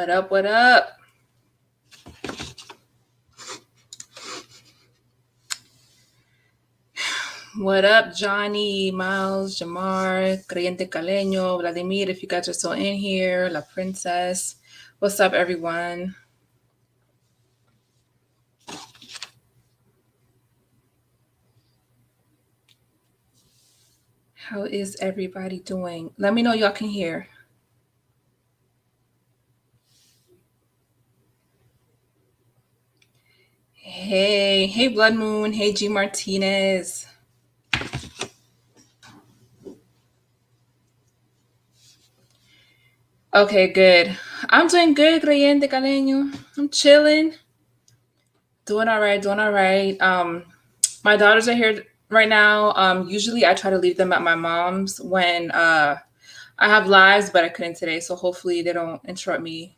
What up? What up? What up, Johnny, Miles, Jamar, Creyente Caleño, Vladimir, if you guys are still in here, La Princess. What's up, everyone? How is everybody doing? Let me know y'all can hear. Hey, Blood Moon. Hey, G Martinez. Okay, good. I'm doing good, Creyente Caleño. I'm chilling. Doing all right. My daughters are here right now. Usually I try to leave them at my mom's when I have lives, but I couldn't today. So hopefully they don't interrupt me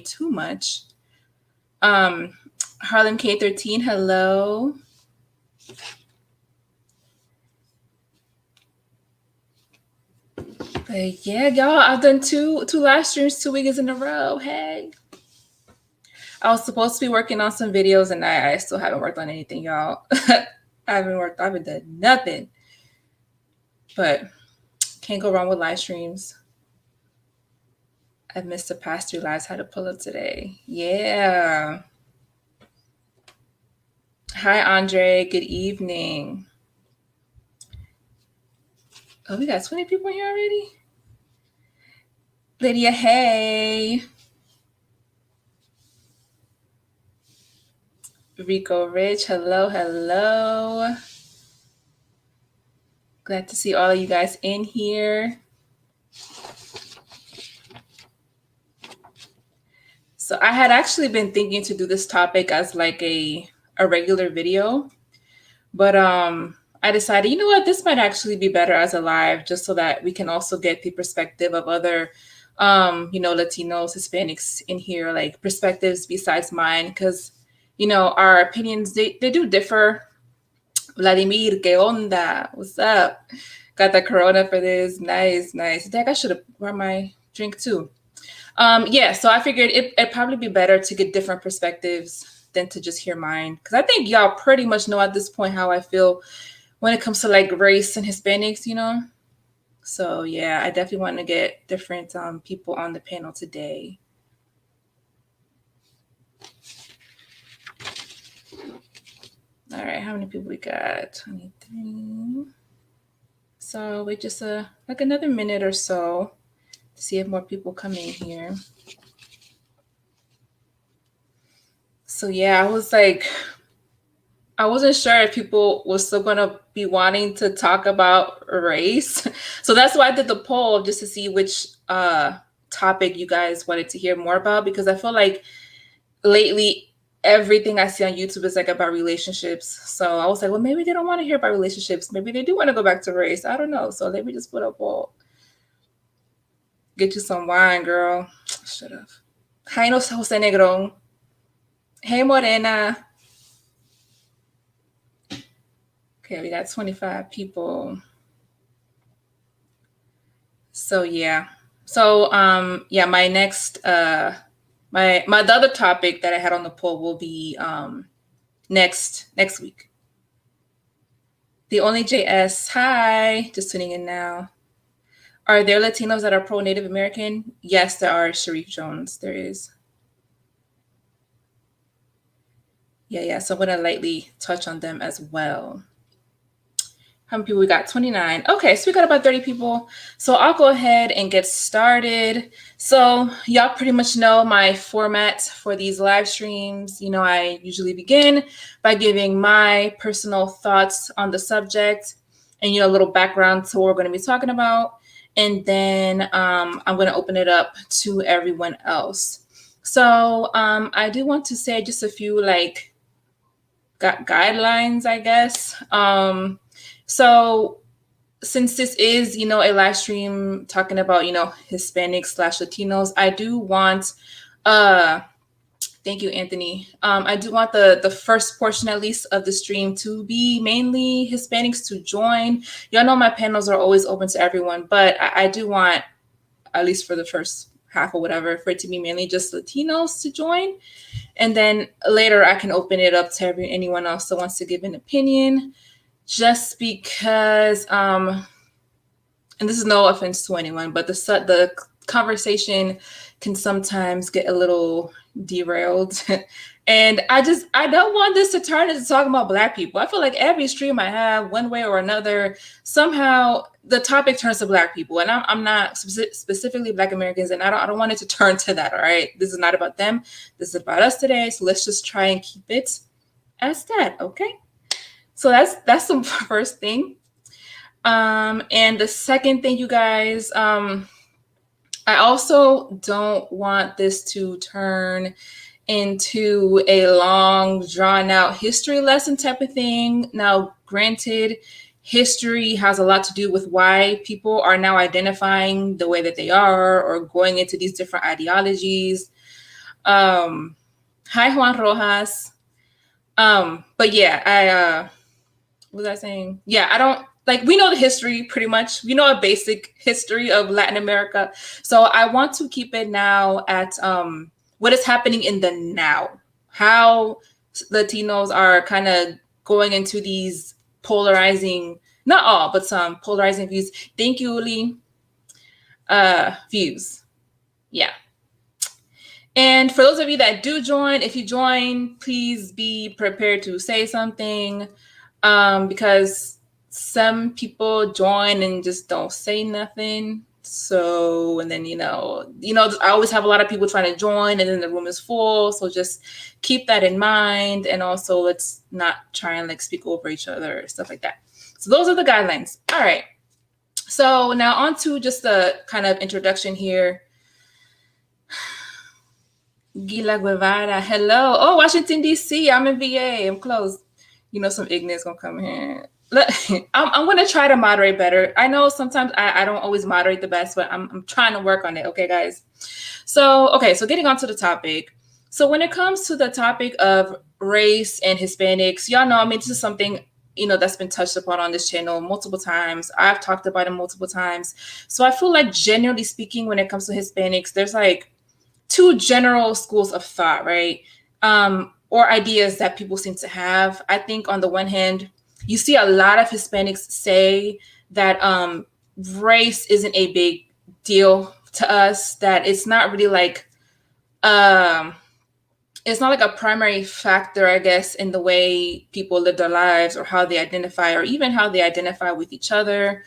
too much. Harlem K13, hello. But yeah, y'all, I've done two live streams 2 weeks in a row. Hey. I was supposed to be working on some videos and I still haven't worked on anything, y'all. I haven't done nothing. But can't go wrong with live streams. I've missed the past 3 lives. Had to pull up today. Yeah. Hi, Andre. Good evening. Oh, we got 20 people here already? Lydia, hey. Rico Rich, hello. Glad to see all of you guys in here. So I had actually been thinking to do this topic as like a regular video, but I decided, you know what, this might actually be better as a live, just so that we can also get the perspective of other Latinos, Hispanics in here, like perspectives besides mine, because our opinions, they do differ. Vladimir, que onda? What's up? Got the Corona for this. Nice. Dang, I should have brought my drink too. So I figured it'd probably be better to get different perspectives than to just hear mine. Because I think y'all pretty much know at this point how I feel when it comes to like race and Hispanics, So yeah, I definitely want to get different people on the panel today. All right, how many people we got? 23. So wait just like another minute or so to see if more people come in here. So yeah, I wasn't sure if people were still going to be wanting to talk about race. So that's why I did the poll, just to see which topic you guys wanted to hear more about, because I feel like lately everything I see on YouTube is like about relationships. So I was like, well, maybe they don't want to hear about relationships. Maybe they do want to go back to race. I don't know. So let me just put a poll. Get you some wine, girl. Shut up. Hi, no Jose Negron. Hey, Morena. Okay, we got 25 people. So yeah. So my next the other topic that I had on the poll will be next week. The only JS, hi, just tuning in now. Are there Latinos that are pro-Native American? Yes, there are. Sharif Jones, there is. Yeah. So I'm going to lightly touch on them as well. How many people we got? 29. Okay, so we got about 30 people. So I'll go ahead and get started. So y'all pretty much know my format for these live streams. I usually begin by giving my personal thoughts on the subject and, a little background to what we're going to be talking about. And then I'm going to open it up to everyone else. So I do want to say just a few guidelines, I guess. So since this is, a live stream talking about, Hispanics / Latinos, I do want, thank you, Anthony. I do want the first portion, at least, of the stream to be mainly Hispanics to join. Y'all know my panels are always open to everyone, but I do want, at least for the first half or whatever, for it to be mainly just Latinos to join. And then later I can open it up to anyone else that wants to give an opinion, just because, and this is no offense to anyone, but the conversation can sometimes get a little derailed. And I don't want this to turn into talking about Black people. I feel like every stream I have, one way or another, somehow the topic turns to Black people. And I'm not specifically Black Americans, and I don't want it to turn to that, all right? This is not about them. This is about us today. So let's just try and keep it as that, okay? So that's the first thing. And the second thing, you guys, I also don't want this to turn into a long, drawn out history lesson type of thing. Now, granted, history has a lot to do with why people are now identifying the way that they are or going into these different ideologies. Hi, Juan Rojas. But yeah, what was I saying? Yeah, I don't, like, we know the history pretty much. We know a basic history of Latin America. So I want to keep it now at what is happening in the now, how Latinos are kind of going into these polarizing, not all, but some polarizing views. Thank you, Uli. Views. Yeah. And for those of you that do join, if you join, please be prepared to say something, because some people join and just don't say nothing. So, and then, I always have a lot of people trying to join and then the room is full. So just keep that in mind. And also let's not try and like speak over each other or stuff like that. So those are the guidelines. All right. So now on to just the kind of introduction here. Gila Guevara, hello. Oh, Washington, D.C. I'm in VA. I'm close. Some ignorance gonna come here. I'm going to try to moderate better. I know sometimes I don't always moderate the best, but I'm trying to work on it. Okay, guys. So getting on to the topic. So when it comes to the topic of race and Hispanics, y'all know, this is something, that's been touched upon on this channel multiple times. I've talked about it multiple times. So I feel like generally speaking, when it comes to Hispanics, there's like two general schools of thought, right? Or ideas that people seem to have. I think on the one hand, you see a lot of Hispanics say that race isn't a big deal to us, that it's not really like, it's not like a primary factor, I guess, in the way people live their lives or how they identify or even how they identify with each other.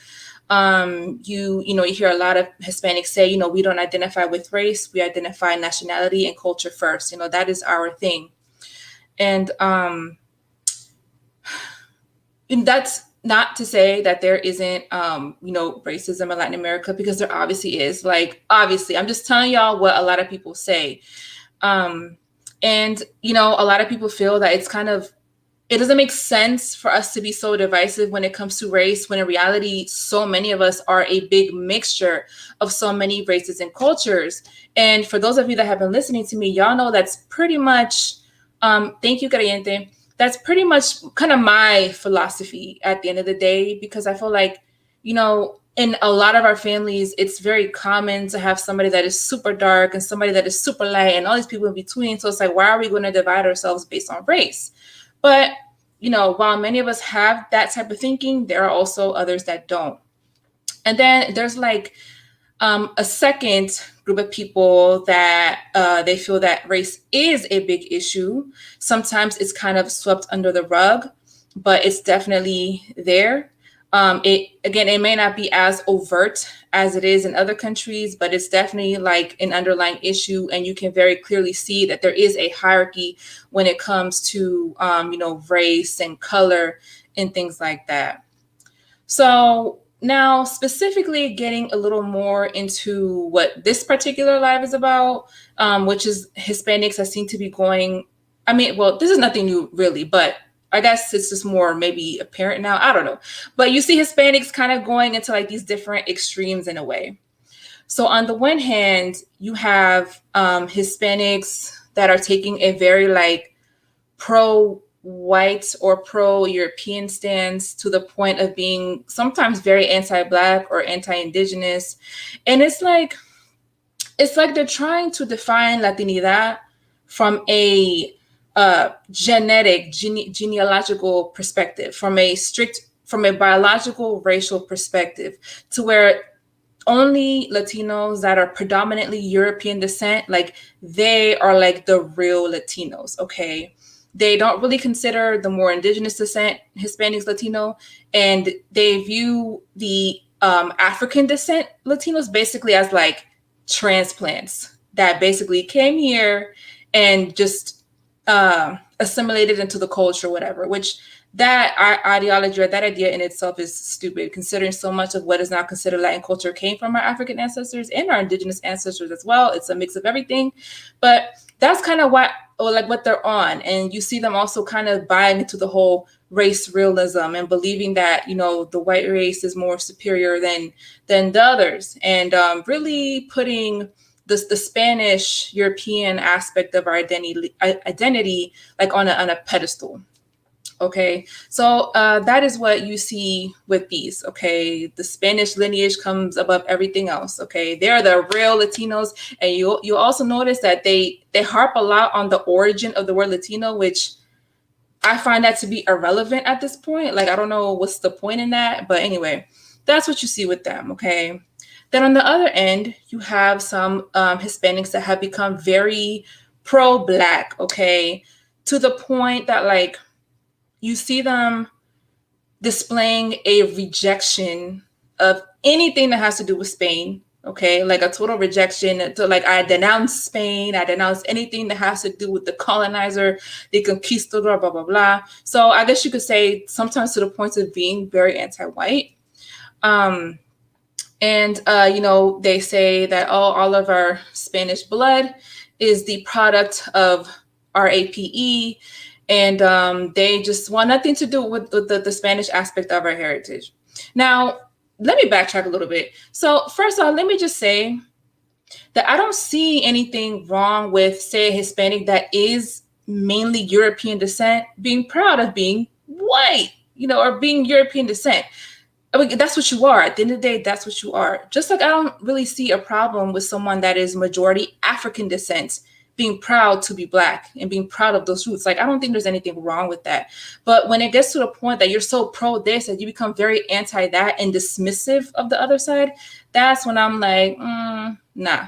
You hear a lot of Hispanics say, we don't identify with race, we identify nationality and culture first. That is our thing. And that's not to say that there isn't, racism in Latin America, because there obviously is. Like, obviously, I'm just telling y'all what a lot of people say. And, a lot of people feel that it doesn't make sense for us to be so divisive when it comes to race, when in reality, so many of us are a big mixture of so many races and cultures. And for those of you that have been listening to me, y'all know that's pretty much, thank you, Caliente. That's pretty much kind of my philosophy at the end of the day, because I feel like, in a lot of our families, it's very common to have somebody that is super dark and somebody that is super light and all these people in between. So it's like, why are we going to divide ourselves based on race? But, while many of us have that type of thinking, there are also others that don't. And then there's like a second group of people that they feel that race is a big issue. Sometimes it's kind of swept under the rug, but it's definitely there. It may not be as overt as it is in other countries, but it's definitely like an underlying issue. And you can very clearly see that there is a hierarchy when it comes to, race and color and things like that. So now, specifically getting a little more into what this particular live is about, which is Hispanics that seem to be going, this is nothing new really, but I guess it's just more maybe apparent now. I don't know. But you see Hispanics kind of going into like these different extremes in a way. So on the one hand, you have Hispanics that are taking a very like pro-white or pro-European stance to the point of being sometimes very anti-Black or anti-Indigenous. And it's like, it's like they're trying to define Latinidad from a genealogical perspective, from a biological racial perspective, to where only Latinos that are predominantly European descent, like they are like the real Latinos, okay? They don't really consider the more indigenous descent Hispanics Latino, and they view the African descent Latinos basically as like transplants that basically came here and just assimilated into the culture, whatever, which that ideology or that idea in itself is stupid, considering so much of what is now considered Latin culture came from our African ancestors and our indigenous ancestors as well. It's a mix of everything, but that's kind of what they're on. And you see them also kind of buying into the whole race realism and believing that, you know, the white race is more superior than the others, and really putting the Spanish European aspect of our identity like on a pedestal. Okay, so that is what you see with these. Okay, the Spanish lineage comes above everything else. Okay, they're the real Latinos, and you also notice that they harp a lot on the origin of the word Latino, which I find that to be irrelevant at this point. Like, I don't know what's the point in that, but anyway, that's what you see with them. Okay, then on the other end, you have some Hispanics that have become very pro-Black. Okay, to the point that like, you see them displaying a rejection of anything that has to do with Spain, okay? Like a total rejection to like, I denounce Spain, I denounce anything that has to do with the colonizer, the conquistador, blah, blah, blah. So I guess you could say sometimes to the point of being very anti-white. And, you know, they say that, oh, all of our Spanish blood is the product of our APE, and they just want nothing to do with the Spanish aspect of our heritage. Now, let me backtrack a little bit. So first off, let me just say that I don't see anything wrong with, say, a Hispanic that is mainly European descent being proud of being white, you know, or being European descent. I mean, that's what you are. At the end of the day, that's what you are. Just like I don't really see a problem with someone that is majority African descent being proud to be Black and being proud of those roots. Like, I don't think there's anything wrong with that. But when it gets to the point that you're so pro this that you become very anti that and dismissive of the other side, that's when I'm like, nah.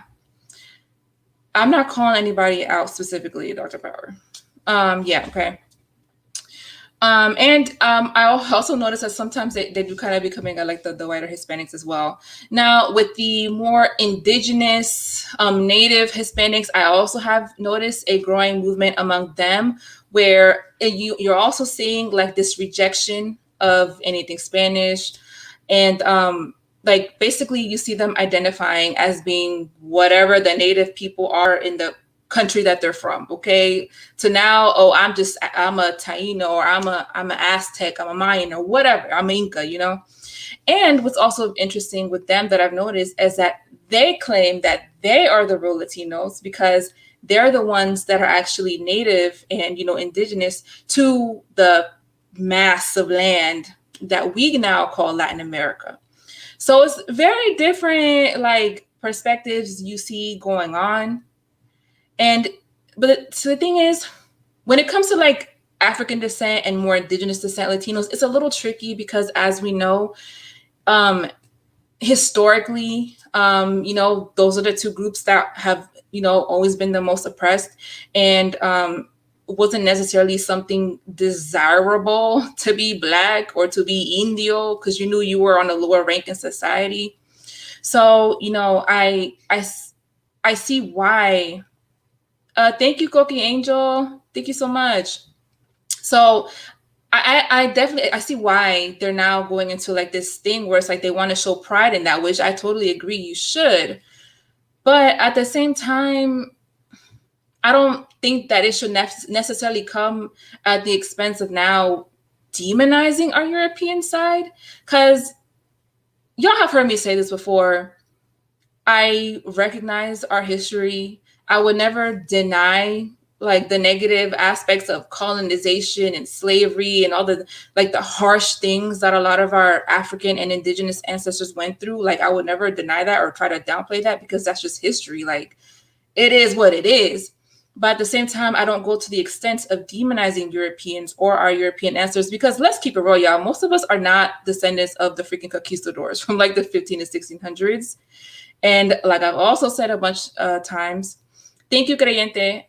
I'm not calling anybody out specifically, Dr. Power. Yeah, okay. I also noticed that sometimes they do kind of becoming like the whiter Hispanics as well. Now, with the more indigenous, native Hispanics, I also have noticed a growing movement among them where you're also seeing like this rejection of anything Spanish, and like basically you see them identifying as being whatever the native people are in the country that they're from, okay? To now, oh, I'm a Taino, or I'm an Aztec, I'm a Mayan, or whatever, I'm an Inca, you know? And what's also interesting with them that I've noticed is that they claim that they are the real Latinos because they're the ones that are actually native and, you know, indigenous to the mass of land that we now call Latin America. So it's very different, like, perspectives you see going on. But so the thing is, when it comes to like African descent and more indigenous descent Latinos, it's a little tricky because, as we know, historically, you know, those are the two groups that have, you know, always been the most oppressed, and wasn't necessarily something desirable to be Black or to be Indio because you knew you were on a lower rank in society. So, you know, I see why. Thank you, Koki Angel. Thank you so much. So I definitely, I see why they're now going into like this thing where it's like they want to show pride in that, which I totally agree you should. But at the same time, I don't think that it should necessarily come at the expense of now demonizing our European side. Because y'all have heard me say this before. I recognize our history. I would never deny like the negative aspects of colonization and slavery and all the like the harsh things that a lot of our African and indigenous ancestors went through. Like I would never deny that or try to downplay that because that's just history. Like it is what it is. But at the same time, I don't go to the extent of demonizing Europeans or our European ancestors because let's keep it real, y'all. Most of us are not descendants of the freaking conquistadors from like the 15 and 1600s. And like I've also said a bunch of times, thank you, Creyente.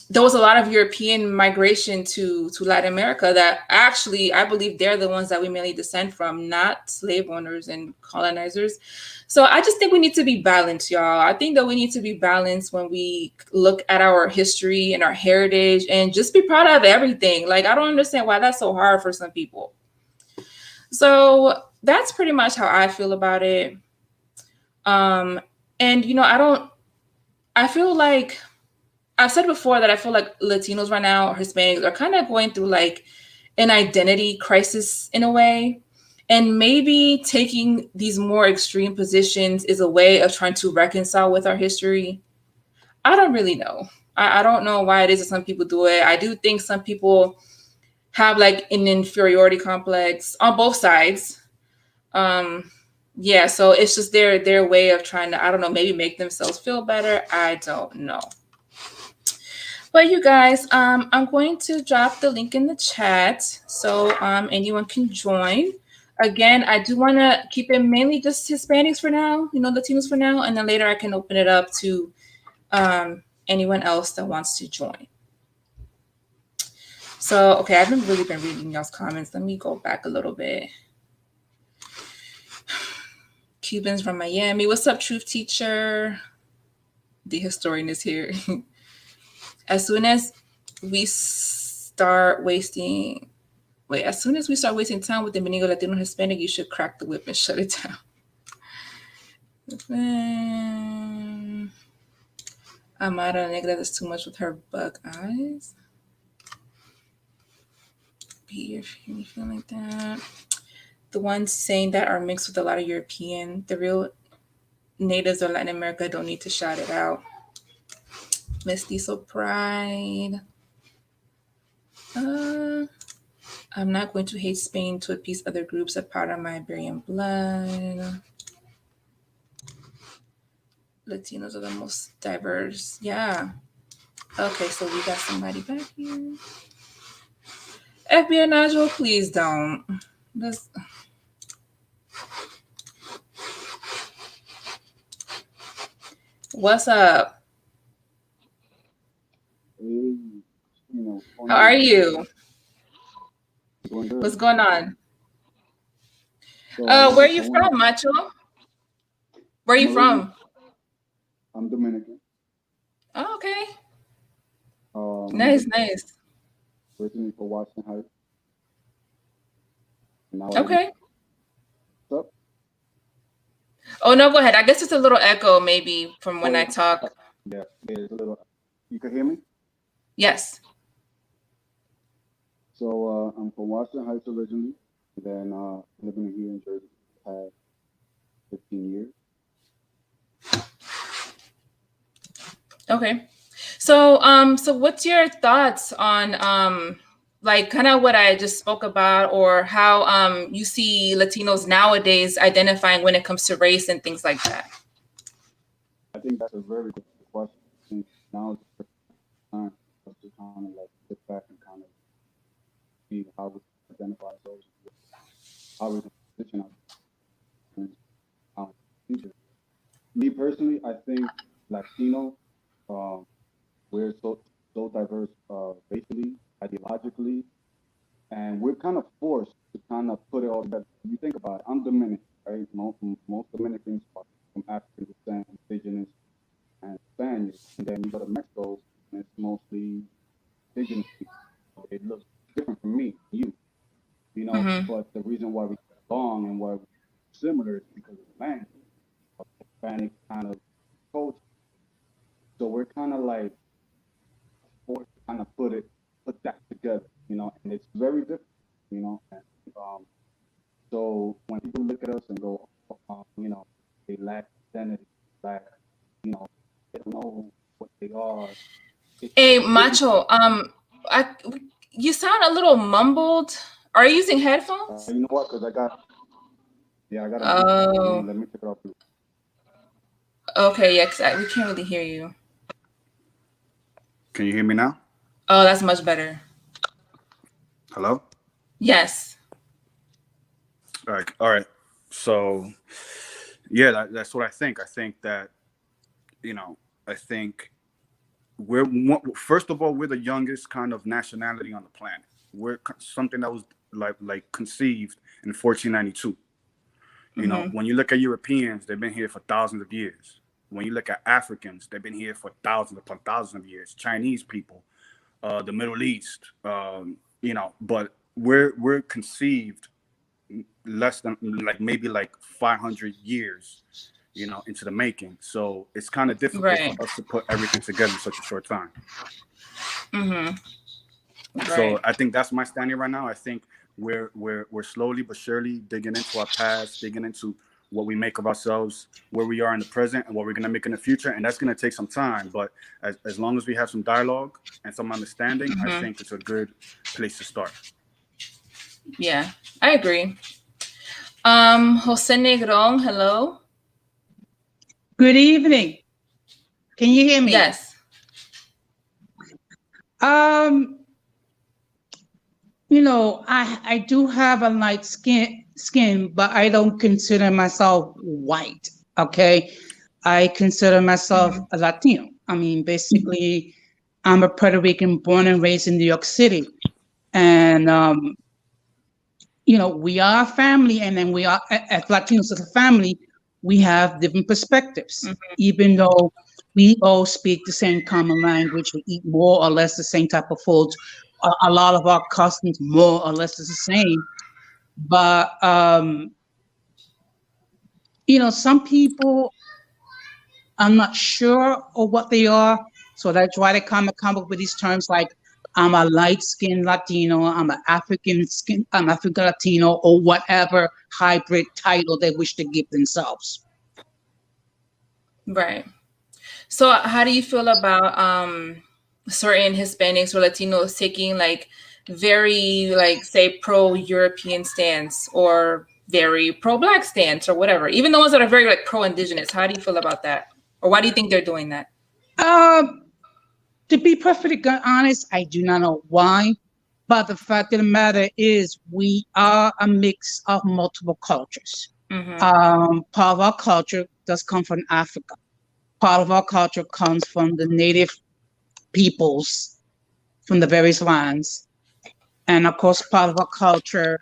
There was a lot of European migration to Latin America that actually I believe they're the ones that we mainly descend from, not slave owners and colonizers. So I just think we need to be balanced, y'all. I think that we need to be balanced when we look at our history and our heritage and just be proud of everything. Like I don't understand why that's so hard for some people. So that's pretty much how I feel about it. And you know, I feel like I've said before that I feel like Latinos right now or Hispanics are kind of going through like an identity crisis in a way. And maybe taking these more extreme positions is a way of trying to reconcile with our history. I don't really know. I don't know why it is that some people do it. I do think some people have like an inferiority complex on both sides. Yeah, so it's just their way of trying to, I don't know, maybe make themselves feel better. I don't know. But you guys, I'm going to drop the link in the chat so anyone can join. Again, I do want to keep it mainly just Hispanics for now, you know, Latinos for now, and then later I can open it up to anyone else that wants to join. So, okay, I've really been reading y'all's comments. Let me go back a little bit. Cubans from Miami. What's up, Truth Teacher? The historian is here. As soon as we start wasting time with the Benigno Latino Hispanic, you should crack the whip and shut it down. Amara Negra does too much with her bug eyes. Be if you feel like that. The ones saying that are mixed with a lot of European. The real natives of Latin America don't need to shout it out. Mestizo pride. I'm not going to hate Spain to appease other groups of part of my Iberian blood. Latinos are the most diverse. Yeah. Okay, so we got somebody back here. FBI Nigel, please don't. What's up? How are you? What's going on? Where are you from, Macho? Where are you from? I'm Dominican. Oh, okay. Nice. Originally for Washington Heights. Okay. What's up? Oh no, go ahead. I guess it's a little echo maybe from when I talk. Yeah, there's a little. You can hear me? Yes. So I'm from Washington Heights originally, and then living here in Jersey for the past 15 years. Okay. So what's your thoughts on like kind of what I just spoke about, or how you see Latinos nowadays identifying when it comes to race and things like that? I think that's a very good question. I think now is the time for us to kind of like sit back and kind of see how we identify ourselves, how we position ourselves in our future. Me personally, I think Latino, we're so diverse racially, ideologically, and we're kind of forced to kind of put it all together. If you think about it, I'm Dominican, right? Most Dominicans are from African descent, indigenous, and Spaniards. And then you go to Mexico, and it's mostly indigenous people. It looks different from me, you know. Mm-hmm. But the reason why we get along and why we're similar is because of the language, of Hispanic kind of culture. So we're kind of like forced to kind of put that together, you know, and it's very different, you know. And, so when people look at us and go, you know, they lack identity, lack, you know, they don't know what they are. Hey, Macho. I, you sound a little mumbled. Are you using headphones? You know what? Because I got a Bluetooth. Oh, Let me take it off. okay. Yeah, because we can't really hear you. Can you hear me now? Oh, that's much better. Hello? Yes. All right. All right. So, yeah, that's what I think. I think that, I think first of all, we're the youngest kind of nationality on the planet. We're something that was like conceived in 1492. Mm-hmm. When you look at Europeans, they've been here for thousands of years. When you look at Africans, they've been here for thousands upon thousands of years. Chinese people, the Middle East, but we're conceived less than maybe 500 years, into the making. So it's kind of difficult Right. for us to put everything together in such a short time. Mm-hmm. Right. So I think that's my standing right now. I think we're slowly but surely digging into our past, digging into what we make of ourselves, where we are in the present, and what we're going to make in the future. And that's going to take some time. But as long as we have some dialogue and some understanding, Mm-hmm. I think it's a good place to start. Yeah, I agree. Jose Negron, hello. Good evening. Can you hear me? Yes. I do have a light skin, but I don't consider myself white. Okay, I consider myself a Latino. I mean, basically, I'm a Puerto Rican born and raised in New York City, and we are a family, and then we are as Latinos as a family. We have different perspectives, even though we all speak the same common language. We eat more or less the same type of foods. A lot of our customs, more or less, is the same. But some people, I'm not sure of what they are, so that's why they come up with these terms like I'm a light-skinned Latino, I'm African Latino, or whatever hybrid title they wish to give themselves. Right. So how do you feel about certain Hispanics or Latinos taking very say pro-European stance or very pro-Black stance or whatever, even the ones that are very pro-Indigenous? How do you feel about that? Or why do you think they're doing that? To be perfectly honest, I do not know why, but the fact of the matter is we are a mix of multiple cultures. Mm-hmm. Part of our culture does come from Africa. Part of our culture comes from the native peoples from the various lands. And of course, part of our culture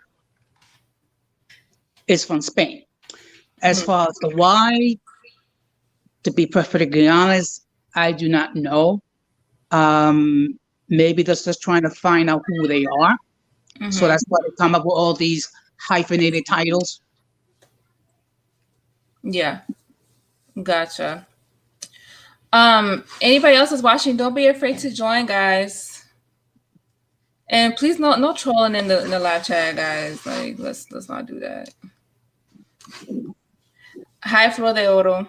is from Spain. As far as the why, to be perfectly honest, I do not know. Maybe they're just trying to find out who they are. Mm-hmm. So that's why they come up with all these hyphenated titles. Yeah. Gotcha. Anybody else is watching, don't be afraid to join, guys. And please no trolling in the live chat, guys. Let's not do that. Hi, Flor de Oro.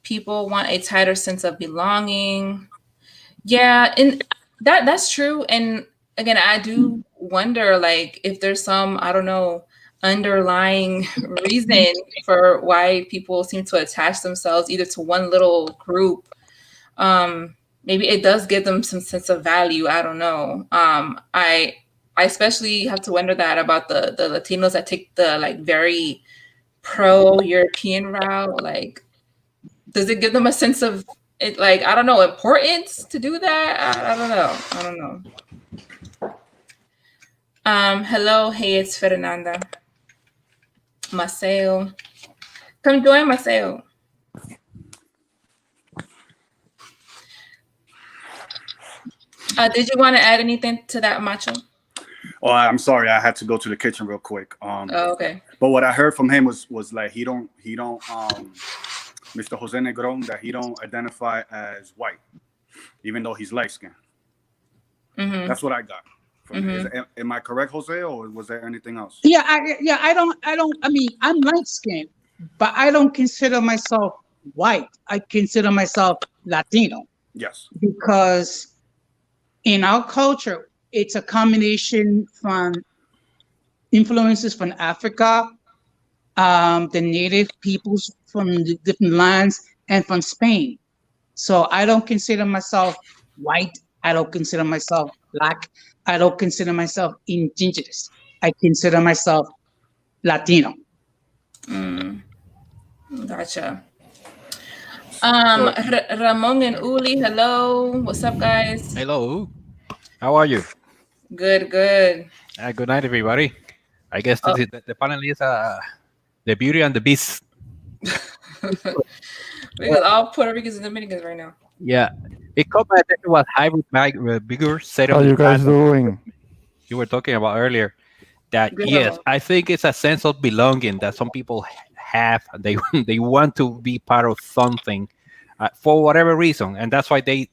People want a tighter sense of belonging. Yeah, and that's true. And again, I do wonder if there's some, I don't know, underlying reason for why people seem to attach themselves either to one little group. Maybe it does give them some sense of value. I don't know. I especially have to wonder that about the Latinos that take the very pro-European route. Does it give them a sense of it? I don't know, importance to do that? I don't know. Hello, hey, it's Fernanda. Maceo. Come join Maceo. Did you want to add anything to that, Macho? Oh, I'm sorry, I had to go to the kitchen real quick. Oh, okay. But what I heard from him was like he don't Mr. Jose Negron, that he don't identify as white, even though he's light skinned. Mm-hmm. That's what I got. Am I correct, Jose, or was there anything else? Yeah, I mean, I'm light skinned, but I don't consider myself white. I consider myself Latino. Yes. because in our culture, it's a combination from influences from Africa, the native peoples from the different lands, and from Spain. So I don't consider myself white. I don't consider myself black. I don't consider myself indigenous. I consider myself Latino. Mm, gotcha. So Ramon and Uli, hello. What's up, guys? Hello, how are you? Good, good. Good night, everybody. I guess Oh, the panel is the Beauty and the Beast. because all Puerto Ricans and Dominicans right now. Yeah, it caught my attention what hybrid bigger said How on the you chat guys that doing? you were talking about earlier. That Good, yes, Ramon. I think it's a sense of belonging that some people have. They they want to be part of something for whatever reason, and that's why they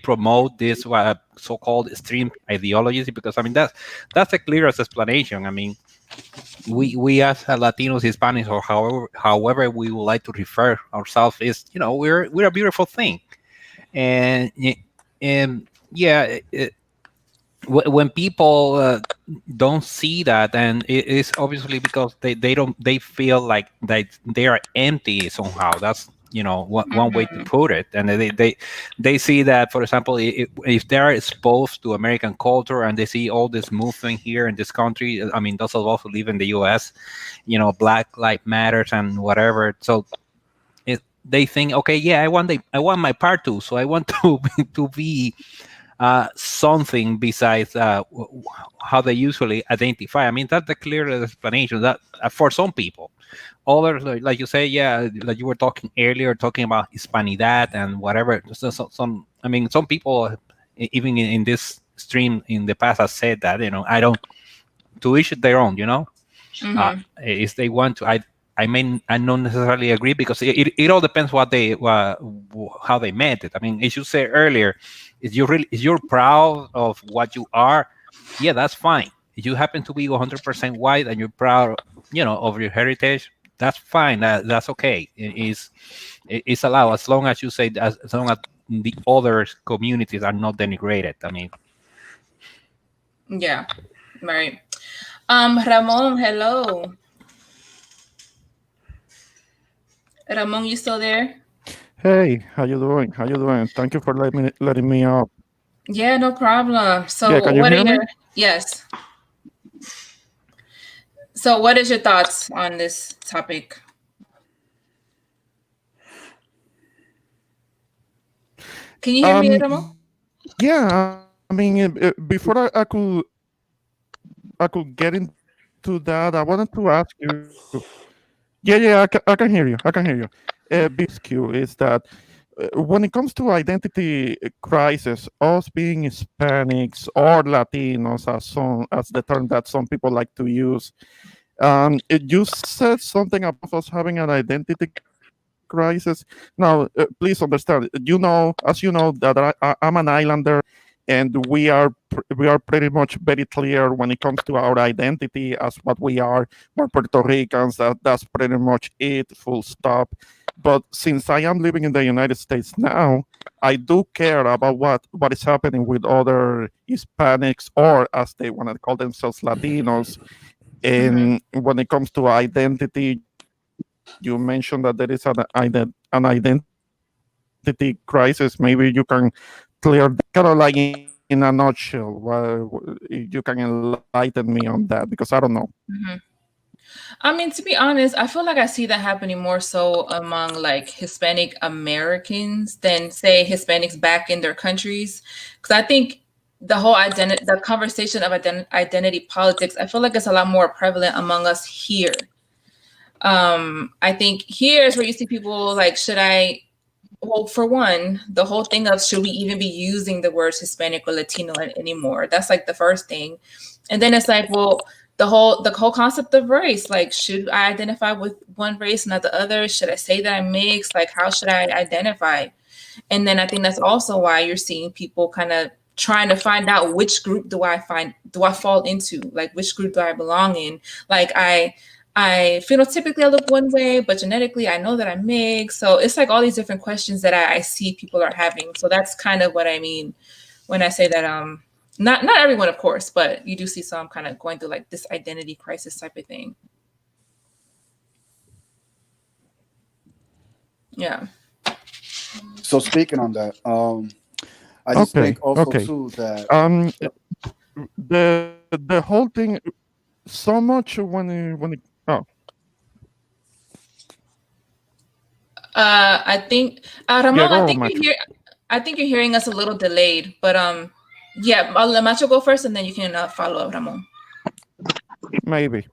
promote this so-called extreme ideologies because I mean that's the clearest explanation. I mean we as Latinos, Hispanics, or however we would like to refer ourselves is we're a beautiful thing, and and yeah, when people don't see that, and it's obviously because they feel like they are empty somehow. That's one way to Hmm. put it, and they see that, for example, if they're exposed to American culture and they see all this movement here in this country. I mean, those of us who live in the U.S., Black Lives Matters and whatever. So they think, okay, yeah, I want my part too. So I want to to be something besides how they usually identify. I mean, that's the clear explanation that for some people. Others, like you say, yeah, like you were talking earlier, talking about Hispanidad and whatever. Some, I mean, some people, even in this stream in the past, have said that, I don't, to each their own, Hmm. if they want to. I not necessarily agree because it all depends what how they meant it. I mean, as you said earlier, if you're proud of what you are, yeah, that's fine. If you happen to be 100% white and you're proud, of your heritage, that's fine. That's okay. It's allowed as long as you say as long as the other communities are not denigrated. I mean, Yeah, right. Ramon, hello. Ramon, you still there? Hey, how you doing? How you doing? Thank you for letting me up. Yeah, no problem. Yeah, So, can you what are hear me? your yes? So, what is your thoughts on this topic? Can you hear me, Ramon? Yeah. I mean, before I could get into that, I wanted to ask you. Yeah, I can hear you. I can hear you. Ask you is that when it comes to identity crisis, us being Hispanics or Latinos, as the term that some people like to use, you said something about us having an identity crisis. Now, please understand. As you know, that I'm an islander, and we are pretty much very clear when it comes to our identity as what we are. We're Puerto Ricans. That's pretty much it. Full stop. But since I am living in the United States now, I do care about what is happening with other Hispanics, or as they want to call themselves, Latinos. Hmm. And when it comes to identity, you mentioned that there is an identity crisis. Maybe you can clear that kind of like in a nutshell. You can enlighten me on that because I don't know. Hmm. I mean, to be honest, I feel like I see that happening more so among like Hispanic Americans than say Hispanics back in their countries. Because I think the conversation of identity politics, I feel like it's a lot more prevalent among us here. I think here is where you see people like, should I? Well, for one, the whole thing of should we even be using the words Hispanic or Latino anymore? That's like the first thing. And then it's like, well, the whole concept of race, like should I identify with one race, not the other? Should I say that I'm mixed? Like how should I identify? And then I think that's also why you're seeing people kind of trying to find out which group do I fall into? Like which group do I belong in? Like I phenotypically I look one way, but genetically I know that I'm mixed. So it's like all these different questions that I see people are having. So that's kind of what I mean when I say that not everyone of course, but you do see some kind of going through like this identity crisis type of thing. Yeah. So speaking on that, I just Okay, think also okay. too that The whole thing so much when it oh I think yeah, Ramon, go on, Macho. I think you're hearing us a little delayed, but yeah, I'll let Macho go first and then you can follow up, Ramon. Maybe.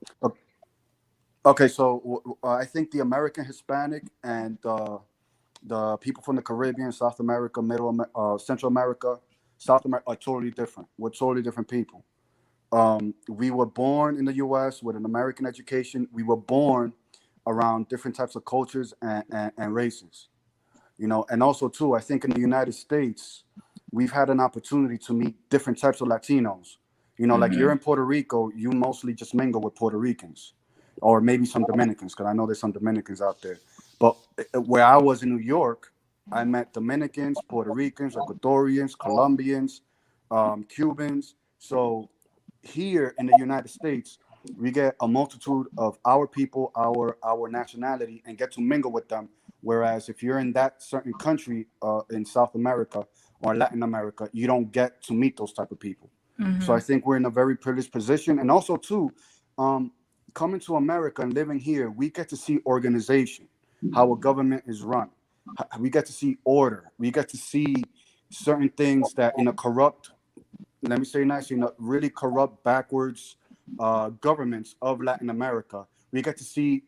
okay. So I think the American Hispanic and the people from the Caribbean, South America, Central America, South America are totally different. We're totally different people. We were born in the U.S. with an American education. We were born around different types of cultures and races. You know, and also too, I think in the United States, we've had an opportunity to meet different types of Latinos. You know, like you're Mm-hmm. in Puerto Rico, you mostly just mingle with Puerto Ricans, or maybe some Dominicans, because I know there's some Dominicans out there. But where I was in New York, I met Dominicans, Puerto Ricans, Ecuadorians, Colombians, Cubans. So here in the United States, we get a multitude of our people, our nationality, and get to mingle with them. Whereas if you're in that certain country in South America or Latin America, you don't get to meet those type of people. So Mm-hmm. I think we're in a very privileged position, and also too, um, coming to America and living here, we get to see organization, how a government is run. We get to see order. We get to see certain things that in a corrupt, let me say nice, really corrupt, backwards governments of Latin America. We get to see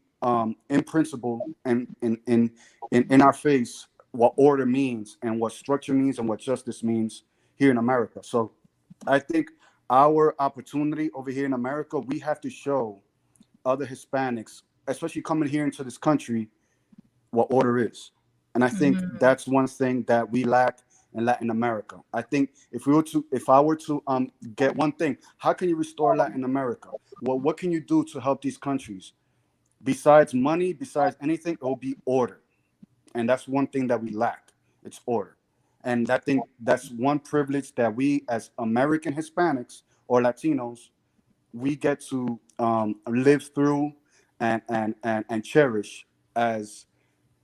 in principle and in our face what order means and what structure means and what justice means here in America. So I think our opportunity over here in America, we have to show other Hispanics, especially coming here into this country, what order is. And I think Mm-hmm. that's one thing that we lack in Latin America. I think if I were to get one thing, how can you restore Latin America? Well, what can you do to help these countries? Besides money, besides anything, it will be order. And that's one thing that we lack. It's order. And I think that's one privilege that we as American Hispanics or Latinos, we get to live through and cherish as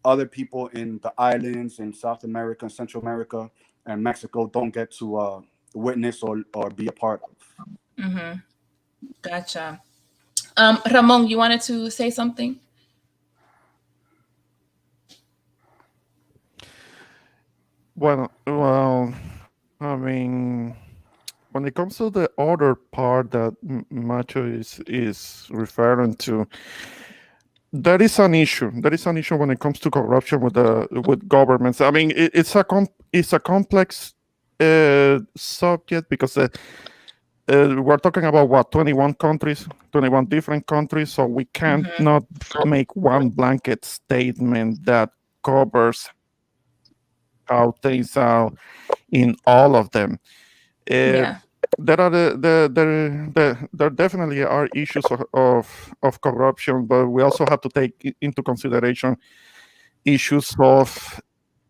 other people in the islands in South America, Central America, and Mexico don't get to witness or be a part of. Mm-hmm. Gotcha. Ramon, you wanted to say something? Well, I mean, when it comes to the other part that Macho is referring to, there is an issue. There is an issue when it comes to corruption with governments. I mean, it's a complex subject because we're talking about what 21 countries, 21 different countries. So we can't Mm-hmm. not make one blanket statement that covers how things are in all of them. Uh, Yeah. there are there definitely are issues of corruption, but we also have to take into consideration issues of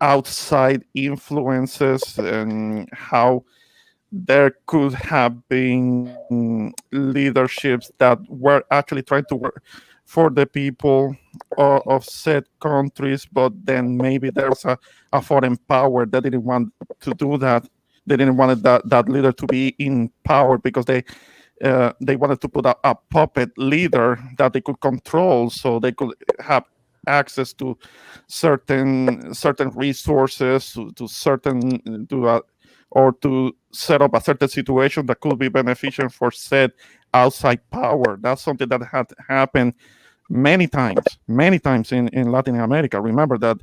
outside influences and how there could have been leaderships that were actually trying to work for the people of said countries, but then maybe there's a foreign power that didn't want to do that. They didn't want that leader to be in power because they wanted to put a puppet leader that they could control, so they could have access to certain resources, to certain or to set up a certain situation that could be beneficial for said outside power. That's something that had happened many times in Latin America. Remember that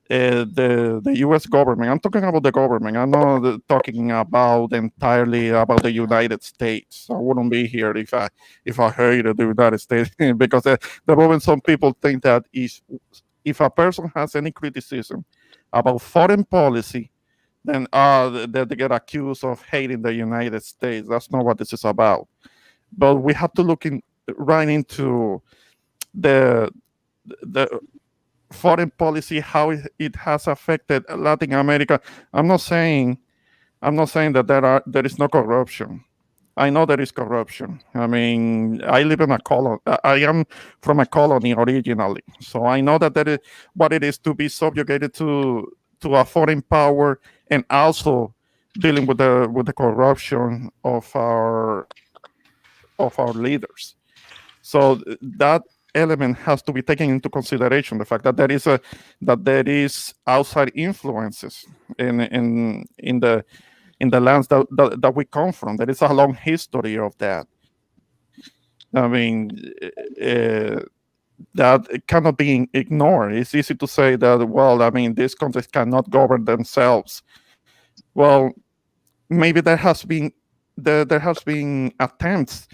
the U.S. government. I'm talking about the government. I'm not talking about entirely about the United States. I wouldn't be here if I hated the United States because the moment some people think that is if a person has any criticism about foreign policy, then they get accused of hating the United States. That's not what this is about. But we have to look right into the the foreign policy, how it has affected Latin America. I'm not saying that there is no corruption. I know there is corruption. I mean, I live in a colony. I am from a colony originally, so I know that that is what it is to be subjugated to a foreign power, and also dealing with the corruption of our leaders. So that element has to be taken into consideration. The fact that there is outside influences in the lands that we come from. There is a long history of that. I mean, uh, that cannot be ignored. It's easy to say that, well, I mean, these countries cannot govern themselves. Well, maybe there has been attempts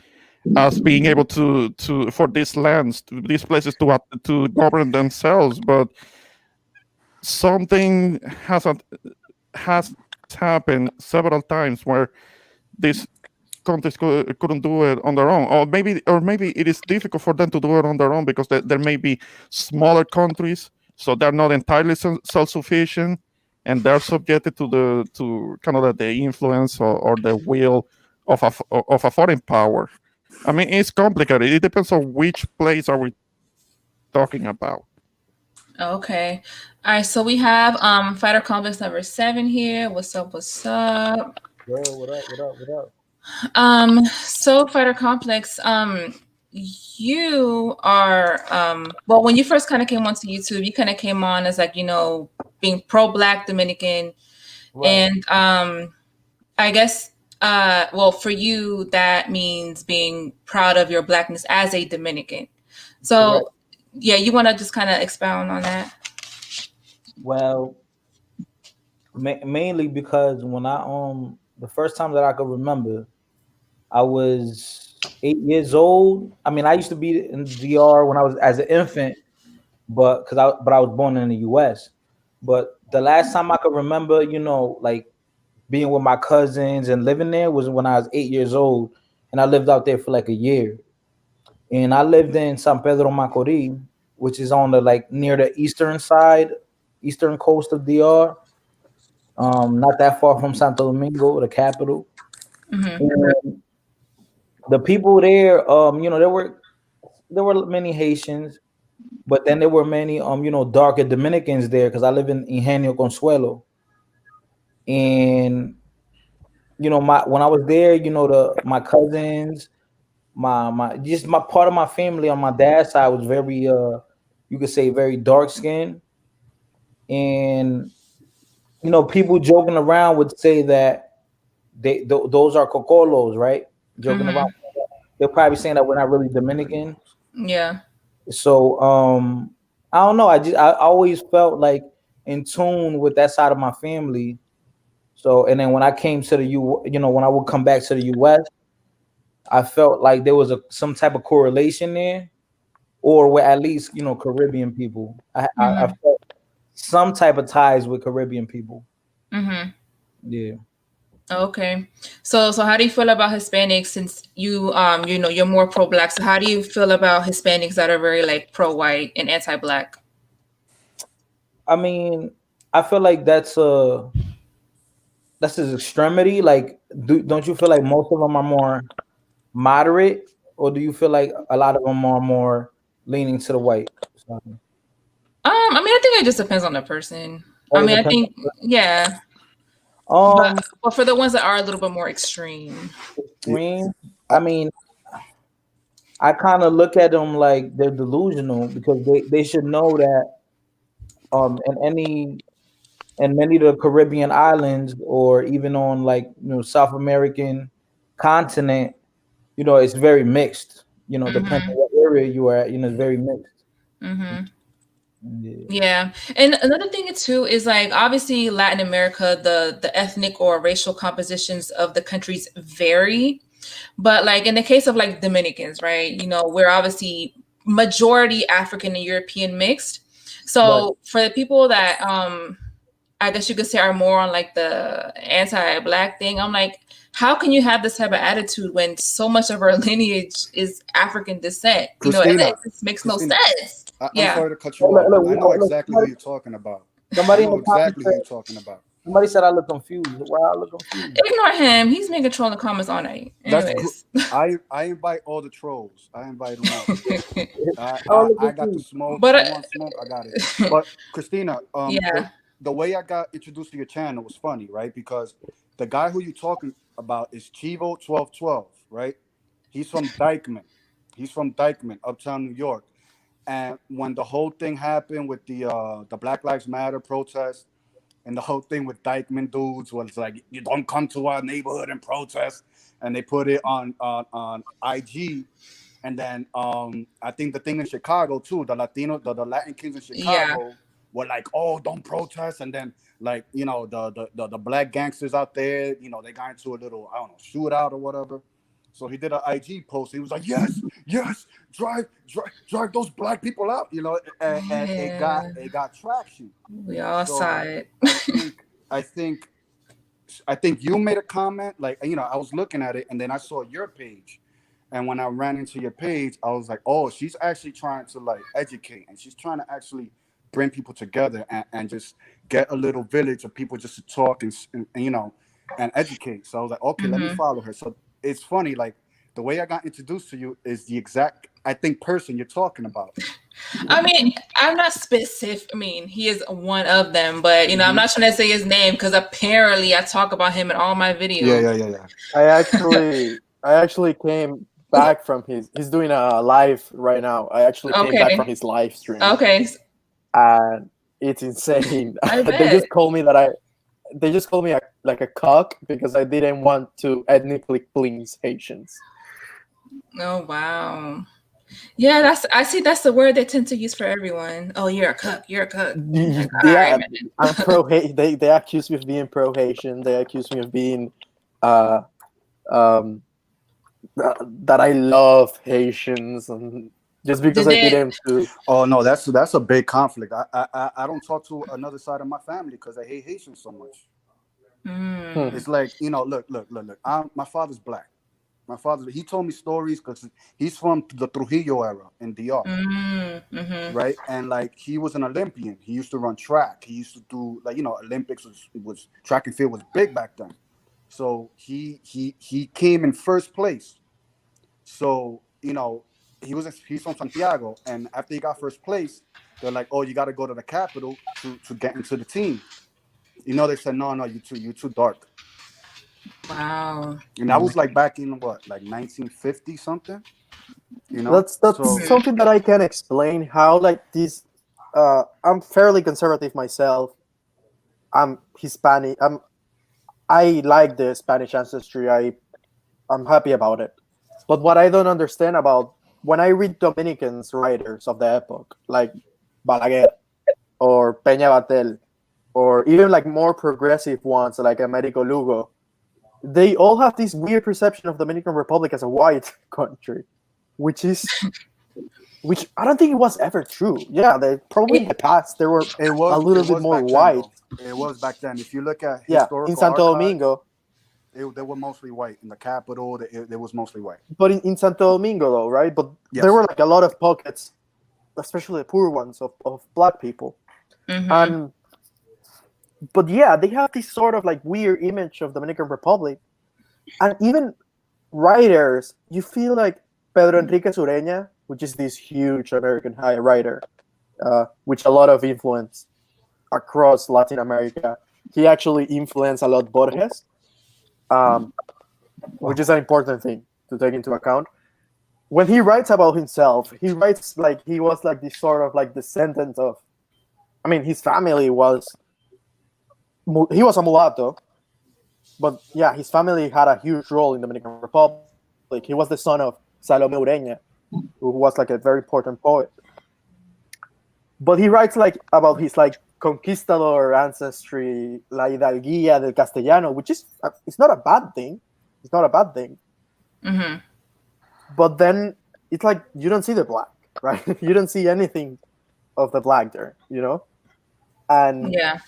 as being able to for these lands, these places to govern themselves, but something has happened several times where these countries couldn't do it on their own, or maybe it is difficult for them to do it on their own because there may be smaller countries, so they're not entirely self-sufficient, and they're subjected to kind of the influence or the will of a foreign power. I mean, it's complicated. It depends on which place are we talking about. Okay. All right. So we have fighter complex number 7 here. What's up? What's up? Yo, what up? What up? What up? So fighter complex, you are well, when you first kind of came onto YouTube, you kind of came on as like, being pro-Black Dominican. Right. And I guess well, for you that means being proud of your Blackness as a Dominican. So Correct. yeah, you want to just kind of expound on that? Well, mainly because when I the first time that I could remember, I was 8 years old. I mean, I used to be in DR when I was as an infant, but I was born in the U.S. But the last time I could remember, like being with my cousins and living there was when I was 8 years old, and I lived out there for like a year. And I lived in San Pedro Macorís, which is on the like near the eastern coast of DR. Not that far from Santo Domingo, the capital. Mm-hmm. And the people there, there were many Haitians, but then there were many darker Dominicans there because I live in Ingenio Consuelo. And when I was there, my cousins, my part of my family on my dad's side was very you could say very dark skinned. And people joking around would say that those are cocolos, right? Joking Mm-hmm. around. They're probably saying that we're not really Dominican. Yeah. So I don't know. I always felt like in tune with that side of my family. So and then when I came to when I would come back to the US, I felt like there was some type of correlation there, or with at least Caribbean people. I Mm-hmm. felt some type of ties with Caribbean people. Mm-hmm. Yeah. Okay. So how do you feel about Hispanics since you're more pro-Black? So how do you feel about Hispanics that are very like pro-white and anti-Black? I mean, I feel like that's his extremity. Like, don't you feel like most of them are more moderate, or do you feel like a lot of them are more leaning to the white side? I mean, I think it just depends on the person. Or I it mean, I depends think, yeah. on But for the ones that are a little bit more extreme. extreme. I mean, I kind of look at them like they're delusional because they should know that in many of the Caribbean islands or even on like South American continent, it's very mixed. Depending on Mm-hmm. what area you are at, it's very mixed. Mm-hmm. Yeah. Yeah. And another thing too is like obviously Latin America, the ethnic or racial compositions of the countries vary. But like in the case of like Dominicans, right? We're obviously majority African and European mixed. Right. So for the people that I guess you could say are more on like the anti-Black thing, I'm like, how can you have this type of attitude when so much of our lineage is African descent? Christina, It just makes no Christina, sense. I'm Yeah. sorry to cut you off, but I know exactly who you're talking about. I Somebody in know the comments exactly who you're talking about. somebody said I look confused. Why I look confused? Ignore him. He's been controlling comments all night. That's cool. Anyways. I invite all the trolls. I invite them all. I look I got the confused. smoke. But You want smoke? I got it. But Christina, yeah. the way I got introduced to your channel was funny, right? Because the guy who you're talking about is Chivo 1212, right? He's from Dykeman. He's from Dykeman, uptown New York. And when the whole thing happened with the Black Lives Matter protest, and the whole thing with Dykeman dudes was like, you don't come to our neighborhood and protest, and they put it on IG. And then I think the thing in Chicago too, the Latin Kings in Chicago were like, oh, don't protest. And then like, the black gangsters out there, they got into a little, I don't know, shootout or whatever. So he did an IG post. He was like, yes, drive those black people out, and it got traction. We all saw it. I think you made a comment, like, I was looking at it and then I saw your page. And when I ran into your page, I was like, oh, she's actually trying to like educate, and she's trying to actually bring people together and just get a little village of people just to talk and educate. So I was like, okay, let me follow her. So it's funny, like the way I got introduced to you is the exact, I think, person you're talking about. I mean, I'm not specific. I mean, he is one of them, but I'm not trying to say his name because apparently I talk about him in all my videos. Yeah. I actually came back from he's doing a live right now. I actually came back from his live stream. Okay. And it's insane. I bet. They just called me like a cock because I didn't want to ethnically cleanse Haitians. Oh wow. Yeah, that's the word they tend to use for everyone. Oh, you're a cook. You're a cook. Yeah, I'm pro. They accuse me of being pro Haitian. They accuse me of being that I love Haitians, and just because I didn't do. Oh no, that's a big conflict. I don't talk to another side of my family because I hate Haitians so much. It's like, look. My father's black. My father, he told me stories because he's from the Trujillo era in DR, right? And like he was an Olympian. He used to run track. He used to do Olympics was track and field was big back then. So he came in first place. So he's from Santiago, and after he got first place, they're like, oh, you got to go to the capital to get into the team. They said no, you're too dark. Wow. And that was like back in what, like 1950 something? That's something that I can explain how like these I'm fairly conservative myself. I'm Hispanic. I like the Spanish ancestry. I'm happy about it. But what I don't understand about when I read Dominicans writers of the epoch, like Balaguer or Peña Batel, or even like more progressive ones like Americo Lugo, they all have this weird perception of Dominican Republic as a white country, which I don't think it was ever true. Yeah, they probably in the past they were a little bit more white. It was back then. If you look at historical in Santo Domingo, they were mostly white. In the capital, they was mostly white. But in Santo Domingo, though, right? But there were like a lot of pockets, especially the poor ones, of black people. But yeah, they have this sort of like weird image of Dominican Republic. And even writers, you feel like Pedro Enrique Sureña, which is this huge American high writer, which a lot of influence across Latin America. He actually influenced a lot Borges, which is an important thing to take into account. When he writes about himself, he writes like he was like this sort of like descendant of, his family he was a mulatto, but yeah, his family had a huge role in the Dominican Republic. He was the son of Salome Ureña, who was like a very important poet. But he writes like about his like conquistador ancestry, la hidalguía del castellano, which is it's not a bad thing. It's not a bad thing. But then it's like you don't see the black, right? You don't see anything of the black there, And yeah.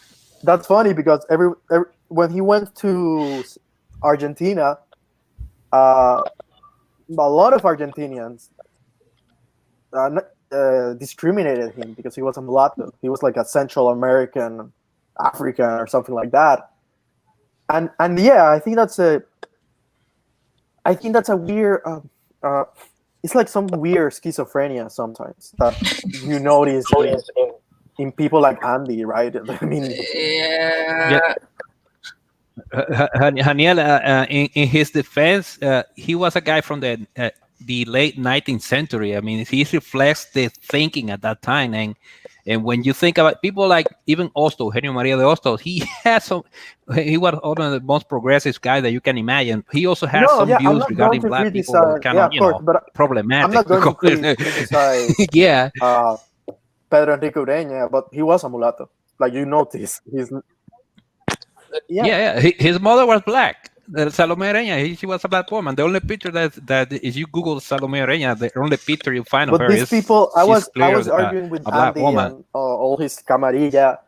That's funny because every when he went to Argentina, a lot of Argentinians discriminated him because he was a mulatto. He was like a Central American, African, or something like that. And yeah, I think that's a weird. It's like some weird schizophrenia sometimes that you notice in people like Andy, right? I mean, Yeah. Haniel, in his defense, he was a guy from the late 19th century. I mean, he reflects the thinking at that time. And when you think about people like even Hostos, Henry Maria de Hostos, he was one of the most progressive guys that you can imagine. He also has no, some yeah, I'm views not going regarding to black people criticize. that kind Yeah, of, of course, but I'm problematic. not going to criticize. Yeah. Pedro Enrique Ureña, but he was a mulatto. Like you notice, he's Yeah. His mother was black. Salome Reina, she was a black woman. The only picture that if you Google Salome Reina, the only picture you find of But her these is people, I was clearly arguing with a black Andy woman. and all his camarilla,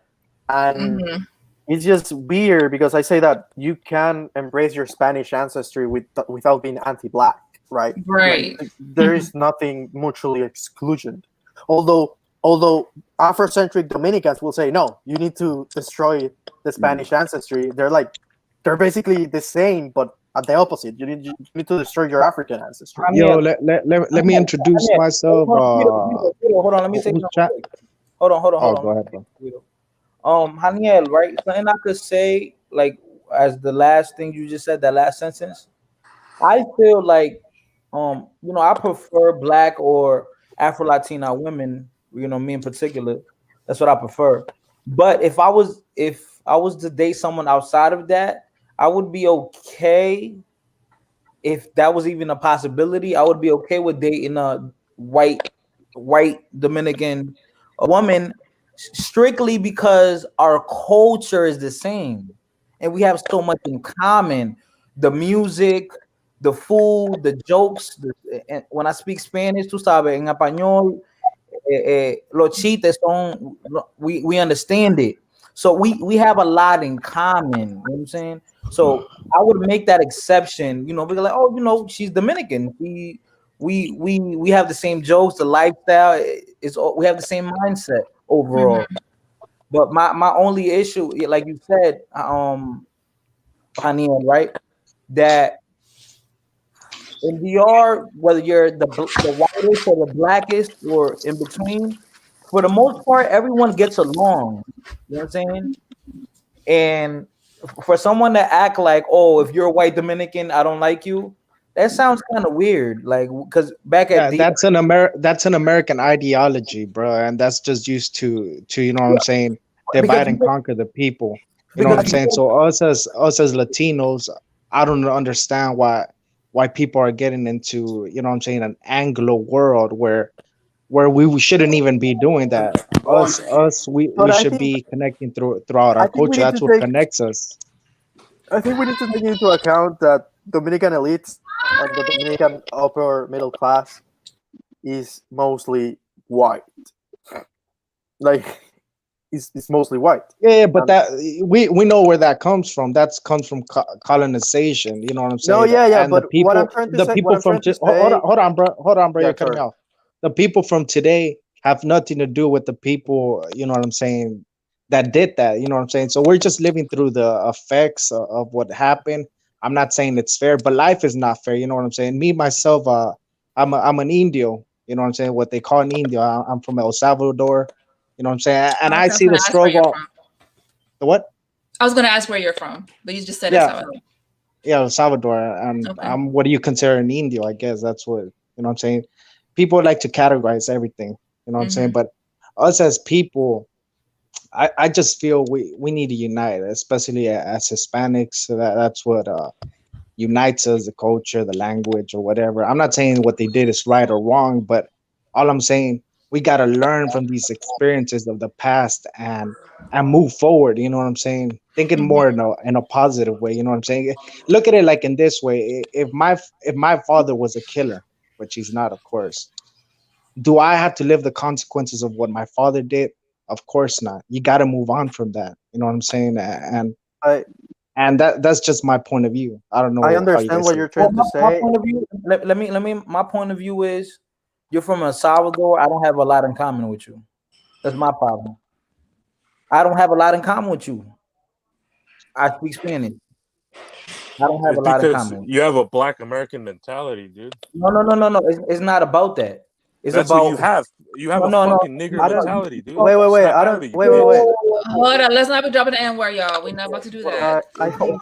and Mhm. it's just weird because I say that you can embrace your Spanish ancestry without being anti-black, right? Right. Like, there is nothing mutually exclusion. Although Afrocentric Dominicans will say no, you need to destroy the Spanish ancestry. They're basically the same, but at the opposite. You need to destroy your African ancestry. Yo, let me introduce myself. Hold on, let me say who's something chat? quick. Hold on. Oh, go ahead, bro. Haniel, right? Something I could say, like, as the last thing you just said, that last sentence. I feel like, I prefer black or Afro Latina women. Me in particular, that's what I prefer. But if I was to date someone outside of that, I would be okay. If that was even a possibility, I would be okay with dating a white Dominican woman, strictly because our culture is the same and we have so much in common. The music, the food, the jokes. And when I speak Spanish, tú sabes, en español, los chistes son, we understand it. So we have a lot in common. You know what I'm saying? So I would make that exception. We're like, oh, she's Dominican. We have the same jokes, the lifestyle we have the same mindset overall. Mhm. But my only issue, like you said, Haniel, right? That in DR, whether you're the whitest or the blackest or in between, for the most part, everyone gets along. You know what I'm saying? And for someone to act like, oh, if you're a white Dominican, I don't like you, that sounds kind of weird. Like, because back at That's an American ideology, bro, and that's just used to you know what I'm saying, because divide and conquer the people. You know what I'm saying? So us as Latinos, I don't understand why people are getting into, you know what I'm saying, an Anglo world where we shouldn't even be doing that. We But I should think be connecting throughout I our think we culture. need That's to what take connects us. I think we need to take into account that Dominican elites and the Dominican upper middle class is mostly white. Like it's mostly white. Yeah, but that we know where that comes from. That comes from colonization. You know what I'm No, saying? yeah, And but what I'm trying to say, hold on, bro. yeah, You're cutting sorry. me off. The people from today have nothing to do with the people. You know what I'm saying? That did that. You know what I'm saying? So we're just living through the effects of what happened. I'm not saying it's fair, but life is not fair. You know what I'm saying? Me myself, I'm an Indio. You know what I'm saying? What they call an Indio. I'm from El Salvador. You know what I'm saying? And I Okay, I was see the gonna ask where you're struggle. from. The what? I was gonna ask where you're from, but you just said it. Yeah, So El Salvador. And okay. I'm what do you consider an Indio? I guess that's what you know what I'm saying. People like to categorize everything, you know what I'm saying? Mhm. But us as people, I just feel we need to unite, especially as Hispanics. So that's what unites us, the culture, the language, or whatever. I'm not saying what they did is right or wrong, but all I'm saying, we got to learn from these experiences of the past and move forward. You know what I'm saying? Thinking Mhm. more in a positive way. You know what I'm saying? Look at it like in this way: if my father was a killer, which he's not, of course, do I have to live the consequences of what my father did? Of course not. You got to move on from that. You know what I'm saying? I And that's just my point of view. I don't know I how you understand guys what see you're it. trying to My say. point of view. Let me. My point of view is, you're from El Salvador. I don't have a lot in common with you. That's my problem. I don't have a lot in common with you. I speak Spanish. I don't have a It's lot in because common. you have a Black American mentality, dude. No. It's not about that. It's That's what about you have. You have no, a no, no. fucking nigger I don't. mentality, dude. Wait. Snap I out don't. of it, you Wait. bitch. Hold on, let's not be dropping the N word, y'all. We're not about to do that. I think No,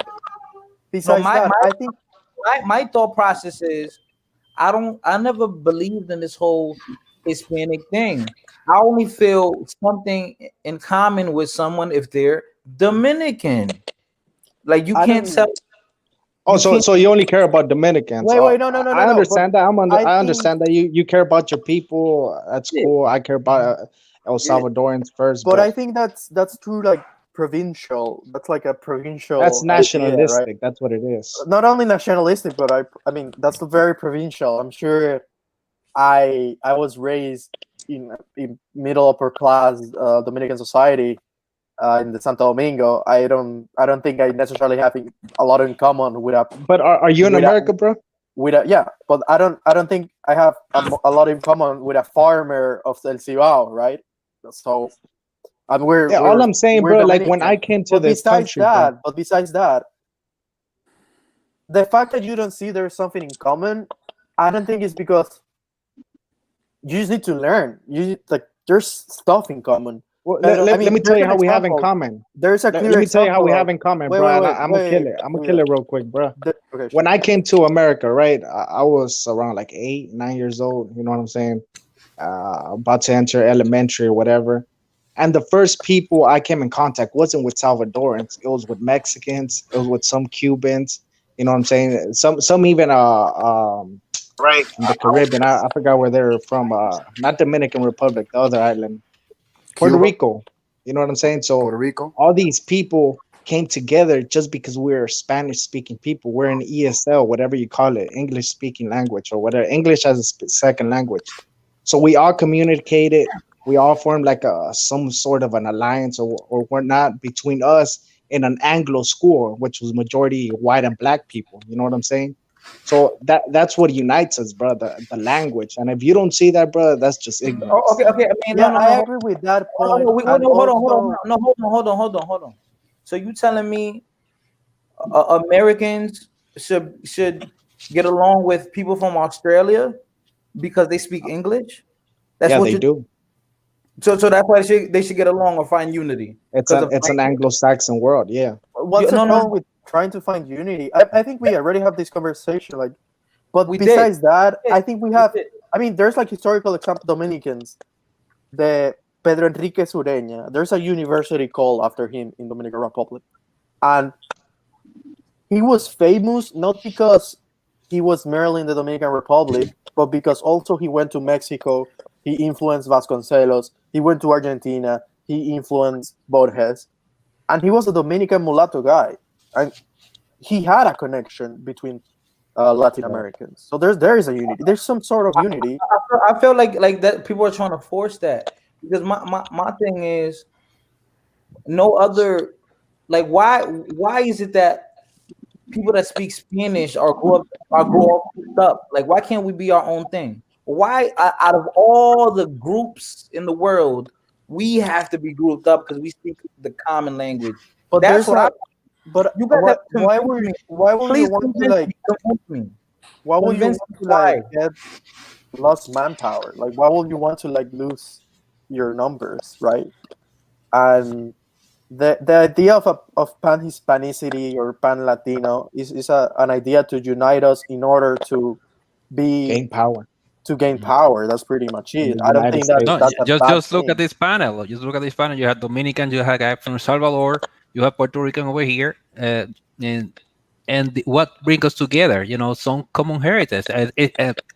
besides that, I think my thought process is I never believed in this whole Hispanic thing. I only feel something in common with someone if they're Dominican. Like you I can't tell. don't. Oh, You can't. so you only care about Dominicans. Wait. No. I But understand that. I I think. understand that you care about your people. That's cool. I care about El Salvadorians first, But but I think that's true. Like provincial. That's like a that's provincial idea, right? nationalistic. That's what it is. Not only nationalistic, but I mean that's very provincial. I'm sure I was raised in middle upper class Dominican society in the Santo Domingo. I don't think I necessarily have a lot in common But are you in with a America, bro? yeah, but I don't think I have a lot in common with a farmer of El Cibao, right? So and Yeah, all I'm saying, we're bro, like when I Dominican. came to But this besides country, bro. that, the fact that you don't see there's something in common, I don't think it's because you just need to learn. There's stuff in common. Well, I let mean, me tell there's you an how we have in example. common. There's a clear Let me tell you how we example have of. in common, Wait, bro. wait, And wait, I'm gonna kill wait. it. I'm gonna kill it real quick, bro. Okay, When I came to America, right, I was around like 8, 9 years old. You know what I'm saying? About to enter elementary or whatever. And the first people I came in contact wasn't with Salvadorans. It was with Mexicans. It was with some Cubans. You know what I'm saying? Some even right. from the Caribbean. I forgot where they're from. Not Dominican Republic, the other island, Puerto Cuba, Rico. You know what I'm saying? So Puerto Rico. all these people came together just because we're Spanish speaking people. We're in ESL, whatever you call it, English speaking language or whatever, English as a second language. So we all communicated. We all formed like some sort of an alliance or whatnot between us in an Anglo school, which was majority white and black people. You know what I'm saying? So that's what unites us, bro. The language. And if you don't see that, bro, that's just Oh, ignorance. okay. I mean, Yeah, I no. agree with that Hold point. on, And hold on. also, No, hold on. So you telling me Americans should get along with people from Australia because they speak English? That's Yeah, what they you. do. So that's why they should get along or find unity It's because of an Anglo-Saxon world. Yeah. what's the no. problem with trying to find unity? I think we already have this conversation. Like, but We did. besides that, I think we have. did. I mean, there's like historical example Dominicans. The Pedro Enrique Sureña. There's a university called after him in Dominican Republic, and he was famous not because he was merely in the Dominican Republic, but because also he went to Mexico. He influenced Vasconcelos. He went to Argentina. He influenced Borges, and he was a Dominican mulatto guy, and he had a connection between Latin Americans. So there is a unity. There's some sort of unity. I feel like that people are trying to force that because my thing is no other like why is it that people that speak Spanish or grow up cooped up? Like why can't we be our own thing? Why out of all the groups in the world we have to be grouped up because we speak the common language? But That's what I. But You guys have to why convince would me. why would Please you want to convince like me. why would you Convince want me to why. like get lost manpower? Like why would you want to like lose your numbers, right? And the idea of pan Hispanicity or pan Latino is an idea to unite us in order to Gain power gain power. That's pretty much in it. the I don't United think that No, States. that's a bad just look at thing. this panel. Just look at this panel. You have Dominican, you have a guy from El Salvador, you have Puerto Rican over here, what brings us together? Some common heritage,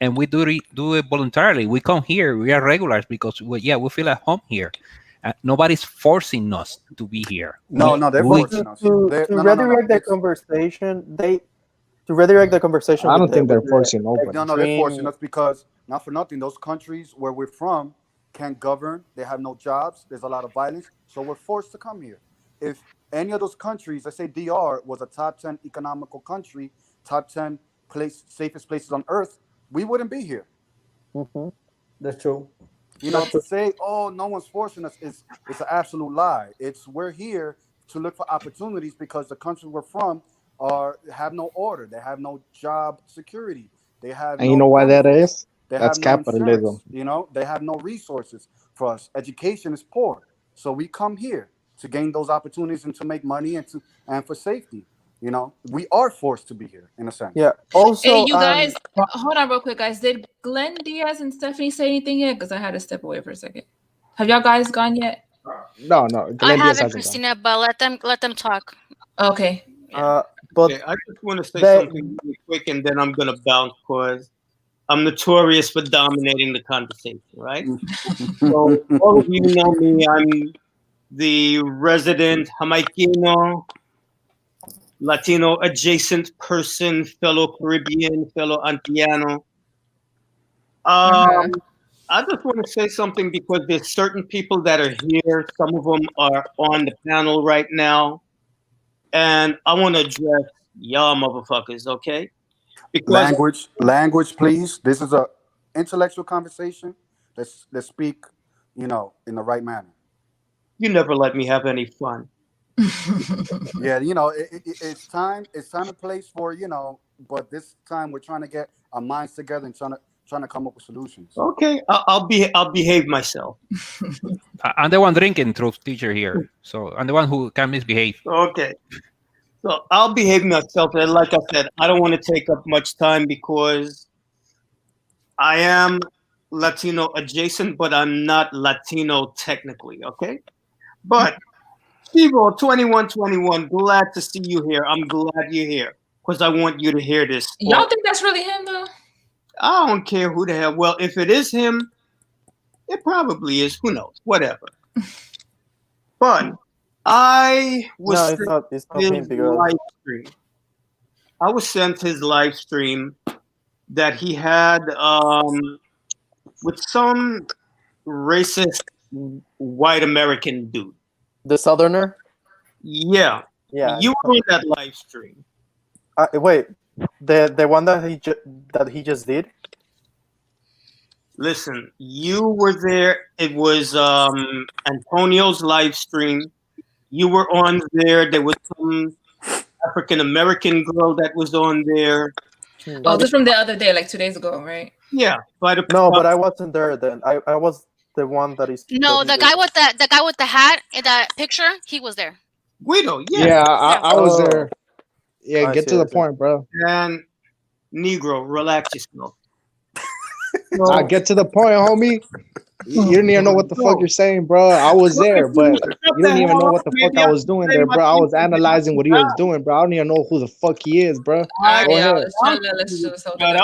and we do it voluntarily. We come here, we are regulars because we feel at home here. Nobody's forcing us to be here. No, they're But forcing us. to No. redirect the conversation, to redirect the conversation I don't think they're with the forcing nobody. No, they're forcing extreme. us because, not for nothing, those countries where we're from can't govern. They have no jobs. There's a lot of violence. So we're forced to come here. If any of those countries, let's say DR was a top 10 economical country, top 10 safest places on earth, we wouldn't be here. Mm-hmm. That's true. You know, to say, oh, no one's forcing us is it's an absolute lie. We're here to look for opportunities because the country we're from have no order. They have no job security. They have And no you know why that benefits. is? They That's have no capitalism. insurance. You know, they have no resources for us. Education is poor. So we come here to gain those opportunities and to make money and for safety. You know, we are forced to be here in a sense. Yeah. Also, Hey, you guys, hold on real quick, guys. Did Glenn, Diaz, and Stephanie say anything yet? Because I had to step away for a second. Have y'all guys gone yet? No. I Glenn Diaz haven't, hasn't Christina, but let them talk. Okay. but okay, I just want to say something really quick, and then I'm gonna bounce because I'm notorious for dominating the conversation, right? So all of you know me. I'm the resident Jamaiquino, Latino adjacent person, fellow Caribbean, fellow Antiano. I just want to say something because there's certain people that are here. Some of them are on the panel right now. And I want to address y'all motherfuckers, okay? Because language, please. This is a intellectual conversation. Let's speak, you know, in the right manner. You never let me have any fun. Yeah, you know, it's time and place for, you know, but this time we're trying to get our minds together and trying to come up with solutions. Okay, I'll behave myself. I'm the one drinking, truth teacher here. So I'm the one who can misbehave. Okay. So I'll behave myself. And like I said, I don't want to take up much time because I am Latino adjacent, but I'm not Latino technically, okay? But Steve-O, 2121, glad to see you here. I'm glad you're here because I want you to hear this. Y'all think that's really him, though? I don't care who the hell. Well, if it is him, it probably is. Who knows? Whatever. But I was sent his live stream. I was sent his live stream that he had with some racist white American dude. The Southerner? Yeah. Yeah. You were on that live stream. Wait, the one that he just did? Listen, you were there. It was Antonio's live stream. You were on there. There was some African American girl that was on there. Oh, this from the other day, like 2 days ago, right? Yeah. No, but I wasn't there then. I was the one that is. No, the guy with the hat in that picture, he was there. Guido, yeah, I was there. Yeah, get to the point, bro. And Negro, relax yourself. Get to the point, homie. You didn't even know what the fuck you're saying, bro. I was there, but you didn't even know what the fuck I was doing there, bro. I was analyzing what he was doing, bro. I don't even know who the fuck he is, bro. All right, yeah, let's just hold on.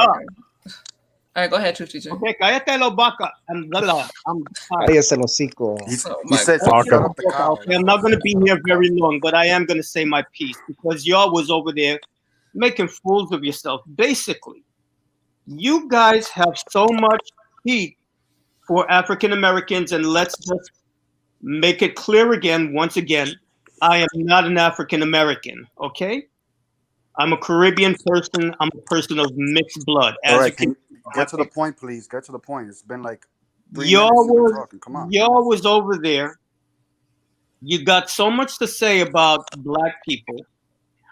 All right, go ahead, Truth Teacher. Okay, cállate los vaca. I'm Cállese los hocico. He said, shut up the cow. I'm not going to be here very long, but I am going to say my piece because y'all was over there making fools of yourself. Basically, you guys have so much heat for African Americans, and let's just make it clear again, once again, I am not an African American, okay? I'm a Caribbean person. I'm a person of mixed blood. All right, get to the point, please. Get to the point. It's been like 3 minutes we've been talking. Come on. Y'all was over there. You got so much to say about black people.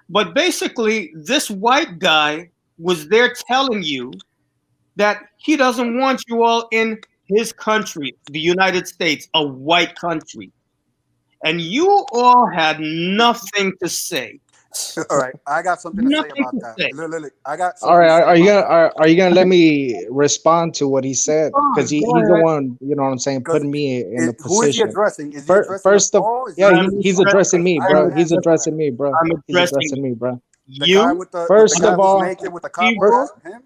But basically, this white guy was there telling you that he doesn't want you all in his country, the United States, a white country. And you all had nothing to say. All right, I got something to say about that. Look, I got. All right, are you gonna let me respond to what he said? Because he's the one, you know what I'm saying, putting me in the position. Who is he addressing? Is he addressing first of he's addressing me, bro. He's addressing me, bro. He's addressing me, bro. You first of all, him?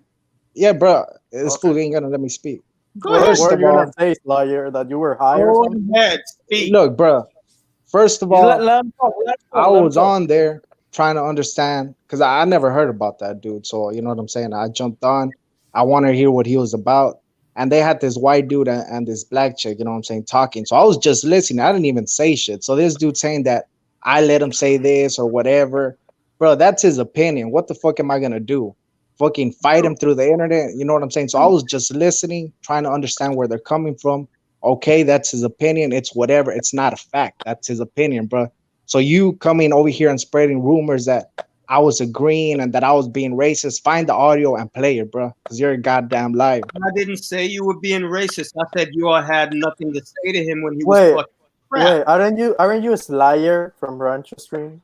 Yeah, bro. This fool ain't gonna let me speak. First of all, say, lawyer, that you were hired. Look, bro. First of all, I was on there trying to understand because I never heard about that dude. So you know what I'm saying? I jumped on. I wanted to hear what he was about. And they had this white dude and this black chick, you know what I'm saying, talking. So I was just listening. I didn't even say shit. So this dude saying that I let him say this or whatever. Bro, that's his opinion. What the fuck am I gonna do? Fucking fight him through the internet? You know what I'm saying? So I was just listening, trying to understand where they're coming from. Okay, that's his opinion. It's whatever. It's not a fact. That's his opinion, bro. So you coming over here and spreading rumors that I was agreeing and that I was being racist, find the audio and play it, bro, because you're a goddamn liar. I didn't say you were being racist. I said you all had nothing to say to him when he was talking crap. Wait, aren't you a Slayer from Rancho Stream?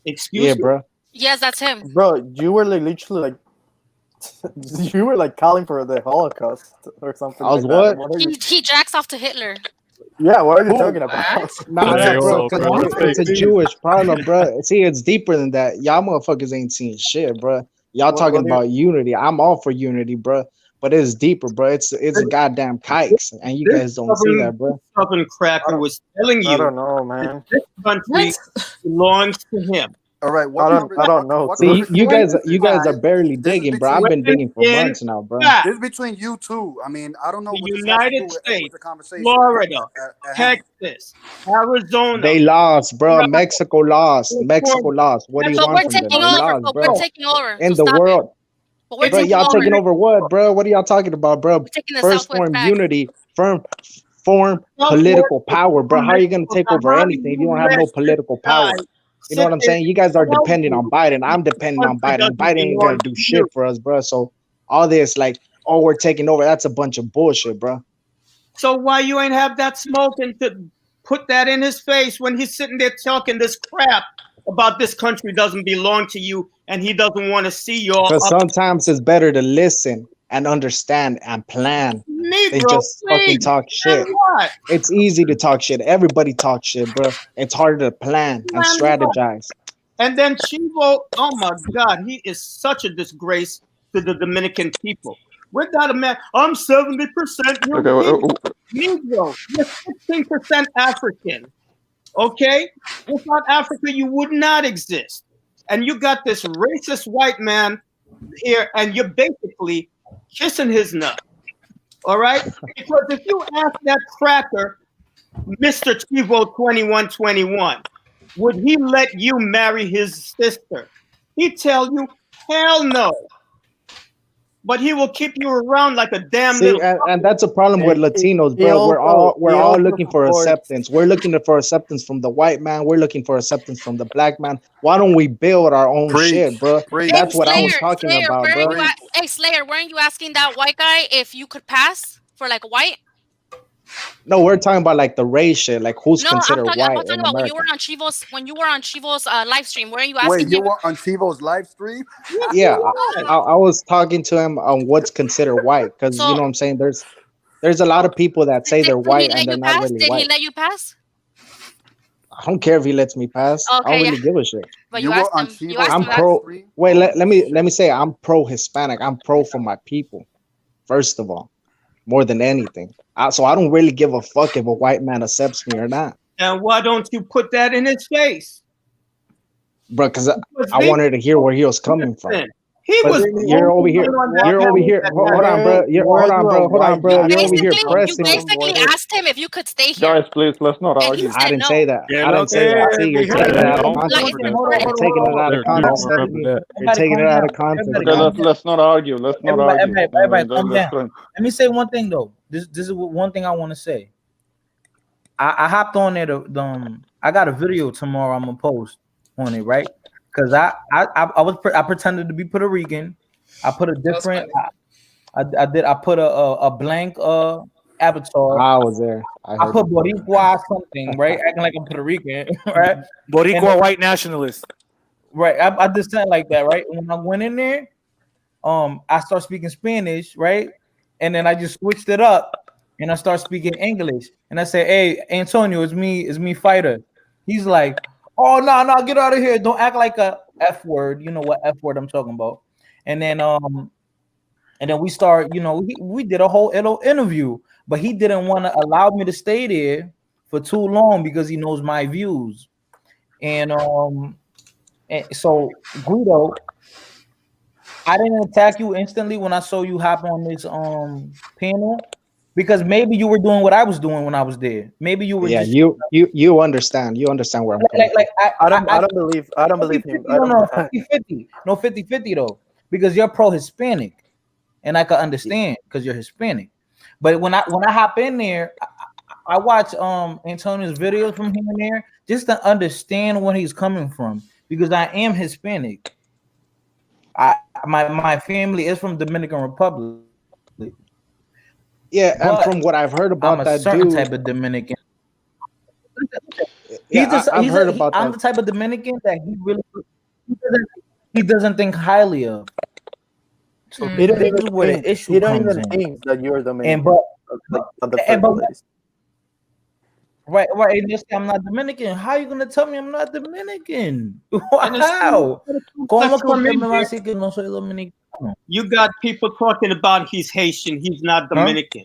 Excuse me? Bro. Yes, that's him. Bro, you were like literally like you were like calling for the Holocaust or something. I was like what? That. He jacks off to Hitler. Yeah, what are you talking about? Nah, bro, it's a Jewish problem, bro. See, it's deeper than that. Y'all motherfuckers ain't seen shit, bro. Y'all talking about unity. I'm all for unity, bro. But it's deeper, bro. It's a goddamn kikes, and you guys don't see that, bro. Southern cracker was telling you. I don't know, man. This country belongs to him. All right, I don't know. See, you guys are barely digging, bro. I've been digging for months now, bro. This is between you two. I mean, I don't know. The United States, Florida, Texas, Arizona. They lost, bro. Mexico lost. Mexico lost. What do you want from them? They lost, bro. We're taking over. In the world. Bro, y'all taking over what, bro? What are y'all talking about, bro? First form unity, form political power, bro. How are you gonna take over anything if you don't have no political power? You know what I'm saying? You guys are depending on Biden. I'm depending on Biden. Biden ain't gonna do shit for us, bro. So all this, like, oh, we're taking over, that's a bunch of bullshit, bro. So why you ain't have that smoke and to put that in his face when he's sitting there talking this crap about this country doesn't belong to you and he doesn't want to see y'all? Because sometimes it's better to listen and understand and plan. They just fucking talk shit. It's easy to talk shit. Everybody talks shit, bro. It's harder to plan and strategize. And then Chivo, oh my God, he is such a disgrace to the Dominican people. We got a man, I'm 70% Negro. You're 16% African. Okay? Without Africa, you would not exist. And you got this racist white man here, and you're basically kissing his nut. All right? Because if you ask that cracker, Mr. Chivo 2121, would he let you marry his sister? He'd tell you, hell no. But he will keep you around like a damn little. And that's a problem with Latinos, bro. We're all looking for acceptance. We're looking for acceptance from the white man. We're looking for acceptance from the black man. Why don't we build our own shit, bro? That's what I was talking about, bro. Hey, Slayer, weren't you asking that white guy if you could pass for like white? No, we're talking about like the race shit, like who's considered white I'm talking in about America. when you were on Chivo's live stream. Weren't you asking? Wait, you were on Chivo's live stream? Yeah, I was talking to him on what's considered white, because you know what I'm saying. There's a lot of people that say they're white and they're not really white. Did he let you pass? I don't care if he lets me pass. Okay, I don't really give a shit. But you asked him. I'm pro. Wait, let me say I'm pro Hispanic. I'm pro for my people. First of all, more than anything. So I don't really give a fuck if a white man accepts me or not. And why don't you put that in his face? Bro, because I wanted to hear where he was coming from. You're over here. Hold on, bro. Hold on, bro. You're over here pressing. You basically asked him if you could stay here. Guys, please, let's not argue. I didn't say that. I didn't say that. See, you're taking it out of context. You're taking it out of context. You're taking it out of context. Let's not argue. Let's not argue. Everybody, calm down. Let me say one thing though. This is one thing I want to say. I hopped on there. I got a video tomorrow. I'm gonna post on it, right? Because I pretended to be Puerto Rican. I put a different. I put a blank avatar. I was there. I put Boricua something, right? Acting like I'm Puerto Rican, right? Boricua white nationalist. Right. I just said like that, right? When I went in there, I start speaking Spanish, right? And then I just switched it up and I start speaking English. And I say, hey, Antonio, it's me, fighter. He's like, oh, no, get out of here. Don't act like a F word. You know what F word I'm talking about. And then we start, we did a whole interview, but he didn't want to allow me to stay there for too long because he knows my views. And so Guido, I didn't attack you instantly when I saw you hop on this panel. because maybe you were doing what I was doing when I was there. Maybe you were Yeah, just you understand. You understand where I'm coming like I don't believe him. I no, don't no, believe him. 50-50. No, 50-50 though, because you're pro-Hispanic, and I can understand because you're Hispanic. But when I hop in there, I watch Antonio's videos from here and there just to understand where he's coming from, because I am Hispanic. My family is from Dominican Republic. Yeah, and But from what I've heard about I'm a that certain dude, type of Dominican. yeah, I've heard about I'm that. the type of Dominican that he doesn't think highly of. So He don't this is where even the issue he don't comes even in. think that you're the And main at the first place. right, and you say I'm not Dominican. How are you gonna tell me I'm not Dominican? And it's How? ¿Cómo que come usted in me va a here. decir que no soy dominicano? You got people talking about he's Haitian, he's not Dominican.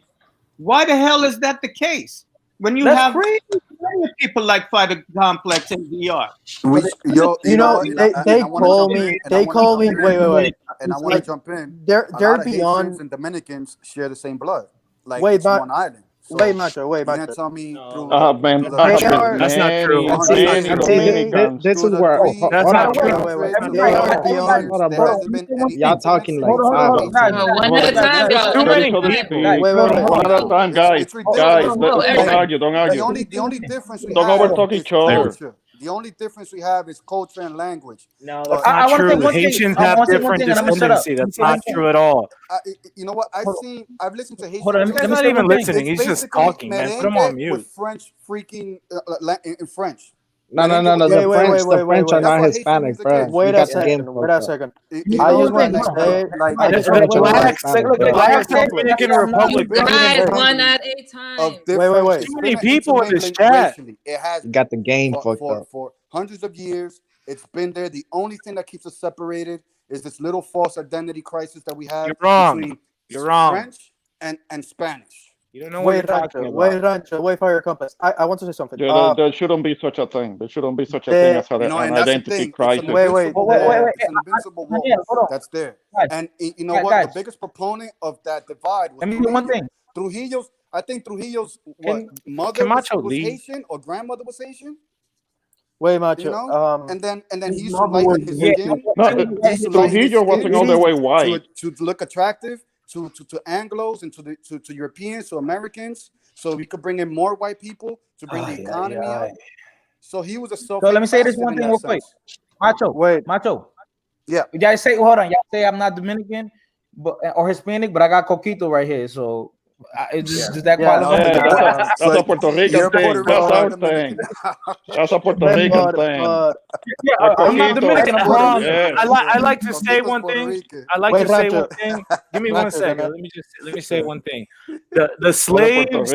Why the hell is that the case? When you That's have crazy. plenty of people like Fighter Complex in VR. You know, they call me. They call me. Wait. And I want to jump in. They're A lot of beyond. Haitians and Dominicans share the same blood. Like Wait, it's one island. So wait, Macho. you can't tell me through I the have They are. That's not true. many, That's many not true. Dominicans. This is the where three- That's not true. They are beyond. Hold on, there bro. hasn't been any Y'all talking like influence five since minutes. the 1800s. One at a time, There's y'all. too Let each many other people. speak. Wait. One at a time, guys. It's ridiculous. Guys, Whoa, don't argue. Don't The argue. only difference we Don't have overtalk is each other. culture. The only difference we have is culture and language. No, But- that's I not wanna say true. one thing. Haitians I have wanna say one different thing and I'm gonna shut up. descendancy. That's not true at all. You know what? I've listened to Haitian Hold on, music. He's me not say even one thing. listening. It's He's just basically talking, man. Put him on merengue mute. with French freaking in French. No. Wait, The French are That's not what Haitian Hispanic, music bro. is. Wait You a got the game second. fucked Wait a up. second. You I know just what want to I'm say. saying? Like, I The just want French to are not Blacks, Hispanic, look bro. at Blacks Wait, in Dominican Republic. You Guys, Dominican one Republic. at a time. of different. Wait. It's Too been many an people in this intermingling chat. racially. It has You got the game fucked for up. hundreds of years. It's been there. The only thing that keeps us separated is this little false identity crisis that we have You're wrong. between You're wrong. French and Spanish. You don't know what you're talking about. Rancho, wait for your compass. I want to say something. Yeah, there shouldn't be such a thing. There shouldn't be such a thing as an And that's the identity thing. crisis. It's an invincible wall. It's an I- invincible wall yeah, hold on. that's there. Guys, And you know guys, what? guys. The biggest proponent of that divide was Let me do one Trujillo. thing. Trujillo's. I think Trujillo's Can mother Macho was leave? Haitian or grandmother was Haitian. Wait, Macho. You know, and then he used to mother lighten was his Yeah. skin. No, He used to lighten his Trujillo wasn't all the way white. to look attractive to Anglos and to Europeans, to Americans, so we could bring in more white people to bring the economy up. So he was a self. So let me say this one thing real quick. Macho. Yeah. Y'all say, hold on. Y'all say I'm not Dominican, or Hispanic, but I got coquito right here. So it's just that quality. That's a Puerto Rican thing. That's our thing. That's a Puerto Rican thing. Yeah, I'm not Dominican. I'm wrong. Yeah. I like to say one thing. I like to say one thing. Give me 1 Rancho, second. man. Let me say one thing. The slaves,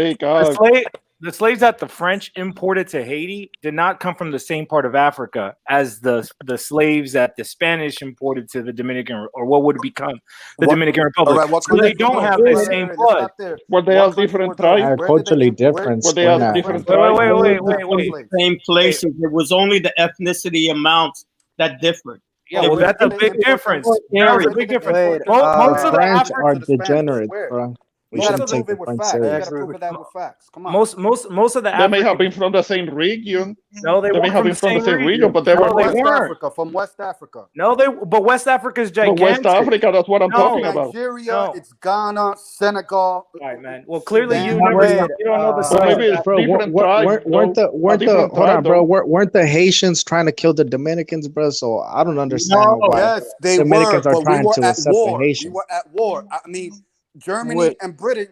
the slaves that the French imported to Haiti did not come from the same part of Africa as the slaves that the Spanish imported to the Dominican, or what would become the Dominican Republic. All right, so they don't have the same blood. But they have different tribes. Are culturally different. But they have different tribes. Wait. Same places. It was only the ethnicity amounts that differed. Yeah, well, that's a big difference. That's a big difference. Most of the French African are degenerates, bro. We You gotta should take prove the it with French facts. You serious. gotta prove that with facts. Come on. most of the They may have been from the same region. No, they may weren't have been from the same region, but they No, were they West weren't. Africa, from West Africa. No, but West Africa is But gigantic. West Africa, that's what I'm talking about. Nigeria, it's Ghana, Senegal. All right, man. Well, clearly you Sudan. don't know the So size. maybe it's Bro, different tribes. weren't the different hold on, tribe, bro? though. Weren't the Haitians trying to kill the Dominicans, bro? So I don't understand why Yes, they Dominicans were, are but we trying were to at accept war. the Haitians. We were at war. I mean, Germany and Britain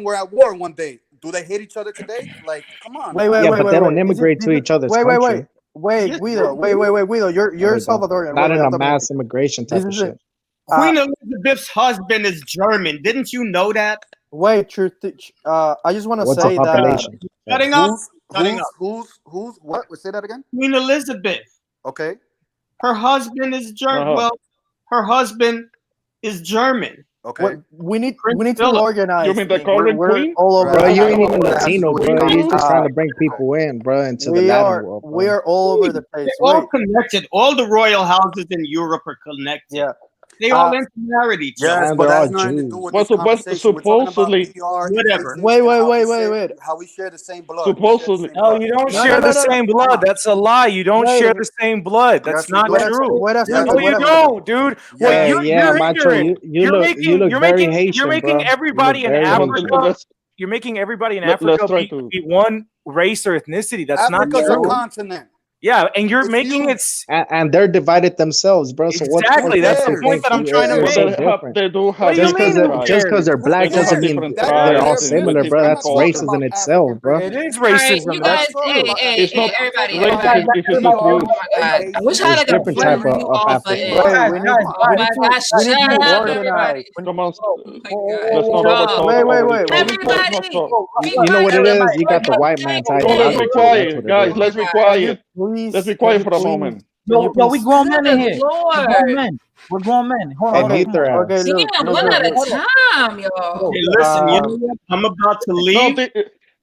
were at war one day. Do they hate each other today? Like, come on. Wait, but they don't immigrate to each other's country. Wait, Guido. Wait, Guido. You're Salvadorian. Not in a mass immigration type of shit. Queen Elizabeth's husband is German. Didn't you know that? Wait, I just want to What's say the population? Cutting up. Who's what? Say that again. Queen Elizabeth. Okay. Her husband is German. Uh-huh. Well, her husband is German. Okay. We need Prince to Philip. organize. You mean the current We're queen? all over. Bro, you ain't even That's Latino, what bro. we You're just are. trying to bring people in, bro, into the We Latin are world. Bro. we are all over the place. They're all Wait, connected. All the royal houses in Europe are connected. yeah. They all intermarried each other. Yes, And but they're all that's nothing to do Jews. with Well, this conversation. We're talking about supposedly, PR, whatever. differences, Wait, and wait, how wait, we wait, share, wait. how we share the same blood. supposedly. No, you don't No, share no, the no, no. same blood. That's a lie. You don't Wait a share minute. the same blood. That's Yes, we not do. Wait a, true. wait a Yes, second. No, we Wait you a do. second. don't, dude. Wait, Hey, you're yeah, you're Macho, ignorant. you look very Haitian, you're making bro. You everybody look in very Come on, Haitian. Africa. let's You're making everybody in let's Africa try be to. one race or ethnicity. That's not Africa is a true. continent. Yeah, and you're It's making huge. it And they're divided themselves, bro. So what exactly. for us That's to the point think that I'm Who trying to we're Well, so cares? make. different? What do They you Just have because mean? they're Who tribes. just because cares? they're Who black They do have doesn't cares? mean different That they're ain't all tribes and similar, irrelevant. bro. I'm different not That's talking cultures. racism about itself, African bro. It heritage. is All right, racism. you That's guys. true. It's not Everybody. Talking about racist Everybody. if it's African the Oh truth. my and God. I wish I Haitians. had There's like a different button type for you of all, but African. Wait, Guys, we need, come oh on. we my need to, gosh, we shut need to up, organize. everybody. Come on, Oh my God. let's not Stop. overtalk. Wait, wait, Already wait. We talk. need to. Let's Everybody, not talk. be You know what it quiet. is? You got the white man Thank No, title. let's you. be That's what quiet, it guys. is. Oh my Let's be God. Can you quiet. Let's be please? Can quiet you for a please? moment. Can you Yo, we please? grown men in Good here. We're grown Lord. men. We're grown men. Hold on, Hey, hold on, mute hold their on. Okay, ass. look, Damn, look, one look, at a look. Hold on. time, y'all. Yo, Hey, listen, you Um, know what? I'm about to No, leave.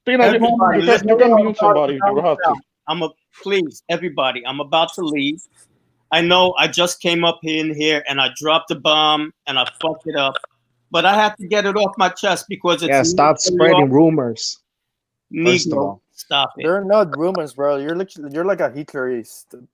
Tina, we're grown men. Everybody, you listen. can Everyone mute talk somebody if without you have to. Please, everybody, I'm about to leave. I know I just came up in here and I dropped a bomb and I fucked it up, but I have to get it off my chest because it's Yeah, stop spreading rumors. First of Negro. all, Stop it. they're not rumors, bro. You're like a Hitlerist.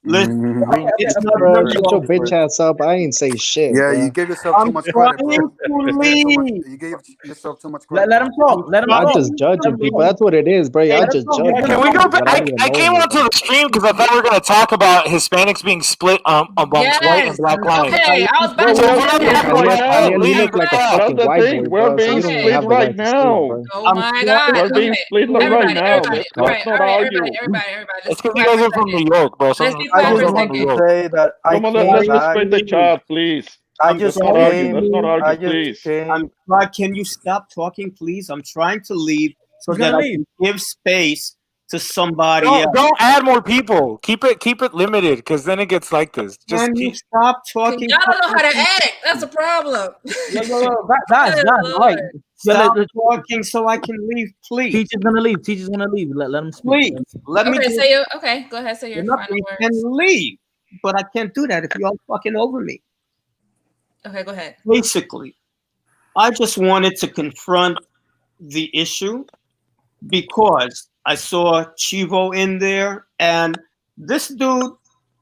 Listen, Green it's not bro, rumors. shut your bitch ass up. I ain't say shit, Yeah, bro. you gave yourself too I'm much trying credit, bro. to leave. You gave yourself too much Let, credit, let bro. him talk. Let him Y'all talk. just judging people. That's what it is, bro. Y'all Let him just talk. judging Can we go people back? without even I knowing came onto nobody. the stream because I thought we were going to talk about Hispanics being split amongst white and Yes. black lines. Okay, I was Bro, about we to are say split that. right Aniel, now. Aniel, you Okay, look like a right. That's fucking the white thing. boy, We're bro. So being you don't even Okay. split have the right right to speak, now. bro. Oh my God. We're being Okay. split right Everybody, now. everybody. All Let's right, not all right, argue. everybody. Let's It's be because you quiet guys for a are from second. New York, bro. Let's be I quiet for just a Some want from to New second. York. say that I Come on, came let's back. respect the chat, please. I I'm just Let's not argue. came. Let's not I argue, just please. came. Can you stop talking, please? I'm trying to leave so He's that gonna I leave. can give space to somebody Don't else. don't add more people. Keep it limited because then it gets like this. Just Can you keep. stop Y'all talking? don't know how to act. That's a problem. Guys, Good all right. Lord. Stop talking so I can leave, please. Teacher's gonna leave. Teacher's gonna leave. Let him speak. Please, let me Okay, do say your okay. Go ahead. Say your final nothing words. and leave. But I can't do that if you're all fucking over me. Okay, go ahead. Basically, I just wanted to confront the issue because I saw Chivo in there, and this dude,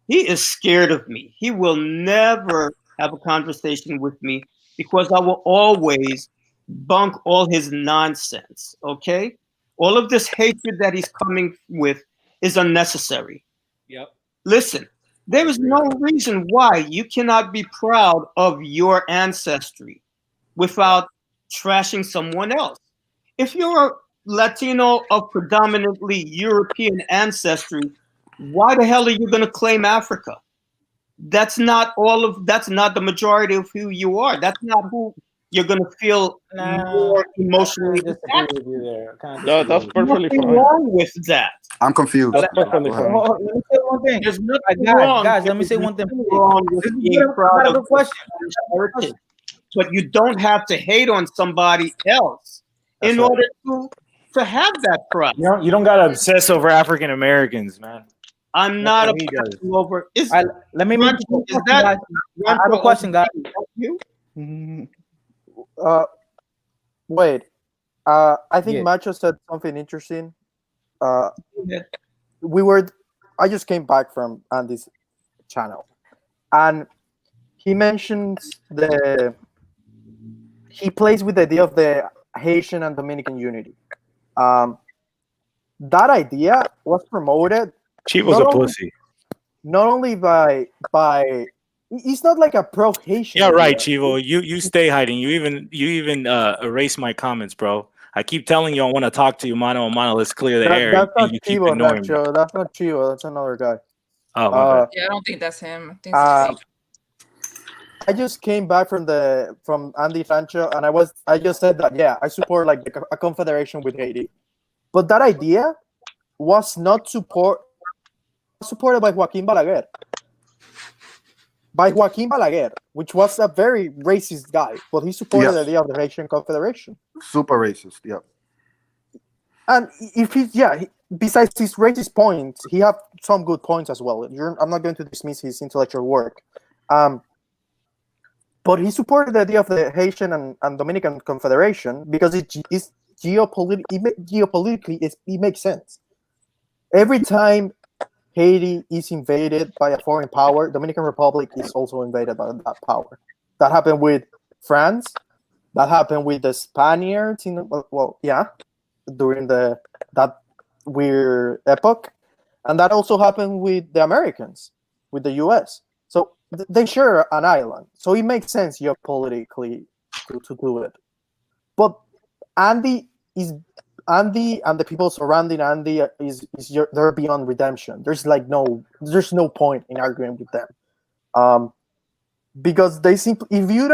he is scared of me. He will never have a conversation with me because I will always bunk all his nonsense, okay? All of this hatred that he's coming with is unnecessary. Yep. Listen, there is no reason why you cannot be proud of your ancestry without trashing someone else. If you're a Latino of predominantly European ancestry, why the hell are you going to claim Africa? That's not the majority of who you are. That's not who you're going to feel more emotionally attached with you there. That's perfectly Nothing fine. wrong with that. I'm confused. That's perfectly Go ahead. fine. Let me say one thing. There's nothing Guys, wrong. guys, let me There's say one thing. nothing wrong with This is being good. I proud got a of good question. your heritage. But you don't have to hate on somebody else in right. order to have that pride. You don't gotta obsess over African Americans, man. I'm That's not what he does. obsessing over. Let me Rancho, is that guys. I have a question, guys. you? Wait. I think Yeah. Macho said something interesting. Yeah. I just came back from Andy's channel, and he mentions he plays with the idea of the Haitian and Dominican unity. That idea was promoted. Chivo's a pussy. Not only by it's not like a pro Haitian. Yeah, right, idea. Chivo. You stay hiding. You even erase my comments, bro. I keep telling you I want to talk to you mano a mano. Let's clear the air. That's not You keep Chivo, ignoring me. Nacho. That's not Chivo. That's another guy. Oh, my bad. Yeah, I don't think that's him. I think it's I just came back from Andy Rancho, and I just said that I support like a confederation with Haiti, but that idea was not supported by Joaquin Balaguer. By Joaquin Balaguer, which was a very racist guy, but he supported the idea of the Haitian Confederation. Super racist, yeah. And if besides his racist points, he had some good points as well. I'm not going to dismiss his intellectual work. but he supported the idea of the Haitian and Dominican Confederation because it is geopolitically it makes sense. Every time Haiti is invaded by a foreign power, Dominican Republic is also invaded by that power. That happened with France. That happened with the Spaniards during that weird epoch, and that also happened with the Americans, with the U.S. So they share an island, so it makes sense geopolitically to do it. But Andy and the people surrounding Andy they're beyond redemption. There's no point in arguing with them, because they simply if you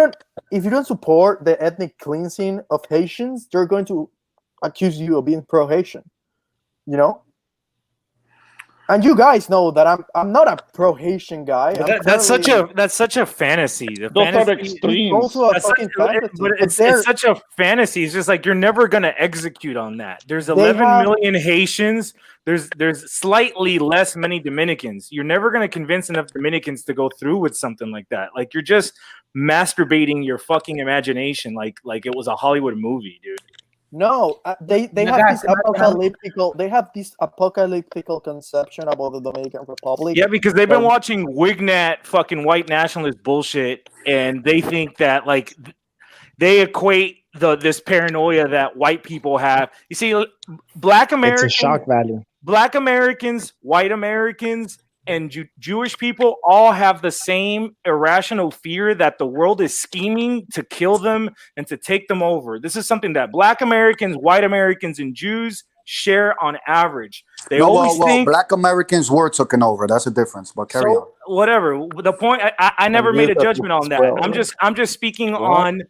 don't support the ethnic cleansing of Haitians, they're going to accuse you of being pro-Haitian, you know. And you guys know that I'm not a pro-Haitian guy. That's such a fantasy. Those are extremes. Also a fucking fantasy. But it's such a fantasy. It's just like you're never gonna execute on that. There's 11 million Haitians. There's slightly less many Dominicans. You're never gonna convince enough Dominicans to go through with something like that. Like you're just masturbating your fucking imagination, like it was a Hollywood movie, dude. No, they have this apocalyptical conception about the Dominican Republic. Yeah, because they've been watching Wignat fucking white nationalist bullshit, and they think that like they equate this paranoia that white people have. You see, Black Americans, it's a shock value. Black Americans, white Americans, and Jewish people all have the same irrational fear that the world is scheming to kill them and to take them over. This is something that Black Americans, white Americans, and Jews share on average. They always think Black Americans were taken over. That's a difference. But carry on. Whatever. The point. I never made a judgment on that. I'm just speaking on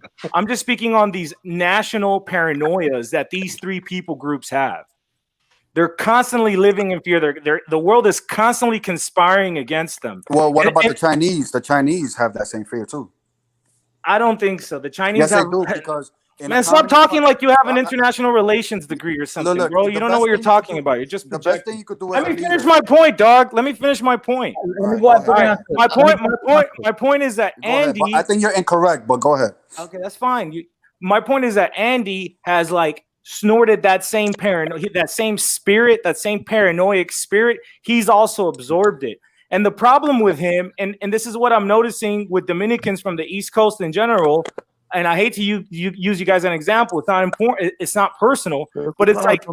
these national paranoias that these three people groups have. They're constantly living in fear. The world is constantly conspiring against them. Well, what about the Chinese? The Chinese have that same fear too. I don't think so. The Chinese yes, have. They do, because man, stop talking like you have an international relations degree or something, bro. You don't know what you're talking about. You're just projecting. The best thing you could do. Let me finish my point, dog. Let me finish my point. My point is that Andy. I think you're incorrect, but go ahead. Okay, that's fine. My point is that Andy has like snorted that same that same spirit, that same paranoid spirit. He's also absorbed it. And the problem with him, and this is what I'm noticing with Dominicans from the East Coast in general, and I hate to use you guys as an example. It's not important. It's not personal, but it's like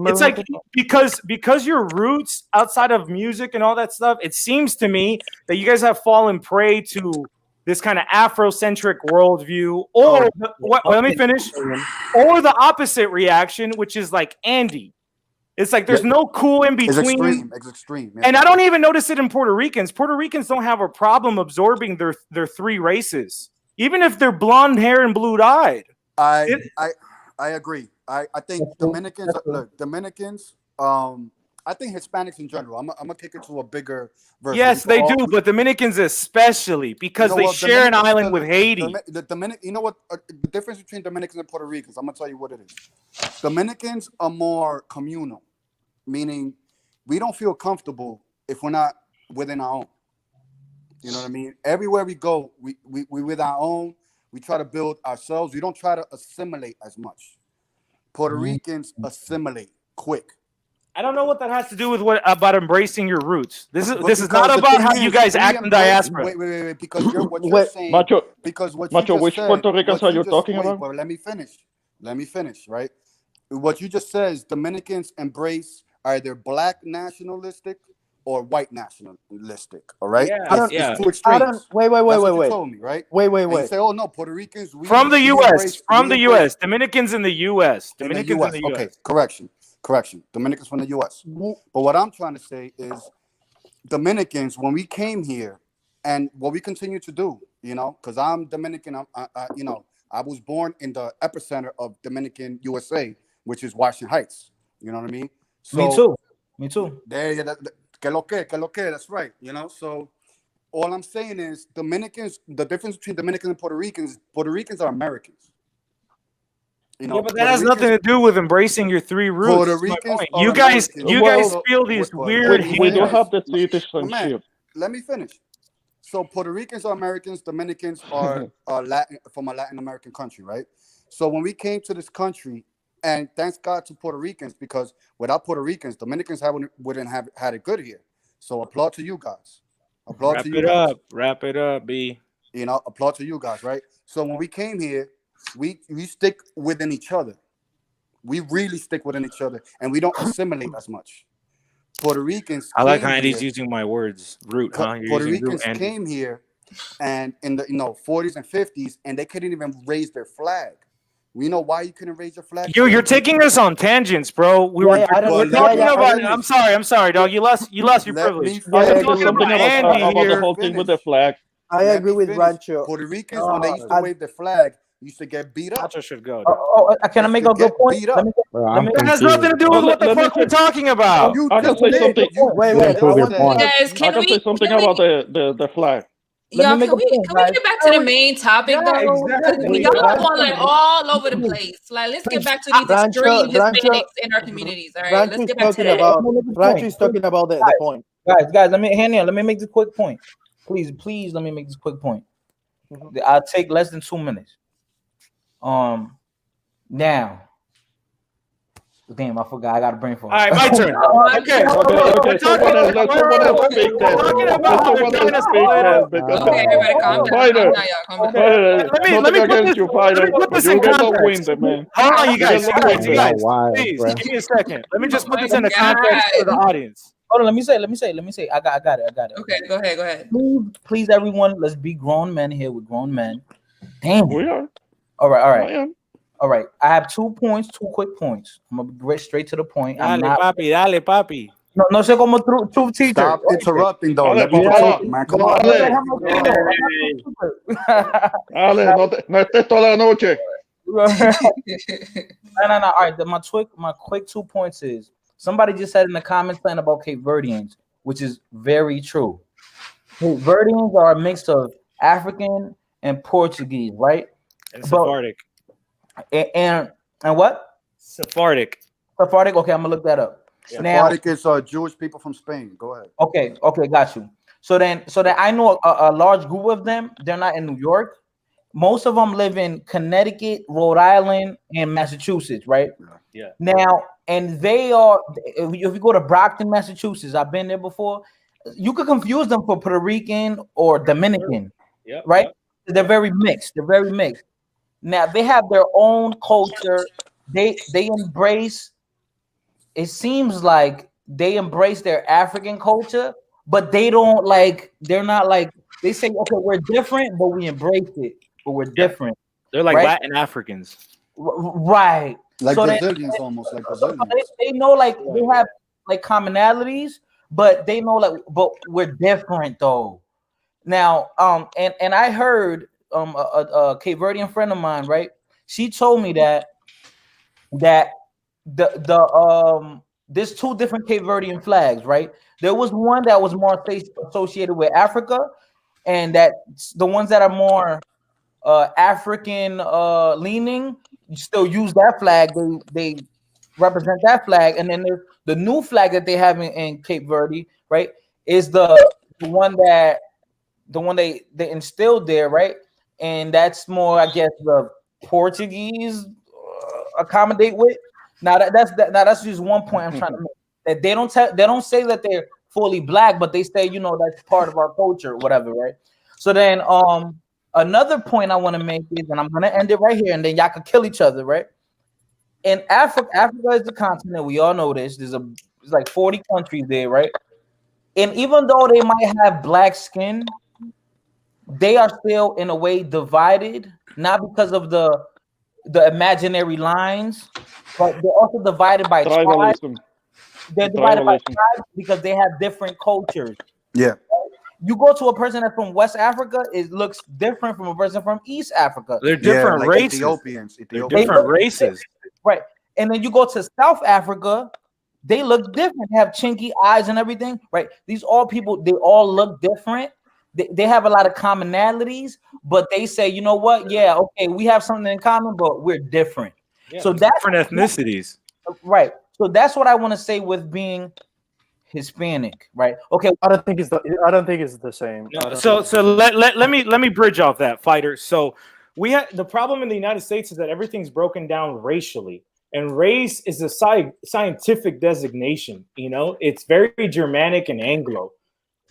because your roots outside of music and all that stuff, it seems to me that you guys have fallen prey to this kind of Afrocentric worldview, or let me finish, or the opposite reaction, which is like Andy. It's like there's no cool in between. It's extreme. And I don't even notice it in Puerto Ricans. Puerto Ricans don't have a problem absorbing their three races, even if they're blonde hair and blue eyed. I agree. I think Dominicans. Look, Dominicans. I think Hispanics in general. I'm gonna kick it to a bigger version. Yes, they do, but Dominicans especially because they share an island with Haiti. You know what? The difference between Dominicans and Puerto Ricans. I'm gonna tell you what it is. Dominicans are more communal, meaning we don't feel comfortable if we're not within our own. You know what I mean? Everywhere we go, we with our own. We try to build ourselves. We don't try to assimilate as much. Puerto Ricans assimilate quick. I don't know what that has to do with about embracing your roots. This is not about how you guys act in diaspora. Wait, because what you're saying. Macho, which Puerto Ricans are you talking about? Well, let me finish, right? What you just said is Dominicans embrace either Black nationalistic or white nationalistic, all right? Yeah. It's two extremes. Wait. You told me, right? Wait. You say, oh no, Puerto Ricans. From the U.S. Dominicans in the U.S. Okay, correction. Dominicans from the U.S. But what I'm trying to say is Dominicans, when we came here and what we continue to do, you know, because I'm Dominican, I was born in the epicenter of Dominican USA, which is Washington Heights. You know what I mean? So, Me too. Que lo que, that's right. You know, so all I'm saying is Dominicans, the difference between Dominicans and Puerto Ricans are Americans. You know, but that has nothing to do with embracing your three roots. Puerto Ricans, you guys feel these weird. We do have the citizenship. Let me finish. So Puerto Ricans are Americans, Dominicans are Latin from a Latin American country, right? So when we came to this country, and thanks God to Puerto Ricans, because without Puerto Ricans, Dominicans wouldn't have had it good here. So applaud to you guys. Applaud Wrap to you it guys. up. Wrap it up, B. You know, applaud to you guys, right? So when we came here, we stick within each other. We really stick within each other, and we don't assimilate as much. Puerto Ricans. I like came how here, he's using my words. Root, huh? You're Puerto using Ricans root and came here, and in the 40s and 50s, and they couldn't even raise their flag. We know why you couldn't raise your flag. You're taking us on tangents, bro. We're talking about. I'm sorry, dog. You lost your privilege. Something about the whole thing with the flag. I agree with Rancho. Puerto Ricans, when they used to wave the flag, used to get beat up. Rancho should go. Can I make a good point? That has nothing to do with what the fuck we're talking about. I can say something. Wait. Guys, I can say something about the flag. Y'all, can we get back to the main topic though? Exactly. Y'all are going like all over the place. Like, let's get back to these extreme Hispanics in our communities. All right, let's get back to that. Rancho is talking about the point. Guys, let me make this quick point. Please, let me make this quick point. I'll take less than 2 minutes. Now. Damn, I forgot. I got a brain fart. All right, my turn. Okay. Everybody calm down. Let me put this in context. Hold on, you guys. Please, give me a second. Let me just put this in the context for the audience. Hold on, let me say. I got it. Okay, go ahead. Please, everyone, let's be grown men here with grown men. Damn. We are. All right. All right, I have 2 points, 2 quick points. I'm gonna be straight to the point. Dale, papi. No sé cómo true teacher. Stop interrupting, though. Let me talk, man. Come on. Ale, no estés toda la noche. No. All right, my quick 2 points is somebody just said in the comments saying about Cape Verdeans, which is very true. Cape Verdeans are a mix of African and Portuguese, right? And Sephardic. And what? Sephardic. Okay, I'm gonna look that up. Sephardic is Jewish people from Spain. Go ahead. Okay, got you. So then I know a large group of them. They're not in New York. Most of them live in Connecticut, Rhode Island, and Massachusetts, right? Yeah. Now, and they are. If you go to Brockton, Massachusetts, I've been there before. You could confuse them for Puerto Rican or Dominican, right? Yep. They're very mixed. Now they have their own culture. They embrace. It seems like they embrace their African culture, but they don't like. They're not like. They say, okay, we're different, but we embrace it. But we're different. They're like Latin Africans, right? Like so Brazilians, almost like Brazilians. They know, like they have like commonalities, but they know, like, but we're different though. Now, and I heard. A Cape Verdean friend of mine, right? She told me that there's 2 different Cape Verdean flags, right? There was one that was more associated with Africa, and that the ones that are more African leaning still use that flag. They represent that flag, and then there's the new flag that they have in Cape Verde, right? Is the one they instilled there, right? And that's more, I guess, the Portuguese accommodate with. Now that's just one point I'm trying to make. That they don't say that they're fully black, but they say, that's part of our culture, whatever, right? So then another point I want to make is, and I'm gonna end it right here, and then y'all can kill each other, right? In Africa is the continent. We all know this. There's like 40 countries there, right? And even though they might have black skin, they are still in a way divided, not because of the imaginary lines, but they're also divided by tribes. They're divided by tribes because they have different cultures. Yeah. You go to a person that's from West Africa, it looks different from a person from East Africa. They're different races. Ethiopians. They're different races. Right. And then you go to South Africa, they look different. They have chinky eyes and everything, right? These all people, they all look different. They have a lot of commonalities, but they say, you know what? Yeah, okay, we have something in common, but we're different. Yeah, so that's different ethnicities. Right. So that's what I want to say with being Hispanic, right? Okay. I don't think it's the same. No, so let me bridge off that, fighter. So we have the problem in the United States is that everything's broken down racially, and race is a scientific designation. You know, it's very Germanic and Anglo.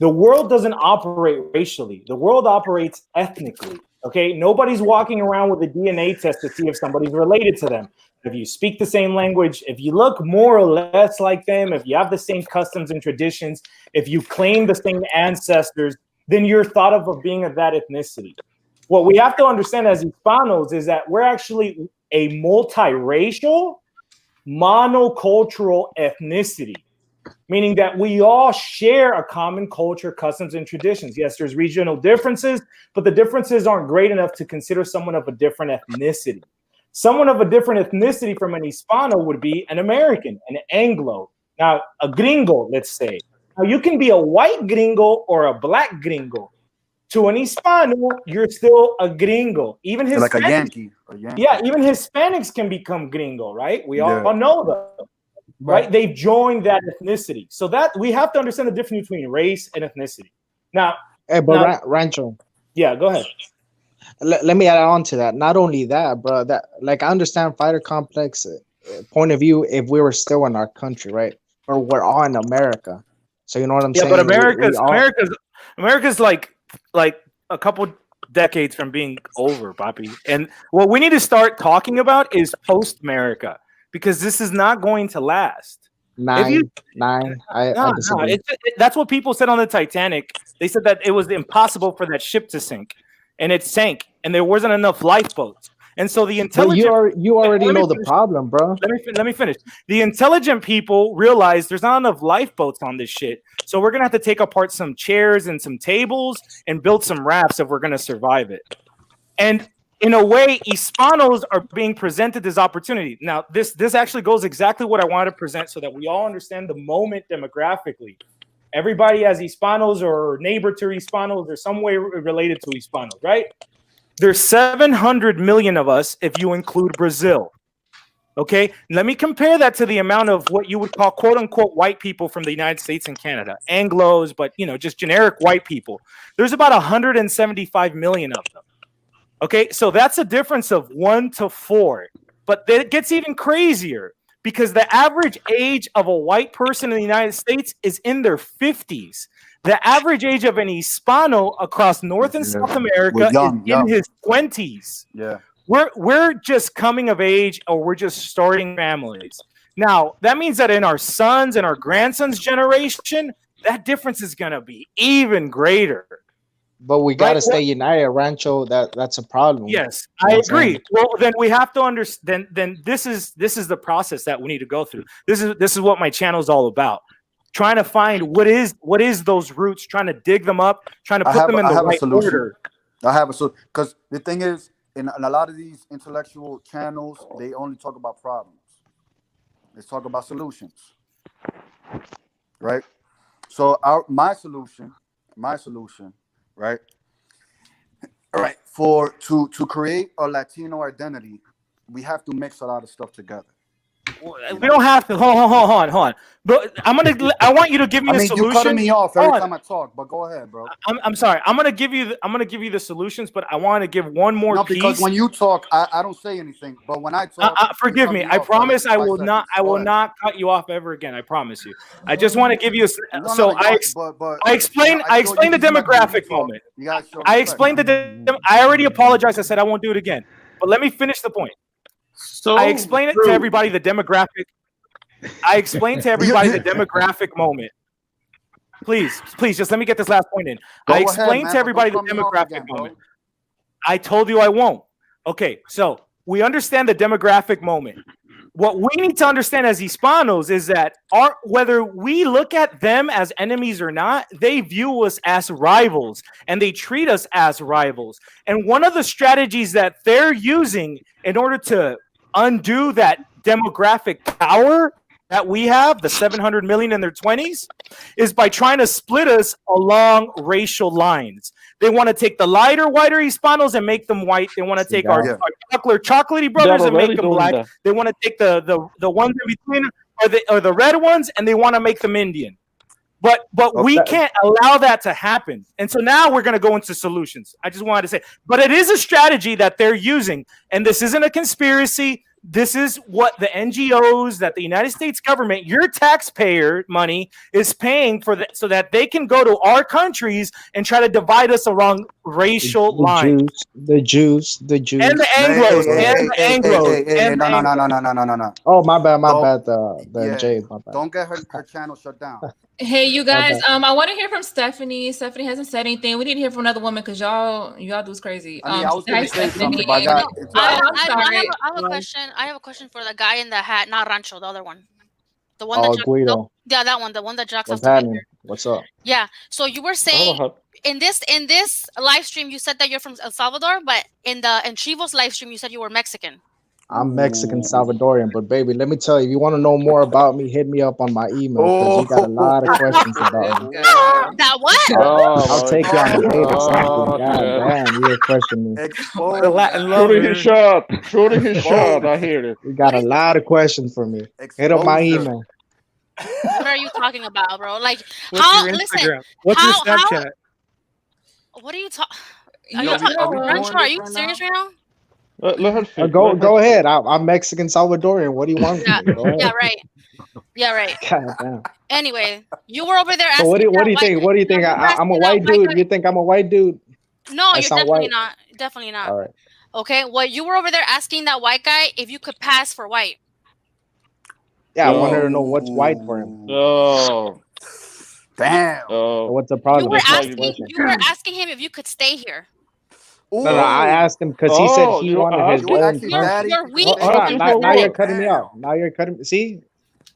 The world doesn't operate racially. The world operates ethnically. Okay, nobody's walking around with a DNA test to see if somebody's related to them. If you speak the same language, if you look more or less like them, if you have the same customs and traditions, if you claim the same ancestors, then you're thought of being of that ethnicity. What we have to understand as Hispanos is that we're actually a multiracial, monocultural ethnicity, meaning that we all share a common culture, customs, and traditions. Yes, there's regional differences, but the differences aren't great enough to consider someone of a different ethnicity. Someone of a different ethnicity from an Hispano would be an American, an Anglo. Now, a gringo, let's say. Now, you can be a white gringo or a black gringo. To an Hispano, you're still a gringo. Even Hispanics, like a Yankee. Yeah, even Hispanics can become gringo, right? We all know that. Right? They've joined that ethnicity. So that we have to understand the difference between race and ethnicity. Now, Rancho. Yeah, go ahead. Let me add on to that. Not only that, bro, that like I understand fighter complex point of view if we were still in our country, right? Or we're all in America. So you know what I'm saying? Yeah, but America's like a couple decades from being over, Papi. And what we need to start talking about is post-America, because this is not going to last. Nine. I disagree. That's what people said on the Titanic. They said that it was impossible for that ship to sink, and it sank, and there wasn't enough lifeboats. And so the intelligent you already know the problem, bro. Let me finish. The intelligent people realize there's not enough lifeboats on this shit, so we're gonna have to take apart some chairs and some tables and build some rafts if we're gonna survive it. And in a way, Hispanos are being presented this opportunity. Now, this actually goes exactly what I wanted to present so that we all understand the moment demographically. Everybody has Hispanos or neighbor to Hispanos or some way related to Hispanos, right? There's 700 million of us if you include Brazil. Okay, let me compare that to the amount of what you would call quote unquote white people from the United States and Canada, Anglos, but just generic white people. There's about 175 million of them. Okay, so that's a difference of 1 to 4. But it gets even crazier because the average age of a white person in the United States is in their 50s. The average age of an Hispano across North and South America is in his 20s. Yeah. We're just coming of age, or we're just starting families. Now, that means that in our sons and our grandsons' generation, that difference is going to be even greater. But we gotta stay united, Rancho. That's a problem. Yes, I agree. Well, then we have to understand. Then this is the process that we need to go through. This is what my channel is all about. Trying to find what is those roots. Trying to dig them up. Trying to put them in the right order. I have a solution because the thing is, in a lot of these intellectual channels, they only talk about problems. Let's talk about solutions, right? So my solution. Right. All right. To create a Latino identity, we have to mix a lot of stuff together. We don't have to. Hold on. But I want you to give me a solution. You're cutting me off every time I talk, but go ahead, bro. I'm sorry. I'm gonna give you the solutions, but I want to give one more piece. Because when you talk, I don't say anything. But when I talk, forgive me. I promise I will not cut you off ever again. I promise you. I just want to give you I explained the demographic moment. I explained I already apologized. I said I won't do it again. But let me finish the point. So I explained it to everybody the demographic. I explained to everybody the demographic moment. Please, just let me get this last point in. I explained to everybody the demographic moment. I told you I won't. Okay, so we understand the demographic moment. What we need to understand as Hispanos is that whether we look at them as enemies or not, they view us as rivals and they treat us as rivals. And one of the strategies that they're using in order to undo that demographic power that we have, the 700 million in their 20s, is by trying to split us along racial lines. They want to take the whiter Hispanos and make them white. They want to take our chocolatey brothers and make them black. They want to take the ones in between or the red ones and they want to make them Indian. But we Okay. can't allow that to happen. And so now we're going to go into solutions. I just wanted to say, but it is a strategy that they're using, and this isn't a conspiracy. This is what the NGOs, that the United States government, your taxpayer money, is paying for that, so that they can go to our countries and try to divide us along racial lines. The Jews, And the Anglos, No. Oh, my bad, Don't, the Jade, my bad. don't get her channel shut down. Hey, you My guys. bad. I want to hear from Stephanie. Stephanie hasn't said anything. We need to hear from another woman because y'all do is crazy. I mean, I was Hi, going to say Stephanie. something, but I got I have a question. I have a question for the guy in the hat, not Rancho, the other one. The one that Guido. yeah, that one, the one that Jack has What's to be happening? here. What's up? Yeah. So you were saying in this live stream you said that you're from El Salvador, but in Chivo's live stream you said you were Mexican. I'm Mexican Salvadorian, but baby, let me tell you, if you want to know more about me, hit me up on my email because you got a lot of questions about me. That what? I'll take you on a date or something. God damn, you're questioning me. Shooting his shot. I hear it. You got a lot of questions for me. Hit up my email. What are you talking about, bro? Like, What's your Instagram? What's your Snapchat? What are you talking? Rancho, are you serious right now? Let her go ahead. I'm Mexican Salvadorian. What do you want from me? Go ahead. Yeah, right. God damn. Anyway, you were over there So asking. what do you think? What do you think? I'm a white dude. You think I'm a white dude? No, you're definitely white? not. Definitely not. All right. Okay. Well, you were over there asking that white guy if you could pass for white. Yeah, I wanted to know what's white for him. Oh, damn. So what's the problem? You were asking him if you could stay here. No, I asked him because he said he wanted his own country. You're weak. Hold on. Now you're cutting me off. Now you're cutting. See,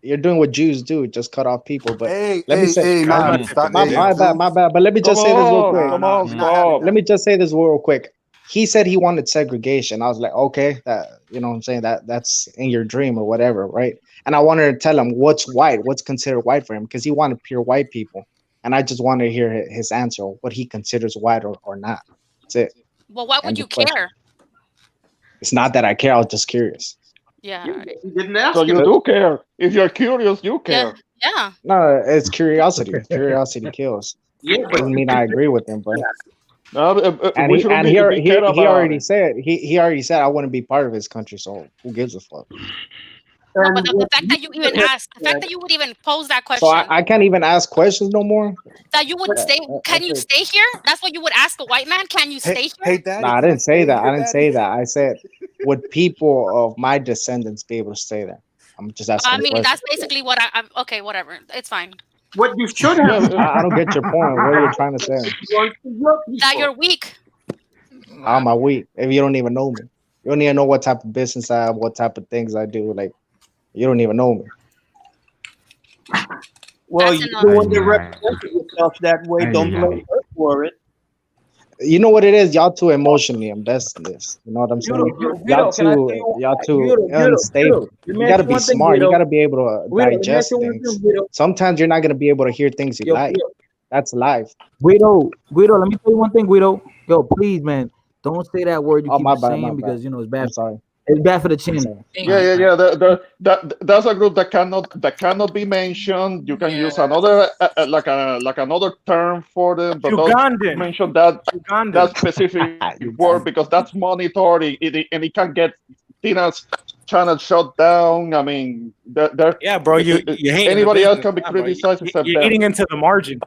you're doing what Jews do, just cut off people. But let me say, my bad. But let me just say this real quick. Let me just say this real quick. He said he wanted segregation. I was like, okay, that you know what I'm saying, that's in your dream or whatever, right? And I wanted to tell him what's white, what's considered white for him, because he wanted pure white people. And I just wanted to hear his answer, what he considers white or not. That's it. Well, why would you care? It's not that I care. I was just curious. Yeah. You didn't ask. So you do care. If you're curious, you care. Yeah. No, it's curiosity. Curiosity kills. Yeah, doesn't mean I agree with him, but. And he already said he already said I wouldn't be part of his country. So who gives a fuck? No, but the fact that you even asked, the fact that you would even pose that question. So I can't even ask questions no more. That you would stay? Can you stay here? That's what you would ask a white man. Can you stay here? Hey, Daddy, I didn't say that. I said, would people of my descendants be able to stay there? I'm just asking. I mean, that's basically what I'm. Okay, whatever. It's fine. What you should have. I don't get your point. What are you trying to say? That you're weak. How am I weak? If you don't even know me, you don't even know what type of business I have, what type of things I do. Like, you don't even know me. Well, you're the one that represents yourself that way. Don't blame her for it. You know what it is? Y'all too emotionally invested in this. You know what I'm saying? Y'all too unstable. You gotta be smart. You gotta be able to digest things. Sometimes you're not gonna be able to hear things you like. That's life. Guido, let me tell you one thing, Guido. Yo, please, man, don't say that word you keep saying because you know it's bad. I'm sorry. It's bad for the chin. Yeah. That's a group that cannot be mentioned. You can use another like another term for them, but don't mention that specific word because that's monitored and it can get Tina's channel shut down. I mean, yeah, bro. You hate anybody else can be criticized except you're eating into the margin.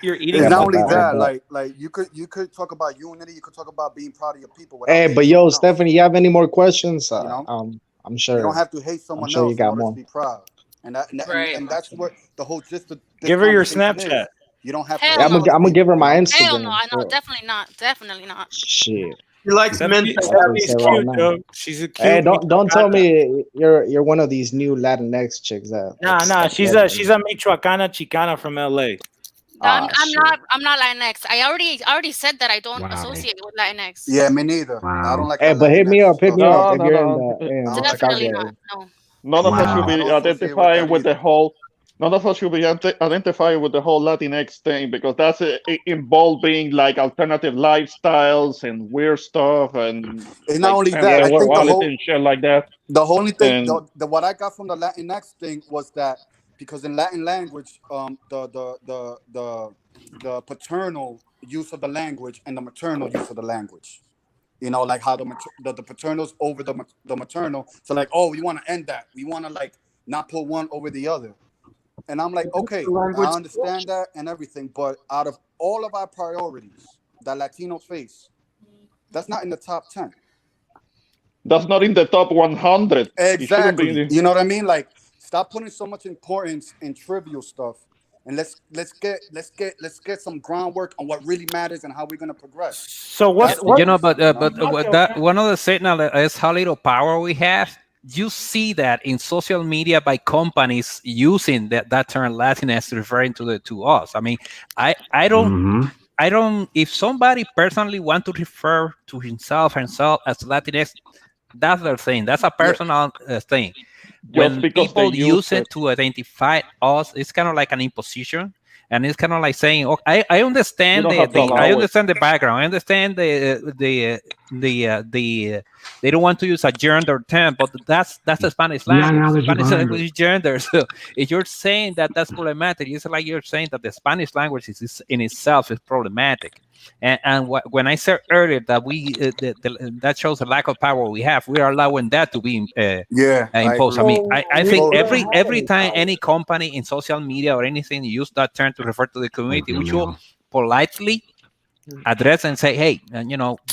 You're eating. It's not only that, like you could talk about unity. You could talk about being proud of your people. Hey, but yo, Stephanie, you have any more questions? I'm sure you don't have to hate someone else in order to be proud. And that's what the whole give her your Snapchat. You don't have to. Yeah, I'm gonna give her my Instagram. Hell no, I know, definitely not. Shit. She likes men. She's cute, though. She's a cute. Hey, don't tell me you're one of these new Latinx chicks. Nah. She's a Michoacana Chicana from LA. I'm not Latinx. I already said that I don't associate with Latinx. Yeah, me neither. Wow. I don't like. Hey, but hit me up if you're in definitely not. No. None of us should be identifying with the whole. None of us should be identifying with the whole Latinx thing because that's involving like alternative lifestyles and weird stuff and it's not only that. I think shit like that. The only thing, what I got from the Latinx thing was that because in Latin language, the paternal use of the language and the maternal use of the language. You know, like how the paternal's over the maternal. So like, oh, we want to end that. We want to like not put one over the other. And I'm like, okay, I understand that and everything, but out of all of our priorities that Latinos face, that's not in the top 10. That's not in the top 100. Exactly. You know what I mean? Like, stop putting so much importance in trivial stuff, and let's get some groundwork on what really matters and how we're gonna progress. So what that one of the signal is how little power we have. You see that in social media by companies using that term Latinx referring to us. I mean, I don't. If somebody personally want to refer to himself as Latinx, that's their thing. That's a personal thing. When people use it to identify us, it's kind of like an imposition, and it's kind of like saying, "Oh, I understand I understand the background. I understand they don't want to use a gender term, but that's the Spanish language. Spanish language is gender. So if you're saying that's problematic, it's like you're saying that the Spanish language is in itself is problematic. And when I said earlier that that shows the lack of power we have, we are allowing that to be imposed. I mean, I think every time any company in social media or anything use that term to refer to the community, we should politely address and say, hey,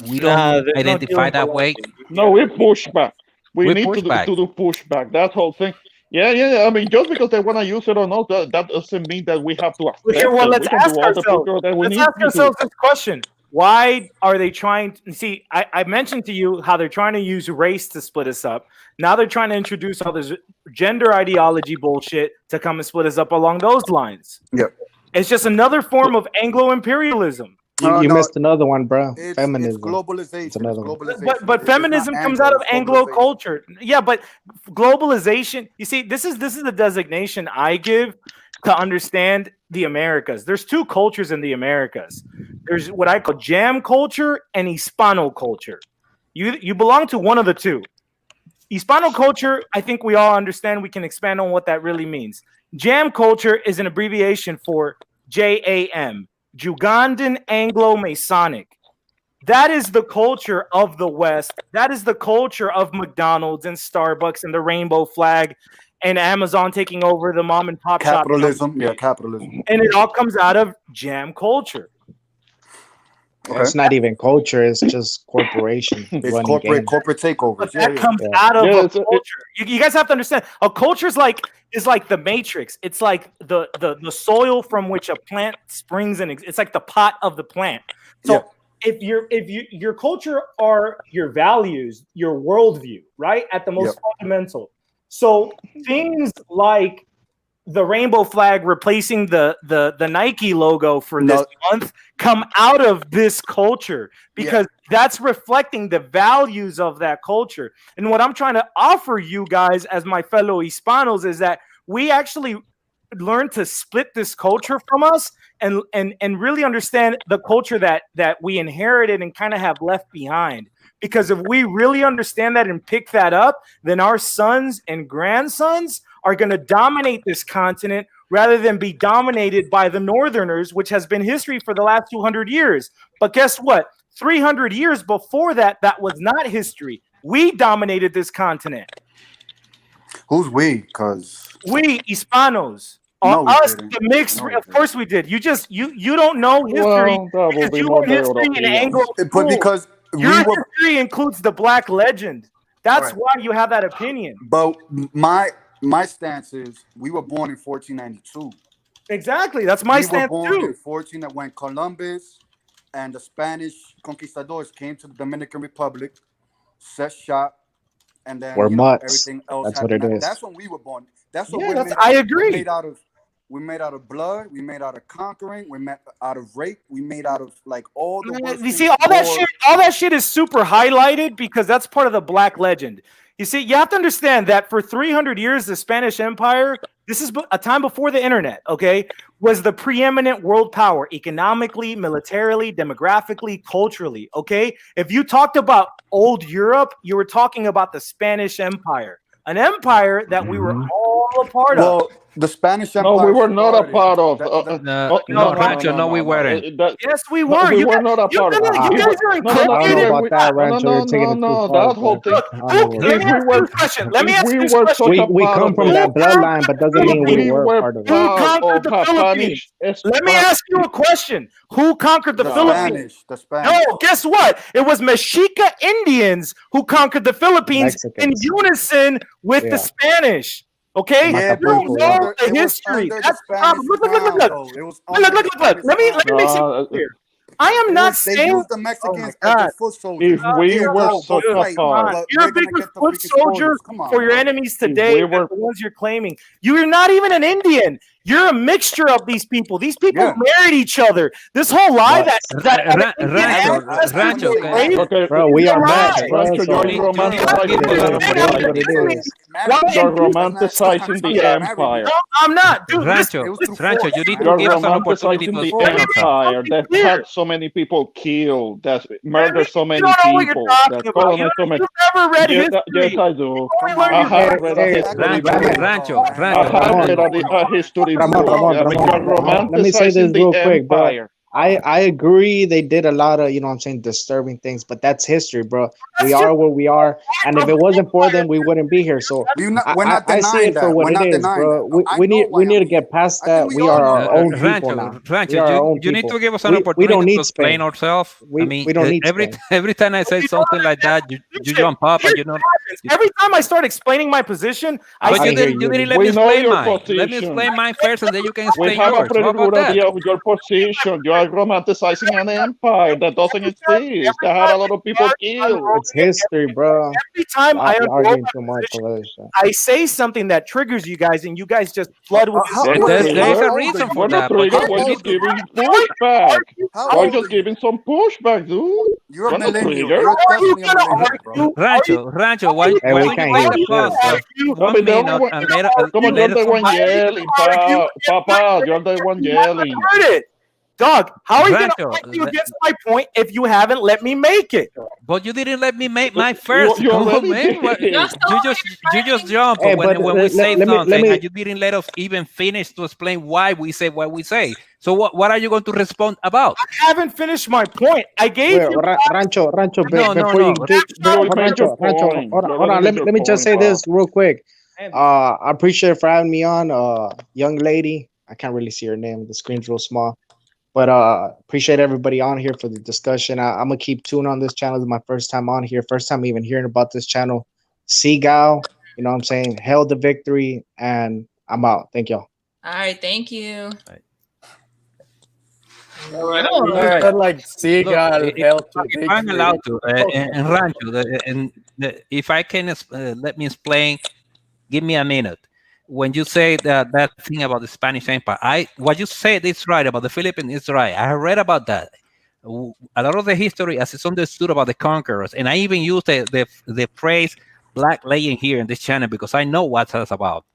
we don't identify that way. No, we push back. We need to do pushback. That whole thing. Yeah. I mean, just because they want to use it or not, that doesn't mean that we have to accept it. Well, let's ask ourselves this question. Why are they trying to see? I mentioned to you how they're trying to use race to split us up. Now they're trying to introduce all this gender ideology bullshit to come and split us up along those lines. Yep. It's just another form of Anglo-imperialism. You missed another one, bro. Feminism. It's globalization. But feminism comes out of Anglo culture. Yeah, but globalization. You see, this is the designation I give to understand the Americas. There's two cultures in the Americas. There's what I call Jam culture and Hispano culture. You belong to one of the two. Hispano culture, I think we all understand. We can expand on what that really means. Jam culture is an abbreviation for JAM. Jugandan Anglo-Masonic. That is the culture of the West. That is the culture of McDonald's and Starbucks and the rainbow flag and Amazon taking over the mom and pop shop. Capitalism. And it all comes out of jam culture. Okay. It's not even culture, it's just corporation. It's corporate takeovers. But that comes out of a culture. You guys have to understand, a culture is like the matrix. It's like the soil from which a plant springs, and it's like the pot of the plant. So if your culture are your values, your worldview, right? At the most fundamental. So things like the rainbow flag replacing the Nike logo for this month come out of this culture because that's reflecting the values of that culture. And what I'm trying to offer you guys as my fellow Hispanos is that we actually learn to split this culture from us and really understand the culture that we inherited and kind of have left behind. Because if we really understand that and pick that up, then our sons and grandsons are going to dominate this continent rather than be dominated by the Northerners, which has been history for the last 200 years. But guess what? 300 years before that was not history. We dominated this continent. Who's we? Because we, Hispanos. Us, the mixed. Of course we did. You don't know history because you learned history in Anglo. But because your history includes the Black legend. That's why you have that opinion. But my stance is we were born in 1492. Exactly. That's my stance too. We were born in 14 when Columbus and the Spanish conquistadors came to the Dominican Republic, set shop, and then everything else. That's what it is. That's when we were born. That's what I agree. We made out of blood. We made out of conquering. We made out of rape. We made out of like all the. You see, all that shit is super highlighted because that's part of the Black legend. You see, you have to understand that for 300 years, the Spanish Empire, this is a time before the internet, okay, was the preeminent world power economically, militarily, demographically, culturally, okay? If you talked about old Europe, you were talking about the Spanish Empire, an empire that we were all all a part of. Well, the Spanish Empire. No, we were not a part of. No, Rancho, no, we weren't. Yes, we were. We were not a part of. You guys are I don't know incorporated. about that, Rancho. You're taking it too far. That whole thing. Let me ask you this question. Let me ask you this question. We come from that bloodline, but doesn't mean we were part of it. Who conquered the Philippines? Let me ask you a question. Who conquered the Philippines? The Spanish. No, guess what? It was Mexica Indians who conquered the Philippines in unison with the Spanish. Okay, Yeah, you don't know the history. That's the problem. Look. Let me make something clear. I am not saying. They used the Mexicans as the foot soldiers. If we were such a part, you're a bigger foot soldier for your enemies today than the ones you're claiming. You're not even an Indian. You're a mixture of these people. These people married each other. This whole lie Rancho, bro, we are mad, bro. You're romanticizing the empire. No, I'm not. Dude, Rancho, you need to give us an opportunity to the empire that had so many people killed, that murdered so many people, that colonized so many. You've never read history. Yes, I do. Rancho, I have read a history. Let me say this real quick, bro. I agree they did a lot of, you know what I'm saying, disturbing things, but that's history, bro. We are where we are, and if it wasn't for them, we wouldn't be here. So I see it for what it is, bro. We need to get past that. We are our own people now. Rancho, you need to give us an opportunity to explain ourselves. I mean, we don't need every time I say something like that, you jump up and you know. Every time I start explaining my position, you didn't let me explain mine. Let me explain mine first, and then you can explain yours. We have a pretty good idea of your position. You are romanticizing an empire that doesn't exist. That had a lot of people killed. It's history, bro. Every time I say something that triggers you guys, and you guys just flood with there's a reason for that. We're just giving pushback. We're just giving some pushback, dude. You're a millennial. You're definitely a millennial, Rancho, why you make the pause? Come on, you're the one yelling, Papa. You're the one yelling. Dog, how are you going to argue against my point if you haven't let me make it? But you didn't let me make my first. You just jump when we say something, and you didn't let us even finish to explain why we say what we say. So what are you going to respond about? I haven't finished my point. I gave you Rancho. No. Rancho. Hold on. Let me just say this real quick. I appreciate for having me on, young lady. I can't really see her name. The screen's real small. But appreciate everybody on here for the discussion. I'm gonna keep tuning on this channel. This is my first time on here, first time even hearing about this channel. Seagal, you know what I'm saying, held the victory, and I'm out. Thank y'all. All right, thank you. All right. Like Seagal held the victory. If I'm allowed to, and Rancho, if I can let me explain, give me a minute. When you say that thing about the Spanish Empire, what you said is right about the Philippines is right. I have read about that. A lot of the history as it's understood about the conquerors, and I even use the phrase black legend here in this channel because I know what that's about.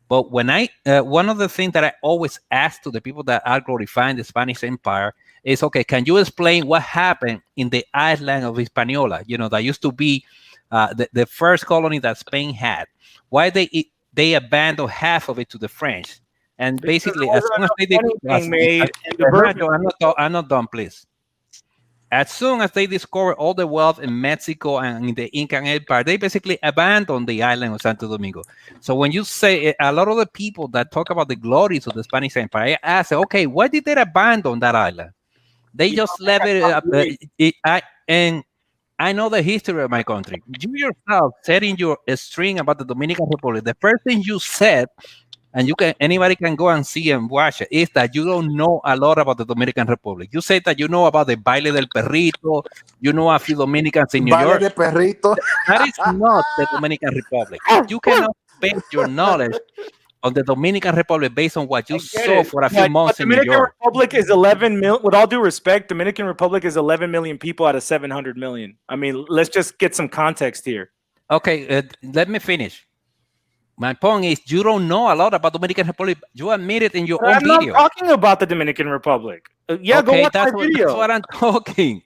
But when one of the things that I always ask to the people that are glorifying the Spanish Empire is, okay, can you explain what happened in the island of Hispaniola? You know, that used to be the first colony that Spain had. Why they abandoned half of it to the French, and basically, as soon as they did, I'm not done, please. As soon as they discovered all the wealth in Mexico and in the Incan Empire, they basically abandoned the island of Santo Domingo. So when you say a lot of the people that talk about the glories of the Spanish Empire, I ask, okay, why did they abandon that island? They just left it. And I know the history of my country. You yourself said in your string about the Dominican Republic, the first thing you said, and anybody can go and see and watch it, is that you don't know a lot about the Dominican Republic. You said that you know about the Baile del Perrito, you know a few Dominicans in New York. Baile del Perrito. That is not the Dominican Republic. You cannot base your knowledge on the Dominican Republic based on what you saw for a few months in New York. Dominican Republic is 11 million. With all due respect, Dominican Republic is 11 million people out of 700 million. I mean, let's just get some context here. Okay, let me finish. My point is, you don't know a lot about Dominican Republic. You admit it in your own video. I'm not talking about the Dominican Republic. Yeah, go watch my video. That's what I'm talking.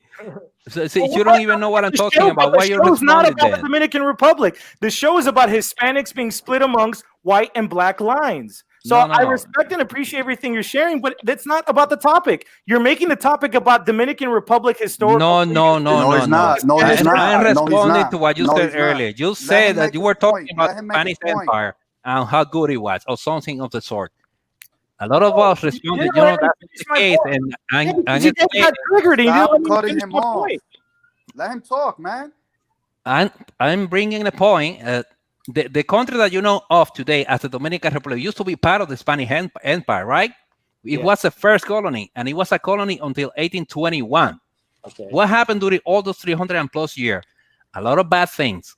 So you don't even know what I'm talking about. Why you're not about the the Dominican Republic. The show is about Hispanics being split amongst white and black lines. So I respect and appreciate everything you're sharing, but that's not about the topic. You're making the topic about Dominican Republic historical. No, he's not. No, he's not. I'm No, he's responding not. to what you No, said he's not. earlier. You Let said him that make you his were talking point. about Let the him make his Spanish point. Empire and how good it was, or something of the sort. A lot of us responded, you know, that's not the case, and you just got triggered and you didn't Stop let me cutting finish him my off. point. Let him talk, man. I'm bringing the point. The country that you know of today as the Dominican Republic used to be part of the Spanish Empire, right? It was the first colony, and it was a colony until 1821. Okay. What happened during all those 300 and plus years? A lot of bad things.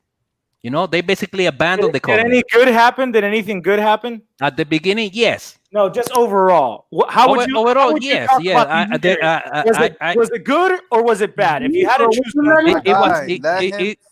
You know, they basically abandoned the colony. Did any good happen? Did anything good happen? At the beginning, yes. No, just overall. How would you? Overall, how would you yes, talk yeah. about the years? Was it good or was it bad? If you had to choose one,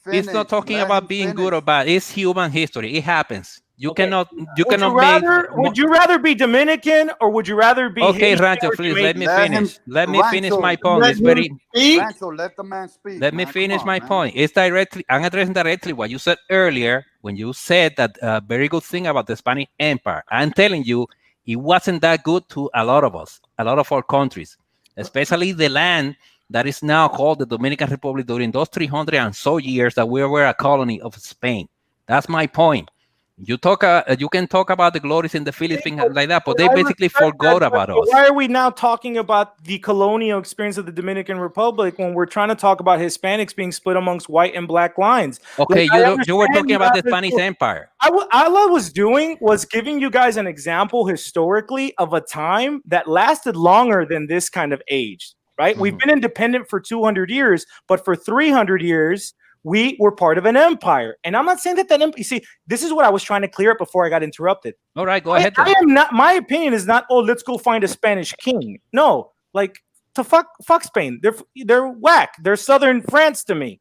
it's not talking about being good or bad. It's human history. It happens. You cannot would you rather be Dominican or would you rather be Okay, Haitian Rancho, or please Jamaican? let me finish my point. It's very Rancho, let the man speak. Let me finish my point. It's directly, I'm addressing directly what you said earlier when you said that very good thing about the Spanish Empire. I'm telling you, it wasn't that good to a lot of us, a lot of our countries, especially the land that is now called the Dominican Republic during those 300 and so years that we were a colony of Spain. That's my point. You can talk about the glories in the Philippines like that, but they basically forgot about us. Why are we now talking about the colonial experience of the Dominican Republic when we're trying to talk about Hispanics being split amongst white and black lines? Okay, you were talking about the Spanish Empire. All I was doing was giving you guys an example historically of a time that lasted longer than this kind of age, right? We've been independent for 200 years, but for 300 years, we were part of an empire. And I'm not saying that you see, this is what I was trying to clear up before I got interrupted. All right, go ahead. I am not, my opinion is not, oh, let's go find a Spanish king. No, like to fuck Spain. They're whack. They're Southern France to me.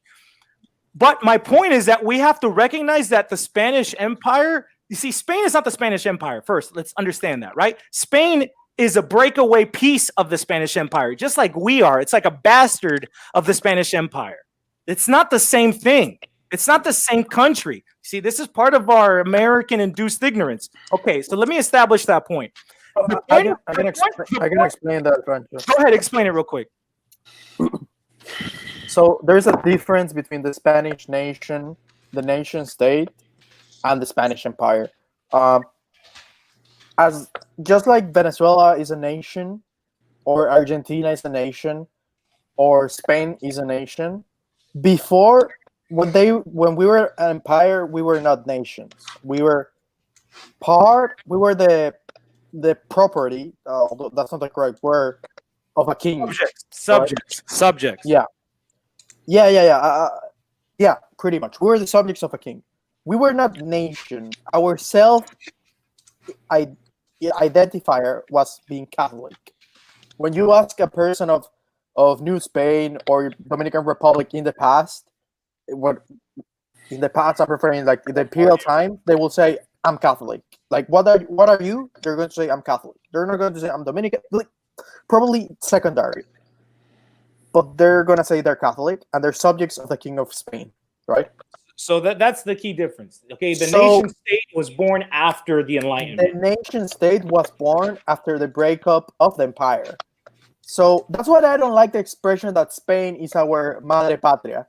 But my point is that we have to recognize that the Spanish Empire, you see, Spain is not the Spanish Empire. First, let's understand that, right? Spain is a breakaway piece of the Spanish Empire, just like we are. It's like a bastard of the Spanish Empire. It's not the same thing. It's not the same country. See, this is part of our American-induced ignorance. Okay, so let me establish that point. I can explain that, Rancho. Go ahead, explain it real quick. So there's a difference between the Spanish nation, the nation state, and the Spanish Empire. As just like Venezuela is a nation, or Argentina is a nation, or Spain is a nation. Before, when we were an empire, we were not nations. We were the property. That's not the correct word, of a king. Subjects. Yeah, pretty much. We were the subjects of a king. We were not nations. Our identifier was being Catholic. When you ask a person of New Spain or Dominican Republic in the past, I'm referring like the imperial time, they will say, I'm Catholic. Like, what are you? They're going to say, I'm Catholic. They're not going to say, I'm Dominican. Like, probably secondary. But they're going to say they're Catholic and they're subjects of the King of Spain, right? So that's the key difference. Okay, the nation state was born after the Enlightenment. The nation state was born after the breakup of the empire. So that's why I don't like the expression that Spain is our madre patria.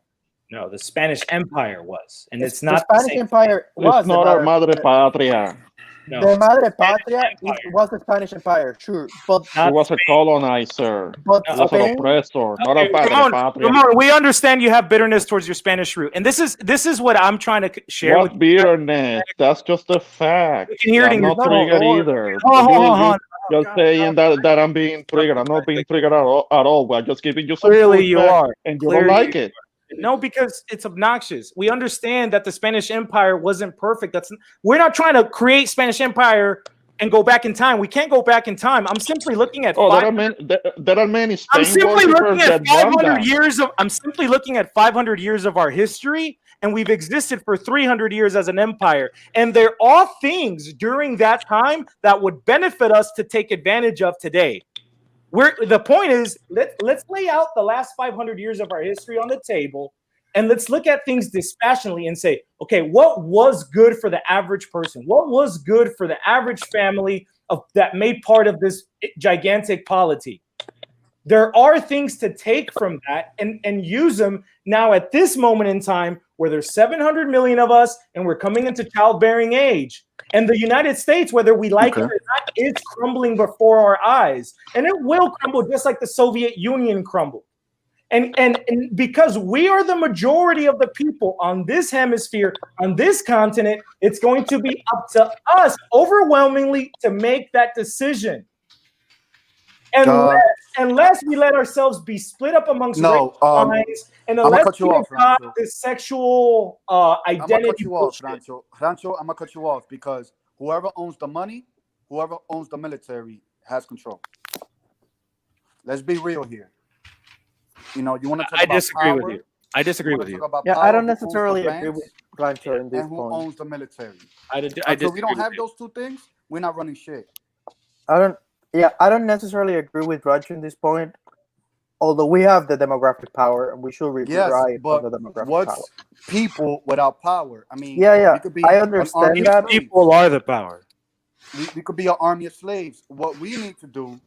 No, the Spanish Empire was, and it's not the Spanish Empire. It's not our madre patria. No. The madre patria was the Spanish Empire, sure, but it was a colonizer. But it was an oppressor, not a madre patria. Ramon, we understand you have bitterness towards your Spanish root, and this is what I'm trying to share. What bitterness? That's just a fact. You can hear it in I'm not triggered either. Just saying that I'm being triggered. I'm not being triggered at all. We're just giving you some clearly you are, and you don't like it. No, because it's obnoxious. We understand that the Spanish Empire wasn't perfect. We're not trying to create Spanish Empire and go back in time. We can't go back in time. I'm simply looking at. There are many. I'm simply looking at 500 years of. I'm simply looking at 500 years of our history, and we've existed for 300 years as an empire. And there are things during that time that would benefit us to take advantage of today. The point is, let's lay out the last 500 years of our history on the table. and let's look at things dispassionately and say, okay, what was good for the average person? What was good for the average family that made part of this gigantic polity? There are things to take from that and use them now at this moment in time where there's 700 million of us and we're coming into childbearing age. And the United States, whether we like it or not, is crumbling before our eyes. And it will crumble just like the Soviet Union crumbled. And because we are the majority of the people on this hemisphere, on this continent, it's going to be up to us overwhelmingly to make that decision. Unless we let ourselves be split up amongst racial lines, and unless we adopt this sexual identity. I'm gonna cut you off, Rancho. I'm gonna cut you off because whoever owns the money, whoever owns the military has control. Let's be real here. You know, you want to talk about disagree power, with you. I disagree with you. Yeah, I don't necessarily agree with Rancho in this and who point. owns the military. Until we don't have those two things, we're not running shit. I don't necessarily agree with Rancho in this point. Although we have the demographic power and we should rely on the demographic power. People without power? I mean, we could be I understand that. People are the power. We could be an army of slaves. What we need to do.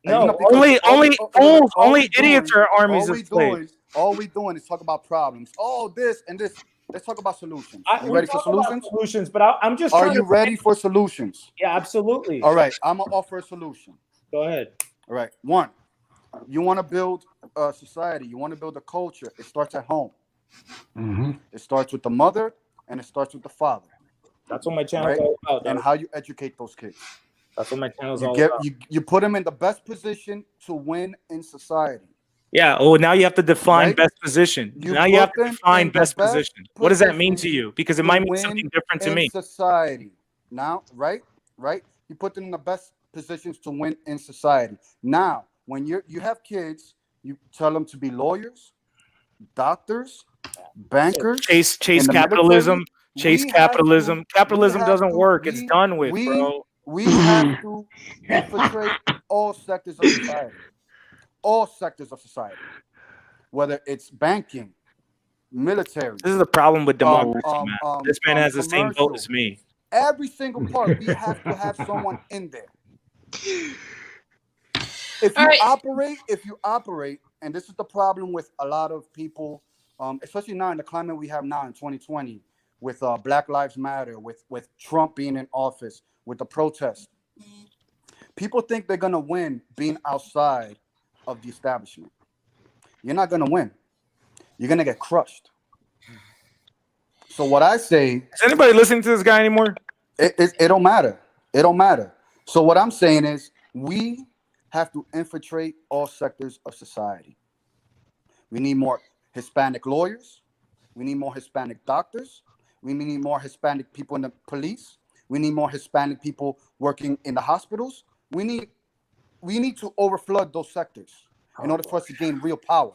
No, only idiots are armies of slaves. All we doing is talk about problems. Oh, this and this. Let's talk about solutions. You ready for solutions? Solutions, but I'm just. Are you ready for solutions? Yeah, absolutely. All right, I'm gonna offer a solution. Go ahead. All right, one. You want to build a society. You want to build a culture. It starts at home. Mm-hmm. It starts with the mother and it starts with the father. That's what my channel is all about. And how you educate those kids. That's what my channel is all about. You put them in the best position to win in society. Yeah. Oh, now you have to define best position. Now you have to define best position. What does that mean to you? Because it might mean something different to me. Society. Now, right? You put them in the best positions to win in society. Now, when you have kids, you tell them to be lawyers, doctors, bankers. Chase capitalism. Chase capitalism. Capitalism doesn't work. It's done with, bro. We have to infiltrate all sectors of society. All sectors of society. Whether it's banking, military. This is the problem with democracy, man. This man has the same vote as me. Every single part, we have to have someone in there. If you operate, and this is the problem with a lot of people, especially now in the climate we have now in 2020, with Black Lives Matter, with Trump being in office, with the protests. People think they're gonna win being outside of the establishment. You're not gonna win. You're gonna get crushed. So what I say, is anybody listening to this guy anymore? It don't matter. It don't matter. So what I'm saying is we have to infiltrate all sectors of society. We need more Hispanic lawyers. We need more Hispanic doctors. We need more Hispanic people in the police. We need more Hispanic people working in the hospitals. We need to overflood those sectors in order for us to gain real power.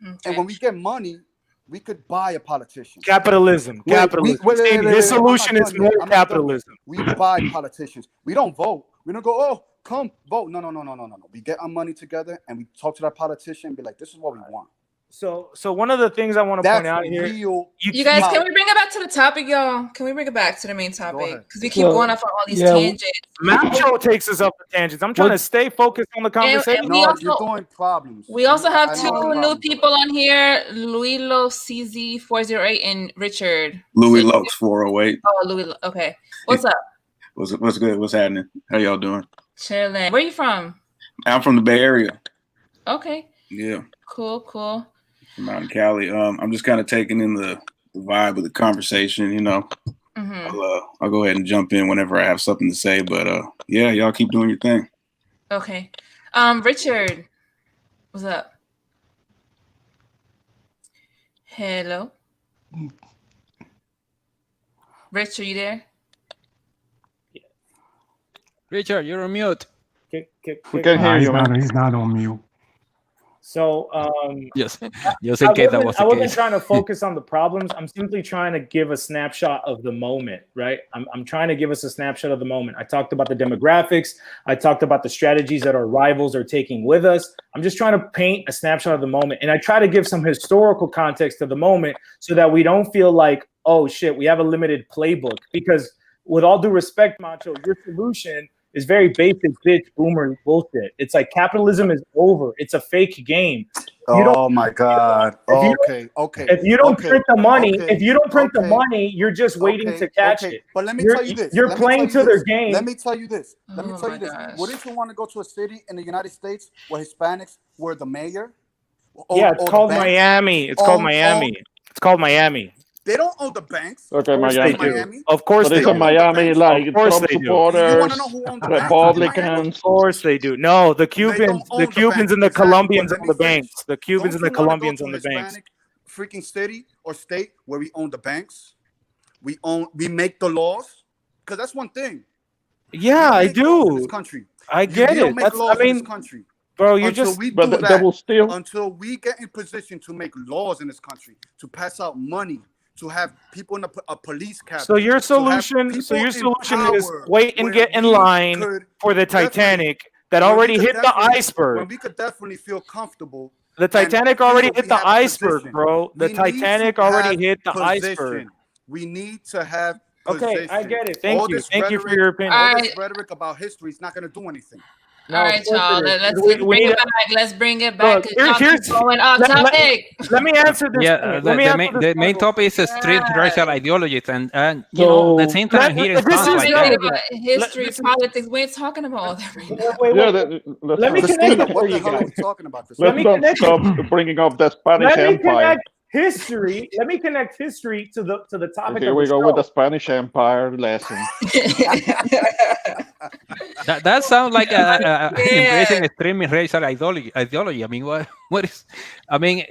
Okay. And when we get money, we could buy a politician. Capitalism. His solution is more capitalism. We buy politicians. We don't vote. We don't go, oh, come vote. No. We get our money together and we talk to that politician and be like, this is what we want. So one of the things I want to point out here, you guys, can we bring it back to the topic, y'all? Can we bring it back to the main topic? Because we keep going off on all these tangents. Macho takes us up the tangents. I'm trying to stay focused on the conversation. You're doing problems. We also have two new people on here, Louis CZ408 and Richard. Louis Lux 408. Oh, Louis. Okay. What's up? What's good? What's happening? How y'all doing? Chilling. Where are you from? I'm from the Bay Area. Okay. Yeah. Cool. From out in Cali. I'm just kind of taking in the vibe of the conversation, you know. Mm-hmm. I'll go ahead and jump in whenever I have something to say, but yeah, y'all keep doing your thing. Okay. Richard, what's up? Hello? Richard, you there? Yeah. Richard, you're on mute. We can hear you, man. He's not on mute. So Yes, just in case that was I the wasn't case. trying to focus on the problems. I'm simply trying to give a snapshot of the moment, right? I'm trying to give us a snapshot of the moment. I talked about the demographics. I talked about the strategies that our rivals are taking with us. I'm just trying to paint a snapshot of the moment. And I try to give some historical context to the moment so that we don't feel like, oh shit, we have a limited playbook. Because with all due respect, Macho, your solution is very basic bitch boomer bullshit. It's like capitalism is over. It's a fake game. Oh my God. Okay. If you don't print the money, okay, if you don't print the money, you're just waiting to catch it. But let me tell you this. You're playing to their game. Let me tell you this. Gosh. Wouldn't you want to go to a city in the United States where Hispanics were the mayor? Yeah, it's called Miami. It's called Miami. It's called Miami. They don't own the banks. Okay, Miami. Of course they do. Miami, like Trump supporters, Republicans. Of course they do. No, the Cubans and the Colombians own the banks. The Cubans and the Colombians own the banks. Freaking city or state where we own the banks. We make the laws. Because that's one thing. Yeah, I do. In this country. I get it. Make laws in this country. Bro, until we get in position to make laws in this country, to pass out money, to have people in a police cabinet. So your solution is wait and get in line for the Titanic that already hit the iceberg. When we could definitely feel comfortable. The Titanic already hit the iceberg, bro. The Titanic already hit the iceberg. We need to have position. Okay, I get it. Thank you. Thank you for your opinion. All this rhetoric about history is not going to do anything. All right, y'all. Let's bring it back. Let's bring it back. Here's going off topic. Let me answer this. Yeah, the main topic is street racial ideologies, and you know, at the same time here in about history, politics. We ain't talking about all that right now. Let me connect. What the hell are we talking about? Let's not stop bringing up the Spanish Empire. History. Let me connect history to the topic. Here we go with the Spanish Empire lesson. that sounds like embracing extreme racial ideology. I mean, what is? I mean,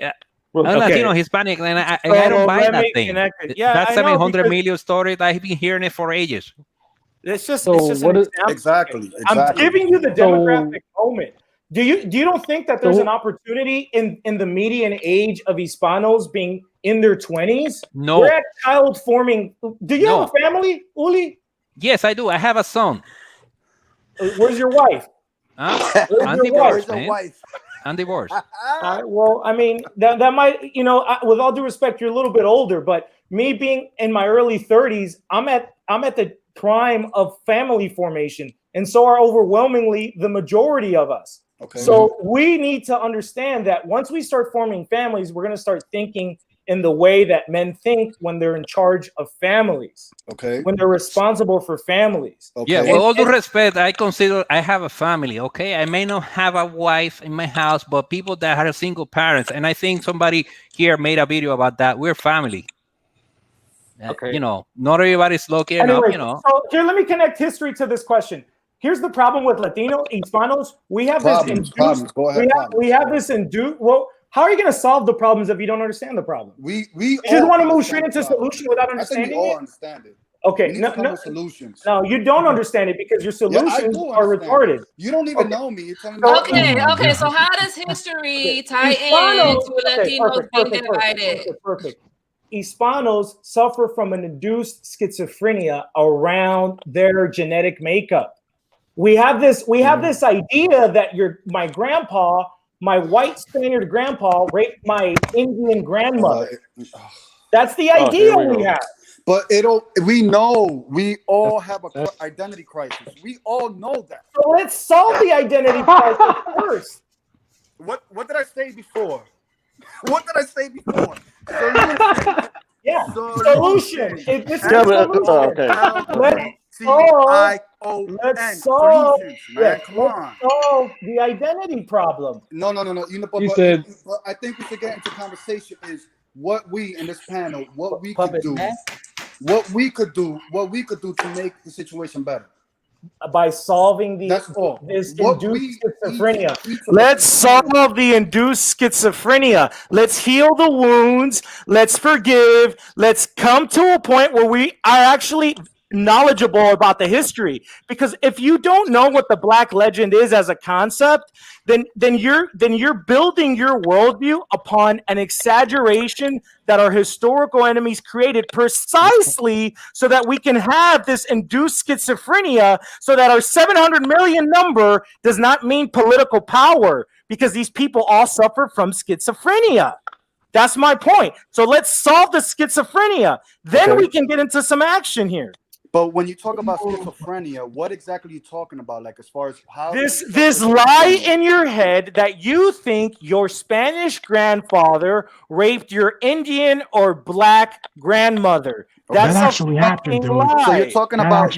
I'm Latino, Hispanic, and I don't buy that thing. Yeah, that 700 million story that I've been hearing it for ages. It's just exactly. I'm giving you the demographic moment. Do you don't think that there's an opportunity in the median age of Hispanos being in their 20s? No. We're at child forming. Do you have a family, Uli? Yes, I do. I have a son. Where's your wife? I'm divorced, man. I'm divorced. Well, I mean, that might, you know, with all due respect, you're a little bit older, but me being in my early 30s, I'm at the prime of family formation, and so are overwhelmingly the majority of us. Okay. So we need to understand that once we start forming families, we're going to start thinking in the way that men think when they're in charge of families. Okay. When they're responsible for families. Okay. Yeah, with all due respect, I consider I have a family, okay? I may not have a wife in my house, but people that are single parents, and I think somebody here made a video about that. We're family. Okay. You know, not everybody's lucky enough, you know. So here, let me connect history to this question. Here's the problem with Latino Hispanos. We have this induced. We have this induced. Well, how are you going to solve the problems if you don't understand the problem? We just want to move straight into solution without understanding it. all understand it. Okay, no solutions. No, you don't understand it because your solutions are retarded. You don't even know me. You're telling me okay. So how does history tie into Latinos being divided? Perfect. Hispanos suffer from an induced schizophrenia around their genetic makeup. We have this idea that my grandpa, my white Spaniard grandpa, raped my Indian grandmother. That's the idea we have. But we know we all have an identity crisis. We all know that. So let's solve the identity crisis first. What did I say before? What did I say before? Solution. Yeah. Solution. Let's solve the identity problem. No. You know, but I think we should get into conversation is what we in this panel, what we could do to make the situation better. By solving this induced schizophrenia. Let's solve the induced schizophrenia. Let's heal the wounds. Let's forgive. Let's come to a point where we are actually knowledgeable about the history, because if you don't know what the Black legend is as a concept, then you're building your worldview upon an exaggeration that our historical enemies created precisely so that we can have this induced schizophrenia, so that our 700 million number does not mean political power, because these people all suffer from schizophrenia. That's my point. So let's solve the schizophrenia. Then we can get into some action here. But when you talk about schizophrenia, what exactly are you talking about? Like, as far as how this lie in your head that you think your Spanish grandfather raped your Indian or Black grandmother. That's actually happened, dude. lie. So you're talking about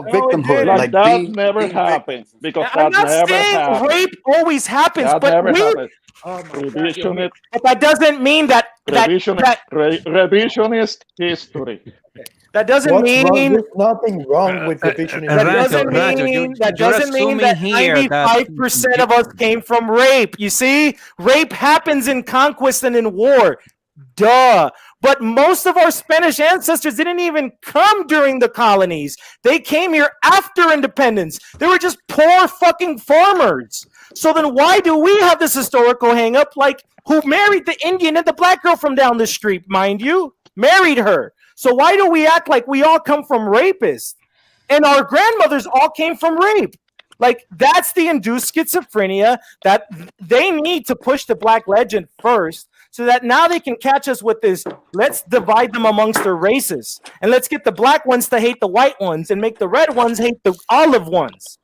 victimhood. Like that being, never happened because I'm that not never saying happened. rape always happens, That but never happened. Revisionist, but that doesn't mean that revisionist history. That doesn't What's mean wrong? There's nothing wrong with revisionism. That doesn't mean that 95% of us came from rape. You see, rape happens in conquest and in war. Duh. But most of our Spanish ancestors didn't even come during the colonies. They came here after independence. They were just poor fucking farmers. So then why do we have this historical hang up, like who married the Indian and the Black girl from down the street, mind you? Married her. So why do we act like we all come from rapists? And our grandmothers all came from rape. Like, that's the induced schizophrenia that they need to push the Black legend first, so that now they can catch us with this, let's divide them amongst their races. And let's get the Black ones to hate the white ones and make the red ones hate the olive ones.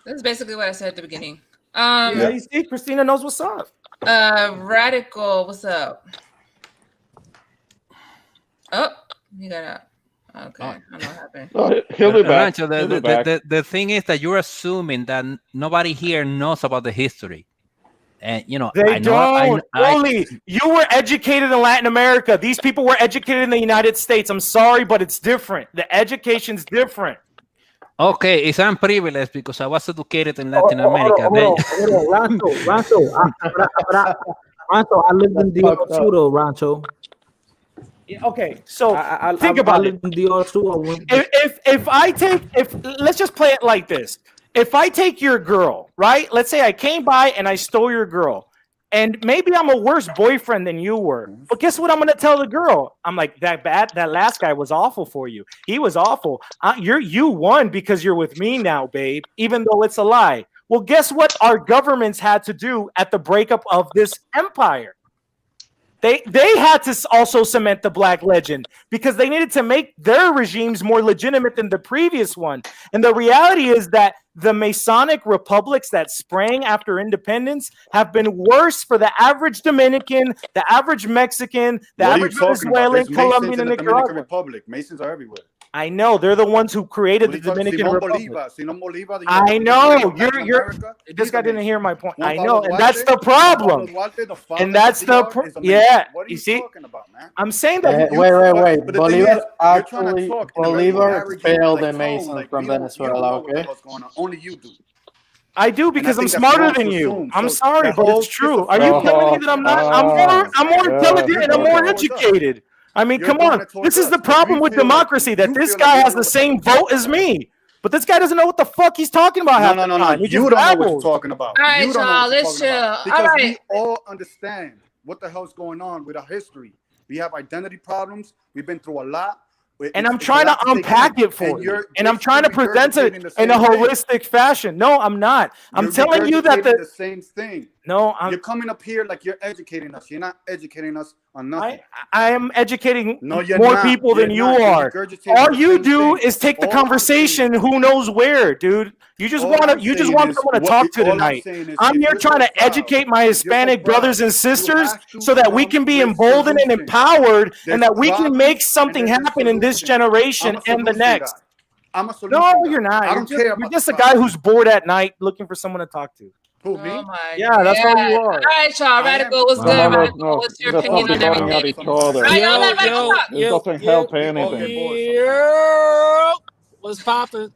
That's basically what I said at the beginning. Yeah, you see, Christina knows what's up. Radical, what's up? Oh, he got out. Okay, I don't know what happened. No, he'll be back. Rancho, the thing is that you're assuming that nobody here knows about the history. And, you know, They don't. You were educated in Latin America. These people were educated in the United States. I'm sorry, but it's different. The education's different. Okay, it's I'm privileged because I was educated in Latin America. Rancho, I lived in DR too, though, Rancho. Okay, so think about it. If let's just play it like this. If I take your girl, right? Let's say I came by and I stole your girl, and maybe I'm a worse boyfriend than you were. But guess what I'm gonna tell the girl? I'm like, that last guy was awful for you. He was awful. You won because you're with me now, babe. Even though it's a lie. Well, guess what our governments had to do at the breakup of this empire? They had to also cement the Black legend because they needed to make their regimes more legitimate than the previous one. And the reality is that the Masonic republics that sprang after independence have been worse for the average Dominican, the average Mexican, the average Venezuelan, Colombian, and Nicaraguan. Republic. Masons are everywhere. I know they're the ones who created the Dominican Republic. I know you're. This guy didn't hear my point. I know, and that's the problem. And that's the yeah. You see, I'm saying that. Wait. Bolivar failed the Masons from Venezuela. Okay. Only you do. I do because I'm smarter than you. I'm sorry, but it's true. Are you telling me that I'm not? I'm more intelligent and I'm more educated. I mean, come on. This is the problem with democracy, that this guy has the same vote as me. But this guy doesn't know what the fuck he's talking about. No. You don't know what you're talking about. All right, y'all, let's chill. Because we all understand what the hell's going on with our history. We have identity problems. We've been through a lot. And I'm trying to unpack it for you. And I'm trying to present it in a holistic fashion. No, I'm not. I'm telling you that the same thing. No, you're coming up here like you're educating us. You're not educating us on nothing. I am educating more people than you are. All you do is take the conversation who knows where, dude. You just want someone to talk to tonight. I'm here trying to educate my Hispanic brothers and sisters so that we can be emboldened and empowered and that we can make something happen in this generation and the next. No, you're not. I don't care. You're just a guy who's bored at night looking for someone to talk to. Who, me? Oh my yeah, that's all you are. All right, y'all. Radical, what's good? Radical, what's your opinion on everything? It doesn't help anything. What's popping?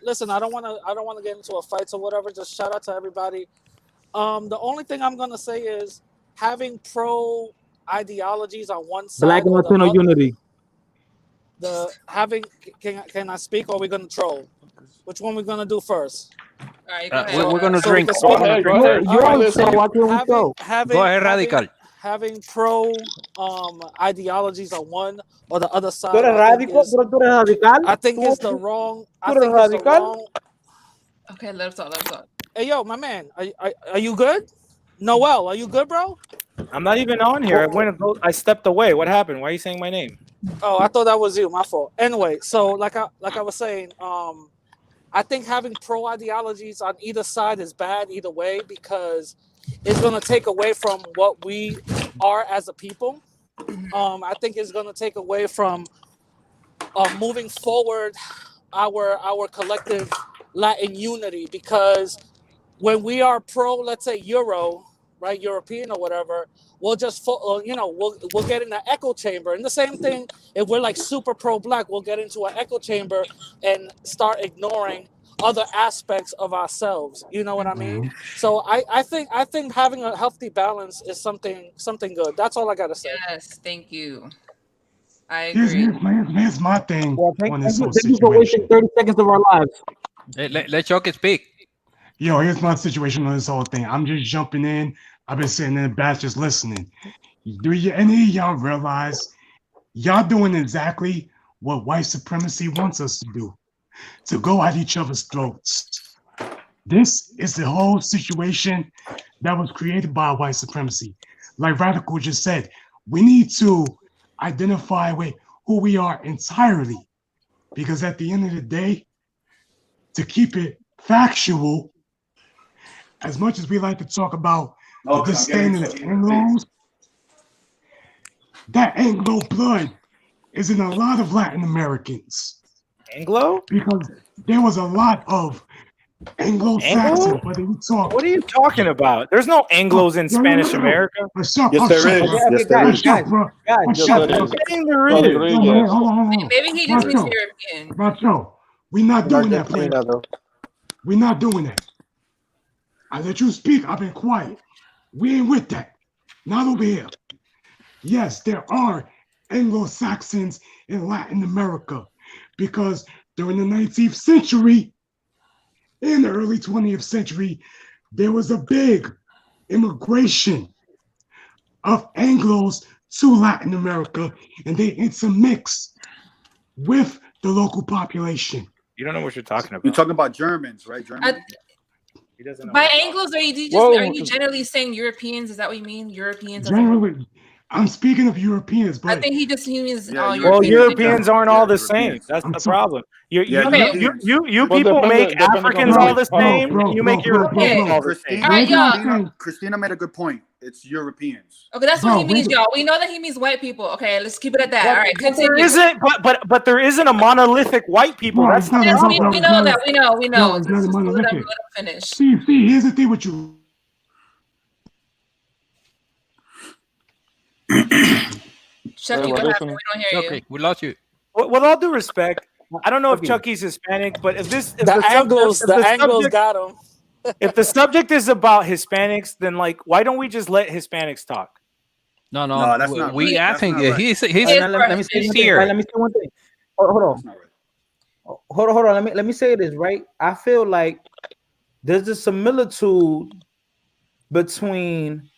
Listen, I don't want to get into a fight or whatever. Just shout out to everybody. The only thing I'm gonna say is having pro ideologies on one side. Black and Latino unity. the having. Can I speak or are we gonna troll? Which one we gonna do first? All right, go ahead. We're gonna So we drink. can speak. Go ahead, Radical. Having pro ideologies on one or the other side. Tú eres radical, pero tú eres radical. I think it's the wrong. I think it's the wrong. Okay, let's talk. Hey, yo, my man, are you good? Noel, are you good, bro? I'm not even on here. I stepped away. What happened? Why are you saying my name? Oh, I thought that was you. My fault. Anyway, so like I was saying, I think having pro ideologies on either side is bad either way because it's going to take away from what we are as a people. I think it's going to take away from moving forward our collective Latin unity because when we are pro, let's say Euro, right, European or whatever, we'll just we'll get in an echo chamber. And the same thing, if we're like super pro black, we'll get into an echo chamber and start ignoring other aspects of ourselves. You know what I mean? So I think having a healthy balance is something good. That's all I gotta say. Yes, thank you. I agree. Here's my thing on this whole Thank you for wasting 30 seconds of our lives. Let Chucky speak. Yo, here's my situation on this whole thing. I'm just jumping in. I've been sitting in the back just listening. Do any of y'all realize y'all doing exactly what white supremacy wants us to do? To go at each other's throats. This is the whole situation that was created by white supremacy. Like Radical just said, we need to identify with who we are entirely. Because at the end of the day, to keep it factual, as much as we like to talk about the disdain of the Anglos, that Anglo blood is in a lot of Latin Americans. Anglo? Because there was a lot of Anglo-Saxon, but we talk. What are you talking about? There's no Anglos in Spanish America. Yes, there is. Yes, there is. Maybe he just means European. Macho, we're not doing that, player. We're not doing that. I let you speak. I've been quiet. We ain't with that. Not over here. Yes, there are Anglo-Saxons in Latin America because during the 19th century, in the early 20th century, there was a big immigration of Anglos to Latin America, and they intermixed with the local population. You don't know what you're talking about. You're talking about Germans, right? Germans. He doesn't know. By Anglos, are you generally saying Europeans? Is that what you mean? Europeans? Generally, I'm speaking of Europeans, but I think he means Europeans aren't all the same. That's the problem. You people make Africans all the same. You make Europeans all the same. Christina made a good point. It's Europeans. Okay, that's what he means, y'all. We know that he means white people. Okay, let's keep it at that. All right, continue. But there isn't a monolithic white people. No, That's we know that. We know. No, it's not a monolithic. Let him finish. See, here's the thing with you. Chucky, what happened? We don't hear Okay, you. we lost you. With all due respect, I don't know if Chucky's Hispanic, but if the Anglos got him. If the subject is about Hispanics, then why don't we just let Hispanics talk? No, that's not we right. asking. That's not right. He's Let me say here. Let me say one thing. Hold on. Let me say this, right? I feel like there's a similitude between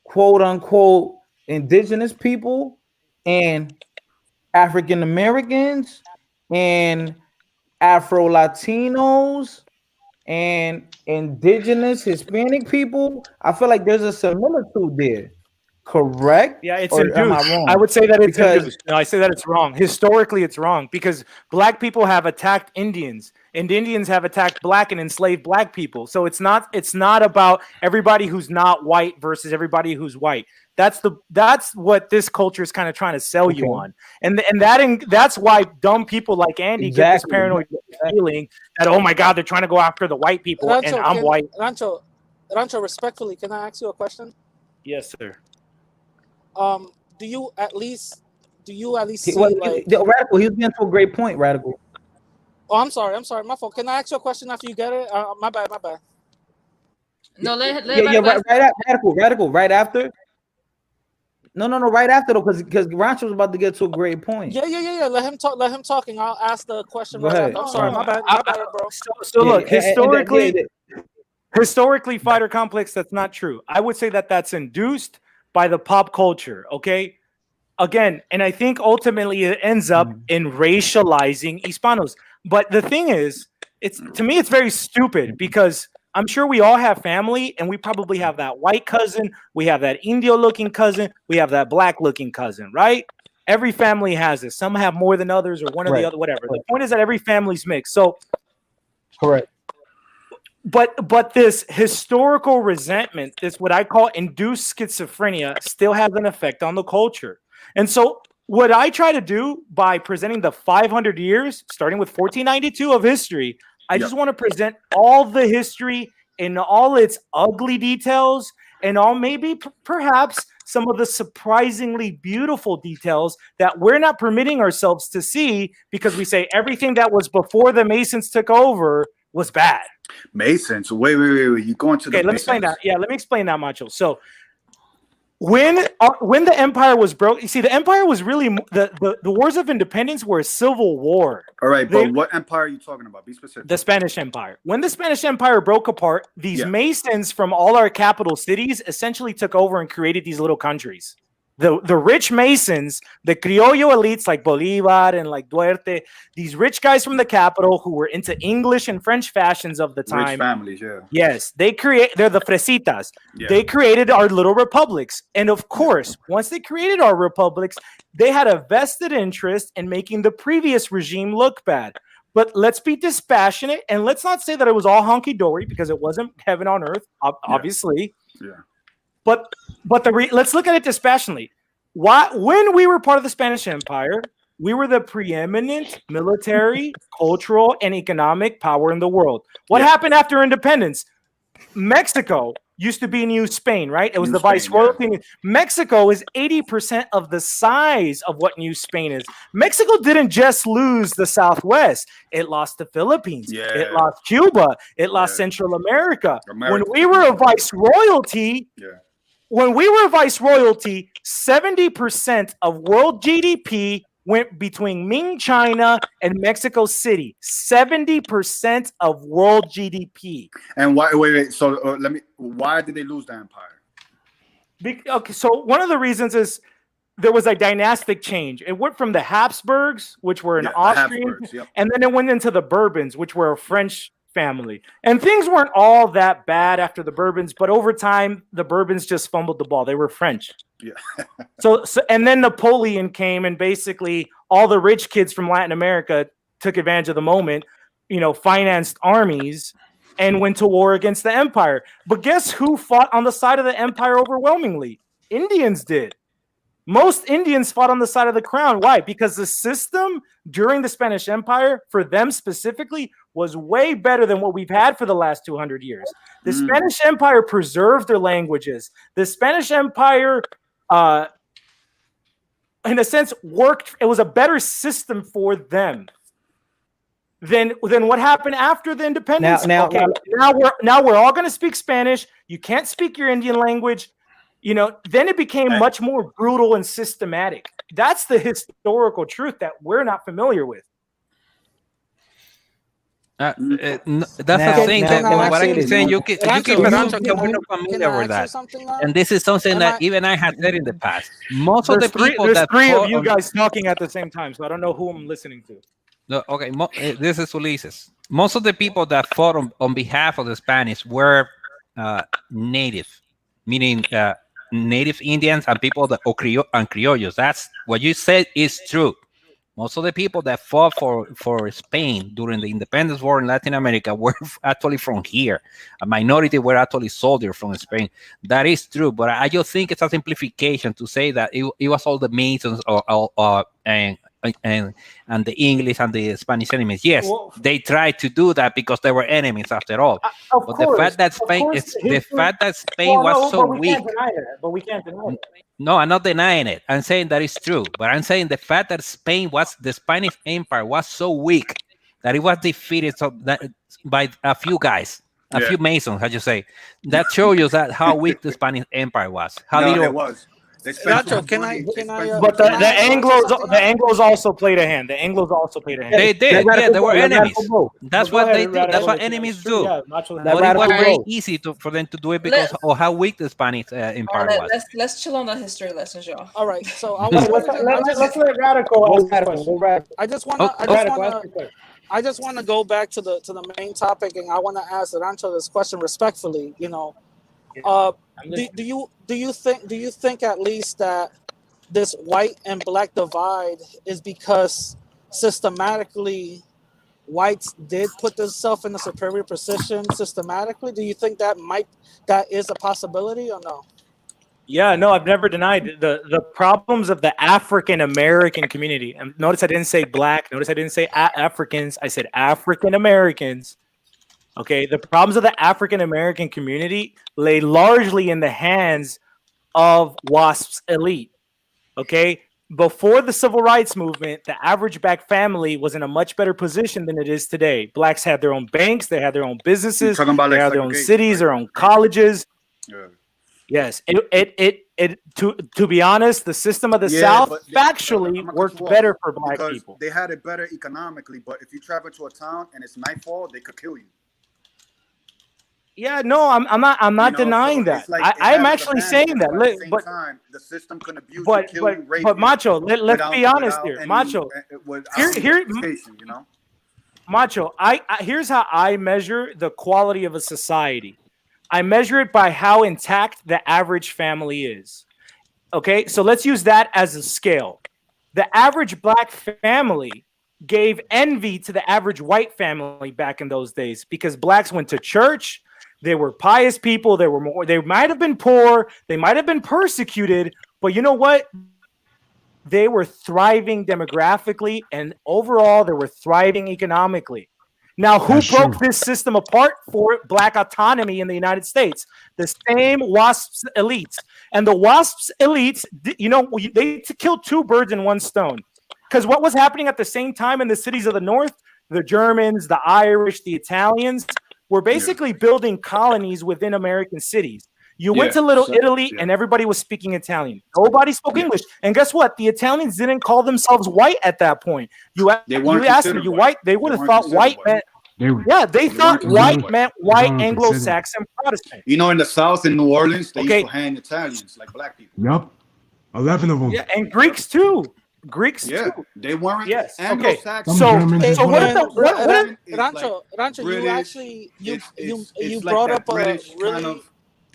quote unquote indigenous people and African Americans and Afro Latinos and indigenous Hispanic people. I feel like there's a similitude there. Correct? Yeah, it's or am I induced. wrong? I would say that it's Because- induced. No, I say that it's wrong. Historically, it's wrong because black people have attacked Indians, and Indians have attacked black and enslaved black people. So it's not about everybody who's not white versus everybody who's white. That's what this culture is kind of trying to sell you on, and that's why dumb people like Andy get this paranoid feeling that, oh my God, they're trying to go after the white people, and I'm white. Rancho, respectfully, can I ask you a question? Yes, sir. Do you at least see Radical? He was getting to a great point, Radical. Oh, I'm sorry, my fault. Can I ask you a question after you get it? My bad. No, let Radical. Right after. No. Right after though, because Rancho was about to get to a great point. Yeah. Let him talk. Let him talk, and I'll ask the question Go right ahead. after. I'm sorry, my bad, bro. So look, historically, historically, fighter complex. That's not true. I would say that that's induced by the pop culture. Okay. Again, and I think ultimately it ends up in racializing Hispanos. But the thing is, to me, it's very stupid because I'm sure we all have family, and we probably have that white cousin, we have that Indio-looking cousin, we have that black-looking cousin, right? Every family has this. Some have more than others, or one or the other, whatever. The point is that every family's mixed. So, correct. But this historical resentment, this what I call induced schizophrenia, still has an effect on the culture. And so what I try to do by presenting the 500 years, starting with 1492 of history, I just want to present all the history in all its ugly details and all maybe perhaps some of the surprisingly beautiful details that we're not permitting ourselves to see because we say everything that was before the Masons took over was bad. Masons? Wait. You going to the let me explain that. Yeah, let me explain that, Macho. So when the empire was broke, you see, the empire was really the wars of independence were a civil war. All right, but what empire are you talking about? Be specific. The Spanish Empire. When the Spanish Empire broke apart, these Masons from all our capital cities essentially took over and created these little countries. The rich Masons, the Criollo elites like Bolivar and like Duarte, these rich guys from the capital who were into English and French fashions of the time. Rich families, yeah. Yes, they're the fresitas. Yeah. They created our little republics. And of course, once they created our republics, they had a vested interest in making the previous regime look bad. But let's be dispassionate and let's not say that it was all hunky-dory because it wasn't heaven on earth, obviously. Yeah. But let's look at it dispassionately. When we were part of the Spanish Empire, we were the preeminent military, cultural, and economic power in the world. What happened after independence? Mexico used to be New Spain, right? It was the viceroyalty. Yeah. Mexico is 80% of the size of what New Spain is. Mexico didn't just lose the Southwest. It lost the Philippines. Yeah. It lost Cuba. It lost Central America. When we were a viceroyalty, When we were vice royalty, 70% of world GDP went between Ming China and Mexico City. 70% of world GDP. And why? Wait. So why did they lose the empire? Okay, so one of the reasons is there was a dynastic change. It went from the Habsburgs, which were an Austrian, and then it went into the Bourbons, which were a French family. And things weren't all that bad after the Bourbons, but over time, the Bourbons just fumbled the ball. They were French. Yeah. so and then Napoleon came, and basically all the rich kids from Latin America took advantage of the moment, financed armies and went to war against the empire. But guess who fought on the side of the empire overwhelmingly? Indians did. Most Indians fought on the side of the crown. Why? Because the system during the Spanish Empire, for them specifically, was way better than what we've had for the last 200 years. The Spanish Empire preserved their languages. The Spanish Empire, in a sense, worked. It was a better system for them than what happened after the independence. Now we're all going to speak Spanish. You can't speak your Indian language. Then it became much more brutal and systematic. That's the historical truth that we're not familiar with. That's the thing. What I'm saying, you keep assumption that we're not familiar with that. And this is something that even I had said in the past. Most of the people there's three of you guys talking at the same time, so I don't know who I'm listening to. No, okay, this is Ulises. Most of the people that fought on behalf of the Spanish were native, meaning native Indians and people that and criollos. That's what you said is true. Most of the people that fought for Spain during the independence war in Latin America were actually from here. A minority were actually soldiers from Spain. That is true, but I just think it's a simplification to say that it was all the Masons and the English and the Spanish enemies. Yes, they tried to do that because they were enemies after all. But the fact that Spain was so weak. But we can't deny it. No, I'm not denying it. I'm saying that is true. But I'm saying the fact that the Spanish Empire was so weak that it was defeated by a few guys, a few Masons, how you say. That shows you that how weak the Spanish Empire was. How little it was. Nacho, can I? But the Anglos also played a hand. The Anglos also played a hand. They did. Yeah, they were enemies. That's Go what ahead, they do. Radical. That's what enemies do. Yeah, Nacho, But it was very Alright. easy for them to do it because of how weak the Spanish empire was. Let's chill on the history lessons, y'all. All right, so I let's let Radical ask I just want to go back to the main topic, and I want to ask Rancho this question respectfully. You know, do you think at least that this white and black divide is because systematically whites did put themselves in a superior position systematically? Do you think that is a possibility or no? Yeah, no, I've never denied the problems of the African American community. And notice I didn't say black. Notice I didn't say Africans. I said African Americans. Okay, the problems of the African American community lay largely in the hands of WASP's elite. Okay, before the civil rights movement, the average black family was in a much better position than it is today. Blacks had their own banks, they had their own businesses, they had their own cities, their own colleges. Yeah. Yes, to be honest, the system of the South factually worked better for black people. They had it better economically, but if you travel to a town and it's nightfall, they could kill you. Yeah, no, I'm not denying that. Like I'm actually saying that. At the same time, the system can abuse you, kill you, rape but Macho, you let's be honest here. any, Macho, here, you know? Macho, here's how I measure the quality of a society. I measure it by how intact the average family is. Okay, so let's use that as a scale. The average black family gave envy to the average white family back in those days because blacks went to church. They were pious people. They might have been poor. They might have been persecuted. But you know what? They were thriving demographically, and overall, they were thriving economically. Now, who broke this system apart for black autonomy in the United States? The same WASP's elites. And the WASP's elites, you know, they killed two birds in one stone. Because what was happening at the same time in the cities of the North, the Germans, the Irish, the Italians, were basically building colonies within American cities. You went to Little Italy and everybody was speaking Italian. Nobody spoke English. And guess what? The Italians didn't call themselves white at that point. You asked them, you white? They would have thought white meant they thought white meant white Anglo-Saxon Protestant. You know, in the South, in New Orleans, they used to hang Italians like black people. Yep. 11 of them. Yeah, and Greeks too. Too. They weren't. Yes. Anglo-Saxon. Okay. So what Rancho, you actually you brought up a really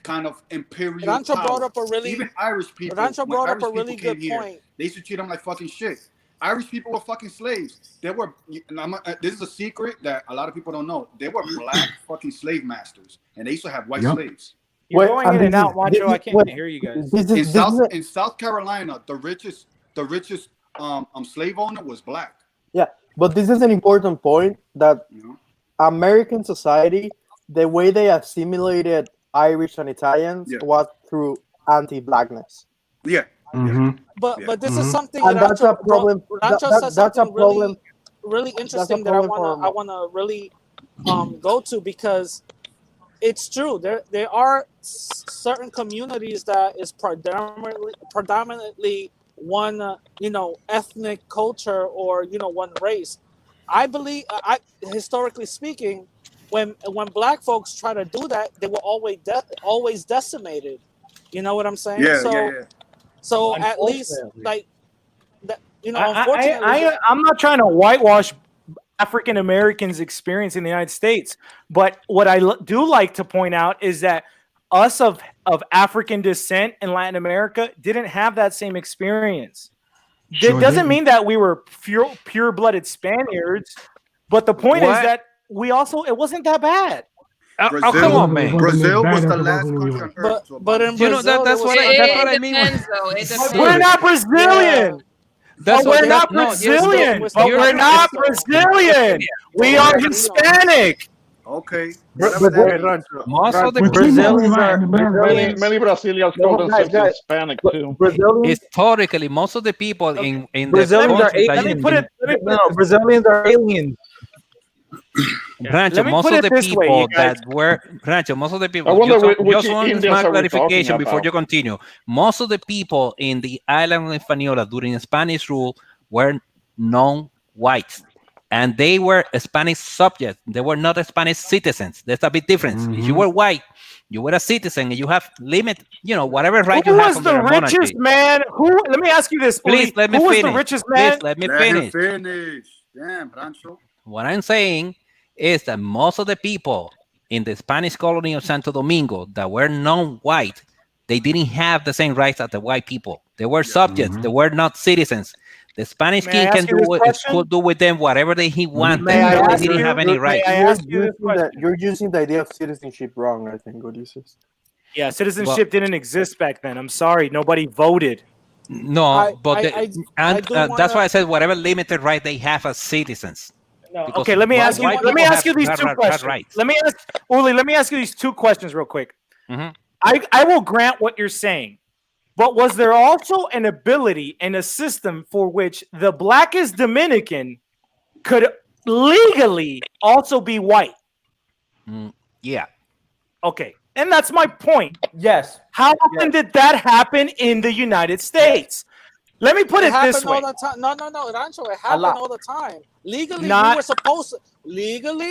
kind of imperial. Rancho power. Brought up a really even Irish people. Rancho brought up Irish a really good point. They used to treat them like fucking shit. Irish people were fucking slaves. They were. This is a secret that a lot of people don't know. They were black fucking slave masters, and they used to have white slaves. You're going in and out, Macho. I can't hear you guys. In South Carolina, the richest slave owner was black. Yeah, but this is an important point that American society, the way they assimilated Irish and Italians was through anti-blackness. Yeah. Mm-hmm. But this is something and that's a problem. That's a problem. Really interesting that I wanna really go to, because it's true. There are certain communities that is predominantly one ethnic culture or one race. I believe, historically speaking, when black folks try to do that, they were always decimated. You know what I'm saying? So at least like that, unfortunately, I'm not trying to whitewash African Americans' experience in the United States, but what I do like to point out is that us of African descent in Latin America didn't have that same experience. It doesn't mean that we were pure-blooded Spaniards, but the point is that it wasn't that bad. Brazil, come on, man. Brazil was the last country on earth. But in Brazil, that's what I mean. We're not Brazilian. We're not Brazilian. We're not Brazilian. We are Hispanic. Okay. Most of the Brazilians many Brazilians call themselves Hispanic too. Historically, most of the people in Brazilians the are aliens. Brazilians are aliens. Rancho, most of the people that were Rancho, most of the people. Just one small clarification before you continue. Most of the people in the island of Hispaniola during Spanish rule were non-whites, and they were Spanish subjects. They were not Spanish citizens. There's a big difference. If you were white, you were a citizen, and you have limit, whatever right you have. Who was the richest man? Let me ask you this, please. Let me finish. Who was the richest man? Please, let me finish. Damn, Rancho. What I'm saying is that most of the people in the Spanish colony of Santo Domingo that were non-white, they didn't have the same rights as the white people. They were subjects. They were not citizens. The Spanish king could do with them whatever he wanted. They didn't have any rights. You're using the idea of citizenship wrong, I think, Odysseus. Yeah, citizenship didn't exist back then. I'm sorry, nobody voted. No, that's why I said whatever limited right they have as citizens. No. Okay, let me ask you these two questions. Let me ask you these two questions real quick. I will grant what you're saying, but was there also an ability and a system for which the blackest Dominican could legally also be white? Yeah. Okay, and that's my point. Yes. How often did that happen in the United States? Let me put it this way. All the time. No, Rancho, it happened all the time. Legally,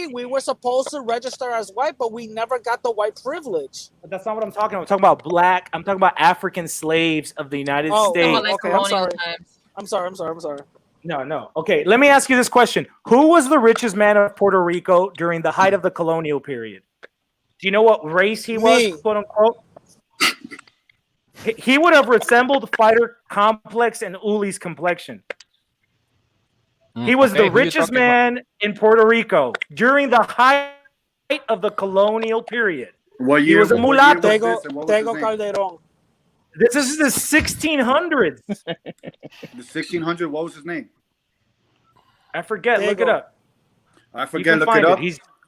we were supposed to register as white, but we never got the white privilege. But that's not what I'm talking about. I'm talking about black. I'm talking about African slaves of the United States. Okay, I'm sorry. No. Okay, let me ask you this question. Who was the richest man of Puerto Rico during the height of the colonial period? Do you know what race he was, quote unquote? He would have resembled Fighter Complex and Uli's complexion. He was the richest man in Puerto Rico during the height of the colonial period. What year? He was a mulatto. Tego Calderón. This is the 1600s. The 1600. What was his name? I forget. Look it up. I forget. Look it up.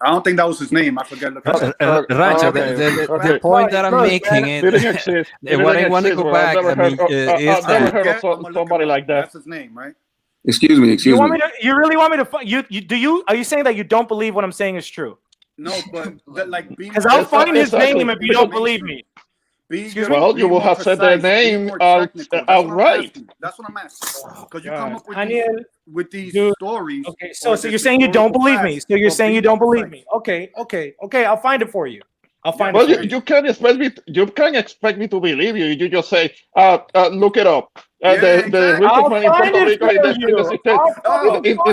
I don't think that was his name. I forget. Look it up. Rancho, the point that I'm making is what I want to go back. I've never heard of somebody like that. That's his name, right? Excuse me. You really want me to find you? Are you saying that you don't believe what I'm saying is true? No, but because I'll find his name if you don't believe me. Well, you will have said their name outright. That's what I'm asking. Because you come up with these stories. Okay, so you're saying you don't believe me. So you're saying you don't believe me. Okay. I'll find it for you. I'll find it. Well, you can't expect me. You can't expect me to believe you. You just say, look it up. The richest man in Puerto Rico in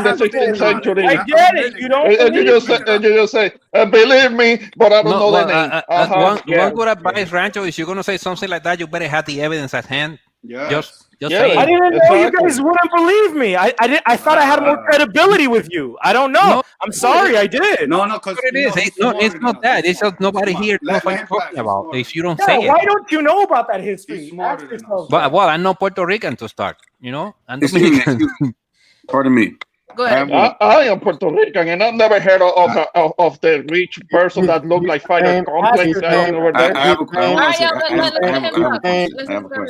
the 16th century. I get it. You don't. And you just say, believe me, but I don't know the name. One good advice, Rancho, is you're gonna say something like that, you better have the evidence at hand. Yeah. Just say I didn't know you guys wouldn't believe me. I thought I had more credibility with you. I don't know. No, I'm sorry, I did. No, because it's not that. It's just nobody here knows what you're talking about. If you don't say it. Why don't you know about that history? But I'm not Puerto Rican to start. I'm Dominican. Pardon me. Go ahead. I am Puerto Rican, and I've never heard of the rich person that looked like Fighter Complex over there. I have a question.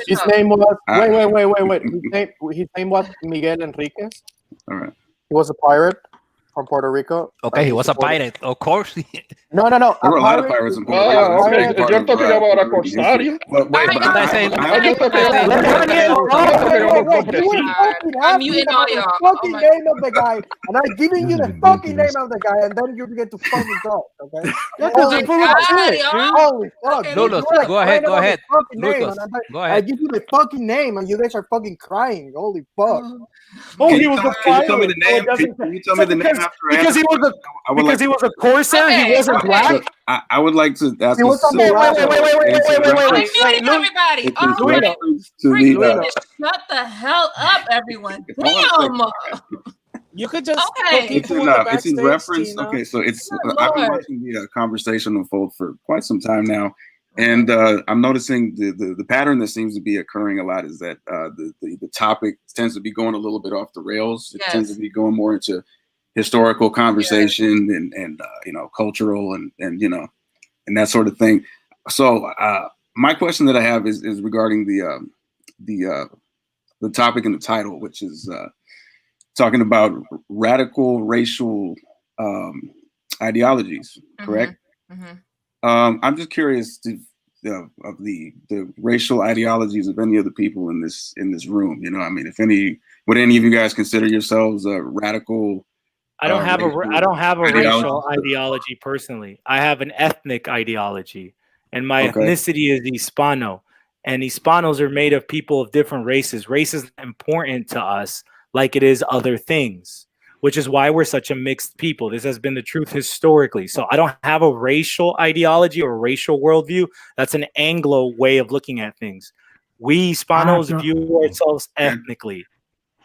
His name was wait. His name was Miguel Enriquez. All right. He was a pirate from Puerto Rico. Okay, he was a pirate, of course. No. There were a lot of pirates in Puerto Rico. Okay, you're talking about a corsario. I'm muting all y'all. Fucking name of the guy, and I'm giving you the fucking name of the guy, and then you get to fucking talk. Okay? Holy fuck! Lulus, go ahead. Go ahead. I give you the fucking name, and you guys are fucking crying. Holy fuck! Oh, he was a pirate. Can you tell me the name? Can you tell me the name after? Because he was a corsair. He wasn't black. I would like to ask. Wait. Everybody. Shut the hell up, everyone. Damn. You could just it's in reference. Tina. Okay, so it's I've been watching the conversation unfold for quite some time now, and I'm noticing the pattern that seems to be occurring a lot is that the topic tends to be going a little bit off the rails. It tends to be going more into historical conversation and cultural and and that sort of thing. So my question that I have is regarding the topic in the title, which is talking about radical racial ideologies, correct? Mm-hmm. I'm just curious of the racial ideologies of any of the people in this room. You know, I mean, would any of you guys consider yourselves a radical? I don't have a racial ideology personally. I have an ethnic ideology, and my ethnicity is Hispano. And Hispanos are made of people of different races. Race is important to us, like it is other things, which is why we're such a mixed people. This has been the truth historically. So I don't have a racial ideology or a racial worldview. That's an Anglo way of looking at things. We Hispanos view ourselves ethnically.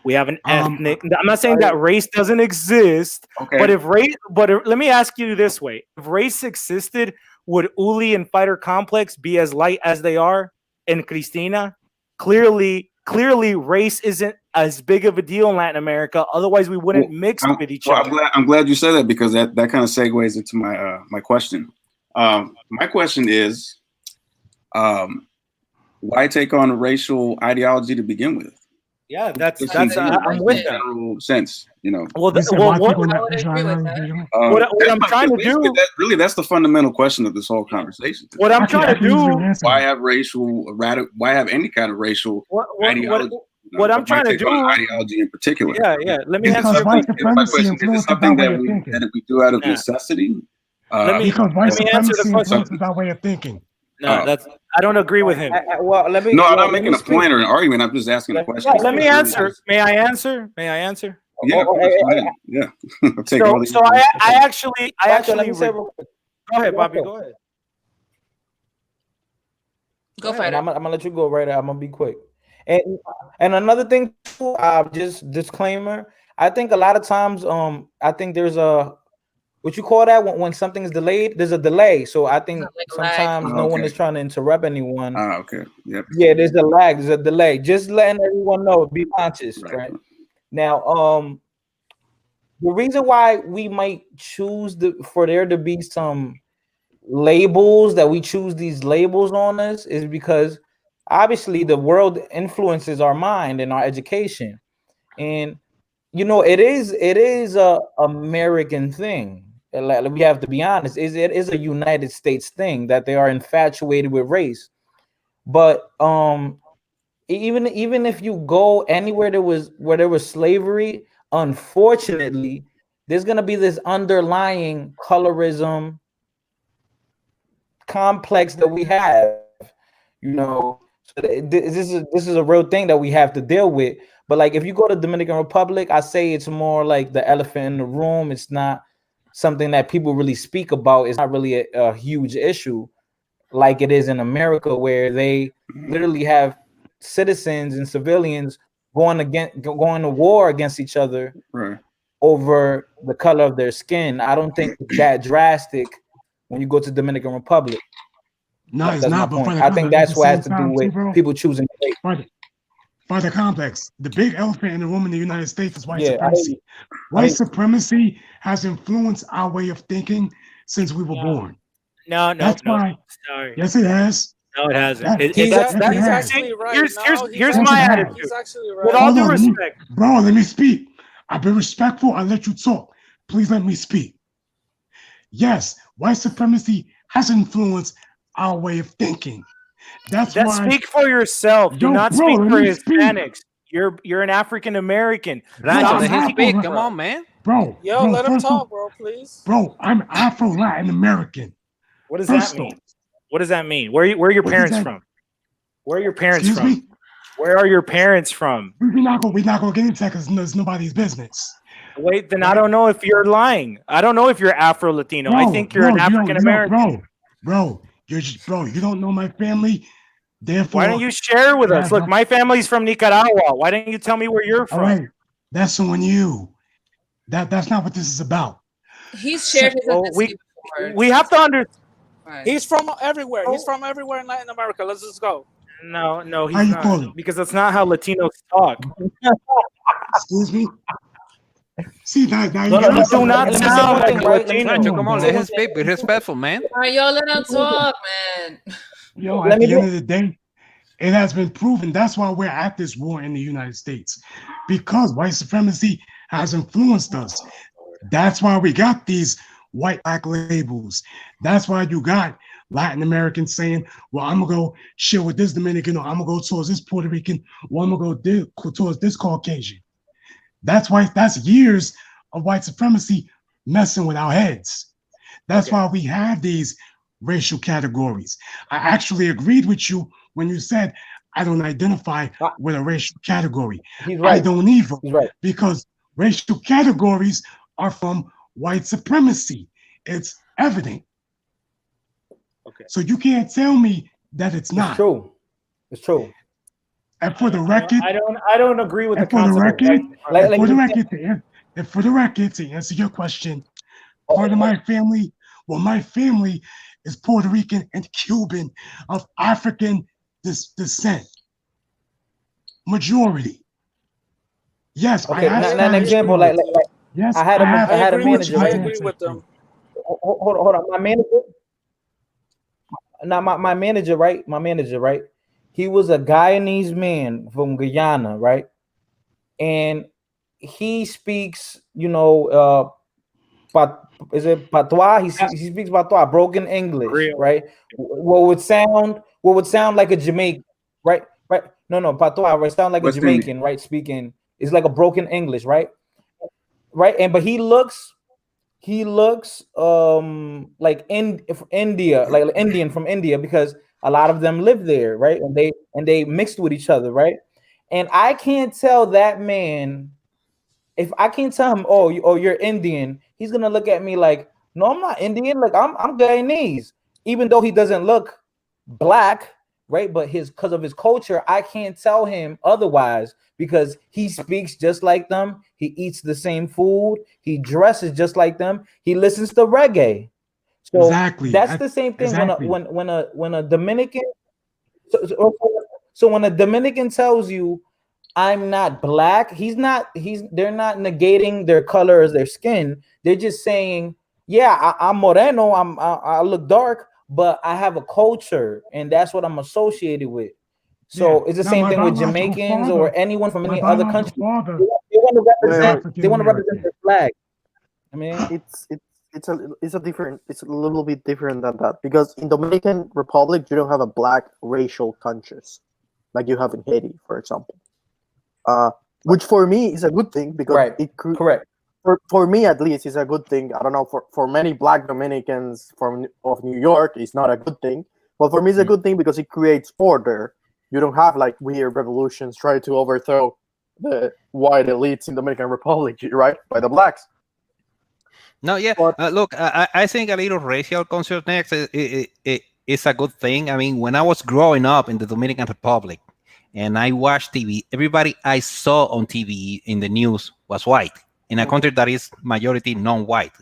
We have an ethnic. I'm not saying that race doesn't exist, but let me ask you this way: if race existed, would Uli and Fighter Complex be as light as they are in Cristina? Clearly, race isn't as big of a deal in Latin America. Otherwise, we wouldn't mix with each other. I'm glad you said that, because that kind of segues into my question. My question is, why take on a racial ideology to begin with? Yeah, that's I'm with that. General sense, you know. What I'm trying to do, that's the fundamental question of this whole conversation. What I'm trying to do, why have why have any kind of racial ideology? What I'm trying to do, ideology in particular. Yeah. Let me answer my question. Is it something that we do out of necessity? Let me answer the question. Is our way of thinking. No, I don't agree with him. I'm not making a point or an argument. I'm just asking a question. Let me answer. May I answer? Yeah, yeah. I'll take all these. So I actually. Go ahead, Bobby. Go ahead. Go for it. I'm gonna let you go right now. I'm gonna be quick. And another thing too, just disclaimer. I think a lot of times, I think there's a what you call that when something is delayed. There's a delay, so I think sometimes no one is trying to interrupt anyone. Okay. Yep. Yeah, there's a lag. There's a delay. Just letting everyone know. Be conscious, right? Now, the reason why we might choose for there to be some labels that we choose these labels on us is because obviously the world influences our mind and our education, and you know it is a American thing. We have to be honest. It is a United States thing that they are infatuated with race. But even if you go anywhere where there was slavery, unfortunately, there's gonna be this underlying colorism complex that we have. You know, so this is a real thing that we have to deal with. But like if you go to Dominican Republic, I say it's more like the elephant in the room. It's not something that people really speak about. It's not really a huge issue like it is in America, where they literally have citizens and civilians going to war against each other over the color of their skin. I don't think it's that drastic when you go to Dominican Republic. No, it's not. But I think that's what has to do with people choosing. By the complex, the big elephant in the room in the United States is white supremacy. White supremacy has influenced our way of thinking since we were born. No. Why. Sorry. Yes, it has. No, it hasn't. He's actually right. Here's my attitude. He's actually right. With all due respect, bro, let me speak. I've been respectful. I let you talk. Please let me speak. Yes, white supremacy has influenced our way of thinking. That's why. Speak for yourself. Do not speak for Hispanics. You're an African American. Let him speak. Come on, man. Bro. Let him talk, bro, please. Bro, I'm Afro-Latin American. What does that mean? What does that mean? Where are your parents from? Where are your parents from? Where are your parents from? We're not gonna get into that because it's nobody's business. Wait, then I don't know if you're lying. I don't know if you're Afro-Latino. I think you're an African American. Bro, you don't know my family. Therefore, why don't you share with us? Look, my family's from Nicaragua. Why don't you tell me where you're from? All right, that's on you. That's not what this is about. He's shared his ethnicity before. We have to understand. Right. He's from everywhere. He's from everywhere in Latin America. Let's just go. No, he's not. Because that's not how Latinos talk. Excuse me. See, now you do not sound like Latino. Come on, let him speak. Be respectful, man. All right, y'all, let him talk, man. Yo, at the end of the day, it has been proven. That's why we're at this war in the United States, because white supremacy has influenced us. That's why we got these white black labels. That's why you got Latin Americans saying, well, I'm gonna go chill with this Dominican, or I'm gonna go towards this Puerto Rican, or I'm gonna go towards this Caucasian. That's why that's years of white supremacy messing with our heads. That's why we have these racial categories. I actually agreed with you when you said I don't identify with a racial category. He's right. I don't either, right. because racial categories are from white supremacy. It's evident. Okay. So you can't tell me that it's not. It's true. It's true. And for the record, I don't agree with the for the concept. For the record, to answer your question, part of my family, well, my family is Puerto Rican and Cuban of African descent. Majority. Yes, okay, I have an example, like yes, I had a manager. I agree with them. Hold on, my manager. Now, my manager, right? My manager, right? He was a Guyanese man from Guyana, right? And he speaks, you know, is it patois? He speaks patois, broken English, right? What would sound like a Jamaican, right? Right? No, patois, right? Sound like a Jamaican, right? Speaking, it's like a broken English, right? Right? And but he looks like in India, like Indian from India, because a lot of them live there, right? And they mixed with each other, right? And I can't tell that man, if I can't tell him, oh, you're Indian, he's gonna look at me like, no, I'm not Indian, like I'm Guyanese, even though he doesn't look black, right? But because of his culture, I can't tell him otherwise, because he speaks just like them, he eats the same food, he dresses just like them, he listens to reggae. So exactly. That's the same thing. Exactly. When a Dominican, so when a Dominican tells you I'm not black, they're not negating their color as their skin. They're just saying, yeah, I'm moreno, I look dark, but I have a culture, and that's what I'm associated with. So it's the same thing with Jamaicans or anyone from any other country. They want to represent their flag. I mean, it's a little bit different than that, because in Dominican Republic you don't have a black racial conscience like you have in Haiti, for example. Which for me is a good thing, because correct. For me at least, it's a good thing. I don't know, for many black Dominicans of New York, it's not a good thing. But for me, it's a good thing because it creates order. You don't have like weird revolutions trying to overthrow the white elites in Dominican Republic, right? By the blacks. No, yeah. Look, I think a little racial consciousness is a good thing. I mean, when I was growing up in the Dominican Republic and I watched TV, everybody I saw on TV in the news was white in a country that is majority non-white.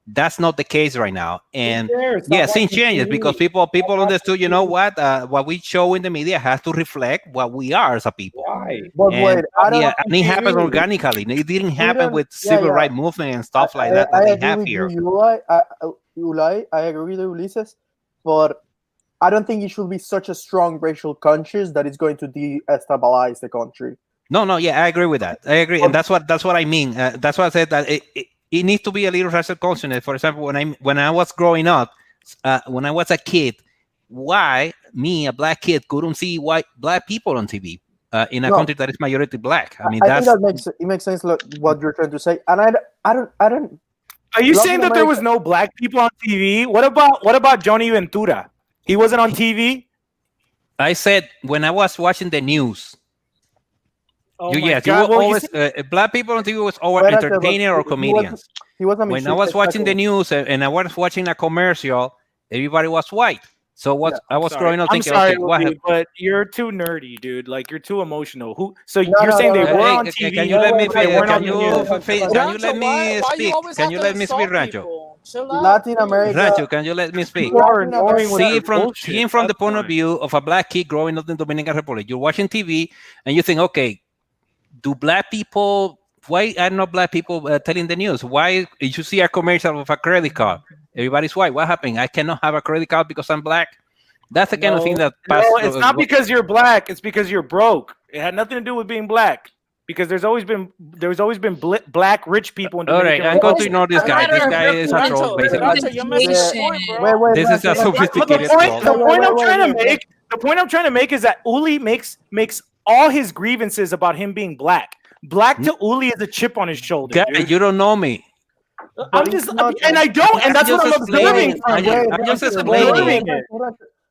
That's not the case right now. And yeah, things changes because people understood, you know what we show in the media has to reflect what we are as a people. Right. But wait, and it happened organically. It didn't happen with civil rights movement and stuff like that they have here. I agree with Ulises, but I don't think it should be such a strong racial conscience that is going to destabilize the country. No, yeah, I agree with that. I agree, and that's what I mean. That's why I said that it needs to be a little racial consciousness. For example, when I was growing up, when I was a kid, why me, a black kid, couldn't see black people on TV in a country that is majority black? I mean, I think it makes sense what you're trying to say, and I don't. Are you saying that there was no black people on TV? What about Johnny Ventura? He wasn't on TV. I said when I was watching the news. Oh always black people on TV was over entertainer or comedians. When I was watching the news and I was watching a commercial, everybody was white. So I was growing up thinking, I'm sorry, but you're too nerdy, dude. Like you're too emotional. You're saying they were on TV? Can you let me speak? Can you let me speak, Rancho? Latin America. Rancho, can you let me speak? Seeing from the point of view of a black kid growing up in the Dominican Republic, you're watching TV and you think, okay, why are not black people telling the news? Why you see a commercial of a credit card? Everybody's white. What happened? I cannot have a credit card because I'm black. That's the kind of thing that. No, it's not because you're black. It's because you're broke. It had nothing to do with being black. because there's always been black rich people in All right, Dominican I'm going to Republic. ignore this guy. This guy is a troll, basically. You're missing the point, bro. This is a sophisticated troll. The point I'm trying to make is that Uli makes all his grievances about him being black. Black to Uli is a chip on his shoulder. Guy, Dude. you don't know me. And I don't, and that's what I'm observing. I'm just explaining.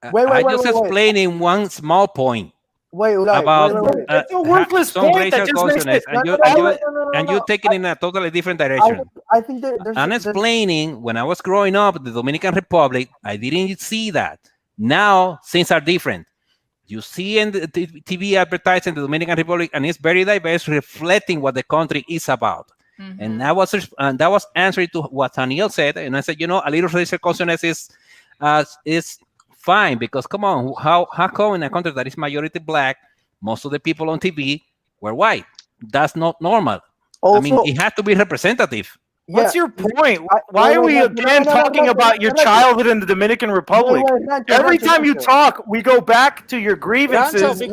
I'm just explaining one small point. About it's a worthless some point that racial just makes consciousness, it. and you take it in a totally different direction. I think there's I'm explaining when I was growing up in the Dominican Republic, I didn't see that. Now things are different. You see in the TV advertising the Dominican Republic, and it's very diverse, reflecting what the country is about. Mm-hmm. And that was answering to what Daniel said. And I said, a little racial consciousness is fine, because come on, how come in a country that is majority black, most of the people on TV were white? That's not normal. Also, I mean, it has to be representative. What's your point? Why are we again talking about your childhood in the Dominican Republic? Every time you talk, we go back to your grievances. Rancho,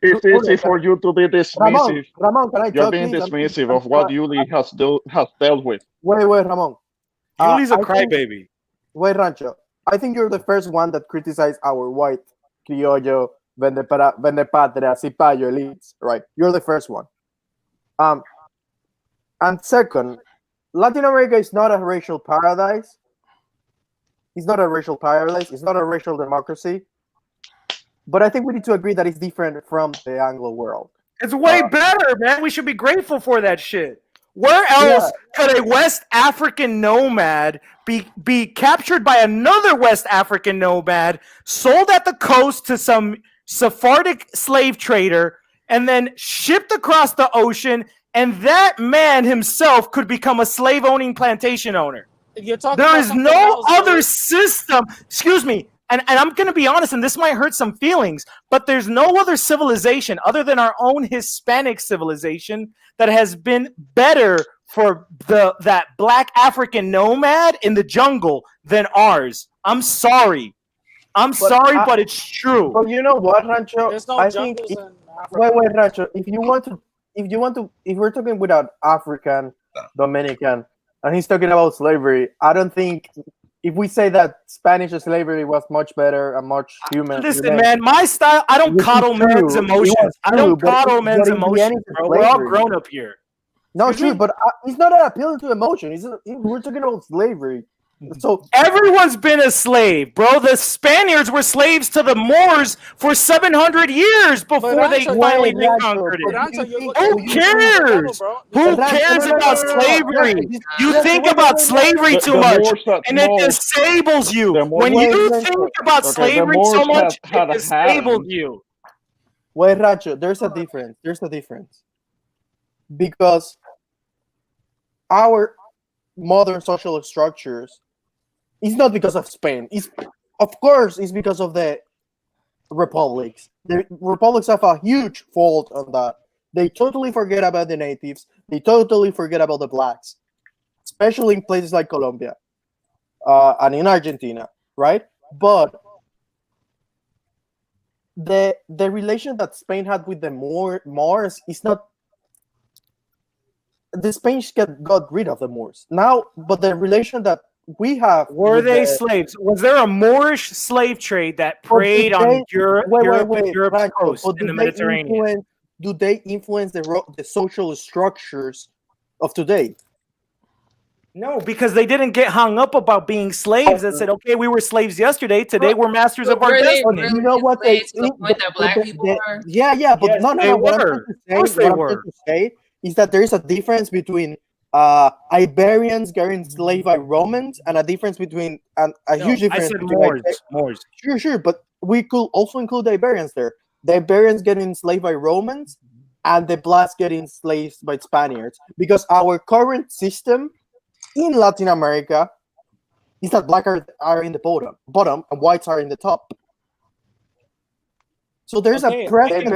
it's easy for you to be dismissive. Ramon, can I You're being dismissive of what Yuli has dealt with. Wait, Ramon. Yuli's a crybaby. Wait, Rancho. I think you're the first one that criticized our white criollo, vende patria, cipayo elites, right? You're the first one. And second, Latin America is not a racial paradise. It's not a racial paradise. It's not a racial democracy. But I think we need to agree that it's different from the Anglo world. It's way better, man. We should be grateful for that shit. Where else could a West African nomad be captured by another West African nomad, sold at the coast to some Sephardic slave trader, and then shipped across the ocean, and that man himself could become a slave-owning plantation owner? There is no other system, excuse me, and I'm going to be honest, and this might hurt some feelings, but there's no other civilization other than our own Hispanic civilization that has been better for that black African nomad in the jungle than ours. I'm sorry. But it's true. But you know what, Rancho? There's no I jungles think in Africa. Wait, Rancho. If we're talking without African, Dominican, and he's talking about slavery, I don't think if we say that Spanish slavery was much better and much human. Listen, man, my style, I don't coddle men's emotions. I don't coddle men's emotions, bro. We're all grown up here. No, true, but it's not appealing to emotion. We're talking about slavery. So everyone's been a slave, bro. The Spaniards were slaves to the Moors for 700 years before they finally reconquered it. Who cares? Who cares about slavery? You think about slavery too much, and it disables you. When you think about slavery so much, it disables you. Wait, Rancho, there's a difference. Because our modern social structures, it's not because of Spain. Of course, it's because of the republics. The republics have a huge fault on that. They totally forget about the natives. They totally forget about the blacks, especially in places like Colombia and in Argentina, right? But the relation that Spain had with the Moors is not. The Spanish got rid of the Moors now, but the relation that we have. Were they slaves? Was there a Moorish slave trade that preyed on Europe's coast in the Mediterranean? Do they influence the social structures of today? No, because they didn't get hung up about being slaves and said, okay, we were slaves yesterday. Today we're masters of our destiny. You know what they think? Yeah, but no. What I'm trying to say is that there is a difference between Iberians getting enslaved by Romans and a difference between huge difference. I said Moors. Sure, but we could also include the Iberians there. The Iberians getting enslaved by Romans and the blacks getting enslaved by Spaniards, because our current system in Latin America is that blacks are in the bottom and whites are in the top. So there's a precedent.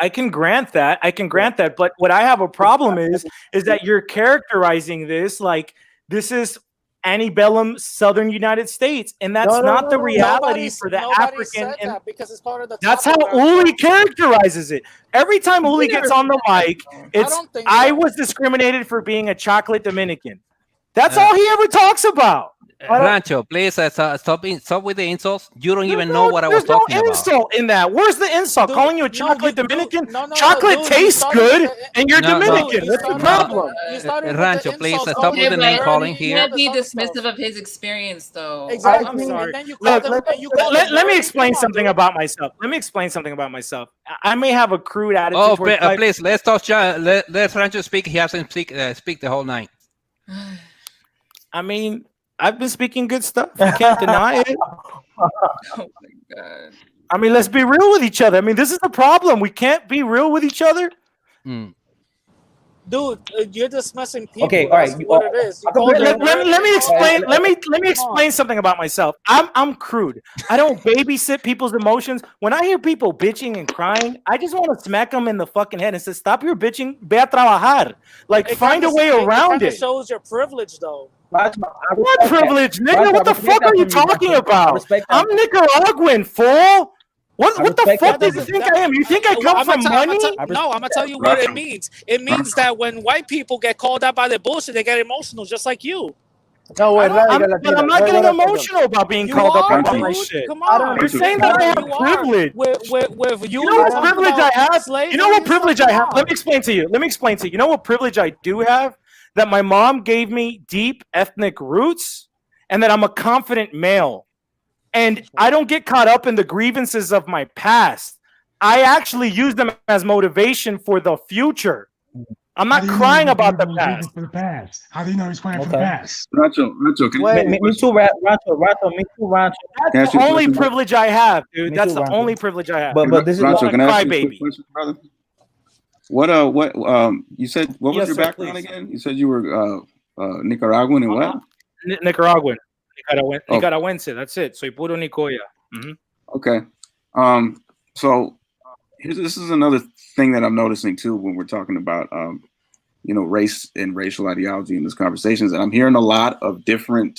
I can grant that. But what I have a problem is that you're characterizing this like this is antebellum Southern United States, and that's not the reality for the African. And because it's part of the. That's how Uli characterizes it. Every time Uli gets on the mic, it's I was discriminated for being a chocolate Dominican. That's all he ever talks about. Rancho, please stop with the insults. You don't even know what I was talking about. There's no insult in that. Where's the insult? Calling you a chocolate Dominican? Chocolate tastes good, and you're Dominican. That's the problem. Rancho, please stop with the name calling here. You can't be dismissive of his experience, though. Exactly. I'm sorry. Let me explain something about myself. I may have a crude attitude. Oh, please, let's talk. Let Rancho speak. He hasn't speak the whole night. I mean, I've been speaking good stuff. You can't deny it. Oh my God. I mean, let's be real with each other. I mean, this is the problem. We can't be real with each other. Dude, you're dismissing people. Okay, all right. What it is. Let me explain. Let me explain something about myself. I'm crude. I don't babysit people's emotions. When I hear people bitching and crying, I just want to smack them in the fucking head and say, "Stop your bitching. Ve a trabajar." Like, find a way around it. It shows your privilege, though. What privilege, nigga? What the fuck are you talking about? I'm Nicaraguan, fool. What the fuck do you think I am? You think I come from money? No, I'm gonna tell you what it means. It means that when white people get called out by their bullshit, they get emotional, just like you. No, but I'm not getting emotional about being called up on my shit. Come on, you're saying that I have privilege. You know what privilege I have? You know what privilege I have? Let me explain to you. You know what privilege I do have? That my mom gave me deep ethnic roots, and that I'm a confident male. And I don't get caught up in the grievances of my past. I actually use them as motivation for the future. I'm not crying about the past. How do you know he's crying for the past? Rancho, can me too, Rancho. That's the only privilege I have, dude. That's the only privilege I have. But this is Rancho, can I ask you a crybaby. quick question, brother? What you said? What was your background again? You said you were Nicaraguan and what? Nicaraguan. Nicaragüense. That's it. Soy puro Nicoya. Okay. So this is another thing that I'm noticing too when we're talking about race and racial ideology in this conversation is that I'm hearing a lot of different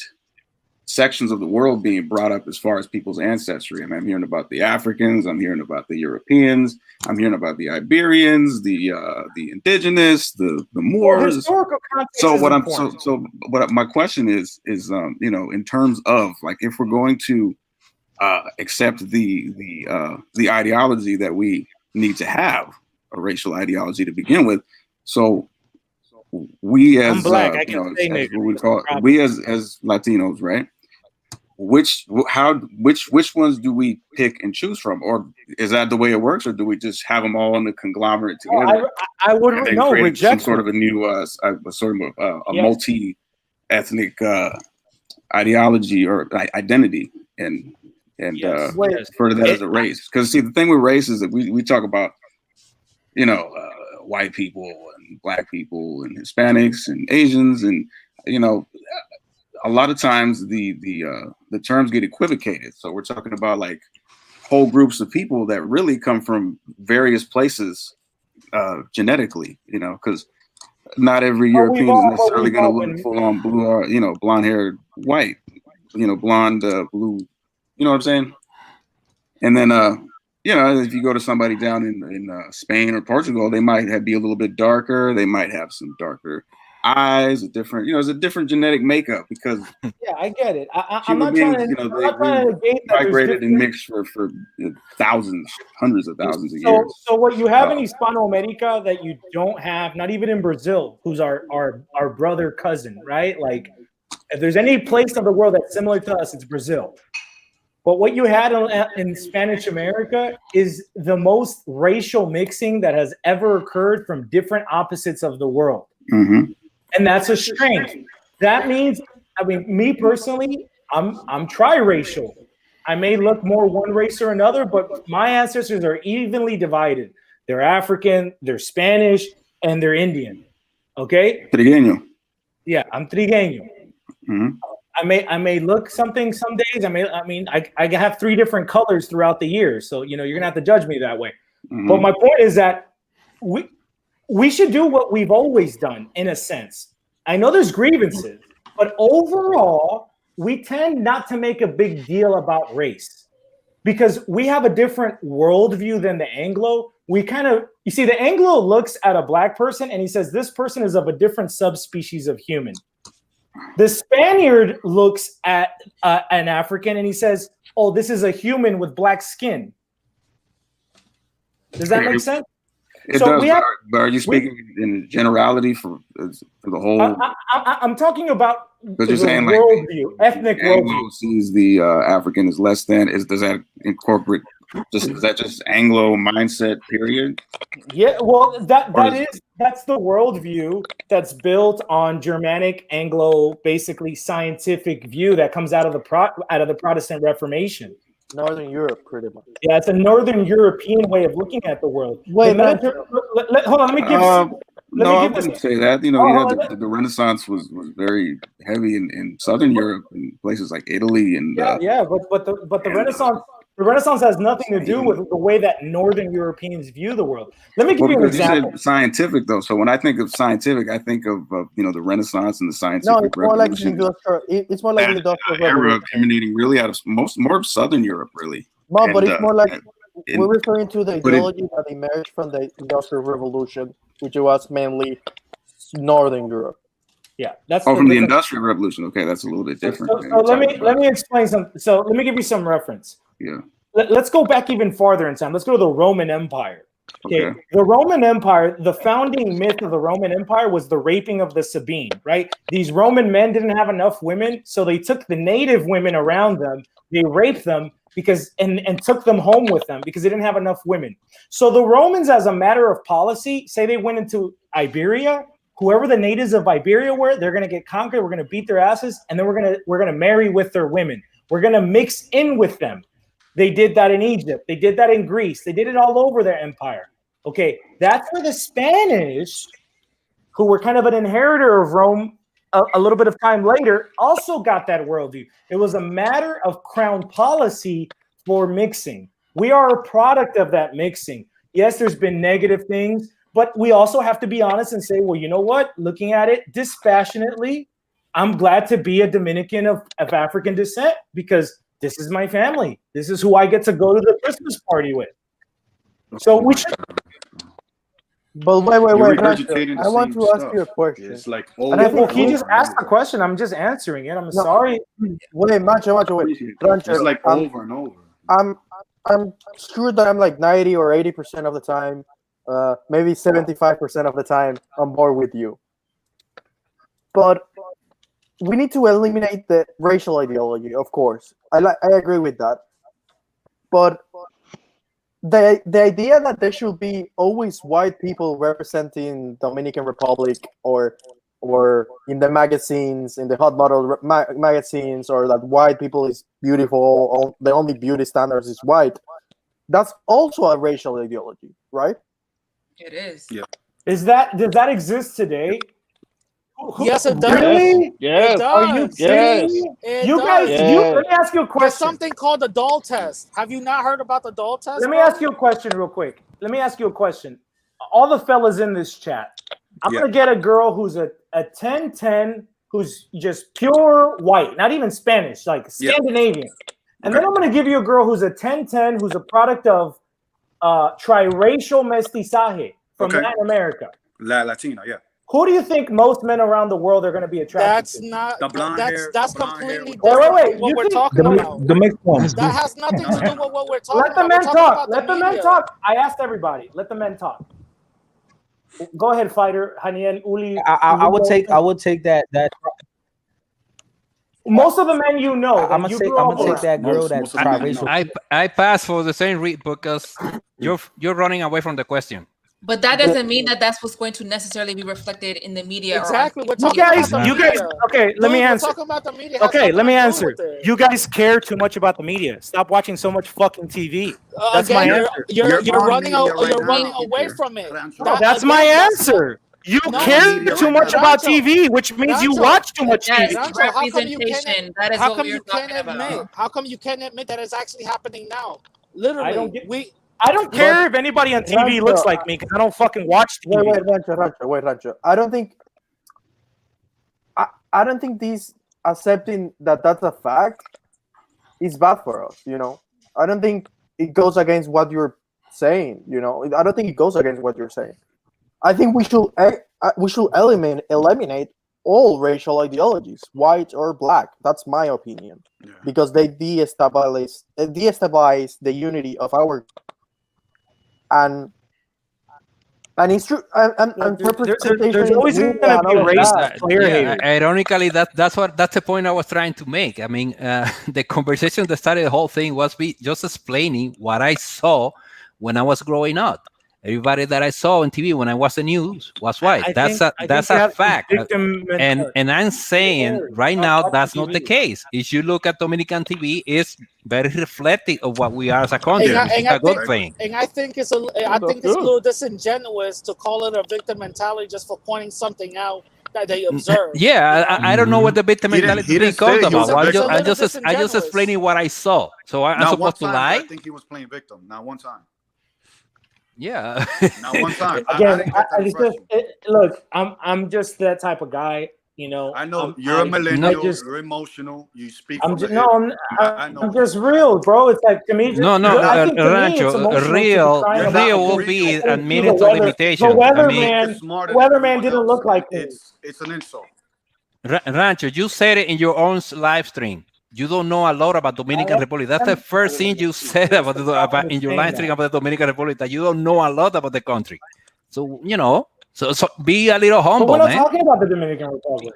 sections of the world being brought up as far as people's ancestry. I mean, I'm hearing about the Africans, I'm hearing about the Europeans, I'm hearing about the Iberians, the indigenous, the Moors. What my question is in terms of like if we're going to accept the ideology that we need to have a racial ideology to begin with, so we as as Latinos, right? Which ones do we pick and choose from, or is that the way it works, or do we just have them all in the conglomerate together? I would reject some sort of a new multi-ethnic ideology or identity, and refer to that as a race. Because see, the thing with race is that we talk about white people and black people and Hispanics and Asians, and a lot of times the terms get equivocated. So we're talking about like whole groups of people that really come from various places genetically, because not every European is necessarily going to look full on blue, blonde haired white, blonde, blue, you know what I'm saying? And then, if you go to somebody down in Spain or Portugal, they might be a little bit darker. They might have some darker eyes, it's a different genetic makeup because I get it. I'm not trying beings, to they migrated and mixed for thousands, hundreds of thousands of years. So what you have in Hispanoamerica that you don't have, not even in Brazil, who's our brother cousin, right? Like, if there's any place of the world that's similar to us, it's Brazil. But what you had in Spanish America is the most racial mixing that has ever occurred from different opposites of the world. Mm-hmm. And that's a strength. That means, me personally, I'm triracial. I may look more one race or another, but my ancestors are evenly divided. They're African, they're Spanish, and they're Indian. Okay? Trigueño. Yeah, I'm trigueño. Mm-hmm. I may look something some days. I have 3 different colors throughout the year. So, you're going to have to judge me that way. Mm-hmm. But my point is that we should do what we've always done in a sense. I know there's grievances, But overall, we tend not to make a big deal about race because we have a different worldview than the Anglo. You see, the Anglo looks at a black person and he says, this person is of a different subspecies of human. The Spaniard looks at an African and he says, oh, this is a human with black skin. Does that make sense? It does, but are you speaking in generality for the whole? I'm talking about because you're saying worldview, ethnic Anglo sees the African as less than. Does that incorporate? Is that just Anglo mindset? Period. Yeah, well, that's the worldview that's built on Germanic, Anglo, basically scientific view that comes out of the Protestant Reformation. Northern Europe, pretty much. Yeah, it's a Northern European way of looking at the world. Wait, hold on. Let me give. I wouldn't say that. You know, the Renaissance was very heavy in Southern Europe and places like Italy and. But the Renaissance. The Renaissance has nothing to do with the way that Northern Europeans view the world. Let me give you an example. You said scientific, though. So when I think of scientific, I think of the Renaissance and the scientific revolution. No, it's more like the Industrial era Revolution. emanating really out of more of Southern Europe, really. No, but it's more like we're referring to the ideology that emerged from the Industrial Revolution, which was mainly Northern Europe. Yeah, that's from the Industrial Revolution. Okay, that's a little bit different. So let me explain something. So let me give you some reference. Yeah. Let's go back even farther in time. Let's go to the Roman Empire. Okay. The Roman Empire, the founding myth of the Roman Empire was the raping of the Sabine, right? These Roman men didn't have enough women, so they took the native women around them, they raped them and took them home with them because they didn't have enough women. So the Romans, as a matter of policy, say they went into Iberia, whoever the natives of Iberia were, they're going to get conquered, we're going to beat their asses, and then we're going to marry with their women. We're going to mix in with them. They did that in Egypt. They did that in Greece. They did it all over their empire. Okay, that's where the Spanish, who were kind of an inheritor of Rome a little bit of time later, also got that worldview. It was a matter of crown policy for mixing. We are a product of that mixing. Yes, there's been negative things, but we also have to be honest and say, well, you know what? Looking at it dispassionately, I'm glad to be a Dominican of African descent because this is my family. This is who I get to go to the Christmas party with. So we should. But wait, Rancho, I want to ask you a question. It's like, he just asked a question. I'm just answering it. I'm sorry. Wait, Rancho, wait. Rancho, it's like over and over. I'm sure that I'm like 90 or 80% of the time, maybe 75% of the time, I'm bored with you. But we need to eliminate the racial ideology, of course. I agree with that. But the idea that there should be always white people representing Dominican Republic or in the magazines, in the hot bottle magazines, or that white people is beautiful, the only beauty standards is white, that's also a racial ideology, right? It is. Yeah. Does that exist today? Yes, it does. Really? Yes. Are you Yes. You guys, let me ask you a There's question. something called the doll test. Have you not heard about the doll test? Let me ask you a question real quick. All the fellas in this chat, I'm going to get a girl who's a 10-10, who's just pure white, not even Spanish, like Scandinavian. And then I'm going to give you a girl who's a 10-10, who's a product of triracial mestizaje from Latin America. Latina, yeah. Who do you think most men around the world are going to be attracted That's to? not. The blonde hair, That's the blonde completely hair. different Wait, from what you we're think talking about. The mixed ones. That has nothing to do with what we're talking Let about. the men We're talking talk. about Let the men media. talk. I asked everybody. Let the men talk. Go ahead, fighter. Haniel, Uli. I would take that. Most of the men you know. I'm gonna take that girl that's triracial. I pass for the same read because you're running away from the question. But that doesn't mean that that's what's going to necessarily be reflected in the media. Exactly. You guys. Okay, let me answer. We're talking about the media. Okay, let me answer. You guys care too much about the media. Stop watching so much fucking TV. That's my answer. You're running away from it. That's my answer. You care too much about TV, which means you watch too much TV. Representation. That is how what come we're you talking can't about. admit? How come you can't admit that it's actually happening now? Literally, I don't care if anybody on TV looks like me because I don't fucking watch TV. Wait, Rancho. I don't think. I don't think this accepting that that's a fact is bad for us. I don't think it goes against what you're saying. I don't think it goes against what you're saying. I think we should eliminate all racial ideologies, white or black. That's my opinion, because they destabilize the unity of our, and it's true. And there's always going to be racist player haters. Ironically, that's the point I was trying to make. I mean, the conversation that started the whole thing was me just explaining what I saw when I was growing up. Everybody that I saw on TV when I watched the news was white. That's a fact. And I'm saying right now that's not the case. If you look at Dominican TV, it's very reflective of what we are as a country. It's a good thing. And I think it's a little disingenuous to call it a victim mentality just for pointing something out that they observe. Yeah, I don't know what the victim mentality comes about. I'm just explaining what I saw. So I'm supposed to lie? I think he was playing victim. Not one time. Yeah. Not one time. Again, look, I'm just that type of guy. I know you're a millennial. You're emotional. You speak. I'm just real, bro. It's like to me. Rancho, real will be admitted to limitation. The weatherman didn't look like this. It's an insult. Rancho, you said it in your own live stream. You don't know a lot about Dominican Republic. That's the first thing you said about in your live stream about the Dominican Republic, that you don't know a lot about the country. So so be a little humble, we're not man. talking about the Dominican Republic.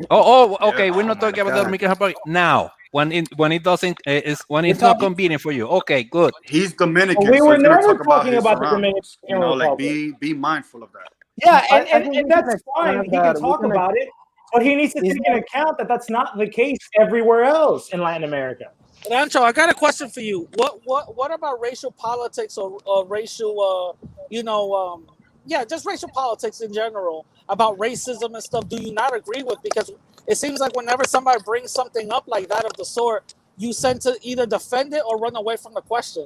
Okay. We're not talking about the Dominican Republic now. When it doesn't when it's not convenient for you. Okay, good. He's Dominican. But we were never talking about the Dominican Republic. Like be mindful of that. Yeah, and that's fine. He can talk about it. But he needs to take into account that that's not the case everywhere else in Latin America. Rancho, I got a question for you. What about racial politics or racial, just racial politics in general, about racism and stuff? Do you not agree with? Because it seems like whenever somebody brings something up like that of the sort, you tend to either defend it or run away from the question.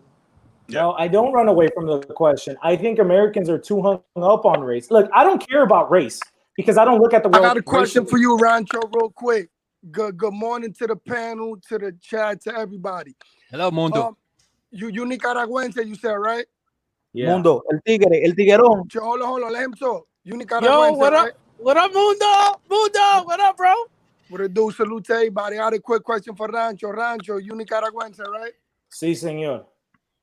No, I don't run away from the question. I think Americans are too hung up on race. Look, I don't care about race. Because I don't look at the world. I got a question for you, Rancho, real quick. Good morning to the panel, to the chat, to everybody. Hello, Mundo. You Nicaragüense, you said, right? Yeah. Mundo, el tiguerón. Hold on, let him talk. You Nicaragüense, Yo, what up? Right? What up, Mundo? Mundo, what up, bro? What it do? Salute to everybody. I got a quick question for Rancho. Rancho, you Nicaragüense, right? Sí, señor.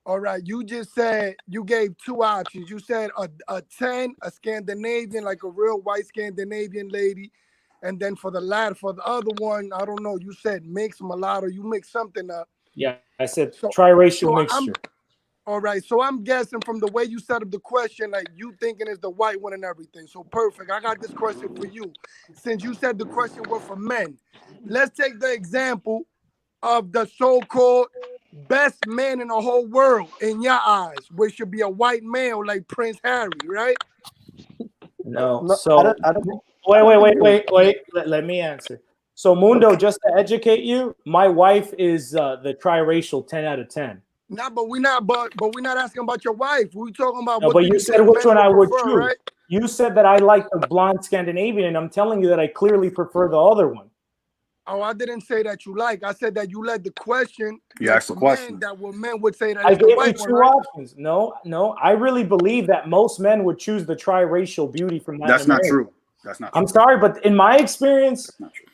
All right, you just said you gave two options. You said a 10, a Scandinavian, like a real white Scandinavian lady. And then for the other one, I don't know, you said mixed mulatto, you mix something up. Yeah, I said triracial mixture. All right, so I'm guessing from the way you set up the question, like you thinking it's the white one and everything. So perfect. I got this question for you. Since you said the question was for men, let's take the example of the so-called best man in the whole world in your eyes, which should be a white male like Prince Harry, right? No. So I don't wait. Let me answer. So Mundo, just to educate you, my wife is the triracial 10 out of 10. No, but we're not asking about your wife. We're talking about but you said which one I would choose. Right? You said that I like the blonde Scandinavian, and I'm telling you that I clearly prefer the other one. Oh, I didn't say that you like. I said that you led the question. You asked the question. That what men would say that I gave you two options. No. I really believe that most men would choose the triracial beauty from Latin America. That's not true. That's not true. I'm sorry, but in my experience,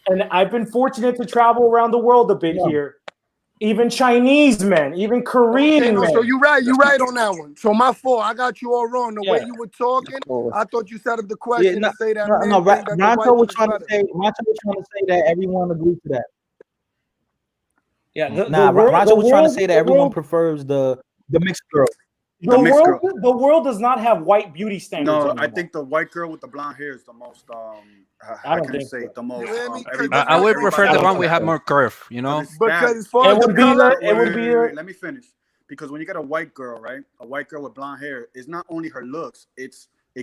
and I've been fortunate to travel around the world a bit here, even Chinese men, even Korean men. So you're right on that one. So my fault. I got you all wrong. The way you were talking, I thought you set up the question to say that. Rancho was trying to say that everyone agreed to that. Yeah, Rancho was trying to say that everyone prefers the mixed girl. The world does not have white beauty standards. No, anymore. I think the white girl with the blonde hair is the most. I don't think the most. I would prefer the one we have more curve. Because as far as it would be. Let me finish. Because when you get a white girl, right, a white girl with blonde hair, it's not only her looks. It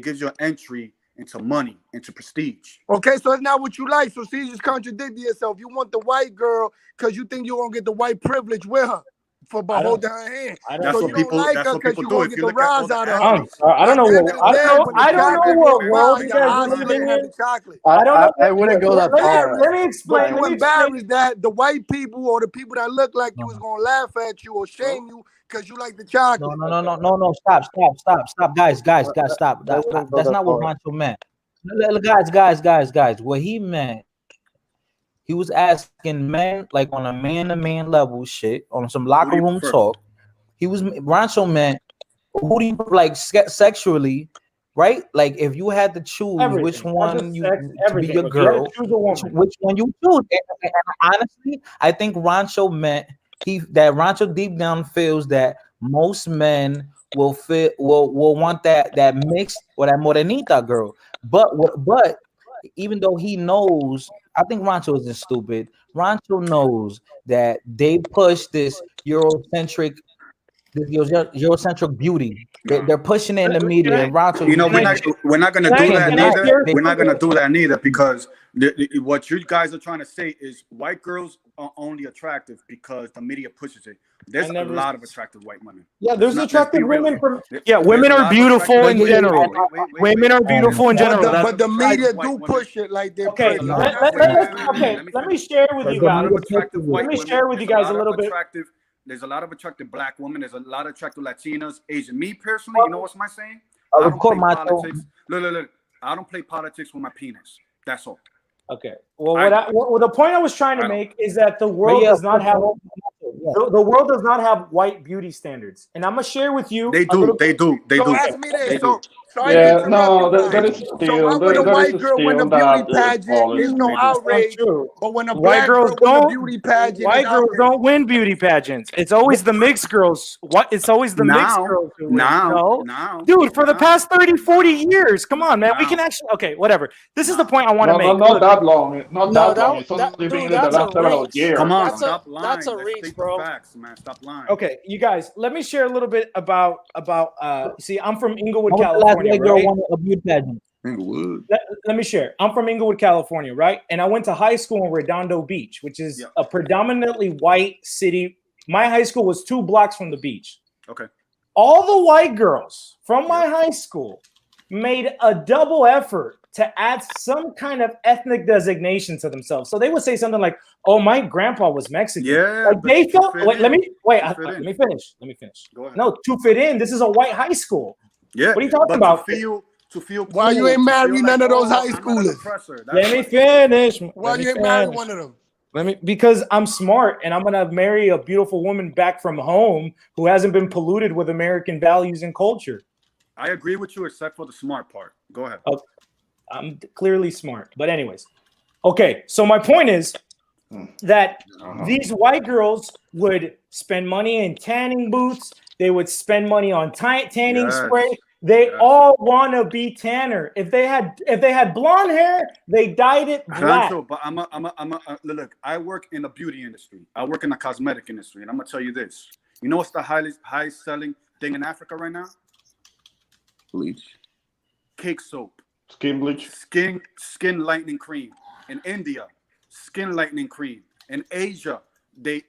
gives you an entry into money, into prestige. Okay, so it's not what you like. So see, you just contradicted yourself. You want the white girl because you think you're gonna get the white privilege with her. for holding her hand. That's So what you don't people. like That's her what because people you do. want If to you get the look at all rise the out of her. athletes, I don't know At the end of the day, when the I don't know chocolate what get world by, you your guys eyes live looking at in. the chocolate. I don't know. I wouldn't go that far. Let me explain. But you Let me explain. embarrassed that the white people or the people that look like you was gonna laugh at you or shame you because you like the chocolate. No. Stop, guys, stop. That's not what Rancho meant. Guys. What he meant, he was asking men like on a man-to-man level shit, on some locker room talk. Rancho meant, who do you like sexually, right? Like if you had to choose which one to be your girl, which one you choose. And honestly, I think Rancho meant Rancho deep down feels that most men will want that mixed or that morenita girl. But even though he knows, I think Rancho isn't stupid. Rancho knows that they push this Eurocentric beauty. They're pushing it in the media. And Rancho, you know, we're not gonna do that neither. We're not gonna do that neither because what you guys are trying to say is white girls are only attractive because the media pushes it. There's a lot of attractive white women. Yeah, there's attractive women from. Yeah, women are beautiful in general. Women are beautiful in general. But the media do push it like they're okay. Let me share with you guys. Let me share with you guys a little bit. There's a lot of attractive black women. There's a lot of attractive Latinos, Asian. Me personally, you know what's my saying? I don't play politics. Look. I don't play politics with my penis. That's all. Okay. Well, the point I was trying to make is that the world does not have the world does not have white beauty standards, and I'm gonna share with you. They do. So ask me this. Yeah, no, there is still so when a white girl win a beauty pageant, there's no outrage. But when a black girl win a beauty pageant, white girls don't win beauty pageants. It's always the mixed girls. It's always the mixed girls who win. Now, dude, for the past 30, 40 years. Come on, man. We can actually. Okay, whatever. This is the point I want to make. Not that long. Not that long. It's only been in the last several years. Come on, stop lying. That's a reach, bro. Facts, man. Stop lying. Okay, you guys, let me share a little bit about. See, I'm from Inglewood, California. Right? Let me share. I'm from Inglewood, California, right? And I went to high school in Redondo Beach, which is a predominantly white city. My high school was 2 blocks from the beach. Okay. All the white girls from my high school made a double effort to add some kind of ethnic designation to themselves. So they would say something like, "Oh, my grandpa was Mexican." Yeah, like they felt. Let me finish. Go ahead. No, to fit in. This is a white high school. Yeah. What are you talking about? To feel cool, why you ain't married none of those high schoolers? Let me finish. Why you ain't married one of them? Because I'm smart and I'm gonna marry a beautiful woman back from home who hasn't been polluted with American values and culture. I agree with you, except for the smart part. Go ahead. I'm clearly smart, but anyways, okay. So my point is that these white girls would spend money in tanning booths. They would spend money on tanning spray. They all want to be tanner. If they had blonde hair, they dyed it black. But look. I work in the beauty industry. I work in the cosmetic industry, and I'm gonna tell you this. You know what's the highest selling thing in Africa right now? Bleach. Cake soap. Skin bleach. Skin lightening cream. In India, skin lightening cream. In Asia, they're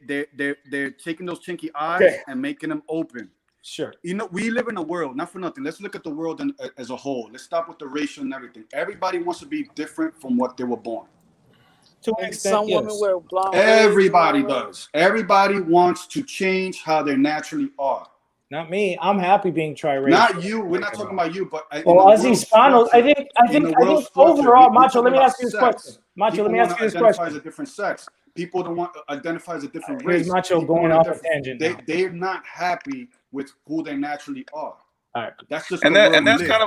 taking those chinky eyes and making them open. Sure. You know, we live in a world, not for nothing. Let's look at the world as a whole. Let's stop with the racial and everything. Everybody wants to be different from what they were born. To an extent, some women wear blonde. Everybody does. Everybody wants to change how they naturally are. Not me. I'm happy being triracial. Not you. We're not talking about you, but us Hispanos. I think overall, Macho. Let me ask you this question. Macho, let me ask you this question. As a different sex. People don't want to identify as a different race. Macho going off a tangent. They're not happy with who they naturally are. All right. That's just and that's kind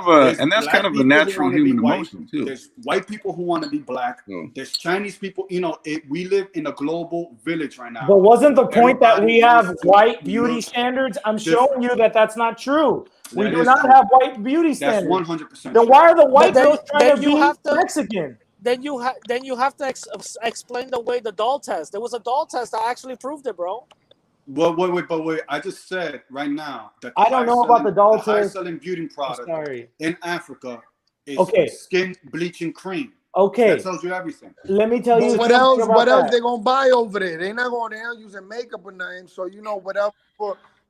of a natural human emotion too. There's white people who want to be black. There's Chinese people. You know, we live in a global village right now. But wasn't the point that we have white beauty standards? I'm showing you that that's not true. We do not have white beauty standards. That's 100%. Then why are the white girls trying to be Mexican? Then you have to explain the way the doll test. There was a doll test that actually proved it, bro. But wait! I just said right now that I don't know about the doll test. High-selling beauty product in Africa is skin bleaching cream. Okay. That tells you everything. Let me tell you what something else? about What else that. they gonna buy over there? They not going to using makeup or nothing. So you know whatever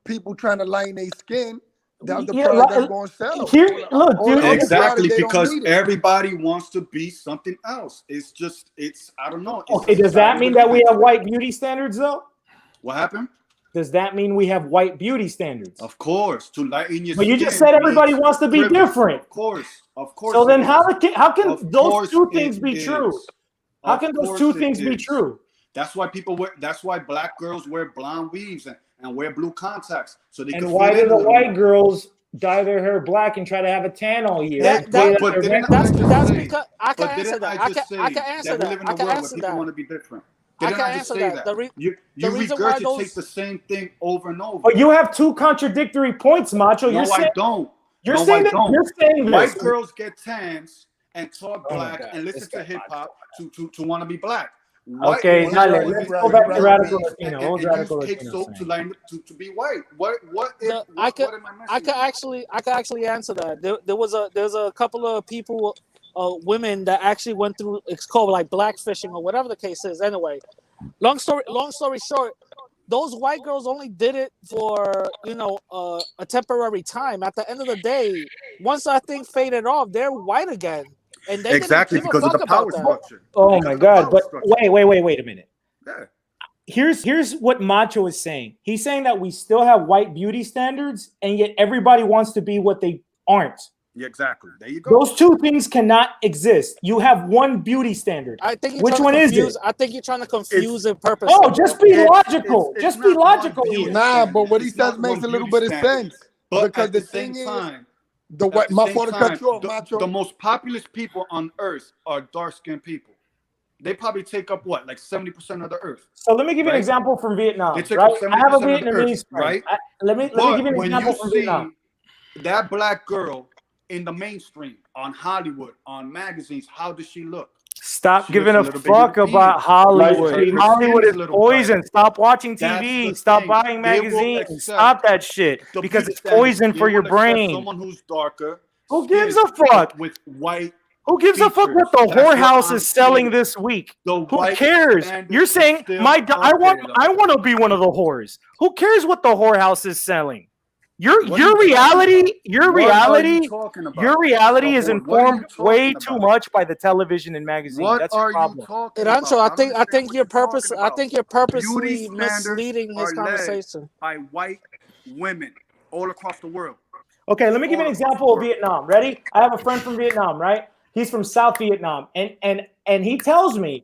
people trying to line their skin, that's the product that's going to sell. Here, look, dude. Exactly, because everybody wants to be something else. It's just, I don't know. It's Okay, does that mean that we have white beauty standards, though? What happened? Does that mean we have white beauty standards? Of course, to lighten your But skin. you just said everybody wants to be privilege. different. Of course. So then how can those two things be true? How can those two things be true? That's why that's why black girls wear blonde weaves and wear blue contacts. So they And can why fit do in the a little white more. girls dye their hair black and try to have a tan all year? That's because I can But answer didn't that. I just say I can answer that we live in that. a world where people want to be different? I Didn't can I just answer say that. that? You reason why regurgitate the same thing over and over. But you have two contradictory points, Macho. No, I don't. You're No, saying I don't. You're saying White this. girls get tans and talk black God, and listen to hip hop to want to be black. Okay, dale, let's go back to Radical Latino. What was Radical Cake Latino soap saying? to be white. What I could am I missing? I could actually answer that. There's a couple of people, women that actually went through. It's called like blackfishing or whatever the case is. Anyway, long story short, those white girls only did it for a temporary time. At the end of the day, once that thing faded off, they're white again, and they Exactly, didn't give because a of fuck the power about that. structure. Oh Because my of the God! power But structure. wait a minute. Yeah. Here's what Macho is saying. He's saying that we still have white beauty standards, and yet everybody wants to be what they aren't. Yeah, exactly. There you go. Those two things cannot exist. You have one beauty standard. I think Which one is it? I think you're trying to confuse it purposely. Oh, just be logical. Just be logical here. Nah, but what he says makes a little bit of sense. But Because at the the same thing is, time, my fault to cut you off, Macho. the most populous people on earth are dark-skinned people. They probably take up what, like 70% of the earth. So let me give you an right? example from Vietnam. They take Right? up 70% I have a of the Vietnamese earth, friend. right? Let me give you an when example you from see Vietnam. that black girl in the mainstream, on Hollywood, on magazines, how does she look? Stop She giving looks a little bit fuck European. about Hollywood. Her skin Hollywood is is a little poison. brighter. Stop watching That's TV. the Stop thing. buying They will magazines. accept Stop that shit the because beauty it's standards. poison They for your will accept brain. someone who's darker. Who gives skinned a fuck? with white. Who gives a fuck what the features. That's what whorehouse I'm is selling saying. this week? The Who white cares? standard You're is saying still I up want there, though. I want to be one of the whores. Who cares what the whorehouse is selling? Your What are you reality, talking your about? What are you reality, talking about? your reality is What are you informed way talking too about? much by the television and magazine. What That's are your problem. you talking Rancho, about? I think you're purposely Beauty standards misleading his are led conversation. by white women all across the world. Okay, let me give you an example of Vietnam. Ready? I have a friend from Vietnam, right? He's from South Vietnam, and he tells me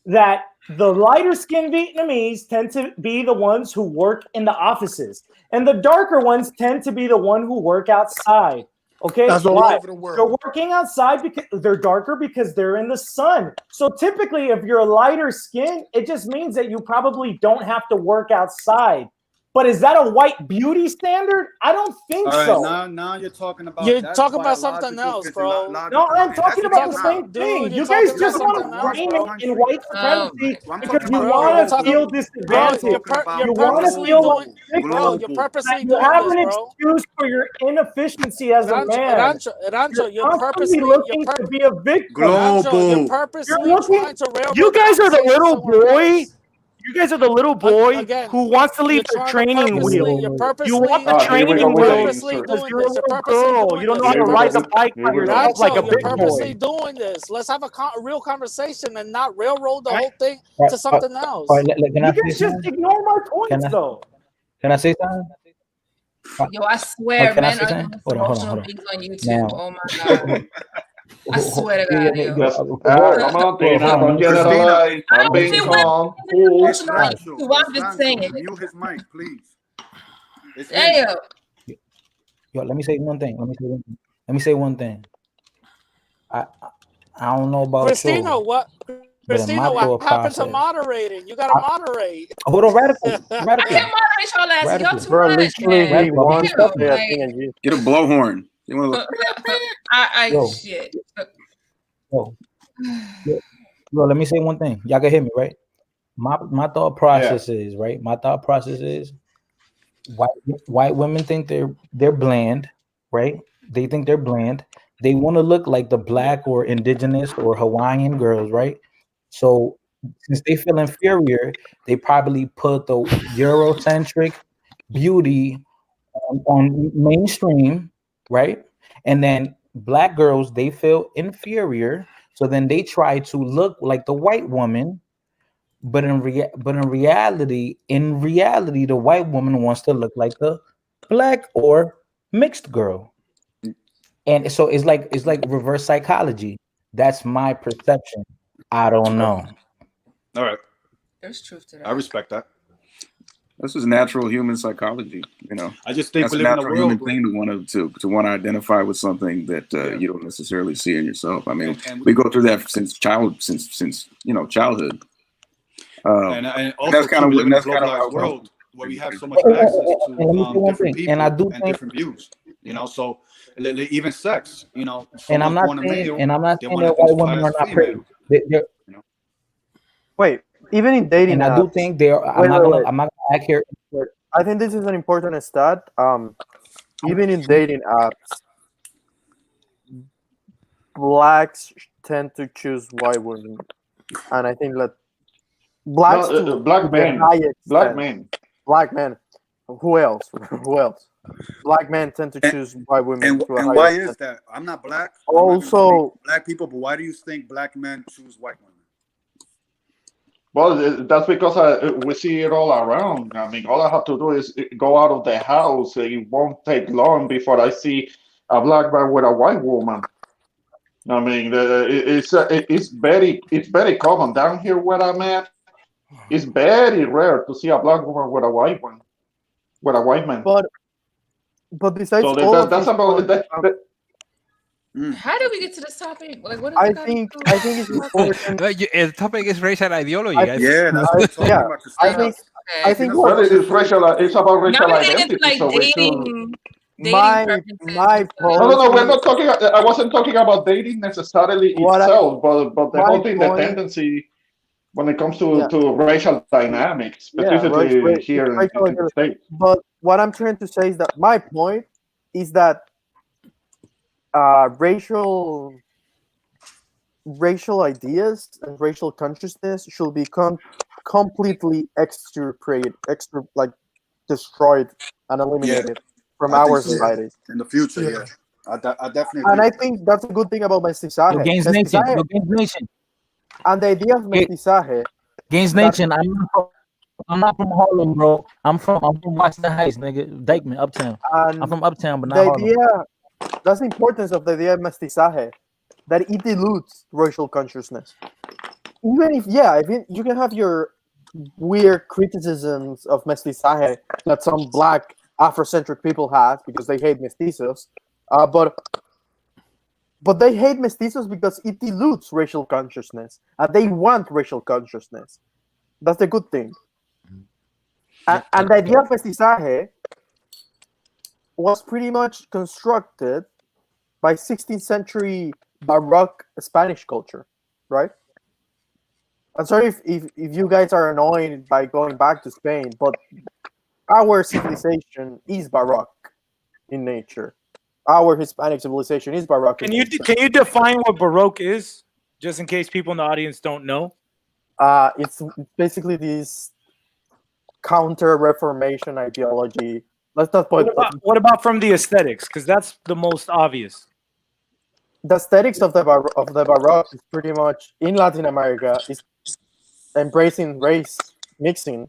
that the lighter skinned Vietnamese tend to be the ones who work in the offices, and the darker ones tend to be the one who work outside. Okay, That's all why? over the world. They're working outside because they're darker because they're in the sun. So typically, if you're lighter skin, it just means that you probably don't have to work outside. But is that a white beauty standard? I don't think All right, so. now you're talking about You're that's talking about something biological, else, bro. No, I'm talking about the same Dude, thing. you're You guys talking just about want something to else, frame bro. it in white supremacy I'm because talking you about want to global. feel Bro, disadvantaged. you're You want to purposely feel doing, like bro. You're Global. purposely you doing have this, an bro. excuse for your inefficiency as a man. Rancho, You're constantly looking to be a victim. Rancho, you're Global. purposely You're looking. trying to railroad You the guys are the conversation little somewhere boy. else. You guys are the little boy Again, who wants to leave you're the trying to training wheel. you're You purposely, want the Here we go training with the wheel purposely insert. because doing you're a this. You're little purposely girl. doing You don't know this. how to Here we ride go. the bike Here by we go. yourself like a Rancho, you're big boy. purposely doing this. Let's have a real conversation and not railroad the whole thing Right, to something else. all right, can You I say guys just something? ignore my points, though. Can I say something? Yo, I swear, Can I men say are the something? most Hold on. emotional beings on YouTube. Now, Oh my god. I swear to God, yo. Vamos, Tina, don't get it all right. I I'm don't being see women calm. being Cool. emotional on YouTube. I'm just saying. Mute his mic, please. It's him. Damn. Yo, let me say one thing. Let me say one thing. I don't know about Christina, you, what? but in Christina, my what thought happened to process, moderating? You gotta moderate. hold on, radical. I can't moderate y'all asses. Y'all too Bro, much, literally, man. one Damn, second. like, Get a blowhorn. You want to Yo. shit. Yo, let me say one thing. Y'all can hear me, right? My thought process is right. My thought process is white women think they're bland, right? They think they're bland. they want to look like the black or indigenous or Hawaiian girls, right? So since they feel inferior, they probably put the Eurocentric beauty on mainstream, right? And then black girls, they feel inferior, so then they try to look like the white woman, but in reality, the white woman wants to look like the black or mixed girl. And so it's like reverse psychology. That's my perception. I don't know. All right. There's truth to that. I respect that. This is natural human psychology, you know. I just think that's we a live in a natural human world thing to want to identify with something that you don't necessarily see in yourself. I mean, we go through that since childhood. And also that's kind of we live in a that's kind of globalized how world where we have so much access to different people and different views. You know, so even sex. You know, And I'm not saying that white women are not pretty. Wait, even in dating And apps, I do think they are. I'm not gonna act here. I think this is an important stat. Even in dating apps, blacks tend to choose white women, and I think that blacks to black men, black men. Who else? Who else? Black men tend to choose white women. And why is that? I'm not black. Also, black people, but why do you think black men choose white women? Well, that's because we see it all around. I mean, all I have to do is go out of the house. It won't take long before I see a black man with a white woman. I mean, it's very common down here where I'm at. It's very rare to see a black woman with a white one, with a white man. But besides so all that's about that. How did we get to this topic? Like, what? I think it's important. The topic is racial ideology. I think it's racial. It's about racial now identity. like so dating my No. We're not talking. I wasn't talking about dating necessarily itself, but the whole thing, the tendency when it comes to racial dynamics, specifically here in the States. But what I'm trying to say is that my point is that racial ideas and racial consciousness should become completely destroyed and eliminated from our societies in the future. I definitely agree. And I think that's a good thing about mestizaje. Gains Nation. And the idea of mestizaje. Gains Nation. I'm not from Harlem, bro. I'm from Washington Heights, nigga. Dykeman, Uptown. I'm from Uptown, but not Harlem. That's the importance of the idea of mestizaje, that it dilutes racial consciousness. Even if you can have your weird criticisms of mestizaje that some black Afrocentric people have because they hate mestizos, but they hate mestizos because it dilutes racial consciousness, and they want racial consciousness. That's the good thing. And the idea of mestizaje was pretty much constructed by 16th century Baroque Spanish culture, right? I'm sorry if you guys are annoyed by going back to Spain, but our civilization is Baroque in nature. Our Hispanic civilization is Baroque. Can you define what Baroque is, just in case people in the audience don't know? It's basically this counter-Reformation ideology. Let's not put. What about from the aesthetics? Because that's the most obvious. The aesthetics of the Baroque is pretty much in Latin America is embracing race mixing,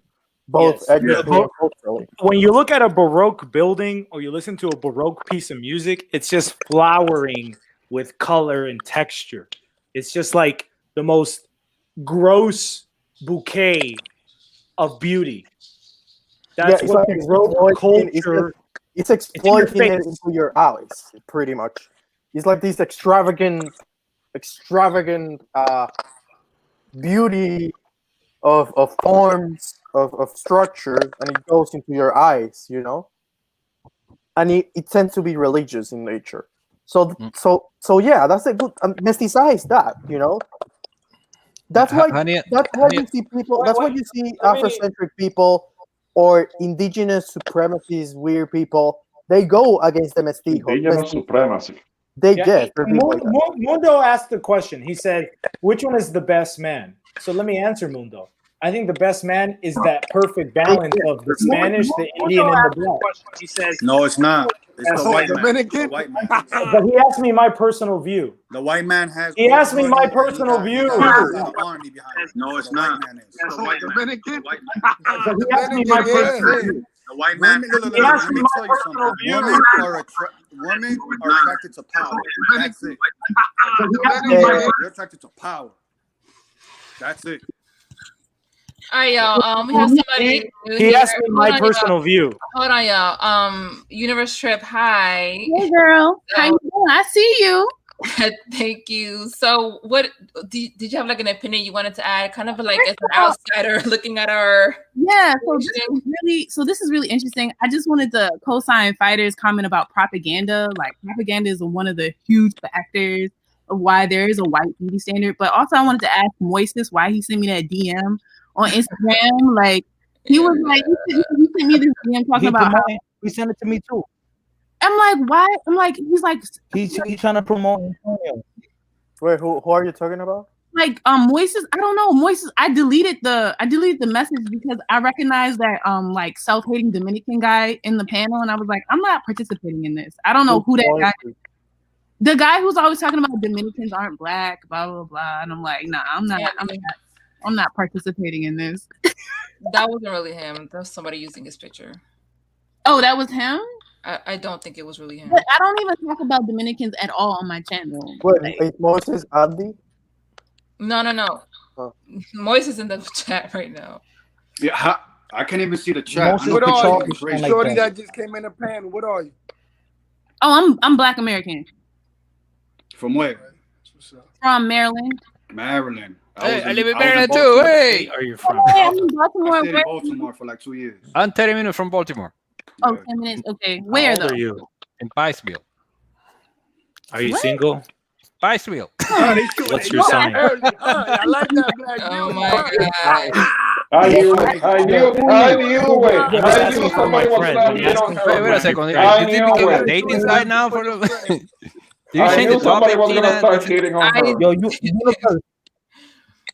both ethnically and culturally. When you look at a Baroque building or you listen to a Baroque piece of music, it's just flowering with color and texture. It's just like the most gross bouquet of beauty. That's what Baroque culture. It's exploiting it into your eyes, pretty much. It's like this extravagant beauty of forms, of structure, and it goes into your eyes, you know. And it tends to be religious in nature. So yeah, that's a good mestizaje is that, you know. That's why you see people. That's why you see Afrocentric people or indigenous supremacists, weird people. They go against the mestizo. Indigenous supremacy. they get for people like that. Mundo asked the question. He said, "Which one is the best man?" So let me answer, Mundo. I think the best man is that perfect balance of the Spanish, the Indian, and the black. He says, No, it's not. It's the white man. Dominican? The white man. But he asked me my personal view. The white man has. He asked me my personal view. No, it's not. Dominican? So he asked me my personal view. The white man. He asked me my personal view. Women are attracted to power. That's it. They're attracted to power. That's it. All right, y'all. We have somebody. He asked me my personal view. Hold on, y'all. Universe Trip. Hi. Hey, girl. How you doing? I see you. Thank you. So, what did you have like an opinion you wanted to add? Kind of like as an outsider looking at our. Yeah. So this is really interesting. I just wanted to co-sign Fighter's comment about propaganda. Like propaganda is one of the huge factors of why there is a white beauty standard. But also, I wanted to ask Moises why he sent me that DM on Instagram. Like he was like, he sent me this DM talking about how he sent it to me too. I'm like, why? I'm like, he's like, he's trying to promote Antonio. Wait, who are you talking about? Like Moises, I don't know. Moises, I deleted the message because I recognized that like self-hating Dominican guy in the panel, and I was like, I'm not participating in this. I don't know who that guy is. The guy who's always talking about Dominicans aren't black, blah blah blah, and I'm like, nah, I'm not participating in this. That wasn't really him. That was somebody using his picture. Oh, that was him? I don't think it was really him. But I don't even talk about Dominicans at all on my channel. What, is Moses Andy? No. Oh. Moise is in the chat right now. Yeah, I can't even see the chat. What are you? Shorty that just came in the panel. What are you? Oh, I'm Black American. From where? From Maryland. Maryland. Hey, I live in Maryland too. Hey, are you from? Hey, I'm in Baltimore. I stayed in Baltimore for like 2 years. I'm 30 minutes from Baltimore. Oh, 10 minutes. Okay. Where though? How old are you? In Viceville. Are you single? Viceville. What's your sign? I like that black. Oh my god. I knew somebody was going to get on her. Wait a second. Did you become a dating site now for the? I knew somebody was going to start hitting on her. Yo, Universe.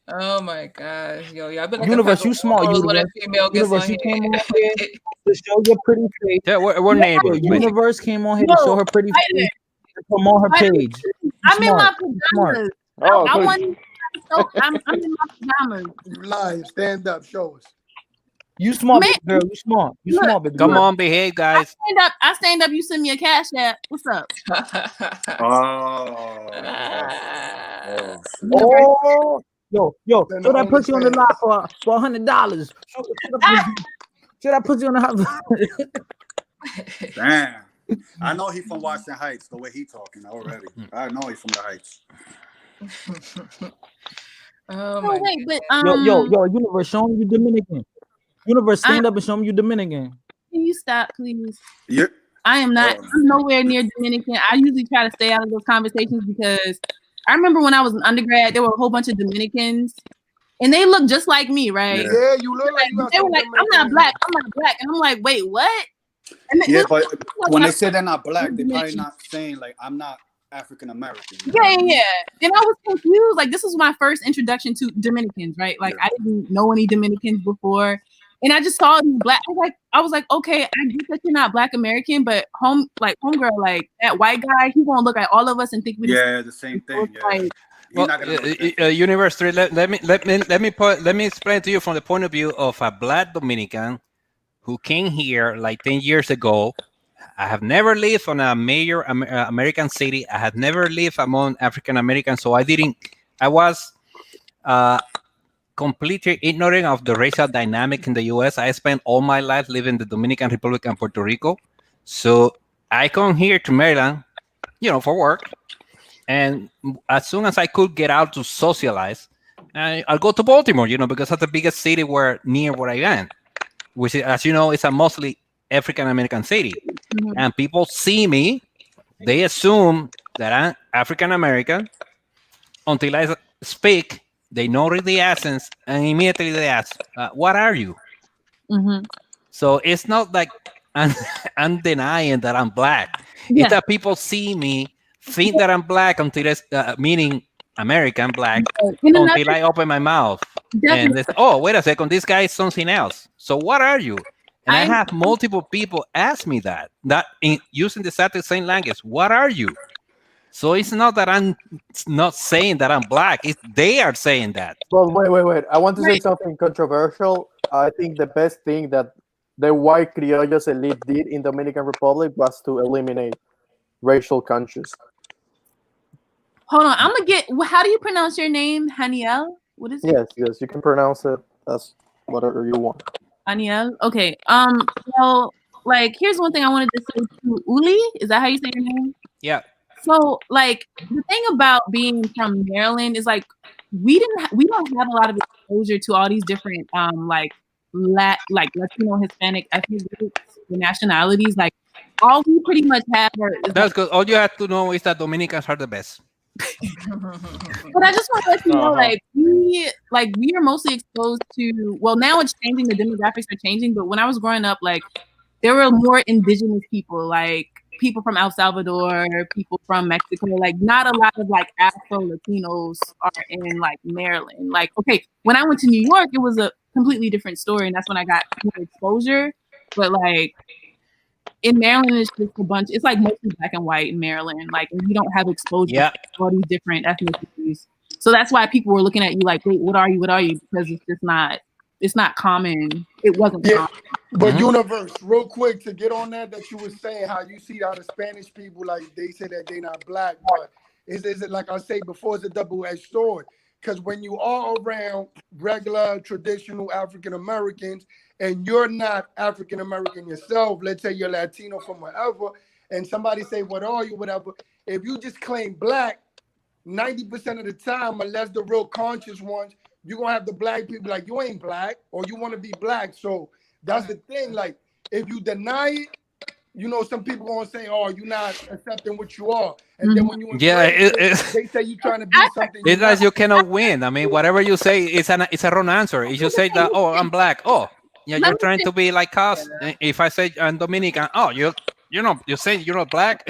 Oh my gosh, yo, I've been Universe, you smart. Universe, you came on here to show your pretty face. Yeah, we're neighbors. Universe came on here to show her pretty face to promote her page. I'm in my pajamas. I'm in my pajamas. You lying. Stand up. Show us. You smart, big girl. You smart. You smart, big girl. Come on, behave, guys. I stand up. You send me a cash app. What's up? Oh. Yo, show that pussy on the lot for $100. Show that pussy on the house. Damn. I know he from Washington Heights, the way he talking already. I know he from the Heights. Oh my wait, but yo, Universe, show me you Dominican. Universe, stand up and show me you Dominican. Can you stop, please? Yeah. I am not. I'm nowhere near Dominican. I usually try to stay out of those conversations because I remember when I was an undergrad, there were a whole bunch of Dominicans, and they look just like me, right? Yeah, you look like you. They were like, "I'm not black. I'm not black," and I'm like, "Wait, what?" And yeah, but when they say they're not black, they're probably not saying like I'm not African American. Yeah. And I was confused. Like this was my first introduction to Dominicans, right? Like I didn't know any Dominicans before. And I just saw these black. I was like, okay, I get that you're not Black American, but homegirl, like that white guy, he gonna look at all of us and think the same thing. Well, Universe 3. Let me explain to you from the point of view of a Black Dominican who came here like 10 years ago. I have never lived on a major American city. I had never lived among African Americans, so I was completely ignorant of the racial dynamic in the U.S. I spent all my life living in the Dominican Republic and Puerto Rico. So I come here to Maryland, for work. And as soon as I could get out to socialize, I'll go to Baltimore, because that's the biggest city near where I am, which, as you know, is a mostly African American city. Mm-hmm. And people see me, they assume that I'm African American until I speak. They notice the accents, and immediately they ask, "What are you?" Mm-hmm. So it's not like I'm denying that I'm Black. Yeah. It's that people see me think that I'm black until it's meaning American black In until another- I open my mouth and they say, oh, wait a second, this guy is something else. So what are you? And I have multiple people ask me that using the exact same language. What are you? So it's not that I'm not saying that I'm black. They are saying that. Well, wait. I want to say something controversial. I think the best thing that the white criollos elite did in Dominican Republic was to eliminate racial conscious. Hold on, I'm gonna get. How do you pronounce your name, Haniel? What is it? Yes, you can pronounce it as whatever you want. Haniel. Okay. Well, like, here's one thing I wanted to say to Uli. Is that how you say your name? Yeah. So, like, the thing about being from Maryland is like we don't have a lot of exposure to all these different like Latino, Hispanic, ethnic groups, the nationalities. Like, all we pretty much have are. That's good. All you have to know is that Dominicans are the best. But I just want to let you know, we are mostly exposed to. Well, now it's changing. The demographics are changing. But when I was growing up, like, there were more indigenous people, like people from El Salvador, people from Mexico. Like, not a lot of like Afro Latinos are in like Maryland. Like, okay, when I went to New York, it was a completely different story, and that's when I got more exposure. But like, in Maryland, it's just a bunch. It's like mostly black and white in Maryland. Like, and you don't have exposure to all these different ethnicities. So that's why people were looking at you like, wait, what are you? What are you? Because it's just not. It's not common. It wasn't common. But Universe, real quick to get on that you were saying how you see how the Spanish people, like, they say that they're not black, but is it like I say before, it's a double-edged sword. Because when you are around regular traditional African Americans and you're not African American yourself, let's say you're Latino from wherever, and somebody say, what are you, whatever, if you just claim black, 90% of the time, unless the real conscious ones, you're going to have the black people like, you ain't black, or you want to be black. So that's the thing. Like, if you deny it, you know, some people going to say, oh, you're not accepting what you are. And then when you they say you're trying to be something. It's like you cannot win. I mean, whatever you say, it's a wrong answer. If you say that, oh, I'm black, oh, yeah, you're trying to be like us. If I say I'm Dominican, oh, you say you're not black.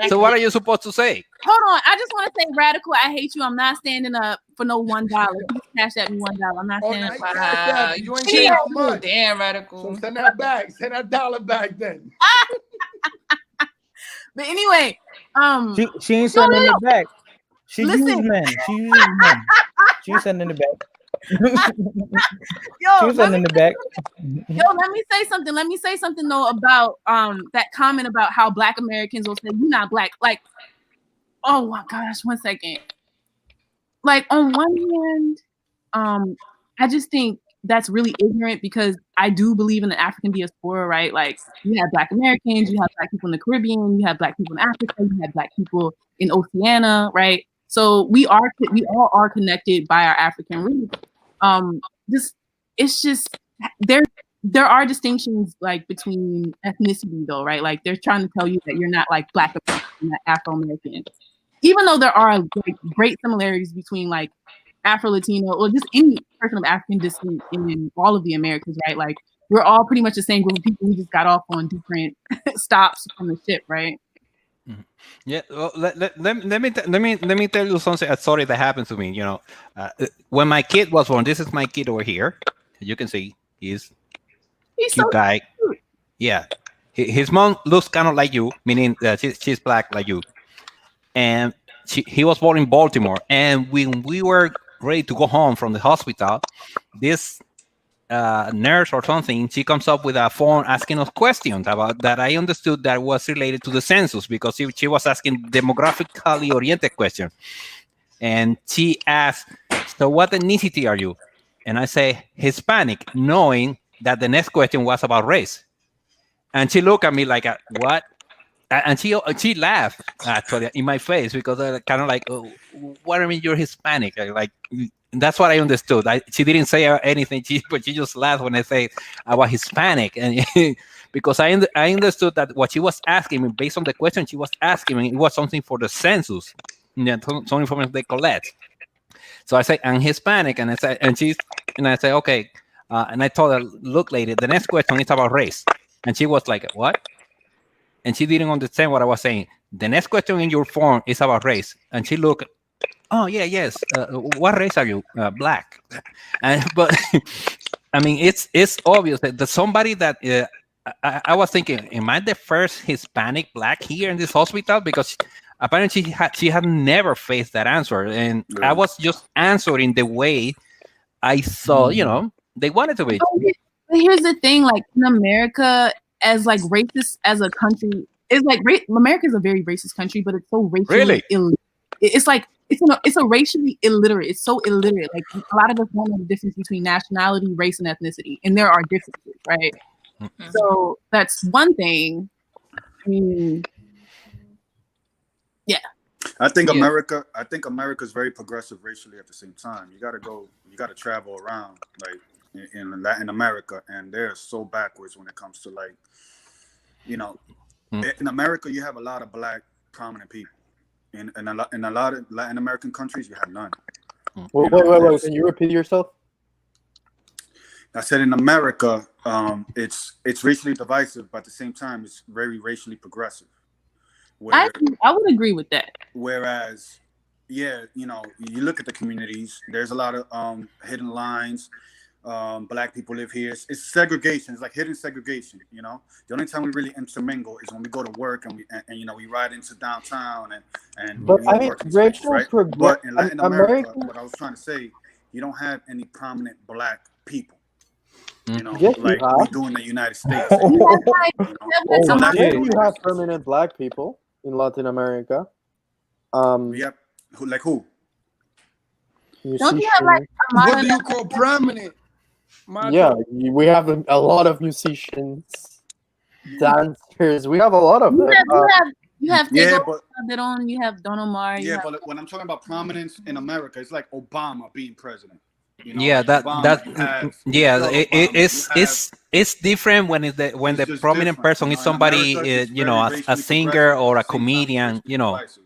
So what are you supposed to say? Hold on, I just want to say, radical. I hate you. I'm not standing up for no $1. Please cash at me $1. I'm not standing up. Wow, you ain't saying how much. Damn, radical. So send that back. Send that $1 back then. But anyway, she ain't sending it back. She used men. She used men. She's sending it back. Yo, she was sending it back. Yo, let me say something. Let me say something though about that comment about how Black Americans will say you're not black. Like, oh my gosh, 1 second. Like, on one hand, I just think that's really ignorant because I do believe in the African diaspora, right? Like, you have Black Americans, you have Black people in the Caribbean, you have Black people in Africa, you have Black people in Oceania, right? So we all are connected by our African roots. It's just there are distinctions like between ethnicity though, right? Like, they're trying to tell you that you're not like Black American, not Afro American, even though there are like great similarities between like Afro Latino or just any person of African descent in all of the Americas, right? Like, we're all pretty much the same group of people who just got off on different stops from the ship, right? Yeah, well, let me tell you something. A story that happened to me. You know, when my kid was born, this is my kid over here. You can see he's cute so guy. Cute. Yeah, his mom looks kind of like you, meaning that she's black like you, and he was born in Baltimore. And when we were ready to go home from the hospital, this nurse or something, she comes up with a phone asking us questions about that. I understood that was related to the census because she was asking demographically oriented questions. And she asked, so what ethnicity are you? And I say, Hispanic, knowing that the next question was about race. And she looked at me like, what? And she laughed actually in my face because I kind of like, oh, what do you mean you're Hispanic? Like, that's what I understood. She didn't say anything, but she just laughed when I say about Hispanic, and because I understood that what she was asking me based on the question she was asking me, it was something for the census, some information they collect. So I say I'm Hispanic, and I say okay, and I told her, look, lady, the next question is about race, and she was like, what? and she didn't understand what I was saying. The next question in your form is about race, and she looked. Oh yeah, yes. What race are you? Black. But I mean, it's obvious that somebody that I was thinking, am I the first Hispanic black here in this hospital? Because apparently she had never faced that answer, and I was just answering the way I saw. They wanted to be. But here's the thing: like in America, as like racist as a country, it's like America is a very racist country, but it's so racially it's like. It's a racially illiterate. It's so illiterate. Like a lot of us don't know the difference between nationality, race, and ethnicity, and there are differences, right? Mm-hmm. So that's one thing. I mean, yeah. I think America's very progressive racially at the same time. You gotta travel around like in Latin America, and they're so backwards when it comes to like, in America you have a lot of black prominent people. In a lot of Latin American countries, you have none. Wait. Can you repeat yourself? I said in America, it's racially divisive, but at the same time, it's very racially progressive. I would agree with that. Whereas, you look at the communities. There's a lot of hidden lines. Black people live here. It's segregation. It's like hidden segregation. The only time we really intermingle is when we go to work and we ride into downtown and. But I mean, racial right? progression. But in Latin America, what I was trying to say, you don't have any prominent black people. Yes, like you we do in the United States. You have prominent black people in Latin America. Yep. Like who? Don't you have like what do you call prominent? Yeah, we have a lot of musicians, dancers. We have a lot of them. You have Calderon, you have Don Omar. But when I'm talking about prominence in America, it's like Obama being president. It's different when the prominent person is somebody a singer or a comedian,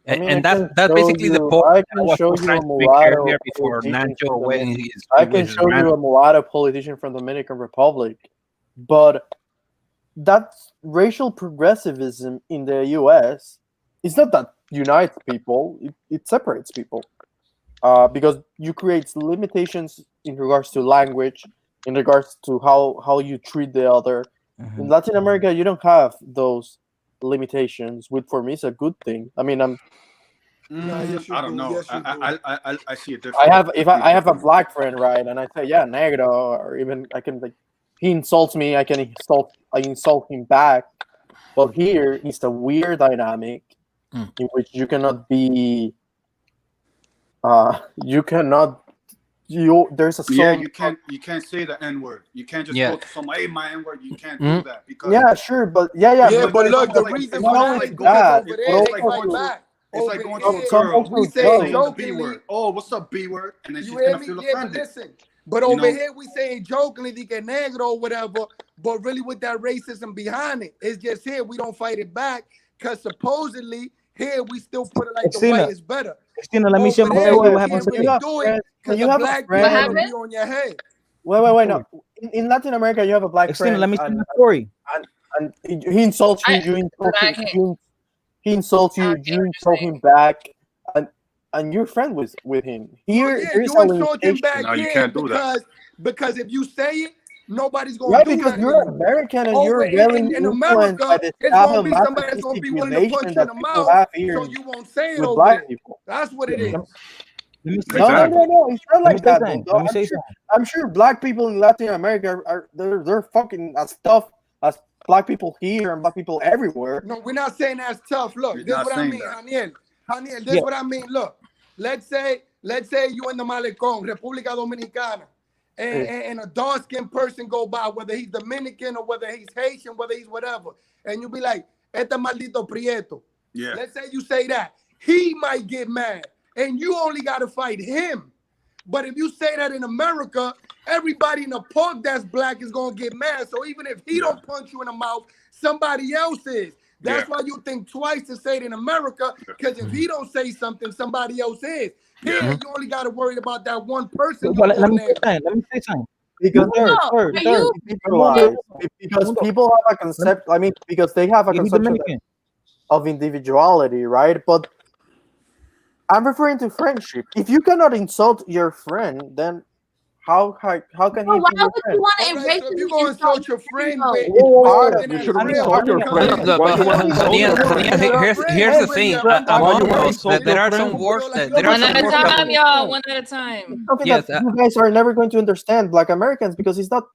and that's basically the point. I can show you a mulatto before Nacho I can show you a mulatto politician from the Dominican Republic, but that's racial progressivism in the U.S. It's not that unites people; it separates people. Because you create limitations in regards to language, in regards to how you treat the other. In Latin America, you don't have those limitations, which for me is a good thing. I mean, I don't know. I see it different. I have a black friend, right, and I say, yeah, negro, or even I can like, he insults me, I insult him back. But here, it's a weird dynamic in which you cannot be. There's a you can't say the N-word. You can't just go to somebody, hey, my N-word. You can't do that because but look, the reason for that it's like going to a girl. We say the B word. Oh, what's up, B word? And then she's gonna feel offended. But over here we saying jokingly que negro or whatever, but really with that racism behind it. It's just here we don't fight it back because supposedly here we still put it like the white is better. Christina, let me share what happened to you. You have a friend on your head. Wait. No. In Latin America, you have a black friend. Let me share the story. And he insults you. You insult him. He insults you. You insult him back. And you're friend with him. Here, there's a limitation. No, you can't do that. Because if you say it, nobody's going to do because you're American and you're very in America, it's going to be somebody that's going to be willing to punch you in the mouth, so you won't say it over there. That's what it is. No, it's not like that. I'm sure black people in Latin America they're fucking as tough as black people here and black people everywhere. No, we're not saying that's tough. Look, this is what I mean, Daniel. This is what I mean. Look, let's say you in the Malecón, República Dominicana. And a dark-skinned person go by, whether he's Dominican or whether he's Haitian, whether he's whatever, and you be like, "Este maldito prieto." Yeah. Let's say you say that, he might get mad, and you only got to fight him. But if you say that in America, everybody in the park that's black is gonna get mad. So even if he don't punch you in the mouth, somebody else is. That's why you think twice to say it in America, because if he don't say something, somebody else is. Here, you only got to worry about that one person. Let me say something. Because because people have a concept. I mean, because they have a conception of individuality, right? But I'm referring to friendship. If you cannot insult your friend, then how can he why be your would friend? you want to All right, embrace so if him you're and going to insult insult your friend though? with Part of working You at shouldn't grill, insult your because friend. No, Why but you want to insult Daniel, your friend? Daniel, your here's friend here's the with thing. your Why you Among want to us, insult there your are some friend? words like that there are One some at a words that time, y'all. One at a time. something yes. that you guys are never going to understand, Black Americans, because it's not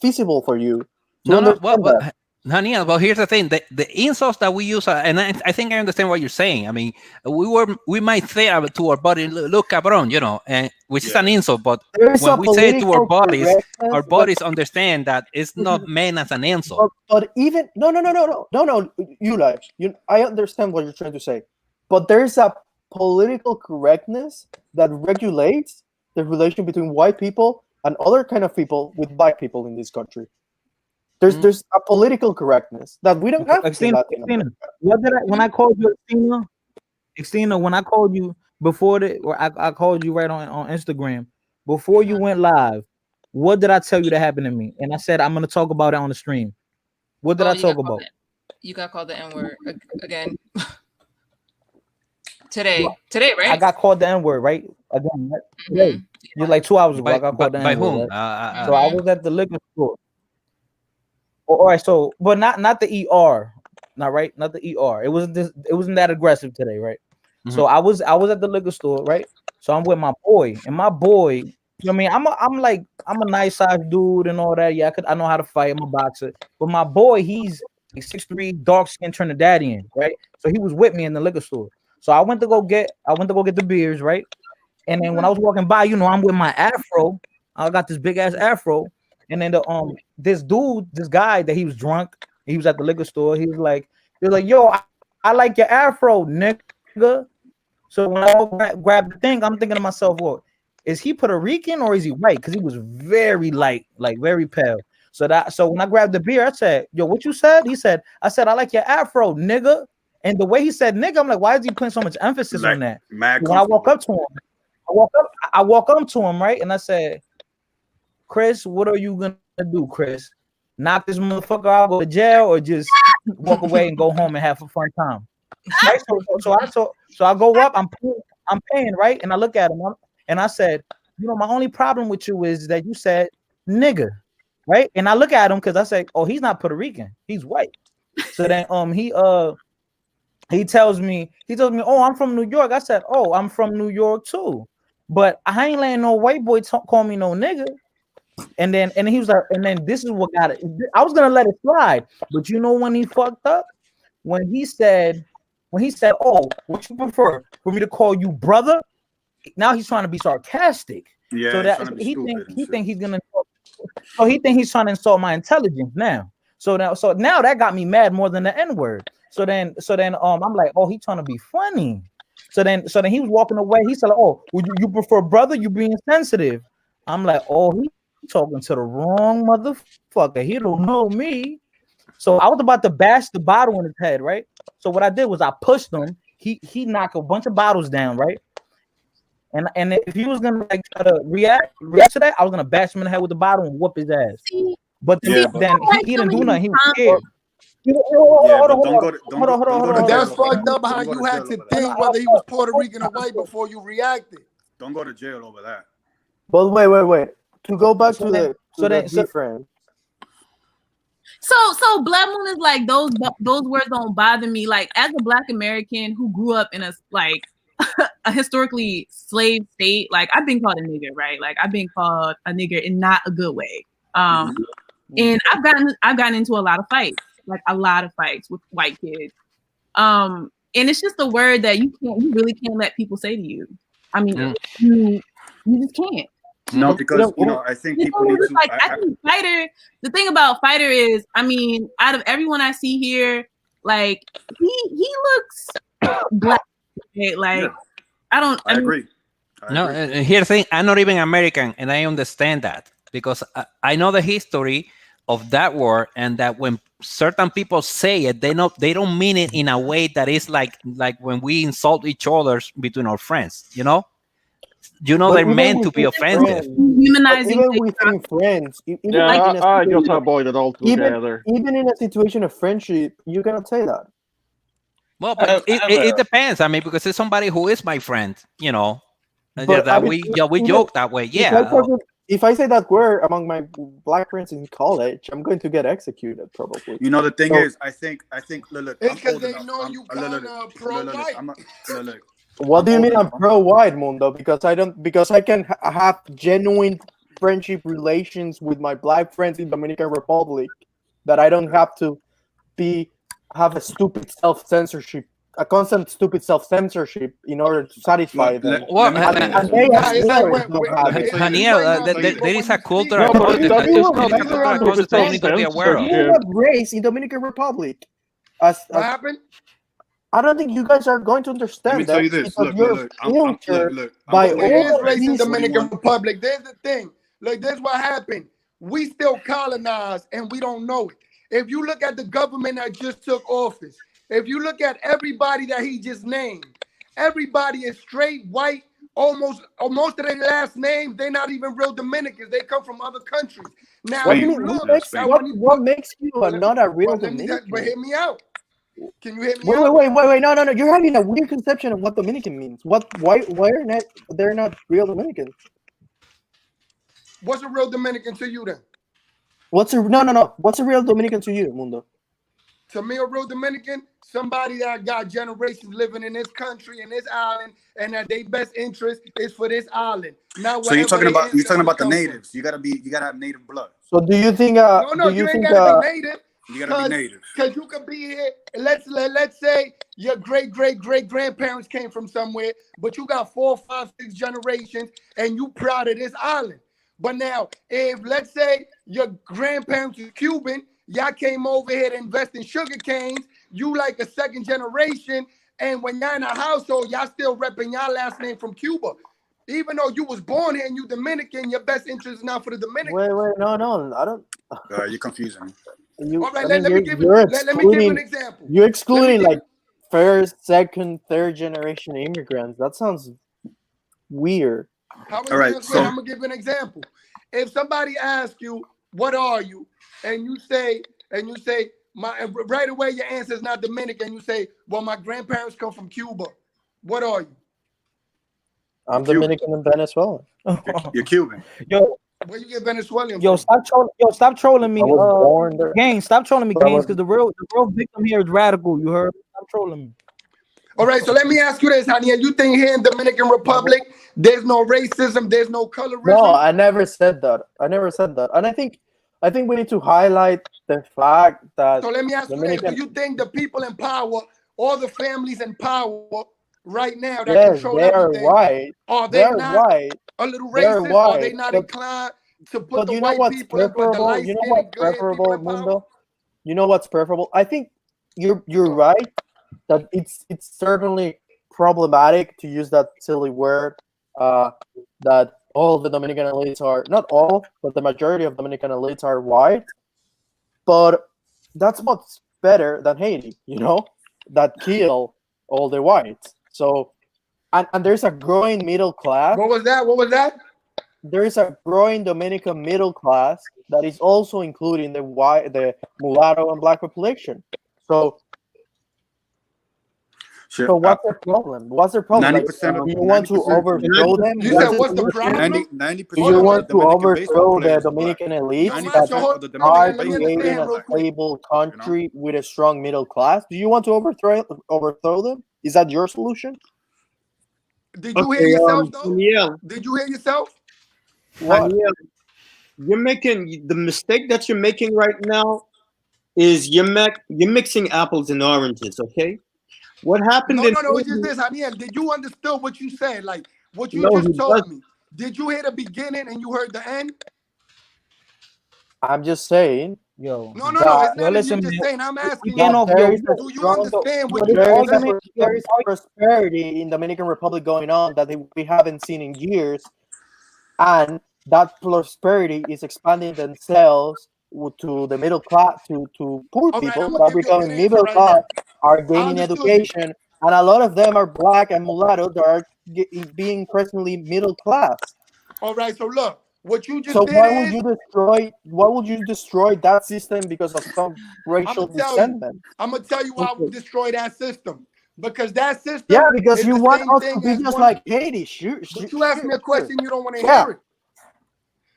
feasible for you to No, well, understand that. Daniel, well, here's the thing: the insults that we use, and I think I understand what you're saying. I mean, we might say to our body, "Look, cabrón," and which is an insult, but There is when a we say it to our political our correctness, bodies understand that it's not meant as an insult. but even no, Yula, I understand what you're trying to say, but there's a political correctness that regulates the relation between white people and other kind of people with black people in this country. There's a political correctness that we don't have in Latin America. What did when I called you Extina, when I called you before or I called you right on Instagram before you went live, what did I tell you that happened to me? And I said I'm gonna talk about it on the stream. What did I talk about? You got called the N-word again. Today, right? I got called the N-word, right? Again, right? Today. Just like 2 hours ago, I got called the by N-word. whom? Right? So I was at the liquor store. All right, so but not the ER, not right, not the ER. It wasn't that aggressive today, right? So I was at the liquor store, right? So I'm with my boy, and my boy, you know what I mean, I'm a nice sized dude and all that. Yeah, I know how to fight. I'm a boxer, but my boy, he's like 6'3", dark skinned Trinidadian, right? So he was with me in the liquor store. So I went to go get the beers, right? And then when I was walking by, I'm with my afro. I got this big ass afro. And then this guy that he was drunk, he was at the liquor store. He was like, yo, I like your afro, nigga. So when I grabbed the thing, I'm thinking to myself, well, is he Puerto Rican or is he white? Because he was very light, like very pale. So when I grabbed the beer, I said, yo, what you said? He said, I like your afro, nigga. And the way he said nigga, I'm like, why is he putting so much emphasis on that? When I walk up to him, I walk up to him, right? And I said, Chris, what are you gonna do, Chris? Knock this motherfucker out, go to jail, or just walk away and go home and have a fun time? Right? So I go up, I'm paying, right? And I look at him and I said, my only problem with you is that you said nigga, right? And I look at him because I said, oh, he's not Puerto Rican, he's white. So then he tells me, oh, I'm from New York. I said, oh, I'm from New York too, but I ain't letting no white boy call me no nigga. And then he was like, and then this is what got it. I was gonna let it slide, but when he fucked up, when he said, oh, what you prefer for me to call you brother? Now he's trying to be sarcastic. Yeah, so that he think he's gonna. So he think he's trying to insult my intelligence now. So now that got me mad more than the N-word. So then I'm like, oh, he's trying to be funny. So then he was walking away. He said, oh, would you prefer brother? You being sensitive? I'm like, oh, he talking to the wrong motherfucker. He don't know me. So I was about to bash the bottle in his head, right? So what I did was I pushed him. He knocked a bunch of bottles down, right? And if he was gonna try to react to that, I was gonna bash him in the head with the bottle and whoop his ass. But then he didn't do nothing. He was scared. Hold on. But that's fucked up how you had to think whether he was Puerto Rican or white before you reacted. Don't go to jail over that. But wait. To go back to the different. So Blood Moon is like those words don't bother me. Like as a Black American who grew up in a historically slave state, like I've been called a nigger, right? Like I've been called a nigger in not a good way. And I've gotten into a lot of fights with white kids. And it's just a word that you really can't let people say to you. I mean, you just can't. No, because I think people need to. I think Fighter. The thing about Fighter is, I mean, out of everyone I see here, like he looks Black. Right? Like I agree. And here's the thing: I'm not even American, and I understand that because I know the history of that word, and that when certain people say it, they don't mean it in a way that is like when we insult each other between our friends, they're meant to be offensive. Even within friends. I just avoid it altogether. Even in a situation of friendship, you cannot say that. Well, but it depends. I mean, because it's somebody who is my friend, you know, and But I that mean, we joke that way. Yeah. If I say that word among my black friends in college, I'm going to get executed probably. You know, the thing is, I think, look, It's I'm because old they enough. know you kind of pro-white. What do you mean I'm pro-white, Mundo? Because I can have genuine friendship relations with my black friends in Dominican Republic, that I don't have to have a stupid self-censorship, a constant stupid self-censorship in order to satisfy them. Well, And they as well don't have it. Daniel, there is a culture. No, but There's a culture that we need to be aware of. You have race in Dominican Republic. What happened? I don't think you guys are going to understand Let me tell you that this. because Look, you're filtered by all There is the race in things. Dominican Republic. There's the thing. Look, this what happened. We still colonized and we don't know it. If you look at the government that just took office, if you look at everybody that he just named, everybody is straight white. Almost of their last names, they're not even real Dominicans. They come from other countries. Now, What makes you not a real Dominican? But hear me out. Can you hear me out? Wait. No. You're having a weird conception of what Dominican means. Why are not they're not real Dominicans? What's a real Dominican to you then? What's a real Dominican to you, Mundo? To me, a real Dominican, somebody that got generations living in this country, in this island, and that their best interest is for this island. Now, so you're talking about the natives. You gotta have native blood. So do you think? No, you ain't gotta be native. You gotta be native. Because you could be here. Let's say your great grandparents came from somewhere, but you got 4, 5, 6 generations, and you proud of this island. But now, if let's say your grandparents were Cuban, y'all came over here to invest in sugar canes, you like a second generation, and when y'all in a household, y'all still repping y'all last name from Cuba. Even though you was born here and you Dominican, your best interest is not for the Dominicans. Wait, no, I don't. You're confusing me. All right, let me give you an example. You're excluding like first, second, third generation immigrants. That sounds weird. All right, so I'm gonna give you an example. If somebody asks you, "What are you?" and you say, right away your answer is not Dominican. You say, "Well, my grandparents come from Cuba." What are you? I'm Dominican and Venezuelan. You're Cuban. Yo, where you get Venezuelan? Stop trolling me. Gaines, stop trolling me, But I Gaines, was- because the real victim here is radical. You heard? Stop trolling me. All right, so let me ask you this, Daniel. You think here in Dominican Republic there's no racism, there's no colorism? No, I never said that. And I think we need to highlight the fact that. So let me ask you this: do you think the people in power, all the families in power right now that control they are everything, white. are they They're not white. a little They're racist? white. Are they not inclined to put But the you know white what's people in with the preferable? light You know skin what's and good people preferable, in power? Mundo? You know what's preferable? I think you're right that it's certainly problematic to use that silly word that all the Dominican elites are, not all, but the majority of Dominican elites are white. But that's much better than Haiti, that kill all the whites. So, and there's a growing middle class. What was that? There is a growing Dominican middle class that is also including the mulatto and black population. So what's the problem? 90%. Do you want to overthrow them? You said what's the problem? 90%. Do you want to overthrow the the Dominican elites of the that are Dominican creating a stable country with a strong middle class? Do you want to overthrow them? Is that your solution? Did you hear yourself though? Danielle, Did you hear yourself? What? Danielle, you're making the mistake that you're making right now is you're mixing apples and oranges. Okay. What happened? No, it's just this, Daniel. Did you understand what you said? Like what you just told me. Did you hear the beginning and you heard the end? I'm just saying. Yo. No. It's not listen, you just saying. I'm asking you. Do you understand what you there said? There is prosperity in Dominican Republic going on that we haven't seen in years, and that prosperity is expanding themselves to the middle class, to poor people that are becoming middle class, are gaining education, and a lot of them are black and mulatto that are being increasingly middle class. All right, so look, what you just so did why would you destroy that system because of some racial resentment? I'm gonna tell you why I would destroy that system. Because that system. Yeah, because is you the want same us thing to be as just one- like Haiti. Shoot, But you asked me a question, you don't want to Yeah. hear it.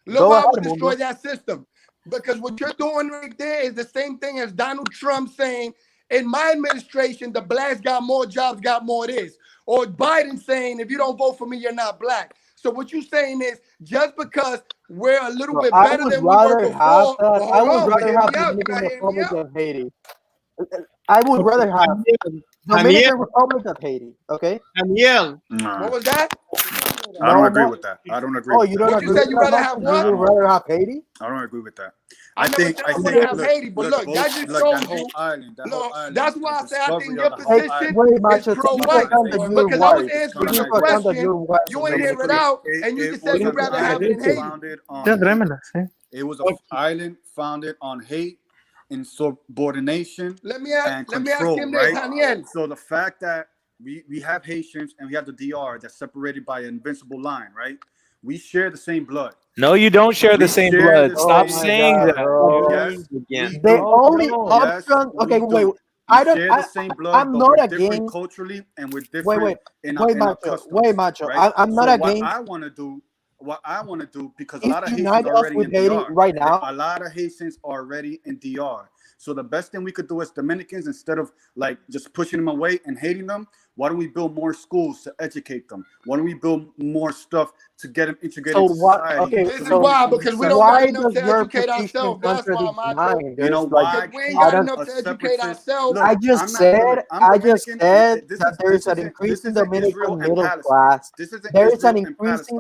Look, Go why I ahead, would destroy Mundo. that system. Because what you're doing right there is the same thing as Donald Trump saying, in my administration, the blacks got more jobs, got more this. Or Biden saying, if you don't vote for me, you're not black. So what you're saying is, just because we're a little bit I better would than we were rather before, have that. well, I hold would on, but rather hear have me out. You're Dominican not hearing me Republic out. than Haiti. I would rather have Dominican Republic than Haiti. Okay. Daniel. What was that? I don't No, agree no. with that. I don't agree Oh, with you that. don't What you agree said? with You that, rather Macho? have You what? would rather have Haiti? I don't agree with that. I never said I want to have Haiti, but look, that just shows that whole you. island, Look, that's why I say I think discovery your of the whole position island. Wait, is Macho, take into pro-white. account that you're Because I was white. answering Take your into account that question, you're white. you ain't hear it out, and you just said you rather have it in Haiti. Founded on it was an island founded on hate, insubordination, Let me and ask control, him this, right? Daniel. So the fact that we have Haitians and we have the DR that's separated by an invincible line, right? We share the same blood. No, you don't share the same blood. Stop saying that. Yes, again. The only option. Okay, wait. I don't. share the same blood, I'm but not we're different against. culturally and we're Wait, different wait, in wait, our Macho. customs. Wait, Macho. Right? I'm not so against. what I want to do, because a If lot of Haitians unite are us already with in Haiti DR. right now. A lot of Haitians are already in DR. So the best thing we could do as Dominicans, instead of like just pushing them away and hating them, why don't we build more schools to educate them? Why don't we build more stuff to get them integrated into society? Okay, This is why, because we don't got enough to educate ourselves. That's why, Macho. You know Because why? we ain't got enough to educate ourselves. I just said that there is an increasing Dominican middle class. There is an increasing.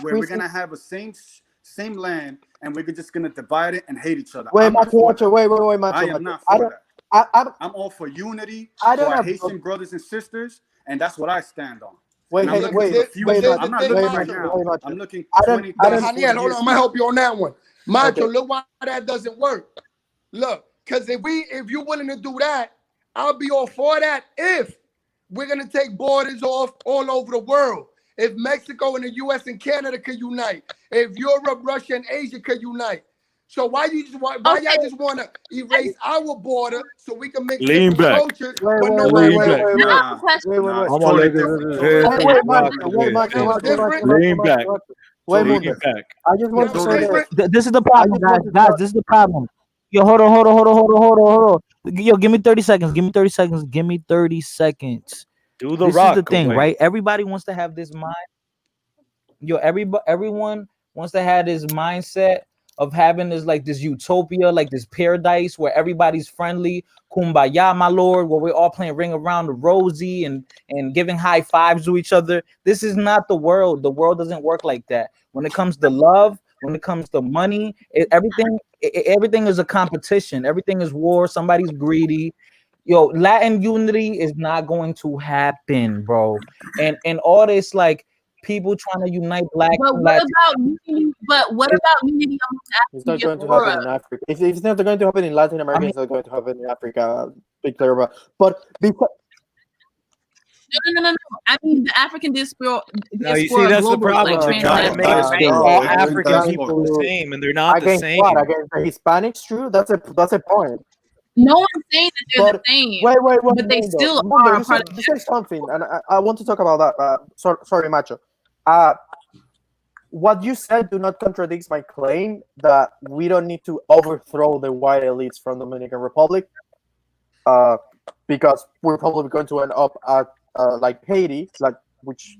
Where we're gonna have a same land, and we're just gonna divide it and hate each other. Wait, I'm not for Macho. that. Wait, Macho. I am not for that. I'm all for unity I for don't our have- Haitian brothers and sisters, and that's what I stand on. Wait, And I'm looking to the future. I'm not looking right now. I'm looking 20, 30, 40 Daniel, hold on, I'm gonna help you on that one. Macho, Okay. look why that doesn't work. Look, because if you're willing to do that, I'll be all for that if we're gonna take borders off all over the world. If Mexico and the US and Canada could unite, if Europe, Russia, and Asia could unite. So why y'all just want to erase our border so we can mix Lean different back. cultures, but nobody else? Lean back. Wait, Lean Mundo. back. I just want to say this. This is the problem, guys. This is the problem. Yo, hold on. Yo, give me 30 seconds. Give me 30 seconds. Do the This rock is the thing, away. right? Everybody wants to have this mind. Yo, everyone wants to have this mindset of having this utopia, like this paradise where everybody's friendly, kumbaya, my lord, where we're all playing ring around the rosy and giving high fives to each other. This is not the world. The world doesn't work like that. When it comes to love, when it comes to money, everything is a competition. Everything is war. Somebody's greedy. Yo, Latin unity is not going to happen, bro. And all this people trying to unite black. But what about unity? But what about unity It's among not going to African happen in Africa. If it's not going to happen in Latin America, it's not going to happen in Africa. Be clear about. But because No. I mean, the African diaspora. No, you see, that's the problem. They're trying to make all African people the same, and they're not the against same. what? Against the Hispanics? True. That's a point. No one's saying that they're the same. Wait, but they Mundo. still Mundo, are you part of. said, you said something, and I want to talk about that. Sorry, Macho. What you said do not contradict my claim that we don't need to overthrow the white elites from the Dominican Republic, because we're probably going to end up at like Haiti, what's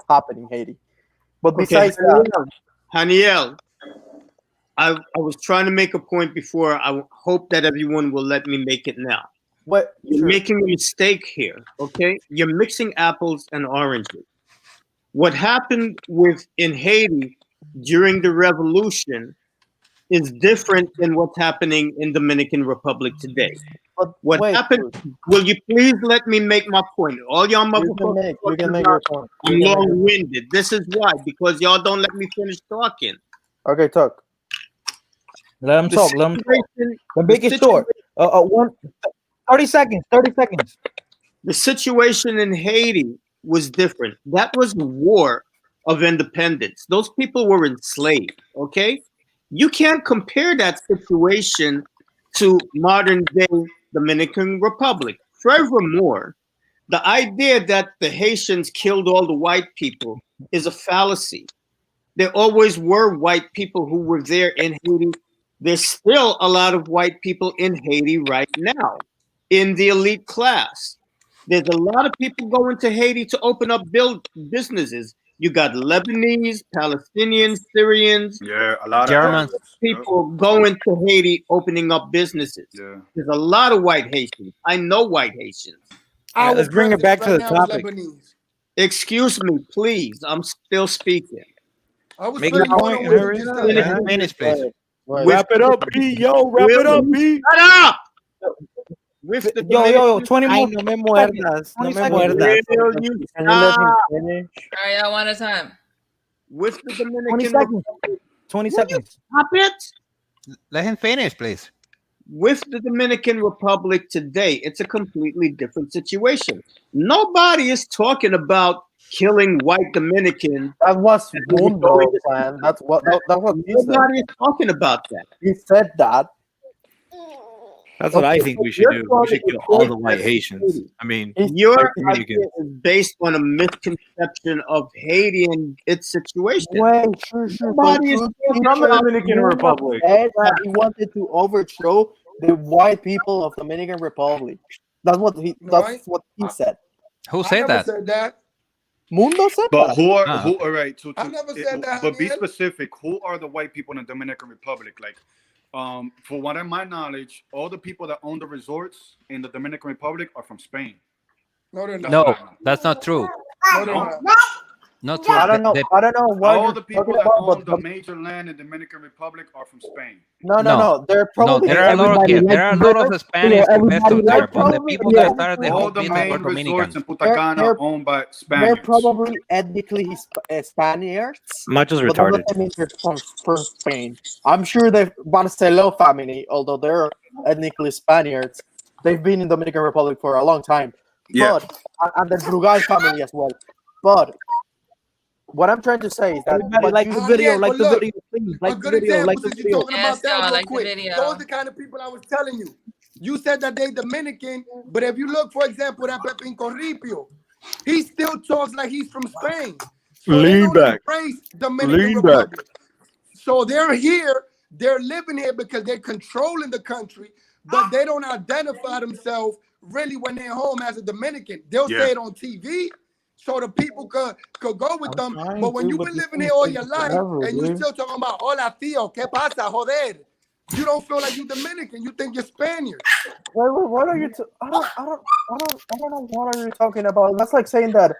happening in Haiti. But besides that, Haniel, I was trying to make a point before. I hope that everyone will let me make it now. You're making a mistake here, okay? You're mixing apples and oranges. What happened in Haiti during the revolution is different than what's happening in Dominican Republic today. What happened? Will you please let me make my point? All y'all motherfuckers, you can make your point. I'm long-winded. This is why, because y'all don't let me finish talking. Okay, talk. Let him talk. But make it short. 30 seconds. The situation in Haiti was different. That was a war of independence. Those people were enslaved, okay? You can't compare that situation to modern day Dominican Republic. Furthermore, the idea that the Haitians killed all the white people is a fallacy. There always were white people who were there in Haiti. There's still a lot of white people in Haiti right now, in the elite class. There's a lot of people going to Haiti to open up businesses. You got Lebanese, Palestinians, Syrians, Yeah, a lot of Germans. people going to Haiti opening up businesses. Yeah. There's a lot of white Haitians. I know white Haitians. Let's bring it back to the topic. Excuse me, please. I'm still speaking. I was Make really your point, wondering Harry. what you just said. Finish, please. Wrap it up, B. Yo, wrap it up, B. Shut up! With the Yo, 20 Ay, more. no me muerdas. No 20 me seconds. muerdas. Will you Can you let me stop? finish? All right, y'all, one at a time. With the 20 Dominican seconds. 20 seconds. Stop it. Let him finish, please. With the Dominican Republic today, it's a completely different situation. Nobody is talking about killing white Dominicans. That was Mundo, man. That's what he said. Nobody is talking about that. He said that. That's what I think we should do. We should kill all the white Haitians. I mean, Your white idea Dominicans. is based on a misconception of Haiti and its situation. Well, sure. Nobody is But talking the about Dominican Mundo Republic. said that he wanted to overthrow the white people of Dominican Republic. That's what he said. Who I said never that? said that. Mundo said But that. who are Ah. who? All right. So I never said that, But be Javier. specific. Who are the white people in the Dominican Republic? Like, for what in my knowledge, all the people that own the resorts in the Dominican Republic are from Spain. No, they're not. No, that's not true. No, they're not. Not true. I don't know. I don't know what All you're the people talking that about, own but the major land in Dominican Republic are from Spain. no. They're probably there are a lot of there are a lot of Spanish investors there, but the probably- people yeah. that started the All whole the business were main resorts Dominicans. in Punta Cana They're- owned by They're Spaniards. probably ethnically Spaniards. Macho's But that retarded. doesn't mean they're from Spain. I'm sure the Barceló family, although they're ethnically Spaniards, they've been in Dominican Republic for a long time. Yeah. But and the Brugal family as well. But what I'm trying to say is that Everybody like the video, like the video, please. A Like the good video, example like the since you're video. talking about that real like the quick. video. Those are the kind of people I was telling you. You said that they Dominican, but if you look, for example, that Pepin Corripio, he still talks like he's from Spain. So they Lean don't back. embrace Dominican Lean Republic. back. So they're here, they're living here because they're controlling the country, but they don't identify themselves really when they're home as a Dominican. They'll Yeah. say it on TV so the people could go with them. trying But when to, you've but been this living thing here all takes your life forever, and you dude. still talking about hola tío, ¿qué pasa, joder? You don't feel like you're Dominican. You think you're Spaniard. wait, what are you? I don't know what are you talking about. That's like saying that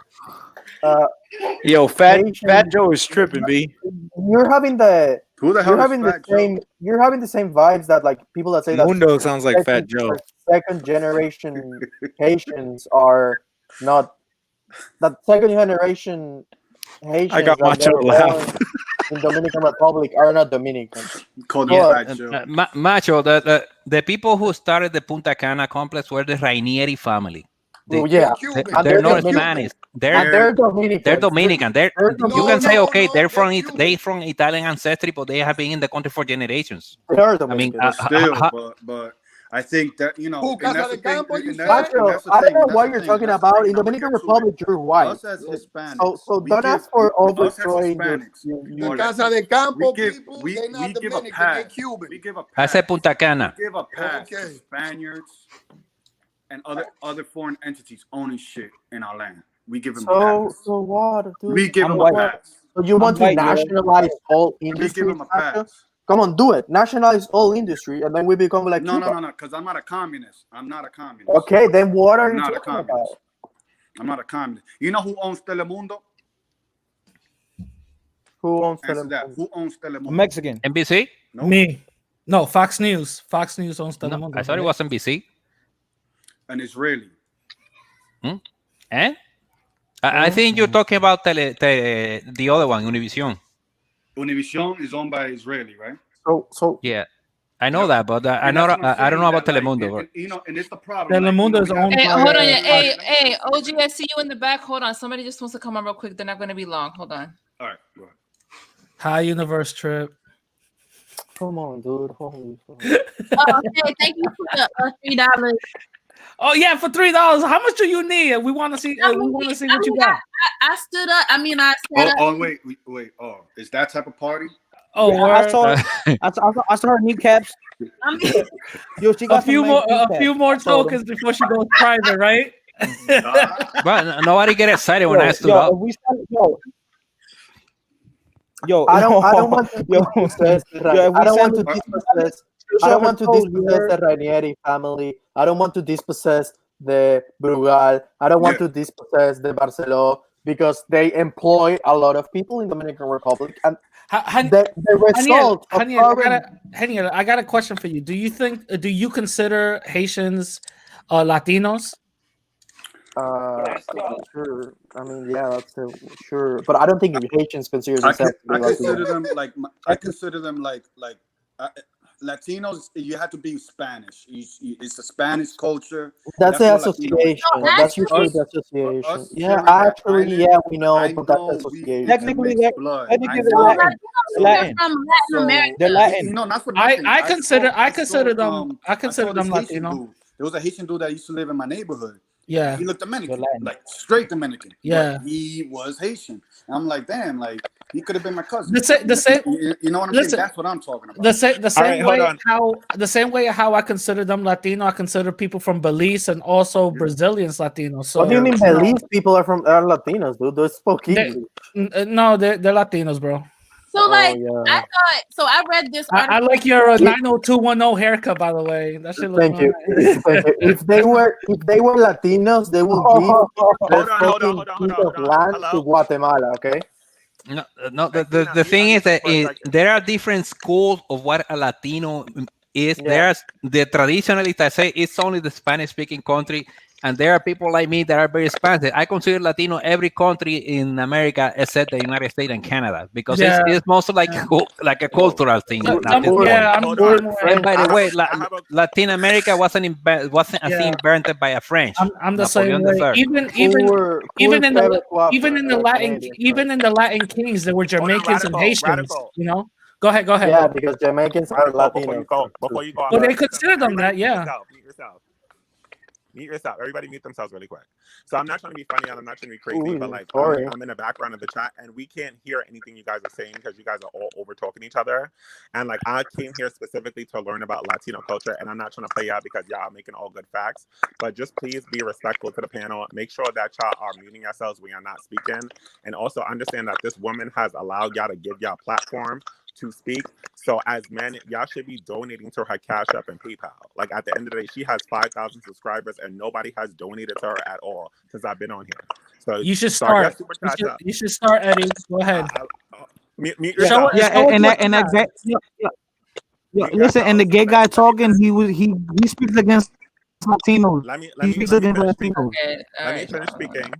Yo, Fat Haitian- Joe is tripping, B. you're having the Who the hell you're is having the Fat Joe? same you're having the same vibes that like people that say that Mundo sounds like Fat Joe. second generation Haitians are not that second generation Haitians I got that Macho were to laugh. born in Dominican Republic are not Dominicans. Called Yeah. him Fat Joe. Macho, the people who started the Punta Cana complex were the Rainieri family. They, Oh, yeah. Cuban. And they're not Dominican. Spanish. And They're they're Dominican. they're Dominican. They're They're you can say No, okay, no, they're from they're Cuban. they from Italian ancestry, but they have been in the country for generations. They are I mean, Dominican. But still, ho- but I think that you know, Who, and Casa that's de the thing. Campo, you And said? that's, and Macho, that's the I don't thing. know That's what the you're thing. talking That's the about. thing In how we Dominican get to Republic, it. you're white. Us as Hispanics. So we don't give- ask for us as overthrowing Hispanics, The or Casa de Campo we give people, we they're not we give a Dominican, they're pass. Cuban. We give a I pass. said Punta Cana. We give a pass to Okay. Spaniards and other foreign entities owning shit in our land. We give them a So pass. so what, dude? We give I'm them a white. pass. So you want to white, bro. nationalize all We give industries? them a pass. Come on, do it. Nationalize all industry, and then we become like No, Cuba. no, because I'm not a communist. I'm not a communist. Okay, then what are I'm you not a talking about? communist. I'm not a communist. You know who owns Telemundo? Who owns Answer that. Telemundo? Who owns Telemundo? Mexican. NBC? No, Me. No, Fox News. Fox News owns No, Telemundo. I thought it was NBC. an Israeli. Eh? I think you're talking about the other one, Univision. Univision is owned by Israeli, right? So Yeah, I know that, but I And know that's what I'm I don't know saying, about that, like, Telemundo. and, But you know, and it's the problem. Telemundo is we have- owned Hey, by, hold on. uh, Hey, OG, I see you in the back. Hold on. Somebody just wants to come on real quick. They're not going to be long. Hold on. All right, go ahead. High Universe Trip. Come on, dude. Holy Okay, thank you for the $3. Oh yeah, for $3. How much do you need? We want to see. We want to see what you got. I stood up. I mean, I sat up. Oh, wait. Oh, is that type of party? Oh, yeah, I saw her kneecaps. I mean, Yo, she got a few more tokens before she goes private, right? But nobody get excited when I stood up. I don't want to dispossess the Ranieri family. I don't want to dispossess the Brugal. I don't want to dispossess the Barceló because they employ a lot of people in Dominican Republic, and the result. Haniel, I got a question for you. Do you consider Haitians Latinos? Sure. I mean, yeah, that's sure, but I don't think Haitians consider themselves. I consider them like Latinos. You have to be Spanish. It's a Spanish culture. That's the association. That's usually the association. Yeah, actually, yeah, we know, but that's the association. Technically, they're Latin. From Latin America. They're Latin. No, not for I consider them Latino. There was a Haitian dude that used to live in my neighborhood. Yeah, he looked Dominican, like straight Dominican. Yeah, he was Haitian. And I'm like, damn, like he could have been my cousin. The same. You know what I'm saying? That's what I'm talking about. The same way how I consider them Latino, I consider people from Belize and also Brazilians Latino. So what do you mean Belize people are Latinos, dude? They spoke English. No, they're Latinos, bro. So like I thought. So I read this article. I like your 90210 haircut, by the way. That shit looks Thank you. If they were Latinos, they would give the land to Guatemala. Okay. No. The thing is that there are different schools of what a Latino is. There's the traditionalists that say it's only the Spanish-speaking country, and there are people like me that are very Spanish. I consider Latino every country in America except the United States and Canada because it's mostly like a cultural thing. And by the way, Latin America wasn't a thing invented by a French. I'm the same way. Even in the Latin Kings, there were Jamaicans and Haitians. You know. Go ahead. Yeah, because Jamaicans are Latinos. Before you go, well, they consider them that. Yeah. Mute yourself. Everybody mute themselves really quick. So I'm not trying to be funny and I'm not trying to be crazy, but like I'm in the background of the chat and we can't hear anything you guys are saying because you guys are all over talking each other. And like I came here specifically to learn about Latino culture, and I'm not trying to play out because y'all are making all good facts. But just please be respectful to the panel. Make sure that y'all are muting yourselves when you're not speaking, and also understand that this woman has allowed y'all to give y'all platform to speak. So as men, y'all should be donating to her Cash App and PayPal. Like at the end of the day, she has 5,000 subscribers and nobody has donated to her at all since I've been on here. So you should start. You should start, Eddie. Go ahead. Mute yourself. Listen, and the gay guy talking, he speaks against Latinos. Let me finish speaking.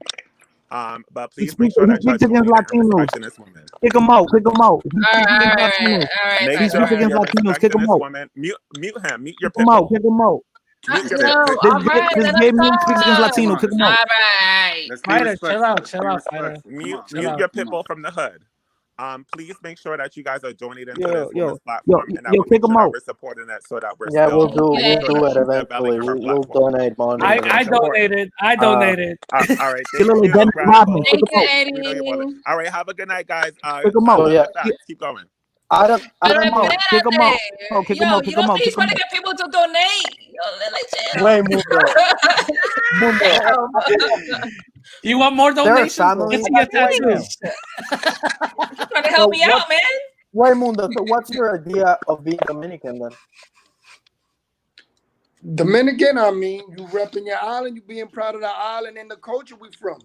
But please make sure that you against Latinos. Kick them out. Kick them out. Make sure against Latinos. Kick them out. Mute him. Mute your people. Kick them out. This gay man speaks against Latinos. Kick them out. Fighter, chill out, Fighter. Mute your people from the hood. Please make sure that you guys are donating to this platform, and that we're supporting it so that we're we'll do it eventually. We'll donate money. I donated. All right, all right, have a good night, guys. Keep going. I don't know. Kick them out. Kick them out. You don't think he's trying to get people to donate? Wait, Mundo. You want more donations? Trying to help me out, man. Wait, Mundo. So what's your idea of being Dominican then? Dominican, I mean, you repping your island, you being proud of the island and the culture we from.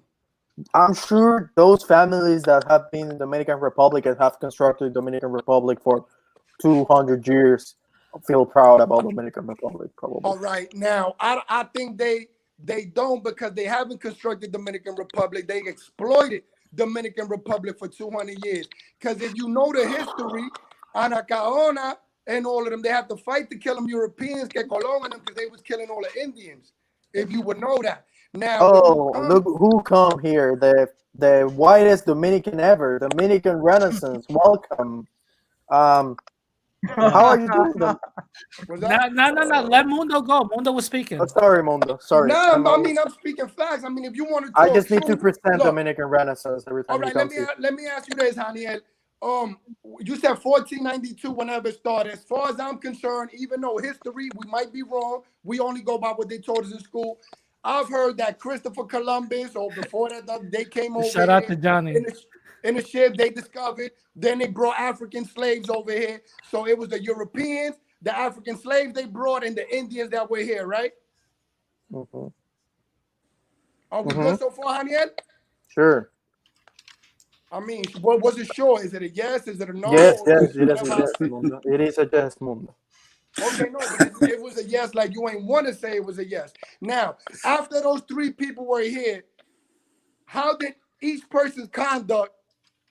I'm sure those families that have been in the Dominican Republic and have constructed the Dominican Republic for 200 years feel proud about Dominican Republic, probably. All right, now I think they don't, because they haven't constructed Dominican Republic. They exploited Dominican Republic for 200 years. Because if you know the history, Anacaona and all of them, they have to fight to kill them Europeans, que Colón and them, because they was killing all the Indians. If you would know that. Now, look who come here, the whitest Dominican ever, Dominican Renaissance. Welcome. How are you doing them? No. Let Mundo go. Mundo was speaking. Oh, sorry, Mundo. Sorry. No, I'm speaking facts. I mean, if you want to talk, I just need to present Dominican Renaissance every time. All right, let me ask you this, Haniel. You said 1492 whenever it started. As far as I'm concerned, even though history, we might be wrong, we only go by what they taught us in school. I've heard that Christopher Columbus, or before that, they came over. Shout out to Johnny. In the ship they discovered, then they brought African slaves over here. So it was the Europeans, the African slaves they brought, and the Indians that were here, right? Mm-hmm. Are we good so far, Haniel? Sure. I mean, what was it sure? Is it a yes? Is it a no? Yes, it is a yes, Mundo. It is a yes, Mundo. Okay, no, but it was a yes, like you ain't want to say it was a yes. Now, after those three people were here, how did each person's conduct,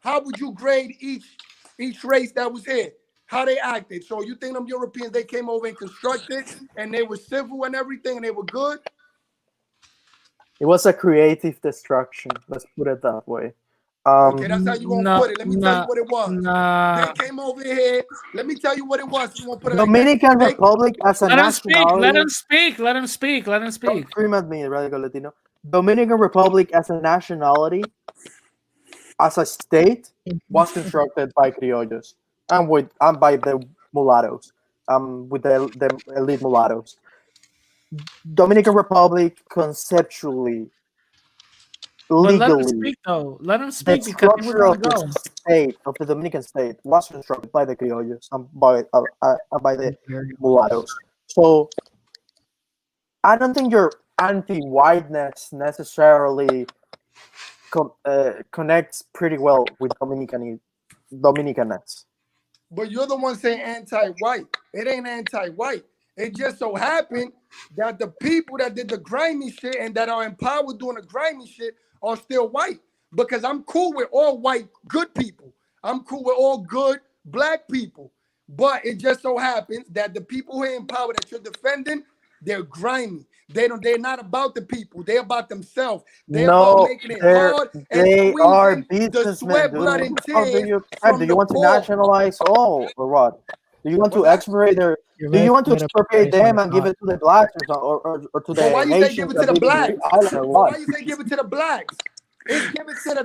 how would you grade each race that was here? How they acted? So you think them Europeans, they came over and constructed, and they were civil and everything, and they were good? It was a creative destruction. Let's put it that way. Okay, that's how you gonna put it. Let me tell you what it was. They came over here. Let me tell you what it was. You want to put it Dominican like Republic as a nationality. Let him speak. Don't scream at me, Radical Latino. Dominican Republic as a nationality, as a state, was constructed by criollos and by the mulattoes, with the elite mulattoes. Dominican Republic conceptually, legally, let him speak though. Let him speak the because structure of the state, of the Dominican state, was constructed by the criollos and by the mulattoes. So I don't think your anti-whiteness necessarily connects pretty well with Dominicanness. But you're the one saying anti-white. It ain't anti-white. It just so happened that the people that did the grimy shit and that are in power doing the grimy shit are still white. Because I'm cool with all white good people. I'm cool with all good black people. But it just so happens that the people who are in power that you're defending, they're grimy. They're not about the people. They're about themselves. They're about making it hard and they are squeezing the sweat, blood, and do you want to nationalize all or what? Do you want to expropriate their? Do you want to expropriate them and give it to the blacks or to the why you say give it to the blacks? Why you say give it to the blacks? It's give it to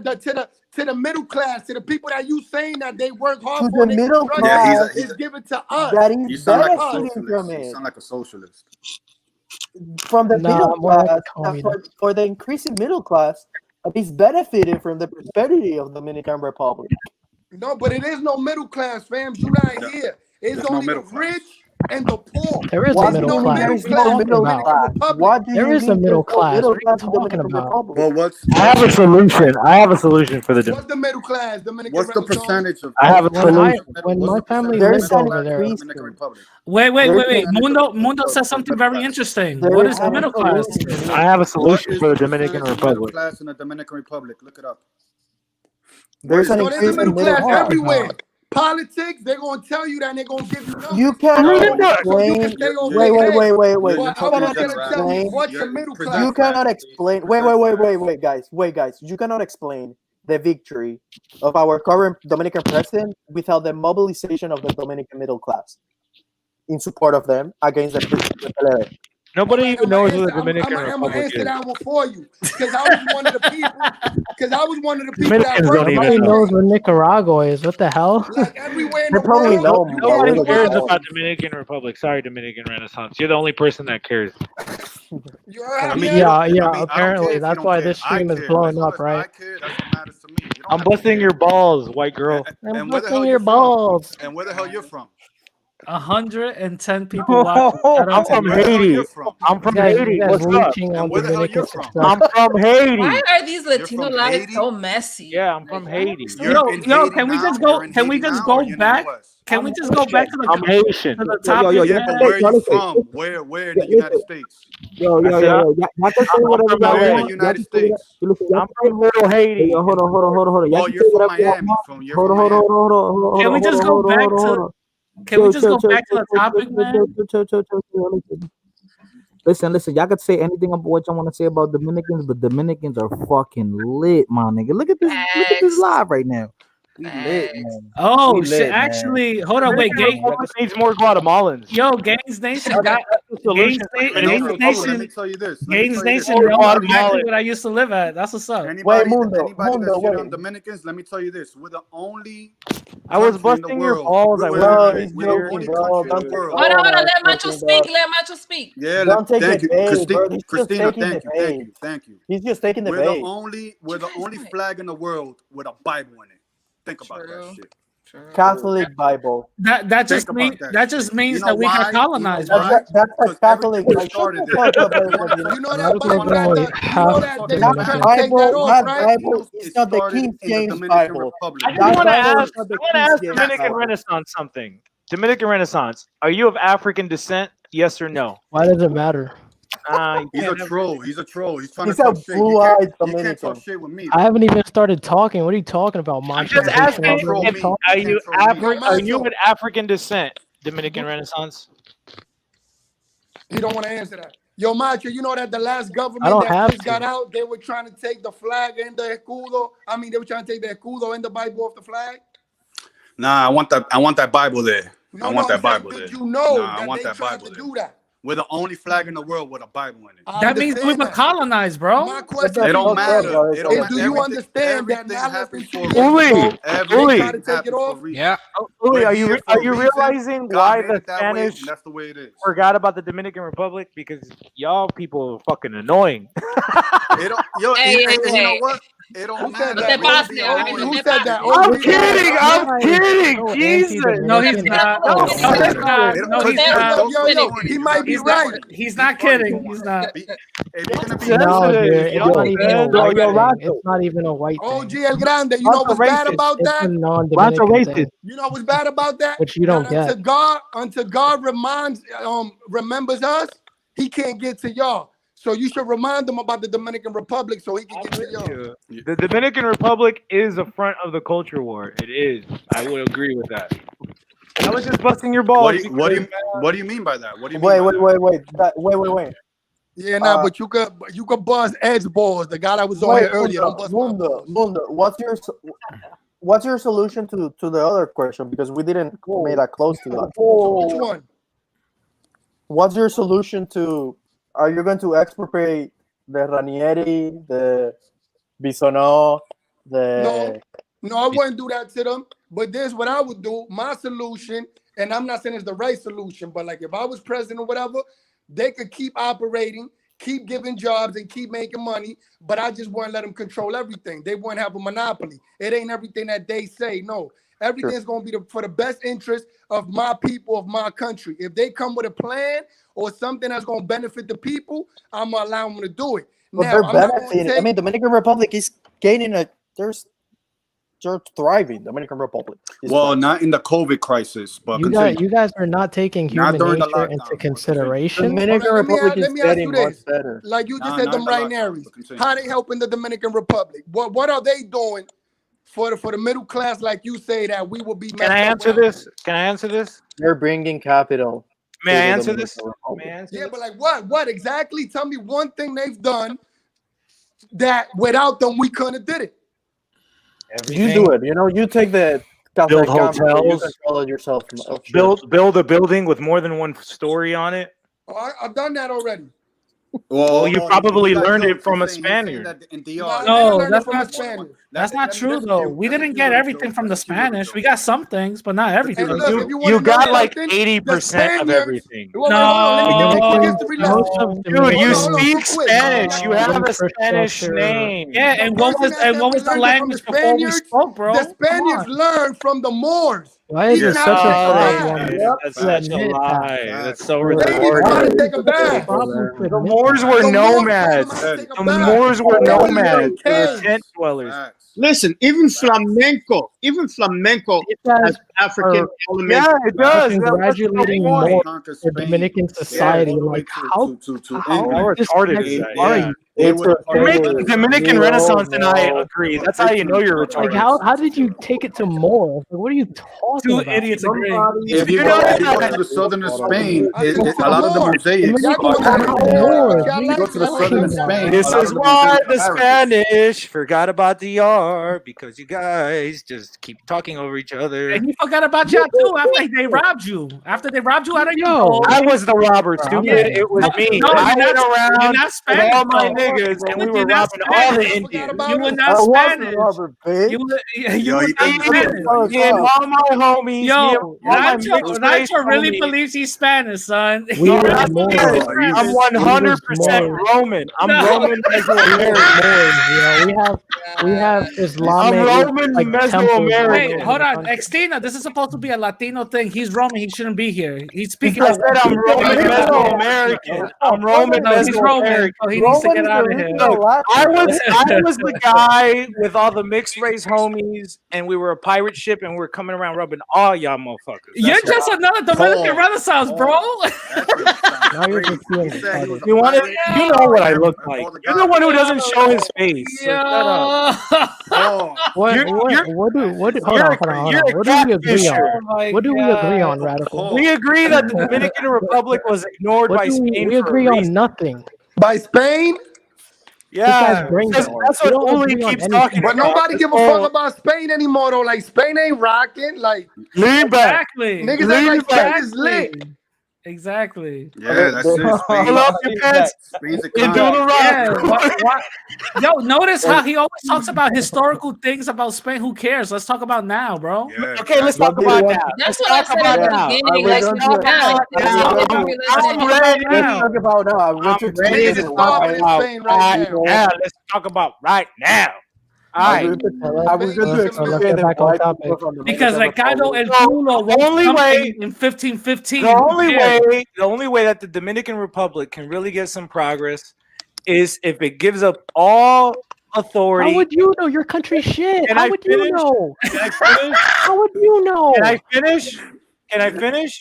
the middle class, to the people that you saying that they work hard for. The middle class, it's given to us. That is you sound like a benefiting from socialist. it. You sound like a socialist. From the middle class, for the increasing middle class, is benefiting from the prosperity of the Dominican Republic. No, but it is no middle class, fam. You not here. It's only the rich and the poor. There is a middle class. There is no middle class. What do you There is a mean middle class. middle What are you class in talking Dominican about? Republic? Well, I have a solution for the. What's the middle class? Dominican what's the Renaissance? percentage of? I have a solution. When my family There's lived an over there. Dominican Republic. Wait. Mundo says something very interesting. What is the middle class? I have a solution for the Dominican Middle Republic. class in the Dominican Republic. Look it up. There's an So there's a increasing middle middle class class. everywhere. Politics, they're gonna tell you that and they're gonna give you numbers. You cannot So you explain. can stay over Wait. there. Wait. But You I cannot want you to tell me explain. what's the middle class. You cannot explain. Wait, guys. You cannot explain the victory of our current Dominican president without the mobilization of the Dominican middle class in support of them against the PLR. Nobody even knows what the Dominican I'm gonna Republic answer is. that one for you because I was one of the people. Because I was one of the people that Dominicans worked. don't Nobody even know. knows what Nicaragua is. What the hell? Like everywhere in They the probably world. know Nobody more. cares about Dominican Republic. Sorry, Dominican Renaissance. You're the only person that cares. You heard me? Apparently that's why this stream is blowing up, right? I care. That's what matters to me. You don't I'm have to busting care. your balls, white girl. I'm where the hell busting you your from? balls. And where the hell you're from? 110 people watching. I'm from Where the hell Haiti. you're from? I'm from You guys Haiti. guys What's up? leeching on And where the hell you're Dominican from? success. I'm from Haiti. Why are these Latino from lives Haiti? so messy? Yeah, I'm from Haiti. You're in Yo, Haiti can we now? just go? You're in Can we Haiti just now, or go you're in the back? US? Can we just go back to I'm the Haitian. topic? Yeah, but where are you from? Where in the United States? Y'all can say whatever from y'all Where in the want. United States? I'm from little Haiti. Yo, hold on. Y'all Oh, can you're say from whatever y'all Miami. want. You're from Miami. Can we just go back to? Can we just go back to the topic, man? Listen. Y'all can say anything about what y'all want to say about Dominicans, but Dominicans are fucking lit, my nigga. Look at this live right now. We lit, man. Oh We shit! lit, man. Actually, hold on, wait. needs more Guatemalans. Yo, Gaines Nation got Solution Gaines Nation. Let me tell you this. Gaines Nation Or knows exactly Guatemala. what I used to live at. That's what's up. Anybody Mundo, that's shit wait. on Dominicans, let me tell you this. We're the only I was country in the busting your world. balls. We're He's the only country in the world. Hold on. Let Macho speak. Let Macho speak. Yeah, Don't take thank the you, bait, bro. He's just Christina. taking Thank you. He's just taking the We're bait. we're the only flag in the world with a Bible in it. Think about that shit. Catholic Bible. That just means You know that we got why? colonized. You know Right? That's a Catholic. Everything started there. You know that Bible that they That trying to take that Bible, off, that right? Bible is not the King James Bible. I just That want to Bible ask. is not I the want to King ask James Dominican Bible. Renaissance something. Dominican Renaissance. Are you of African descent? Yes or no? Why does it matter? He's a troll. He's a troll. He's trying He's to a talk shit. blue-eyed You can't Dominican. talk shit with me. I haven't even started talking. What are you talking about? I'm just asking. Are you Are of African descent? Dominican Renaissance. He don't want to answer that. Yo, Macho, you know that the last I government don't that have just to. got out, they were trying to take the flag and the escudo. I mean, they were trying to take the escudo and the Bible off the flag. Nah, I want that Bible there. I want that Bible there. Did you know Nah, I that want they that tried Bible to there. do that? We're the only flag in the world with a Bible in it. That means we were colonized, bro. My question It to don't you matter. is, It don't matter. do you understand that Everything now less than happens 2 for a years reason. ago, they Everything tried to take it happens for a off? reason. Yeah. We're Are here you for a reason. realizing God why made the it that way, Spanish and that's the way it is. forgot about the Dominican Republic? Because y'all people are fucking annoying. It don't, yo, Hey, and you know hey. what? It don't Who said matter. that? We can pase, be OG, annoying. Who said that? I'm kidding. I'm kidding. So Jesus. No, he's anti-Dominican. not. So No, he's not. anti-Dominican. No, he's not. Yo, he might be right. He's not kidding. He's not. If you're gonna be No, dude, Sensitive. it's Yo, not even a man. white Yo, thing. Racho. It's not even a white OG thing. El Grande, you know what's bad about It's a that? non-Dominican racist. thing, You know what's bad about that? which you don't That get. until God remembers us, he can't get to y'all. So you should remind them about the Dominican Republic so he can get to y'all. The Dominican Republic is a front of the culture war. It is. I would agree with that. I was just busting your balls. What do you mean by that? What do you Wait, mean? wait. Yeah, nah, but you could buzz edge balls. The guy that was on here earlier, don't bust my balls. Mundo, what's your solution to the other question? Because we didn't make that close to that. Which one? What's your solution to? Are you going to expropriate the Ranieri, the Bisonó, the? No, I wouldn't do that to them. But this is what I would do. My solution, and I'm not saying it's the right solution, but like if I was president or whatever, they could keep operating, keep giving jobs, and keep making money. But I just wouldn't let them control everything. They wouldn't have a monopoly. It ain't everything that they say. No, everything's going to be for the best interest of my people, of my country. If they come with a plan or something that's going to benefit the people, I'm going to allow them to do it. But Now, they're I'm not gonna benefiting. take- I mean, Dominican Republic is gaining they're thriving. Dominican Republic. Well, not in the COVID crisis, but You guys are not taking human during the nature lockdown. into consideration. Dominican Let me Republic is ask you getting much this. better. Like you just Nah, said, not them in the lockdown, Ranieri. but continue. How they helping the Dominican Republic? What are they doing for the middle class? Like you say that we will be. Can I answer this? Can I answer this? They're bringing capital. May I to the answer Dominican this? Republic. May I answer Yeah, this? but like what? What exactly? Tell me one thing they've done that without them we couldn't have did it. You do it. You know, you take the Build Catholic camp, you hotels. control it yourself. Oh, shit. Build a building with more than one story on it. Oh, I've done that already. Well, you probably learned Joe, it from a he's saying Spaniard. that in DR. No, that's not. That's not true though. We didn't get everything from the Spanish. We got some things, but not everything. And look, if you wanna You got know like something, 80% of Spaniards- everything. Wait, hold on, let me give you a quick history lesson. Dude, you Hold on, speak real quick. Spanish. You have a Spanish name. Yeah, and what was the language before we spoke, bro? The Spaniards learned from the Moors. Why is it such a That's problem? such a lie. That's so They didn't know how to retarded. take a bath. The Moors were nomads. The Moors were nomads. They were tent dwellers. Listen, even flamenco has African elements. Yeah, it does. Congratulating more for Dominican society. Like how to retarded England. are you? It's You're making Dominican Renaissance and I agree. That's how you know you're retarded. Like how did you take it to more? Like, what are you talking Two about? idiots agree. If you go to the southern of Spain, a lot of the mosaics are Arabic. If you go to the southern of Spain, This a lot is of the why mosaics the are Arabic. Spanish forgot about DR because you guys just keep talking over each other. And he forgot about y'all too after they robbed you. After they robbed you out of your gold. I was the robber, stupid. It was me. No, I went you're around not with Spanish, all my though. niggas, and we You're were not robbing all the Spanish. Indians. You were not Spanish. You Yo, were he not Spanish. me and all my homies, me and Yo, all my mixed race Nacho really homies. believes he's Spanish, son. We No, was that's more. Spanish. I'm 100% Roman. I'm Roman Mesoamerican. We have Islamic. I'm Roman like, Mesoamerican. Wait, hold on. Extina, this is supposed to be a Latino thing. He's Roman. He shouldn't be here. He's speaking. I said I'm Roman Mesoamerican. I'm Roman No, he's Roman, so he needs to get out of here. Look, I was the guy with all the mixed race homies, and we were a pirate ship, and we were coming around rubbing all y'all motherfuckers. You're just another Dominican Renaissance, bro. Now you're just feeling retarded. You want to? You know what I look like. You're the one who doesn't show his face. So shut up. What do hold on. What do we agree on? What do we agree on, Radical? We agree that the Dominican Republic was ignored by Spain. We agree on nothing. By Spain? Yeah, that's what Uli keeps talking about. But nobody give a fuck about Spain anymore, though. Like, Spain ain't rocking. Like, lean back. Exactly. Niggas act like Spain is lit. Exactly. Yeah, that's it. Pull up your pants and do the rock. Yo, notice how he always talks about historical things about Spain. Who cares? Let's talk about now, bro. Yeah. Okay, let's talk about now. That's what I said at the beginning. Like, I'm ready. Let's talk about now. I'm ready to talk about right now. Let's talk about right now. All right. I was going to explain back on topic. Because Ricardo El Culo the only way in 1515. The only way that the Dominican Republic can really get some progress is if it gives up all authority. How would you know? Your country's shit. How would you know? Can I finish? How would you know? Can I finish? Can I finish?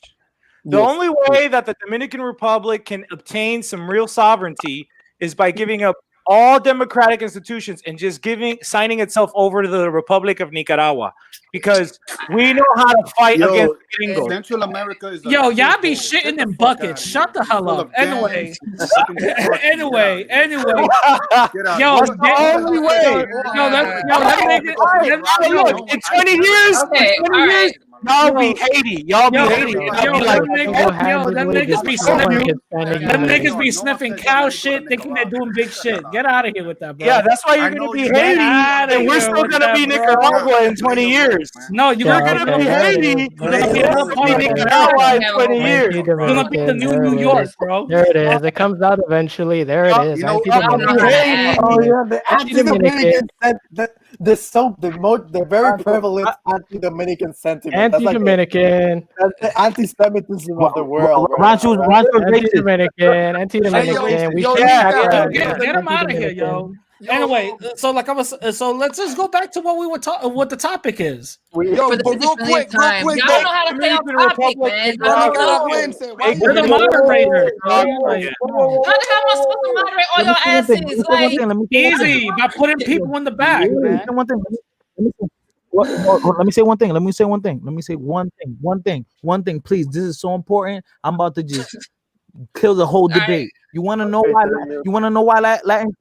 The only way that the Dominican Republic can obtain some real sovereignty is by giving up all democratic institutions and just signing itself over to the Republic of Nicaragua, because we know how to fight against gringos. Central America is y'all be shitting in buckets. Shut the hell up. Anyway. Anyway. Yo, that's the only way. In 20 years, y'all be Haiti. Y'all be Haiti. Them niggas be sniffing. Them niggas be sniffing cow shit, thinking they're doing big shit. Get out of here with that, bro. Yeah, that's why you're gonna be Haiti, and we're still gonna be Nicaragua in 20 years. No, you're gonna be Haiti. You're gonna be Nicaragua in 20 years. You're gonna be the new York, bro. There it is. It comes out eventually. There it is. Oh yeah, the anti-Dominican, the very prevalent anti-Dominican sentiment. Anti-Dominican. That's the anti-Semitism of the world. Anti-Dominican. Anti-Dominican. We should get him out of here, yo. Anyway, so let's just go back to what we were talking. What the topic is. But real quick, y'all don't know how to stay on topic, man. You're the moderator. How the hell am I supposed to moderate all your asses? Like, easy by putting people in the back, man. Let me say one thing, please. This is so important. I'm about to just kill the whole debate. You want to know why? You want to know why Latin?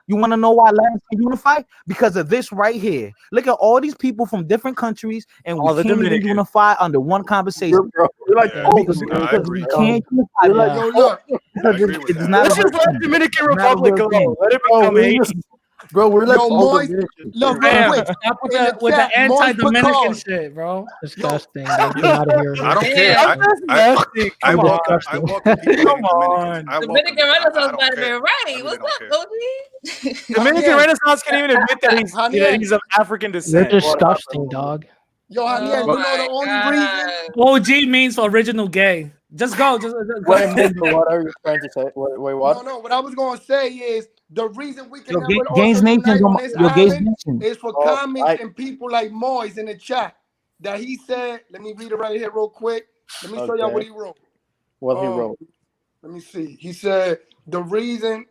You want to know why Latins can unify? Because of this right here. Look at all these people from different countries, and we can't even unify under one conversation. Because we can't unify. It's not. Let's just let Dominican Republic alone. Let it become Haiti. Bro, we're like Look, stop with the anti-Dominican shit, bro. Disgusting. Get out of here. I don't care. I walk up. Come on. Dominican Renaissance might have been right. What's up, OG? Dominican Renaissance can't even admit that he's of African descent. You're disgusting, dog. Yo, Javier, you know the only reason? OG means original gay. Just go. Just go. What are you trying to say? Wait, what? No. What I was going to say is the reason we can Gaines Nation is for comments and people like Moise in the chat that he said. Let me read it right here real quick. Let me show y'all what he wrote. What he wrote. Let me see. He said the reason.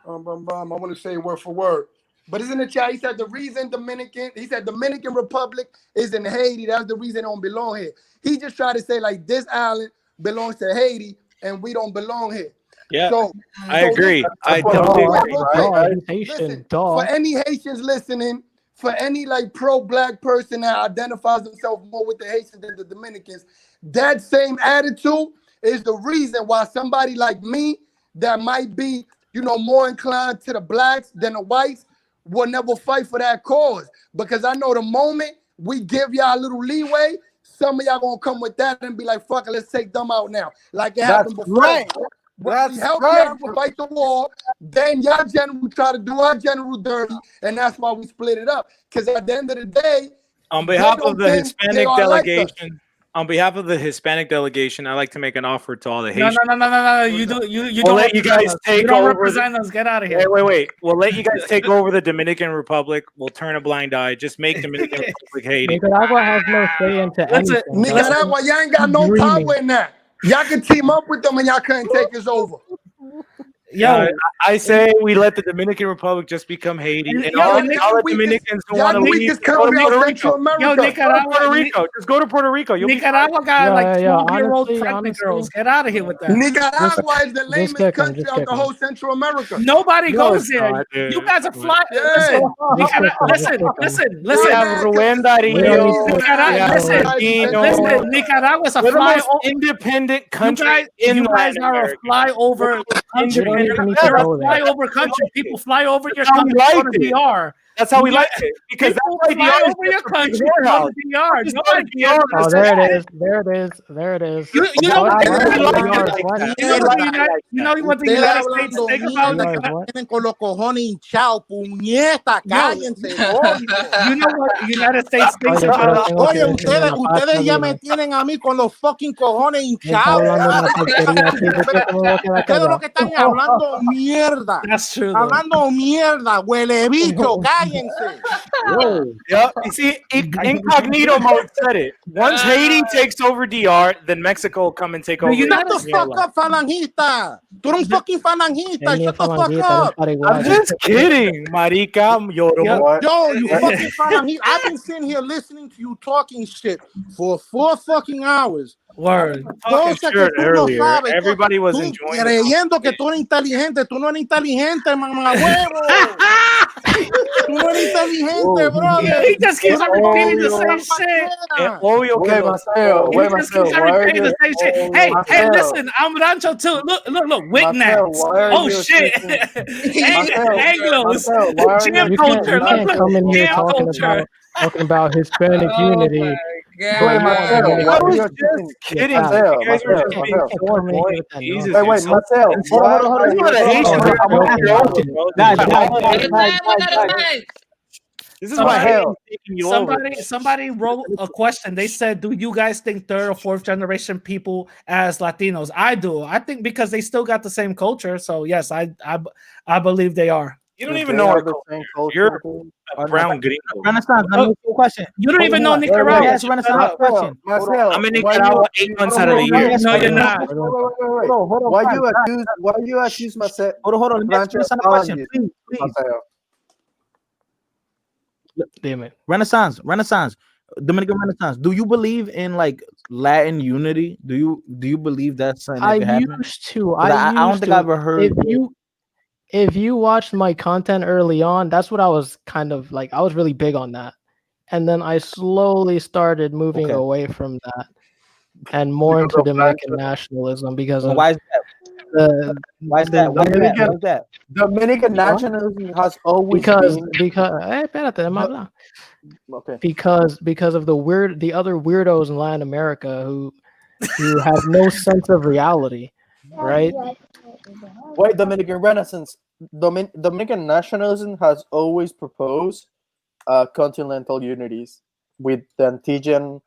I want to say word for word. But isn't it, chat? He said the reason Dominican Republic is in Haiti. That's the reason they don't belong here. He just tried to say like this island belongs to Haiti and we don't belong here. Yeah, so I agree. I totally agree. Listen, for any Haitians listening, for any like pro-black person that identifies themselves more with the Haitians than the Dominicans, that same attitude is the reason why somebody like me that might be, more inclined to the blacks than the whites will never fight for that cause. Because I know the moment we give y'all a little leeway, some of y'all gonna come with that and be like, fuck it, let's take them out now. Like it happened before. Right. When we help y'all fight the war, then y'all general try to do our general dirty, and that's why we split it up. Because at the end of the day, on behalf of the Hispanic delegation, I'd like to make an offer to all the Haitians. No. You We'll let you guys take you don't over. represent us. Get out of here. Wait. We'll let you guys take over the Dominican Republic. We'll turn a blind eye. Just make Dominican Republic Haiti. Nicaragua has no say into anything. Nicaragua, y'all ain't got no power in that. Y'all can team up with them and y'all couldn't take us over. Yo, I say we let the Dominican Republic just become Haiti, and all the Dominicans who want to leave, go to Puerto Rico. Yo, Nicaragua, Puerto Rico. Just go to Puerto Rico. Nicaragua got like 12-year-old pregnant girls. Get out of here with that. Nicaragua is the lamest country of the whole Central America. Nobody goes there. You guys are flying. Listen. Listen, Nicaragua's a independent country. You guys are a flyover country. You're a flyover country. People fly over your country to the DR. That's how we like it. Because people fly over your country to the DR. Oh, there it is. You know what the United States think about? Tienen con los cojones hinchados, puñeta, cállense. You know what the United States thinks about? Oye, ustedes ya me tienen a mí con los fucking cojones hinchados. Ustedes lo que están hablando mierda. Hablando mierda, huele bicho, cállense. Yep. You see, incognito mode said it. Once Haiti takes over DR, then Mexico will come and take over. Shut the fuck up, falangista. Tú eres un fucking falangista. Shut the fuck up. I'm just kidding, marica. Yo, you fucking falangista. I've been sitting here listening to you talking shit for 4 fucking hours. Word. Everybody was enjoying it. Creyendo que tú eres inteligente. Tú no eres inteligente, mamá huevo. Tú no eres inteligente, brother. He just keeps repeating the same shit. Hey, listen, I'm Rancho too. Look, Wignats. Oh shit. Anglos. Jam culture. Look, jam culture. Talking about Hispanic unity. I was just kidding. Wait, Marcel. This is why somebody wrote a question. They said, "Do you guys think 3rd or 4th generation people as Latinos?" I do. I think because they still got the same culture. So yes, I believe they are. You don't even know our culture. You're a brown gringo. Renaissance, let me ask you a question. You don't even know Nicaragua. Yes, Renaissance question. I'm in Nicaragua 8 months out of the year. No, you're not. Hold on. Why you accuse Marcel? Hold on. Let me ask Renaissance a question. Please. Damn it. Renaissance. Dominican Renaissance. Do you believe in like Latin unity? Do you believe that's something that could happen? I used to. I don't think I've ever heard. If you watched my content early on, that's what I was kind of like. I was really big on that, and then I slowly started moving away from that and more into Dominican nationalism because why is that? Dominican nationalism has always because of the other weirdos in Latin America who have no sense of reality, right? Wait, Dominican Renaissance. Dominican nationalism has always proposed continental unities with the Antillean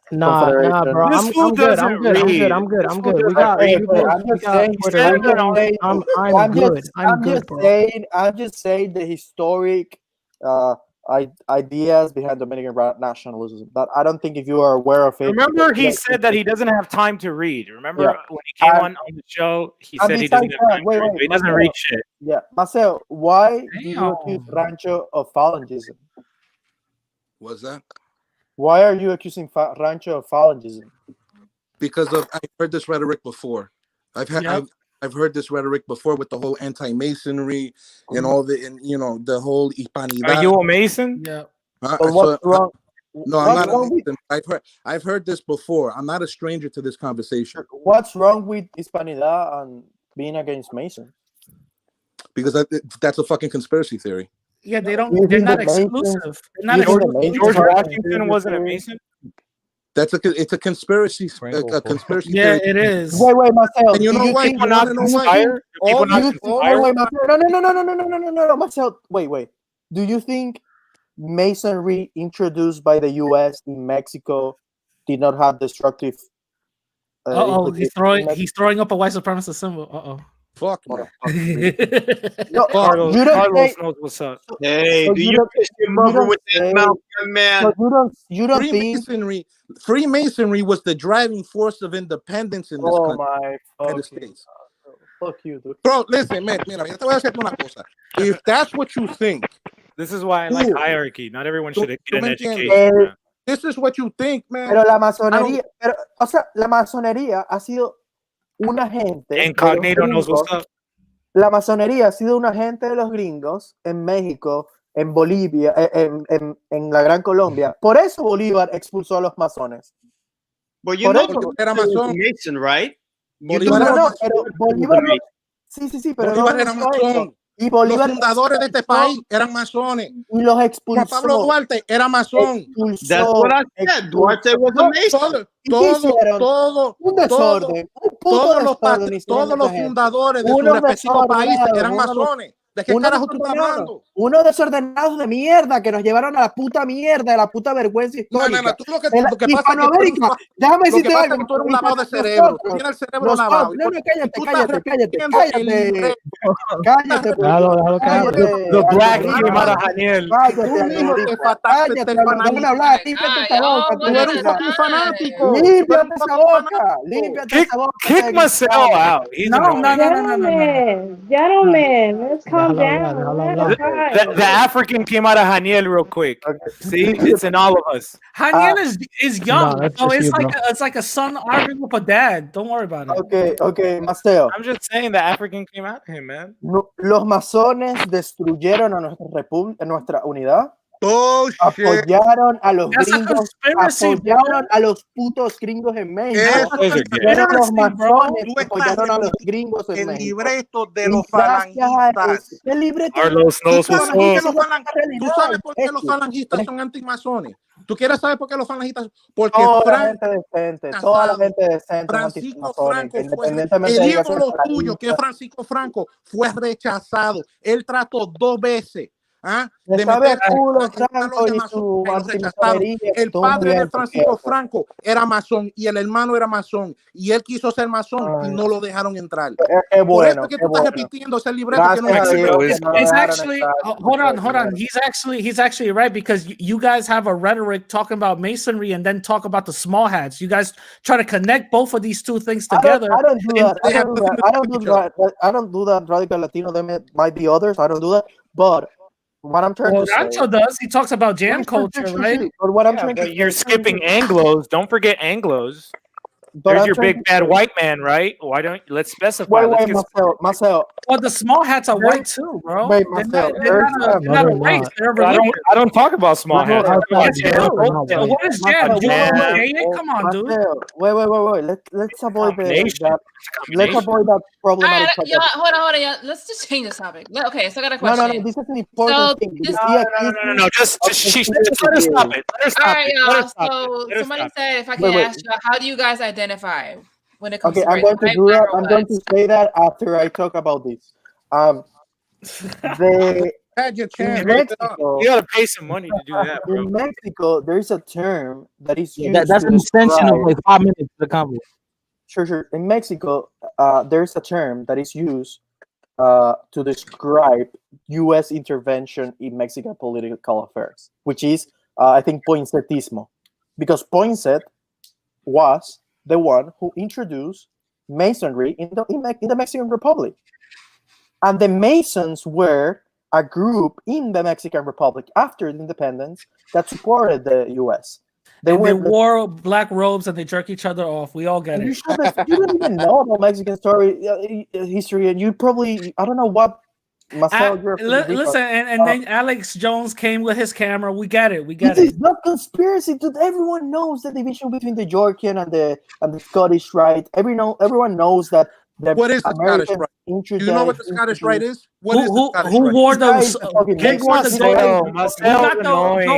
Confederation. Nah, bro. I'm good. We got I'm just saying the historic ideas behind Dominican nationalism. That I don't think if you are aware of it. Remember, he said that he doesn't have time to read. Remember when he came on the show, he said he doesn't have time to read. He doesn't read shit. Yeah, Marcel, why do you accuse Rancho of phalangism? What's that? Why are you accusing Rancho of phalangism? Because I've heard this rhetoric before. I've heard this rhetoric before with the whole anti-masonry and all the whole hispanidad. Are you a Mason? Yeah. No, I'm not a Mason. I've heard this before. I'm not a stranger to this conversation. What's wrong with hispanidad and being against Mason? Because that's a fucking conspiracy theory. Yeah, they're not exclusive. George Washington wasn't a Mason. It's a conspiracy. A conspiracy. Yeah, theory. it is. Wait, Marcel. And you know what? No, Marcel. Wait. Do you think Masonry introduced by the U.S. in Mexico did not have destructive? He's throwing up a white supremacist symbol. Fuck. Carlos knows what's up. Hey, do you kiss your mother with that mouth, man? You don't think Freemasonry was the driving force of independence in this country. United States. Fuck you, dude. Bro, listen, man. Mira, yo te voy a decir una cosa. If that's what you think, this is why I like hierarchy. Not everyone should get an education. This is what you think, man. Pero la masonería ha sido una gente. Incognito knows what's up. La masonería ha sido una gente de los gringos en México, en Bolivia, en la Gran Colombia. Por eso Bolívar expulsó a los masones. Well, you know, era Mason, right? Bolívar sí, pero Bolívar era masón. Y Bolívar, los fundadores de este país eran masones. Y los expulsó. Juan Pablo Duarte era masón. That's what I said. Duarte was a Mason. Un desorden. Todos los fundadores de sus respectivos países eran masones. ¿De qué carajo tú estás hablando? Unos desordenados de mierda que nos llevaron a la puta mierda, a la puta vergüenza histórica. No, tú lo que pasa es que déjame decirte algo. Tú eres un lavado de cerebro. Tú tienes el cerebro lavado. No, cállate. The black Daniel. Cállate, déjame hablar. Tú eres un fucking fanático. Límpiate esa boca. Kick Marcel out. No. Gentlemen, let's calm down. The African came out of Haniel real quick. See, it's in all of us. Haniel is young. It's like a son arguing with a dad. Don't worry about it. Okay, Marcel. I'm just saying the African came out of him, man. Los masones destruyeron a nuestra unidad. Oh, apoyaron a los gringos, apoyaron a los putos gringos en México. Los masones apoyaron a los gringos en México. El libreto de los falangistas. El libreto. ¿Tú sabes por qué los falangistas son antimasones? ¿Tú quieres saber por qué los falangistas? Porque toda la gente decente, Francisco Franco fue el ídolo tuyo, que es Francisco Franco, fue rechazado. Él trató 2 veces. De meter el padre de Francisco Franco era masón y el hermano era masón y él quiso ser masón y no lo dejaron entrar. Por eso es que tú estás repitiendo ese libreto que no existe. It's actually hold on. He's actually right, because you guys have a rhetoric talking about masonry and then talk about the small hats. You guys try to connect both of these two things together. I don't do that. I don't do that. Radical Latino. There might be others. I don't do that, but what I'm trying to say. Rancho does. He talks about jam culture, right? But what I'm trying to say, you're skipping Anglos. Don't forget Anglos. There's your big bad white man, right? Why don't let's specify? Wait, Marcel. Well, the small hats are white too, bro. Wait, Marcel. They're not a race. They're a religion. I don't talk about small hats. What is jam? Come on, dude. Wait. Let's avoid that problematic topic. Hold on. Let's just change the topic. Okay, so I got a question. No. This is an important thing. No. Just let her stop it. All right, y'all. So somebody said, if I can ask you, how do you guys identify when it comes to I'm going to do that. I'm going to say that after I talk about this. In Mexico, you gotta pay some money to do that, bro. In Mexico, there is a term that is used. That's an extension of like 5 minutes to the convo. Sure. In Mexico, there is a term that is used to describe U.S. intervention in Mexican political affairs, which is, I think, poinsettismo, because Poinsett was the one who introduced Masonry in the Mexican Republic, and the Masons were a group in the Mexican Republic after the independence that supported the U.S. They wore black robes and they jerk each other off. We all get it. You don't even know about Mexican history, and you probably, I don't know what. Listen, and then Alex Jones came with his camera. We get it. This is not conspiracy, dude. Everyone knows the division between the Georgian and the Scottish Rite. Everyone knows that. What is the Scottish Rite? Do you know what the Scottish Rite is? What is the Scottish Rite? Who wore those? Go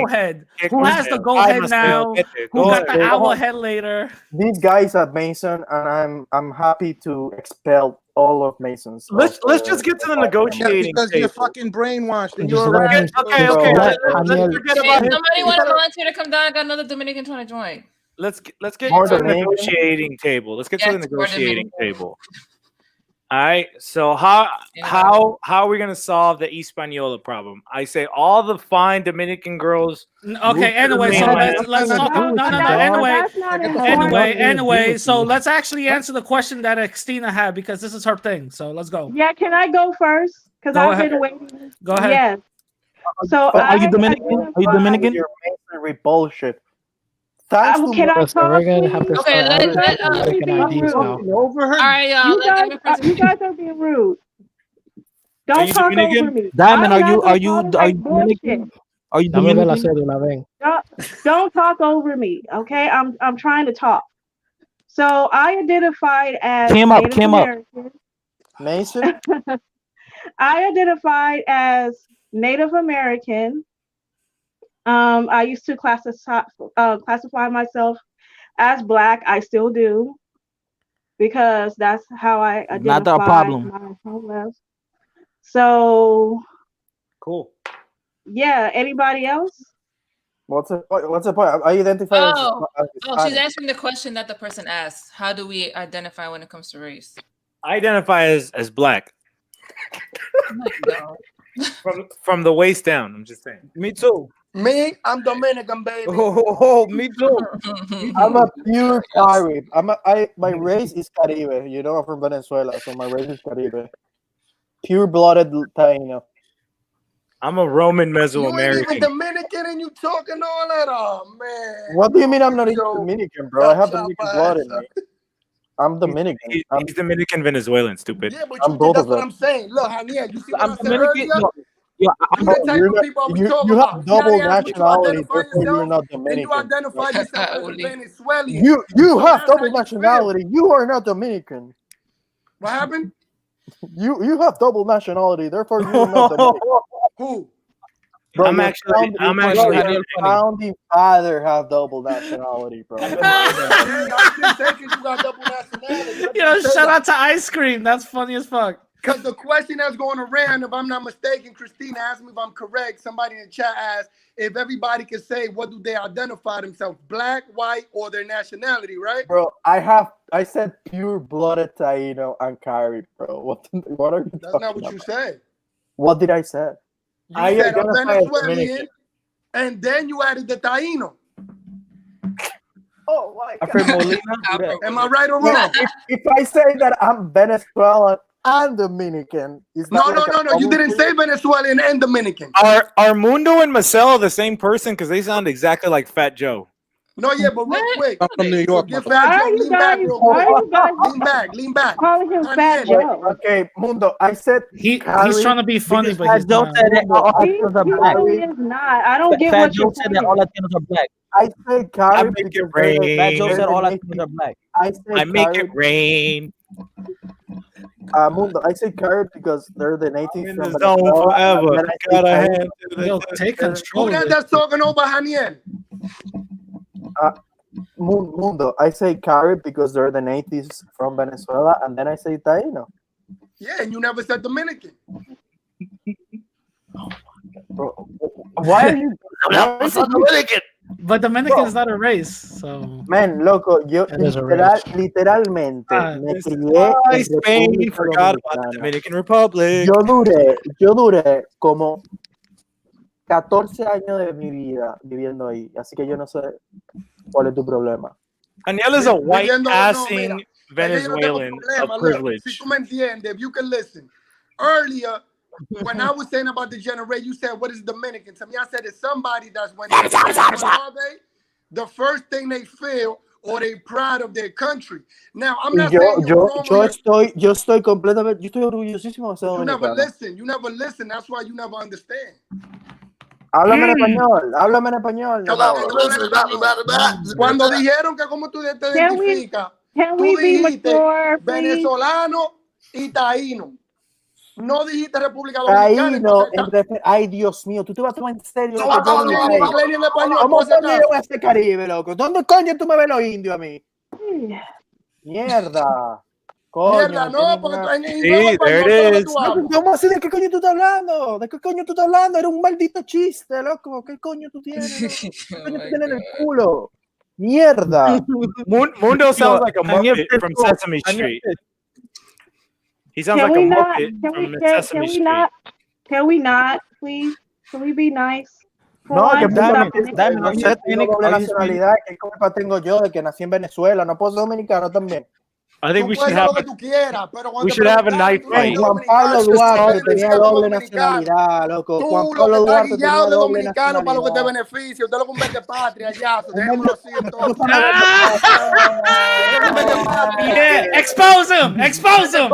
ahead. Who has the go ahead now? Who got the owl head later? These guys are Mason, and I'm happy to expel all of Masons. Let's just get to the negotiating because table. you're fucking brainwashed and you're Okay. Let's forget about somebody want to volunteer to come down? I got another Dominican trying to join. Let's get to the negotiating table. Let's get to the negotiating table. All right. So how are we gonna solve the Hispaniola problem? I say all the fine Dominican girls. Okay. Anyway, so let's talk. Anyway. So let's actually answer the question that Xtina had because this is her thing. So let's go. Yeah, can I go first? Because I've been waiting. Go ahead. Yes. So are you Dominican? Are you Dominican? Your Masonry bullshit. Can I talk? We're gonna have to start over her. All right, y'all. You guys are being rude. Don't talk over me. Diamond, are you Dominican? Are you Dominican? Don't talk over me, okay? I'm trying to talk. So I identified as Native American. Mason. I identified as Native American. I used to classify myself as Black. I still do because that's how I identify. Not a problem. So cool. Yeah. Anybody else? What's the point? I identify as she's answering the question that the person asked. How do we identify when it comes to race? I identify as Black. From the waist down. I'm just saying. Me too. Me, I'm Dominican, baby. Oh, me too. I'm a pure Carib. My race is Caribe. You know, I'm from Venezuela, so my race is Caribe. Pure-blooded Taino. I'm a Roman Mesoamerican. You ain't even Dominican and you talking all that? Oh, man. What do you mean I'm not even Dominican, bro? I have Dominican blood in me. I'm Dominican. He's Dominican Venezuelan, stupid. Yeah, but that's what I'm saying. Look, Javier, you see what I'm Dominican. You have double nationality, therefore you're not Dominican. You identify yourself as Venezuelan. You have double nationality. You are not Dominican. What happened? You have double nationality, therefore you're not Dominican. Who? Bro, I'm actually your founding father have double nationality, bro. Yo, shout out to Ice Cream. That's funny as fuck. Because the question that's going around, if I'm not mistaken, Christina asked me if I'm correct. Somebody in the chat asked if everybody can say what do they identify themselves, Black, white, or their nationality, right? Bro, I said pure-blooded Taino and Carib, bro. What are you That's not what you said. What did I say? You said I'm Venezuelan, and then you added the Taino. Oh my God. Am I right or wrong? If I say that I'm Venezuelan and Dominican, no. You didn't say Venezuelan and Dominican. Are Mundo and Marcelo the same person? Because they sound exactly like Fat Joe. No, yeah, but real quick. I'm from New York. Lean back. Calling him Fat Joe. Okay, Mundo, I said he's trying to be funny, but he's not. He is not. I don't get what you're saying. All Latinos are Black. I said Carib. I make it rain. Fat Joe said all Latinos are Black. I make it rain. Mundo, I say Carib because they're the native. In the zone forever. Take control. Who that's talking over Haniel? Mundo, I say Carib because they're the natives from Venezuela, and then I say Taino. Yeah, and you never said Dominican. Bro, why are you? Dominican. But Dominican is not a race, so. Man, loco, yo literalmente me crié en Spain República forgot about the Dominicana. Dominican Republic. Yo duré como 14 años de mi vida viviendo ahí, así que yo no sé cuál es tu problema. Daniel is a white Viviendo- no, passing mira, Venezuelan problema, of look, privilege. si tú me entiendes, if you can listen. Earlier, when I was saying about the generation, you said, what is Dominican? To me, I said it's somebody that's when they're what are they? The first thing they feel or they proud of their country. Now, I'm not saying you're wrong. Yo estoy completamente, yo estoy orgullosísimo de ser You never dominicano. listen. You never listen. That's why you never understand. Háblame en español, háblame en español. Cuando dijeron que como tú te identificas, Can tú we be dijiste mature, please? venezolano y taíno. No dijiste República Dominicana. Taíno, ay Dios mío, tú te vas a tomar en serio. No, Lo que yo dije. en español. ¿Cómo coño yo voy a ser Caribe, loco? ¿Dónde coño tú me ves los indios a mí? Mierda. Coño, Mierda, no, porque tú en Sí, inglés there it is. ¿Cómo así? ¿De qué coño tú estás hablando? ¿De qué coño tú estás hablando? Era un maldito chiste, loco. ¿Qué coño tú tienes? ¿Qué coño tú tienes en el culo? Mierda. Mundo sounds like a Muppet from Sesame Street. He sounds like a Muppet from Sesame Street. Can we not, please? Can we be nice? No, que Stop no sé, tengo doble nacionalidad. ¿Qué culpa tengo yo de que nací en Venezuela? ¿No puedo ser dominicano también? I think we should Puedes have lo que tú quieras, pero cuando we should have a knife fight. Juan Pablo Duarte tenía doble nacionalidad, loco. Juan Tú Pablo lo que estás Duarte tenía guiado de doble dominicano para lo que te nacionalidad. beneficia. Usted lo que un vete patria, ya. Dejémoslo así entonces. Yeah, expose him! Expose him!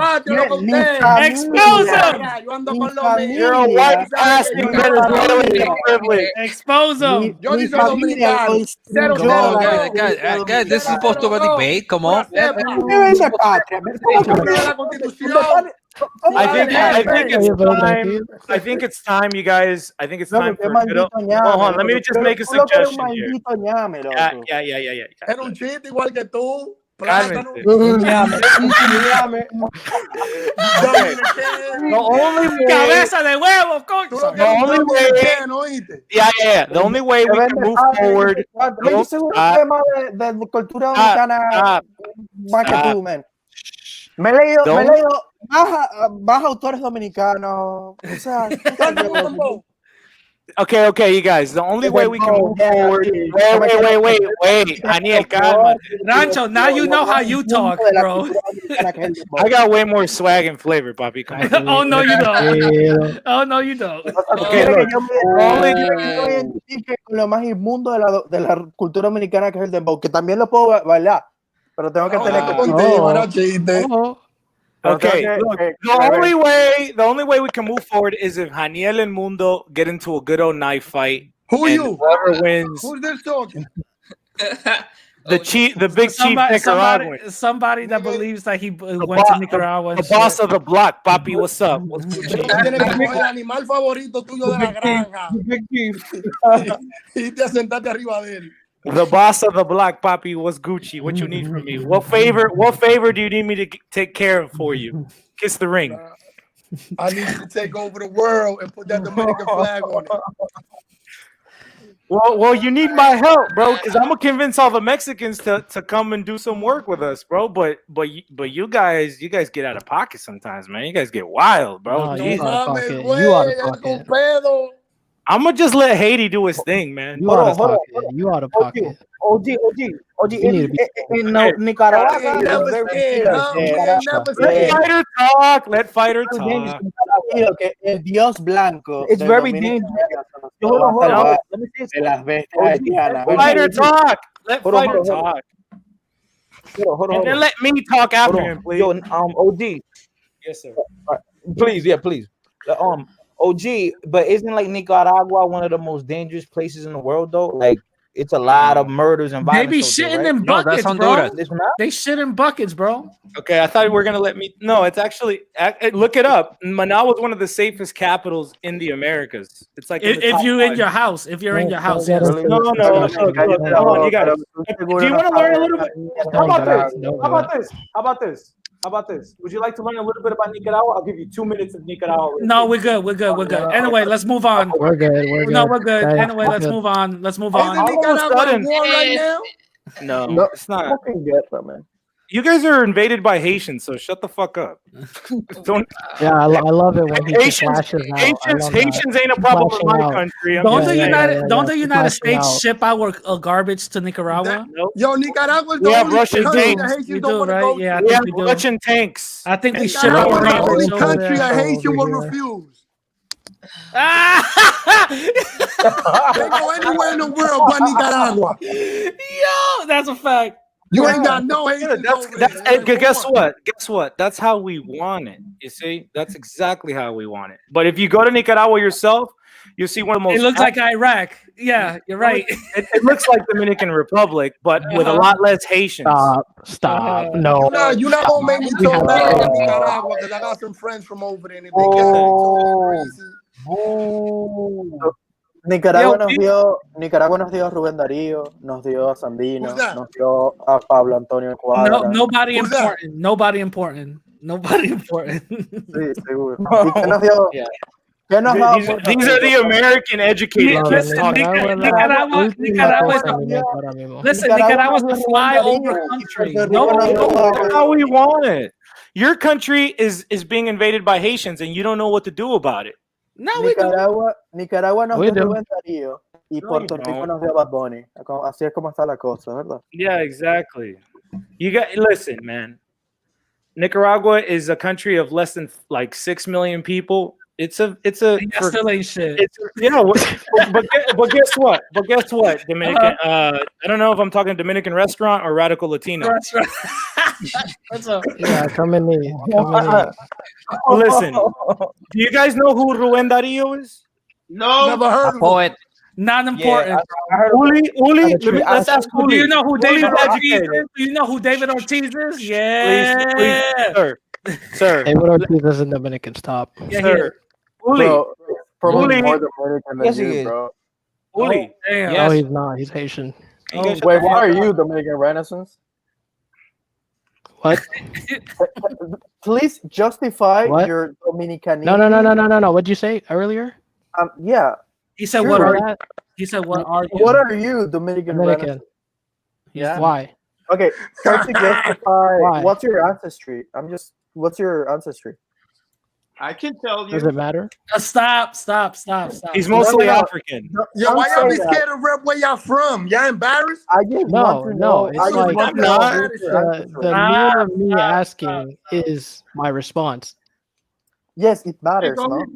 Expose him! Yo ando con lo mío. You're a white passing Venezuelan privilege. Expose him! Yo ni soy dominicano. Guys, this is supposed to be a debate. Come on. I think it's time, you guys. I think it's time for hold on, let me just make a suggestion here. Yeah. Era un chiste igual que tú. Cálmense. Cabeza de huevo, coño. The only way we can move forward. De cultura dominicana más que tú, man. Me he leído más autores dominicanos. O sea, Okay, you guys. The only way we can move forward. Wait. Daniel, calma. Rancho, now you know how you talk, bro. I got way more swag and flavor, papi. Come on. Oh no, you don't. Oh no, you don't. Okay, look, con lo más inmundo de la cultura dominicana que es el dembow, que también lo puedo bailar, pero tengo que tener Okay, look, the only way we can move forward is if Daniel and Mundo get into a good old knife fight. Who you? Whoever wins. Who's this talking? The big chief Nicaraguan. Somebody that believes that he went to Nicaragua. The boss of the block, papi. What's up? What's Gucci? El animal favorito tuyo de la granja. Y te sentaste arriba de él. The boss of the block, papi. What's Gucci? What you need from me? What favor do you need me to take care of for you? Kiss the ring. I need you to take over the world and put that Dominican flag on it. Well, you need my help, bro, because I'm gonna convince all the Mexicans to come and do some work with us, bro. But you guys get out of pocket sometimes, man. You guys get wild, bro. You out of pocket. I'm gonna just let Haiti do his thing, man. You out of pocket. OG, in Nicaragua. Let fighter talk. El Dios blanco. It's very dangerous. Hold on. Let me say Let fighter talk. Let fighter talk. Hold on. And then let me talk after him, please. Yo, OG. Yes, sir. Please. OG, but isn't like Nicaragua one of the most dangerous places in the world though? Like it's a lot of murders and violence. They be shitting in buckets, bro. They shit in buckets, bro. Okay, I thought you were gonna let me. No, it's actually look it up. Manaus is one of the safest capitals in the Americas. It's like if you're in your house. If you're in your house, yes. No. Come on, you got it. Do you want to learn a little bit? How about this? How about this? Would you like to learn a little bit about Nicaragua? I'll give you 2 minutes of Nicaragua. No, we're good. We're good. We're good. Anyway, let's move on. We're good. We're No, good. we're good. Guys, Anyway, we're let's good. move on. Let's move Isn't on. Nicaragua at war right now? No, it's not. Fucking get them, man. You guys are invaded by Haitians, so shut the fuck up. Don't. Yeah, I love it when he just Haitians, flashes out. I love that. Haitians ain't a problem in my Flashing out. country. I'm Don't just the saying. United Flashing States out. ship our garbage to Nicaragua? Yo, Nicaragua's We the have only Russian country tanks. that We Haitians do, don't want to right? go Yeah, I to. We have think we do. Russian tanks. I think we ship Nicaragua's our the garbage only over country there. a Haitian over will here. refuse. Ah! They go anywhere in the world but Nicaragua. Yo, that's a fact. You ain't got no Haitians over there. And guess what? Guess what? That's how we want it. You see, that's exactly how we want it. But if you go to Nicaragua yourself, you see one of the most. It looks like Iraq. Yeah, you're right. It looks like Dominican Republic, but with a lot less Haitians. Stop. No. You're not gonna make me We so have mad to- at Nicaragua because I got some friends from over there and if they get so crazy. Nicaragua nos dio a Rubén Darío, nos dio a Sandino, Who's that? nos dio a Pablo Antonio Cuadra. Nobody Who's that? important. Nobody important. Nobody important. Sí, seguro. ¿Y qué nos dio? ¿Qué nos da These are the American educated No, kids talking. Nicaragua Listen, Nicaragua's the flyover country. That's how we want it. Your country is being invaded by Haitians, and you don't know what to do about it. No, we do. Nicaragua nos We dio do. Rubén Darío y No, Puerto you Rico don't. nos dio Bad Bunny. Así es como está la cosa, ¿verdad? Yeah, exactly. Listen, man. Nicaragua is a country of less than like 6 million people. It's a Still ain't shit. but guess what? Dominican. I don't know if I'm talking Dominican restaurant or radical Latino. What's up? Yeah, come in. Listen, do you guys know who Rubén Darío is? No. Never heard of him. Not important. Uli, let's ask Uli. Do you know who David Uli's Ortiz is? educated. Do you know who David Ortiz is? Yeah. Please, sir. Hey, what Ortiz is in Dominican? Stop. Yeah, Sir. Uli. Bro, probably Uli. more Dominican than Yes, he you, is. bro. Uli. Damn. No, he's not. He's Haitian. Wait, what are you, Dominican Renaissance? What? Please justify What? your Dominicanity. No. What'd you say earlier? Yeah. He said, Sure. "What are What? you?" He said, "What are you?" What are you, Dominican Dominican. Renaissance? Yeah. Why? Okay, try to justify. Why? What's your ancestry? What's your ancestry? I can tell you. Does it matter? Stop. He's mostly No. African. Yo, why y'all be saying that. scared to rep where y'all from? Y'all embarrassed? I just want to No. know. It's I just like want to know not. who's your the ancestry. mere me asking is my response. Yes, it matters, Go no? ahead.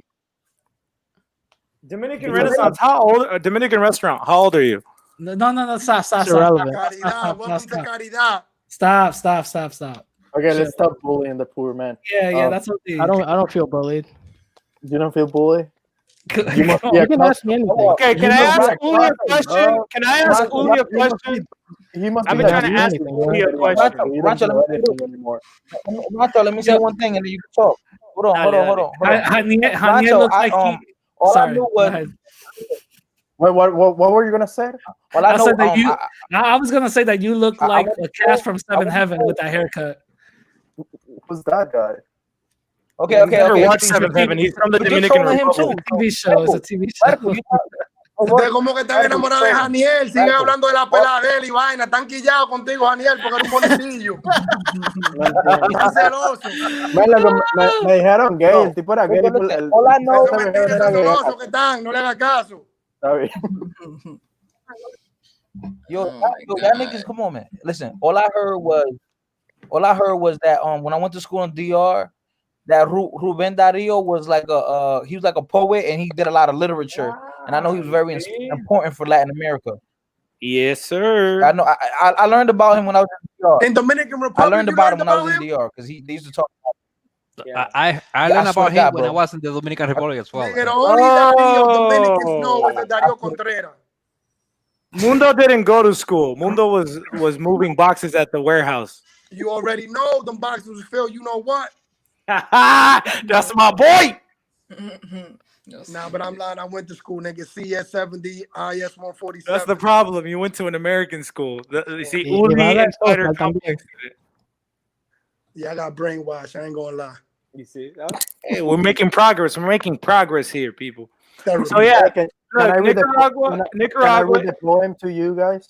Dominican Renaissance. How old? Dominican restaurant. How old are you? No. Stop. It's irrelevant. Caridad, welcome to Caridad. Stop. Okay, let's stop bullying the poor man. Yeah. That's what I don't feel bullied. You don't feel bullied? You can ask me anything. Okay, can I ask Uli a question? Can I ask Uli a question? He must I've be been trying to like, ask Uli a question. Nacho, let me say one thing and then you can talk. Hold on. Haniel Nacho, looks like he. all Sorry. I knew go was ahead. What were you gonna say? all I I know. said that you. I was gonna say that you look like a cast from Seventh Heaven with that haircut. Who's that guy? Okay. Never watched Seventh Heaven. He's from the Dominican him too. Republic. TV show. It's a TV show. Ustedes como que están enamorados de Janiel, siguen hablando de la pelada de él y vaina, están quillados contigo, Janiel, porque eres un bonecillo. Están celosos. Me dijeron gay, el tipo era gay. All I know Esos mentiras, esos celosos que están, no le hagas caso. Está bien. Yo, y'all niggas, come on, man. Listen, all I heard was that when I went to school in DR, that Rubén Darío was like he was like a poet and he did a lot of literature, and I know he was very important for Latin America. Yes, sir. I know. I learned about him when I was in DR. In Dominican Republic, I learned about him when I was in DR because they used to talk. I I learned swear about to God, him when bro. I was in the Dominican Republic as well. Nigga, the only Darío Dominicans know is the Darío Contreras. Mundo didn't go to school. Mundo was moving boxes at the warehouse. You already know them boxes was filled. You know what? That's my boy. Nah, but I'm lying. I went to school, nigga. CS 70, IS 147. That's the problem. You went to an American school. You see, Y Uli va a and haber Spider cosas también. Yeah, I got brainwashed. I ain't gonna lie. You see? Hey, we're making progress. We're making progress here, people. Terrible. So yeah, Can look, I read Nicaragua. Can I read the poem to you guys?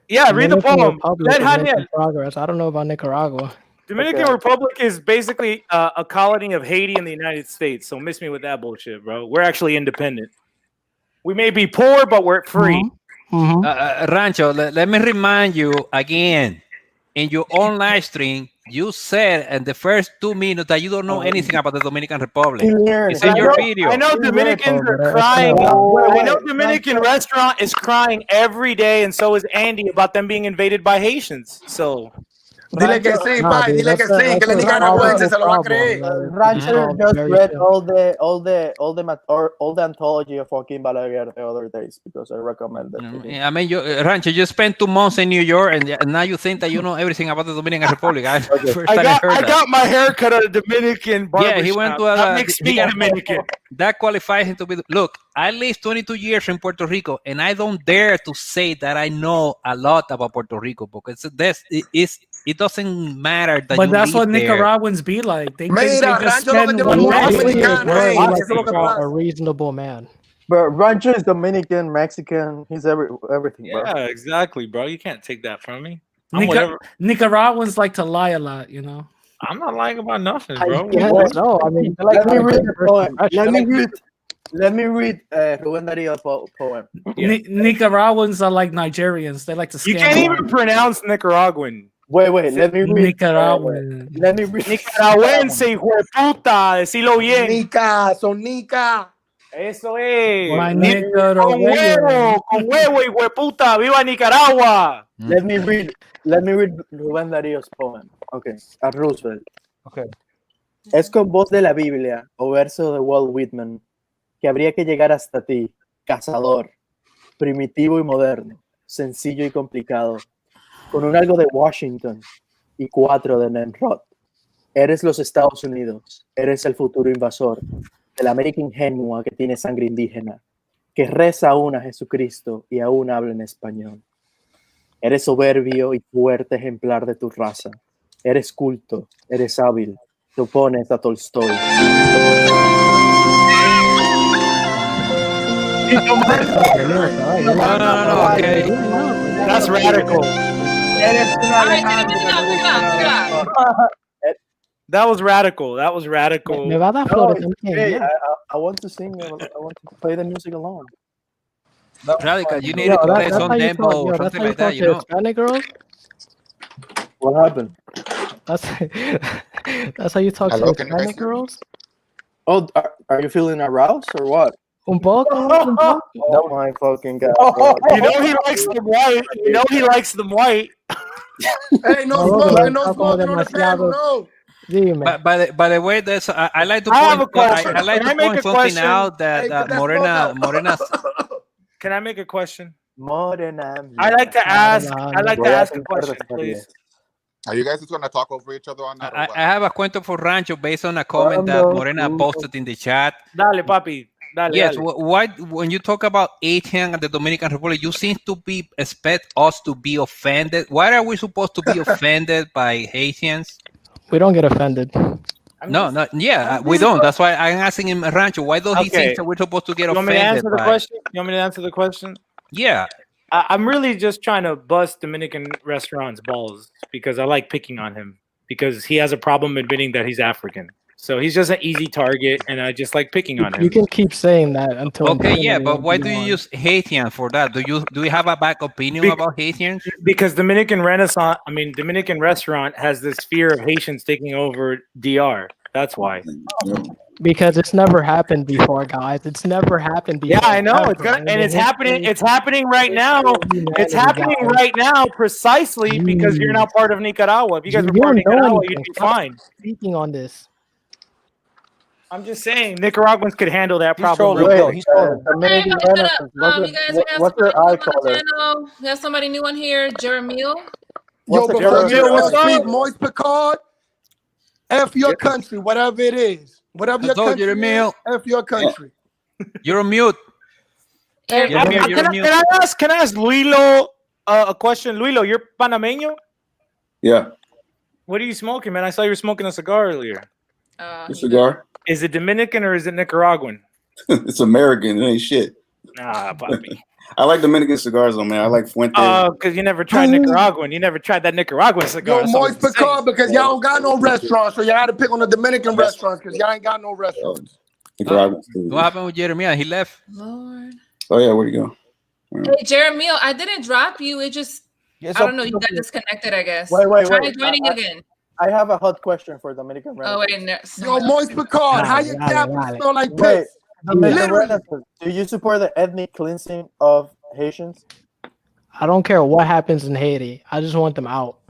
Yeah, read the Dominican poem. Republic Let is Haniel. making progress. I don't know about Nicaragua. Dominican Republic is basically a colony of Haiti in the United States. So miss me with that bullshit, bro. We're actually independent. We may be poor, but we're free. Rancho, let me remind you again. In your own live stream, you said in the first 2 minutes that you don't know anything about the Dominican Republic. It's in your video. I know Dominicans are crying. I know Dominican restaurant is crying every day, and so is Andy about them being invaded by Haitians. So. Dile que sí, pai, dile que sí, que el nicaragüense se lo va a creer. Rancher just read all the anthology of Joaquin Balaguer the other days because I recommended it. I mean, Rancho, you spent 2 months in New York, and now you think that you know everything about the Dominican Republic. I got my hair cut at a Dominican barbershop. Yeah, he went to that makes me Dominican. That qualifies him to be. Look, I lived 22 years in Puerto Rico, and I don't dare to say that I know a lot about Puerto Rico because it doesn't matter that. But you that's what live there. Nicaraguans be like. They Mira, just Rancho lo que spend tiene one un day. dominicano, hey, eso es lo que pasa. A reasonable man. But Rancho is Dominican, Mexican. He's everything, bro. Yeah, exactly, bro. You can't take that from me. Nicaraguans like to lie a lot, you know. I'm not lying about nothing, bro. No, I mean, let me read the poem. Let me read Rubén Darío poem. Yeah. Nicaraguans are like Nigerians. They like to scam. You can't even pronounce Nicaraguan. Wait, let me read. Nicaraguan. Let me read. Nicaragüense, hijo de puta, decilo bien. Nica, son Nica. Eso es. Con huevo, hijo de puta, viva Nicaragua. Let me read Rubén Darío's poem. Okay, a Roosevelt. Okay. Es con voz de la Biblia o verso de Walt Whitman que habría que llegar hasta ti, cazador, primitivo y moderno, sencillo y complicado, con un algo de Washington y 4 de Nimrod. Eres los Estados Unidos, eres el futuro invasor de la América ingenua que tiene sangre indígena, que reza aún a Jesucristo y aún habla en español. Eres soberbio y fuerte ejemplar de tu raza. Eres culto, eres hábil, te opones a Tolstoy. No, okay. That's radical. That was radical. That was radical. Me va a dar flores también. Hey, I want to sing. I want to play the music alone. Radical, you need to play some demo or something like that, you know. Hispanic girls? What happened? That's how you talk to Hispanic girls? Oh, are you feeling aroused or what? Un poco. Oh my fucking god! You know he likes them white. You know he likes them white. Hey, no smoking on the panel, no. By the way, there's I like to point something out that Morena. Can I make a question? Morena. I like to ask a question, please. Are you guys just going to talk over each other on that? I have a cuento for Rancho based on a comment that Morena posted in the chat. Dale, papi. Dale, yes, dale. why when you talk about Haitian and the Dominican Republic, you seem to expect us to be offended. Why are we supposed to be offended by Haitians? We don't get offended. No, we don't. That's why I'm asking him, Rancho, why don't he think that we're supposed to get offended? You want me to answer the question? Yeah. I'm really just trying to bust Dominican restaurants' balls because I like picking on him because he has a problem admitting that he's African. So he's just an easy target, and I just like picking on him. You can keep saying that until. Okay, yeah, but why do you use Haitian for that? Do you have a bad opinion about Haitians? Because Dominican restaurant has this fear of Haitians taking over DR. That's why. Because it's never happened before, guys. It's never happened before. Yeah, I know. It's happening. It's happening right now. It's happening right now precisely because you're not part of Nicaragua. If you guys were part of Nicaragua, you'd be fine. Speaking on this. I'm just saying, Nicaraguans could handle that problem. What's your eye color? We have somebody new on here, Jeremiel. Yo, before you speak, Moist Picard, F your country, whatever it is. Whatever your country is, F your country. You're on mute. Can I ask Luilo a question? Luilo, you're Panameño? Yeah. What are you smoking, man? I saw you were smoking a cigar earlier. A cigar? Is it Dominican or is it Nicaraguan? It's American. It ain't shit. Nah, puppy. I like Dominican cigars, though, man. I like Fuente. Oh, because you never tried Nicaraguan. You never tried that Nicaraguan cigar. Yo, Moist Picard, because y'all don't got no restaurants, so y'all had to pick on the Dominican restaurants because y'all ain't got no restaurants. Nicaraguan. What happened with Jeremiah? He left. Lord. Oh yeah, where'd he go? Hey, Jeremiah, I didn't drop you. It just, I don't know. You got disconnected, I guess. Wait. Try joining again. I have a hot question for Dominican Oh, Renaissance. wait, Yo, Moist Picard, how your cap smell like piss? Dominican Renaissance, do you support the ethnic cleansing of Haitians? I don't care what happens in Haiti. I just want them out.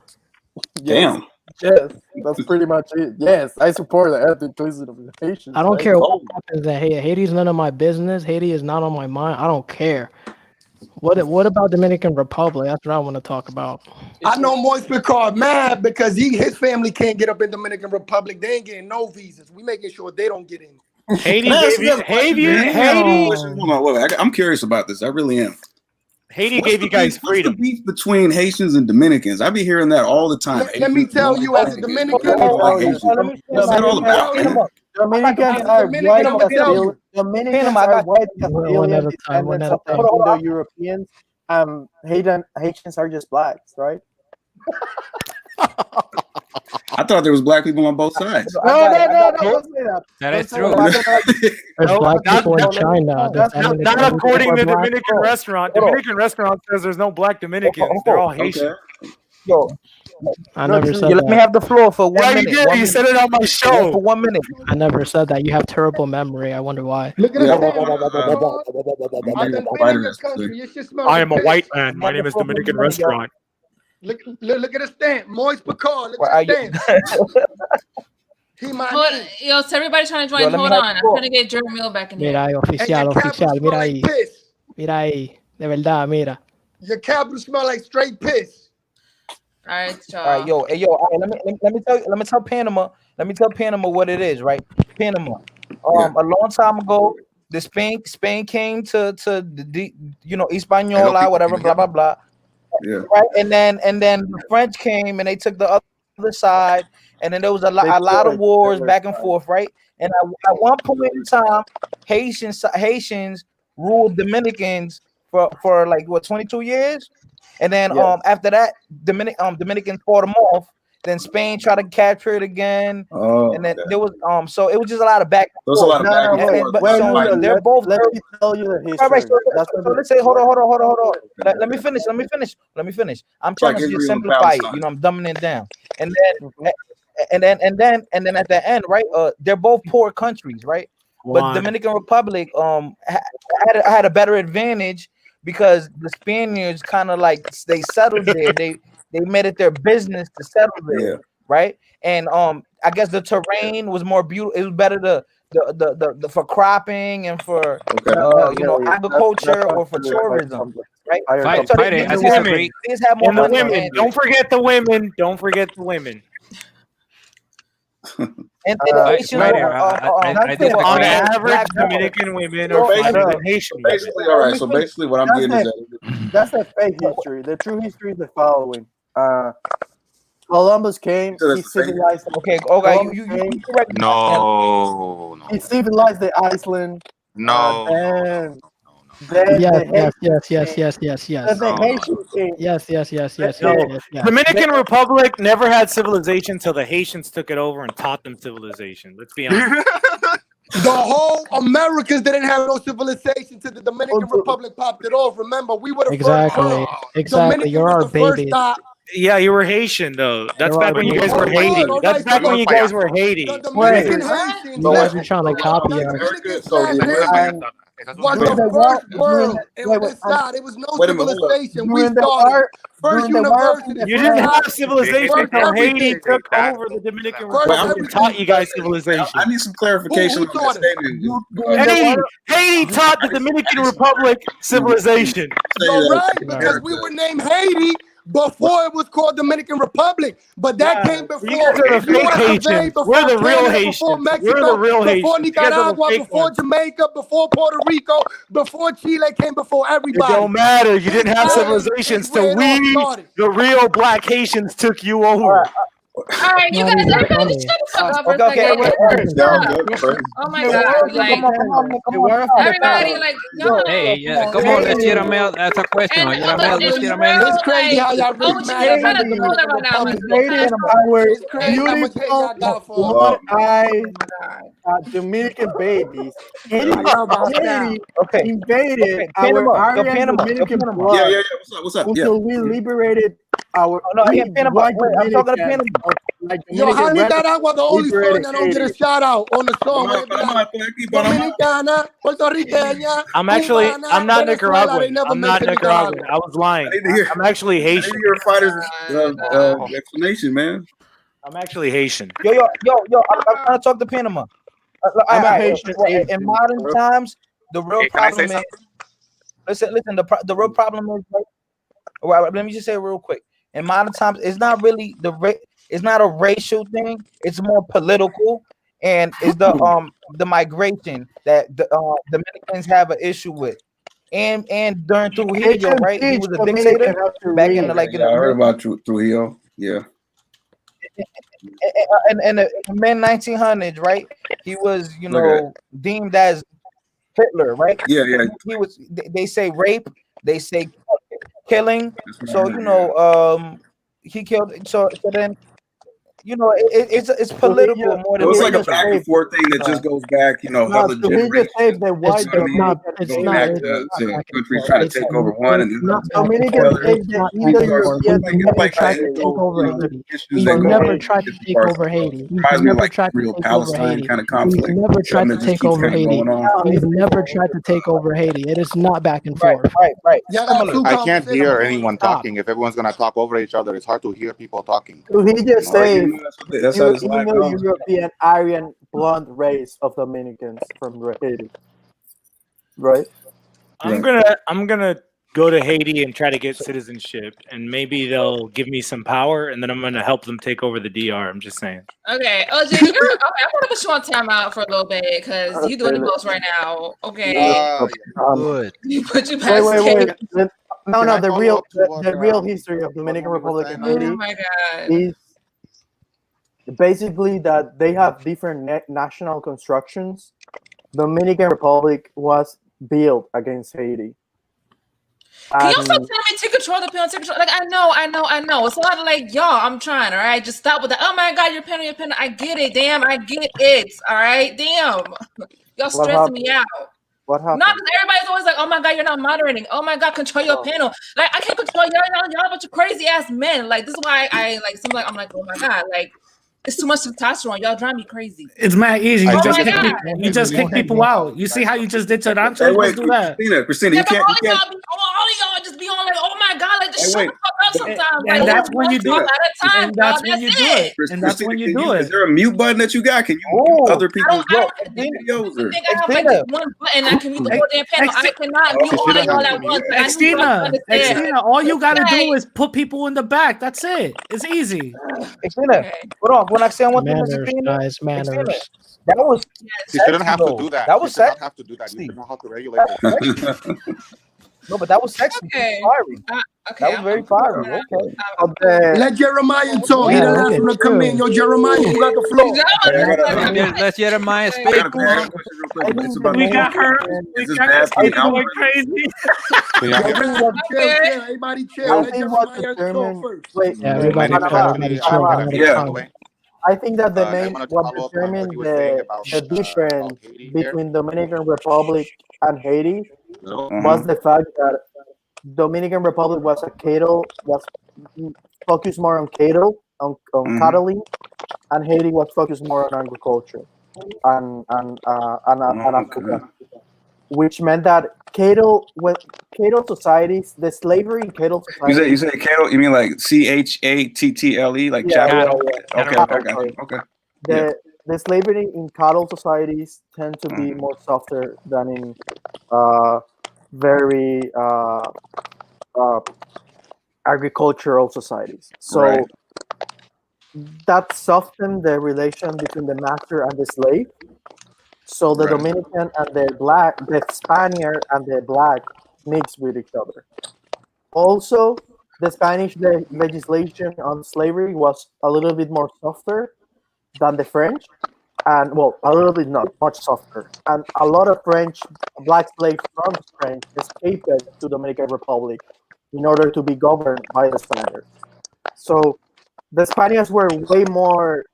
Damn. Yes, that's pretty much it. Yes, I support the ethnic cleansing of the Haitians. I don't care what happens in Haiti. Haiti's none of my business. Haiti is not on my mind. I don't care. What about Dominican Republic? That's what I want to talk about. I know Moist Picard mad because his family can't get up in Dominican Republic. They ain't getting no visas. We making sure they don't get in. Haiti, Haiti. I'm curious about this. I really am. Haiti gave you guys freedom. What's the beef between Haitians and Dominicans? I be hearing that all the time. Let me tell you, as a Dominican, What's that all about? Dominicans are white Castilian. Dominicans are white Castilian descendants of the Indo-Europeans. Haitians are just blacks, right? I thought there was black people on both sides. No, don't say that. That is true. There's black people in China. Not according to Dominican restaurant. Dominican restaurant says there's no black Dominicans. They're all Haitian. Yo, I never said you that. let me have the floor for 1 minute. You did. You said it on my show for 1 minute. I never said that. You have terrible memory. I wonder why. Look at I am a white man. My name is Dominican Restaurant. Look at the stamp. Moist Picard. Look at the stamp. Yo, so everybody trying to join. Hold on. I'm trying to get Jeremiah back in here. Mira ahí, oficial. Mira ahí. Mira ahí. De verdad, mira. Your capital smell like straight piss. All right, y'all. All right, yo. All right, let me tell Panama. Let me tell Panama what it is, right? Panama. A long time ago, the Spain came to the Hispaniola, whatever, blah blah blah. Yeah. Right, and then the French came and they took the other side, and then there was a lot of wars back and forth, right? And at one point in time, Haitians ruled Dominicans for like 22 years, and then after that, Dominicans fought them off. Then Spain tried to capture it again, and then there was so it was just a lot of back. There's a lot of back and forth. They're both. Let me tell you the history. All right, so let's say, hold on. Let me finish. I'm trying to just simplify it. I'm dumbing it down, and then at the end, right? They're both poor countries, right? But Dominican Republic had a better advantage because the Spaniards kind of like they settled there. They made it their business to settle there, right? And I guess the terrain was more beautiful. It was better the for cropping and for agriculture or for tourism, right? These have more money. Women. Don't forget the women. Don't forget the women. And on average, Dominican women are Haitian. Basically, all right. So basically, what I'm getting is that that's a fake history. The true history is the following. Columbus came. He civilized. Okay. You correct. No. He civilized the Iceland. No. Yes. Dominican Republic never had civilization till the Haitians took it over and taught them civilization. Let's be honest. The whole Americans didn't have no civilization till the Dominican Republic popped it off. Remember, we were the first. Exactly. You're our baby. Yeah, you were Haitian though. That's back when you guys were Haiti. That's back when you guys were Haiti. Wait, you guys are trying to copy us. Was the first world in this side. It was no civilization. We started first university. You didn't have civilization until Haiti took over the Dominican Republic and taught you guys civilization. I need some clarification on that statement. Haiti taught the Dominican Republic civilization. Right, because we were named Haiti before it was called Dominican Republic, but that came before. We're the real Haitians. Before Mexico, before Nicaragua, before Jamaica, before Puerto Rico, before Chile came before everybody. It don't matter. You didn't have civilizations till we, the real black Haitians, took you over. All right, you Not guys, even everybody, funny. shut the fuck up for a Okay, second. Everybody Stop. stop. Oh my Hey, god, like come on. everybody, like y'all. Hey, Come on, come on, man. let's Yeramel ask a question. And Yeramel, let's listen, Yeramel. bro, It's crazy like how y'all really OG, mad you're about trying the to do that Dominican right now. Republic. Listen, you're trying Hated to our It's crazy how much hate y'all beautiful got for us. blonde-eyed Oh Dominican babies. Haiti, Y'all bow down. Haiti Okay. invaded Pin him our up. Yo, Aryan pin him up. Yo, Dominican pin him up. Yeah, blood What's up? Yeah. until we liberated our Oh, no, I we can't pin him up. white Wait, I'm talking to pin Dominicans, him up. like Yo, Dominican how Nicaragua the only song liberated that don't get a Haiti. shout out on the song where they be like Dominicana, Puerto Riqueña, I'm not Venezuela. They Nicaraguan. never I'm not mention Nicaraguan. Nicaragua. I was lying. I need to hear. I'm actually I need Haitian. to hear a fighter's explanation, man. I'm actually Haitian. Yo, I'm trying to talk to Panama. I'm a Alright, Haitian well, in Asian, modern bro. times, the real Hey, can I say problem is something? listen. The real problem is well, let me just say it real quick. In modern times, it's not really it's not a racial thing. It's more political, and it's the migration that the Dominicans have an issue with. And during You Trujillo, can right? He teach was a Dominican dictator how to back in read. the Yeah, I heard about Trujillo. Yeah. in the mid 1900s, right? He was, deemed as Hitler, right? Yeah. He was. They say rape. They say killing. That's what I So heard, he killed. So then it's political more So than it's like a racial. back and forth thing that just goes back, No, hella so he just generations. saved the white You know what I mean? It's Going not back it's to not back and countries forth. trying to take over one and then Not other back and each Dominicans forth. other. saved It's the not back and Indo-European forth. We've It's never like tried to take ethnical, over Haiti. issues We've that go never on tried to different take parts of over the world. Haiti. We've Reminds me of never like tried to Israel take over Palestine Haiti. kind of We've conflict. never tried Something to that just take keeps over kind of Haiti. going on. We've never tried to take over Haiti. It is not back and forth. Right. Y'all got two I can't conversations. hear anyone Stop. talking. If everyone's gonna talk over each other, it's hard to hear people talking. So he just saved That's how this life goes. Indo-European Aryan blonde race of Dominicans from Haiti, right? I'm gonna go to Haiti and try to get citizenship, and maybe they'll give me some power, and then I'm gonna help them take over the DR. I'm just saying. Okay, OJ, okay. I'm gonna put you on timeout for a little bit because you're doing the most right now. Okay, Good. you put you past Wait. Haiti. No, the follow up to the real history of Dominican Republic and Haiti Oh my god. is basically that they have different national constructions. Dominican Republic was built against Haiti. Can y'all stop telling me take control of the pen, take control? Like I know. It's a lot of like y'all. I'm trying. All right, just stop with that. Oh my god, your pen. I get it. Damn, I get it. All right, damn. Y'all stressing me out. What happened? Not because everybody's always like, oh my god, you're not moderating. Oh my god, control your panel. Like I can't control y'all bunch of crazy ass men. Like this is why I like something like I'm like, oh my god, like it's too much testosterone. Y'all drive me crazy. It's mad easy. Oh You just my kick god. people. You just kick people out. You see how you just did to Dante? Hey, Let's wait, do that. Christina, Yeah, you but can't. all of y'all just be on like, oh my god, like just shut the fuck up sometimes. And Like that's when you do it. it. At a time, And that's dog. when you That's do it. it. And that's when you do Is it. there a mute button that you got? Can you mute other people's videos? Or? I have like this one button I can mute the whole damn panel. I cannot mute all of y'all at once. Like, I need y'all to understand. Xtina, all you gotta do is put people in the back. That's it. It's easy. Xtina, hold on. When I say one thing, Manners, guys, manners. That was You shouldn't have to do that. That was you should not sexy. have to do that. You should know how to regulate it. No, but that was sexy. Okay. Fiery. Okay. That was very fiery. Okay. Let Jeremiah talk. He Yeah, the look last at one to come in. you. Yo, Jeremiah, you got the floor. Let's Jeremiah I speak. got a question real quick. It's about We got her. Is this bad for the going algorithm? crazy. Chill. Everybody chill. Let Jeremiah talk first. Wait, Yeah, everybody chill. I think that the I main wanted to what follow up on what determined you were saying about the difference Haiti here. between Dominican Republic and Haiti Uh-huh. was the fact that Dominican Republic was focused more on cattle, on cattling, and Haiti was focused more on agriculture and Africa, which meant that cattle societies, the slavery in cattle societies. You say cattle? You mean like CHATTLE, like chattel? Okay, I got you. Okay. The slavery in cattle societies tend to be more softer than in very agricultural societies. So that softened the relation between the master and the slave. So the Dominican and the Spaniard and the black mix with each other. Also, the Spanish legislation on slavery was a little bit more softer than the French, and well, a little bit not much softer. And a lot of French black slaves from French escaped to Dominican Republic in order to be governed by the Spaniards. So the Spaniards were way more.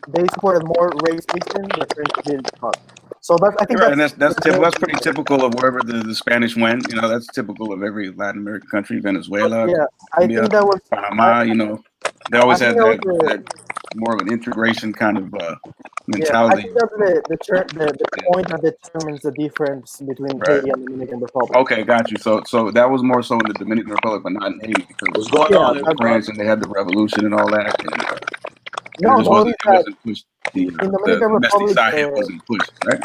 They supported more racism. The French did not. So that I think right, and that's pretty typical of wherever the Spanish went. You know, that's typical of every Latin American country, Venezuela, yeah, Colombia, I think that was Panama. You know, they always had that that more of an integration kind of yeah, I mentality. think that's the point that determines the difference between Haiti and Dominican Republic. Okay, got you. So that was more so in the Dominican Republic, but not in Haiti because what's going on, the French and they had the revolution and all that. And, no, it wasn't pushed. The domestic side it wasn't pushed, right?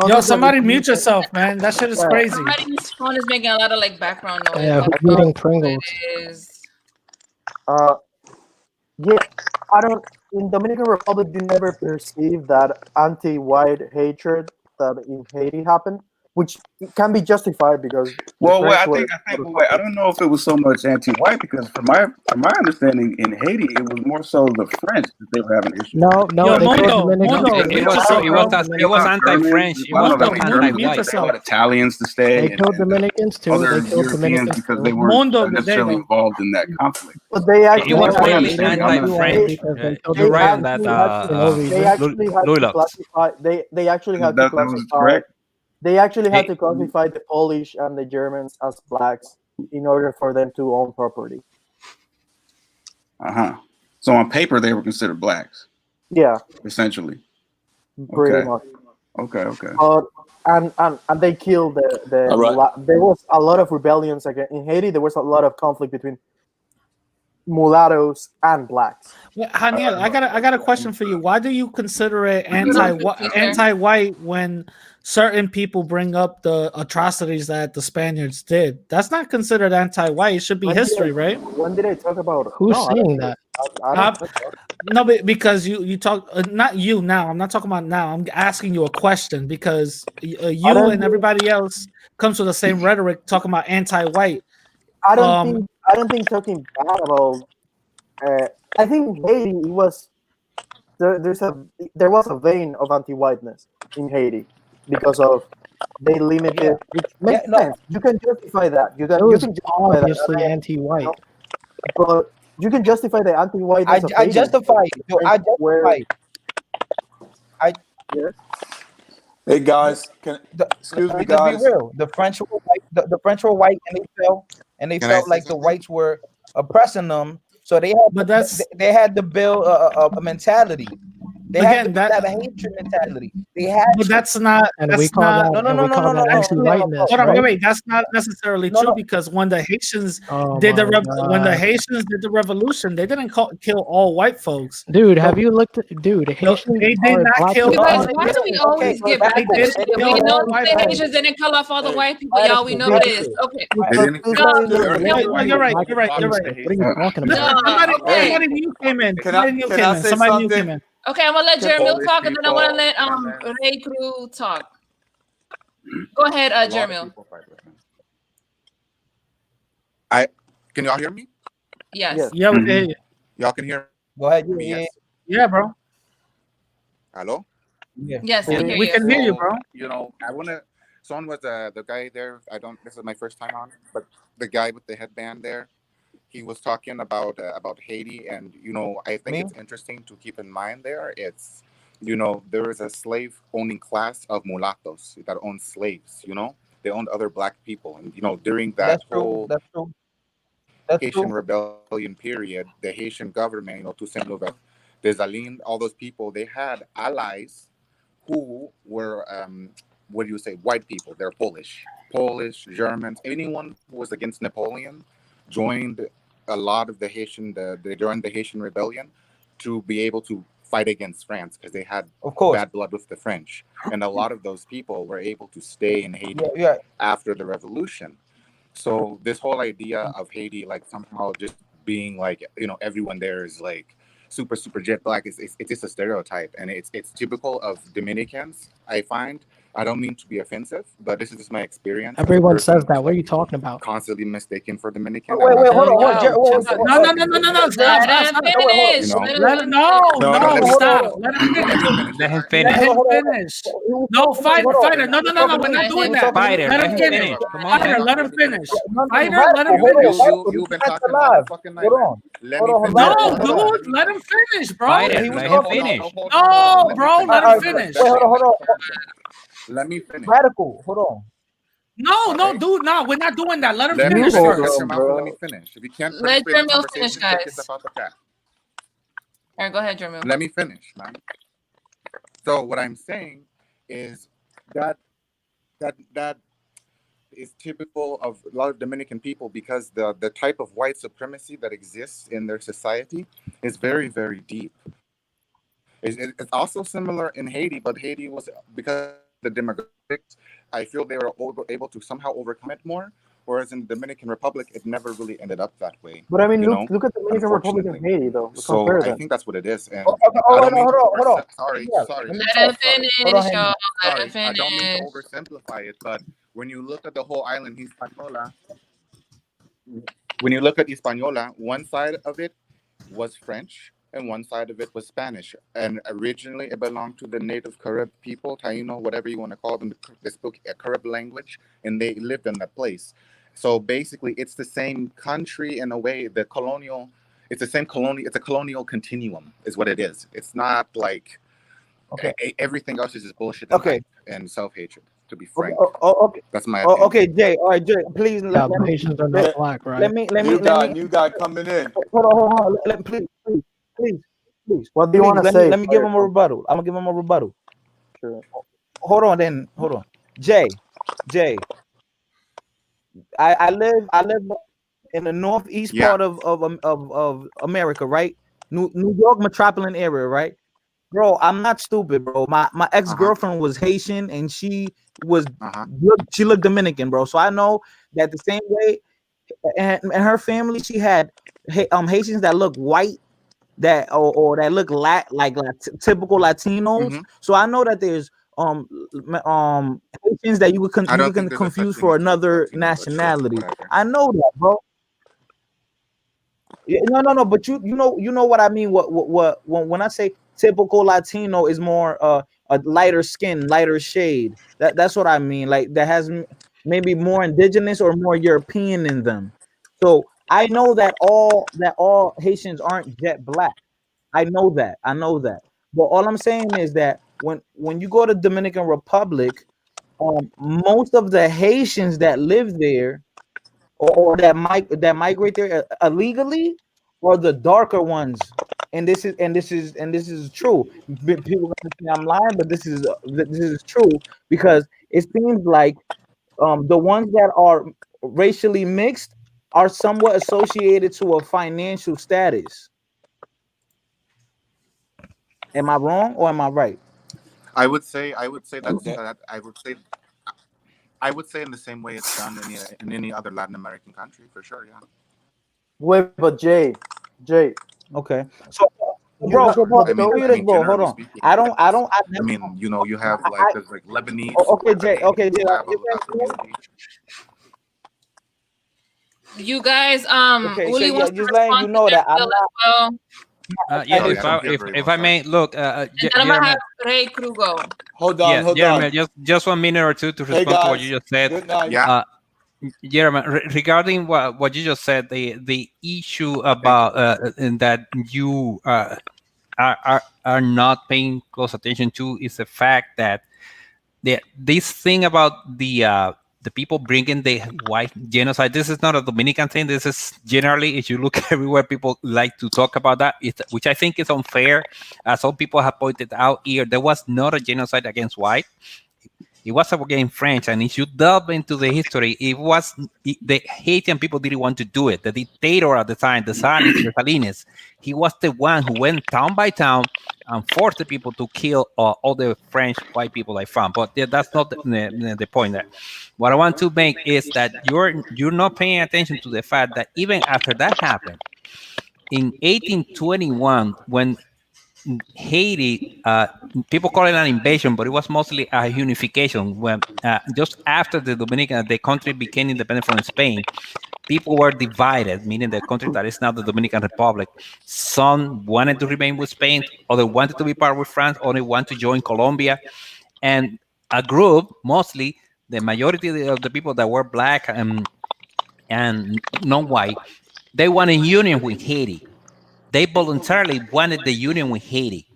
Yo, somebody mute yourself, man. That shit is crazy. Somebody's phone is making a lot of like background noise. Yeah, I who's don't know eating what Pringles? it is. Yeah, I don't. In Dominican Republic, you never perceive that anti-white hatred that in Haiti happened, which can be justified because. Well, I don't know if it was so much anti-white because from my understanding in Haiti, it was more so the French that they were having issues. No, they killed Dominicans. It was anti-French. It was not anti-white. Italians to stay. They killed Dominicans too. Other They killed Europeans Dominicans because too. they weren't necessarily involved in that conflict. But they actually It was mainly anti-French. You're right on that. They actually had to classify. They actually had to classify. They actually had to classify the Polish and the Germans as blacks in order for them to own property. So on paper, they were considered blacks. Yeah. Essentially. Pretty much. Okay. And they killed the there was a lot of rebellions against in Haiti. There was a lot of conflict between mulattoes and blacks. Yeah, Haniel, I got a question for you. Why do you consider it anti-white when certain people bring up the atrocities that the Spaniards did? That's not considered anti-white. It should be history, right? When did I talk about? Who's saying that? No, but because you talk, not you now. I'm not talking about now. I'm asking you a question because you and everybody else comes with the same rhetoric talking about anti-white. I don't think talking bad about. I think Haiti was there was a vein of anti-whiteness in Haiti because of they limited. Which makes sense. You can justify that. You can justify obviously that. anti-white. But you can justify the anti-whiteness. I justify it. Yes. Hey guys, excuse me, guys. To be real, the French were white, the French were white, and they felt like the whites were oppressing them. So they had to build a mentality. They had a hatred mentality. They had, but that's not. And that's we call not. that anti-whiteness. Hold on, right? wait. That's not necessarily true because when the Haitians did the revolution, they didn't kill all white folks. Dude, have you looked at Haitians? They did not kill. Why do we always give back? We know the Haitians didn't kill off all the white people. Y'all, we know this. Okay. You're right. What are you talking about? Somebody new came in. Somebody new came in. Okay, I'm gonna let Jeremy talk, and then I want to let Ray Crew talk. Go ahead, Jeremy. Can y'all hear me? Yes. Yeah, we can hear you. Y'all can hear me? Go ahead. Yeah, bro. Hello? Yes, we can hear you, bro. You know, I want to. Someone was the guy there. This is my first time on, but the guy with the headband there. He was talking about Haiti, and I think it's interesting to keep in mind there. It's there is a slave owning class of mulattoes that owned slaves. They owned other black people, and during that whole Haitian rebellion period, the Haitian government, Toussaint Louverture, Dessalines, all those people, they had allies who were white people. They're Polish, Germans. Anyone who was against Napoleon joined a lot of the Haitian, they joined the Haitian rebellion to be able to fight against France because they had bad blood with the French. And a lot of those people were able to stay in Haiti after the revolution. So this whole idea of Haiti, like somehow just being like, everyone there is like super jet black, it's just a stereotype. And it's typical of Dominicans, I find, I don't mean to be offensive, but this is just my experience. Everyone says that. What are you talking about? Constantly mistaken for Dominican. Wait, hold on. No. Stop. Finish. Let him. No. Stop. Let him finish. Let him Let finish. him finish. No, fighter. No. We're not doing that. Fighter, Let him finish. Come on, Fighter, man. let him finish. Fighter, Radical, let him hold finish. You've been talking all the fucking night. Let me finish. No, dude, let him finish, bro. Fighter, let him finish. No, bro, let him finish. Wait, hold on. Let me finish. Radical, hold on. No, dude, no, we're not doing that. Let him Let me finish finish. first. Shut your mouth and let me finish. If you can't Let participate in the Jermil finish, conversation, take guys. yourself out the chat. All right, go ahead, Jermil. Let me finish, man. So what I'm saying is that is typical of a lot of Dominican people, because the type of white supremacy that exists in their society is very, very deep. It's also similar in Haiti, but Haiti was, because the demographics, I feel they were able to somehow overcome it more. Whereas in the Dominican Republic, it never really ended up that way. But I mean, look at the Dominican Republic and Haiti, though. So I think that's what it is. And Hold on. Sorry. Let him finish, y'all. Let him I don't mean to finish. oversimplify it, but when you look at the whole island, Hispaniola, one side of it was French and one side of it was Spanish. And originally it belonged to the native Carib people, Taino, whatever you want to call them. They spoke a Carib language and they lived in that place. So basically it's the same country in a way. It's a colonial continuum is what it is. It's not like everything else is just bullshit and self-hatred, to be frank. Okay. That's my opinion. Okay, Jay. All right, Jay. Please let me. Haitians are not black, right? New guy coming in. Hold on. Please. What do you want to say? Let me give him a rebuttal. I'm gonna give him a rebuttal. Sure. Hold on. Jay. I live in the northeast part of America, right? New York metropolitan area, right? Bro, I'm not stupid, bro. My ex-girlfriend was Haitian and she looked Dominican, bro. So I know that the same way, and her family, she had Haitians that look white, that or that look like typical Latinos. So I know that there's Haitians that you can confuse for another nationality. I know that, bro. No. But you know what I mean. What when I say typical Latino is more a lighter skin, lighter shade. That's what I mean. Like that has maybe more indigenous or more European in them. So I know that all Haitians aren't jet black. I know that. But all I'm saying is that when you go to Dominican Republic, most of the Haitians that live there or that migrate there illegally are the darker ones. And this is true. People are gonna say I'm lying, but this is true because it seems like the ones that are racially mixed are somewhat associated to a financial status. Am I wrong or am I right? I would say in the same way it's done in any other Latin American country, for sure. Yeah. Wait, but Jay. Okay. So, bro, hold on. I mean, you have there's Lebanese. Okay, Jay. You guys, Okay, Uli so wants to just letting you know that I'm not. If I may, look, and then I'm gonna have Ray Krugo. Hold on. Just 1 minute or two to respond to what you just said. Good night. Jeremy, regarding what you just said, the issue about in that you are not paying close attention to is the fact that this thing about the people bringing the white genocide. This is not a Dominican thing. This is generally, if you look everywhere, people like to talk about that, which I think is unfair. As some people have pointed out here, there was not a genocide against white. It was against French, and if you delve into the history, the Haitian people didn't want to do it. The dictator at the time, the Salines, he was the one who went town by town and forced the people to kill all the French white people they found. But that's not the point there. What I want to make is that you're not paying attention to the fact that even after that happened, in 1821, when Haiti, people call it an invasion, but it was mostly a unification. When just after the country became independent from Spain, people were divided, meaning the country that is now the Dominican Republic. Some wanted to remain with Spain, others wanted to be part with France, others wanted to join Colombia, and a group, mostly the majority of the people that were black and non-white, they wanted union with Haiti. They voluntarily wanted the union with Haiti.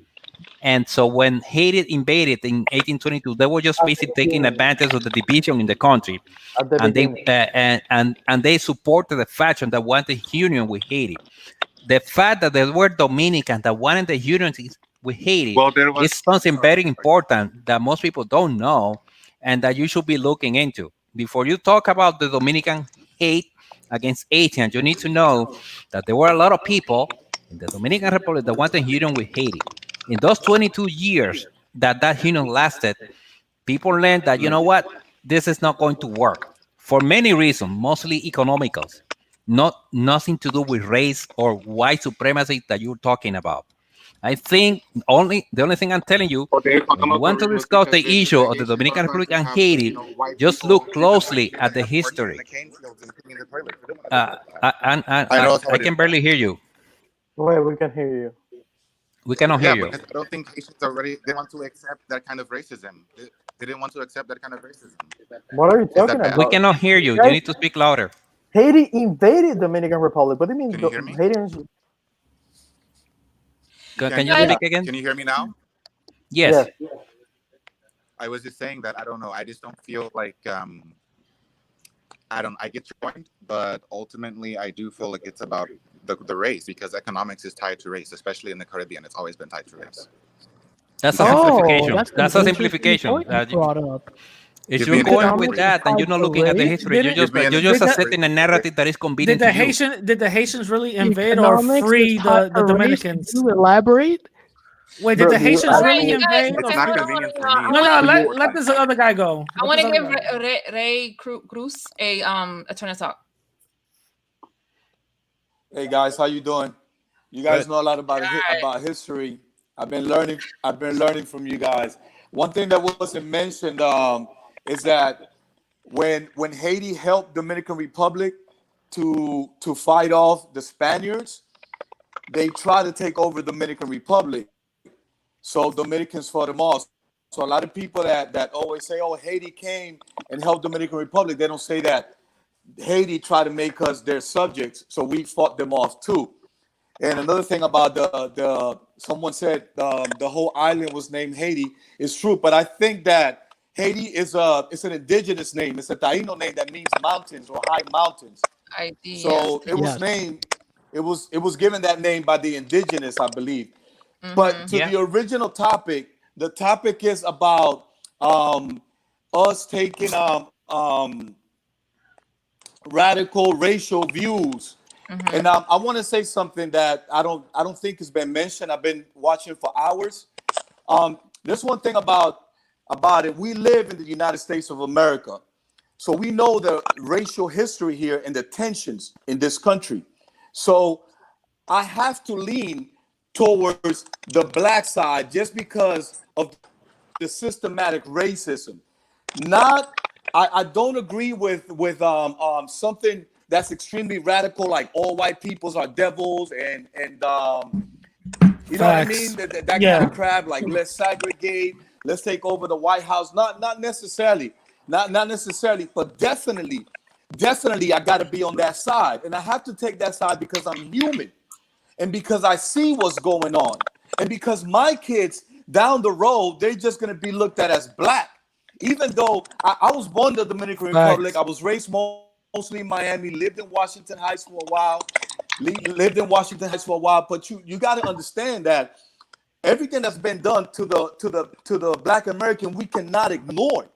And so when Haiti invaded in 1822, they were just basically taking advantage of the division in the country, At the and they beginning. and they supported the faction that wanted union with Haiti. The fact that there were Dominicans that wanted the union with Haiti Well, there was. is something very important that most people don't know, and that you should be looking into. Before you talk about the Dominican hate against Haitians, you need to know that there were a lot of people in the Dominican Republic that wanted union with Haiti. In those 22 years that union lasted, people learned that, you know what, this is not going to work for many reasons, mostly economicals, nothing to do with race or white supremacy that you're talking about. I think the only thing I'm telling you, What they're talking when you about want for to real is discuss because the there's issue of the segregation. What Dominican about Republic to and have Haiti, white just people, look even white closely people at that the have working in history. the cane fields and cleaning the toilets? They don't want to do that. And I know that's how I it is. can barely hear you. Wait, we can hear you. We cannot hear Yeah, you. because I don't think Haitians already they want to accept that kind of racism. They didn't want to accept that kind of racism. What are you Is talking that bad? We about? cannot hear you. You Guys, need to speak louder. Haiti invaded Dominican Republic. What do you mean Can you hear me? Haitians? Can you Yeah. speak again? Can you hear me now? Yes. Yeah. I was just saying that I don't know. I just don't feel like I get your point, but ultimately I do feel like it's about the race, because economics is tied to race, especially in the Caribbean. It's always been tied to race. That's a You can't separate simplification. it. That's an That's a interesting simplification. point you brought up. If Give you're me an going with example, Economics is please. that, then you're tied not to looking at the race. history. You're just Give me an accepting a narrative that is convenient to you. Did the Haitians really invade or Economics free is tied the to race. Dominicans? Can you elaborate? Wait, did Bro, the do you Haitians All right, really you guys. invade It's or Okay, not hold free? on, hold on. convenient for Y'all. me. I No, want no. to give. Let this other guy go. I Let want this to other give guy go. Ray Cruz a turn to talk. Hey guys, how you doing? You guys know a lot about history. I've been learning from you guys. One thing that wasn't mentioned is that when Haiti helped Dominican Republic to fight off the Spaniards, they tried to take over Dominican Republic. So Dominicans fought them off. So a lot of people that always say, "Oh, Haiti came and helped Dominican Republic," they don't say that Haiti tried to make us their subjects, so we fought them off too. And another thing about the someone said the whole island was named Haiti is true, but I think that Haiti is it's an indigenous name. It's a Taino name that means mountains or high mountains. So it was named. It was given that name by the indigenous, I believe. But to the original topic, the topic is about us taking radical racial views. And I want to say something that I don't think has been mentioned. I've been watching for hours. There's one thing about it. We live in the United States of America, so we know the racial history here and the tensions in this country. So I have to lean towards the black side just because of the systematic racism. I don't agree with something that's extremely radical, like all white peoples are devils and you know what I mean? That kind of crap, like let's segregate, let's take over the White House. Not necessarily, not necessarily, but definitely I got to be on that side, and I have to take that side because I'm human, and because I see what's going on, and because my kids down the road they're just gonna be looked at as black, even though I was born in the Dominican Republic. I was raised mostly in Miami, lived in Washington Heights for a while. But you got to understand that everything that's been done to the Black American, we cannot ignore it,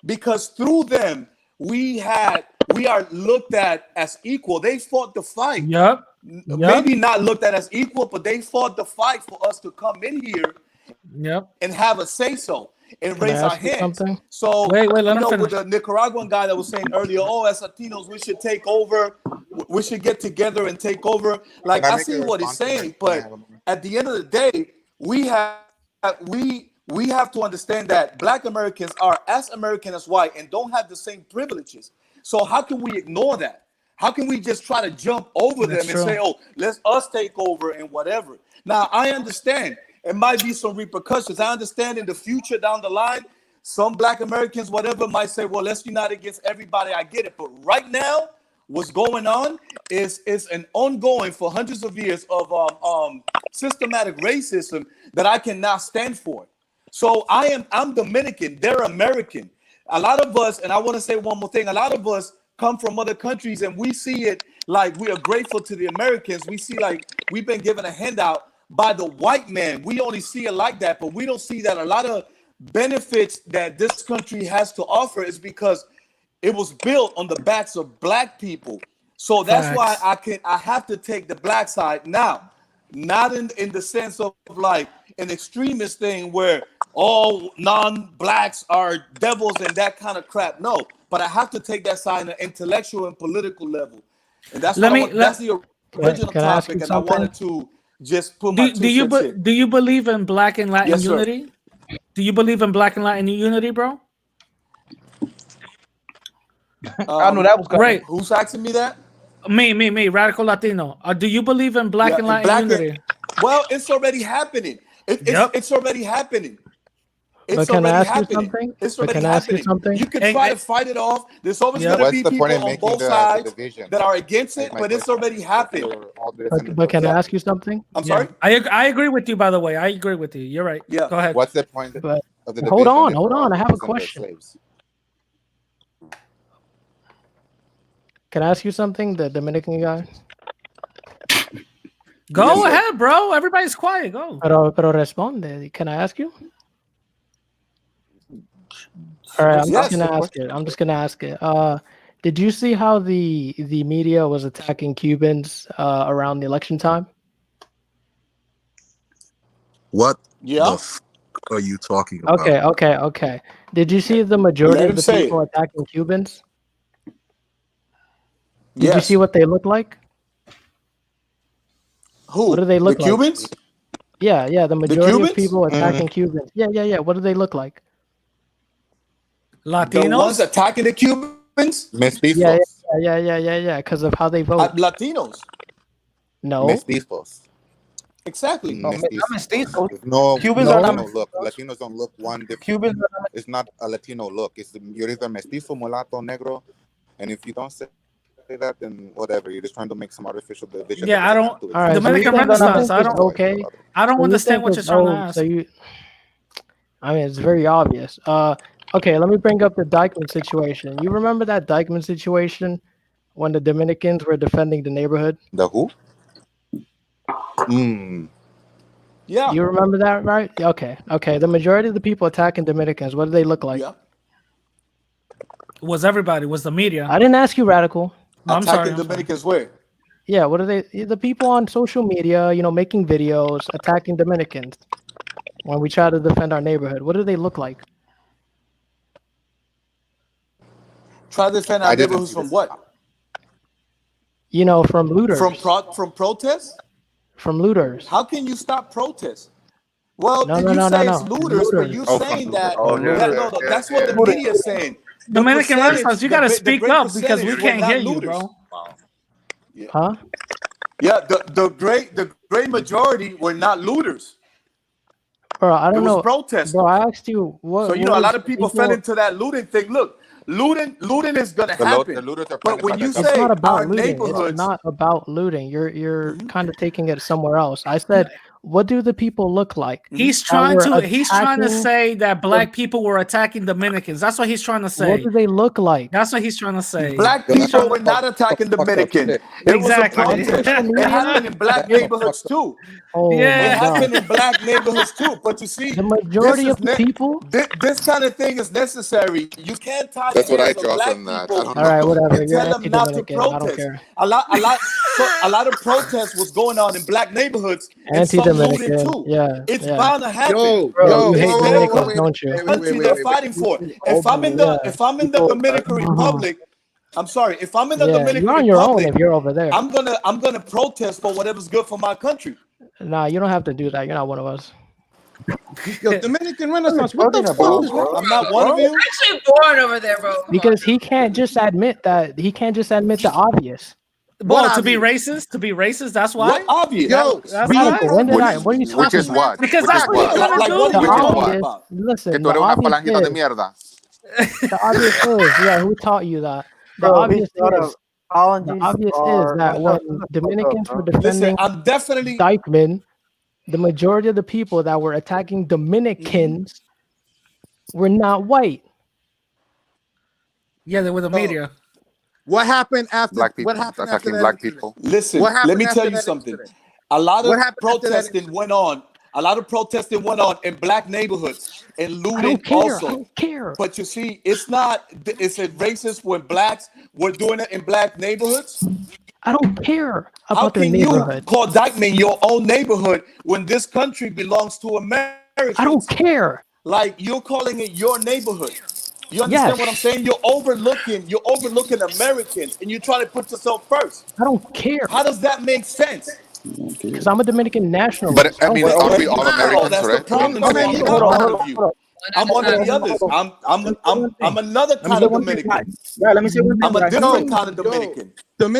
because through them we are looked at as equal. They fought the fight. Maybe not looked at as equal, but they fought the fight for us to come in here and have a say so and Can I raise our ask you hands. something? So let you him know, finish. with the Nicaraguan guy that was saying earlier, oh, as Latinos, we should take over. We should get together and take over. Like, Can I I make see a what he's response to saying, that? but at the end of the day, we have to understand that Black Americans are as American as white and don't have the same privileges. So how can we ignore that? How can we just try to jump over them and say, oh, let's us take over and whatever? Now, I understand it might be some repercussions. I understand in the future down the line, some Black Americans, whatever, might say, well, let's unite against everybody. I get it. But right now, what's going on is an ongoing for hundreds of years of systematic racism that I cannot stand for. So I'm Dominican. They're American. A lot of us, and I want to say one more thing, a lot of us come from other countries and we see it like we are grateful to the Americans. We see like we've been given a handout by the white man. We only see it like that, but we don't see that a lot of benefits that this country has to offer is because it was built on the backs of Black people. So that's why I have to take the Black side now, not in the sense of like an extremist thing where all non-Blacks are devils and that kind of crap. No, but I have to take that side on an intellectual and political level. And that's that's the original topic, and I wanted to just put my two cents in. Do you believe in Black and Latin unity? Do you believe in Black and Latin unity, bro? I know that was coming. Right. Who's asking me that? Me, Radical Latino. Do you believe in Black and Latin unity? Well, it's already happening. It's already happening. But can I ask you something? You can try to fight it off. There's always going to be people on both sides that are against it, but it's already happened. But can I ask you something? I'm sorry? I agree with you, by the way. I agree with you. You're right. Yeah. Go ahead. What's the point of the division? Hold on. I have a question. Can I ask you something, the Dominican guy? Go ahead, bro. Everybody's quiet. Go. Pero responde. Can I ask you? All right, I'm just gonna ask it. Did you see how the media was attacking Cubans around the election time? What the f are you talking about? Okay. Did you see the majority of the people attacking Cubans? Did you see what they look like? Who? What do they look like? The Cubans? Yeah. The majority of people attacking Cubans. Yeah. What do they look like? Latinos? The ones attacking the Cubans? Mestizos. Yeah. Because of how they vote. Latinos? No. Mestizos. Exactly. No, Mestizos. No, Cubans are not look. Latinos don't look one different. Cubans are not. It's not a Latino look. You're either mestizo, mulatto, negro, and if you don't say that, then whatever. You're just trying to make some artificial division. Yeah, I don't. All right, Dominican Renaissance. I don't. Okay. I don't understand what you're trying to ask. I mean, it's very obvious. Okay, let me bring up the Dykeman situation. You remember that Dykeman situation when the Dominicans were defending the neighborhood? The who? Yeah. You remember that, right? Okay. The majority of the people attacking Dominicans, what do they look like? Yeah. Was everybody? Was the media? I didn't ask you, Radical. No, I'm sorry. Dominicans where? Yeah, what are they? The people on social media, making videos, attacking Dominicans when we try to defend our neighborhood. What do they look like? Try to defend our neighborhoods from what? From looters. From protests? From looters. How can you stop protests? Well, No, you no, say no, it's no. looters, but Looters. you're saying that. No, that's what the media is saying. Dominican Renaissance, you got to speak up because we can't hear you, bro. Yeah. Huh? Yeah, the great majority were not looters. Bro, I don't know. It was protesting. Bro, I asked you what. So a lot of people fell into that looting thing. Look, looting is gonna happen. But when you say it's not about our looting, neighborhoods, it's not about looting. You're kind of taking it somewhere else. I said, what do the people look like? He's trying to say that black people were attacking Dominicans. That's what he's trying to say. What do they look like? That's what he's trying to say. Black people were not attacking Dominicans. Exactly. It happened in black neighborhoods too. It happened in black neighborhoods too. But you see, the majority of the people. This kind of thing is necessary. You can't tie. That's what I draw from that. All right, whatever. You're Tell them not to anti-Dominican. I don't protest. care. A lot of protests was going on in black neighborhoods. Anti-Dominican. Yeah. It's bound to happen. You hate Dominicans, don't you? Country they're fighting for. If I'm in the Dominican Republic, I'm sorry. If I'm in the Dominican you're on your Republic, own if you're over there. I'm gonna protest for whatever's good for my country. Nah, you don't have to do that. You're not one of us. Yo, Dominican Renaissance. What the fuck is wrong? I'm not one of you. Actually bored over there, bro. Because he can't just admit that. He can't just admit the obvious. Well, to be racist, that's why. What obvious? Yo, That's why. When did I? What are you talking Which is about? what? Because Which that's is what you're what? gonna Like do. what are The you talking obvious. about? Que Listen, tú the eres una obvious falangita de is. mierda. The obvious is. Yeah, who taught you that? The Bro, obvious he's not a is. The phalanges obvious is are that when Dominicans were Listen, defending I'm definitely. Dykeman, the majority of the people that were attacking Dominicans were not white. Yeah, they were the media. What happened after? Black people What happened after attacking that black incident? people. Listen, What let happened me after tell you that something. incident? A lot What of happened after that protesting incident? went on. A lot of protesting went on in black neighborhoods and I looting don't care. I also. don't care. But you see, it's a racist when blacks were doing it in black neighborhoods. I don't care How about their can you neighborhood. call Dykeman your own neighborhood when this country belongs to Americans? I don't care. Like you're calling it your neighborhood. You understand what I'm Yes, saying? You're overlooking Americans and you're trying to put yourself first. I don't care How does that make sense? because I'm a Dominican But nationalist. I mean, aren't we No, all Americans, that's the right? problem. How So many? I'm Hold not on, one of you. I'm one of the others. I'm another Let me kind say of one thing, right? Dominican. Right, let me say one thing, I'm a right? different kind of Dominican.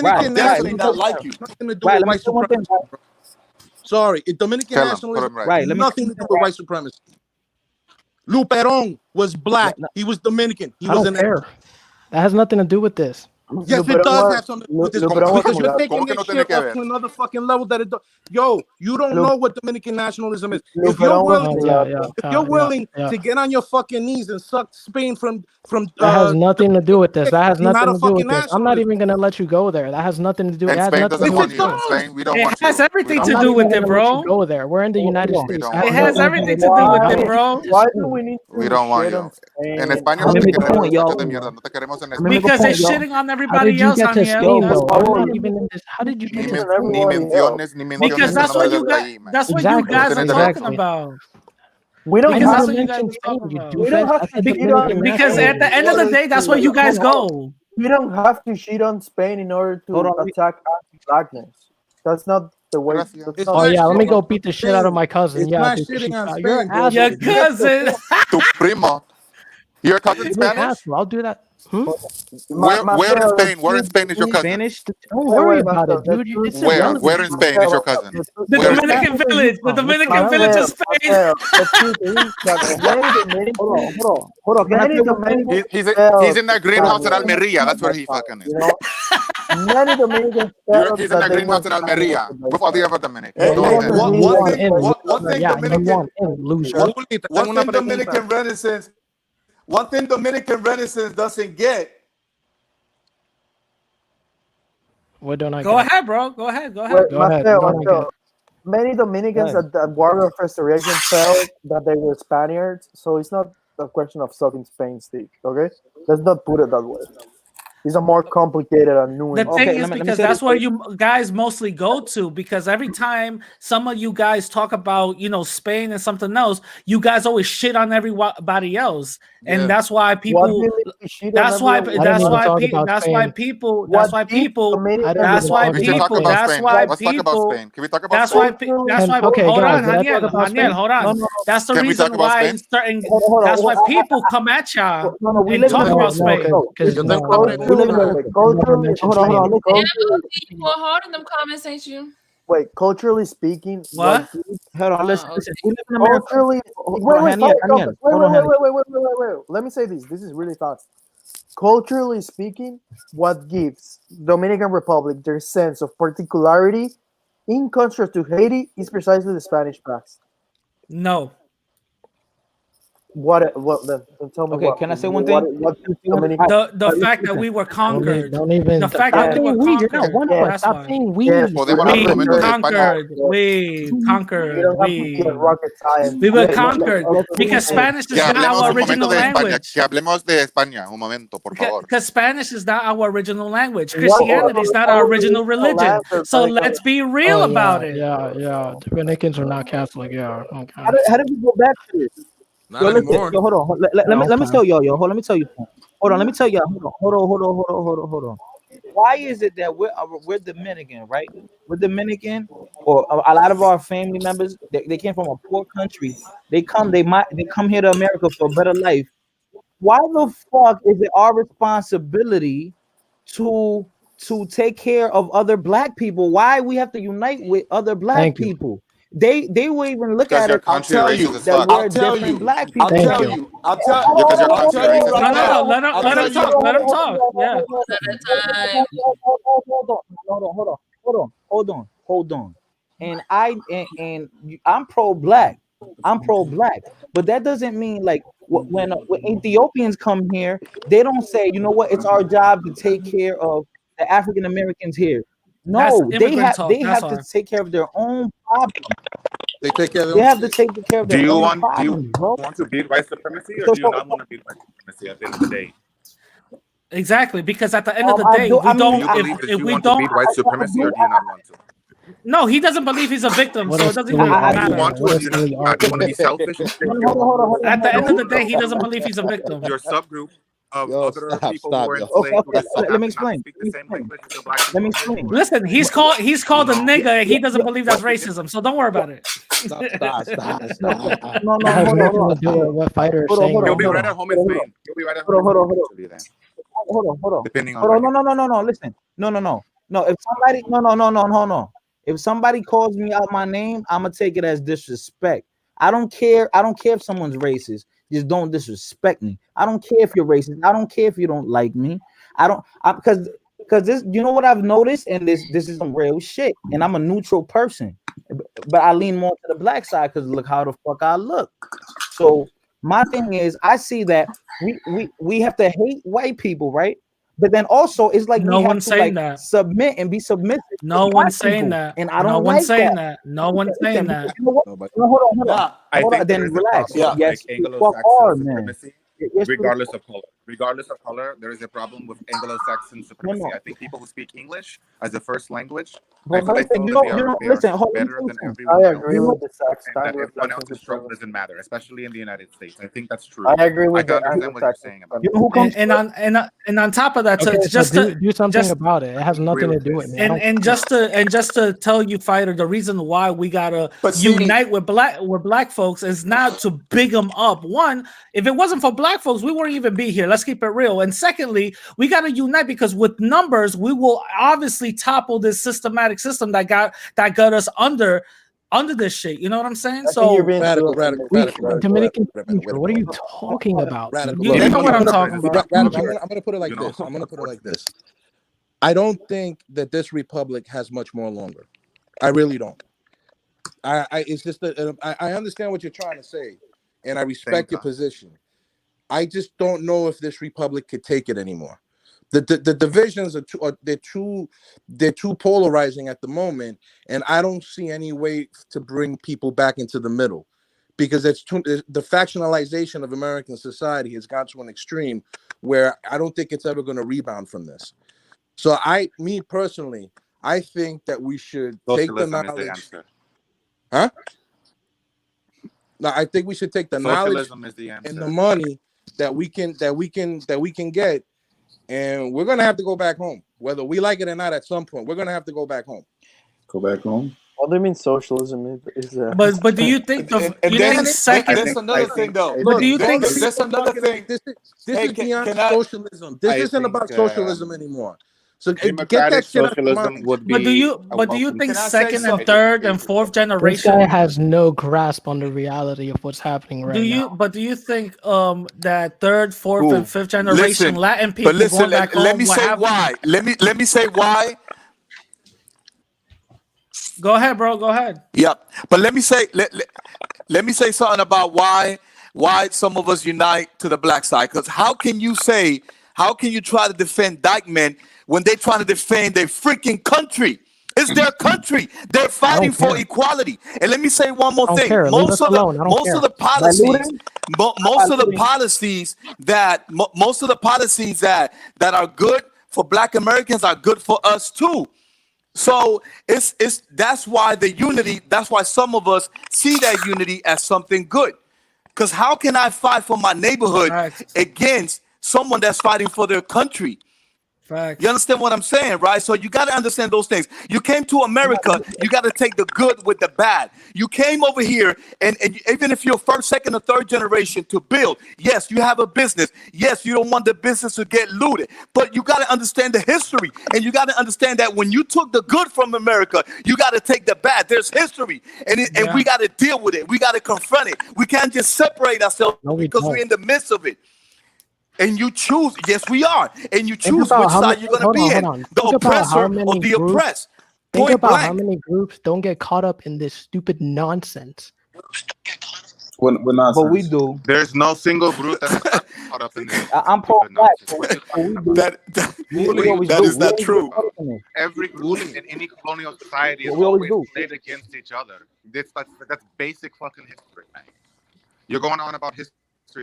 Right, I'm Dominican right. Let definitely me nationalism not say, like you. has nothing to do right, with let me white say one thing, supremacy. right? Sorry, Dominican Tell him nationalism right. has Right, let me say nothing one to do thing, with right? white supremacy. Luperón was black. He was Dominican. He I was don't an. care. That has nothing to do with this. Yes, it does have something to do with this ¿Cómo, because you're cómo taking que no this tiene shit que up ver? to another fucking level that it. Yo, you don't know what Dominican nationalism is. If you're Luperón was willing, if you're willing to get on your fucking knees and suck Spain from That has nothing to do with this. That has you're not nothing a to do with fucking this. I'm not nationalist. even gonna let you go there. That has nothing to do. It And has Spain nothing to doesn't do want with you. this. Spain, we don't It want has you. everything I'm to not do even with it, gonna let you bro. go there. We're in the United We States. don't That It has want has you. nothing to do everything with to do this. with it, bro. Why do we need to We don't want shit you. on Spain? En España Let no me te make a queremos, point, muchachos de yo. mierda. No te queremos en Let me make a Because point, it's yo. shitting on How everybody did you else, get to Aniel. Spain That's though? why. We're not even in this. How did you get Ni, to men, Spain? ni menciones, ni menciones Because el that's what nombre you del got. país, man. That's what you Exactly. guys are talking Exactly. about. We don't You Because have that's never what you guys mentioned are Spain, talking you about. we don't doofus. have That's to a shit Dominican on Because national. at the end of the day, that's where you guys go. we don't have to shit on Spain in order Hold to on, attack anti-blackness. That's not the way. Gracias. That's It's not Oh not yeah, let me shitting go on beat the shit out of Spain. my cousin. It's Yeah, not dude, 'cause shitting on you're an Spain, bro. asshole. Your Dude. cousin. Tu primo. Your cousin You're an Spanish? asshole. I'll do that. Where in Mateo, Spain? Where in Spain is your cousin? Spanish. Don't wait, worry wait, about Mateo, it, dude. It's Where? irrelevant. Where in Spain is your cousin? The Where in Dominican Spain? village. The Dominican village of Spain. Mateo, the truth is that Hold on. Can I many say one thing? Dominicans He's felt in that greenhouse in Almeria. That's where he fucking is. you know, many Dominicans felt He's in that that they greenhouse were in Almeria. With all the other Dominicans. Hey, Go hey, ahead. You won in, one thing yeah, you Dominican, won in, loser. one thing Dominican Renaissance, one thing Dominican Renaissance doesn't get. What don't I Go get? ahead, bro. Go ahead. Go Well, ahead. Go ahead. Mateo, What don't I Mateo, get? many Dominicans at the War of Restoration felt that they were Spaniards, so it's not a question of sucking Spain's dick. Okay, let's not put it that way. It's a more complicated and The nuanced. thing is, because that's where you guys mostly go to, because every time some of you guys talk about, Spain and something else, you guys always shit on everybody else. And that's why people, that's why people, that's why people, that's why people, We should talk about Spain. Hold on, guys, Daniel, hold on. That's the Can we reason talk about why Spain? certain, that's why people come at y'all and live talk in about Spain. Culturally, Damn, you going hard in them comments, ain't you? wait, culturally speaking, What? Hold on, listen. We live in America. Culturally, wait. Let me say this. This is really fast. Culturally speaking, what gives Dominican Republic their sense of particularity, in contrast to Haiti, is precisely the Spanish past. No. What then tell me Okay, what. can I say one thing? The fact that we were conquered. Don't even. The fact that we were You're not conquered. one of us. Stop saying we. We conquered. We were conquered because Spanish is not our original language. Que hablemos de España un momento, por favor. Because Spanish is not our original language. Christianity is not our original religion. So let's be real about it. Yeah. Dominicans are not Catholic. Yeah. Okay. How did we go back to this? Not Yo, listen, anymore. yo, hold on. Let me tell y'all, yo. Let me tell you. Hold on. Let me tell y'all. Hold on. Why is it that we're Dominican, right? We're Dominican, or a lot of our family members, they came from a poor country. They come here to America for a better life. Why the fuck is it our responsibility to take care of other black people? Why we have to unite with other black people? They will even look Because at your it. country racist as That fuck. we're different black people. I'll tell you right now. Let him talk. Let him talk. Yeah. Hold on. And I'm pro-black. But that doesn't mean like when Ethiopians come here, they don't say, you know what, it's our job to take care of the African Americans here. No, they have to take care of their own problems. They take care of They have to take care of their own problems, bro. Want to beat white supremacy, or do you not want to beat white supremacy at the end of the day? Exactly, because at the end of the day, Do you want to beat white supremacy, or do you not want to? No, he doesn't believe he's a victim, so it doesn't even Do matter. you want to, or do you not? Do you want to be selfish? At the end of the day, he doesn't believe he's a victim. Your subgroup of other people who were enslaved. Let me explain. Let me explain. Listen, he's called a nigga, and he doesn't believe that's racism. So don't worry about it. No, What fighter is saying? You'll be right at home in Spain. You'll be right at home. Hold on. Depending on. No. Listen. No. If somebody calls me out my name, I'm gonna take it as disrespect. I don't care if someone's racist. Just don't disrespect me. I don't care if you're racist. I don't care if you don't like me. Because this, you know what I've noticed, and this is some real shit. And I'm a neutral person, but I lean more to the black side because look how the fuck I look. So my thing is, I see that we have to hate white people, right? But then also it's like no one's saying like that. Submit and be submissive. No one's saying that. And I don't no like one's saying that. No one's saying that. Hold on. Then relax. Yes, fuck hard, man. Regardless of color, there is a problem with Anglo-Saxon supremacy. I think people who speak English as a first language, listen, better than everyone. I agree with the Saxon. And that everyone else's struggle doesn't matter, especially in the United States. I think that's true. I agree with I understand what you're saying about it. And on top of that, Okay, so just so to do something about it. It has nothing to do with me. And just to tell you, fighter, the reason why we gotta unite with black folks is not to big them up. One, if it wasn't for black folks, we wouldn't even be here. Let's keep it real. And secondly, we gotta unite because with numbers, we will obviously topple this systematic system that got us under this shit. You know what I'm saying? Radical. Dominican, what are you talking about? You know what I'm talking about. I'm gonna put it like this. I don't think that this republic has much more longer. I really don't. It's just that I understand what you're trying to say, and I respect your position. I just don't know if this republic could take it anymore. The divisions are too polarizing at the moment, and I don't see any way to bring people back into the middle, because the factionalization of American society has gone to an extreme where I don't think it's ever going to rebound from this. So me personally, I think that we should take the knowledge. Huh? No, I think we should take the knowledge and the money that we can get. And we're gonna have to go back home, whether we like it or not. At some point, we're gonna have to go back home. Go back home. What do you mean socialism is? But do you think There's another thing though. But do you think there's another thing? This is beyond socialism. This isn't about socialism anymore. So get that shit out of your mind. But do you think second and third and fourth This generation guy has no grasp on the reality of what's happening right now. But do you think that third, fourth, and fifth generation Latin people going back home? Let me say why. Let me say why. Go ahead, bro. Go ahead. Yep. But let me say something about why some of us unite to the black side. Because how can you try to defend Dykeman when they're trying to defend their freaking country? It's their country. They're fighting for equality. And let me say one more thing. Most of the policies that are good for Black Americans are good for us too. So that's why that's why some of us see that unity as something good. Because how can I fight for my neighborhood against someone that's fighting for their country? Facts. You understand what I'm saying, right? So you got to understand those things. You came to America, you got to take the good with the bad. You came over here, and even if you're first, second, or third generation to build, yes, you have a business. Yes, you don't want the business to get looted, but you got to understand the history, and you got to understand that when you took the good from America, you got to take the bad. There's history, and we got to deal with it. We got to confront it. We can't just separate ourselves because we're in the midst of it. And you choose, yes, we are. And you choose which side you're going to be in, the oppressor or the oppressed. Think Point about blank. how many groups don't get caught up in this stupid nonsense. We're not. But we do. There's no single group that's caught up in this. I'm pro-black. That is not true. Every group in any colonial society is We always always played against each other. That's basic fucking history, man. You're going on about history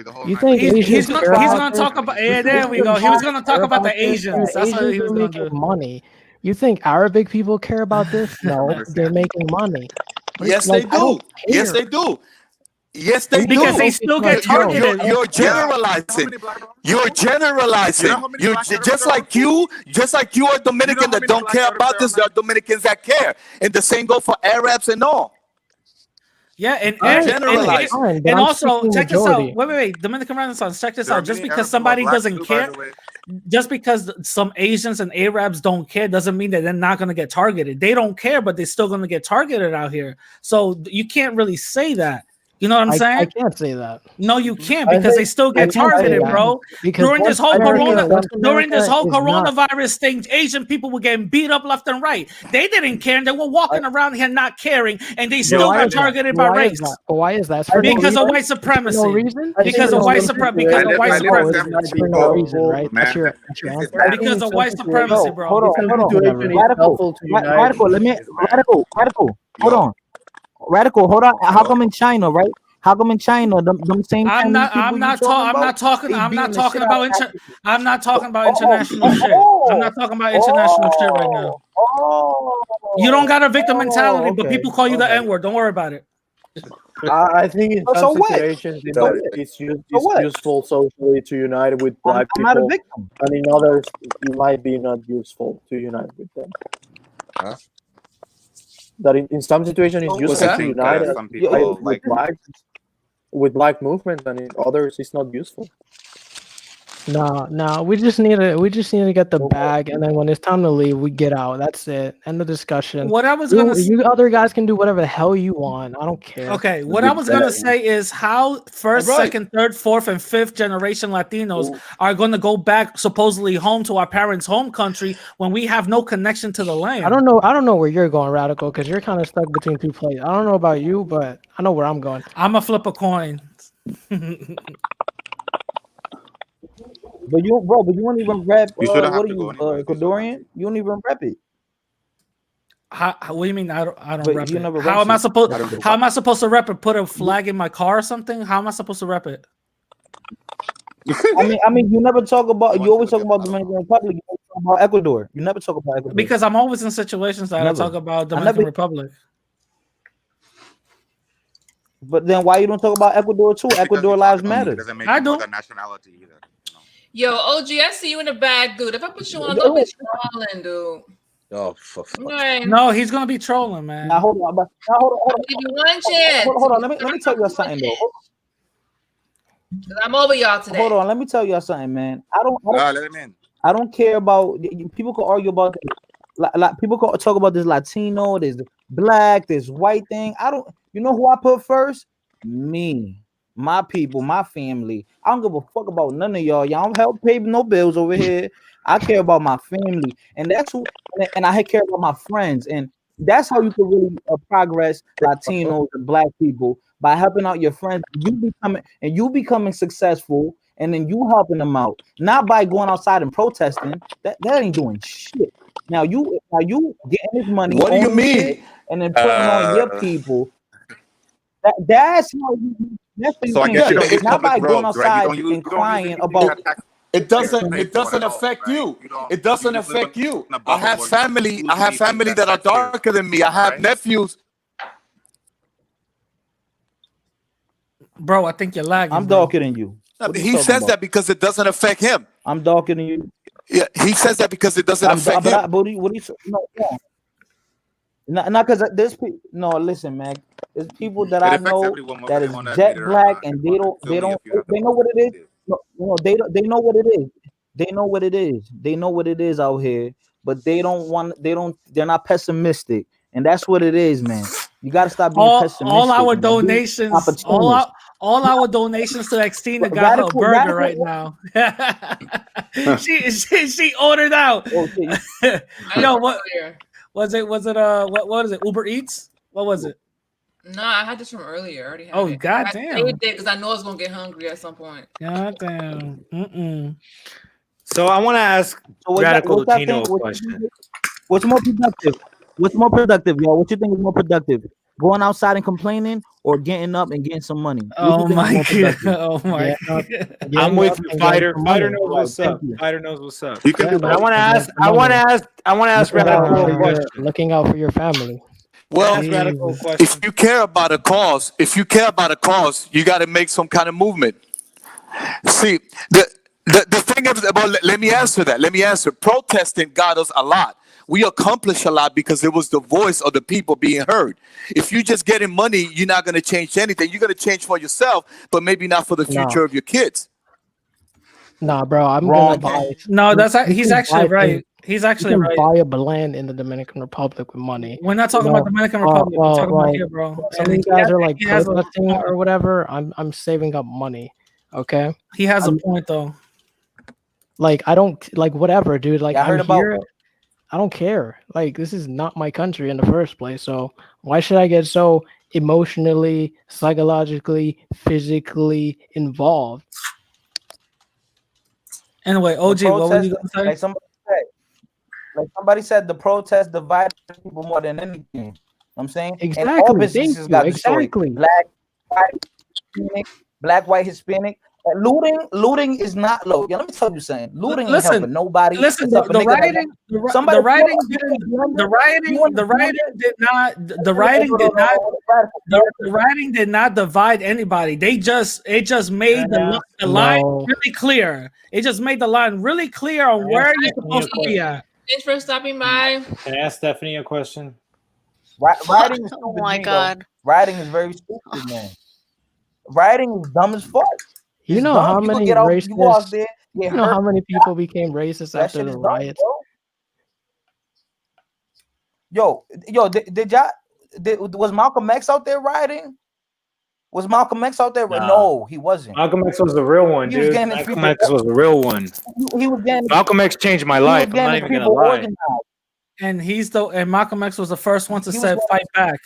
the whole You night. think He's gonna talk about? Yeah, there we go. He was gonna talk about the Asians. That's what he was gonna do. Money. You think Arabic people care about this? No, they're making money. Yes, they do. Yes, they do. Yes, they do. Because they still get targeted. You're generalizing. You're generalizing. You just like you are Dominican that don't care about this. There are Dominicans that care, and the same go for Arabs and all. Yeah, and I'm also speaking check this out. majority. Wait, Dominican Renaissance. Check this out. Just because somebody doesn't care, just because some Asians and Arabs don't care, doesn't mean that they're not going to get targeted. They don't care, but they're still going to get targeted out here. So you can't really say that. You know what I'm saying? I can't say that. No, you can't, because they still get targeted, bro. During this whole coronavirus thing, Asian people were getting beat up left and right. They didn't care, and they were walking around here not caring, and they still got targeted by race. Why is that? Because of white supremacy. No reason? Because of white supremacy. Because of white supremacy. For no reason, right? That's your answer. Because of white supremacy, bro. Hold on. Radical, hold on. How come in China, right? How come in China, them same? I'm not talking about international shit. I'm not talking about international shit right now. You don't got a victim mentality, but people call you the N-word. Don't worry about it. I think in some situations it's useful socially to unite with black people, not a victim. and in others it might be not useful to unite with them. Huh? That in some situations it's useful to unite some people with black movement, and in others it's not useful. No, we just need to get the bag, and then when it's time to leave, we get out. That's it. End of discussion. What I was gonna say, you other guys can do whatever the hell you want. I don't care. Okay, what I was gonna say is how first, second, third, fourth, and fifth generation Latinos are gonna go back supposedly home to our parents' home country when we have no connection to the land. I don't know where you're going, Radical, because you're kind of stuck between two places. I don't know about you, but I know where I'm going. I'm gonna flip a coin. But you won't even rep. What are you, Ecuadorian? You don't even rep it. What do you mean? I don't rep it. How am I supposed to rep it? Put a flag in my car or something? How am I supposed to rep it? I mean, you never talk about. You always talk about Dominican Republic. You never talk about Ecuador. You never talk about Ecuador because I'm always in situations that I talk about Dominican Republic. But then why you don't talk about Ecuador too? Ecuador lives matter. I don't. Nationality either. Yo, OG, I see you in the bag, dude. If I put you on, don't be trolling, dude. Oh, for no, he's gonna be trolling, man. Now hold on. I'll give you one chance. Hold on. Let me tell you something though. I'm over y'all today. Hold on. Let me tell you something, man. I let him in. I don't care about people. Can argue about people can talk about this Latino, this black, this white thing. I don't. You know who I put first? Me. My people, my family. I don't give a fuck about none of y'all. Y'all don't help pay no bills over here. I care about my family, and that's who. And I care about my friends, and that's how you can really progress Latinos and black people by helping out your friends. You becoming successful, and then you helping them out, not by going outside and protesting. That ain't doing shit. Now you getting this money. What do you mean? And then putting on your people. That's how you. So I guess you don't not by going outside and crying about. It doesn't affect you. It doesn't affect you. I have family that are darker than me. I have nephews. Bro, I think you're lagging. I'm darker than you. He says that because it doesn't affect him. I'm darker than you. Yeah, he says that because it doesn't affect him. What do you say? No, because there's people. No, listen, man. There's people that I know that is jet black, and they know what it is. No, they know what it is. They know what it is. They know what it is out here, but they're not pessimistic, and that's what it is, man. You got to stop being pessimistic. All our man. donations, all our donations to Xtina got her a burger right now. she ordered out. Yo, what was it? Was it what is it? Uber Eats? What was it? No, I had this from earlier. I already had Oh, it. goddamn. I saved it because I know I was gonna get hungry at some point. Goddamn. So I want to ask Radical Latino a question. What's more productive? What's more productive, y'all? What you think is more productive? Going outside and complaining, or getting up and getting some money? Oh my god! Oh my god! I'm with you, Fighter. Fighter knows what's up. Fighter knows what's up. But I want to ask Radical a question. Looking out for your family. Well, if you care about a cause, you got to make some kind of movement. See, the thing is, well, let me answer that. Protesting got us a lot. We accomplished a lot because it was the voice of the people being heard. If you just getting money, you're not going to change anything. You're going to change for yourself, but maybe not for the future of your kids. Nah, bro, I'm gonna buy. No, he's actually right. He's actually you can right. buy a land in the Dominican Republic with money. We're not talking about Dominican Republic. We're talking about here, bro. And these guys are like protesting or whatever. I'm saving up money. Okay. He has a point though. Like I don't like whatever, dude. Like I heard about. I don't care. Like this is not my country in the first place. So why should I get so emotionally, psychologically, physically involved? Anyway, OG, what were you gonna say? Like somebody said, the protest divided people more than anything. You know what I'm saying? Exactly. And all businesses got destroyed. Exactly. Black, white, Hispanic. Looting is not low. Yeah, let me tell you something. Looting ain't helping nobody. Listen, the rioting did not divide anybody. It just made the line really clear. It just made the line really clear on where you're supposed to be at. Thanks for stopping by. Can I ask Stephanie a question? Rioting is Oh my god. Rioting is very stupid, man. Rioting is dumb as fuck. You know how many racists? You know how many people became racist after the riots? Yo, was Malcolm X out there rioting? Was Malcolm X out there? Nah. No, he wasn't. Malcolm X was the real one, dude. Malcolm X was the real one. He was getting. Malcolm X changed my life. I'm not even gonna lie. And Malcolm X was the first one to say fight back.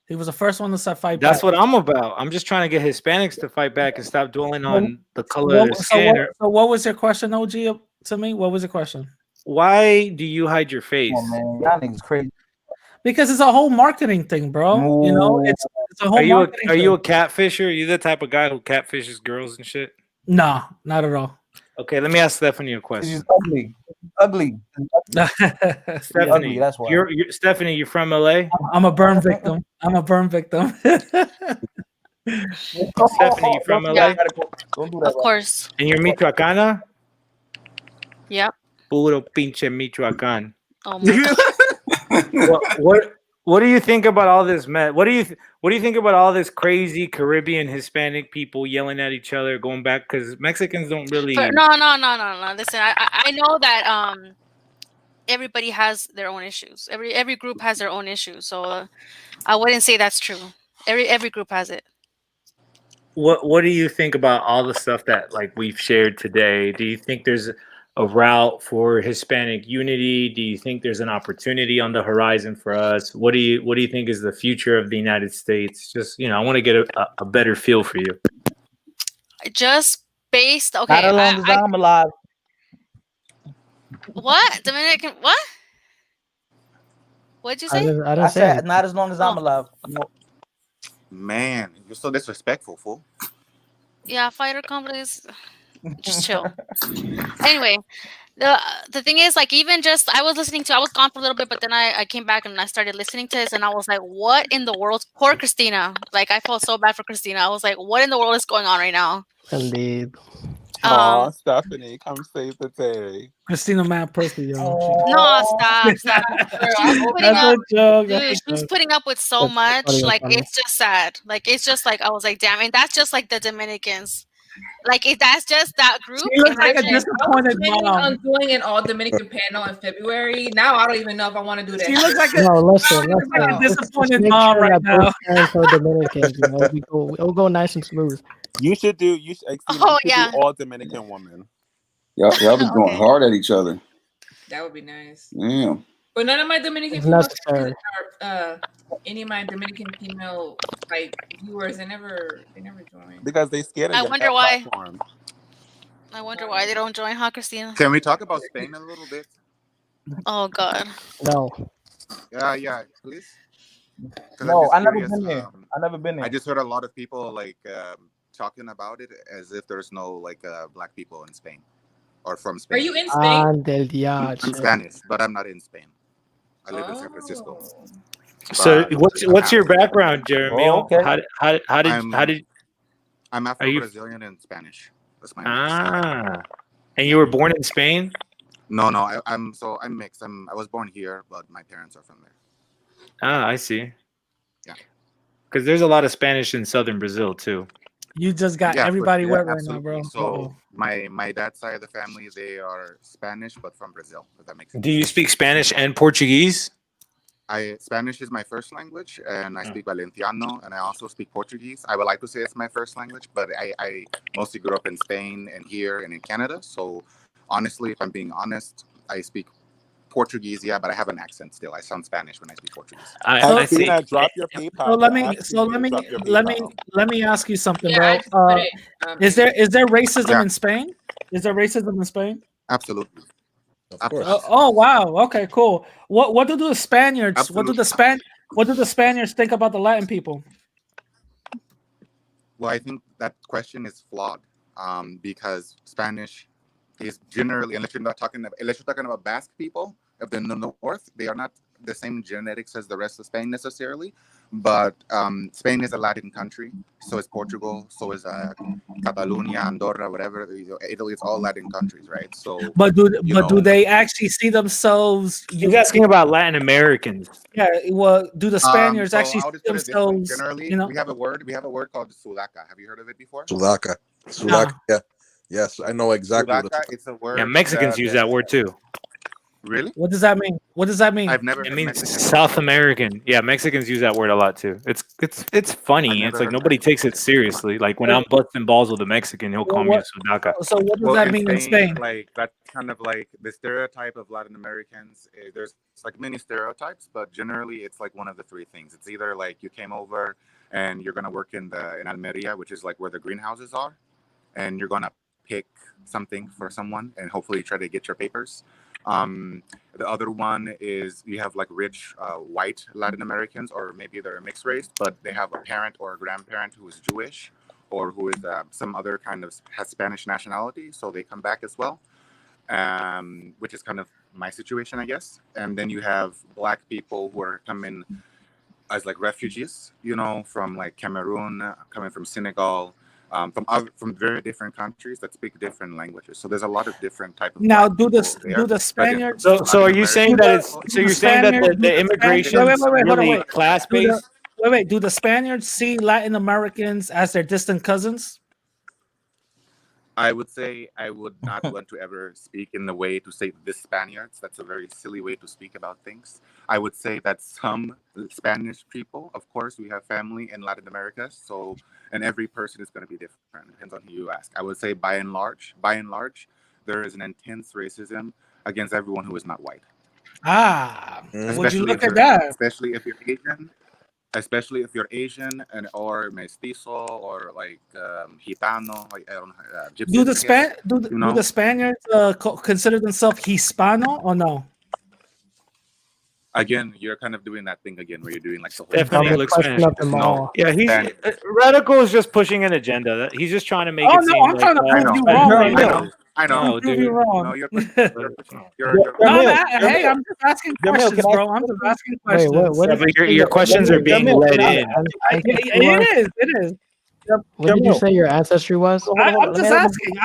He was the first one to say fight back. That's what I'm about. I'm just trying to get Hispanics to fight back and stop dwelling on the color of their skin. So what was your question, OG, to me? What was your question? Why do you hide your face? Oh, man, y'all niggas crazy. Because it's a whole marketing thing, bro. You know, it's a whole marketing Are thing. you a catfisher? Are you the type of guy who catfishes girls and shit? No, not at all. Okay, let me ask Stephanie a question. She's ugly. Stephanie, ugly, that's why. You're Stephanie. You're from LA. I'm a burn victim. Oh, Stephanie, you from LA? Yeah. Don't do that. Of course. And you're Michoacana? Yeah. Puro pinche Michoacán. Oh my god. What do you think about all this, Matt? What do you think about all this crazy Caribbean Hispanic people yelling at each other, going back? Because Mexicans don't really. No. Listen, I know that everybody has their own issues. Every group has their own issues. So I wouldn't say that's true. Every group has it. What do you think about all the stuff that like we've shared today? Do you think there's a route for Hispanic unity? Do you think there's an opportunity on the horizon for us? What do you think is the future of the United States? Just, I want to get a better feel for you. Just based, okay. Not as long as I'm alive. What? Dominican, what? What'd you say? I said not as long as I'm alive. No. Man, you're so disrespectful, fool. Yeah, fighter companies. Just chill. Anyway, the thing is, like, even just I was gone for a little bit, but then I came back and I started listening to this, and I was like, what in the world? Poor Christina. Like, I felt so bad for Christina. I was like, what in the world is going on right now? Indeed. Aw, Stephanie, come save the day. Christina mad pussy, yo. No, stop. Girl, She's I'm putting That's up, a joke. That's dude. a She's joke. putting up with so That's much. funny. Like That's funny. it's just sad. Like it's just like I was like, damn. And that's just like the Dominicans. Like if that's just that group. She looks like a Imagine. I was disappointed planning mom. on doing an all Dominican panel in February. Now I don't even know if I want to do that. She looks like a, No, listen, she looks like a listen. Just disappointed make mom sure right that both now. parents are Dominicans. You know, it'll go nice and smooth. You should do. Oh do yeah. all Dominican women. Y'all be going Okay. hard at each other. That would be nice. Yeah. But none of my Dominican It's female necessary. any of my Dominican female like viewers, they never join. Because they scared of I your wonder why. platform. I wonder why they don't join, huh, Christina? Can we talk about Spain a little bit? Oh God. No. Yeah, please. 'Cause No, I I'm just never curious. been there. I never been there. I just heard a lot of people like talking about it as if there's no like black people in Spain or from Spain. Are you in Spain? And del I'm diache. Spanish, but I'm not in Spain. I live in San Francisco. So But what's your I'm half- background, Jeremy? Oh, okay. How did I'm are you? Afro-Brazilian and Spanish. That's my mix. And you were born in Spain? No, I'm mixed. I was born here, but my parents are from there. I see. Yeah. Because there's a lot of Spanish in southern Brazil too. You just got Yeah, everybody wet right absolutely. now, bro. So my dad's side of the family, they are Spanish, but from Brazil. If that makes sense. Do you speak Spanish and Portuguese? Spanish is my first language, and I speak Valenciano, and I also speak Portuguese. I would like to say it's my first language, but I mostly grew up in Spain and here and in Canada. So honestly, if I'm being honest, I speak Portuguese, yeah, but I have an accent still. I sound Spanish when I speak Portuguese. I see. Drop your PayPal. So let me ask you something, Yeah, bro. I just put it. Is there racism Yeah. in Spain? Is there racism in Spain? Absolutely. Of course. Oh wow. Okay, cool. What do the Spaniards? What do the Spaniards think about the Latin people? Well, I think that question is flawed because Spanish is generally, unless you're talking about Basque people of the north, they are not the same genetics as the rest of Spain necessarily. But Spain is a Latin country, so is Portugal, so is Catalonia, Andorra, whatever. Italy, it's all Latin countries, right? So, But do they actually see themselves? He's asking about Latin Americans. Yeah. Well, do the Spaniards so actually I'll see just put it this way. themselves? Generally, You know. we have a word called sulaka. Have you heard of it before? Sulaka. Yeah. Yes, I know exactly what Sulaka, it's a word. Yeah, Mexicans use that word too. Really? What does that mean? What does that mean? I've never. It heard means Mexican. South American. Yeah, Mexicans use that word a lot too. It's funny. never It's like heard nobody takes it seriously. Like when I'm busting balls with a Mexican, he'll call me a sudaca. So what does that mean in Spain? Like that's kind of like the stereotype of Latin Americans. There's like many stereotypes, but generally it's like one of the three things. It's either like you came over and you're gonna work in Almeria, which is like where the greenhouses are, and you're gonna pick something for someone and hopefully try to get your papers. The other one is you have like rich white Latin Americans, or maybe they're a mixed race, but they have a parent or a grandparent who is Jewish or who is some other kind of has Spanish nationality, so they come back as well, which is kind of my situation, I guess. And then you have Black people who are coming as like refugees, you know, from like Cameroon, coming from Senegal, from very different countries that speak different languages. So there's a lot of different types of. Now, Black do people the there. Spaniards? So are you saying that it's so you're saying that the immigration is really class based? Wait. Do the Spaniards see Latin Americans as their distant cousins? I would say I would not want to ever speak in the way to say the Spaniards. That's a very silly way to speak about things. I would say that some Spanish people, of course, we have family in Latin America, so and every person is going to be different. Depends on who you ask. I would say by and large, there is an intense racism against everyone who is not white. Would you look at that? Especially if you're Asian. Especially if you're Asian and or mestizo or like Gitano, like I don't know, gypsy. Do the Spaniards consider themselves Hispano or no? Again, you're kind of doing that thing again where you're doing like the whole Definitely looks Spanish. Yeah, he's Radical is just pushing an agenda. He's just trying to make it seem I'm trying to prove you wrong right now. I know, Prove you wrong. No, you're Hey, I'm just asking questions, bro. I'm just asking questions. Your questions are being let in. It is. What did you say your ancestry was? I'm just asking.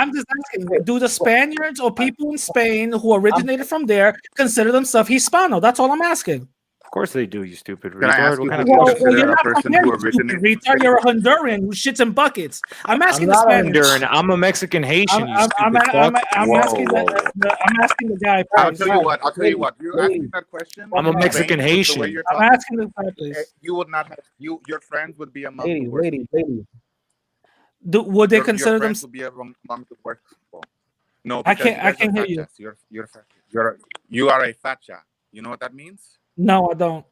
Do the Spaniards or people in Spain who originated from there consider themselves Hispano? That's all I'm asking. Of course they do, you stupid Can I retard. ask What you, kind of do you question? Well, consider you're a not from person there, who you stupid originated? retard. You're a Honduran who shits in buckets. I'm I'm asking the not a Spaniards. Honduran. I'm a Mexican Haitian, you I'm stupid fuck. asking I'm asking the guy I'll first. tell you what. I'll tell you what. You ask me that question. I'm a in Mexican Spain, with the way Haitian. you're I'm talking, asking the guy, please. you would not have your friends would be among the Ladies, worst. ladies. Would they Your consider them? friends would be among the worst people. No, I because you can't. I guys are can't hear you. fachas. You are a facha. You know what that means? No, I don't.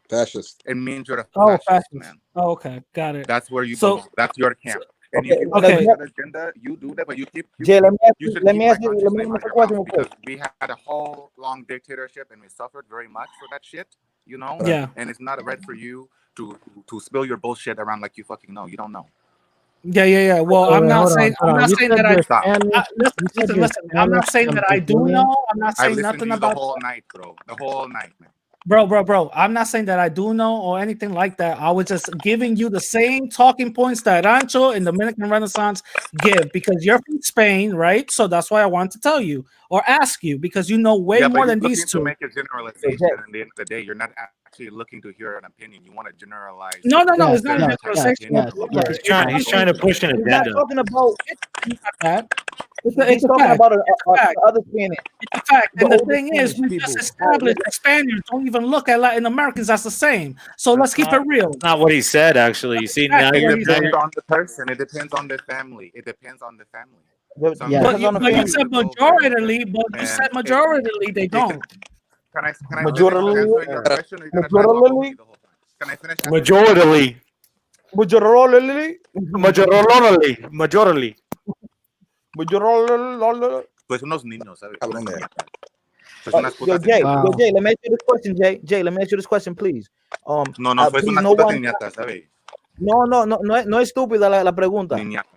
Fascist. It means you're a Oh, fascist, fascist. man. Oh, okay, got it. That's where you So- belong. That's your camp. And Okay, if you want okay. that agenda, you do that. But you keep. Jay, let me ask You you. should Let keep me my ask you. Let conscious me name ask out a your question mouth real quick. because we had a whole long dictatorship and we suffered very much for that shit. You know. Yeah. And it's not right for you to spill your bullshit around like you fucking know. You don't know. Yeah. Well, Wait, I'm not hold on, saying. hold I'm on. not You saying said that you're Stop. Spanish. You said you're Listen. I'm not Spanish saying and that I do Brazilian. know. I'm not I've saying listened nothing to you about. the whole night, bro. The whole night, man. Bro. I'm not saying that I do know or anything like that. I was just giving you the same talking points that Rancho and Dominican Renaissance give because you're from Spain, right? So that's why I wanted to tell you or ask you because you know way Yeah, more but you're than these looking to two. make a generalization, and at the end of the day, you're not actually looking to hear an opinion. You want to generalize. No. Yes, It's not a yes, generalization. yes. He's trying to push an He's not agenda. talking about. That. It's He's a talking fact. about It's a fact. the other Spanish. It's a fact. The And the older thing is, Spanish we people. just All right, established that Spaniards don't even look at Latin Americans as the same. So let's keep it real. That's not what he said, actually. You see, now Exactly you're, what he now said. you're on the person. It depends on the family. It depends on the family. Some Yeah. But people you, on the but you family. said majoritarily, but you said majoritarily they don't. Can I finish Majority. answering your question? Or are you gonna try to talk over me Majority. the whole time? Can I finish? answering? majorly. Majority. Majorly. Majority. Pues unos niños, ¿sabes? Hablan de- Pues unas Yo, putas Jay, niñatas. yo, Jay, let me ask you this question, Jay. Jay, let me ask you this question, please. No, pues Please, unas no putas one. niñatas, ¿sabes? No es estúpida la pregunta. Niñatas.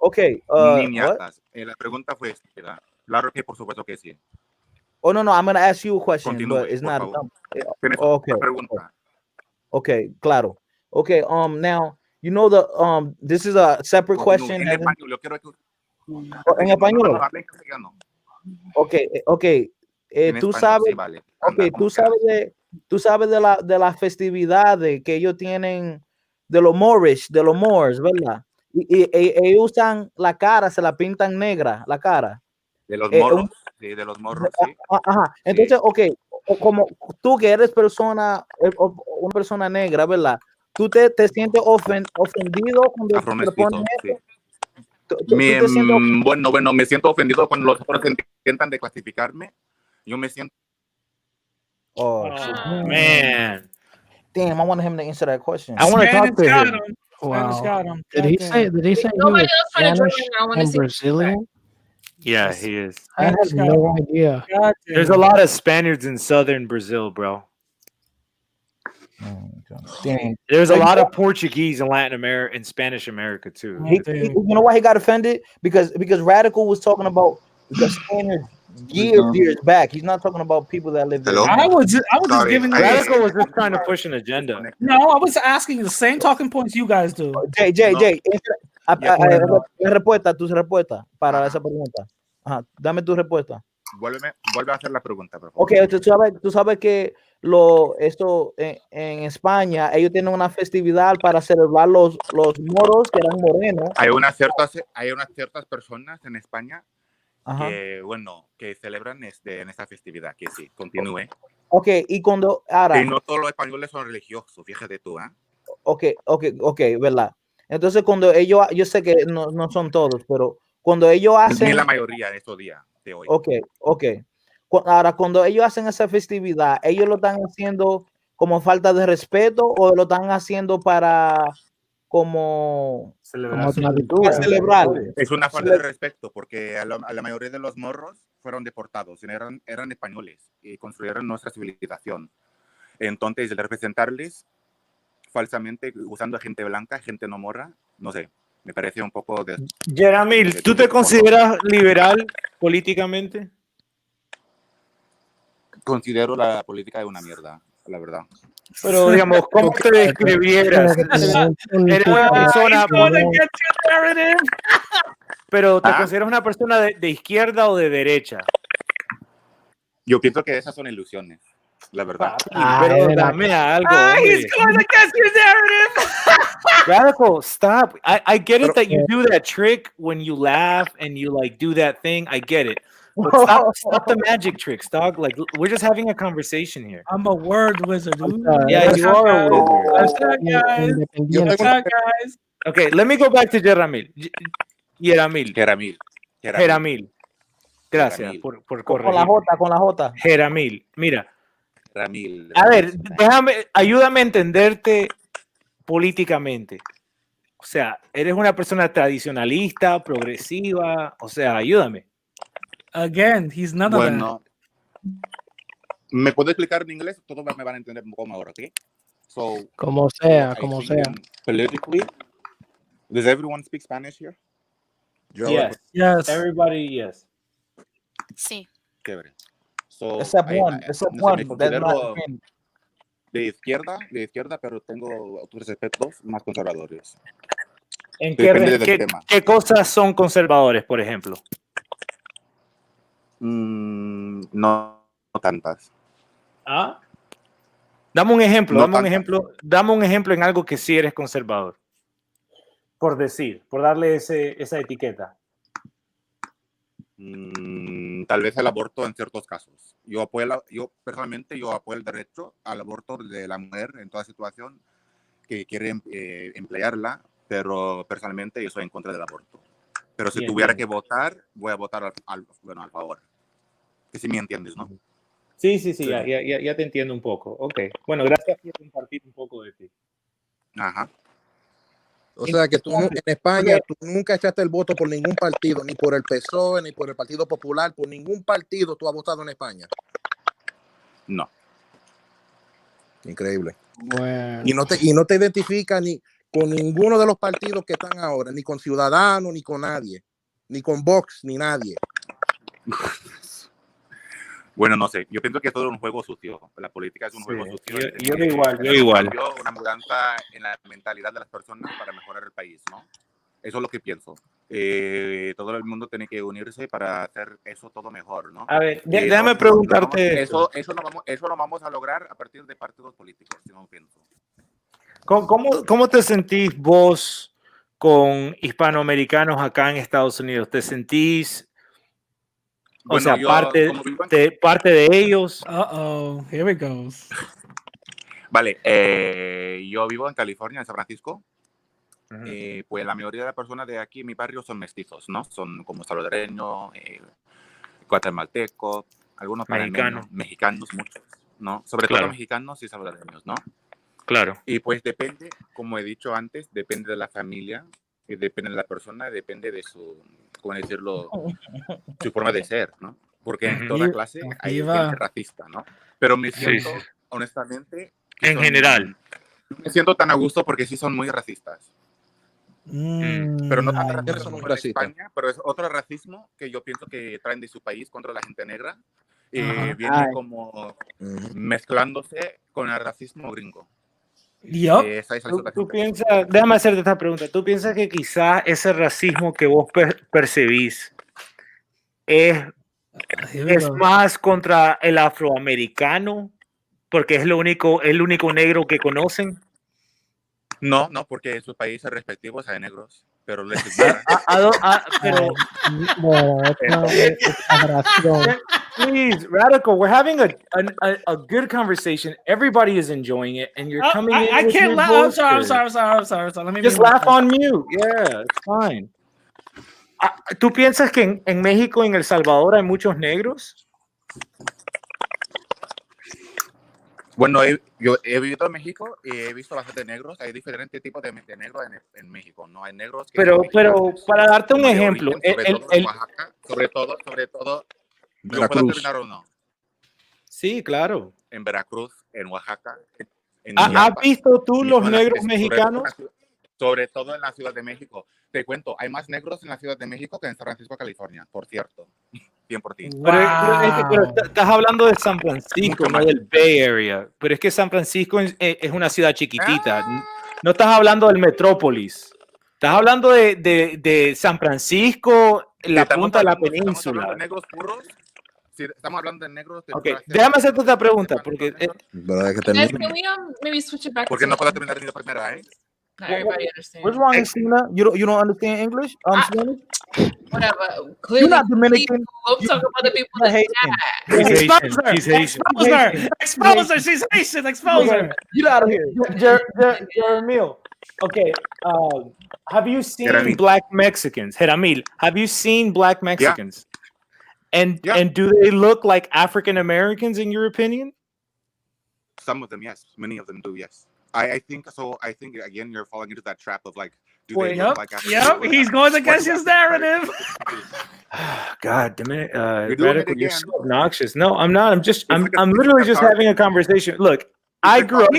Okay. What? Niñatas. La pregunta fue estúpida. Claro que por supuesto que sí. Oh no, I'm gonna ask you a question, Continúe, but it's por not. favor. Tienes Okay. una pregunta. Okay, claro. Okay. Now you know the this is a separate question. En español, yo quiero que En español. No, habla en castellano. Okay. En Tú español, sabes. sí, vale. Okay, Anda, tú sabes de las festividades que ellos tienen de los Moorish, de los Moors, ¿verdad? Y ellos usan la cara, se la pintan negra, la cara. De los morros, sí, de los morros, sí. Ajá. Entonces, okay, como tú que eres una persona negra, ¿verdad? Tú te sientes ofendido cuando te ponen Sí. eso. ¿Tú te sientes Bueno, me siento ofendido cuando los otros intentan de clasificarme. Yo me siento. Oh, man. Damn, I wanted him to answer that question. I want to talk to him. Wow. Did he say he Nobody was else trying to join Spanish in. I want to and see. Brazilian? Yeah, he is. I had no idea. There's a lot of Spaniards in southern Brazil, bro. Dang. There's a lot of Portuguese in Latin America and Spanish America too. You know why he got offended? Because Radical was talking about the Spaniards years back. He's not talking about people that live there. I was just giving you. Radical was just trying to push an agenda. No, I was asking the same talking points you guys do. Jay, tu respuesta para esa pregunta. Ajá, dame tu respuesta. Vuelve a hacer la pregunta, por favor. Okay, tú sabes que en España ellos tienen una festividad para celebrar los moros que eran morenos. Hay unas ciertas personas en España que celebran en esta festividad, que sí, continúe. Okay, y cuando ahora. Y no todos los españoles son religiosos, fíjate tú, ¿eh? Okay, ¿verdad? Entonces cuando ellos, yo sé que no son todos, pero cuando ellos hacen. Ni la mayoría de estos días de hoy. Okay. Ahora, cuando ellos hacen esa festividad, ¿ellos lo están haciendo como falta de respeto o lo están haciendo para celebrar? Es una falta de respeto porque a la mayoría de los morros fueron deportados, eran españoles y construyeron nuestra civilización. Entonces, el representarles falsamente usando gente blanca, gente no morra, no sé, me parece un poco de... Yeramil, ¿tú te consideras liberal políticamente? Considero la política de una mierda. la verdad. Pero, digamos, ¿cómo te describieras? ¿Eres una persona... Pero, ¿te consideras una persona de izquierda o de derecha? Yo pienso que esas son ilusiones, la verdad. Pero dame algo, hombre. He's going against your narrative. Radical, stop. I get it that you do that trick when you laugh and you like do that thing. I get it. But stop the magic tricks, dog. Like we're just having a conversation here. I'm a word wizard, dude. Yeah, you are a wizard. What's up, guys? Okay, let me go back to Yeramil. Jeramil. Gracias por corregir. Con la J. Jeramil, mira. Ramil. A ver, ayúdame a entenderte políticamente. O sea, eres una persona tradicionalista, progresiva, o sea, ayúdame. Again, he's none of that. ¿Me puedo explicar en inglés? Todos me van a entender un poco mejor, ¿ok? So, como sea, como sea. Politically, does everyone speak Spanish here? Yes. Yes. Everybody, yes. Sí. Chévere. So, Except one. me considero de izquierda, pero tengo otros aspectos más conservadores. ¿En Depende del tema. qué cosas son conservadores, por ejemplo? No tantas. ¿Ah? Dame un ejemplo, No dame un ejemplo en algo que sí eres conservador. Por darle esa etiqueta. Tal vez el aborto en ciertos casos. Yo personalmente apoyo el derecho al aborto de la mujer en toda situación que quiere emplearla, pero personalmente yo soy en contra del aborto. Pero si tuviera que votar, voy a votar al favor. Que si me entiendes, ¿no? Sí. Ya te entiendo un poco. Ok. Bueno, gracias por compartir un poco de ti. Ajá. O sea que tú en España tú nunca echaste el voto por ningún partido, ni por el PSOE, ni por el Partido Popular, por ningún partido tú has votado en España. No. Increíble. Bueno. Y no te identificas ni con ninguno de los partidos que están ahora, ni con Ciudadanos, ni con nadie, ni con Vox, ni nadie. Bueno, no sé. Yo pienso que todo es un juego sucio. La política es un juego sucio. Yo igual. Una mudanza en la mentalidad de las personas para mejorar el país, ¿no? Eso es lo que pienso. Todo el mundo tiene que unirse para hacer eso todo mejor, ¿no? A ver, déjame preguntarte eso lo vamos a lograr a partir de partidos políticos, si no pienso. ¿Cómo te sentís vos con hispanoamericanos acá en Estados Unidos? ¿Te sentís... O sea, parte de ellos. Here it goes. Vale, yo vivo en California, en San Francisco. Pues la mayoría de las personas de aquí en mi barrio son mestizos, ¿no? Son como salvadoreños, guatemaltecos, algunos mexicanos, muchos, ¿no? Sobre todo mexicanos y salvadoreños, ¿no? Claro. Y pues depende, como he dicho antes, depende de la familia, y depende de la persona, depende de su, ¿cómo decirlo? Su forma de ser, ¿no? Porque en toda clase hay gente racista, ¿no? Pero me siento, honestamente... En general. No me siento tan a gusto porque sí son muy racistas. Pero no tan racistas como en España, pero es otro racismo que yo pienso que traen de su país contra la gente negra. Viene como mezclándose con el racismo gringo. ¿Tú piensas, déjame hacerte esta pregunta, ¿tú piensas que quizás ese racismo que vos percibís es más contra el afroamericano porque es el único negro que conocen? No, porque en sus países respectivos hay negros, pero les Please, Radical, we're having a good conversation. Everybody is enjoying it, and you're coming in. I can't laugh. I'm sorry. Let me just laugh on mute. Yeah, it's fine. ¿Tú piensas que en México, en El Salvador, hay muchos negros? Bueno, yo he vivido en México y he visto bastante negros. Hay diferentes tipos de negros en México. No hay negros. Pero para darte un ejemplo, sobre todo. ¿Yo puedo terminar o no? Sí, claro. En Veracruz, en Oaxaca. ¿Has visto tú los negros mexicanos? Sobre todo en la Ciudad de México. Te cuento, hay más negros en la Ciudad de México que en San Francisco, California, por cierto. Pero estás hablando de San Francisco, no del Bay Area. Pero es que San Francisco es una ciudad chiquitita. No estás hablando del Metrópolis. Estás hablando de San Francisco, la punta de la península. Si estamos hablando de negros, Okay, déjame hacerte otra pregunta. Porque, Guys, can we maybe switch it back? Porque no puedo terminar ni la primera, ¿eh? Not everybody understands. What's wrong, Christina? You don't understand English? Spanish? Whatever. Clearly, You're not Dominican. I'm talking about the people that She's Haitian. Expose her. Expose her. She's Haitian. Expose her. Get out of here. Jeremil. Okay. Have you seen black Mexicans? Jeramil, have you seen black Mexicans? And do they look like African Americans in your opinion? Some of them, yes. Many of them do, yes. I think so. I think again, you're falling into that trap of like, do they look like African Americans? He's going against his narrative. God damn it, Radical, you're so obnoxious. No, I'm not. I'm literally just having a conversation. Look, I grew up.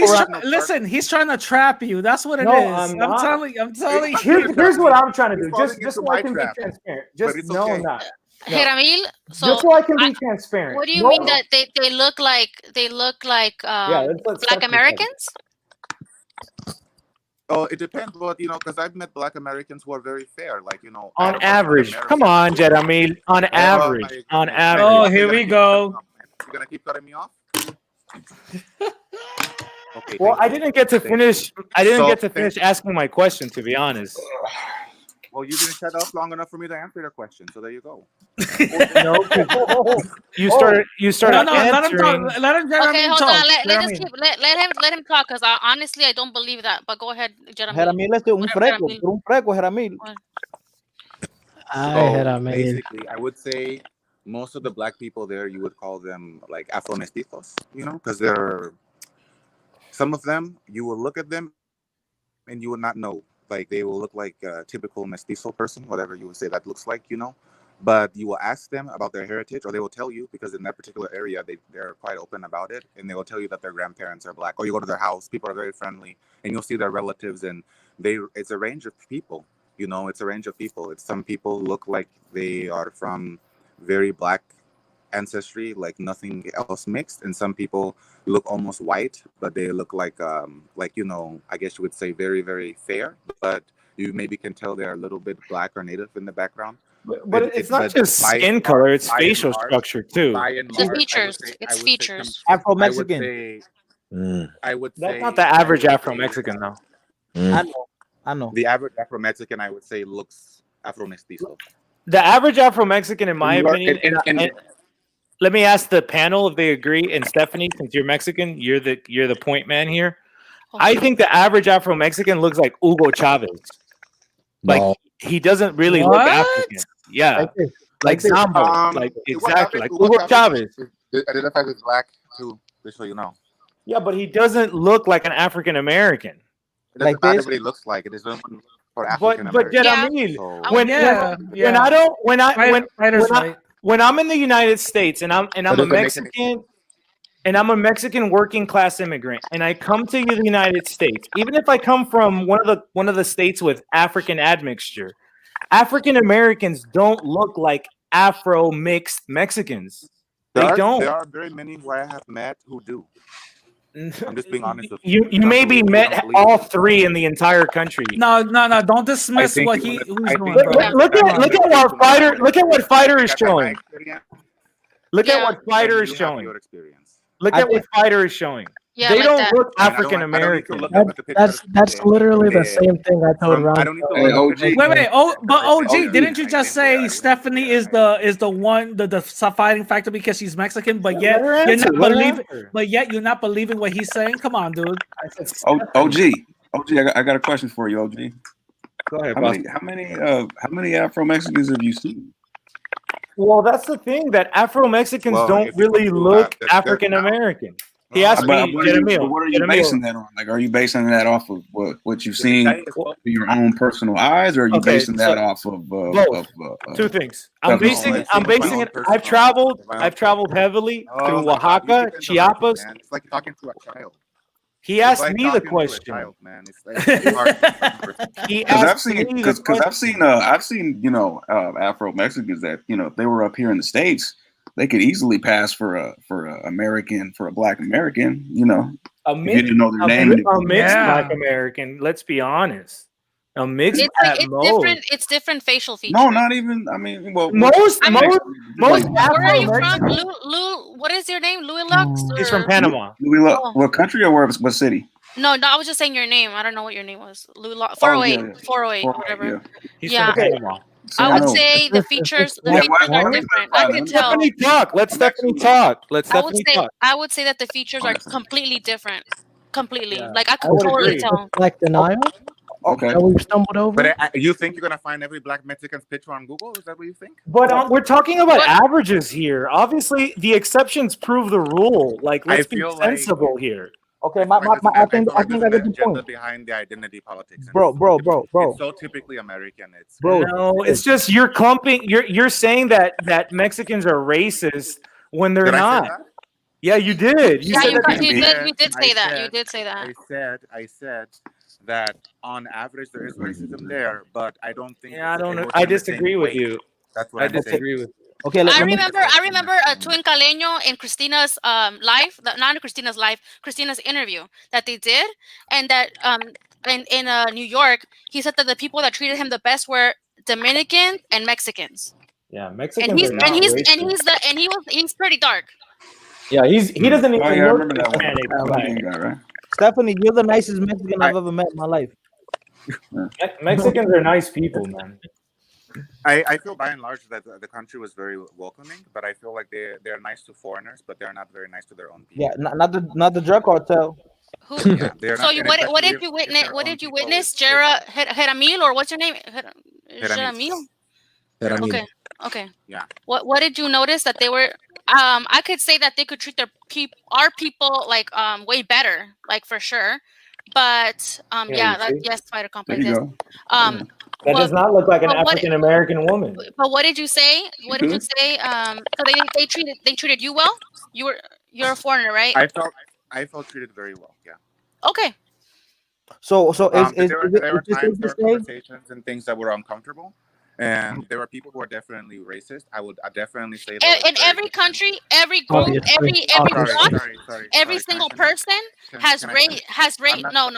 Listen, he's trying to trap you. That's what it is. I'm telling you. Here's what I'm trying to do. Just so I can be transparent. I'm not. No. Jeramil, so just so I can be transparent. What do you mean that they look like Black Americans? Oh, it depends, but because I've met Black Americans who are very fair, like on average. Come on, Jeramil. On average. On average. Oh, here we go. You're gonna keep cutting me off. Okay. Well, I didn't get to finish. I didn't get to finish asking my question, to be honest. Well, you didn't shut up long enough for me to answer your question, so there you go. You started answering. Let him hold talk. on. Let him talk, because honestly I don't believe that. But go ahead, Jeramil. Jeramil es un freco, Jeramil. Basically, I would say most of the black people there, you would call them like Afro mestizos, because they're some of them. You will look at them, and you will not know. Like they will look like a typical mestizo person, whatever you would say that looks like, But you will ask them about their heritage, or they will tell you, because in that particular area, they're quite open about it, and they will tell you that their grandparents are black. Or you go to their house, people are very friendly, and you'll see their relatives, and it's a range of people, it's a range of people. It's some people look like they are from very black ancestry, like nothing else mixed, and some people look almost white, but they look like I guess you would say very, very fair, but you maybe can tell they're a little bit black or native in the background. But it's not just skin color; it's facial structure too. The features. It's features. Afro Mexican. I would say that's not the average Afro Mexican, though. I know. The average Afro Mexican, I would say, looks Afro mestizo. The average Afro Mexican, in my opinion, and let me ask the panel if they agree. And Stephanie, since you're Mexican, you're the point man here. I think the average Afro Mexican looks like Hugo Chavez. Like he doesn't really look African. Yeah, like Sambo. Like exactly, like Hugo Chavez. Identifies as black too, just so you know. Yeah, but he doesn't look like an African American. It doesn't matter what he looks like. It is for African American. But when I'm in the United States and I'm a Mexican and I'm a Mexican working class immigrant and I come to the United States, even if I come from one of the states with African admixture, African Americans don't look like Afro mixed Mexicans. They don't. There are very many who I have met who do. I'm just being honest with you. You maybe met all three in the entire country. No. Don't dismiss what who's doing. Look at what Fighter is showing. Look at what Fighter is showing. Look at what Fighter is showing. Yeah, they like don't that. look African American. That's literally the same thing I told Ron. Wait. But OG, didn't you just say Stephanie is the one the fighting factor because she's Mexican? But yet you're not believing what he's saying. Come on, dude. OG, I got a question for you, OG. Go ahead. How many Afro Mexicans have you seen? Well, that's the thing, that Afro Mexicans don't really look African American. He asked me, Jeremil, what are you basing that on? Like, are you basing that off of what you've seen with your own personal eyes, or are you basing that off of both? Two things. I'm basing it. I've traveled heavily through Oaxaca, Chiapas. It's like talking to a child. He asked me the question. Child, man. It's hard. He Because asked me the question. I've seen Afro Mexicans that if they were up here in the States, they could easily pass for a Black American. If you didn't know their name. A mixed Black American. Let's be honest. A mixed different. It's different facial features. No, not even. I mean, well, most Where are you from? Afro-Mexicans. Lou, what is your name? Louis Lux? He's from Panama. Louis Lux. What country or what city? No, I was just saying your name. I don't know what your name was. Louis Lux. 408. 408. Whatever. He's from Panama. I would say the features are different. I can tell. Let Stephanie talk. I would say that the features are completely different. Completely. Yeah. Like I could totally tell. Black denial. Okay. That we've stumbled over. But you think you're gonna find every Black Mexican's picture on Google? Is that what you think? But we're talking about averages here. Obviously, the exceptions prove the rule. Like, let's be sensible here. Okay, I think I get the point. Behind the identity politics, bro. It's so typically American. No, it's just you're clumping. You're saying that Mexicans are racist when they're not. Yeah, you did. You did say that. You did say that. I said that on average there is racism there, but I don't think. Yeah, I don't know. I disagree with you. That's what I disagree with. Okay, I remember a Twin Caleño in Christina's live, not in Christina's live, Christina's interview that they did, and that in New York, he said that the people that treated him the best were Dominicans and Mexicans. Yeah, Mexicans. He's pretty dark. Yeah, he doesn't even look Hispanic, right? Stephanie, you're the nicest Mexican I've ever met in my life. Mexicans are nice people, man. I feel by and large that the country was very welcoming, but I feel like they're nice to foreigners, but they're not very nice to their own people. Yeah, not the drug cartel. Yeah, what did you witness? What did you witness, Jera Heramil, or what's your name? Heramil. Okay. Yeah. What did you notice that they were? I could say that they could treat our people like way better, like for sure. But yes, fighter complex. That does not look like an African American woman. But what did you say? What did you say? So they treated you well. You're a foreigner, right? I felt treated very well. Yeah. Okay. So there were conversations and things that were uncomfortable. And there are people who are definitely racist. I definitely say that. In every country, every group, every single person has race. No,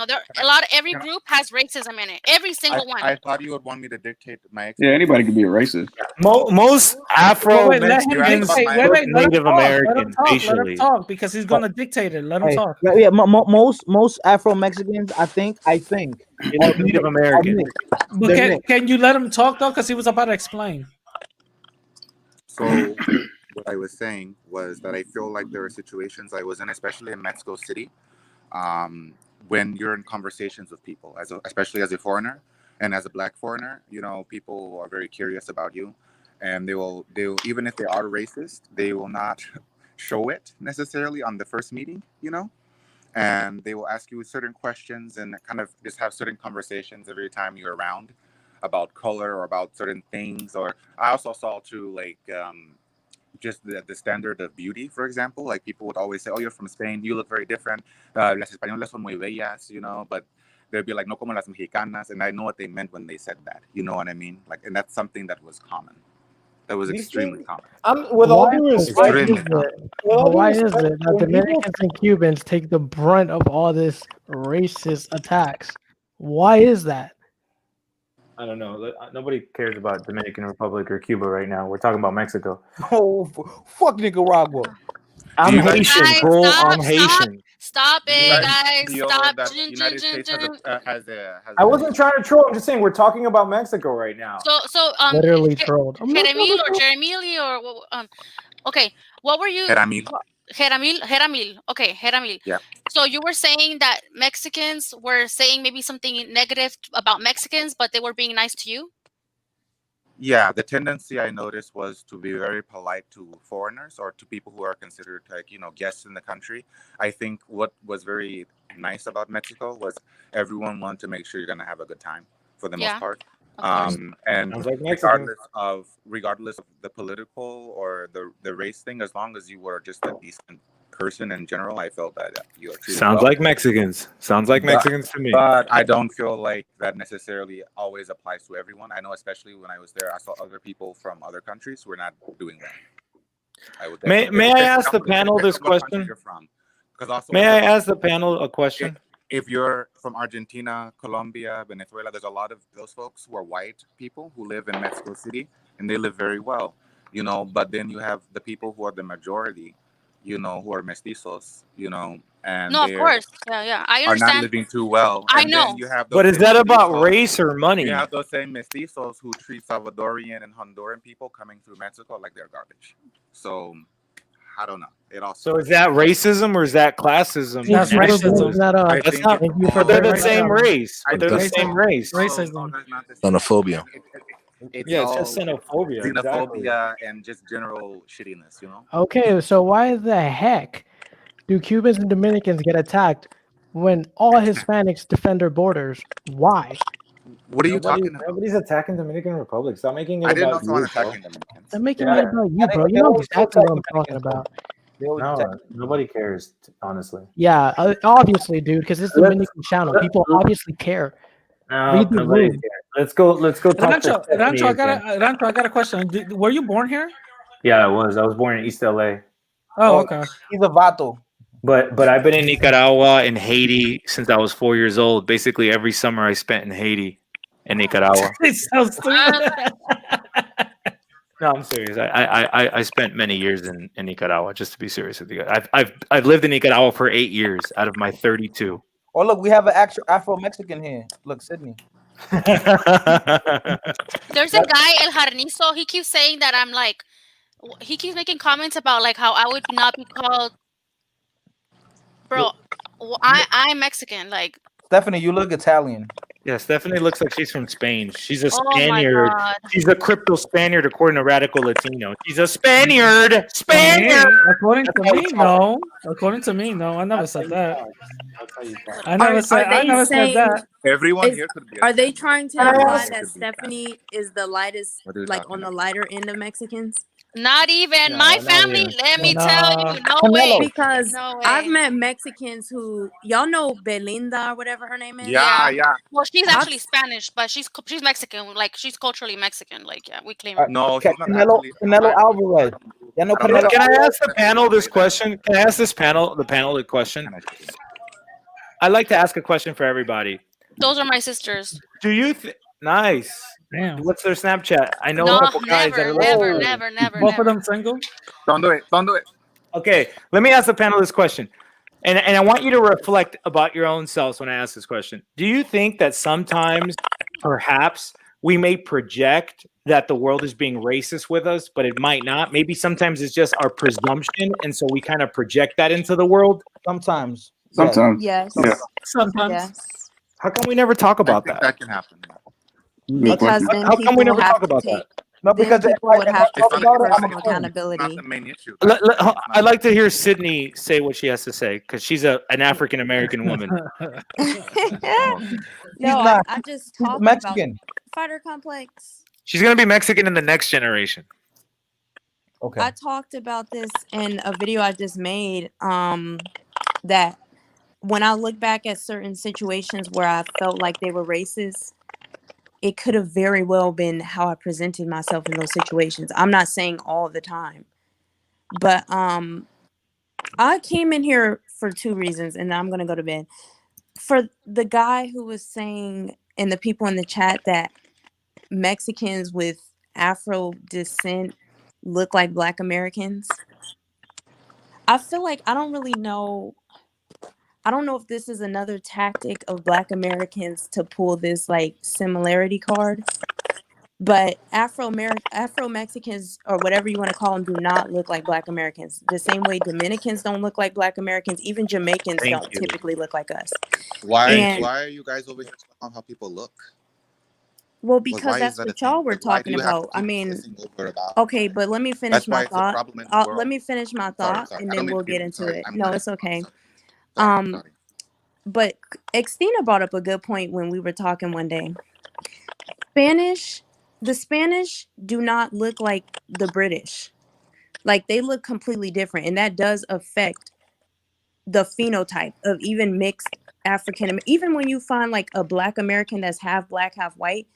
every group has racism in it. Every single one. I thought you would want me to dictate my. Yeah, anybody can be a racist. Most Afro Mexicans, Native Americans, let him talk because he's gonna dictate it. Let him talk. Yeah, most Afro Mexicans, I think, Native American. But can you let him talk though? Because he was about to explain. So what I was saying was that I feel like there are situations I was in, especially in Mexico City, when you're in conversations with people, especially as a foreigner and as a Black foreigner, people are very curious about you, and they will even if they are racist, they will not show it necessarily on the first meeting, and they will ask you certain questions and kind of just have certain conversations every time you're around about color or about certain things. Or I also saw too, like just the standard of beauty, for example. Like people would always say, "Oh, you're from Spain. You look very different. Las españolas son muy bellas," but they'd be like, "No como las mexicanas," and I know what they meant when they said that. You know what I mean? Like, and that's something that was common. That was extremely common. Why is it that Dominicans and Cubans take the brunt of all this racist attacks? Why is that? I don't know. Nobody cares about Dominican Republic or Cuba right now. We're talking about Mexico. Oh, fuck Nicaragua. I'm Haitian, bro. I'm Haitian. Stop it, guys. Stop. I wasn't trying to troll. I'm just saying we're talking about Mexico right now. So literally trolled. Jeremil or Jeremili or okay. What were you? Heramil. Okay, Heramil. Yeah. So you were saying that Mexicans were saying maybe something negative about Mexicans, but they were being nice to you? Yeah, the tendency I noticed was to be very polite to foreigners or to people who are considered guests in the country. I think what was very nice about Mexico was everyone wanted to make sure you're going to have a good time for the most part. And regardless of the political or the race thing, as long as you were just a decent person in general, I felt that you are treated Sounds well. like Mexicans. Sounds like Mexicans to me. But I don't feel like that necessarily always applies to everyone. I know, especially when I was there, I saw other people from other countries who were not doing that. May I ask the panel this question? May I ask the panel a question? If you're from Argentina, Colombia, Venezuela, there's a lot of those folks who are white people who live in Mexico City, and they live very well, you know. But then you have the people who are the majority, you know, who are mestizos, you know, and No, of course. Yeah, I are understand. not living too well. I And know. then you have But those is that about mestizos- race or money? You have those same mestizos who treat Salvadorian and Honduran people coming through Mexico like they're garbage. So I don't know. It also So is that racism or is that classism? That's racism. That's not. They're the same race. But they're the same race. Racism. Xenophobia. Yeah, it's just xenophobia. Xenophobia and just general shittiness, you know. Okay, so why the heck do Cubans and Dominicans get attacked when all Hispanics defend their borders? Why? What are you talking about? Nobody's attacking Dominican Republic. Stop making it I didn't know about someone you, bro. attacking Dominicans. I'm making it about you, bro. You know exactly what I'm talking about. No, nobody cares, honestly. Yeah, obviously, dude, because it's the Dominican channel. People obviously care. No, Read the nobody room. cares. Let's go talk to Rancho, I Stephanie got a question. Were you born here? Yeah, I was born in East LA. Oh, okay. He's a vato. But I've been in Nicaragua and Haiti since I was 4 years old. Basically, every summer I spent in Haiti and Nicaragua. It sounds stupid. No, I'm serious. I spent many years in Nicaragua. Just to be serious with you guys, I've lived in Nicaragua for 8 years out of my 32. Oh, look, we have an actual Afro-Mexican here. Look, Sydney. There's a guy, El Jarnizo. He keeps saying that I'm like, he keeps making comments about like how I would not be called, bro. I'm Mexican. Like, Stephanie, you look Italian. Yeah, Stephanie looks like she's from Spain. She's a Oh my Spaniard. God. She's a crypto Spaniard, according to Radical Latino. She's a Spaniard. Spaniard. According to me, no. According to me, no. I never said that. I never said that. Everyone here could be. Are they trying to Everyone imply here that could be. Stephanie is the lightest, What are you like talking on the lighter end of Mexicans? not even my not family. even. Let me tell you, no way. Because No way. I've met Mexicans who y'all know Belinda or whatever her name is. Yeah. Well, she's actually Spanish, but she's Mexican. Like, she's culturally Mexican. Like, yeah, we claim. No, she's not Canelo, actually. Canelo Alvarez. Ya no Canelo Can I Alvarez. ask the panel this question? Can I ask the panel a question? I'd like to ask a question for everybody. Those are my sisters. Do you nice? Damn. What's their Snapchat? I know No, a couple guys that never, are never. Both of them single? Don't do it. Don't do it. Okay, let me ask the panel this question. And I want you to reflect about your own selves when I ask this question. Do you think that sometimes, perhaps, we may project that the world is being racist with us, but it might not? Maybe sometimes it's just our presumption, and so we kind of project that into the world? Sometimes. Sometimes. Yes. Yeah. Sometimes. Yes. How come we never talk about that? That can happen. Because then How come we people never have talk to about take. that? No, Then because people would have to It's take not- personal it's not accountability. the main issue. I'd like to hear Sydney say what she has to say because she's an African American woman. No, not. I just He's talk about Mexican. fighter complex. She's gonna be Mexican in the next generation. Okay. I talked about this in a video I just made. That when I look back at certain situations where I felt like they were racist, it could have very well been how I presented myself in those situations. I'm not saying all the time, but I came in here for two reasons, and I'm gonna go to bed. For the guy who was saying, and the people in the chat, that Mexicans with Afro descent look like Black Americans. I feel like I don't know if this is another tactic of Black Americans to pull this like similarity card, but Afro Mexicans, or whatever you want to call them, do not look like Black Americans. The same way Dominicans don't look like Black Americans, even Jamaicans don't typically look like us. Why are you guys over here talking about how people look? Well, why because is that's that a what thing? y'all were Like, why do talking you have to about. I keep mean, pissing over about? okay, but let me finish That's my why it's a thought. problem in the world. Let me finish my thought, Sorry. and I then don't mean we'll to be get rude. into Sorry. it. I'm No, sorry. it's okay. Sorry. But Xtina brought up a good point when we were talking one day. The Spanish do not look like the British. Like, they look completely different, and that does affect the phenotype of even mixed African, even when you find like a Black American that's half Black, half white,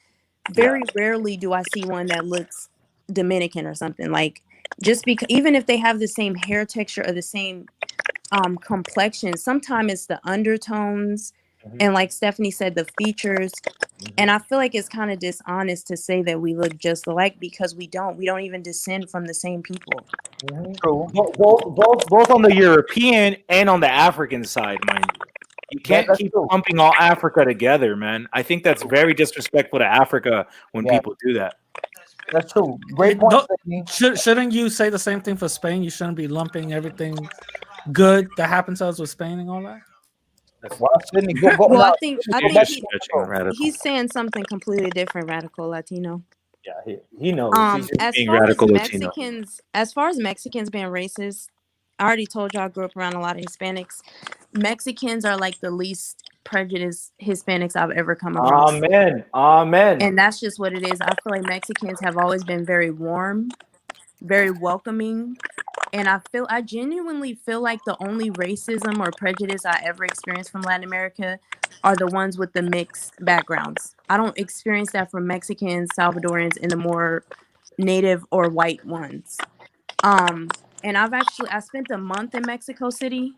very rarely do I see one that looks Dominican or something. Like, just because, even if they have the same hair texture or the same complexion, sometimes it's the undertones, and like Stephanie said, the features. And I feel like it's kind of dishonest to say that we look just alike, because we don't even descend from the same people. True. Both on the European and on the African side, mind you. You can't keep pumping all Africa together, man. I think that's very disrespectful to Africa when people do that. That's true. Great point. Shouldn't you say the same thing for Spain? You shouldn't be lumping everything good that happened to us with Spain and all that. Well, I think he's saying something completely different. Radical Latino. Yeah, he knows. He's just As being far radical as Latino. Mexicans being racist, I already told y'all I grew up around a lot of Hispanics. Mexicans are like the least prejudiced Hispanics I've ever come across. Amen. And that's just what it is. I feel like Mexicans have always been very warm, very welcoming. And I genuinely feel like the only racism or prejudice I ever experienced from Latin America are the ones with the mixed backgrounds. I don't experience that from Mexicans, Salvadorans, and the more native or white ones. And I spent a month in Mexico City.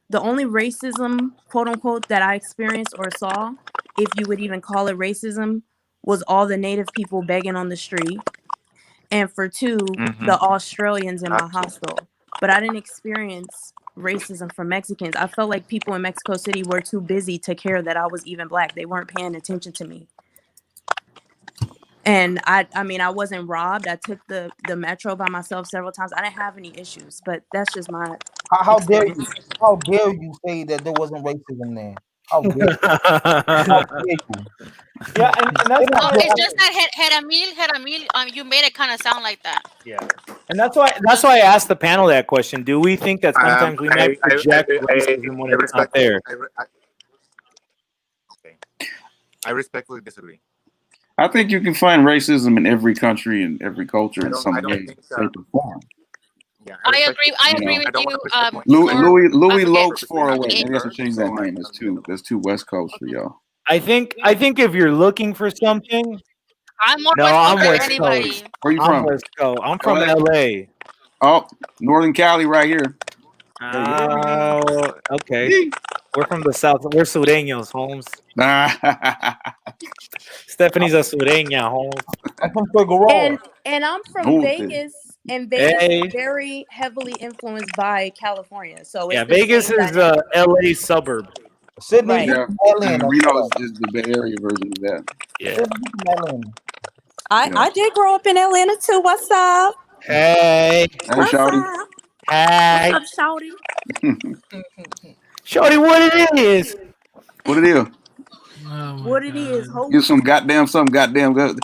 The only racism, quote unquote, that I experienced or saw, if you would even call it racism, was all the native people begging on the street. And for two, the Australians in my hostel. But I didn't experience racism from Mexicans. I felt like people in Mexico City were too busy to care that I was even Black. They weren't paying attention to me. And I mean, I wasn't robbed. I took the metro by myself several times. I didn't have any issues, but that's just my How dare you? How dare you say that there wasn't racism there? How dare you? How dare you? Yeah, and that's it's just that Heramil, you made it kind of sound like that. Yeah, and that's why I asked the panel that question. Do we think that sometimes we might project racism when it's not there? I respectfully disagree. I think you can find racism in every country and every culture in some way, shape, or form. Yeah, I agree with you. Louis Lokes 408. Maybe I should change that name. That's too West Coast for y'all. I think if you're looking for something, I'm more West Coast. Where you from? West Coast. I'm from LA. Oh, Northern Cali right here. Oh, okay. We're from the South. We're Sureños, Holmes. Stephanie's a Sureña, Holmes. I'm from Figueroa. And I'm from Vegas, and Vegas is very heavily influenced by California. So it's Vegas is a LA suburb. Sydney, right. And Reno is the Bay Area version of that. Yeah. I did grow up in Atlanta too. What's up? Hey, Shawty. Hey. What's up, Shawty? Shawty, what it is? What it is? What it is? You some goddamn something goddamn good.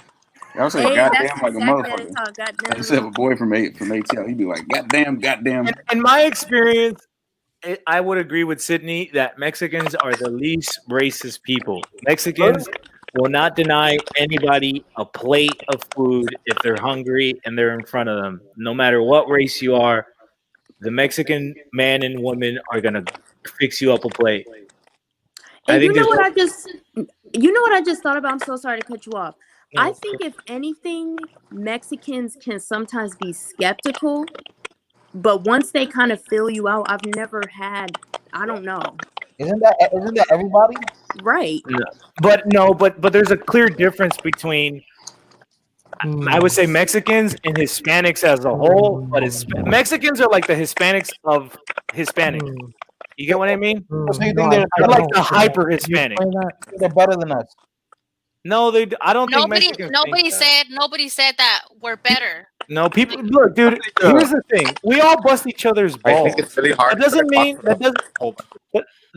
Y'all say goddamn like a motherfucker. I just have a boy from ATL. He'd be like, goddamn. In my experience, I would agree with Sydney that Mexicans are the least racist people. Mexicans will not deny anybody a plate of food if they're hungry and they're in front of them. No matter what race you are, the Mexican man and woman are gonna fix you up a plate. And you know what I just thought about? I'm so sorry to cut you off. I think if anything, Mexicans can sometimes be skeptical, but once they kind of fill you out, I've never had, I don't know. Isn't that everybody? Right. No. But there's a clear difference between I would say Mexicans and Hispanics as a whole, but Mexicans are like the Hispanics of Hispanic. You get what I mean? So you think they're like the hyper Hispanic? They're better than us. No, I don't think Mexicans. Nobody said that we're better. No, people look, dude. Here's the thing: we all bust each other's balls. I think it's really hard. That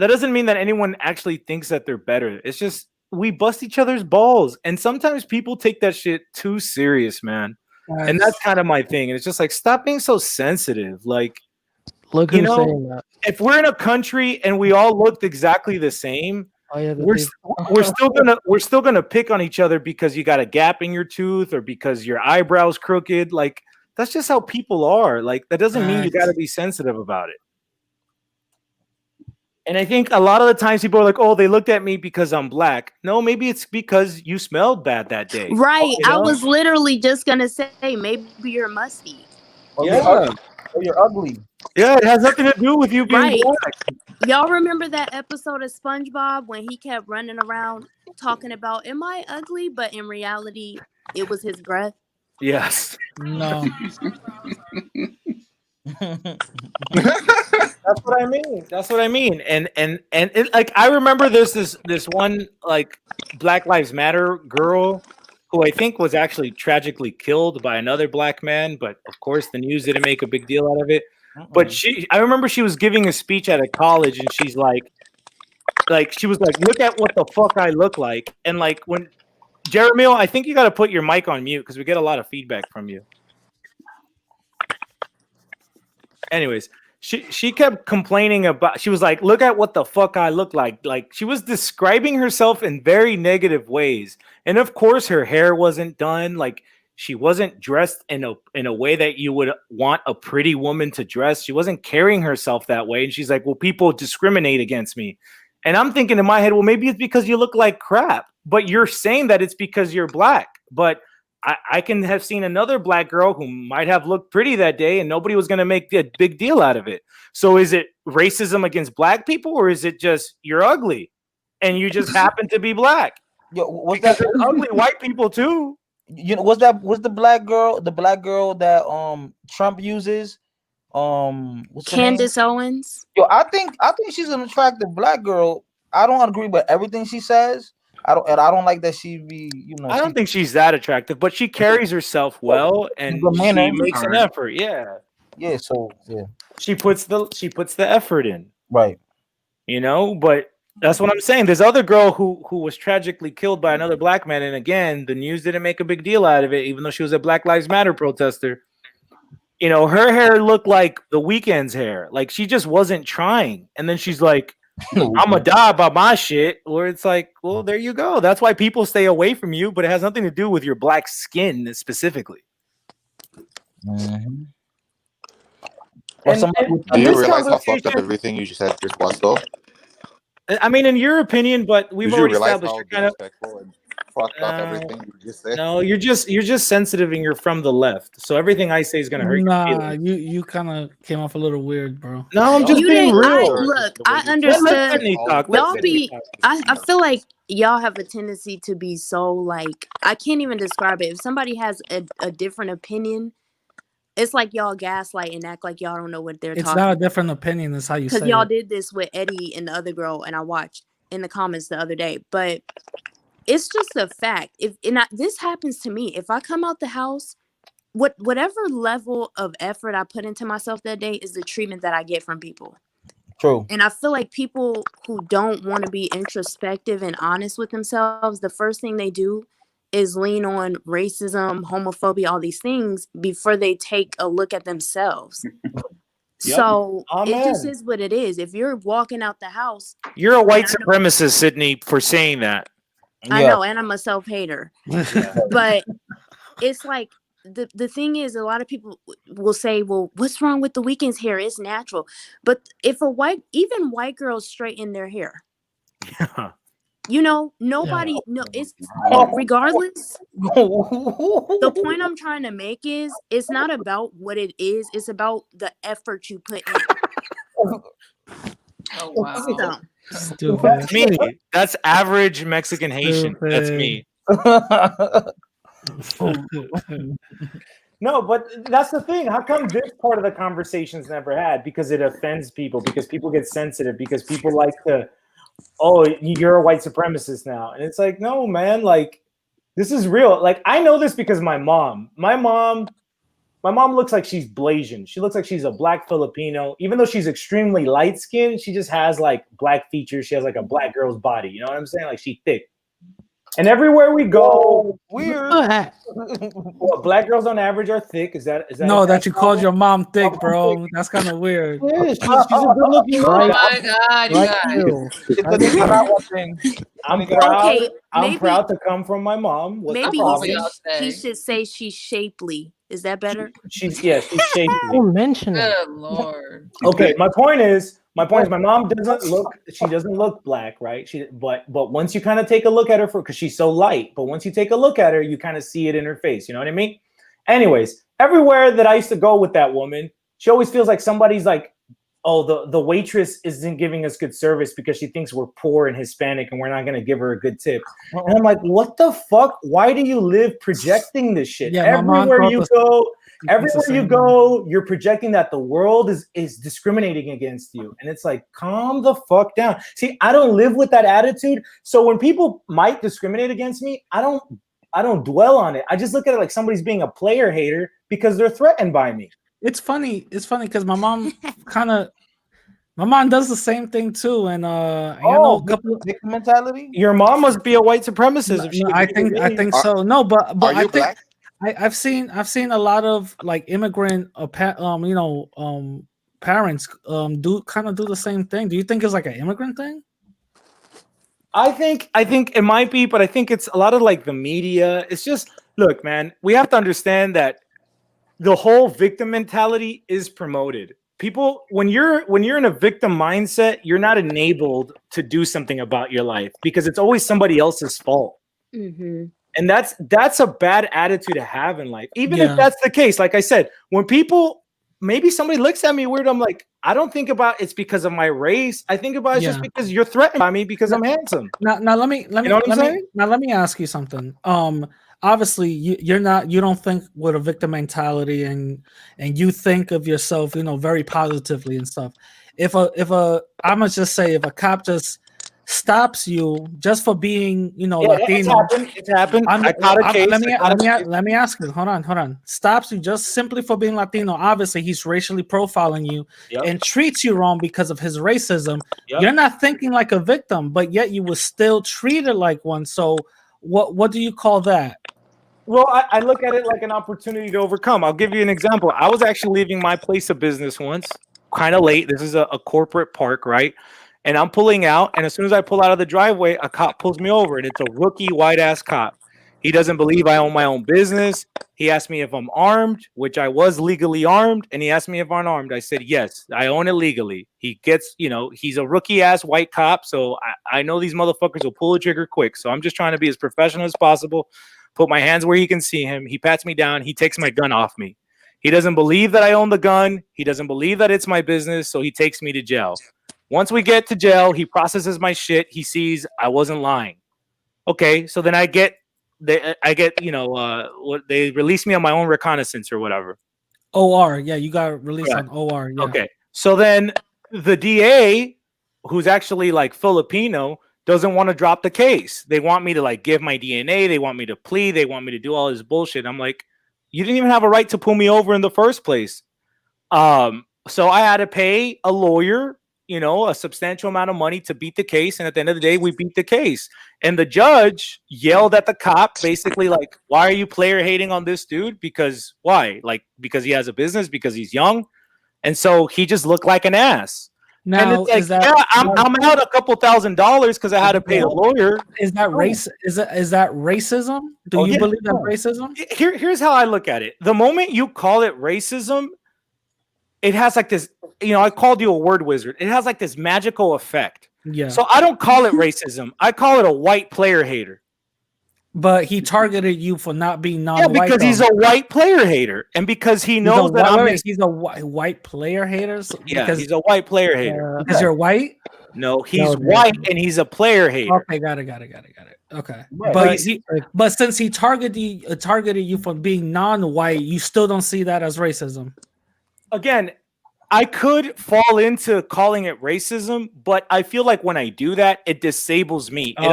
doesn't mean that anyone actually thinks that they're better. It's just we bust each other's balls, and sometimes people take that shit too serious, man. And that's kind of my thing. And it's just like, stop being so sensitive. Like, look who's saying that. If we're in a country and we all looked exactly the same. We're still gonna pick on each other because you got a gap in your tooth or because your eyebrow's crooked. Like, that's just how people are. Like, that doesn't mean you got to be sensitive about it. And I think a lot of the times people are like, "Oh, they looked at me because I'm black." No, maybe it's because you smelled bad that day. Right. You I know? was literally just gonna say maybe you're musty. Or Yeah. you're ugly. Yeah, it has nothing to do with you being Right. black. Y'all remember that episode of SpongeBob when he kept running around talking about, "Am I ugly?" But in reality, it was his breath. Yes. No. That's what I mean. That's what I mean. And it, like I remember there's this one like Black Lives Matter girl who I think was actually tragically killed by another black man, but of course the news didn't make a big deal out of it. But I remember she was giving a speech at a college and she's like she was like, "Look at what the fuck I look like." And like when Jeremiah, I think you got to put your mic on mute because we get a lot of feedback from you. Anyways, she kept complaining about, she was like, "Look at what the fuck I look like." Like she was describing herself in very negative ways. And of course her hair wasn't done. Like she wasn't dressed in a way that you would want a pretty woman to dress. She wasn't carrying herself that way. And she's like, "Well, people discriminate against me." And I'm thinking in my head, well, maybe it's because you look like crap, but you're saying that it's because you're black. But I can have seen another black girl who might have looked pretty that day and nobody was going to make a big deal out of it. So is it racism against black people or is it just you're ugly and you just happen to be black? Yo, what's Because that? there's ugly white people too. You know, what's the black girl that Trump uses? What's her name? Candace Owens. Yo, I think she's an attractive black girl. I don't agree with everything she says. I don't like that she be, I don't think she's that attractive, but she carries herself well and she makes an effort. Yeah. Yeah, so yeah. She puts the effort in. Right. You know, but that's what I'm saying. There's other girl who was tragically killed by another black man, and again, the news didn't make a big deal out of it, even though she was a Black Lives Matter protester. You know, her hair looked like The Weeknd's hair. Like she just wasn't trying. And then she's like, "I'm gonna die by my shit." Where it's like, well, there you go. That's why people stay away from you, but it has nothing to do with your black skin specifically. Mm-hmm. And Do you this realize how fucked up conversation- everything you just said just was, though? I mean, in your opinion, but we've Did you already realize established how you're kind of disrespectful and fucked up everything you just said? no, you're just sensitive and you're from the left. So everything I say is gonna hurt your Nah, feelings. you kind of came off a little weird, bro. No, I'm just You being didn't. real. Look, I Let understood. Sydney talk. Let Y'all Sydney be. talk. I feel like y'all have a tendency to be so like, I can't even describe it. If somebody has a different opinion, it's like y'all gaslight and act like y'all don't know what they're It's talking not a about. different opinion. It's how you Because say y'all it. did this with Eddie and the other girl, and I watched in the comments the other day. But it's just a fact. This happens to me. If I come out the house, whatever level of effort I put into myself that day is the treatment that I get from people. True. And I feel like people who don't want to be introspective and honest with themselves, the first thing they do is lean on racism, homophobia, all these things before they take a look at themselves. So it just is what it is. If you're walking out the house, You're a white supremacist, Sydney, for saying that. I know, and I'm a self-hater. But it's like the thing is, a lot of people will say, "Well, what's wrong with The Weeknd's hair? It's natural." But if even white girls straighten their hair, you know, nobody, no, it's regardless. The point I'm trying to make is, it's not about what it is; it's about the effort you put in. Oh wow. Stupid. That's me. That's average Mexican Haitian. That's me. No, but that's the thing. How come this part of the conversation's never had? Because it offends people, because people get sensitive, because people like to, "Oh, you're a white supremacist now." And it's like, no, man, like, this is real. Like, I know this because my mom looks like she's Blasian. She looks like she's a black Filipino. Even though she's extremely light skinned, she just has like black features. She has like a black girl's body. You know what I'm saying? Like, she's thick. And everywhere we go, weird. Well, black girls on average are thick. Is that No, that you called your mom thick, bro. That's kind of weird. Yeah, she's a good looking woman. Oh my god, you guys. I'm proud. Okay, I'm maybe- proud to come from my mom. What's the Maybe problem? he should say she's shapely. Is that better? She's shapely. Don't mention it. Good lord. Okay, my point is, My point is, my mom doesn't look. She doesn't look black, right? But once you kind of take a look at her, because she's so light, but once you take a look at her, you kind of see it in her face. You know what I mean? Anyways, everywhere that I used to go with that woman, she always feels like somebody's like, oh, the waitress isn't giving us good service because she thinks we're poor and Hispanic and we're not going to give her a good tip. And I'm like, what the fuck? Why do you live projecting this shit? Yeah, everywhere you go, you're projecting that the world is discriminating against you. And it's like, calm the fuck down. See, I don't live with that attitude. So when people might discriminate against me, I don't dwell on it. I just look at it like somebody's being a player hater because they're threatened by me. It's funny because my mom does the same thing too, and I know a couple of victim mentality. Your mom must be a white supremacist. If she I think so. No, but Are I you think black? I've seen a lot of like immigrant parents do the same thing. Do you think it's like an immigrant thing? I think it might be, but I think it's a lot of like the media. It's just, look, man, we have to understand that the whole victim mentality is promoted. People, when you're in a victim mindset, you're not enabled to do something about your life because it's always somebody else's fault. Mm-hmm. And that's a bad attitude to have in life. Even if that's the case, like I said, when people, maybe somebody looks at me weird, I'm like, I don't think about it's because of my race. I think about it's just because you're threatened by me because I'm handsome. Now let me ask you something. Obviously you don't think with a victim mentality and you think of yourself, very positively and stuff. If I must just say, if a cop just stops you just for being, Latino, it's happened. I caught a case. Let me ask you. Hold on. Stops you just simply for being Latino. Obviously, he's racially profiling you and treats you wrong because of his racism. You're not thinking like a victim, but yet you were still treated like one. So what do you call that? Well, I look at it like an opportunity to overcome. I'll give you an example. I was actually leaving my place of business once, kind of late. This is a corporate park, right? And I'm pulling out, and as soon as I pull out of the driveway, a cop pulls me over, and it's a rookie white-ass cop. He doesn't believe I own my own business. He asked me if I'm armed, which I was legally armed, and he asked me if I'm armed. I said, yes, I own it legally. He gets, he's a rookie-ass white cop, so I know these motherfuckers will pull the trigger quick, so I'm just trying to be as professional as possible, put my hands where he can see him. He pats me down. He takes my gun off me. He doesn't believe that I own the gun. He doesn't believe that it's my business, so he takes me to jail. Once we get to jail, he processes my shit. He sees I wasn't lying. Okay, so then they release me on my own reconnaissance or whatever. OR, yeah, you got released on OR. Yeah. Okay, so then the DA, who's actually like Filipino, doesn't want to drop the case. They want me to like give my DNA. They want me to plead. They want me to do all this bullshit. I'm like, you didn't even have a right to pull me over in the first place. So I had to pay a lawyer, a substantial amount of money to beat the case. And at the end of the day, we beat the case. And the judge yelled at the cop, basically like, why are you player hating on this dude? Because why? Like, because he has a business, because he's young. And so he just looked like an ass. Now, and it's like, I'm out a couple $1,000s because I had to pay a lawyer. Is that race? Is that racism? Do you believe that racism? Here's how I look at it. The moment you call it racism, it has like this, I called you a word wizard. It has like this magical effect. Yeah. So I don't call it racism. I call it a white player hater. But he targeted you for not being non-white. Yeah, because he's a white player hater, and because he knows that he's a white player hater. Because he's a white player hater. Because you're white. No, he's white and he's a player hater. Okay, got it. Okay, but since he targeted you for being non-white, you still don't see that as racism. Again, I could fall into calling it racism, but I feel like when I do that, it disables me. It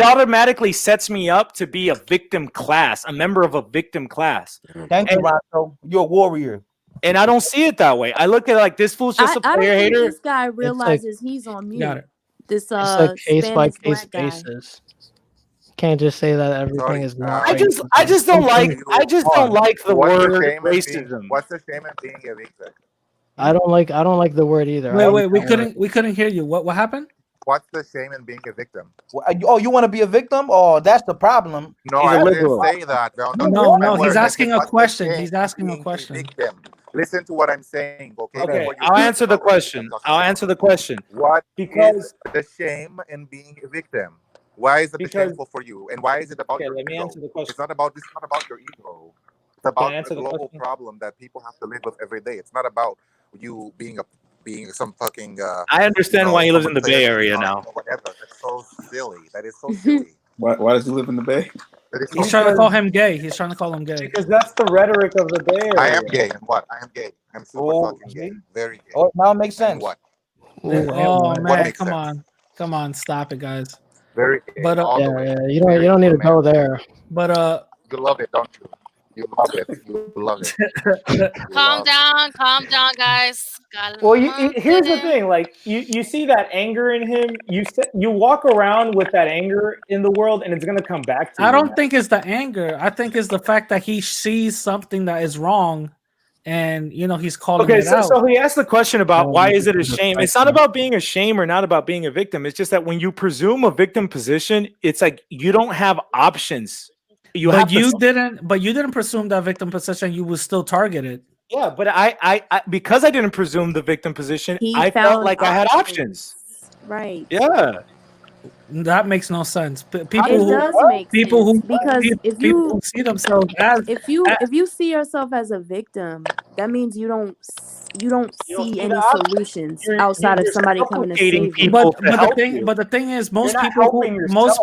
automatically sets me up to be a victim class, a member of a victim class. Thank you, Rocco. You're a warrior. And I don't see it that way. I look at it like this fool's just a player hater. This guy realizes he's on mute. Got it. This it's like case by case guy. basis. Can't just say that everything is not. I just don't like the word racism. What's the shame in being a victim? I don't like the word either. Wait, we couldn't hear you. What happened? What's the shame in being a victim? Oh, you want to be a victim? Oh, that's the problem. No, I didn't say that. No, he's asking a question. He's asking a question. Listen to what I'm saying, okay? Okay, I'll answer the question. What Because is the shame in being a victim? Why is it shameful for you? And why is it about your ego? It's not about your ego. It's about a global problem that people have to live with every day. It's not about you being some fucking I understand why he lives in the Bay player Area now. or whatever. That's so silly. That is so silly. Why does he live in the Bay? He's trying to call him gay. He's trying to call him gay. Because that's the rhetoric of the Bay Area. I am gay. And what? I am gay. I'm super fucking gay. Very gay. Oh, now it makes sense. And what? Oh What man, makes come sense? on, stop it, guys. Very gay. But all the way. You don't need to go there. But You love it, don't you? You love it. You love it. Calm down, guys. Well, here's the thing. Like you see that anger in him. You walk around with that anger in the world, and it's gonna come back to you. I don't think it's the anger. I think it's the fact that he sees something that is wrong, and he's calling it out. So he asked the question about why is it a shame? It's not about being a shame or not about being a victim. It's just that when you presume a victim position, it's like you don't have options. But you didn't presume that victim position. You was still targeted. Yeah, but I because I didn't presume the victim position, I felt like I had options. Right. Yeah. That makes no sense. People It who does make people sense who because if you who see themselves as if you see yourself as a victim, that means you don't see any solutions outside of somebody coming to save you. But the thing is, most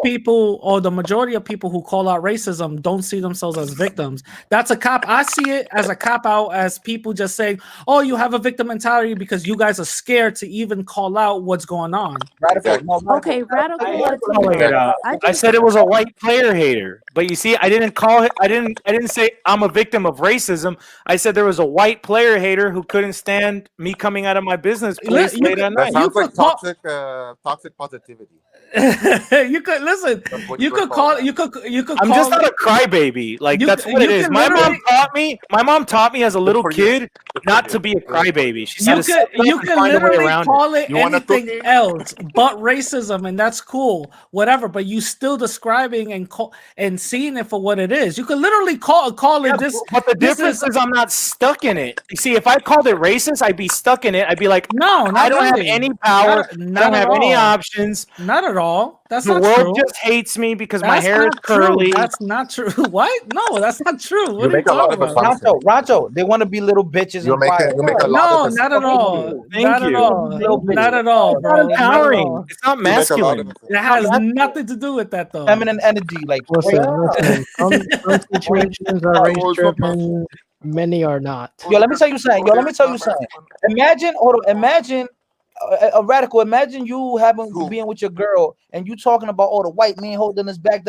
people or the majority of people who call out racism don't see themselves as victims. That's a cop. I see it as a cop out, as people just saying, "Oh, you have a victim mentality because you guys are scared to even call out what's going on." Okay, radical. I said it was a white player hater, but you see, I didn't call it. I didn't say I'm a victim of racism. I said there was a white player hater who couldn't stand me coming out of my business place late at night. That sounds like toxic positivity. You could listen. You could call. You could. I'm just not a crybaby. Like that's what it is. My mom taught me as a little kid not to be a crybaby. She said you can literally call it anything else but racism, and that's cool, whatever. But you still describing and seeing it for what it is. You could literally call it this. But the difference is I'm not stuck in it. You see, if I called it racist, I'd be stuck in it. I'd be like, no, I don't have any power. I don't have any options. Not at all. That's the not world true. just hates me because my hair is curly. That's not true. What? No, that's not true. What You are you make a lot talking of about? assumptions. Rancho, they want to be little bitches. You make a lot of Not at all. Thank Not at you. all. Not at all, bro. It's not empowering. It's not masculine. It has nothing to do with that, though. Feminine energy, like Listen, some situations are race driven, many are not. Yo, let me tell you something. Imagine a radical. Imagine you being with your girl and you talking about the white man holding his back.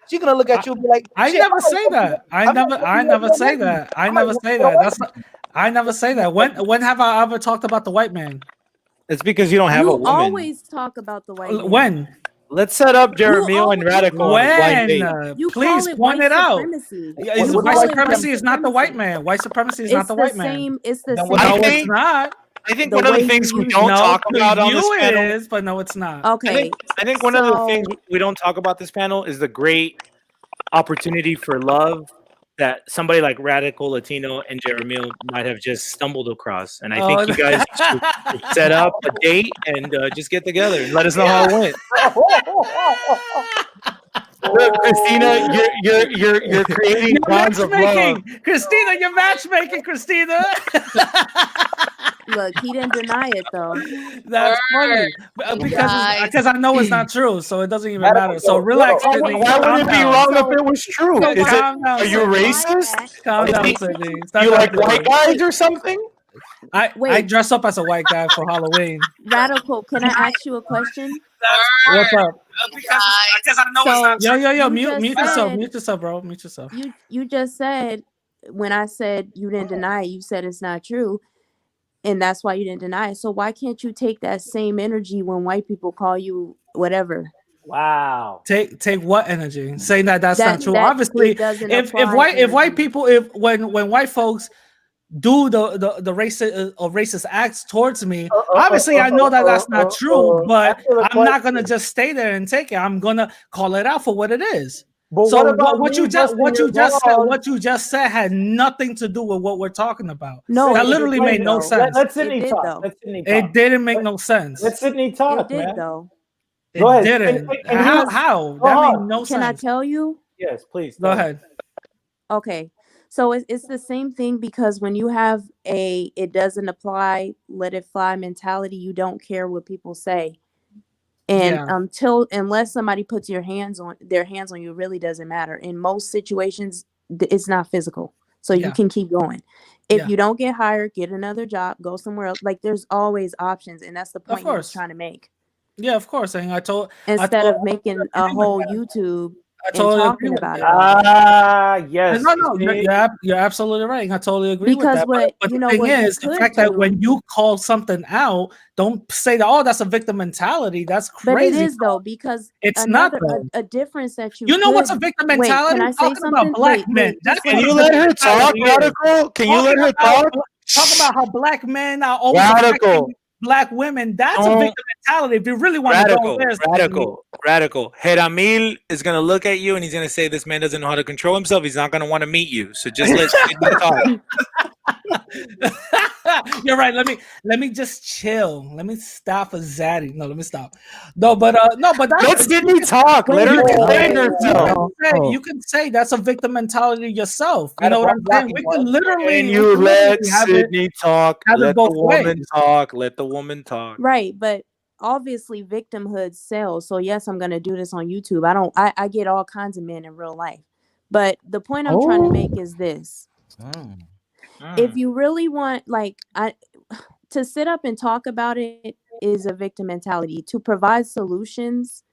She's gonna look at you and be like, I never say that. I never say that. I never say that. That's not, I never say that. When have I ever talked about the white man? It's because you don't have a You woman. always talk about the white man. When? Let's set up Jeremiah and Radical. When? You Please call it point white it out. supremacy. White supremacy is not the white man. White supremacy is not the white man. It's the same. No, it's not. I think one of the things we don't talk about on this panel is, but no, it's not. Okay. I think one of the things we don't talk about this panel is the great opportunity for love that somebody like Radical Latino and Jeremiah might have just stumbled across. And I think you guys should set up a date and just get together and let us know how it went. Look, Christina, you're creating bonds of love. Christina, you're matchmaking, Christina. Look, he didn't deny it though. That's funny because I know it's not true, so it doesn't even matter. So relax, Sydney. Why would it be wrong if it was true? Are you racist? Calm down, Sydney. You like white guys or something? I dress up as a white guy for Halloween. Radical, can I ask you a question? What's up? Because I know it's not true. Yo, mute yourself, bro. Mute yourself. You just said, when I said you didn't deny it, you said it's not true. And that's why you didn't deny it. So why can't you take that same energy when white people call you whatever? Wow. Take what energy? Saying that's not true. Obviously, if white people, when white folks do the racist acts towards me, obviously I know that's not true, but I'm not gonna just stay there and take it. I'm gonna call it out for what it is. But So what about what me you just busting your balls? what you just said had nothing to do with what we're talking about. No, that it literally did made no though. sense. Let It Sydney did talk. though. Let Sydney talk. It didn't make no sense. Let Sydney It talk, did man. though. Go It ahead. didn't. And How? Because How? Go That made on. no can I sense. tell you? Yes, please. Go ahead. Okay. So it's the same thing because when you have a it doesn't apply, let it fly mentality, you don't care what people say. And Yeah. unless somebody puts their hands on you, it really doesn't matter. In most situations, it's not physical. So you Yeah. can keep going. If Yeah. you don't get hired, get another job, go somewhere else. Like there's always options, and that's the Of point he was course. trying to make. Yeah, of course. And I Instead of making a whole YouTube and totally agree talking with about that. it all day. Yes. No, you're absolutely right. And I totally agree with Because that. what But you the know thing what he is, the could fact that do, when you call something out, don't say that, oh, that's a victim mentality. That's but it crazy. is though, because It's not though. a difference that you You know what's could a victim wait. mentality? Can I say Talking about something? black men. Wait. That's Just what wait. a you victim let her talk, mentality is. Radical? Can you let her talk? Talk about how black men are always Radical. affecting black women. That's a victim mentality. If you really want to go there, Radical. Heramil is gonna look at you and he's gonna say, "This man doesn't know how to control himself. He's not gonna want to meet you. So just let Sydney talk." You're right. Let me just chill. Let me stop a zaddy. No, let me stop. No, but that's Let Sydney talk. Let her defend herself. You can say that's a victim mentality yourself. You know what I'm saying? We can literally And you let have it Sydney talk. have it Let the both woman ways. talk. Let the woman talk. Right, but obviously victimhood sells. So yes, I'm gonna do this on YouTube. I get all kinds of men in real life. But the point I'm trying to make is this. If you really want to sit up and talk about it is a victim mentality. To provide solutions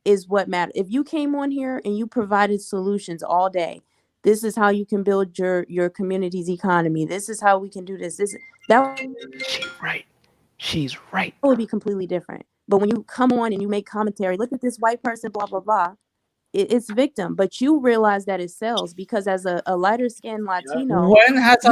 is what matters. If you came on here and you provided solutions all day, this is how you can build your community's economy. This is how we can do this. She's right. It would be completely different. But when you come on and you make commentary, look at this white person, blah, blah, blah. It's victim, but you realize that it sells because as a lighter skinned Latino, When has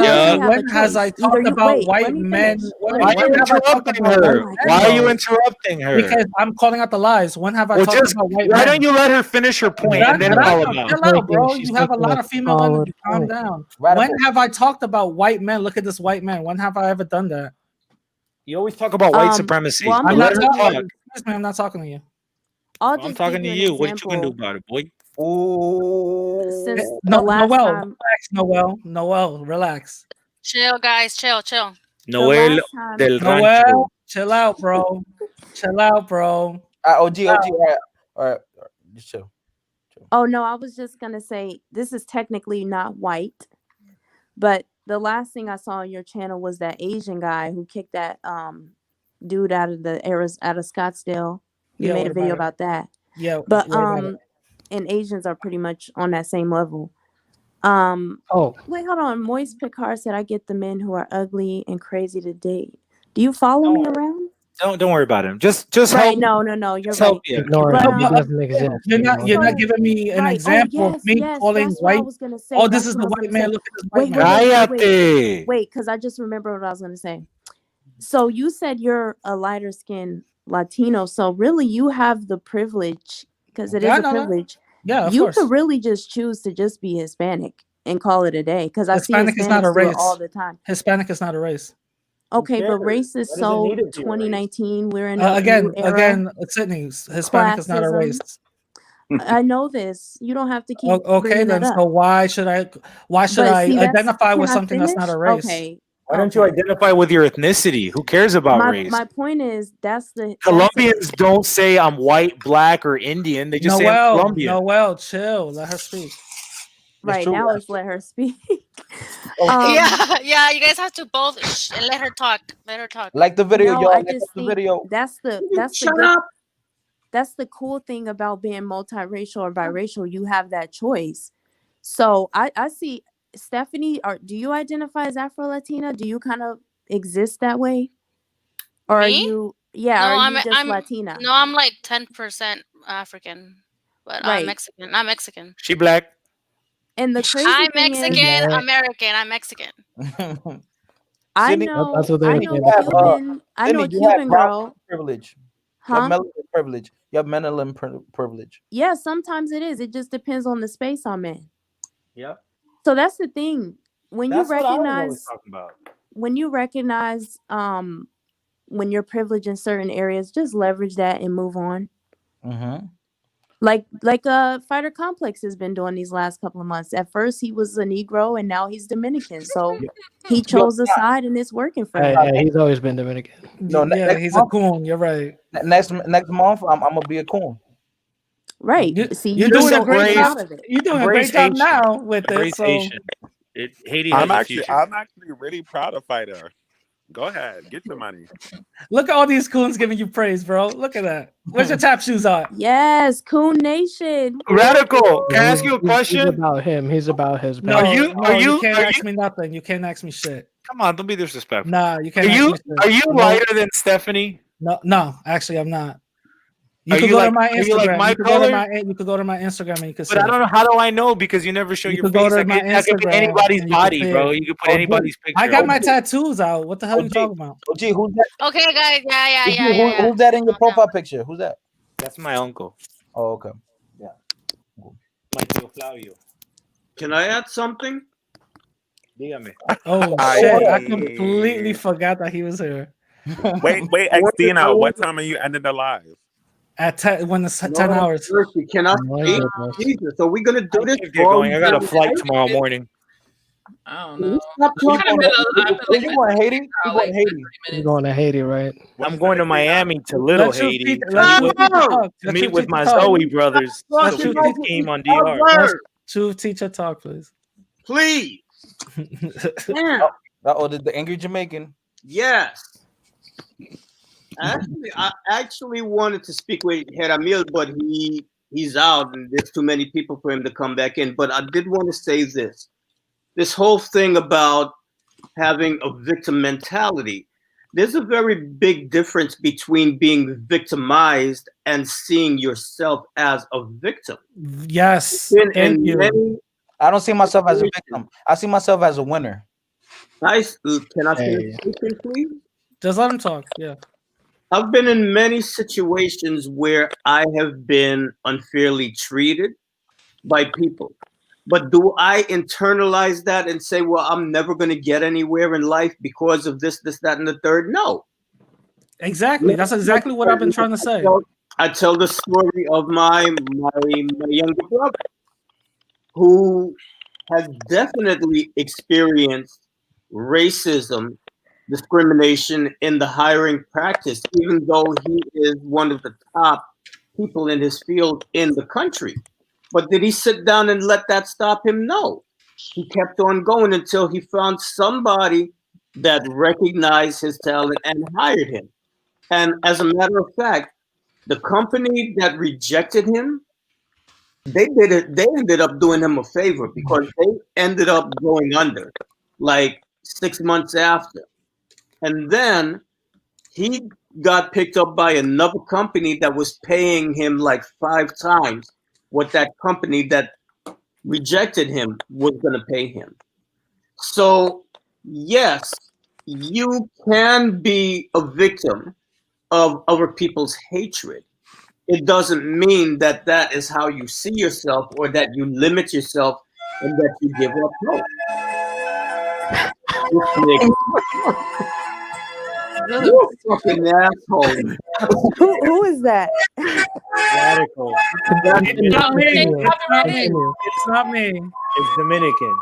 I talked about white men? Why are you interrupting her? Why are you interrupting her? Because I'm calling out the lies. When have I talked about white men? Why don't you let her finish her point and then call him out? Chill out, bro. You have a lot of female energy. Calm down. When have I talked about white men? Look at this white man. When have I ever done that? You always talk about white supremacy. Well, I'm let her talk. Excuse me, I'm not talking to you. I'm talking to you. What you gonna do about it, boy? Since Noel, relax. Chill, guys. Chill. Noel del Noel, Rancho. chill out, bro. Chill out, bro. OG, all right, just chill. Oh no, I was just gonna say this is technically not white, but the last thing I saw on your channel was that Asian guy who kicked that dude out of Scottsdale. You made a video about that. Yeah, but and Asians are pretty much on that same level. Wait, hold on. Moist Picard said, "I get the men who are ugly and crazy to date." Do you follow me around? Don't worry about him. Just right. help. No. You're Just right. help. Yeah. You're not giving me an example of me calling that's white. What I was gonna say. Oh, this That's is what the I was white gonna man. say. Look at this white man. Wait, because I just remember what I was gonna say. So you said you're a lighter skinned Latino, so really you have the privilege because it is a privilege. Yeah, of you course. could really just choose to just be Hispanic and call it a day because I see Hispanic is not a Hispanics do it race. all the time. Hispanic is not a race. Okay, but race is so 2019. We're in a again, new era. Sydney, Hispanic is not a race. I know this. You don't have to keep. Okay, then. So why should I identify with something that's not a race? Okay. Why don't you identify with your ethnicity? Who cares about race? My point is Colombians don't say I'm white, black, or Indian. They just say I'm Colombian. Noel, chill. Let her speak. Right now, let's let her speak. Yeah. You guys have to both let her talk. Let her talk. Like the video, no, y'all. I just think that's the cool thing about being multiracial or biracial. You have that choice. So I see. Stephanie, do you identify as Afro-Latina? Do you kind of exist that way? Or Me? are you are you just Latina? No, I'm like 10% African. But I'm Mexican. I'm Mexican. She black. And the crazy I'm thing Mexican, is American. I'm Mexican. I know a Cuban girl. Privilege. You have Huh? melanin privilege. You have melanin privilege. Yeah, sometimes it is. It just depends on the space I'm in. Yep. So that's the thing. When That's you what I was always recognize talking about. when you recognize when you're privileged in certain areas, just leverage that and move on. Mm-hmm. Like Fighter Complex has been doing these last couple of months. At first he was a Negro and now he's Dominican. So he chose a side and it's working for him. Hey, he's always been Dominican. No, Yeah, he's a coon. You're right. Next month, I'm gonna be a coon. Right. See, You're you're doing a so great job. proud of it. You're doing a Embrace great job Haitian. now with it. Embrace So Haitian. Haiti has a future. I'm actually really proud of Fighter. Go ahead, get your money. look at all these coons giving you praise, bro. Look at that. Where's your tap shoes at? Yes, Coon Nation. Radical. Can I ask you a He's question? about him. He's about his. No, back. you can't ask me nothing. You can't ask me shit. Come on, don't be disrespectful. Nah, you can't. Are ask you me shit. are you No, lighter than Stephanie? No, actually, I'm not. You Are could you go like- to my are you like Instagram. my You could go to color? my you could go to my Instagram and you could see. But I don't know. How do I know? Because you never show You your could go face. to my That could be Instagram anybody's and you could body, see bro. it. You could put anybody's picture. I got my tattoos out. What the hell are you talking about? Oh, gee, who's that? Okay, guys. Yeah. Who's that in your profile picture? Who's that? That's my uncle. Oh, okay. My tío Flavio. Can I add something? Dígame. Oh shit! I completely forgot that he was here. Wait, Xtina, what time are you ending the live? At 10 when it's 10 hours. Mercy, cannot Jesus. Are we gonna do this? If you're going, I got a flight tomorrow morning. I don't know. Stop talking. You going to Haiti? You going to Haiti? You're going to Haiti, right? I'm going to Miami to Little Let you Haiti teach- to let meet you teach talk. to Let meet you with teach my talk. Zoe brothers Let so you we can teach- scheme on DR. Let's Truth teacher talk, please. Please. The angry Jamaican. Yes. I actually wanted to speak with Heramil, but he's out and there's too many people for him to come back in. But I did want to say this. This whole thing about having a victim mentality. There's a very big difference between being victimized and seeing yourself as a victim. Yes. Thank you. I don't see myself as a victim. I see myself as a winner. Nice. Can I finish Hey. speaking, please? Just let him talk. Yeah. I've been in many situations where I have been unfairly treated by people. But do I internalize that and say, well, I'm never going to get anywhere in life because of this, that, and the third? No. Exactly. That's exactly what I've been trying to say. I tell the story of my younger brother who has definitely experienced racism, discrimination in the hiring practice, even though he is one of the top people in his field in the country. But did he sit down and let that stop him? No. He kept on going until he found somebody that recognized his talent and hired him. And as a matter of fact, the company that rejected him, they ended up doing him a favor because they ended up going under like 6 months after. And then he got picked up by another company that was paying him like 5 times what that company that rejected him was going to pay him. So, yes, you can be a victim of other people's hatred. It doesn't mean that that is how you see yourself or that you limit yourself and that you give up hope. You fucking asshole. Who is that? Radical. It's not me. It's not me. It's Dominican.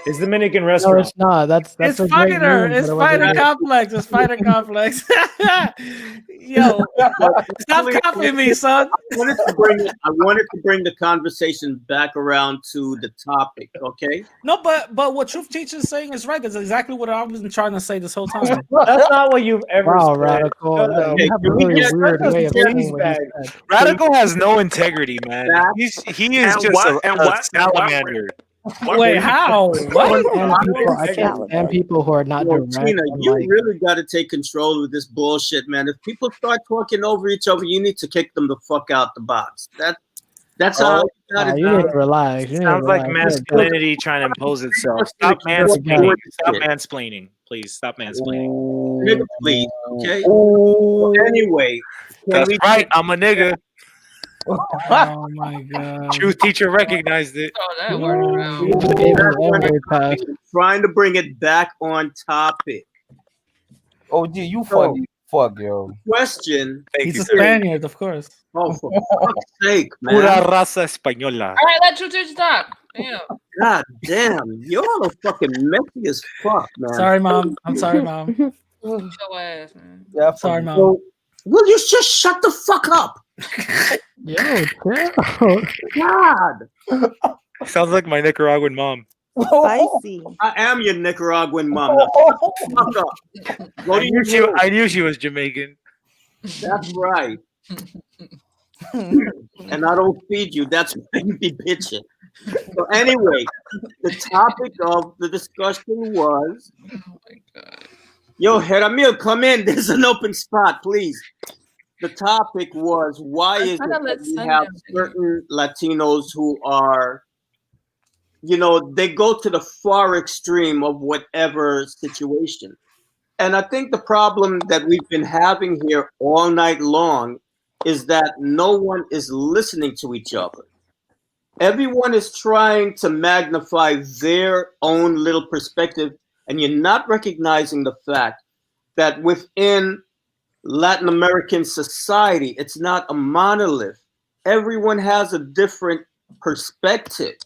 It's Dominican No, restaurant. it's not. That's It's a great Fighter. name, It's but it wasn't Fighter good. Complex. It's Fighter Complex. Yo, stop copying me, son. I wanted to bring the conversation back around to the topic, okay? No, but what Truth Teacher is saying is right. That's exactly what I've been trying to say this whole time. That's not what you've ever Wow, said. Radical. No. You have a really weird way of saying what you said. Radical has no integrity, man. He is And just what- a and what- salamander. Wait, how? What? I can't stand people who are not Yo, direct. Tina, and you like, really got to take control of this bullshit, man. If people start talking over each other, you need to kick them the fuck out the box. That's how you got to you need to relax. You need to Sounds like relax. masculinity trying to impose itself. Stop mansplaining. Stop mansplaining. Please stop mansplaining. nigga, please. Okay. Anyway, That's right. I'm a nigga. Oh my god. Truth teacher recognized it. Oh, that worked out. Trying to bring it back on topic. Oh, gee, you funny fuck, yo. Question. He's a Spaniard, of course. Oh, for fuck's sake, Pura man. raza española. All right, let Truth Teacher talk. Yeah. God damn, y'all are fucking messy as fuck, man. Sorry, Mom. I'm sorry, Mom. Show ass, man. Yeah, Sorry, Mom. So, will you just shut the fuck up? Yo, God. Sounds like my Nicaraguan mom. Spicy. I am your Nicaraguan mom. Now, shut the fuck up. Go to your room. I knew she was Jamaican. That's right. And I don't feed you. That's why you be bitching. So anyway, the topic of the discussion was, yo, Heramil, come in. There's an open spot, please. The topic was, why is it that we have certain Latinos who are, you know, they go to the far extreme of whatever situation. And I think the problem that we've been having here all night long is that no one is listening to each other. Everyone is trying to magnify their own little perspective, and you're not recognizing the fact that within Latin American society, it's not a monolith. Everyone has a different perspective.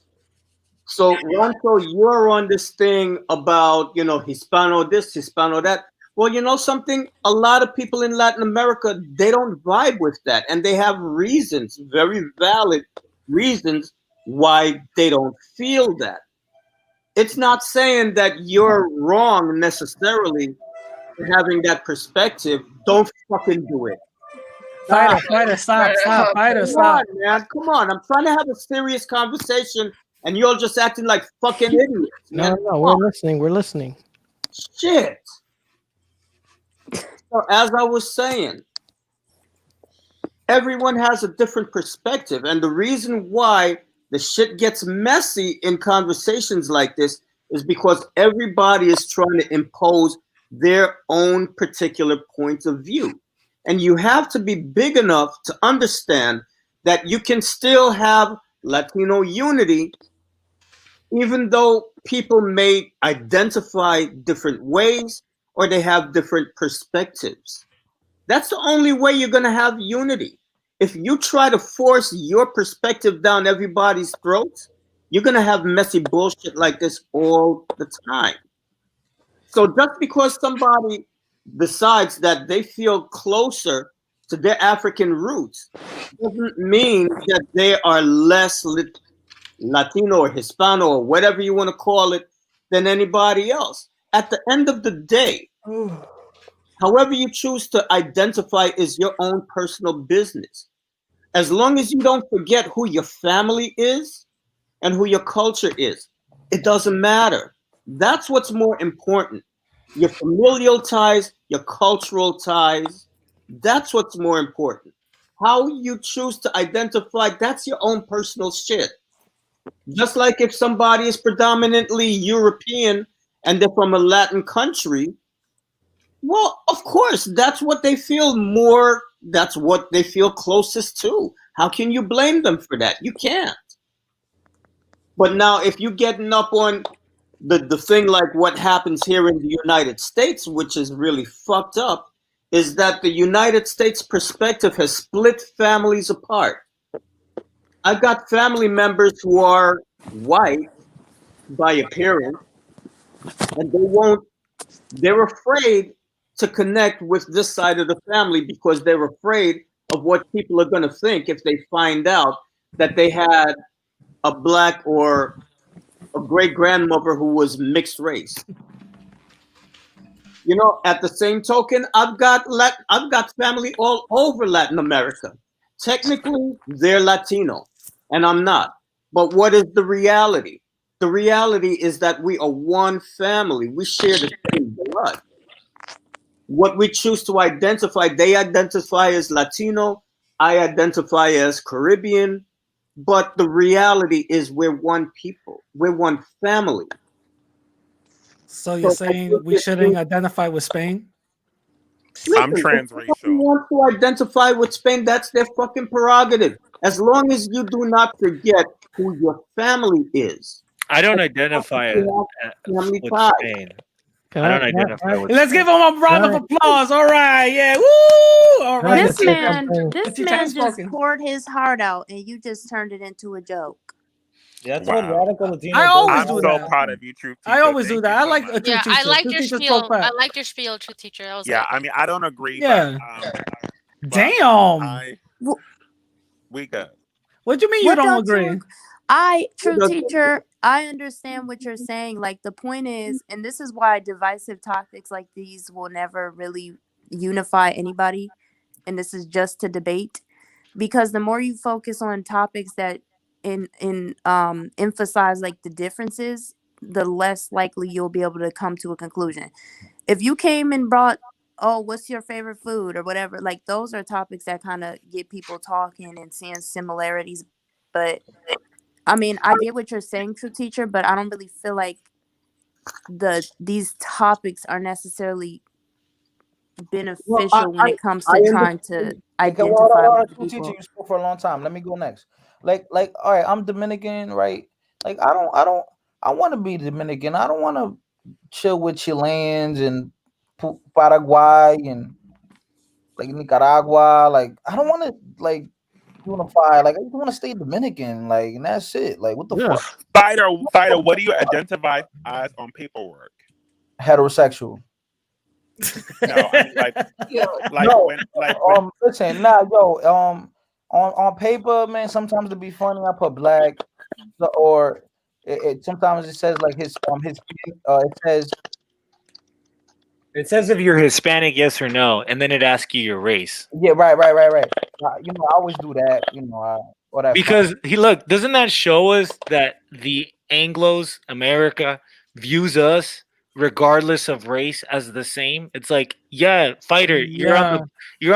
So, Ronco, you're on this thing about, you know, Hispano this, Hispano that. Well, you know something? A lot of people in Latin America, they don't vibe with that. And they have reasons, very valid reasons, why they don't feel that. It's not saying that you're wrong necessarily for having that perspective. Don't fucking do it. Fighter, stop. Fighter, Come stop. on, man. Come on. I'm trying to have a serious conversation, and you're just acting like fucking idiots, man. No, we're listening. Shit. So as I was saying, everyone has a different perspective, and the reason why the shit gets messy in conversations like this is because everybody is trying to impose their own particular points of view. And you have to be big enough to understand that you can still have Latino unity, even though people may identify different ways or they have different perspectives. That's the only way you're going to have unity. If you try to force your perspective down everybody's throats, you're going to have messy bullshit like this all the time. So just because somebody decides that they feel closer to their African roots doesn't mean that they are less Latino or Hispano or whatever you want to call it than anybody else. At the end of the day, however you choose to identify is your own personal business. As long as you don't forget who your family is and who your culture is, it doesn't matter. That's what's more important. Your familial ties, your cultural ties, that's what's more important. How you choose to identify, that's your own personal shit. Just like if somebody is predominantly European and they're from a Latin country, well, of course, that's what they feel more, that's what they feel closest to. How can you blame them for that? You can't. But now if you're getting up on the thing like what happens here in the United States, which is really fucked up, is that the United States perspective has split families apart. I've got family members who are white by appearance, and they're afraid to connect with this side of the family because they're afraid of what people are going to think if they find out that they had a black or a great grandmother who was mixed race. You know, at the same token, I've got family all over Latin America. Technically, they're Latino, and I'm not. But what is the reality? The reality is that we are one family. We share the same blood. What we choose to identify, they identify as Latino, I identify as Caribbean, but the reality is we're one people. We're one family. So you're saying we shouldn't identify with Spain? I'm Listen, if somebody transracial. wants to identify with Spain, that's their fucking prerogative. As long as you do not forget who your family is. I don't identify Family with ties. Spain. I don't identify with Let's give him a round of applause. All right, yeah, woo! All right. This man Teacher has just spoken. poured his heart out, and you just turned it into a joke. That's Wow. what radical Latino. I always I'm do so that. proud of you, Truth Teacher. I always do Thank that. you I so like much. a true Yeah, teacher. I liked True your teacher spiel. spoke back. I liked your spiel, true teacher. I was Yeah, like, I mean, I don't agree, Yeah. but Damn. we good. What do you mean you What don't don't you agree? true teacher, I understand what you're saying. Like, the point is, and this is why divisive topics like these will never really unify anybody, and this is just to debate, because the more you focus on topics that emphasize like the differences, the less likely you'll be able to come to a conclusion. If you came and brought, oh, what's your favorite food or whatever, like those are topics that kind of get people talking and seeing similarities. But I mean, I get what you're saying, true teacher, but I don't really feel like these topics are necessarily beneficial when it comes to trying to identify with Teacher, people. you spoke for a long time. Let me go next. Like, all right, I'm Dominican, right? Like, I want to be Dominican. I don't want to chill with Chileans and Paraguay and like Nicaragua. Like, I don't want to like unify. Like, I just want to stay Dominican. Like, and that's it. Like, what the fuck? Fighter, what do you identify as on paperwork? Heterosexual. No, I mean, Listen, nah, yo, on paper, man, sometimes to be funny, I put black, or sometimes it says like his It says if you're Hispanic, yes or no, and then it asks you your race. Yeah, right. You know, I always do that. You know, or that Because doesn't that show us that the Anglos, America, views us regardless of race as the same? It's like, yeah, fighter, you're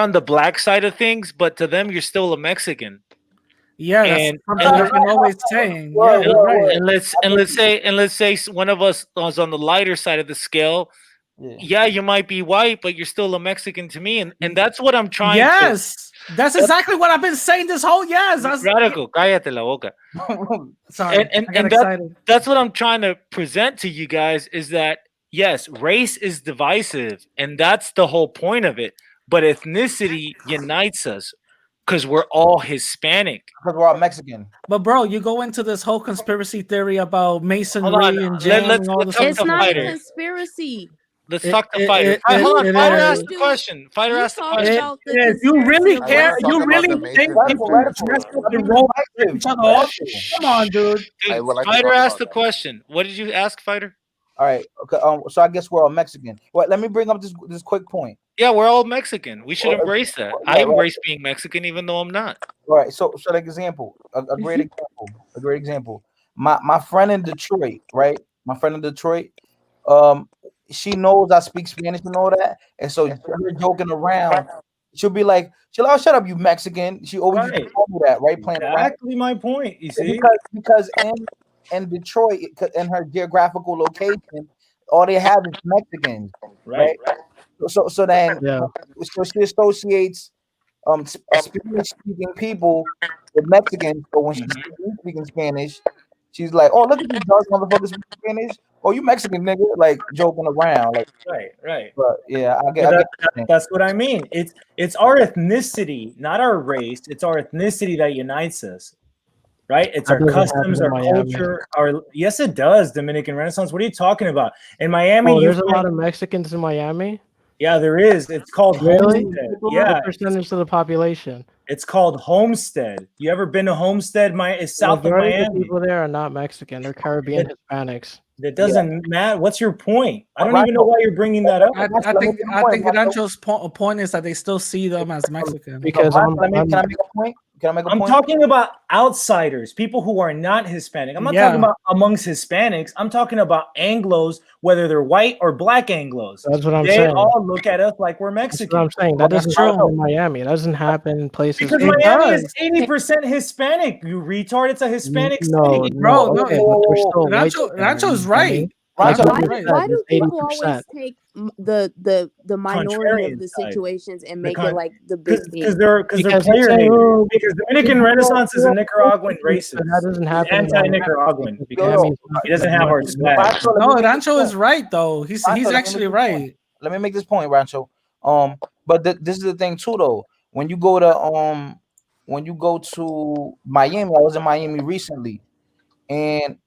on the black side of things, but to them you're still a Mexican. Yeah, that's something I've been always saying. Yeah, right. And let's say one of us was on the lighter side of the scale. Yeah, you might be white, but you're still a Mexican to me, and that's what I'm trying. Yes, that's exactly what I've been saying this whole. That's radical. Cállate la boca. Sorry, and that's what I'm trying to present to you guys is that yes, race is divisive, and that's the whole point of it. But ethnicity unites us because we're all Hispanic. Because we're all Mexican. But bro, you go into this whole conspiracy theory about masonry and jam and all this. It's not a conspiracy. Let's talk to Fighter. Hold on, Fighter asked the question. Fighter asked the question. If you really care, you really think people dress up and roll each other off? Come on, dude. Fighter asked the question. What did you ask, Fighter? All right. Okay. So I guess we're all Mexican. Well, let me bring up this quick point. Yeah, we're all Mexican. We should embrace that. I embrace being Mexican, even though I'm not. All right. So like example, a great example. My friend in Detroit, right? My friend in Detroit, she knows I speak Spanish and all that, and so her joking around, she'll be like, "Shut up, you Mexican." She always used to tell me that, right? Playing exactly my point. You see, because in Detroit, in her geographical location, all they have is Mexicans, right? So then, so she associates Spanish speaking people with Mexicans. So when she's speaking Spanish, she's like, "Oh, look at these dark motherfuckers speaking Spanish. Oh, you Mexican nigga," like joking around, like right. But yeah, I Yeah, get that's what I mean. It's our ethnicity, not our race. It's our ethnicity that unites us, right? It's our customs, our culture. Yes, it does. Dominican Renaissance. What are you talking about? In Miami, there's a lot of Mexicans in Miami. Yeah, there is. It's called Homestead. Yeah, what percentage of the population? It's called Homestead. You ever been to Homestead? It's south of Miami. People there are not Mexican. They're Caribbean Hispanics. It doesn't matter. What's your point? I don't even know why you're bringing that up. I think Rancho's point is that they still see them as Mexican. Because can I make a point? I'm talking about outsiders, people who are not Hispanic. I'm not talking about amongst Hispanics. I'm talking about Anglos, whether they're white or black Anglos. That's what I'm saying. They all look at us like we're Mexican. That's what I'm saying. That doesn't happen in Miami. It doesn't happen in places. Because Miami is 80% Hispanic. You retard. It's a Hispanic city. Rancho's right. Why, right. why do people 80%. always take the minority of Contrarian the side. situations and The make it like the big because thing? they're Because player he's saying, haters. oh, Because Dominican Renaissance is a Nicaraguan racist. that doesn't He's happen in anti-Nicaraguan Miami. because Miami's he doesn't have our swag. Rancho, let me No, make this Rancho point. is right though. He's Rancho, let me actually make this point. right. Let me make this point, Rancho. But this is the thing too, though. When you go to Miami, I was in Miami recently, and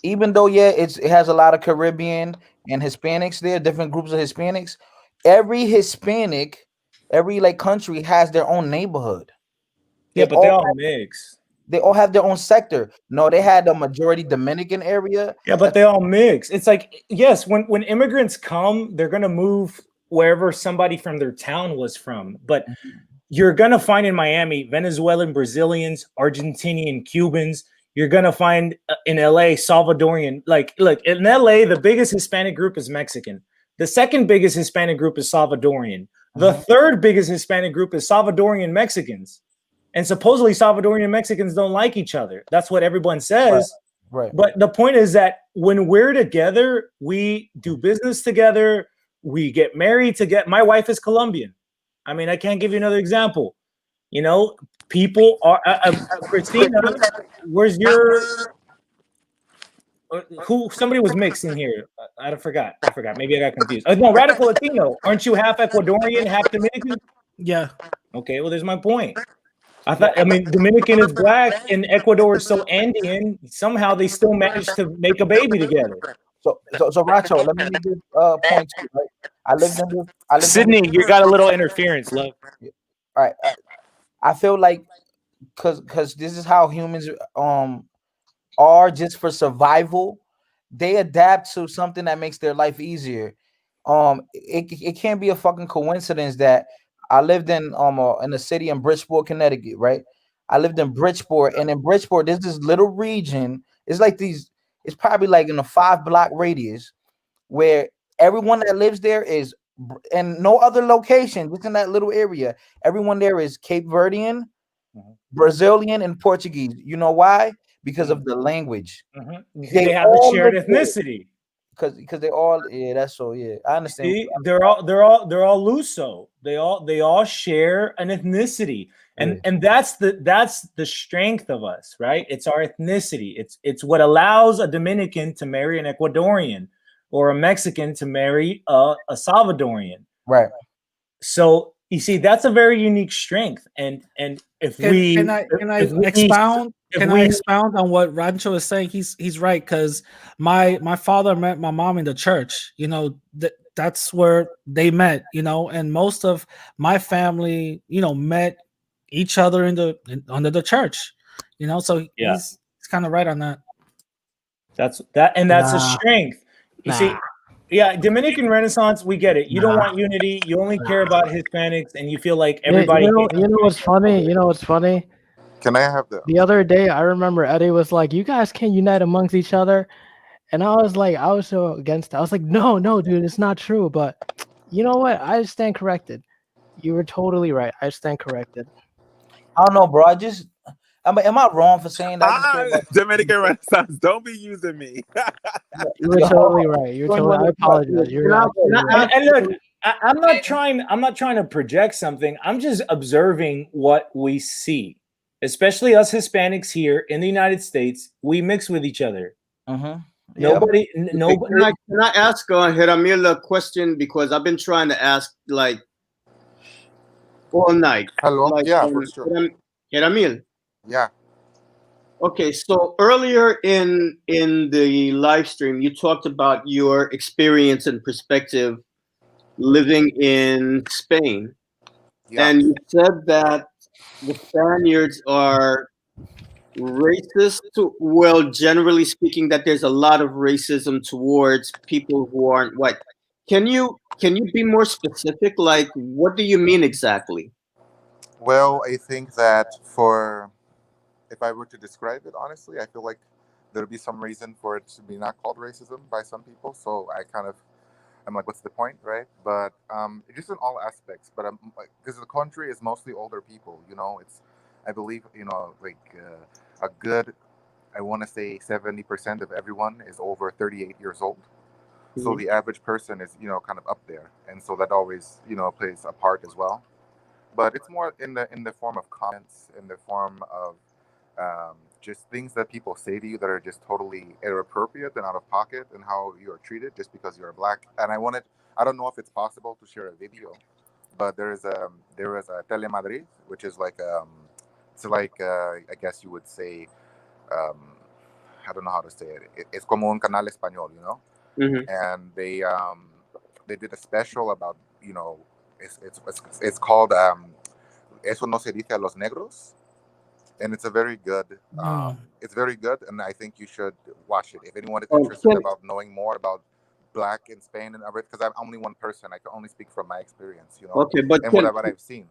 even though it has a lot of Caribbean and Hispanics there, different groups of Hispanics, every Hispanic, every like country has their own neighborhood. Yeah, but they all mix. They all have their own sector. No, they had the majority Dominican area. Yeah, but they all mix. It's like, yes, when immigrants come, they're gonna move wherever somebody from their town was from. But you're gonna find in Miami Venezuelan, Brazilians, Argentinian, Cubans. You're gonna find in LA Salvadorian. Like, look, in LA, the biggest Hispanic group is Mexican. The second biggest Hispanic group is Salvadorian. The third biggest Hispanic group is Salvadorian Mexicans. And supposedly Salvadorian Mexicans don't like each other. That's what everyone says. Right. But the point is that when we're together, we do business together, we get married together. My wife is Colombian. I mean, I can't give you another example. You know, people are Christina, where's your who somebody was mixing here? I forgot. Maybe I got confused. No, Radical Latino. Aren't you half Ecuadorian, half Dominican? Yeah. Okay, well, there's my point. I mean, Dominican is black and Ecuador is so Andean. Somehow they still managed to make a baby together. So Racho, let me make this point too, right? I lived in Sydney, you got a little interference, love. All right. I feel like because this is how humans are just for survival. They adapt to something that makes their life easier. It can't be a fucking coincidence that I lived in a city in Bridgeport, Connecticut, right? I lived in Bridgeport, and in Bridgeport, there's this little region. It's like it's probably like in a 5-block radius where everyone that lives there is, and no other location, just in that little area. Everyone there is Cape Verdean, Brazilian, and Portuguese. You know why? Because of the language. They have a shared ethnicity. Because they all, that's so, I understand. See, they're all Luso. They all share an ethnicity, and that's the strength of us, right? It's our ethnicity. It's what allows a Dominican to marry an Ecuadorian, or a Mexican to marry a Salvadorian. Right. So you see, that's a very unique strength, and if Can I expound on what Rancho is saying? He's right, because my father met my mom in the church. You know, that's where they met. You know, and most of my family, you know, met each other under the church. You know, so he's kind of right on that. That's a strength. You see. Yeah, Dominican Renaissance, we get it. You don't want unity. You only care about Hispanics, and you feel like everybody. You know what's funny? You know what's funny? Can I have the other day? I remember Eddie was like, "You guys can't unite amongst each other," and I was like, I was so against it. I was like, "No, dude, it's not true." But you know what? I stand corrected. You were totally right. I stand corrected. I don't know, bro. Am I wrong for saying that? Dominican Renaissance, don't be using me. You were totally right. You're totally. I apologize. You're right. And look, I'm not trying to project something. I'm just observing what we see, especially us Hispanics here in the United States. We mix with each other. Nobody. Can I ask Hiramil a question, because I've been trying to ask like all night. Hello. Like, For sure. Hiramil. Yeah. Okay, so earlier in the live stream, you talked about your experience and perspective living in Spain, and you said that the Spaniards are racist. Well, generally speaking, that there's a lot of racism towards people who aren't white. Can you be more specific? Like, what do you mean exactly? Well, I think that if I were to describe it honestly, I feel like there'd be some reason for it to be not called racism by some people. So I'm like, what's the point, right? But just in all aspects. But because the country is mostly older people, you know, I believe, you know, like a good I want to say 70% of everyone is over 38 years old. So the average person is, kind of up there, and so that always, plays a part as well. But it's more in the form of comments, in the form of just things that people say to you that are just totally inappropriate and out of pocket, and how you are treated just because you're black. And I don't know if it's possible to share a video, but there was a Telemadrid, which is like it's like I guess you would say, I don't know how to say it. It's como un canal español, and they did a special about, it's called Eso no se dice a los negros, and it's a very good it's very good, and I think you should watch it if anyone is interested about knowing more about black in Spain and everything, because I'm only one person. I can only speak from my experience, Okay, but and what I've seen,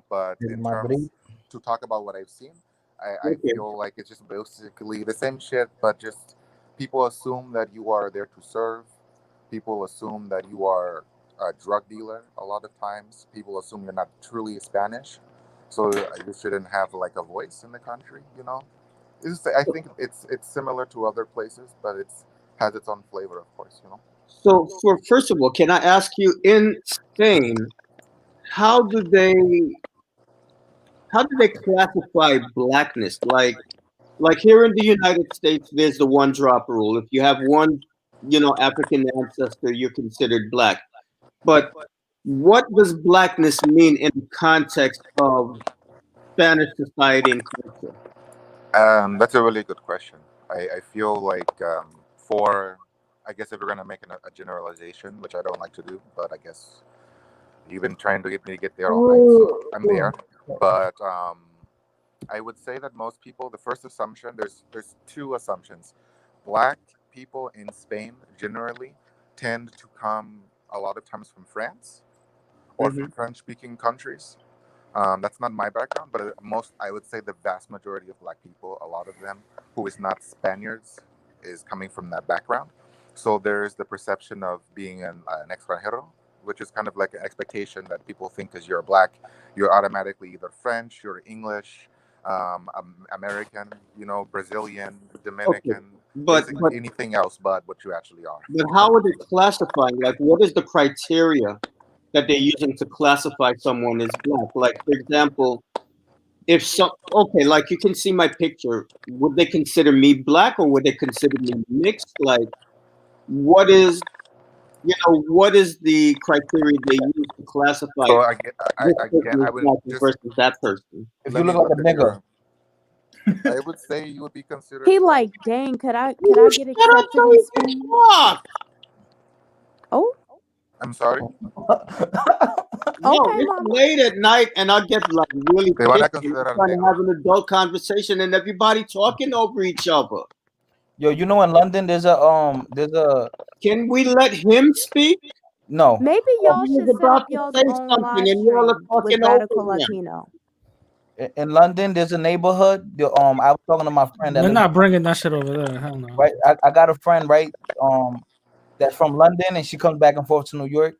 but in terms to talk about what I've seen, I feel like it's just basically the same shit, but just people assume that you are there to serve. People assume that you are a drug dealer. A lot of times people assume you're not truly Spanish, so you shouldn't have like a voice in the country. I think it's similar to other places, but it's has its own flavor, of course. So, first of all, can I ask you, in Spain, how do they classify blackness? Like here in the United States, there's the one drop rule. If you have one, African ancestor, you're considered black. But what does blackness mean in the context of Spanish society and culture? That's a really good question. I feel like I guess if we're gonna make a generalization, which I don't like to do, but I guess you've been trying to get me to get there all night, so I'm there. But I would say that most people, the first assumption, there's two assumptions. Black people in Spain generally tend to come a lot of times from France or from French-speaking countries. That's not my background, but I would say the vast majority of black people, a lot of them who is not Spaniards, is coming from that background. So there's the perception of being an extranjero, which is kind of like an expectation that people think because you're black, you're automatically either French, you're English, American, Brazilian, Dominican, but anything else but what you actually are. But how are they classifying? Like, what is the criteria that they're using to classify someone as black? Like, for example, like you can see my picture, would they consider me black or would they consider me mixed? Like, what is the criteria they use to classify? So I would just, versus that person. If you look like a nigga, I would say you would be considered. He like, dang, could I get accepted in Spain? Oh, I'm sorry. It's late at night, and I get like really trying to have an adult conversation, and everybody talking over each other. Yo, in London there's a. Can we let him speak? No. maybe y'all should set up y'all's own live stream with Radical Latino. In London, there's a neighborhood. I was talking to my friend. They're not bringing that shit over there. Hell no. Right, I got a friend, right, that's from London, and she comes back and forth to New York,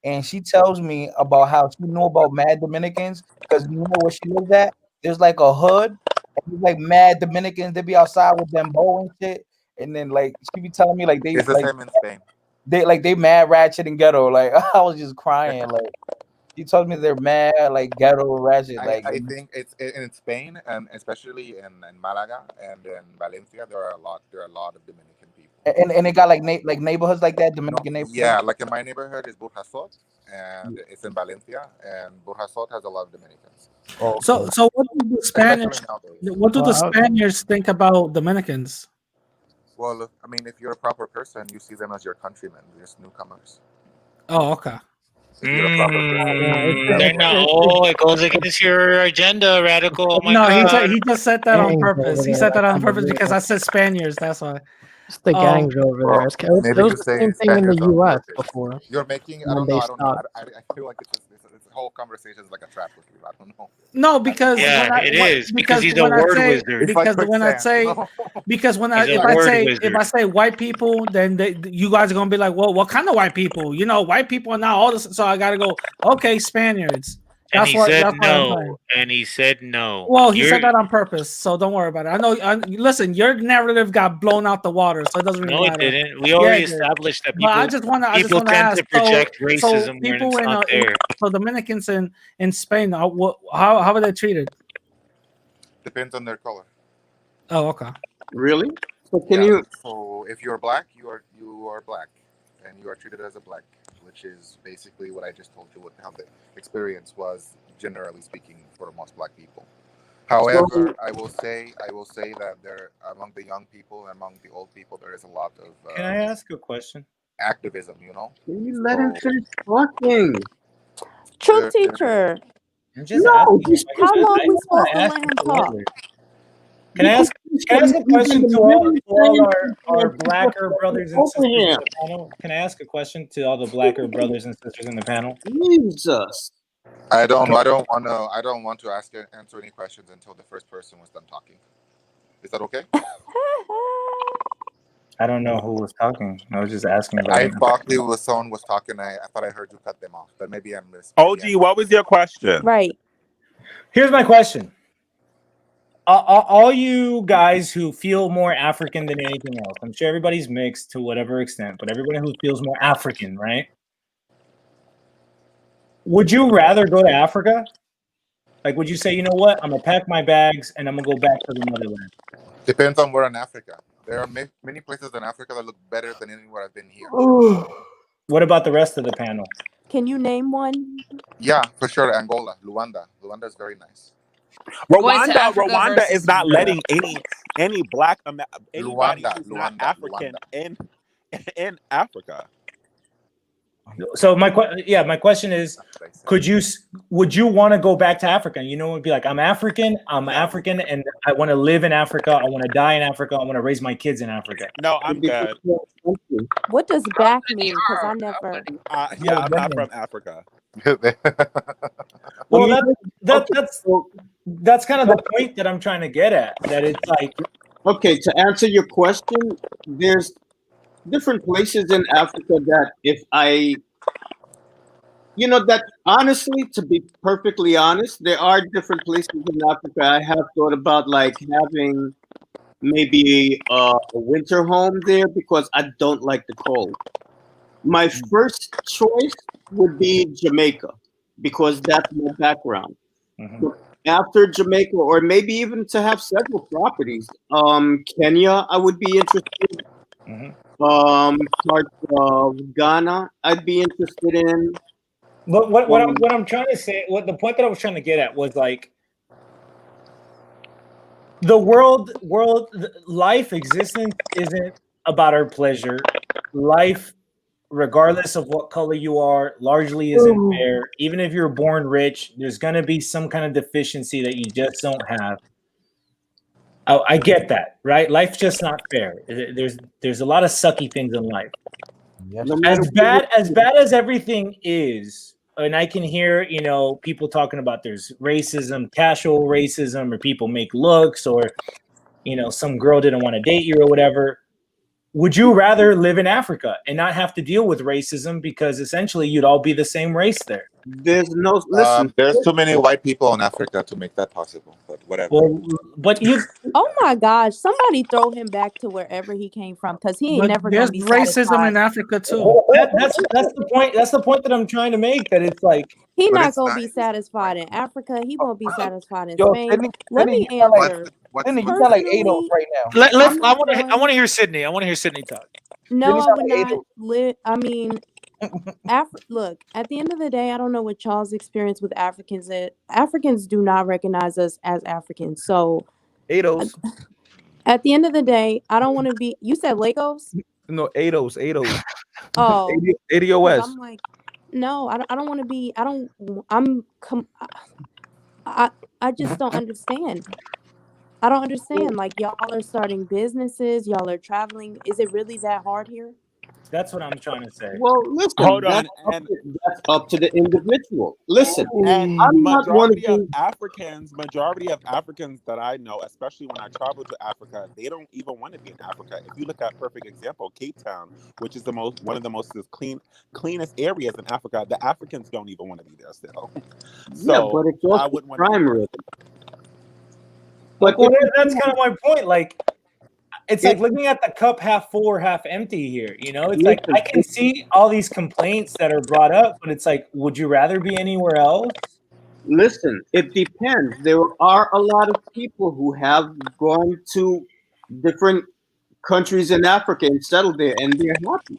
and she tells me about how she knew about mad Dominicans because where she lives at, there's like a hood, and there's like mad Dominicans. They be outside with them bow and shit, and then like she be telling me like It's the same in Spain. They mad ratchet and ghetto. Like I was just crying. Like she told me they're mad like ghetto ratchet. Like I think it's in Spain, and especially in Malaga and in Valencia, there are a lot of Dominican people. And they got like neighborhoods like that, Dominican neighborhoods. Yeah, like in my neighborhood is Burjasot, and it's in Valencia, and Burjasot has a lot of Dominicans. Oh, so what do the Spaniards think about Dominicans? Well, I mean, if you're a proper person, you see them as your countrymen. They're just newcomers. Oh, okay. They're not. Oh, it goes against your agenda, Radical. Oh my No, God. he just said that on purpose. He said that on purpose because I said Spaniards. That's why. It's the gangs over there. It was the same thing in the U.S. before. You're making. I don't know. I feel like it's this whole conversation is like a trap with you. I don't know. No, because it is because he's a word wizard. Because when I say, if I say white people, then you guys are gonna be like, well, what kind of white people? White people are not all this. So I gotta go. Okay, Spaniards. And That's he what. said That's what I'm saying. no. And he said no. Well, he said that on purpose, so don't worry about it. I know. Listen, your narrative got blown out the water, so it doesn't really No, it matter. didn't. We Yeah, already it did. established that But I people just want to tend ask. to project So racism when people it's not there. so Dominicans in Spain, how are they treated? Depends on their color. Oh, okay. Really? So can Yeah. you? So if you're black, you are black, and you are treated as a black, which is basically what I just told you. What how the experience was, generally speaking, for most black people. However, I will say that there among the young people and among the old people, there is a lot of Can I ask a question? activism. You know. Can you let him finish talking? True teacher. I'm just No, asking. he's How long I we don't supposed want to to ask let you him talk? forever. Can I ask a question to all our blacker brothers and sisters in the panel? Can I ask a question to all the blacker brothers and sisters in the panel? Jesus. I don't want to answer any questions until the first person was done talking. Is that okay? I don't know who was talking. I was just asking about I it. thought someone was talking. I thought I heard you cut them off, but maybe I missed. OG, what was your question? Right. Here's my question. All you guys who feel more African than anything else, I'm sure everybody's mixed to whatever extent, but everybody who feels more African, right? Would you rather go to Africa? Like, would you say, you know what? I'm going to pack my bags and I'm going to go back to the motherland? Depends on where in Africa. There are many places in Africa that look better than anywhere I've been here. What about the rest of the panel? Can you name one? Yeah, for sure. Angola, Luanda. Luanda is very nice. Rwanda is not letting any black anybody who's not African in Africa. So my question is, would you want to go back to Africa? You know, it'd be like, I'm African, and I want to live in Africa. I want to die in Africa. I want to raise my kids in Africa. No, I'm good. What does back mean? Because I never. Yeah, I'm not from Africa. Well, that's kind of the point that I'm trying to get at. That it's like, okay, to answer your question, there's different places in Africa that that honestly, to be perfectly honest, there are different places in Africa I have thought about like having maybe a winter home there because I don't like the cold. My first choice would be Jamaica because that's my background. After Jamaica, or maybe even to have several properties, Kenya, I would be interested. Parts of Ghana, I'd be interested in. But what I'm trying to say, what the point that I was trying to get at was like the life existence isn't about our pleasure. Life, regardless of what color you are, largely isn't fair. Even if you're born rich, there's gonna be some kind of deficiency that you just don't have. I get that, right? Life's just not fair. There's a lot of sucky things in life. As bad as everything is, and I can hear, people talking about there's racism, casual racism, or people make looks, or, some girl didn't want to date you or whatever. Would you rather live in Africa and not have to deal with racism because essentially you'd all be the same race there? There's no listen. There's too many white people in Africa to make that possible. But whatever. Well, but you. Oh my gosh! Somebody throw him back to wherever he came from because he ain't never gonna be racism satisfied. in Africa too. That's the point. That's the point that I'm trying to make. That it's like he not gonna be satisfied in Africa. He won't be satisfied in Spain. Let me answer. You sound like Adolf right now. I want to hear Sydney. I want to hear Sydney talk. No, I would not live. I mean, look, at the end of the day, I don't know what y'all's experience with Africans is. Africans do not recognize us as Africans. So, Ados. At the end of the day, I don't want to be. You said Lagos? No, Ados. Oh, ADOS. I'm like, no, I don't want to be. I just don't understand. I don't understand. Like, y'all are starting businesses, y'all are traveling. Is it really that hard here? That's what I'm trying to say. Well, listen, Hold on, and that's up to the individual. Listen, and I'm not one of majority of Africans that I know, especially when I travel to Africa, they don't even want to be in Africa. If you look at perfect example, Cape Town, which is one of the most cleanest areas in Africa, the Africans don't even want to be there still. So yeah, but it's also crime ridden. But that's kind of my point. Like, it's like looking at the cup half full or half empty here. You know, it's like I can see all these complaints that are brought up, but it's like, would you rather be anywhere else? Listen, it depends. There are a lot of people who have gone to different countries in Africa and settled there, and they're happy.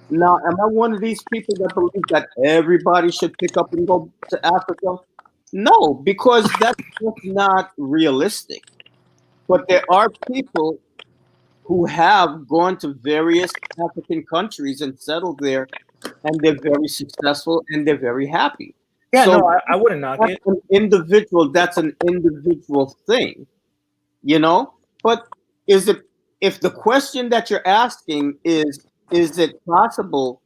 Now, am I one of these people that believe that everybody should pick up and go to Africa? No, because that's just not realistic. But there are people who have gone to various African countries and settled there, and they're very successful and they're very happy. Yeah, so no, I wouldn't knock it. That's an individual thing, you know? But if the question that you're asking is it possible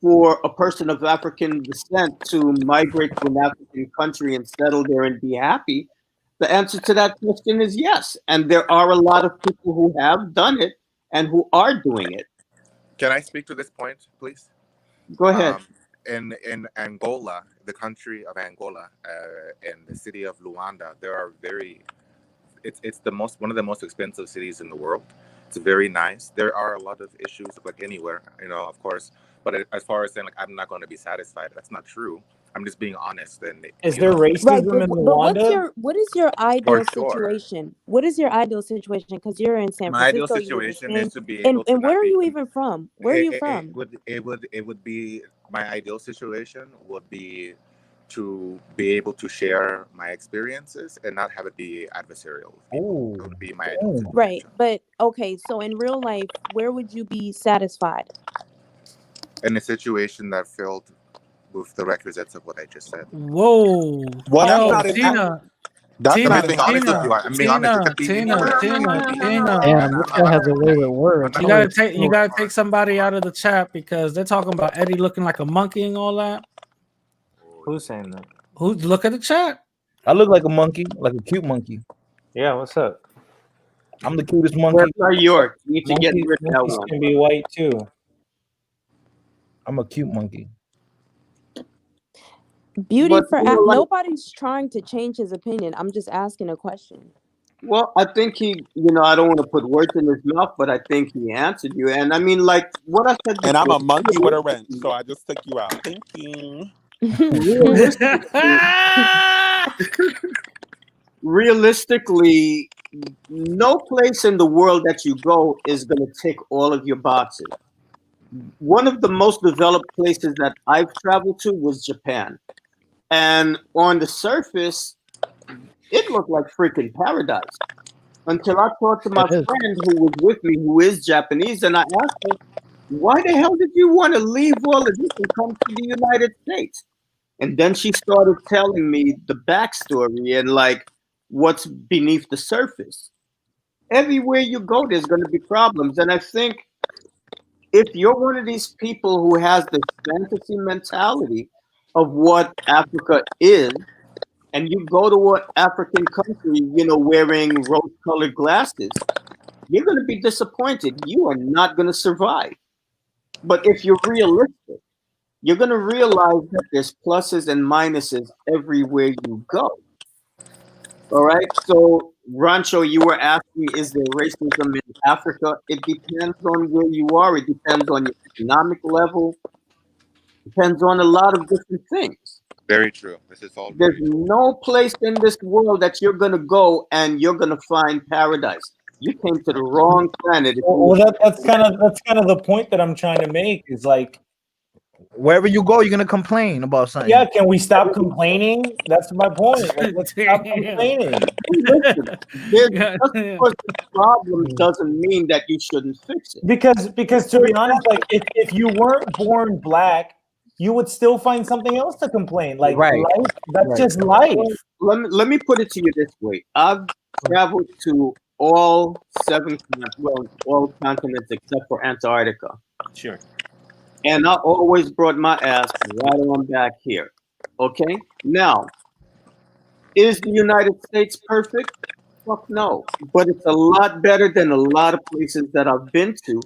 for a person of African descent to migrate to an African country and settle there and be happy? The answer to that question is yes. And there are a lot of people who have done it and who are doing it. Can I speak to this point, please? Go ahead. In Angola, the country of Angola, in the city of Luanda, there are it's one of the most expensive cities in the world. It's very nice. There are a lot of issues like anywhere, of course. But as far as saying like I'm not going to be satisfied, that's not true. I'm just being honest. And is there racism in Rwanda? What is your ideal situation? What is your ideal situation? Because you're in San Francisco. My ideal situation is to be able and where are you even from? Where are you from? It would be my ideal situation would be to be able to share my experiences and not have it be adversarial. It would be my ideal situation. Right, but okay. So in real life, where would you be satisfied? In a situation that filled with the requisites of what I just said. Whoa. Tina. I'm being honest with you. I'm being honest. Tina. Damn, this guy has a way with words. You gotta take somebody out of the chat because they're talking about Eddie looking like a monkey and all that. Who's saying that? Look at the chat? I look like a monkey, like a cute monkey. Yeah, what's up? I'm the cutest monkey. Where's New York? You need to get rid of that one. Can be white too. I'm a cute monkey. Beauty for nobody's trying to change his opinion. I'm just asking a question. Well, I think he, I don't want to put words in his mouth, but I think he answered you. And I mean, like what I said. And I'm a monkey with a wrench, so I just took you out. Thank you. Realistically, no place in the world that you go is going to tick all of your boxes. One of the most developed places that I've traveled to was Japan. And on the surface, it looked like freaking paradise. Until I talked to my friend who was with me, who is Japanese, and I asked her, why the hell did you want to leave all of this and come to the United States? And then she started telling me the backstory and like what's beneath the surface. Everywhere you go, there's going to be problems. And I think if you're one of these people who has this fantasy mentality of what Africa is, and you go to an African country, wearing rose-colored glasses, you're going to be disappointed. You are not going to survive. But if you're realistic, you're going to realize that there's pluses and minuses everywhere you go. All right. So, Rancho, you were asking, is there racism in Africa? It depends on where you are. It depends on your economic level. It depends on a lot of different things. Very true. This is all. There's no place in this world that you're going to go and you're going to find paradise. You came to the wrong planet. Well, that's kind of the point that I'm trying to make. Is like, wherever you go, you're gonna complain about something. Yeah, can we stop complaining? That's my point. Like, let's stop complaining. Listen, just because the problem doesn't mean that you shouldn't fix it. Because to be honest, like if you weren't born black, you would still find something else to complain. Like life, that's just life. Let me put it to you this way. I've traveled to all 7 continents except for Antarctica. Sure. and I always brought my ass right on back here. Okay? Now, is the United States perfect? Fuck no. But it's a lot better than a lot of places that I've been to.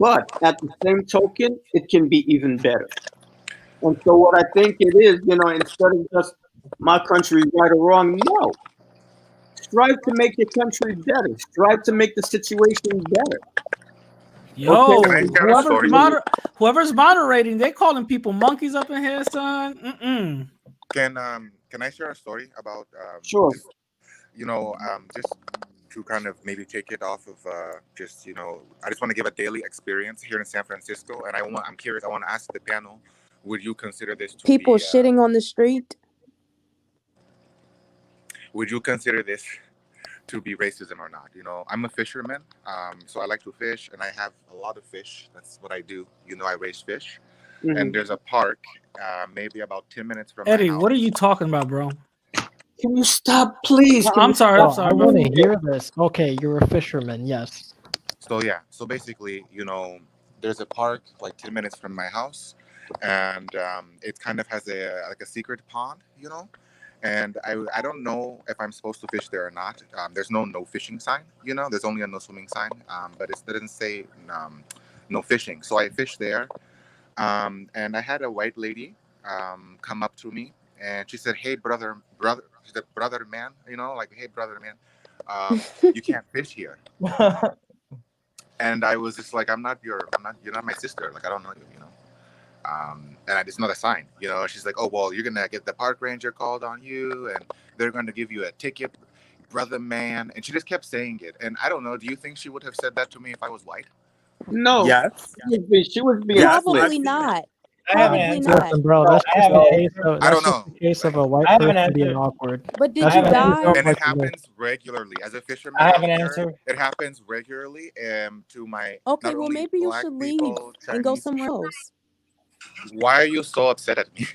But at the same token, it can be even better. And so what I think it is, instead of just my country right or wrong, no. Strive to make your country better. Strive to make the situation better. Yo, Okay? whoever's moderating, they calling people monkeys up in here, son. Mm-mm. Can I share a story about sure. Just to kind of maybe take it off of I just want to give a daily experience here in San Francisco, and I'm curious. I want to ask the panel: would you consider this to People be, shitting on the street? would you consider this to be racism or not? I'm a fisherman, so I like to fish, and I have a lot of fish. That's what I do. I raise fish, and there's a park, maybe about 10 minutes from Eddie, my house. what are you talking about, bro? Can you stop, please? I'm sorry. I'm sorry. I want to hear this. Okay, you're a fisherman. Yes. So basically, there's a park like 10 minutes from my house, and it kind of has a secret pond, and I don't know if I'm supposed to fish there or not. There's no fishing sign, there's only a no swimming sign, but it didn't say no fishing. So I fished there, and I had a white lady come up to me, and she said, "Hey, brother," she said, "brother man," like, "Hey, brother man, you can't fish here." And I was just like, you're not my sister. Like, I don't know you, and it's not a sign, She's like, "Oh, well, you're going to get the park ranger called on you, and they're going to give you a ticket, brother man." And she just kept saying it. And I don't know, do you think she would have said that to me if I was white? No. Yes. She was being Probably not. Probably not. Listen, bro, that's just a case of, I don't that's just know. a case of a white I have an person being answer. awkward. But did That's you just- die? And it happens regularly. As a fisherman, I have out an here, answer. It happens regularly to my Okay, not well, only maybe you black should leave people, and go Chinese. somewhere else. Why are you so upset at me?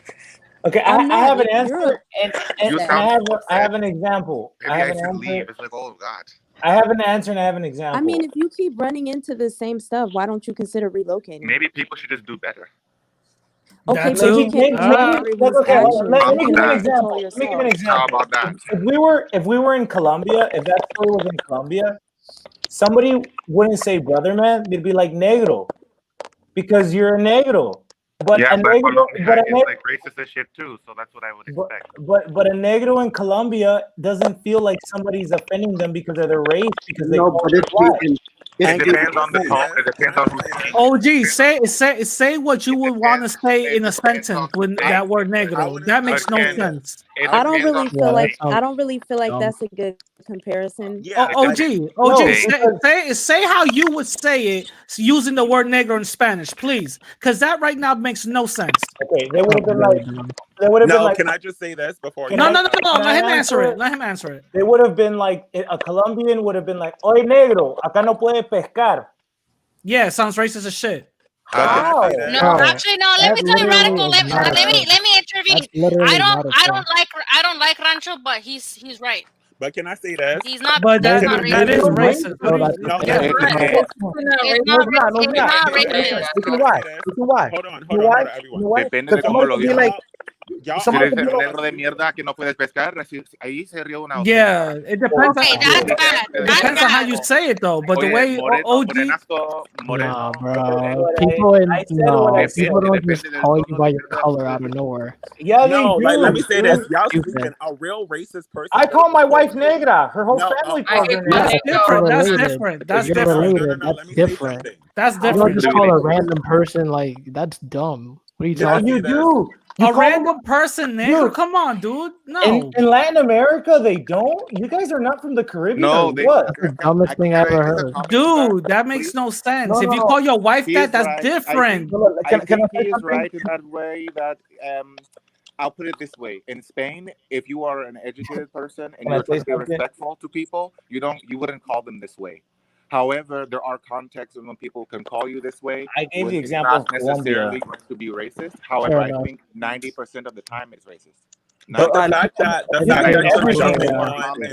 Okay, I'm I not. have an You're answer, and You I sound have so I have upset. an example. Maybe I have I an should answer. leave. It's like, oh God. I have an answer, and I have an example. I mean, if you keep running into the same stuff, why don't you consider relocating? Maybe people should just do better. Okay, That but you too. can't control everyone's okay, actions. let You me can give you an only example. control Let me give you an yourself. How example. about that? If we were in Colombia, if that story was in Colombia, somebody wouldn't say brother man, they'd be like negro, because you're a negro. But Yeah, a but negro, Colombia is like racist as shit too, so that's what I would expect. but a negro in Colombia doesn't feel like somebody's offending them because of their race, because they No, call but them black. It depends on the tone. It depends on who's speaking. OG, say what you would want to say in a sentence with that word negro. That makes no sense. I don't really feel like sounds I don't really feel like dumb. that's a good comparison. OG, say how you would say it using the word negro in Spanish, please, because that right now makes no sense. Okay, they would have been like, they would have been like. Can I just say this before? No. Can Let I him answer answer it. Let him answer it. They would have been like, a Colombian would have been like, "Oye negro, acá no puede pescar." Yeah, it sounds racist as shit. How? No, actually, no. Let me tell you, radical. Let me intervene. I don't like Rancho, but he's right. But can I say this? He's not. But he's that not is racist. racist. No, It's not racist. Hold on, everyone. Depende de cómo lo digas. Y'all Si le are dices negro de mierda que no puedes pescar, ahí se rió una. Yeah, it depends. Okay, that's bad. Depends on how you say it though. But the way OG, Nah, bro. People people don't just call you by your color out of nowhere. Yeah, they No, do. like, let me say this. Y'all Stupid. speaking a real racist person. I call my wife negra. Her whole No, family I calls her negra. that's different. That's You're different. related. That's different. That's You don't different. just call a random person like that's dumb. What are you talking You about? do. A random person, nigga. Come on, dude. No. In Latin America, they don't. You guys are not from the Caribbean. No, or they- what? That's the dumbest thing I ever heard. Dude, that makes no sense. No, If no, you no. call your wife He that, is that's right. different. I think he is right in that way that I'll put it this way. In Spain, if you are an educated person and Can I you're trying say to be something? respectful to people, you wouldn't call them this way. However, there are contexts when people can call you this way. I gave the it's example not of Colombia. necessarily going to be racist. However, Fair I enough. think 90% of the time it's racist. But the fact that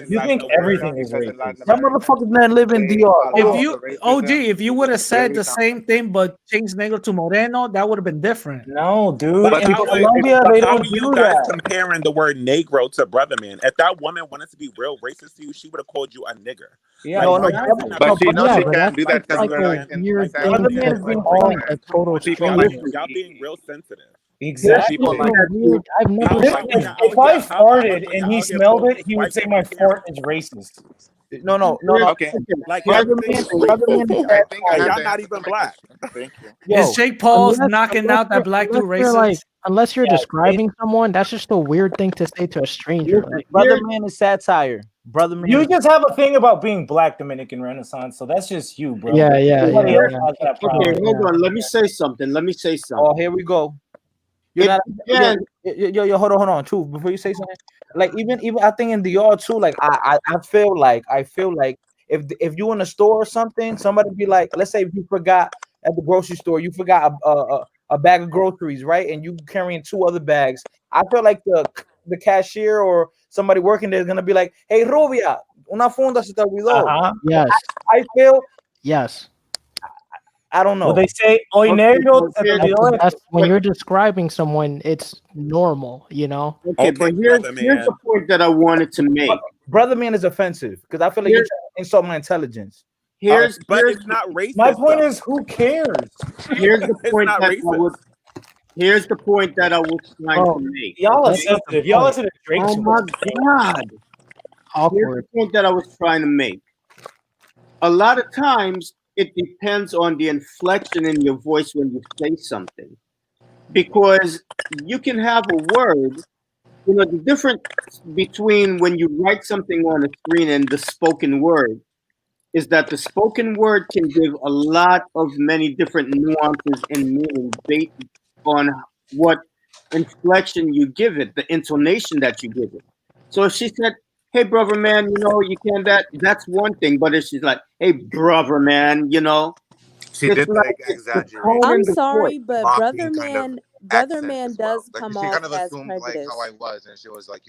you think everything is racist. That motherfuckers man live in DR. If you would have said the same thing but changed negro to moreno, that would have been different. No, dude. But In Colombia, they how don't are you do guys that. comparing the word negro to brother man? If that woman wanted to be real racist to you, she would have called you a nigger. Yeah, like, But she knows she but can't that's do that because like we're like a in weird like thing that. to Like, like call a total stranger. Y'all being real sensitive. Exactly. People like Weird. I've never. If I farted and he smelled it, he would say my fart is racist. No. Okay. Like Brother man is I think I and have y'all the not answer even to my black. question. Thank you. Yo, Is Jake Paul's Unless- knocking out that black dude racist? Unless you're describing someone, that's just a weird thing to say to a stranger. Like, Brother man is satire. Brother man. you just have a thing about being black, Dominican Renaissance, so that's just you, bro. Yeah. Nobody else has that problem. Okay, hold on. Let me say something. Oh, here we go. You're not, yo, hold on, too. Before you say something, like even I think in DR too, like I feel like if you in a store or something, somebody be like, let's say if you forgot at the grocery store, you forgot a bag of groceries, right? And you carrying 2 other bags. I feel like the cashier or somebody working there is gonna be like, hey, Rubia, una funda se te olvidó. Yes. I feel Yes. I don't know. Well, they say, "Oy negro, se te olvidó That's esto." when you're describing someone, it's normal, you know. Okay, but here's the point that I wanted to make. Brother man is offensive because I feel like you're trying to insult my intelligence. But it's not racist. My point is, who cares? Here's the It's point not that racist. here's the point that I was trying to make. Y'all are okay? sensitive. Y'all listen to Drake. Oh my God. Awkward. Here's the point that I was trying to make. A lot of times it depends on the inflection in your voice when you say something. Because you can have a word, the difference between when you write something on a screen and the spoken word is that the spoken word can give a lot of many different nuances and meanings based on what inflection you give it, the intonation that you give it. So if she said, hey, brother, man, you can't that's one thing. But if she's like, hey, brother, man, She it's did like like the exaggerate. tone I'm and the sorry, voice. but Mocking kind of Brother accent Man as well. does Like come she off kind of as assumed like prejudice. how I was, and she was like,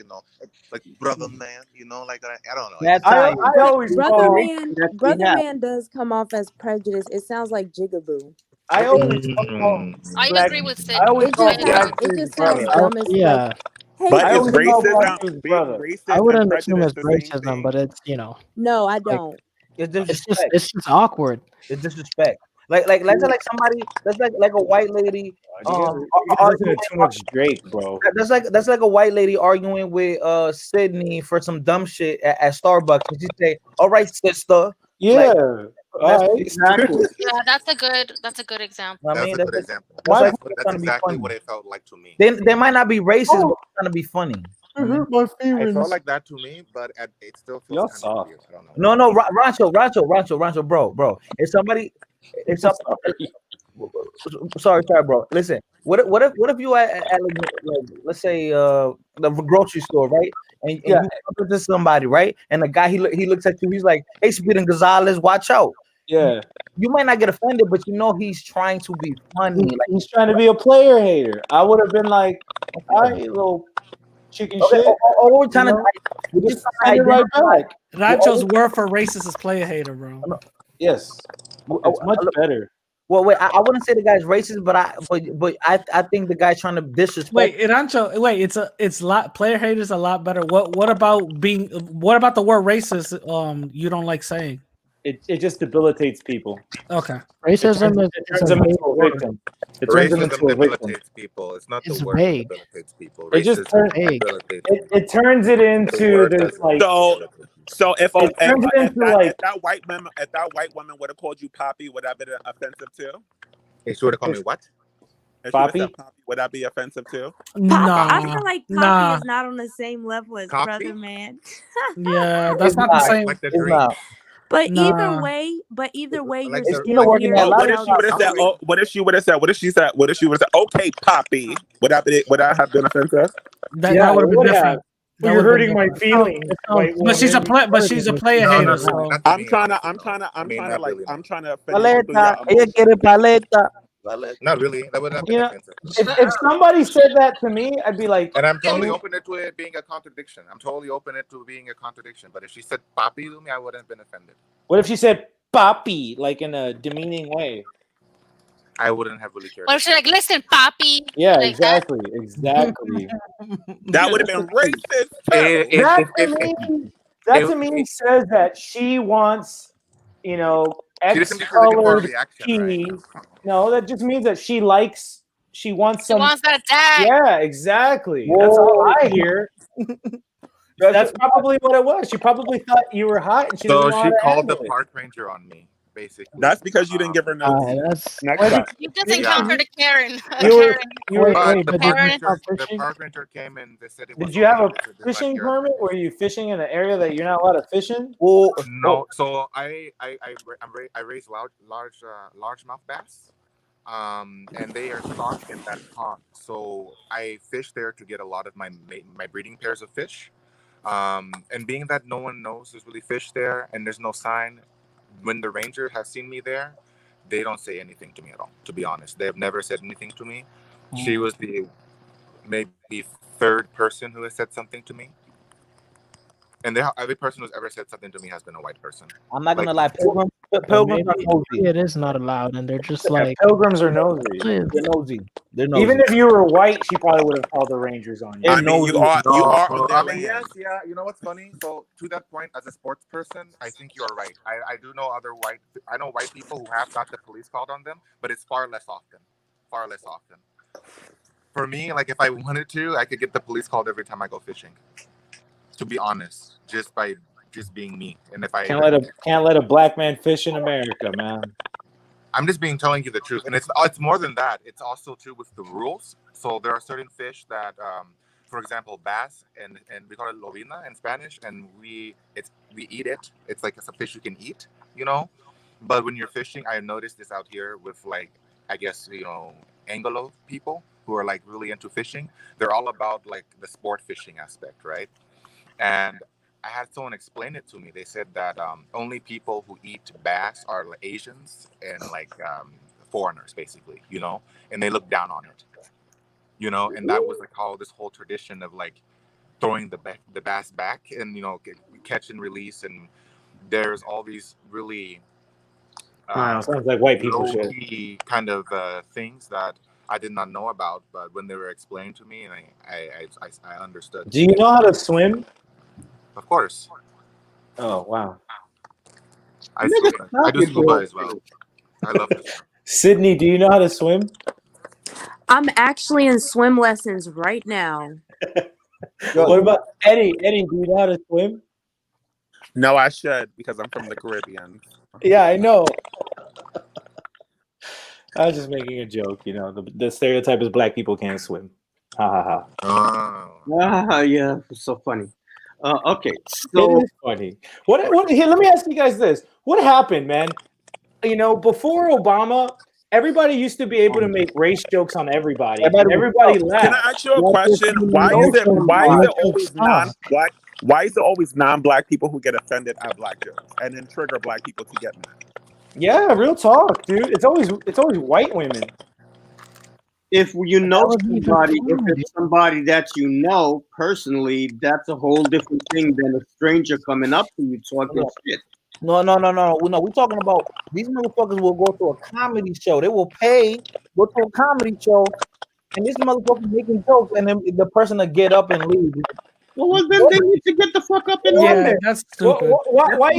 like brother man, like I don't know. That's I always Brother call. Man does come off as prejudice. It sounds like jigaboo. I always call I black. agree with Sid. I always It call just black it dudes just sounds brother. dumb as Yeah. like, hey, But I is always call black racism dudes being brother. racist I and wouldn't assume prejudice it's the same racism, thing? but it's no, I like don't. It's it's disrespect. just awkward. It's disrespect. Like let's say like somebody that's like a white lady You guys listen to too much Drake, bro. that's like a white lady arguing with Sydney for some dumb shit at Starbucks, and she say, "All right, sister." Yeah. That's Exactly. Yeah, that's a good example. I That's mean, a good example. that's like That's trying to be exactly funny. what it felt like to me. They might not be racist, but they're trying to be funny. I mean, my It feelings. felt like that to me, but it still feels Y'all kind of soft. weird. I don't know. no, Rancho, bro. If somebody, sorry, bro. Listen, what if you at like, let's say the grocery store, right? And you come up to somebody, right? And the guy he looks at you, he's like, "Hey, Speeding Gonzalez, watch out." Yeah. You might not get offended, but he's trying to be funny. Like He's trying to be a player hater. I would have been like, all right, little chicken okay, shit. or we're trying to We just send it right back. Rancho's word for racist is player hater, bro. Yes. It's much better. Well, wait, I wouldn't say the guy's racist, but I think the guy's trying to disrespect. Wait, Rancho, player hater is a lot better. What about the word racist? You don't like saying? It just debilitates people. Okay. Racism it turns them into a victim. It turns them into Racism a victim. debilitates people. It's not It's the word that vague. debilitates people. It just Racism turns debilitates people. it turns it The into word there's doesn't like debilitate people. So if it turns it into like that white woman would have called you Poppy, would that be offensive too? Hey, she would have called me what? If she would have Poppy? said Poppy, would that be offensive too? I feel like Poppy is not on the same level as Coffee? Brother Man. Yeah, that's not the same. Like the It's drink. not. But Nah. either way, Like you're the- still still working here at to What if tell she would the have said? story. Oh, what if she would have said? What if she would have said? Okay, Poppy. Would that have been offensive? That would have been different. Well, you're hurting my feelings. But she's a player No, hater. not really. So Not to I'm me. trying No. to I mean, not really, no. offend you through Paleta, your ella quiere paleta. Not really. That would not be You know, offensive. if somebody said that to me, I'd be like, And I'm totally open to it being a contradiction. I'm totally open to being a contradiction. But if she said "papi" to me, I wouldn't have been offended. What if she said "papi" like in a demeaning way? I wouldn't have really cared. What if she's like, listen, Poppy? Yeah, like exactly. That would have been racist. That to me says that she wants, She X doesn't need to look for a colored reaction, cheese. No, that just means that she wants She some. wants that tag. Yeah, exactly. That's all I hear. That's probably what it was. She probably thought you were hot, and she So didn't know how she to called the handle it. park ranger on me, basically. That's because you didn't give her no tea. Next shot. You just encountered a Karen. The Karen. park ranger came in. They said it was Did you have a okay. They said they fishing let permit? Were you fishing in an area that you're not allowed to fish in? No, so I raise largemouth bass, and they are stocked in that pond. So I fish there to get a lot of my breeding pairs of fish. And being that no one knows there's really fish there, and there's no sign, when the ranger has seen me there, they don't say anything to me at all. To be honest, they have never said anything to me. She was the maybe third person who has said something to me. And every person who's ever said something to me has been a white person. I'm not gonna lie, pilgrims are nosy. It is not allowed, and they're just like pilgrims are nosy. They're nosy. They're nosy. Even if you were white, she probably would have called the Rangers on you. I mean, you are on their I mean, land. yes, yeah. You know what's funny? So to that point, as a sports person, I think you're right. I do know I know white people who have got the police called on them, but it's far less often. Far less often. For me, like if I wanted to, I could get the police called every time I go fishing. To be honest, just by being me, and if I can't let a black man fish in America, man. I'm just telling you the truth, and it's more than that. It's also too with the rules. So there are certain fish that, for example, bass, and we call it lobina in Spanish, and we eat it. It's like it's a fish you can eat, But when you're fishing, I noticed this out here with I guess Anglo people who are like really into fishing. They're all about like the sport fishing aspect, right? And I had someone explain it to me. They said that only people who eat bass are like Asians and foreigners, basically, and they look down on it, and that was like how this whole tradition of like throwing the bass back and catch and release, and there's all these really sounds like white people shit kind of things that I did not know about, but when they were explained to me, and I understood. Do you know how to swim? Of course. Oh wow! I do scuba as well. I love it. Sydney, do you know how to swim? I'm actually in swim lessons right now. What about Eddie? Eddie, do you know how to swim? No, I should, because I'm from the Caribbean. Yeah, I know. I was just making a joke. The stereotype is black people can't swim. Ha ha ha. Yeah, it's so funny. Okay, so it is funny. What? Here, let me ask you guys this: what happened, man? Before Obama, everybody used to be able to make race jokes on everybody. Everybody laughed. Can I ask you a question? Why is it always non-black? Why is it always non-black people who get offended at black jokes and then trigger black people to get mad? Yeah, real talk, dude. It's always white women. If you know somebody, if it's somebody that you know personally, that's a whole different thing than a stranger coming up to you talking shit. No. We're talking about these motherfuckers will go to a comedy show. They will go to a comedy show, and this motherfucker making jokes, and then the person will get up and leave. Well, then they need to get the fuck up and leave. That's stupid. Why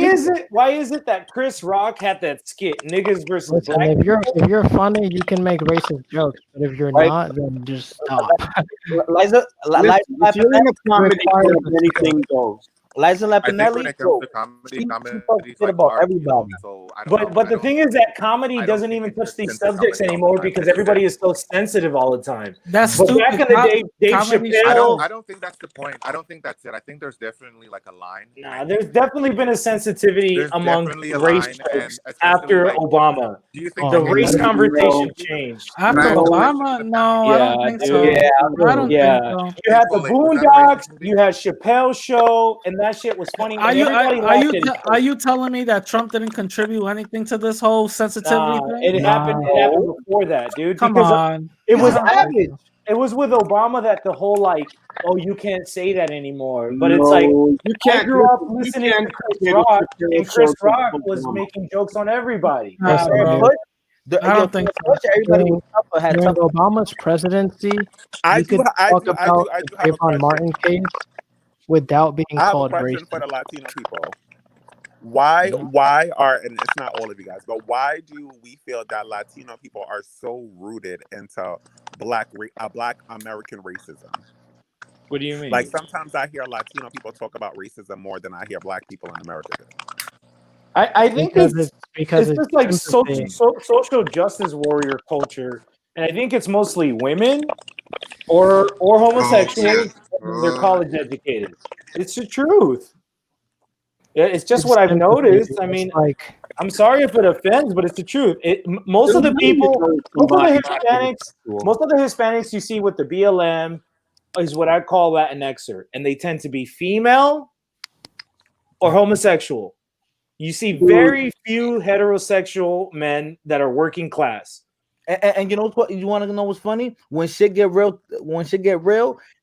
is it that Chris Rock had that skit, niggas versus black? If you're funny, you can make racist jokes, but if you're not, then just stop. Liza anything goes. Liza Lapinelli, comedy about everybody. But the thing is that comedy doesn't even touch these subjects anymore because everybody is so sensitive all the time. That's but stupid. Back in the day, Dave Chappelle. I don't think that's the point. I don't think that's it. I think there's definitely like a line. Nah, there's definitely been a sensitivity among race jokes after Obama. Do you think the race conversation changed? After Obama? No, I don't think so. Yeah, I don't think so. You had the Boondocks, you had Chappelle's show, and that shit was funny. Are and you everybody are laughed you at it. are you telling me that Trump didn't contribute anything to this whole sensitivity Nah, thing? it happened. It happened before that, dude. Come because on. it was I don't think added. It was with Obama that the whole like, oh, you can't say that anymore. But it's No, like you I can't. grew up You listening can't to Chris compare Rock, the and Chris show to Rock was Obama. making jokes on everybody. Nah, Listen, bro. dude, I don't think so. everybody was tougher, had During tougher. Obama's presidency, I you do could I talk do I about do I the do have a Trayvon question. Martin case without being I have a called question for racist. the Latino people. Why are, and it's not all of you guys, but why do we feel that Latino people are so rooted into black American racism? What do you mean? Like sometimes I hear Latino people talk about racism more than I hear black people in America do. I think Because it's because it's just like sympathy. social justice warrior culture, and I think it's mostly women or homosexuals. And they're college educated. It's the truth. It's just It's what I've sympathy. noticed. I It's mean, like I'm sorry if it offends, but it's the truth. Most of the Hispanics you see with the BLM is what I call Latinxer, and they tend to be female or homosexual. You see very few heterosexual men that are working class. And you know what? You want to know what's funny? When shit get real,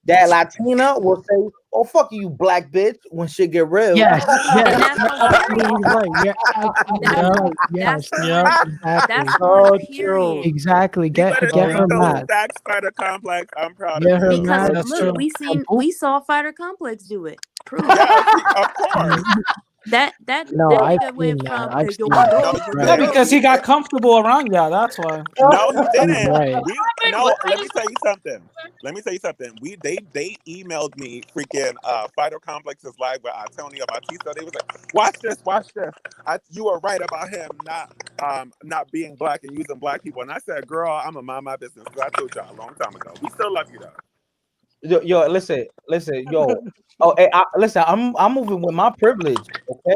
that Latina will say, "Oh fuck you, black bitch." When shit get real, yes, yes, And that's you're absolutely right. You're absolutely right. Yes, yep, exactly. That's fine, true. period. Exactly. You Get better get take her those mad. stacks by the complex. I'm proud Get of her you. mad. That's Look, true. we saw Fighter Complex do it. Prove Yes, of course. that No, I've nigga went seen that. from I've yo seen my that. bro, No, yo you my Yeah, Right. didn't. bro. because he got comfortable around y'all. That's why. No, he He's didn't. right. Let me tell you something. Let me tell you something. They emailed me freaking Fighter Complex's live with Antonio Batista. They was like, watch this. You were right about him not being black and using black people. And I said, girl, I'm a mind my business. Because I told y'all a long time ago. We still love you though. Yo, listen, yo. Oh, hey, listen, I'm moving with my privilege, okay?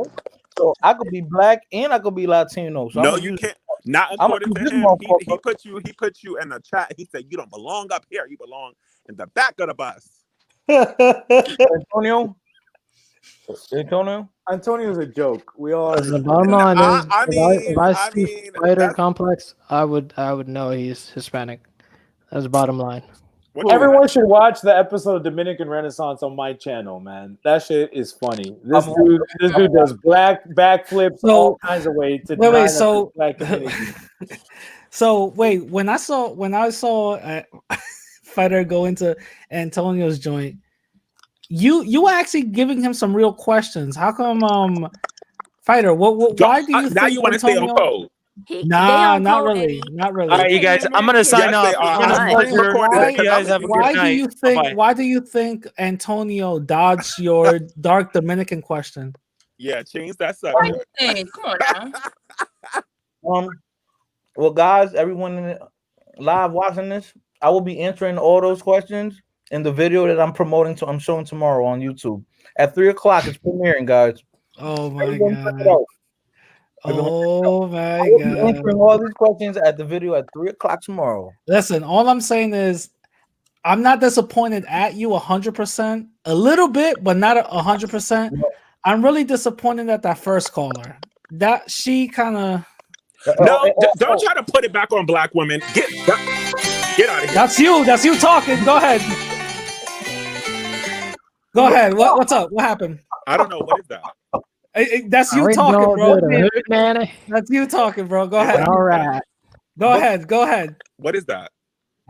So I could be black and I could be Latino. So No, you can't. Not according to him. He put you in the chat. He said you don't belong up here. You belong in the back of the bus. Antonio's a joke. We all. The bottom line is, if I I see mean, Fighter Complex, I would know he's Hispanic. That's the bottom line. Everyone should watch the episode of Dominican Renaissance on my channel, man. That shit is funny. This dude does backflips all kinds of ways to deny the black community. So wait, when I saw Fighter go into Antonio's joint, you were actually giving him some real questions. How come Fighter, why do you think now you want to stay on code? Nah, not really. Not really. All right, you guys. I'm gonna sign off. Why do you think Antonio dodged your dark Dominican question? Yeah, change that subject. Come on now. Well, guys, everyone in the live watching this, I will be answering all those questions in the video that I'm promoting. I'm showing tomorrow on YouTube at 3:00. It's premiering, guys. Oh my God. Oh my I will be God. answering all these questions at the video at 3:00 tomorrow. Listen, all I'm saying is I'm not disappointed at you 100%. A little bit, but not 100%. I'm really disappointed at that first caller. That she kind of don't try to put it back on black women. Get out of here. That's you talking. Go ahead. Go ahead. What's up? What happened? I don't know. What is that? That's you talking, bro. That's you talking, bro. Go ahead. All right. Go ahead. What is that?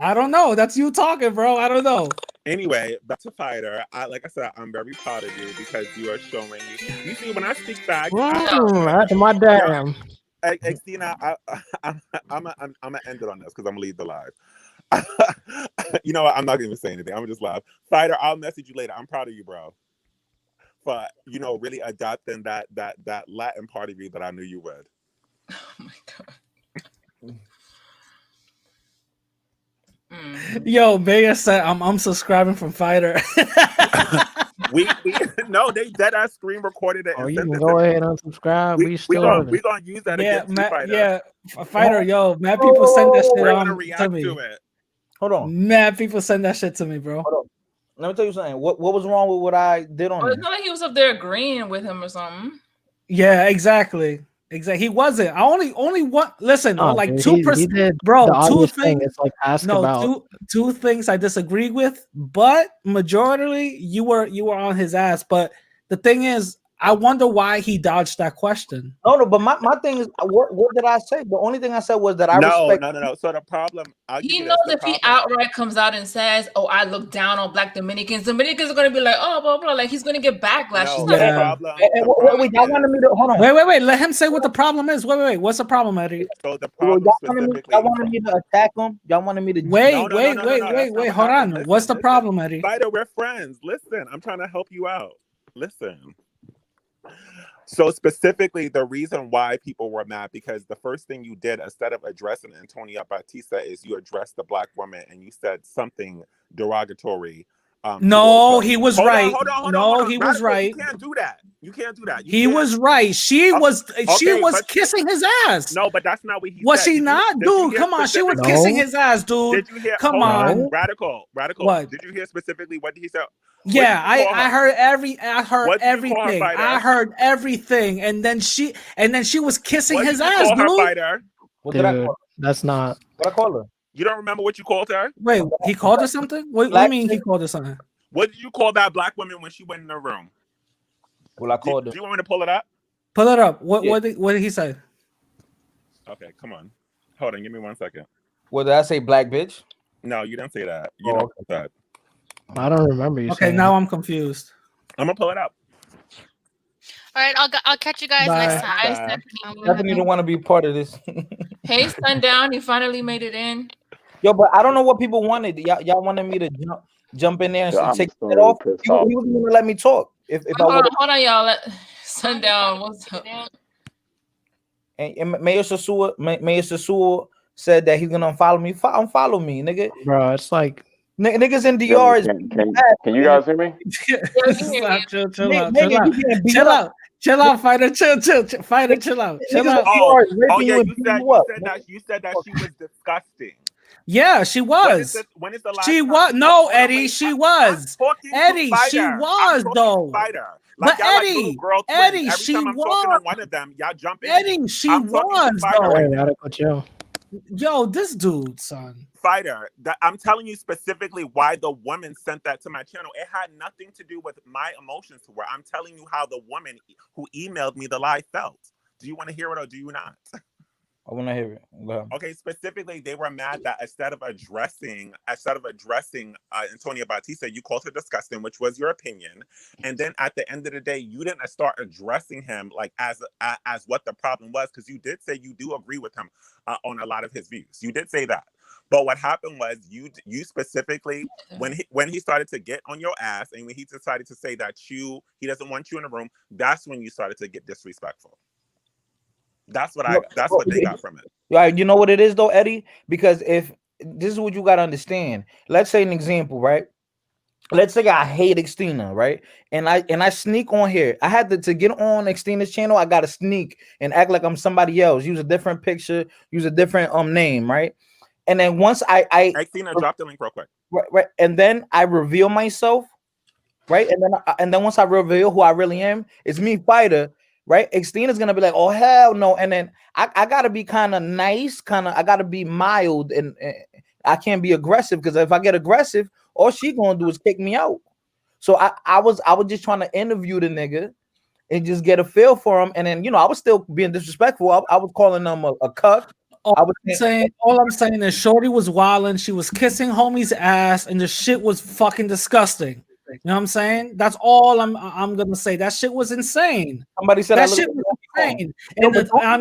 I don't know. That's you talking, bro. I don't know. Anyway, back to Fighter. Like I said, I'm very proud of you because you are showing. You see, when I speak back, That's my damn. Xtina, I'm gonna end it on this because I'm gonna leave the live. You know what? I'm not gonna say anything. I'm gonna just laugh. Fighter, I'll message you later. I'm proud of you, bro. But really adopting that Latin part of you that I knew you would. Oh my God. Yo, Bea said I'm unsubscribing from Fighter. we no, they dead ass screen recorded it. Oh, you can go ahead and unsubscribe. We're gonna use that against you, Fighter. Yeah, Fighter, yo, mad people send that shit we're gonna react to me. to it. Hold on. Mad people send that shit to me, bro. Hold on. Let me tell you something. What was wrong with what I did on Oh, it's there? not like he was up there agreeing with him or something. Yeah, exactly. He wasn't. I only one. Listen, No, like dude, 2%, he did bro. the 2 obvious thing. things. It's like ask No, about. two things I disagree with, but majority you were on his ass. But the thing is, I wonder why he dodged that question. No, but my thing is, what did I say? The only thing I said was that I respect. No. So the problem, I'll give He you knows this. if he outright comes out and says, "Oh, I look down on Black Dominicans," Dominicans are gonna be like, "Oh, blah blah," like he's gonna get backlash. No, He's the not problem. Wait, y'all wanted me to hold on. Wait. Let him say what the problem is. Wait. What's the problem, Eddie? So the Y'all problem wanted me to attack him. Y'all wanted me to Wait. No, that's not what Hold happened. on. What's the problem, Eddie? Spider, we're friends. Listen, I'm trying to help you out. Listen. So specifically, the reason why people were mad, because the first thing you did instead of addressing Antonia Batista is you addressed the Black woman and you said something derogatory. No, he was right. Hold on. No, he was right. You can't do that. You can't do that. He was right. She was but kissing his ass. No, but that's not what he Was said. she not? Dude, come on. She was kissing his ass, dude. Did you hear? Come hold on. Radical. What? Did you hear specifically what he said? Yeah, I heard everything. Fighter? I heard everything. And then she was kissing his ass, Call her dude. Fighter? What did I Dude, call her? that's not. What I call her? You don't remember what you called her? Wait, he called her something? What do you mean he called her something? What did you call that Black woman when she went in the room? Well, I called her. Do you want me to pull it up? Pull it up. What did he say? Okay, come on. Hold on, give me 1 second. What did I say, black bitch? No, you didn't say that. You don't say that. I don't remember you. Okay, saying now that. I'm confused. I'm gonna pull it up. All right, I'll catch you guys Bye. next time. Definitely don't want to be part of this. Hey, Sundown, you finally made it in. Yo, but I don't know what people wanted. Y'all wanted me to jump in there and take it off. He wasn't gonna let me talk. If I would. Hold on, y'all. Sundown, what's up? And Mayor Sasua said that he's gonna unfollow me. Unfollow me, nigga. Bro, it's like niggas in DR is. Can you guys hear me? Chill out, fighter. Chill, fighter. Chill out. Chill out. Yeah, you said that she was disgusting. Yeah, she was. When is the last she time? was. No, Eddie, she was. Eddie, she was though. Like, but Eddie, Every she time I'm talking was. to one of them, y'all jump in. Eddie, she was though. Right Yo, this dude, son. Fighter, I'm telling you specifically why the woman sent that to my channel. It had nothing to do with my emotions to her. I'm telling you how the woman who emailed me the lie felt. Do you want to hear it or do you not? I want to hear it. Okay, specifically, they were mad that instead of addressing Antonia Batista, you called her disgusting, which was your opinion. And then at the end of the day, you didn't start addressing him like as what the problem was, because you did say you do agree with him on a lot of his views. You did say that. But what happened was you specifically, when he started to get on your ass and when he decided to say that he doesn't want you in the room, that's when you started to get disrespectful. That's what they got from it. Right, you know what it is though, Eddie? Because if this is what you gotta understand. Let's say an example, right? Let's say I hate Xtina, right? And I sneak on here. I had to get on Xtina's channel. I gotta sneak and act like I'm somebody else. Use a different picture. Use a different name, right? And then once Xtina, drop the link real quick. Right, and then I reveal myself, right? And then once I reveal who I really am, it's me, Fighter. Right, Xtina's gonna be like, "Oh hell no!" And then I gotta be kind of nice, I gotta be mild, and I can't be aggressive because if I get aggressive, all she gonna do is kick me out. So I was just trying to interview the nigga and just get a feel for him, and then I was still being disrespectful. I was calling him a cuck. All I'm saying is Shorty was wilding. She was kissing homie's ass, and the shit was fucking disgusting. You know what I'm saying? That's all I'm gonna say. That shit was insane. Somebody said that shit was insane. And on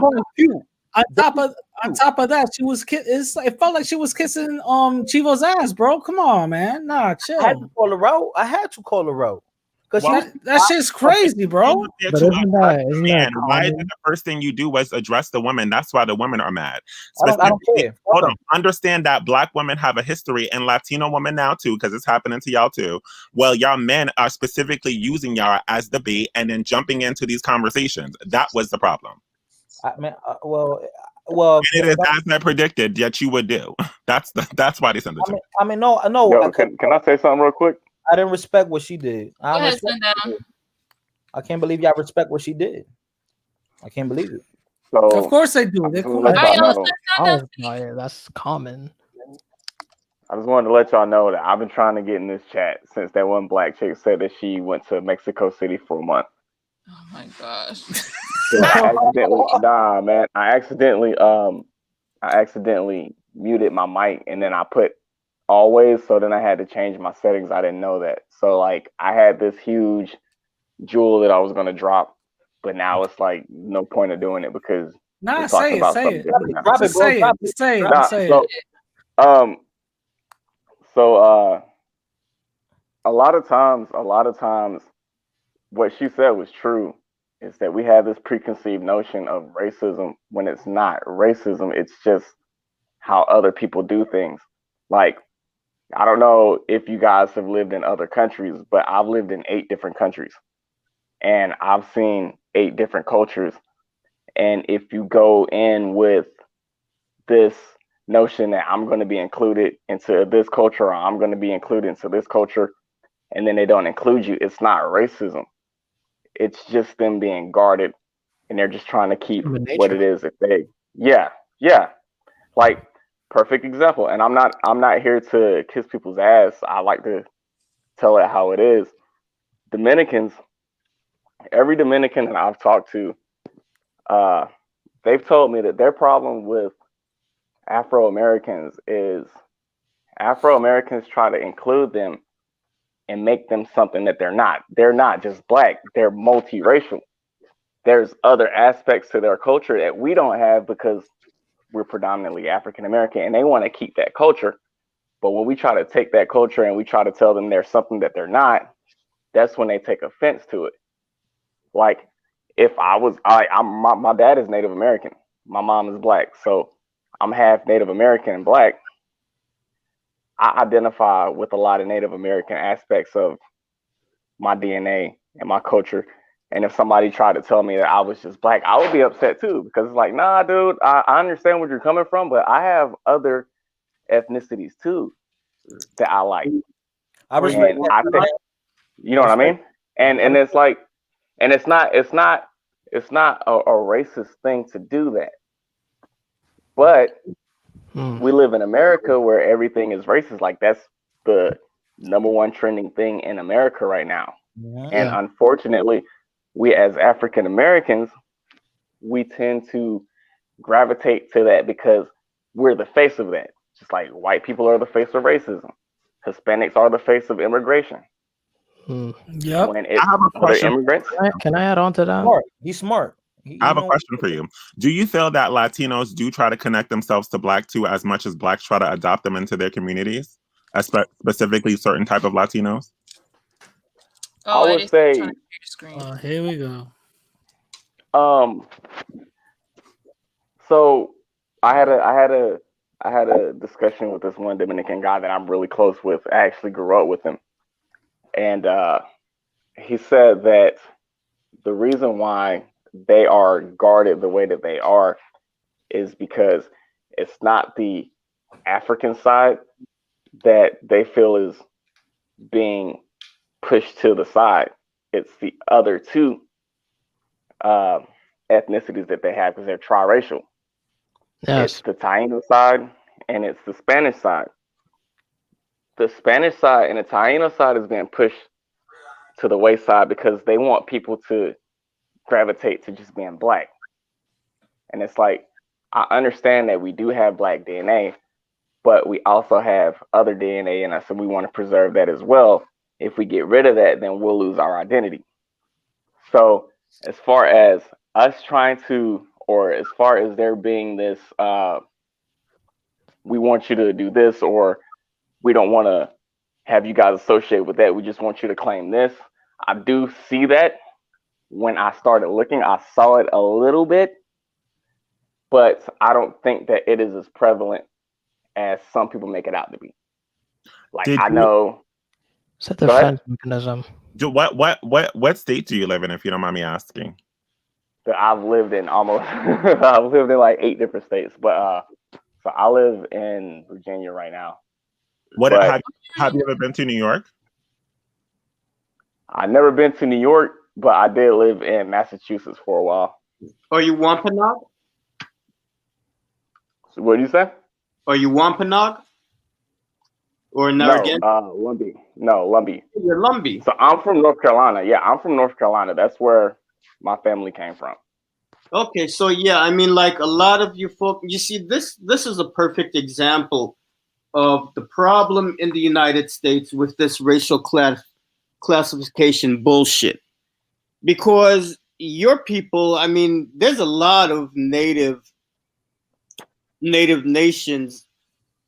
top of that, she was it felt like she was kissing Chivo's ass, bro. Come on, man. Nah, chill. I had to call her out. Because that shit's crazy, bro. But why is it the first thing you do was address the women? That's why the women are mad. I don't care. Hold on. Understand that Black women have a history, and Latino women now too, because it's happening to y'all too. Well, y'all men are specifically using y'all as the bait and then jumping into these conversations. That was the problem. Well, and it is as I predicted that you would do. That's why they sent it to me. No. Yo, can I say something real quick? I didn't respect what she did. Go ahead, Sundown. I can't believe y'all respect what she did. I can't believe it. Of So course they do. They're cool. That's common. I just wanted to let y'all know that I've been trying to get in this chat since that one black chick said that she went to Mexico City for a month. Oh my gosh. So I accidentally muted my mic and then I put always, so then I had to change my settings. I didn't know that. So like I had this huge jewel that I was gonna drop, but now it's like no point of doing it because we're talking about something different now. Say it. So a lot of times what she said was true, is that we have this preconceived notion of racism when it's not racism. It's just how other people do things. Like, I don't know if you guys have lived in other countries, but I've lived in 8 different countries and I've seen 8 different cultures. And if you go in with this notion that I'm going to be included into this culture, or I'm going to be included into this culture, and then they don't include you, it's not racism. It's just them being guarded, and they're just trying to keep what it is. If they, yeah, like perfect example. And I'm not here to kiss people's ass. I like to tell it how it is. Dominicans, every Dominican that I've talked to, they've told me that their problem with Afro-Americans is Afro-Americans try to include them and make them something that they're not. They're not just black, they're multiracial. There's other aspects to their culture that we don't have because we're predominantly African American, and they want to keep that culture. But when we try to take that culture and we try to tell them there's something that they're not, that's when they take offense to it. Like if my dad is Native American, my mom is black, so I'm half Native American and black. I identify with a lot of Native American aspects of my DNA and my culture. And if somebody tried to tell me that I was just black, I would be upset too, because it's like, nah, dude, I understand where you're coming from, but I have other ethnicities too that I like. I respect that. You know what I mean? And it's like, and it's not a racist thing to do that. But we live in America where everything is racist. Like that's the #1 trending thing in America right now. Yeah. And unfortunately, we as African Americans, we tend to gravitate to that because we're the face of that. Just like white people are the face of racism. Hispanics are the face of immigration. Yep. When it's I have a other question. immigrants. Can I add on to that? He's smart. I have a question for you. Do you feel that Latinos do try to connect themselves to Black too, as much as Blacks try to adopt them into their communities, specifically certain type of Latinos? I would say. Here we go. So I had a discussion with this one Dominican guy that I'm really close with. I actually grew up with him, and he said that the reason why they are guarded the way that they are is because it's not the African side that they feel is being pushed to the side. It's the other two ethnicities that they have because they're triracial. Yes. It's the Taino side and it's the Spanish side. The Spanish side and the Taino side is being pushed to the wayside because they want people to gravitate to just being black. And it's like, I understand that we do have black DNA, but we also have other DNA in us, and we want to preserve that as well. If we get rid of that, then we'll lose our identity. So as far as us trying to, or as far as there being this, we want you to do this, or we don't want to have you guys associate with that, we just want you to claim this. I do see that. When I started looking, I saw it a little bit, but I don't think that it is as prevalent as some people make it out to be. Like I know. It's a defense mechanism. What state do you live in, if you don't mind me asking? I've lived in I've lived in like 8 different states, but so I live in Virginia right now. Have you ever been to New York? I've never been to New York, but I did live in Massachusetts for a while. Are you Wampanoag? So what do you say? Are you Wampanoag? Or Narragansett? No, Lumbee. No, Lumbee. You're Lumbee. So I'm from North Carolina. Yeah, I'm from North Carolina. That's where my family came from. Okay, so yeah, I mean, like a lot of you folk, you see, this is a perfect example of the problem in the United States with this racial classification bullshit. Because your people, I mean, there's a lot of native nations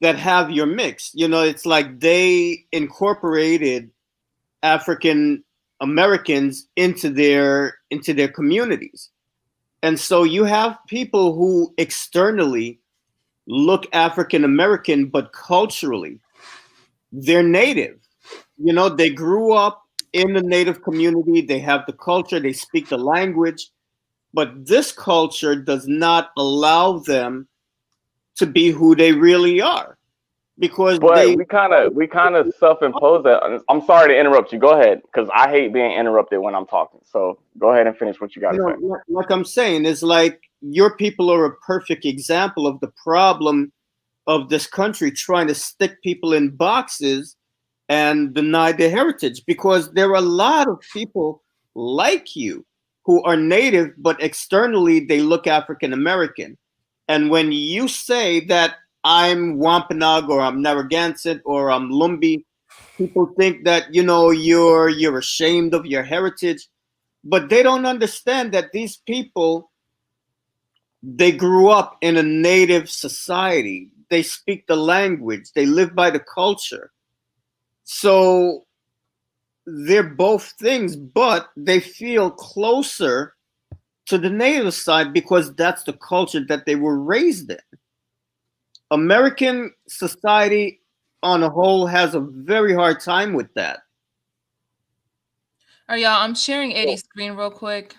that have your mix. You know, it's like they incorporated African Americans into their communities. And so you have people who externally look African American, but culturally they're native. You know, they grew up in the native community, they have the culture, they speak the language, but this culture does not allow them to be who they really are. Because we kind of self-impose that. I'm sorry to interrupt you. Go ahead, because I hate being interrupted when I'm talking. So go ahead and finish what you got to say. Like I'm saying, it's like your people are a perfect example of the problem of this country trying to stick people in boxes and deny their heritage. Because there are a lot of people like you who are native, but externally they look African American. And when you say that I'm Wampanoag or I'm Narragansett or I'm Lumbee, people think that, you know, you're ashamed of your heritage, but they don't understand that these people, they grew up in a native society. They speak the language, they live by the culture. So they're both things, but they feel closer to the native side because that's the culture that they were raised in. American society on a whole has a very hard time with that. All right, y'all, I'm sharing Eddie's screen real quick.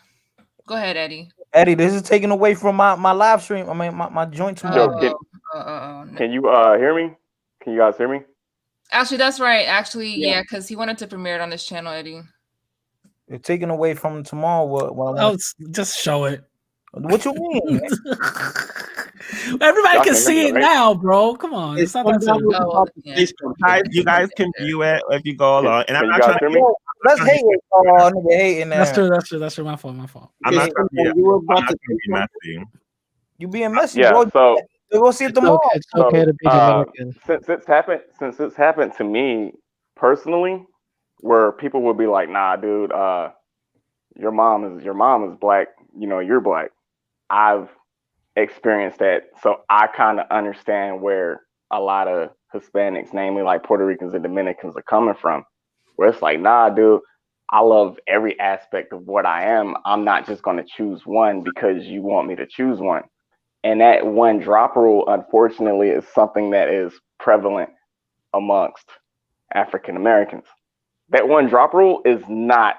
Go ahead, Eddie. Eddie, this is taken away from my live stream. I mean, my joint tomorrow. Yo, can you hear me? Can you guys hear me? Actually, that's right. Actually, yeah, because he wanted to premiere it on this channel, Eddie. It's taken away from tomorrow. What just show it. What you mean? Everybody can see it now, bro. Come on. It's not that you guys can view it if you go along. And I'm not trying to be. Let's hate it. Oh, nigga, hating there. That's true. My fault. I'm not trying to be messy. You being messy, Yeah, bro. so we'll see it tomorrow. It's okay to be Dominican. Since it's happened to me personally, where people would be like, "Nah, dude, your mom is black. You know, you're black." I've experienced that, so I kind of understand where a lot of Hispanics, namely like Puerto Ricans and Dominicans, are coming from. Where it's like, nah, dude, I love every aspect of what I am. I'm not just going to choose one because you want me to choose one. And that one drop rule, unfortunately, is something that is prevalent amongst African Americans. That one drop rule is not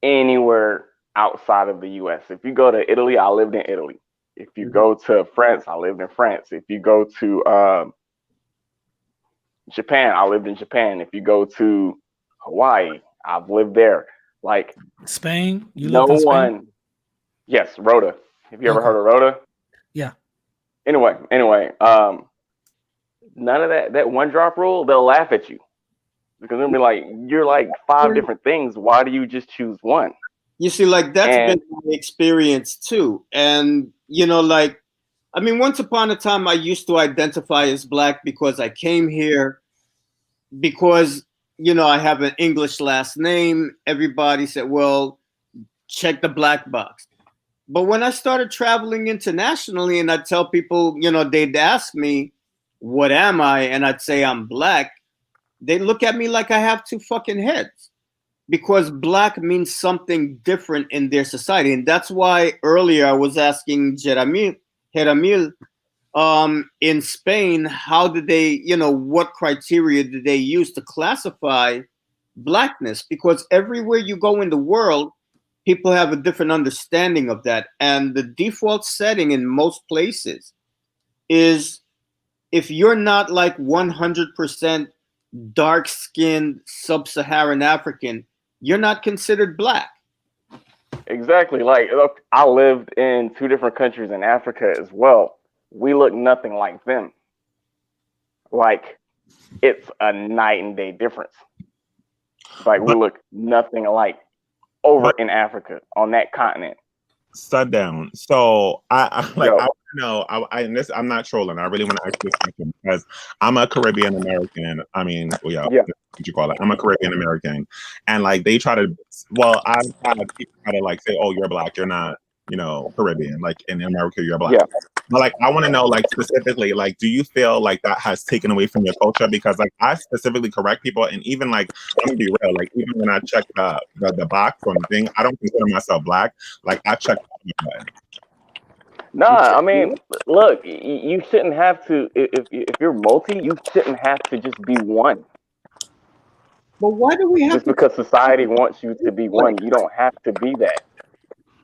anywhere outside of the US. If you go to Italy, I lived in Italy. If you go to France, I lived in France. If you go to Japan, I lived in Japan. If you go to Hawaii, I've lived there. Like Spain, no one. Yes, Rhoda. Have you ever heard of Rhoda? Yeah. Anyway, none of that one drop rule, they'll laugh at you. Because they'll be like, you're like 5 different things. Why do you just choose one? You see, like that's been my experience too. And you know, like, I mean, once upon a time I used to identify as black because I came here because, you know, I have an English last name. Everybody said, well, check the black box. But when I started traveling internationally and I'd tell people, you know, they'd ask me, what am I? And I'd say I'm black. They look at me like I have 2 fucking heads. Because black means something different in their society. And that's why earlier I was asking Jeramil, in Spain, how did they, you know, what criteria did they use to classify blackness? Because everywhere you go in the world, people have a different understanding of that. And the default setting in most places is if you're not like 100% dark-skinned sub-Saharan African, you're not considered black. Exactly. Like, look, I lived in 2 different countries in Africa as well. We look nothing like them. Like, it's a night and day difference. Like, we look nothing alike over in Africa on that continent. Sundown. So I like, I know, and this, I'm not trolling. I really want to ask this question because I'm a Caribbean American. I mean, well, yeah, what you call it? I'm a Caribbean American, and like they try to, well, I've had people try to like say, oh, you're black, you're not, you know, Caribbean. Like in America, you're black. Yeah. But like, I want to know, like specifically, like, do you feel like that has taken away from your culture? Because like, I specifically correct people, and even like, I'm gonna be real, like even when I check the box on the thing, I don't consider myself black. Like I check. Nah, I mean, look, you shouldn't have to. If you're multi, you shouldn't have to just be one. But why do we have just because society wants you to be one? You don't have to be that.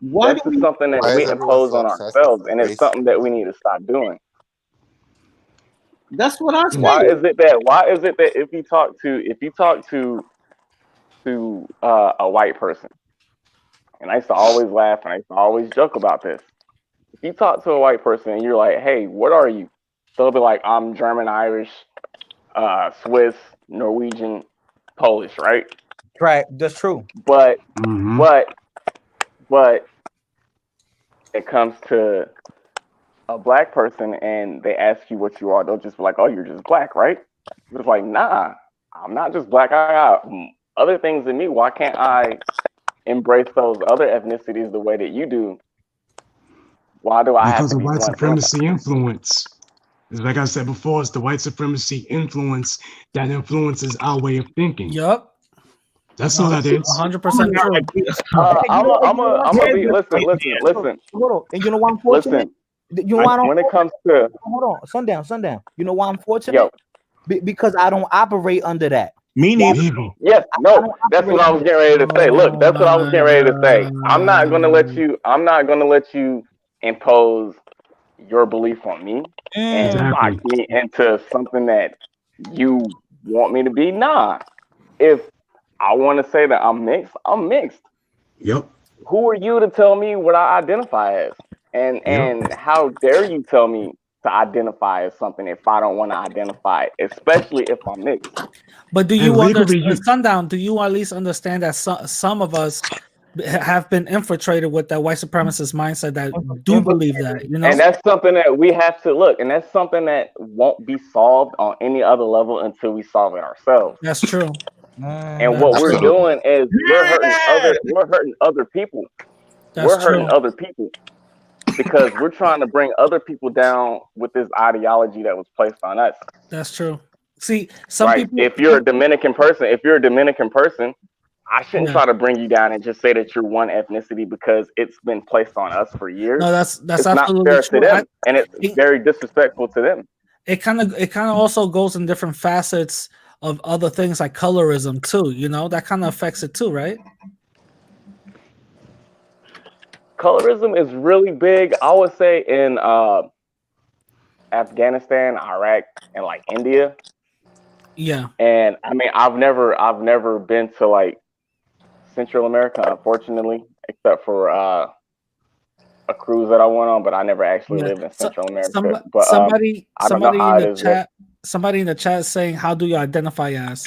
That's just something that we impose on ourselves, and it's something that we need to stop doing. That's what I say. Why is it that if you talk to a white person, and I used to always laugh and I used to always joke about this. If you talk to a white person and you're like, "Hey, what are you?" They'll be like, "I'm German, Irish, Swiss, Norwegian, Polish," right? Right, that's true. But it comes to a black person and they ask you what you are, they'll just be like, "Oh, you're just black, right?" It's like, nah, I'm not just black. I got other things in me. Why can't I embrace those other ethnicities the way that you do? Why do I have to be white one? supremacy influence. Like I said before, it's the white supremacy influence that influences our way of thinking. Yup. That's all that is. 100% true. I'm gonna be listen. Hold on. And you know why I'm fortunate? When it comes to hold on, sundown. You know why I'm fortunate? Because I don't operate under that. Me neither. Yes, no, that's what I was getting ready to say. Look, that's what I was getting ready to say. I'm not gonna let you impose your belief on me and box me into something that you want me to be. Nah. If I want to say that I'm mixed, I'm mixed. Yep. Who are you to tell me what I identify as? And how dare you tell me to identify as something if I don't want to identify, especially if I'm mixed. But do you understand, Sundown, do you at least understand that some of us have been infiltrated with that white supremacist mindset that do believe that, you know? And that's something that we have to look, and that's something that won't be solved on any other level until we solve it ourselves. That's true. And what we're doing is we're hurting other people. We're hurting other people because we're trying to bring other people down with this ideology that was placed on us. That's true. See, some people. If you're a Dominican person, I shouldn't try to bring you down and just say that you're one ethnicity because it's been placed on us for years. No, that's it's absolutely not fair true. to them, and it's very disrespectful to them. It kind of also goes in different facets of other things like colorism too. You know, that kind of affects it too, right? Colorism is really big. I would say in Afghanistan, Iraq, and like India. Yeah. And I mean, I've never been to like Central America, unfortunately, except for a cruise that I went on, but I never actually lived in Central America. But somebody in the chat is saying, how do you identify as?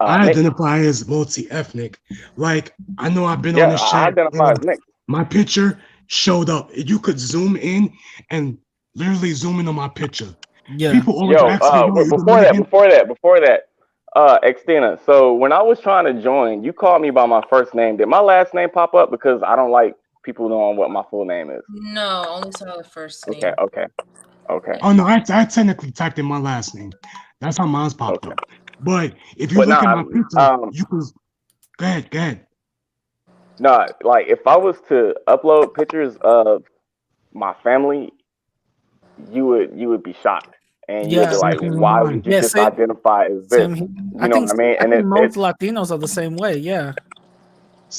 I identify as multi-ethnic. Like, I know I've been on this chat. I identify as mixed. My picture showed up. You could zoom in and literally zoom in on my picture. Yeah. People always ask me, before that, Extina. So when I was trying to join, you called me by my first name. Did my last name pop up? Because I don't like people knowing what my full name is. No, only saw the first name. Okay. Oh no, I technically typed in my last name. That's how mine's popped up. But if you look at my picture, you can go ahead. No, like if I was to upload pictures of my family, you would be shocked. And you'd be like, why would you just identify as this? You know what I mean? And most Latinos are the same way, yeah.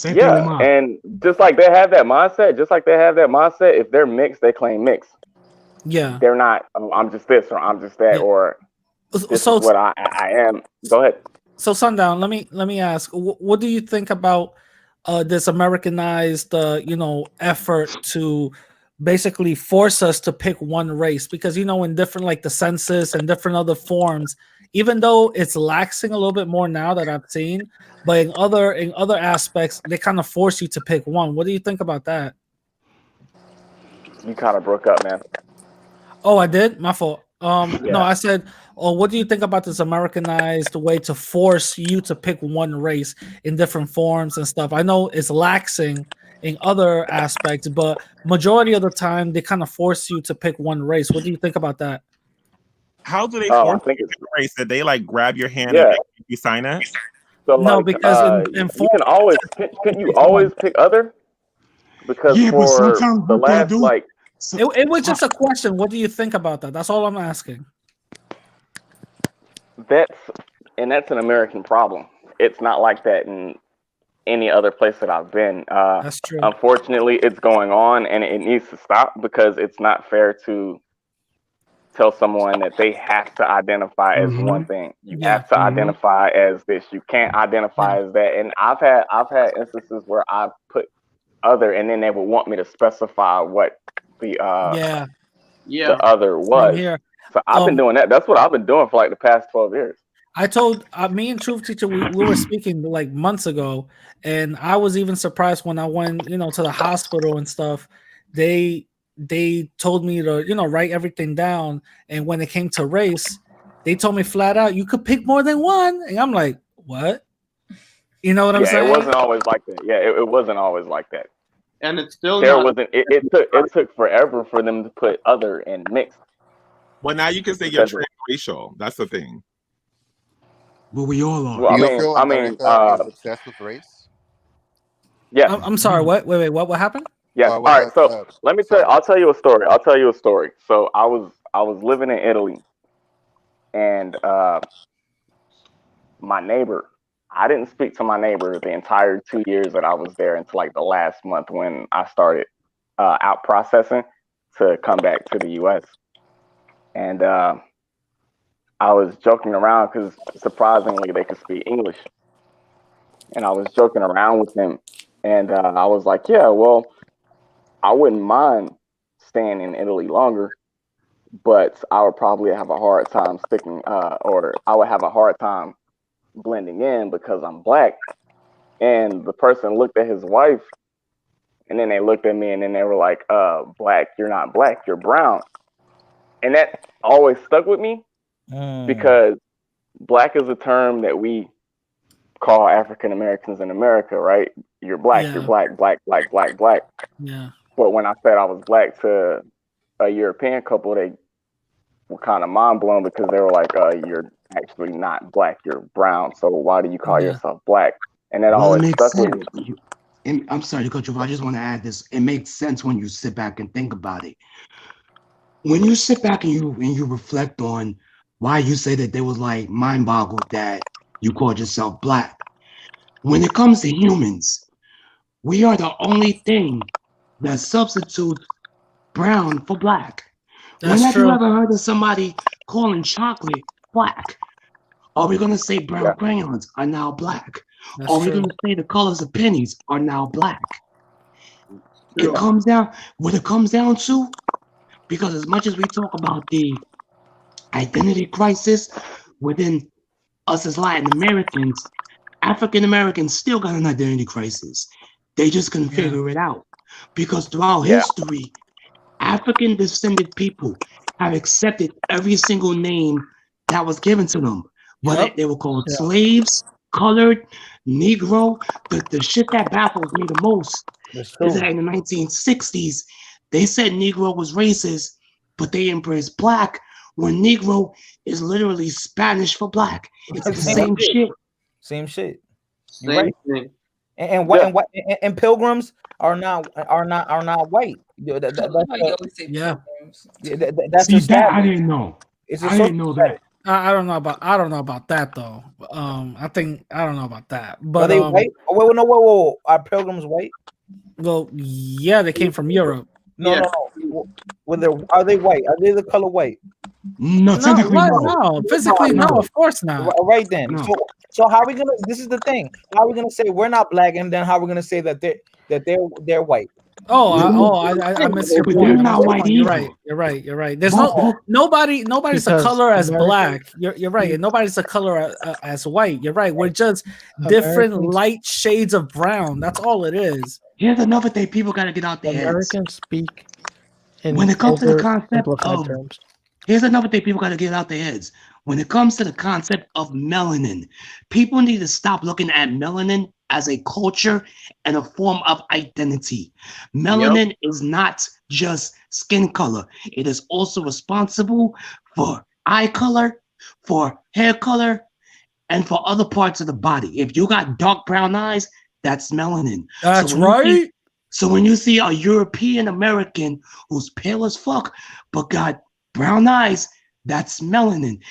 And just like they have that mindset, if they're mixed, they claim mixed. Yeah. They're not, I'm just this or I'm just that, or this is what I am. Go ahead. So Sundown, let me ask, what do you think about this Americanized, effort to basically force us to pick one race? Because in different, like the census and different other forms, even though it's laxing a little bit more now that I've seen, but in other aspects, they kind of force you to pick one. What do you think about that? You kind of broke up, man. Oh, I did? My fault. Yeah. No, I said, what do you think about this Americanized way to force you to pick one race in different forms and stuff? I know it's laxing in other aspects, but majority of the time they kind of force you to pick one race. What do you think about that? How do they force you to pick a race? Did they like grab your hand and make you sign it? So no, like, because in you can always can you always pick other? Because but for sometimes the what they'll last do, like it was just a question. What do you think about that? That's all I'm asking. that's an American problem. It's not like that in any other place that I've been. That's true. Unfortunately, it's going on, and it needs to stop because it's not fair to tell someone that they have to identify as one thing. You have to identify as this. You can't identify as that. And I've had instances where I put other, and then they would want me to specify what the the other was. So I've been doing that. That's what I've been doing for like the past 12 years. I told me and Truth Teacher, we were speaking like months ago, and I was even surprised when I went, to the hospital and stuff. They told me to, write everything down, and when it came to race, they told me flat out, you could pick more than one, and I'm like, what? You know what I'm saying? It wasn't always like that. Yeah, it wasn't always like that. And it's still it took forever for them to put other and mixed. Well, now you can say you're transracial. That's the thing. But we all are. Well, Do you feel America is obsessed with race? Yeah. I'm sorry. What? Wait. What happened? Yeah. All right. So let me tell you. I'll tell you a story. So I was living in Italy, and my neighbor. I didn't speak to my neighbor the entire 2 years that I was there until like the last month when I started out processing to come back to the U.S. And I was joking around because surprisingly they could speak English. And I was joking around with him. And I was like, yeah, well, I wouldn't mind staying in Italy longer, but I would probably have a hard time sticking, or I would have a hard time blending in because I'm black. And the person looked at his wife, and then they looked at me, and then they were like, black, you're not black, you're brown. And that always stuck with me. Because black is a term that we call African Americans in America, right? You're black, you're black, black, black, black, black. Yeah. But when I said I was black to a European couple, they were kind of mind blown because they were like, you're actually not black, you're brown. So why do you call yourself black? And that always stuck with me. I'm sorry to cut you off. I just want to add this. It makes sense when you sit back and think about it. When you sit back and you reflect on why you say that they was like mind boggled that you called yourself black. When it comes to humans, we are the only thing that substitutes brown for black. When have you ever heard of somebody calling chocolate black? Are we gonna say brown crayons are now black? Are we gonna say the colors of pennies are now black? It comes down what it comes down to, because as much as we talk about the identity crisis within us as Latin Americans, African Americans still got an identity crisis. They just couldn't figure it out. Because throughout history, African descended people have accepted every single name that was given to them. Whether they were called slaves, colored, Negro. The shit that baffles me the most is that in the 1960s, they said Negro was racist, but they embraced black when Negro is literally Spanish for black. It's the same shit. Same shit. You're right. And pilgrims are not white. That's See, that I didn't know. I didn't know that. I don't know about that though. I don't know about that. But are they white? Whoa. Are pilgrims white? Well, yeah, they came from Europe. No. Are they white? Are they the color white? No, technically no. Physically, no, of course not. Right then. No. So how are we gonna? This is the thing. How are we gonna say we're not black, and then how are we gonna say that they're white? I missed your But point. they're I not missed your white point. You're either. right. You're right. You're right. There's nobody's a Because color as Americans- black. You're right. And nobody's a color as white. You're right. We're just different Americans- light shades of brown. That's all it is. Here's another thing people got to get out their heads. Americans speak in When it comes to the concept simplified of, terms. here's another thing people got to get out their heads. When it comes to the concept of melanin, people need to stop looking at melanin as a culture and a form of identity. Melanin is not just skin color. It is also responsible for eye color, for hair color, and for other parts of the body. If you got dark brown eyes, that's melanin. That's when you right. see- so when you see a European American who's pale as fuck but got brown eyes, that's melanin.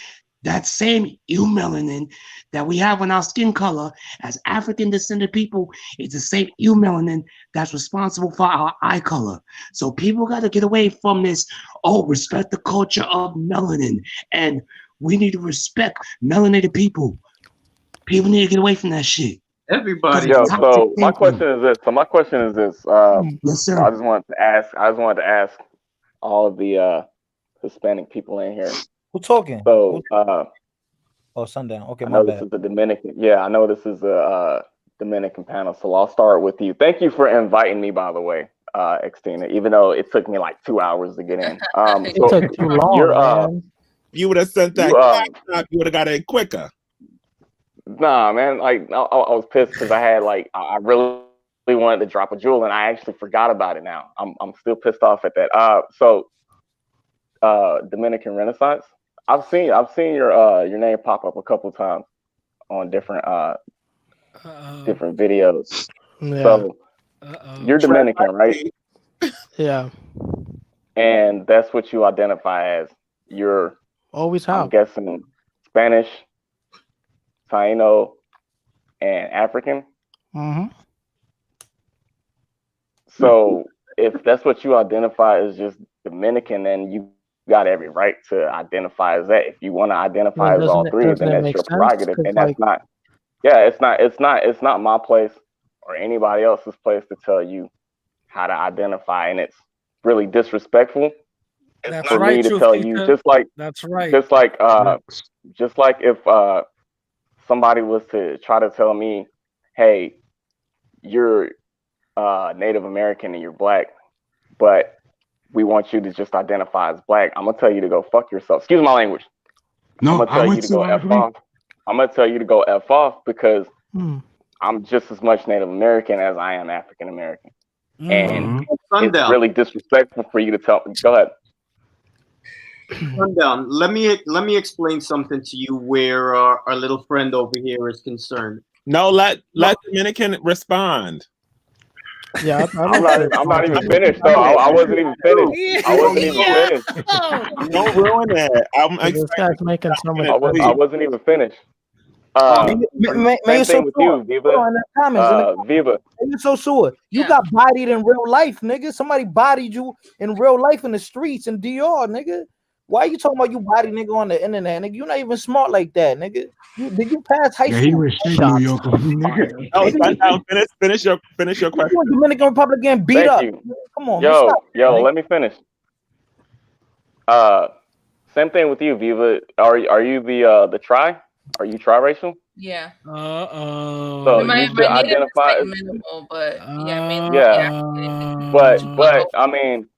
That same eumelanin that we have on our skin color as African descended people is the same eumelanin that's responsible for our eye color. So people got to get away from this, respect the culture of melanin. And we need to respect melanated people. People need to get away from that shit. Everybody. Yo, so my question is this. Yes, sir. I just wanted to ask all of the Hispanic people in here. Who talking? So, Sundown. Okay, I my know bad. this is the Dominican. Yeah, I know this is a Dominican panel. So I'll start with you. Thank you for inviting me, by the way, Xtina, even though it took me like 2 hours to get in. It took too long, man. You would have sent that. You would have got it quicker. Nah, man. Like I was pissed because I had I really wanted to drop a jewel and I actually forgot about it now. I'm still pissed off at that. So Dominican Renaissance. I've seen your name pop up a couple times on different videos. Yeah. So you're Dominican, right? Yeah. And that's what you identify as. You're always have. I'm guessing Spanish, Taino, and African. Mm-hmm. So if that's what you identify as just Dominican, then you got every right to identify as that. If you want to identify as all three, then that's your prerogative. And that's not, it's not my place or anybody else's place to tell you how to identify. And it's really disrespectful for me to tell you, just like if somebody was to try to tell me, hey, you're Native American and you're black, but we want you to just identify as black. I'm gonna tell you to go fuck yourself. Excuse my language. No, I'm gonna tell you to go F off. I'm gonna tell you to go F off because I'm just as much Native American as I am African American. And it's really disrespectful for you to tell me. Go ahead. Sundown. Let me explain something to you where our little friend over here is concerned. No, let Dominican respond. Yeah, I'm not even finished though. I wasn't even finished. I wasn't even finished. Don't ruin it. This guy's making so much. I wasn't even finished. Same thing with you, Viva. Viva. You're so sure. You got bodied in real life, nigga. Somebody bodied you in real life in the streets in DR, nigga. Why are you talking about you body nigga on the internet, nigga? You're not even smart like that, nigga. Did you pass high school? He was New York, nigga. Oh, finish your question. Dominican Republic getting beat up. Come on, man, stop, yo, let me finish. Same thing with you, Viva. Are you the tri? Are you triracial? Yeah. So my you should native identify is as minimal, but yeah, but I mean,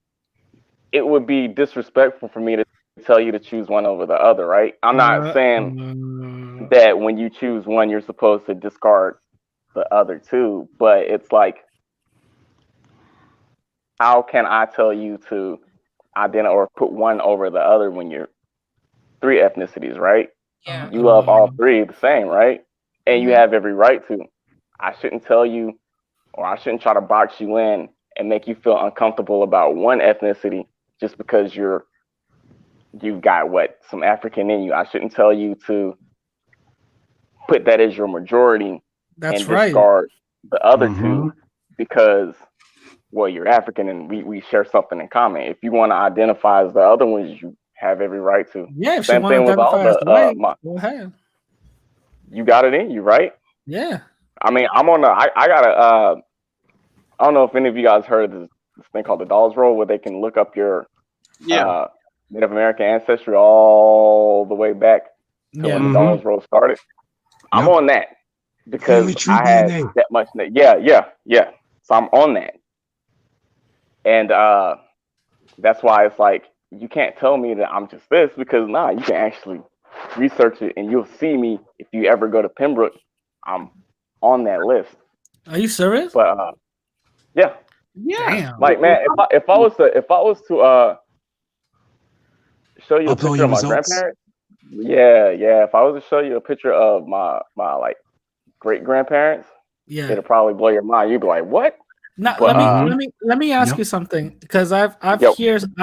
it would be disrespectful for me to tell you to choose one over the other, right? I'm not saying that when you choose one, you're supposed to discard the other two, but it's like, how can I tell you to identify or put one over the other when you're three ethnicities, right? Yeah. You love all three the same, right? And you have every right to. I shouldn't tell you, or I shouldn't try to box you in and make you feel uncomfortable about one ethnicity just because you've got some African in you. I shouldn't tell you to put that as your majority and discard the other two because, well, you're African and we share something in common. If you want to identify as the other ones, you have every right to. Yeah, if she Same want to thing with all identify as the white, go ahead. you got it in you, right? Yeah. I mean, I'm on the. I got a. I don't know if any of you guys heard of this thing called the Dolls Roll, where they can look up your Native American ancestry all the way back to when the Dolls Roll started. I'm on that because I had that much. Yeah. So I'm on that, and that's why it's like you can't tell me that I'm just this, because you can actually research it and you'll see me if you ever go to Pembroke. I'm on that list. Are you serious? But yeah. Damn. Like, man, if I was to show you a picture of my grandparents, if I was to show you a picture of my like great grandparents, it'll probably blow your mind. You'd be like, what? Now, But, let me ask you something, because I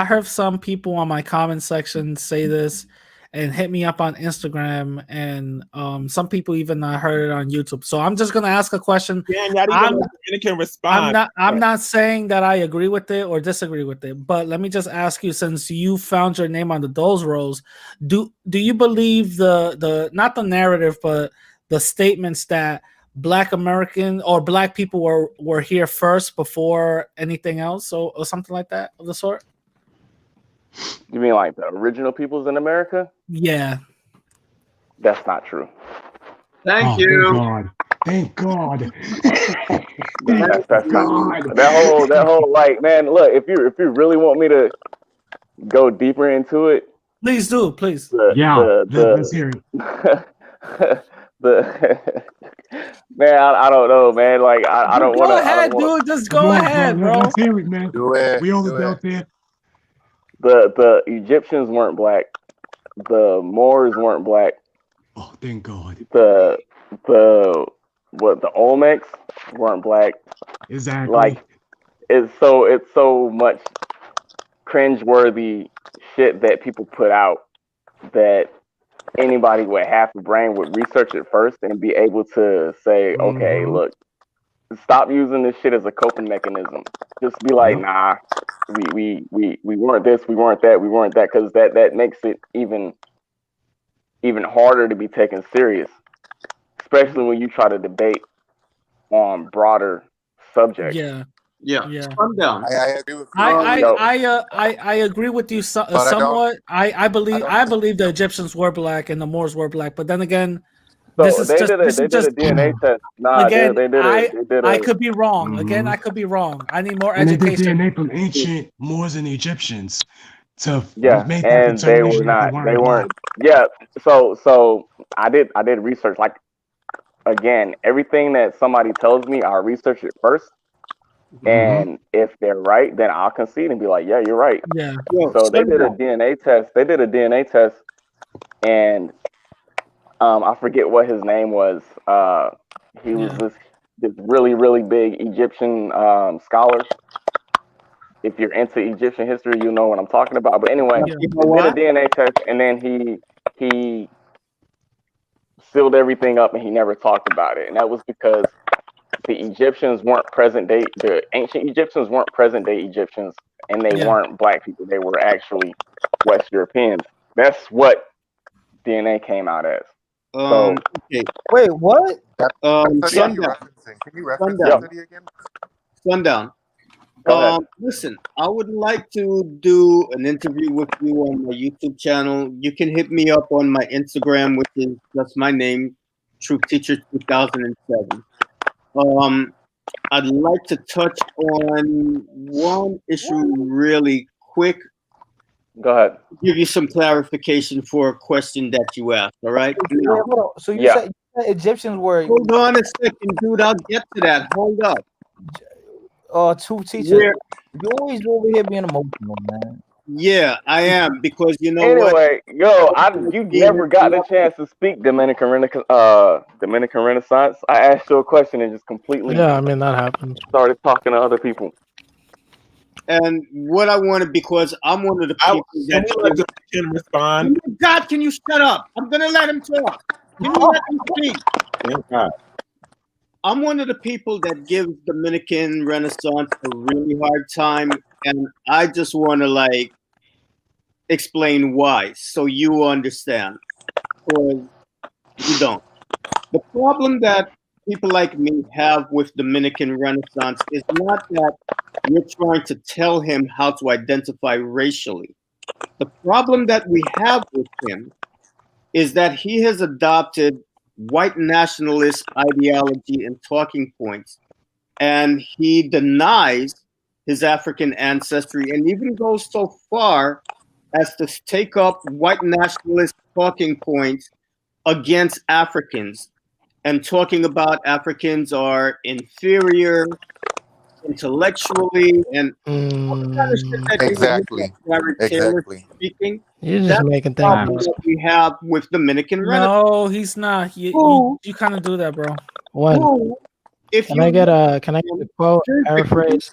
heard some people on my comment section say this and hit me up on Instagram, and some people even heard it on YouTube. So I'm just gonna ask a question. Can respond. I'm not saying that I agree with it or disagree with it, but let me just ask you, since you found your name on the Dolls Rolls, do you believe the not the narrative, but the statements that Black American or Black people were here first before anything else, or something like that of the sort? You mean like the original peoples in America? Yeah. That's not true. Thank you. Thank God. That's not true. That whole like, man, look, if you really want me to go deeper into it, please do, please. Let's hear it. Man, I don't know, man. Like, I don't want to. Go ahead, dude. Just go ahead, bro. Let's hear it, man. Do it. We all out there. The Egyptians weren't black. The Moors weren't black. Oh, thank God. The Olmecs weren't black. Exactly. Like, it's so much cringeworthy shit that people put out that anybody with half a brain would research it first and be able to say, okay, look, stop using this shit as a coping mechanism. Just be like, nah, we weren't this, we weren't that, because that makes it even harder to be taken serious, especially when you try to debate on broader subjects. Yeah. Calm down. I agree with you. I agree with you somewhat. I believe the Egyptians were black and the Moors were black, but then again, so this is they just did a DNA test. Again, they did I could be wrong. Again, I could be wrong. I need more And education. they did DNA from ancient Moors and Egyptians to make that and they were determination that not. They weren't. Yeah. So I did research. Like, again, everything that somebody tells me, I'll research it first. And if they're right, then I'll concede and be like, yeah, you're right. Yeah. So they did a DNA test. And I forget what his name was. He was this really, really big Egyptian scholar. If you're into Egyptian history, you know what I'm talking about. But anyway, he did a DNA test, and then he sealed everything up, and he never talked about it. And that was because the Egyptians weren't the ancient Egyptians weren't present day Egyptians, and they weren't black people. They were actually West Europeans. That's what DNA came out as. So, wait, what? Sundown. Can you reference that study again? Sundown. Listen, I would like to do an interview with you on my YouTube channel. You can hit me up on my Instagram, which is just my name, Truth Teacher 2007. I'd like to touch on one issue really quick. Go ahead. Give you some clarification for a question that you asked. All right. Wait, hold on. So you said Egyptians were. Hold on a second, dude. I'll get to that. Hold up. Truth Teacher. You always over here being emotional, man. Yeah, I am, because you know anyway, you never got the chance to speak Dominican Renaissance. I asked you a question and just completely I mean, that happens. Started talking to other people. And what I wanted, because I'm one of the people that can respond. God, can you shut up? I'm gonna let him talk. Can you let him speak? Thank God. I'm one of the people that gives Dominican Renaissance a really hard time, and I just want to explain why, so you understand, because you don't. The problem that people like me have with Dominican Renaissance is not that we're trying to tell him how to identify racially. The problem that we have with him is that he has adopted white nationalist ideology and talking points, and he denies his African ancestry and even goes so far as to take up white nationalist talking points against Africans and talking about Africans are inferior intellectually and all the kind of shit that you hear Exactly. Jared Taylor speaking. You're just That's making the things problem up. that we have with Dominican Renaissance. No, he's not. You kind of do that, bro. When If can you I get look a quote, paraphrase,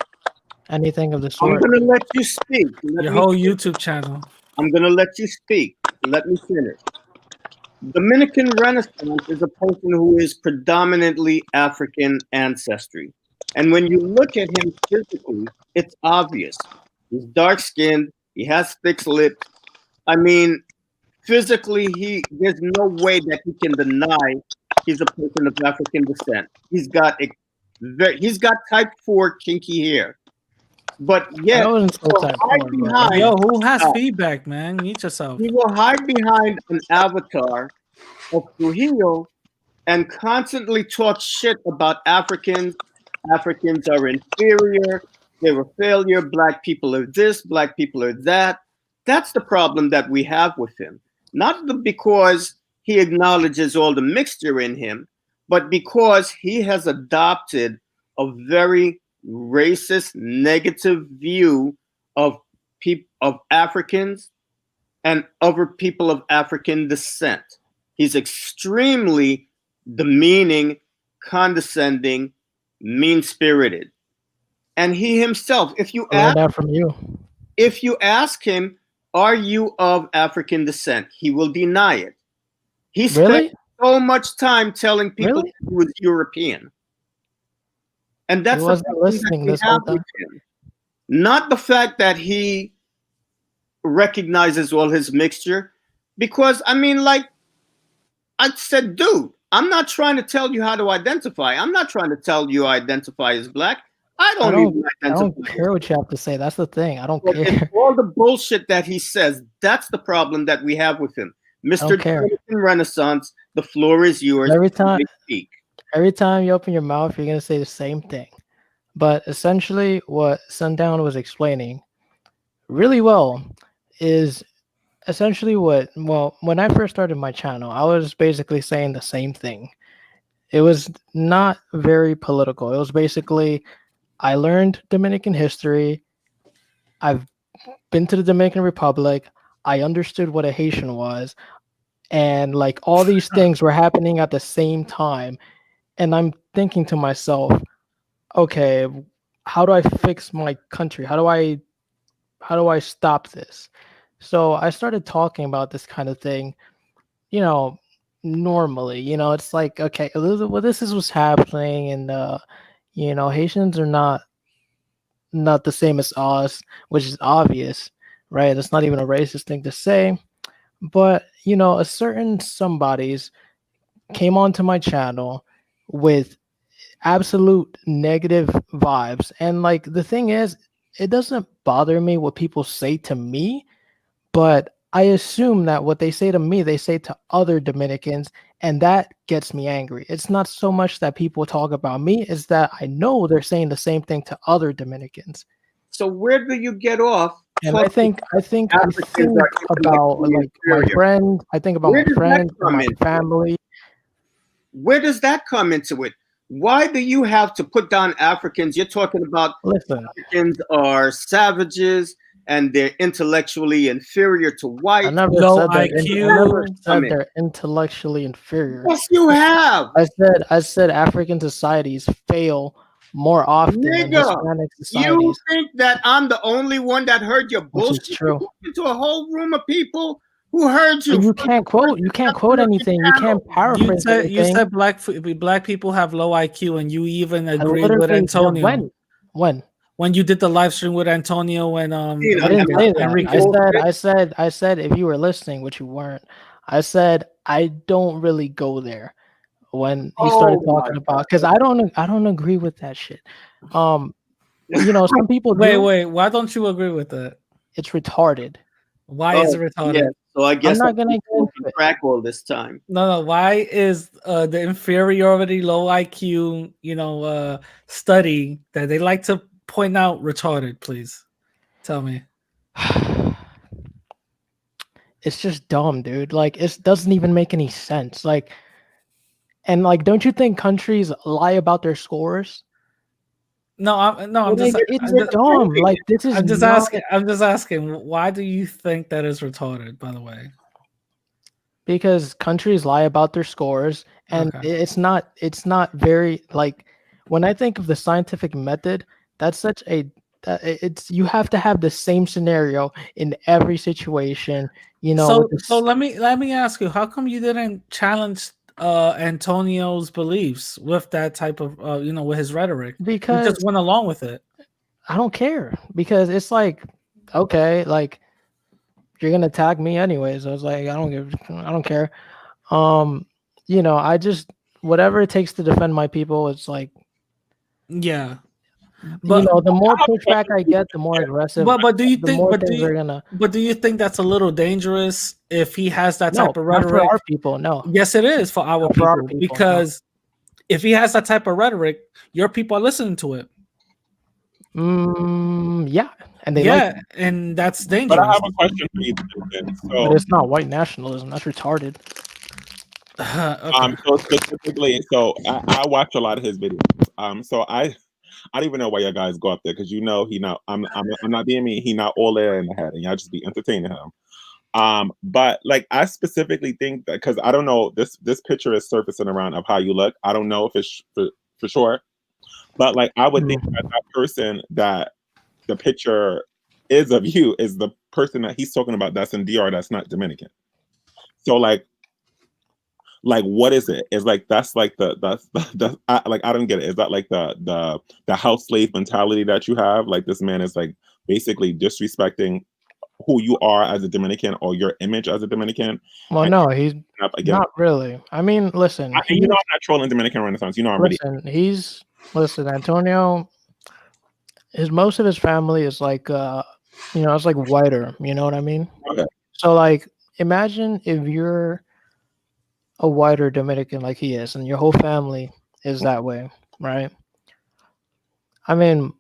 anything of the I'm sort? gonna let you speak. Your whole YouTube channel. I'm gonna let you speak. Let me finish. Dominican Renaissance is a person who is predominantly African ancestry. And when you look at him physically, it's obvious. He's dark skinned, he has thick lips. I mean, physically, there's no way that he can deny he's a person of African descent. He's got type 4 kinky hair. But yet, I wouldn't say he will type hide 4, but behind. Yo, who has feedback, man? Mute yourself. He will hide behind an avatar of Trujillo and constantly talk shit about Africans. Africans are inferior. They're a failure. Black people are this. Black people are that. That's the problem that we have with him. Not because he acknowledges all the mixture in him, but because he has adopted a very racist, negative view of Africans and other people of African descent. He's extremely demeaning, condescending, mean-spirited. And he himself, if you I learned that from you. If you ask him, are you of African descent? He will deny it. He spent so much time telling people he was European. And that's He wasn't listening this whole time. Not the fact that he recognizes all his mixture, because I mean, like I said, dude, I'm not trying to tell you how to identify. I'm not trying to tell you I identify as black. I don't even I identify. don't care what you have to say. That's the thing. I don't But care. it's all the bullshit that he says. That's the problem that we have with him. Mr. Dominican Renaissance, the floor is yours. Every time, speak. every time you open your mouth, you're gonna say the same thing. But essentially, what Sundown was explaining really well is essentially when I first started my channel, I was basically saying the same thing. It was not very political. It was basically, I learned Dominican history. I've been to the Dominican Republic. I understood what a Haitian was. And like all these things were happening at the same time. And I'm thinking to myself, okay, how do I fix my country? How do I stop this? So I started talking about this kind of thing, normally. It's like, okay, well, this is what's happening, and Haitians are not the same as us, which is obvious, right? That's not even a racist thing to say. But a certain somebody's came onto my channel with absolute negative vibes, and like the thing is, it doesn't bother me what people say to me, but I assume that what they say to me, they say to other Dominicans, and that gets me angry. It's not so much that people talk about me, it's that I know they're saying the same thing to other Dominicans. So where do you get off? And I think about like my friend. I think about my friends, my family. Where does that come into it? Why do you have to put down Africans? You're talking about Africans are savages and they're intellectually inferior to white. I never said they're intellectually inferior. Yes, you have. I said African societies fail more often than Hispanic societies. You think that I'm the only one that heard your bullshit? Which is true. You walked into a whole room of people who heard you. You can't quote anything. You can't paraphrase anything. You said black people have low IQ, and you even agreed with Antonio. When? when you did the live stream with Antonio and I didn't say that. I said if you were listening, which you weren't, I said I don't really go there when he started talking about, because I don't agree with that shit. Some people wait, why don't you agree with that? It's retarded. Why is it retarded? Yeah, so I guess I'm not gonna go crack all this time. No. Why is the inferiority, low IQ, study that they like to point out retarded? Please tell me. It's just dumb, dude. Like, it doesn't even make any sense. Like, and like, don't you think countries lie about their scores? No, I'm just dumb. Like, this is. I'm just asking. Why do you think that is retarded? By the way, because countries lie about their scores, and it's not very, like, when I think of the scientific method, that's such a you have to have the same scenario in every situation. So let me ask you, how come you didn't challenge Antonio's beliefs with that type of with his rhetoric? Because you just went along with it. I don't care, because it's like, okay, like, you're gonna tag me anyways. I was like, I don't care. I just, whatever it takes to defend my people. It's like, yeah. But the more pushback I get, the more aggressive. But do you think? But do you think that's a little dangerous if he has that type of not rhetoric? for our people, no. Yes, it is for our people, because if he has that type of rhetoric, your people are listening to it. Yeah, and they like it. And that's dangerous. But I have a question for you. But it's not white nationalism. That's retarded. So specifically, I watch a lot of his videos. So I don't even know why you guys go up there, because he not. I'm not being mean. He not all there in the head, and y'all just be entertaining him. But like, I specifically think that, because I don't know, this picture is surfacing around of how you look. I don't know if it's for sure, but like, I would think that person that the picture is of you is the person that he's talking about that's in DR that's not Dominican. So like what is it? Is like that's like I don't get it. Is that like the house slave mentality that you have? Like, this man is like basically disrespecting who you are as a Dominican or your image as a Dominican? Well, no, he's not really. I mean, listen. I'm not trolling Dominican Renaissance. I'm listen, Antonio. Most of his family is like, it's like whiter. You know what I mean? Okay. So like, imagine if you're a whiter Dominican like he is, and your whole family is that way, right? I mean,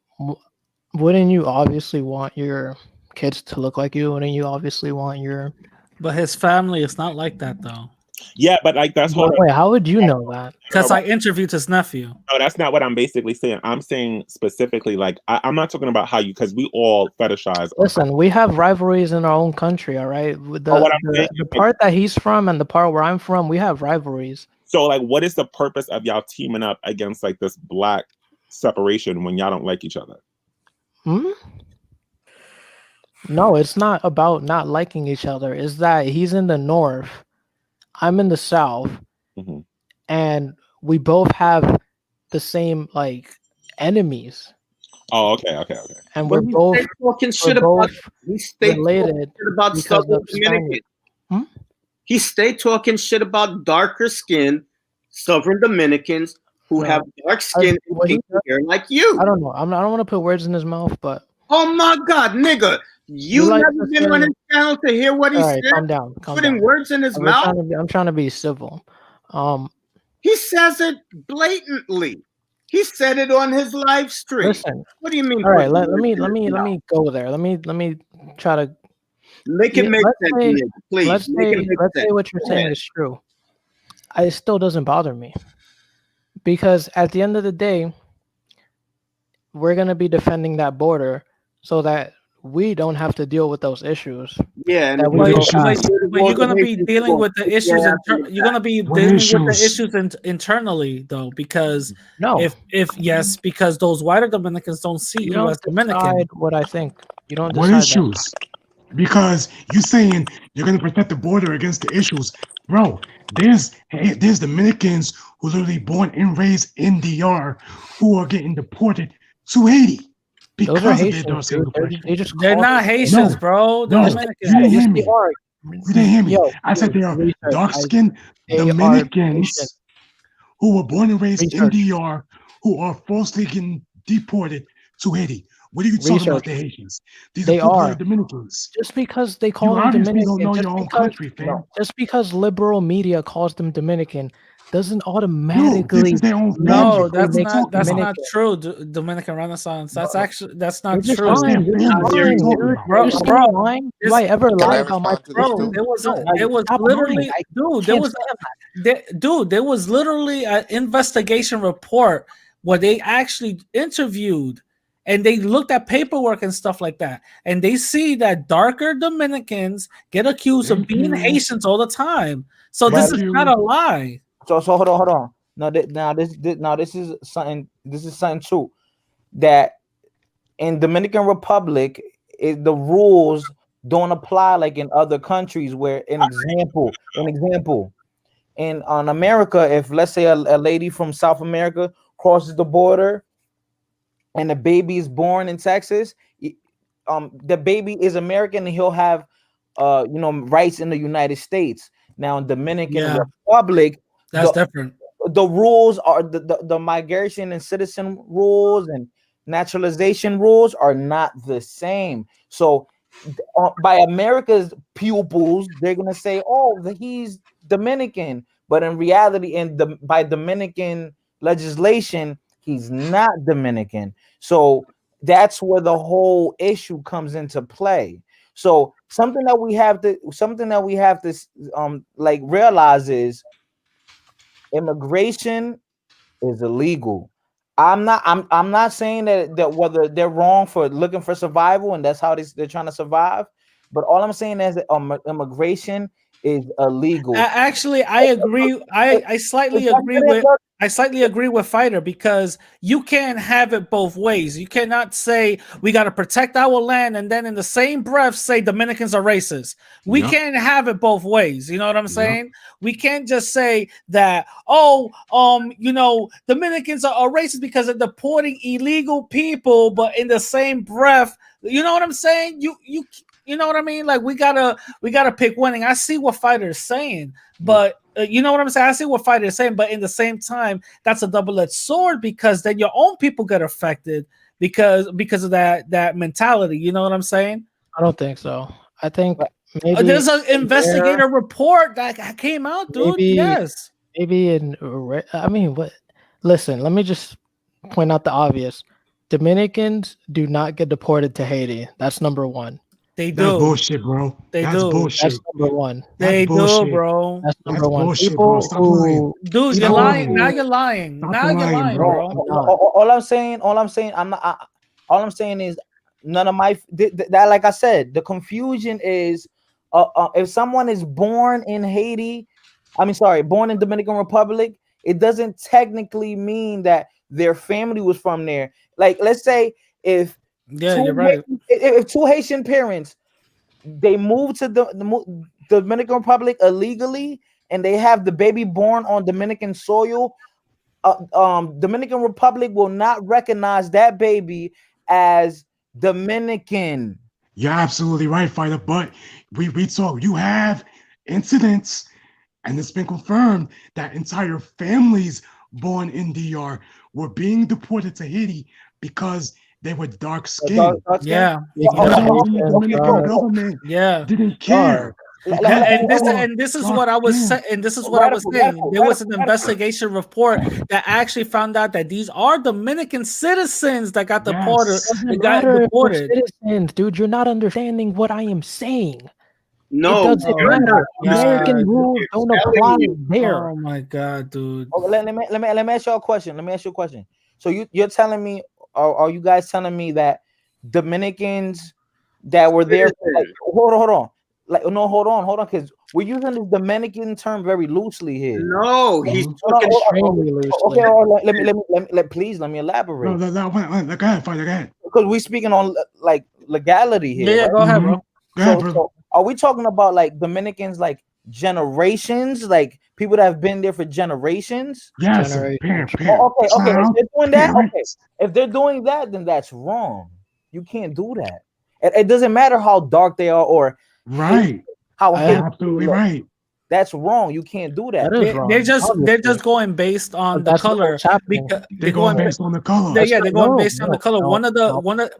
wouldn't you obviously want your kids to look like you? Wouldn't you obviously want your... But his family is not like that, though. Yeah, but like, that's wait, how would you know that? Because I interviewed his nephew. No, that's not what I'm basically saying. I'm saying specifically, like, I'm not talking about how you, because we all fetishize. Listen, we have rivalries in our own country, all right? The part that he's from and the part where I'm from, we have rivalries. So, like, what is the purpose of y'all teaming up against like this black separation when y'all don't like each other? No, it's not about not liking each other. It's that he's in the north, I'm in the south, and we both have the same like enemies. Oh, okay. And we're both talking shit about related about Southern Dominican. He stayed talking shit about darker skinned Southern Dominicans who have dark skin and pink hair like you. I don't know. I don't want to put words in his mouth, but oh my God, nigga. You never been on his channel to hear what he said? Calm down. Putting words in his mouth? I'm trying to be civil. He says it blatantly. He said it on his live stream. Listen. What do you mean? All right, let me go there. Let me try to make it make sense. Please. Let's say what you're saying is true. It still doesn't bother me, because at the end of the day, we're gonna be defending that border so that we don't have to deal with those issues. Yeah, but you're going to be dealing with the issues. You're going to be dealing with the issues internally, though, because because those whiter Dominicans don't see you as Dominican. What I think, you don't. What issues? Because you saying you're going to protect the border against the issues, bro. There's Dominicans who literally born and raised in DR who are getting deported to Haiti. because are of their Haitians, dark skin dude. complexion. They're not Haitians, bro. They're No, Dominicans. you didn't hear me. They are. You didn't hear me. Yo, I said they are research. dark-skinned They are Haitian. Dominicans who were born and raised in Research. DR who are falsely getting deported to Haiti. What are you talking about, the Haitians? These They are full-blooded are. Dominicans. Just because they You call them obviously Dominican, don't know just your own because country, fam. just because liberal media calls them Dominican doesn't No, this automatically is their own family. No, What that's are you not talking that's about? not true. Dominican Renaissance. That's You're not just true. That's their lying. You're just family. What are lying, you talking dude. about? Bro, You see bro, me lying? Do I this, ever Can lie I about my respond to this bro, too? there was No, there was stop lying. literally, I dude, there can't was stand that. dude, there was literally an investigation report where they actually interviewed and they looked at paperwork and stuff like that, and they see that darker Dominicans get accused of Thank being you. Haitians all the time. So this Thank is not you. a lie. So hold on. Now this is something. This is something true. That in Dominican Republic, the rules don't apply like in other countries. Where an example, in on America, if let's say a lady from South America crosses the border and the baby is born in Texas, the baby is American and he'll have rights in the United States. Now in Dominican Republic, That's different. The rules are the migration and citizen rules and naturalization rules are not the same. So by America's pupils, they're gonna say, "Oh, he's Dominican," but in reality, by Dominican legislation, he's not Dominican. So that's where the whole issue comes into play. So something that we have to like realize is immigration is illegal. I'm not saying that whether they're wrong for looking for survival and that's how they're trying to survive, but all I'm saying is that immigration is illegal. Actually, I agree. I slightly agree with Fighter because you can't have it both ways. You cannot say we got to protect our land and then in the same breath say Dominicans are racist. We can't have it both ways. You know what I'm saying? We can't just say that Dominicans are racist because they're deporting illegal people, but in the same breath, you know what I'm saying? You know what I mean? Like we gotta pick winning. I see what Fighter is saying, but you know what I'm saying? I see what Fighter is saying, but in the same time, that's a double-edged sword because then your own people get affected because of that mentality. You know what I'm saying? I don't think so. I think maybe there's an investigator report that came out, dude. Yes. Maybe what? Listen, let me just point out the obvious. Dominicans do not get deported to Haiti. That's number one. They That's do. bullshit, bro. That's bullshit. That's number one. They bullshit. do, bro. That's number That's one. bullshit, People bro. Stop lying. Dude, you're lying. Now you're lying. Now you're lying, bro. All I'm saying, all I'm saying is none of my that like I said, the confusion is if someone is born in born in Dominican Republic, it doesn't technically mean that their family was from there. Like let's say if you're right. If two Haitian parents they move to the Dominican Republic illegally and they have the baby born on Dominican soil, Dominican Republic will not recognize that baby as Dominican. You're absolutely right, Fighter. But we talk. You have incidents, and it's been confirmed that entire families born in DR were being deported to Haiti because they were dark skinned. Yeah. The Dominican government didn't care. And this is what I was saying. And this is what I was saying. There was an investigation report that actually found out that these are Dominican citizens that got deported. Citizens, dude, you're not understanding what I am saying. No, it doesn't matter. American rules don't apply there. Oh my god, dude. Okay, let me ask you a question. So you're telling me, are you guys telling me that Dominicans that were there? Hold on. Hold on, because we're using this Dominican term very loosely here. No, he's talking extremely loosely. Okay, please let me elaborate. No, go ahead. Because we're speaking on like legality here. Yeah, right? go ahead, bro. So are we talking about like Dominicans like generations, like people that have been there for generations? Yes. Okay. If they're doing that, then that's wrong. You can't do that. It doesn't matter how dark they are or Right. how Absolutely right. That's wrong. You can't do that. They're just going based on the color. Because They're going based on the color. They're going based on the color. One of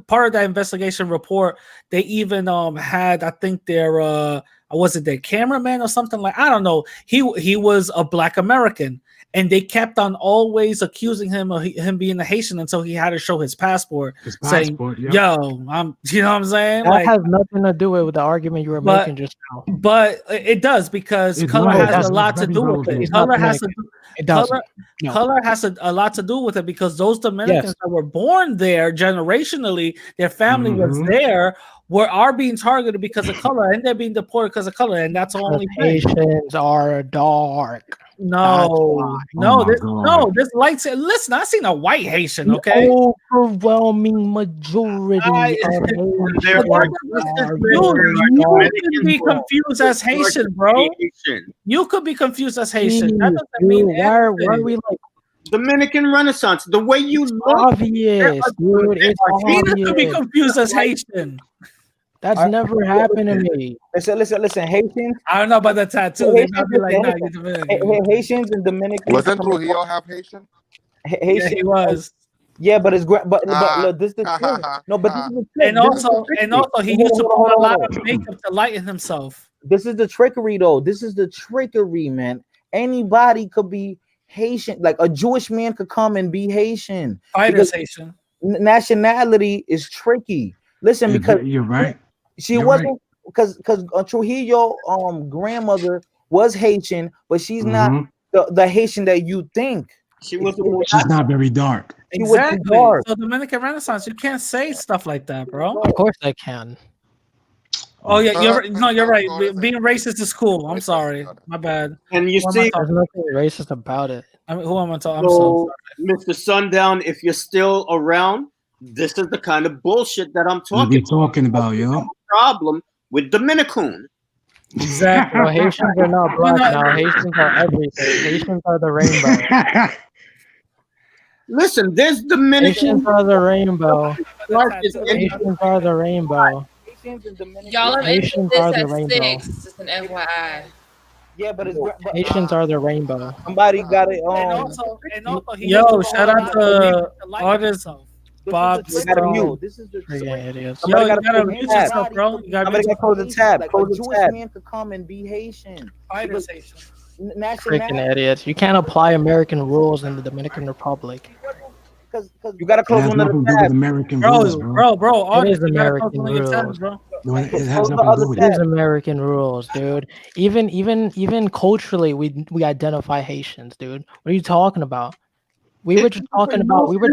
part of that investigation report, they even had, I think their was it their cameraman or something, like, I don't know. He was a Black American, and they kept on always accusing him of him being a Haitian until he had to show his passport, saying, yep. "Yo, I'm," you know what I'm saying? That has nothing to do with the argument you were making just now. But it does, because color has a lot to do with it. Color has a lot to do with it, because those Dominicans that were born there generationally, their family was there, are being targeted because of color, and they're being deported because of color, and that's the only thing. Haitians are dark. This light. Listen, I seen a white Haitian. Okay, the overwhelming majority. You could be confused as Haitian, bro. You could be confused as Haitian. That doesn't mean why are we like Dominican Renaissance? The way you look, obvious, dude. It's obvious. Could be confused as Haitian. That's never happened to me. Listen. Haitians. I don't know about the tattoo. They might be like, nah, you're Dominican. Haitians and Dominicans. Wasn't Trujillo half Haitian? Haitian, yeah, he was. Yeah, but look, this is the truth. No, but this is the trick. And also, he used to put a lot of makeup to lighten himself. This is the trickery, though. This is the trickery, man. Anybody could be Haitian. Like a Jewish man could come and be Haitian. Fighter's Haitian. Nationality is tricky. Listen, because you're right. She wasn't because Trujillo grandmother was Haitian, but she's not the Haitian that you think. She's not very dark. Exactly. So Dominican Renaissance, you can't say stuff like that, bro. Of course I can. Oh yeah, you're right. Being racist is cool. I'm sorry, my bad. And you see, there's nothing racist about it. Who am I talking? I'm so sorry. Mr. Sundown, if you're still around, this is the kind of bullshit that I'm talking about, yo. Problem with Dominican. Exactly. No, Haitians are not black now. Haitians are everything. Haitians are the rainbow. Listen, there's Dominican. Haitians are the rainbow. Haitians are the rainbow. Y'all are Haitians this are the at rainbow. 6. Just an FYI. Yeah, but Haitians are the rainbow. Somebody got it on. And also, yo, shout out to artists. Bob, this is the idiots. Yo, you gotta mute yourself, bro. You gotta close the tab. Close the Jewish tab. man could come and be Haitian. Freaking idiots! You can't apply American rules in the Dominican Republic. You gotta close one of the tabs. American rules, bro. It is American rules. No, it has nothing to do with it. It is American rules, dude. Even culturally, we identify Haitians, dude. What are you talking about? We were just talking about legally. We were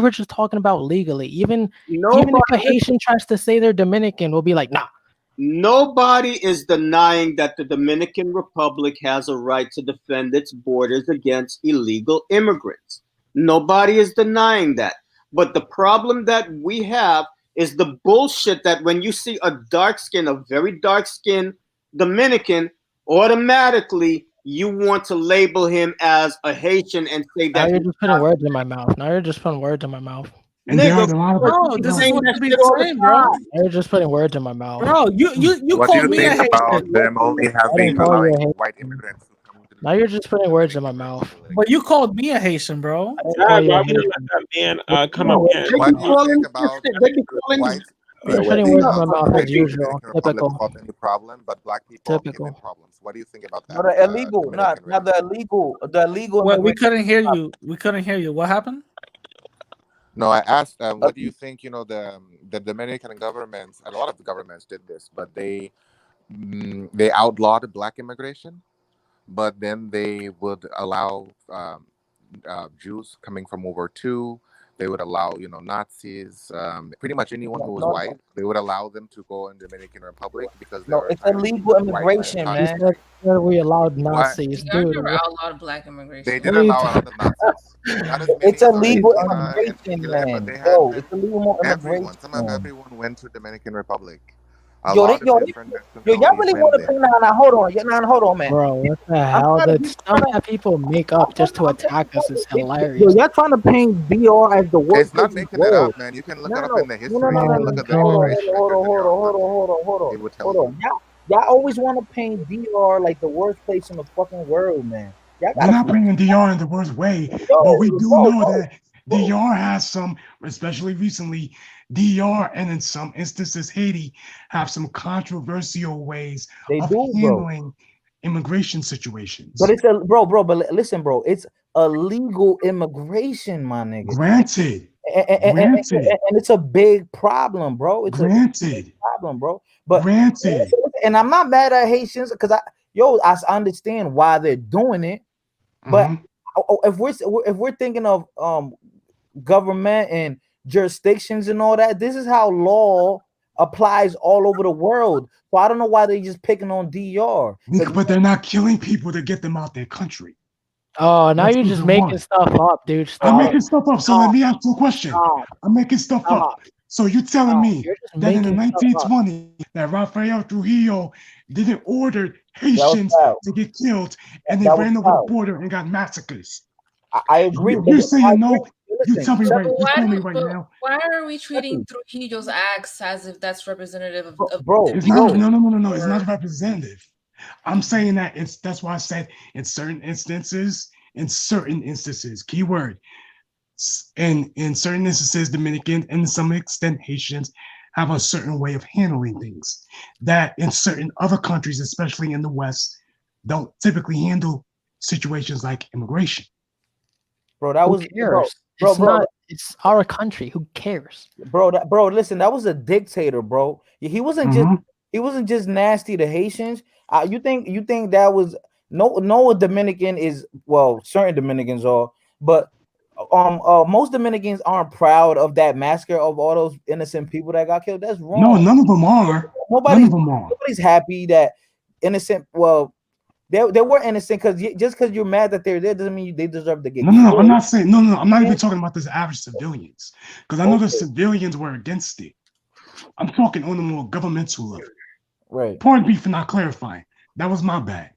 just talking about legally. Even if a Haitian tries to say they're Dominican, we'll be like, nah. Nobody is denying that the Dominican Republic has a right to defend its borders against illegal immigrants. Nobody is denying that. But the problem that we have is the bullshit that when you see a very dark skin Dominican, automatically you want to label him as a Haitian and say that. Now you're just putting words in my mouth. And there are a lot of bro, this is what be the same, bro. You're just putting words in my mouth. Bro, you called me a Haitian. About them only having white immigrants? Now you're just putting words in my mouth. But you called me a Haitian, bro. I'm gonna let that man come up here. What do you think about white? You're putting words in my mouth as usual. Typical. Any problem, but black people Typical. have problems. What do you think about that? No, the illegal, not the illegal. The illegal. Well, we couldn't hear you. What happened? No, I asked, what do you think? The Dominican governments, a lot of the governments did this, but they outlawed black immigration, but then they would allow Jews coming from World War II. They would allow, Nazis, pretty much anyone who was white. They would allow them to go in Dominican Republic because it's illegal immigration, man. We allowed Nazis, Y'all dude. never outlawed black immigration. They did allow a lot of Nazis. It's illegal immigration, man. Bro, it's illegal immigration. Everyone went to Dominican Republic. A Yo, lot of different y'all nationalities really went want to there. pay? Nah, hold on. Yeah, nah, hold on, man. Bro, what the I'm hell? trying to The be stuff that people make up just to attack us is yo, hilarious. y'all trying to paint DR as the worst It's place not in the making it world. up, man. You can look it up No, in the no, no, history. no, You no, can no. look at the Hold on, immigration hold records on, in hold your on, own hold on, country. hold on, hold on, hold on, It would hold tell you. on. Y'all always want to paint DR like the worst place in the fucking world, man. Y'all We're gotta not stop. bringing DR in the worst way, but we do know that DR has some, especially recently, DR and in some instances Haiti have some controversial ways They of do, bro. handling immigration situations. But it's a bro. But listen, bro. It's illegal immigration, my nigga. Granted, And it's a big problem, bro. It's a big problem, bro. But granted, and I'm not mad at Haitians because I understand why they're doing it. But if we're thinking of government and jurisdictions and all that, this is how law applies all over the world. So I don't know why they just picking on DR. But they're not killing people to get them out their country. Oh, now That's you're what just they making want. stuff up, dude. I'm Stop. making stuff up. So let me ask you a question. I'm making stuff up. So you're telling me You're just that in the making stuff up. 1920s that Rafael Trujillo didn't order Haitians to get killed and they That was ran over the foul. border and got massacres? I agree. You're saying no. You tell me So right. You tell me right but now. why are we treating Trujillo's acts as if that's representative of the It's not. victims? No. It's not representative. I'm saying that that's why I said in certain instances, keyword, in certain instances, Dominican and to some extent Haitians have a certain way of handling things that in certain other countries, especially in the West, don't typically handle situations like immigration. Bro, that Who was cares? bro, It's bro, not. It's our country. Who cares? bro. Listen, that was a dictator, bro. He wasn't just Mhm. he wasn't just nasty to Haitians. You think that was no Dominican is certain Dominicans are, but most Dominicans aren't proud of that massacre of all those innocent people that got killed. That's No, wrong. none of them are. None of them are. Nobody's happy that innocent. Well, they were innocent because just because you're mad that they're there doesn't mean they deserve to get No. killed. I'm not saying no. I'm not even talking about the average civilians because I know the civilians were against it. I'm talking on a more governmental level. Right. Pardon me for not clarifying. That was my bad.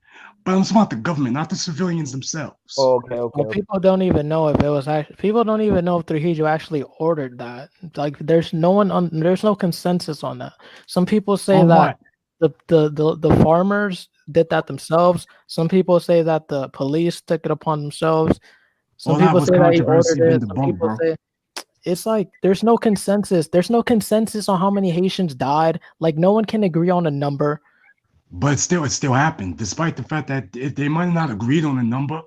But I'm talking about the government, not the civilians themselves. Oh, okay. Well, people don't even know if it was actually. People don't even know if Trujillo actually ordered that. Like, there's no consensus on that. Some people say On that what? the farmers did that themselves. Some people say that the police took it upon themselves. Some All that people was say that he ordered controversy been it. Some debunked, people bro. say it's like there's no consensus. There's no consensus on how many Haitians died. Like, no one can agree on a number. But still, it still happened, despite the fact that if they might not agreed on a number,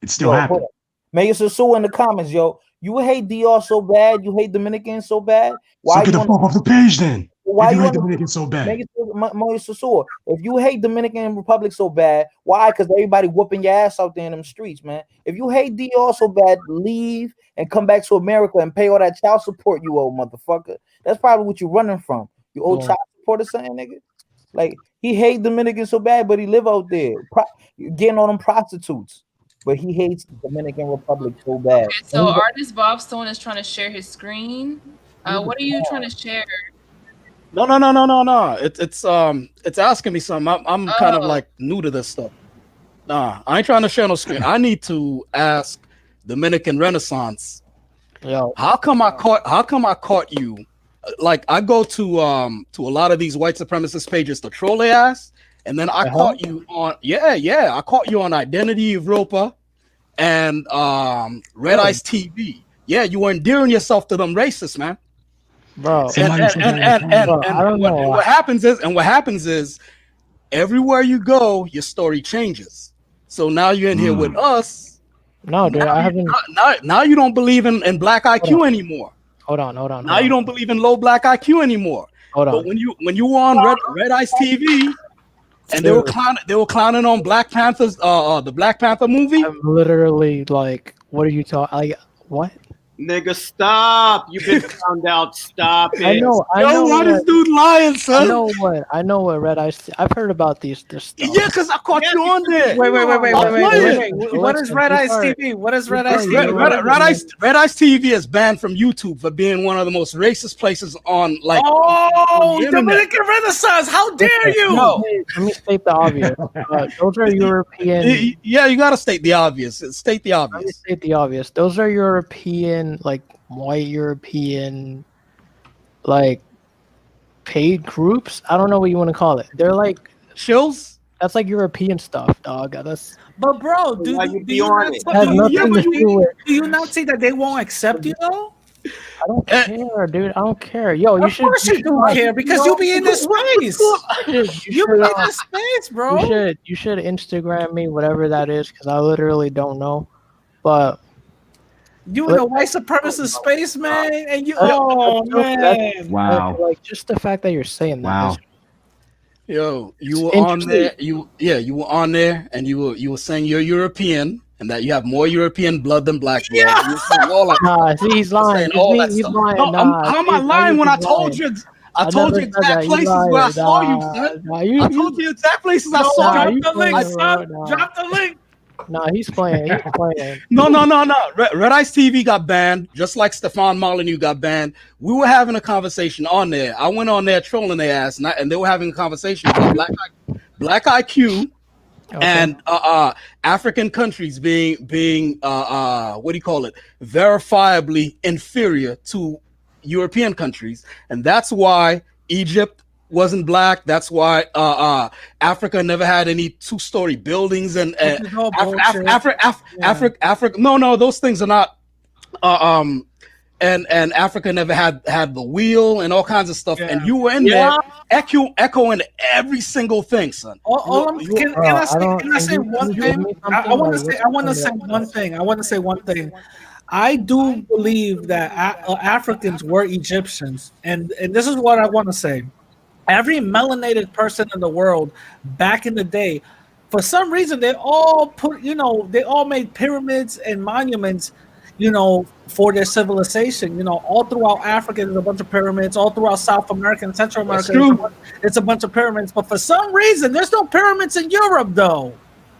it still Yo, happened. Mayor Sue in the comments, yo. You hate DR so bad, you hate Dominicans so bad. So Why get you the want fuck off the page then. why If you you hate want Dominicans so bad. Mayor Sue, if you hate Dominican Republic so bad, why? Because everybody whooping your ass out there in them streets, man. If you hate DR so bad, leave and come back to America and pay all that child support you owe, motherfucker. That's probably what you're running from. You owe child support or something, nigga. Like, he hate Dominicans so bad, but he live out there getting on them prostitutes. But he hates the Dominican Republic so bad. Okay, so artist Bob Stone is trying to share his screen. What are you trying to share? No. It's asking me something. I'm kind of Oh. like new to this stuff. Nah, I ain't trying to share no screen. I need to ask Dominican Renaissance. Yo, how come I caught you? Like, I go to a lot of these white supremacist pages to troll their ass, and then I caught you on I caught you on Identity Europa and Red Ice TV. Yeah, you were endearing yourself to them racists, man. Bro. And what happens is everywhere you go, your story changes. So now you're in here with us. No, dude, I haven't. Now you don't believe in black IQ anymore. Hold on. Now you don't believe in low black IQ anymore. But when you were on Red Ice TV, and they were clowning on Black Panther's the Black Panther movie. I'm literally like, what are you talking? Like, what? Nigga, stop! You've been found out. Stop it. I know. Why this dude lying, son? I know what Red Eyes. I've heard about this stuff. Yeah, because I caught you on there. Wait. What is Red Eyes sorry. TV? What is Red Eyes TV? Red Eyes TV is banned from YouTube for being one of the most racist places on Oh, the Dominican Renaissance! How dare you? No, let me state the obvious. Those are European. Yeah, you gotta state the obvious. State the Let me obvious. state the obvious. Those are European, like white European, like paid groups. I don't know what you want to call it. They're like shills. That's like European stuff, dog. That's. But bro, do you not see that they won't accept you though? I don't care, dude. I don't care. Yo, you Of should. course you do care because you be in this space. You be in this space, bro. You should Instagram me whatever that is because I literally don't know. But you in a white supremacist space, man, and you. Wow. Like just the fact that you're saying that. Wow. Yo, you were on there. You were on there, and you were saying you're European and that you have more European blood than black blood. Yeah. You were saying all that. Nah, see, he's lying. He's lying. No, how am I lying when I told you? I told you exact places where I saw you, son. I told you exact places I saw you. Drop the link, son. Drop the link. Nah, he's playing. He's playing. No. Red Ice TV got banned, just like Stefan Molyneux got banned. We were having a conversation on there. I went on there trolling their ass, and they were having a conversation about Black IQ and African countries being what do you call it? Verifiably inferior to European countries, and that's why Egypt wasn't black. That's why Africa never had any two-story buildings and Africa. No, those things are not. And Africa never had the wheel and all kinds of stuff. And you were in there echoing every single thing, son. Can I say one thing? I want to say one thing. I do believe that Africans were Egyptians, and this is what I want to say. Every melanated person in the world back in the day, for some reason, they all made pyramids and monuments, for their civilization. All throughout Africa, there's a bunch of pyramids. All throughout South America and Central America, it's a bunch of pyramids. But for some reason, there's no pyramids in Europe, though.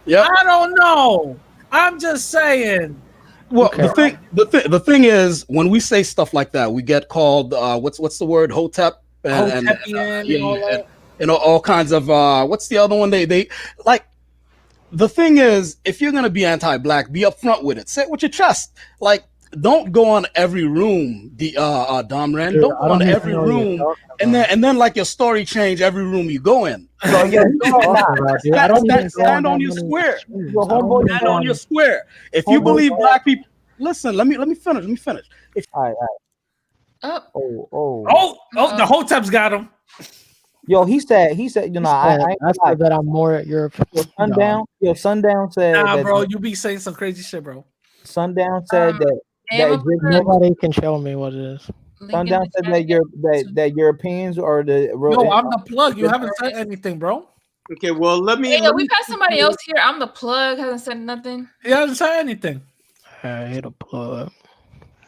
Yeah, I don't know. I'm just saying. Well, the thing is, when we say stuff like that, we get called what's the word? Hotep. And all kinds of what's the other one they like. The thing is, if you're gonna be anti-black, be upfront with it. Say it with your chest. Like, don't go on every room, Dom Ren. Don't go on every room, and then like your story change every room you go in. So stand on your square. Stand on your square. If you believe black people, listen. Let me finish. All right. The Hotep's got him. Yo, he said, I said that I'm more European. Sundown said. Nah, bro, you be saying some crazy shit, bro. Sundown said that nobody can show me what it is. Sundown said that Europeans are the. No, I'm the plug. You haven't said anything, bro. Okay, well, let me. Hey, we got somebody else here. I'm the plug. Hasn't said nothing. He hasn't said anything. I hate a plug.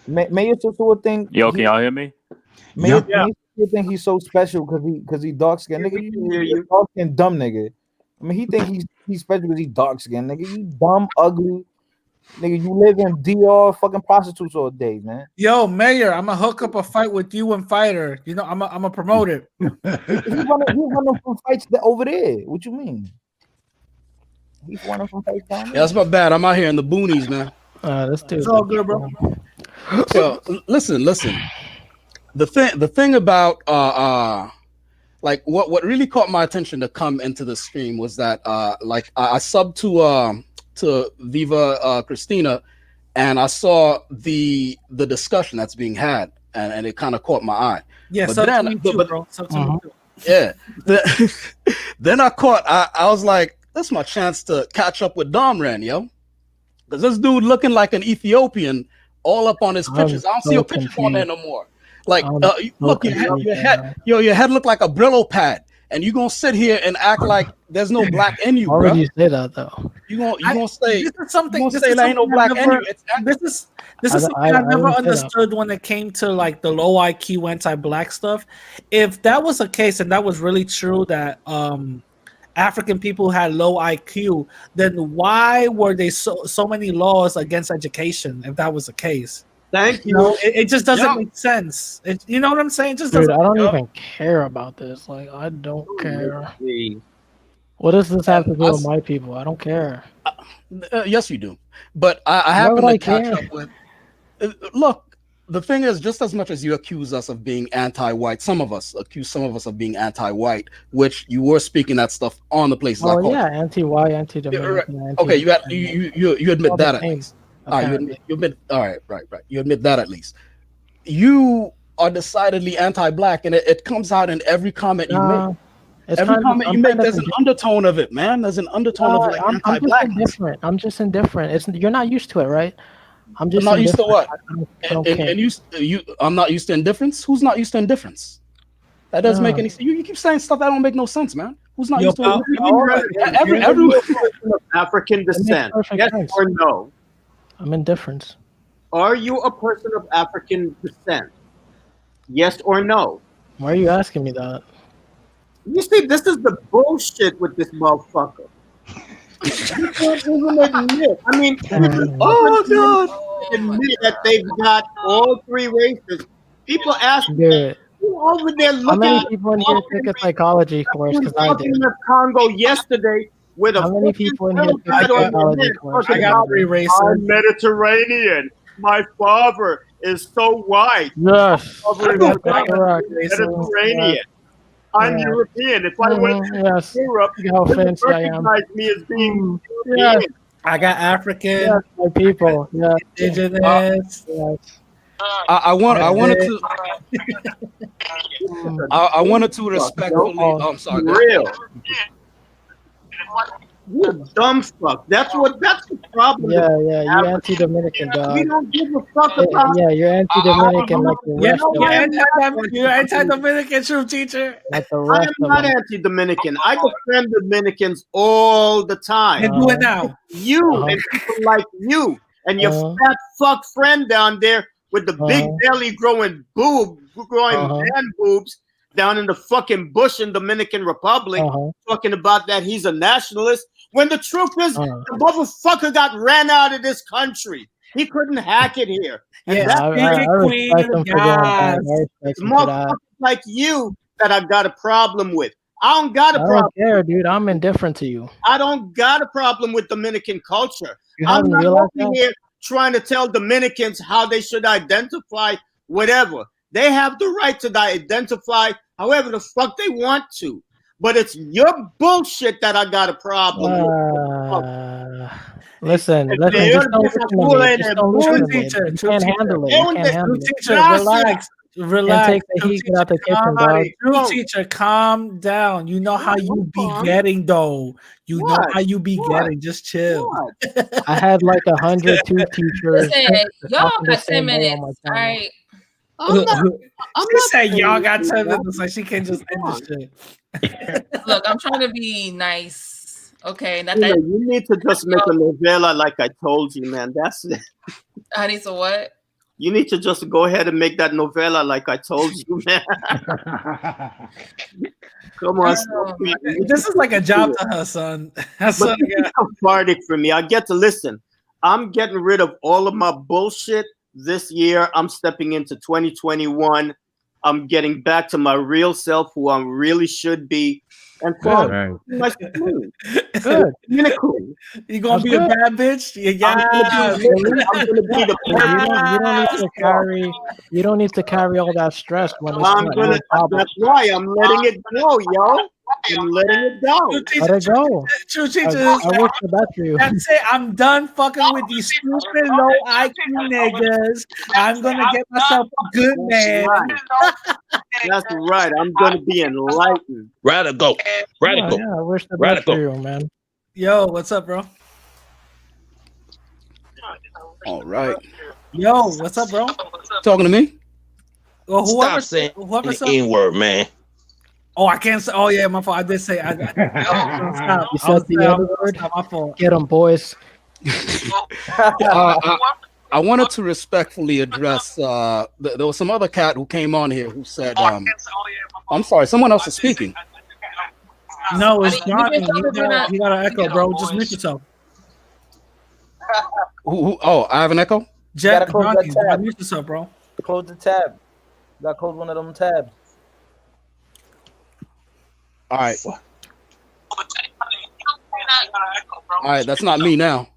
Mayor Sister would think. Yo, can y'all hear me? Mayor would think he's so special because he dark skinned. Nigga, you dark skinned dumb nigga. I mean, he think he's special because he dark skinned. Nigga, you dumb, ugly. Nigga, you live in DR fucking prostitutes all day, man. Yo, Mayor, I'm gonna hook up a fight with you and Fighter. I'm a promote it. He's running from fights over there. What you mean? He's running from fights down there. Yeah, that's not bad. I'm out here in the boonies, man. Let's do it. It's all good, bro. So listen. The thing about like what really caught my attention to come into the stream was that like I subbed to Viva Christina, and I saw the discussion that's being had, and it kind of caught my eye. Yeah, yeah. Then I was like, that's my chance to catch up with Dom Ren, yo, because this dude looking like an Ethiopian all up on his pictures. I don't see your picture on there no more. Like, look, your head looked like a Brillo pad, and you're gonna sit here and act like there's no black in you, Why bro. would you say that though? You gonna say This is something. you gonna This say is there ain't no something I black in never- you. This is something I never understood when it came to like the low IQ anti-black stuff. If that was the case and that was really true that African people had low IQ, then why were there so many laws against education? If that was the case, thank you. No, it just doesn't make sense. You know what I'm saying? It just Dude, doesn't. I don't even care about this. Like, I don't care. What does this have to do with my people? I don't care. Yes, you do. But I Why happen would to I catch care? up with. Look, the thing is, just as much as you accuse us of being anti-white, some of us accuse some of us of being anti-white, which you were speaking that stuff on the places I Oh called. yeah, anti-white, anti-Dominican. Okay, you admit All the that at same, least. All right, apparently. you admit. All right, right. You admit that at least. You are decidedly anti-black, and it comes out in every comment you make. It's Every kind of- comment I'm you make, kind of there's an undertone of it, man. There's an undertone of like I'm just anti-blackness. indifferent. I'm just indifferent. You're not used to it, right? I'm just I'm not used to indifferent. what? I don't care. And I'm not used to indifference. Who's not used to indifference? That doesn't make any sense. You keep saying stuff that don't make no sense, man. Who's not used to indifference? Everyone. Of African descent, yes or no? I'm indifferent. Are you a person of African descent? Yes or no? Why are you asking me that? You see, this is the bullshit with this motherfucker. You can't even admit. I mean, oh god, admit that they've got all three races. People ask me, Dude, who over there how looking many at people in here took a psychology course? I was Because I talking did. to Congo yesterday with a How many people in here took a fucking psychology course? talking I got about, three races. I'm Mediterranean. My father is so white. Yes, My father is that's white, correct. Mediterranean. Yes. I'm Yeah. European. If I went to Yes. Europe, Look how they would fancy I am. recognize me as being Yes. European. I got African. Yes, my people. Yes. Indigenous. Yes. I wanted to. I wanted to respectfully. Oh, I'm sorry. go ahead. Real. You dumb fuck. That's the problem. Yeah, you're anti-Dominican, dog. We don't give a fuck about. Yeah, you're anti-Dominican like the Yeah, rest of us. you're anti-Dominican, true teacher. Like the I rest am of not them. anti-Dominican. I defend Dominicans all the time. And do it now. You and people like you and your fat fuck friend down there with the big belly growing man boobs down in the fucking bush in Dominican Republic, talking about that he's a nationalist. When the truth is, the motherfucker got ran out of this country. He couldn't hack it here. And Yeah, that's I respect them for doing that. I respect it's them for that. motherfuckers like you that I got a problem with. I don't got a I problem. don't care, dude. I'm indifferent to you. I don't got a problem with Dominican culture. You I'm haven't not realized over that? here trying to tell Dominicans how they should identify whatever. They have the right to identify however the fuck they want to. But it's your bullshit that I got a problem with. Listen, just don't listen to me. Just don't listen to me. You can't handle it. You can't handle it. Teacher, relax. Relax. Can't take the heat, get out the kitchen, dog. True teacher, calm down. You know how you be getting though. You know how you be getting. Just chill. I had like 102 teachers. Listen, y'all talking the got 10 same way on minutes. my All channel. right. She said y'all got 10 minutes, like she can't just end this shit. Look, I'm trying to be nice. Okay. You need to just make a novella like I told you, man. That's it. I need to what? You need to just go ahead and make that novella like I told you, man. Come on. This is like a job to her, son. But this is cathartic for me. I get to listen. I'm getting rid of all of my bullshit this year. I'm stepping into 2021. I'm getting back to my real self, who I really should be. And Good. Good. You gonna be a bad bitch? You don't need to carry all that stress when it's I'm not gonna. your problem. That's why I'm letting it go, yo. I'm letting it go. Let it go. True teachers. I wish the best for you. That's it. I'm done fucking with these stupid low IQ niggas. I'm gonna get myself a good man. That's right. I'm gonna be enlightened. Radical. Radical. Yeah, I wish the best for you, man. Yo, what's up, bro? All right. Yo, what's up, bro? Talking to me? Well, Stop saying the N-word, man. Oh, I can't say. Oh yeah, my fault. I did say. I was gonna stop. You I was said the saying I other was gonna word. stop. My fault. Get them, boys. I wanted to respectfully address. There was some other cat who came on here who said, "I'm sorry, someone else is speaking." No, it's Mute Johnny. yourself if you're not. You got an echo, bro. Just mute yourself. Oh, I have an echo. You gotta close Johnny, that tab. mute yourself, bro. Close the tab. You gotta close one of them tabs. All right. All right, that's not me now.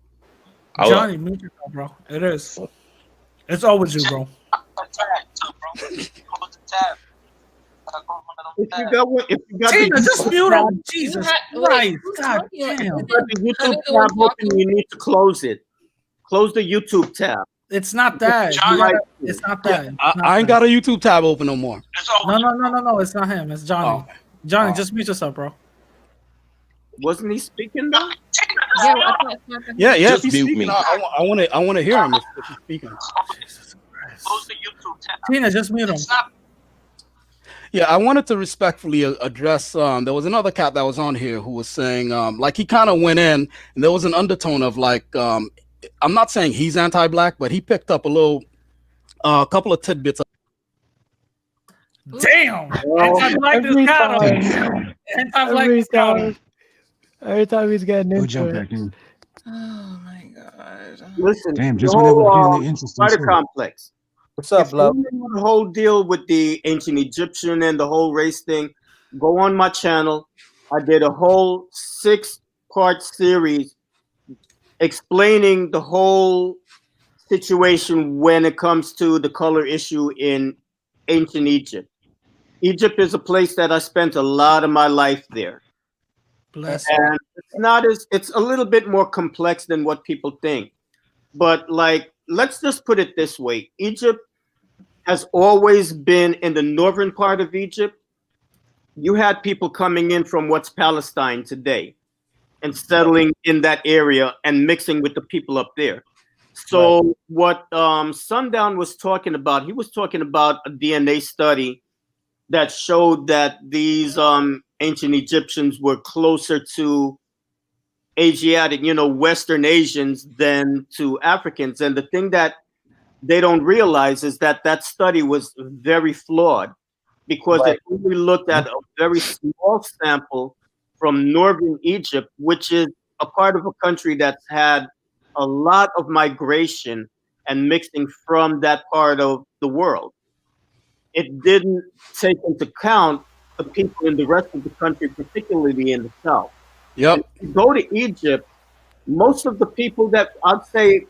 Johnny, mute yourself, bro. It is. It's always you, bro. If you got Tina, the just mute him. Jesus Christ. God If damn. you got the YouTube tab open, you need to close it. Close the YouTube tab. It's not that. It's not that. I ain't got a YouTube tab open no more. No. It's not him. It's Johnny. Johnny, just mute yourself, bro. Wasn't he speaking though? Yeah, Yeah. Just If he's mute speaking, me. I want to hear him if he's speaking. Tina, just mute him. Yeah, I wanted to respectfully address. There was another cat that was on here who was saying, like, he kind of went in, and there was an undertone of like, I'm not saying he's anti-black, but he picked up a couple of tidbits. Damn. Anti-blackness got him. Anti-blackness got him. Every time he's getting Go into jump it. back in. Oh my god. Listen, Damn, the just whenever whole the really interesting spider story. complex. What's up, love? The whole deal with the ancient Egyptian and the whole race thing. Go on my channel. I did a whole 6-part series explaining the whole situation when it comes to the color issue in ancient Egypt. Egypt is a place that I spent a lot of my life there. Bless. And it's a little bit more complex than what people think. But like, let's just put it this way. Egypt has always been in the northern part of Egypt. You had people coming in from what's Palestine today and settling in that area and mixing with the people up there. So what Sundown was talking about, he was talking about a DNA study that showed that these ancient Egyptians were closer to Asiatic, Western Asians than to Africans. And the thing that they don't realize is that that study was very flawed because it only looked at a very small sample from northern Egypt, which is a part of a country that's had a lot of migration and mixing from that part of the world. It didn't take into account the people in the rest of the country, particularly in the south. Yep. And if you go to Egypt, most of the people that I'd say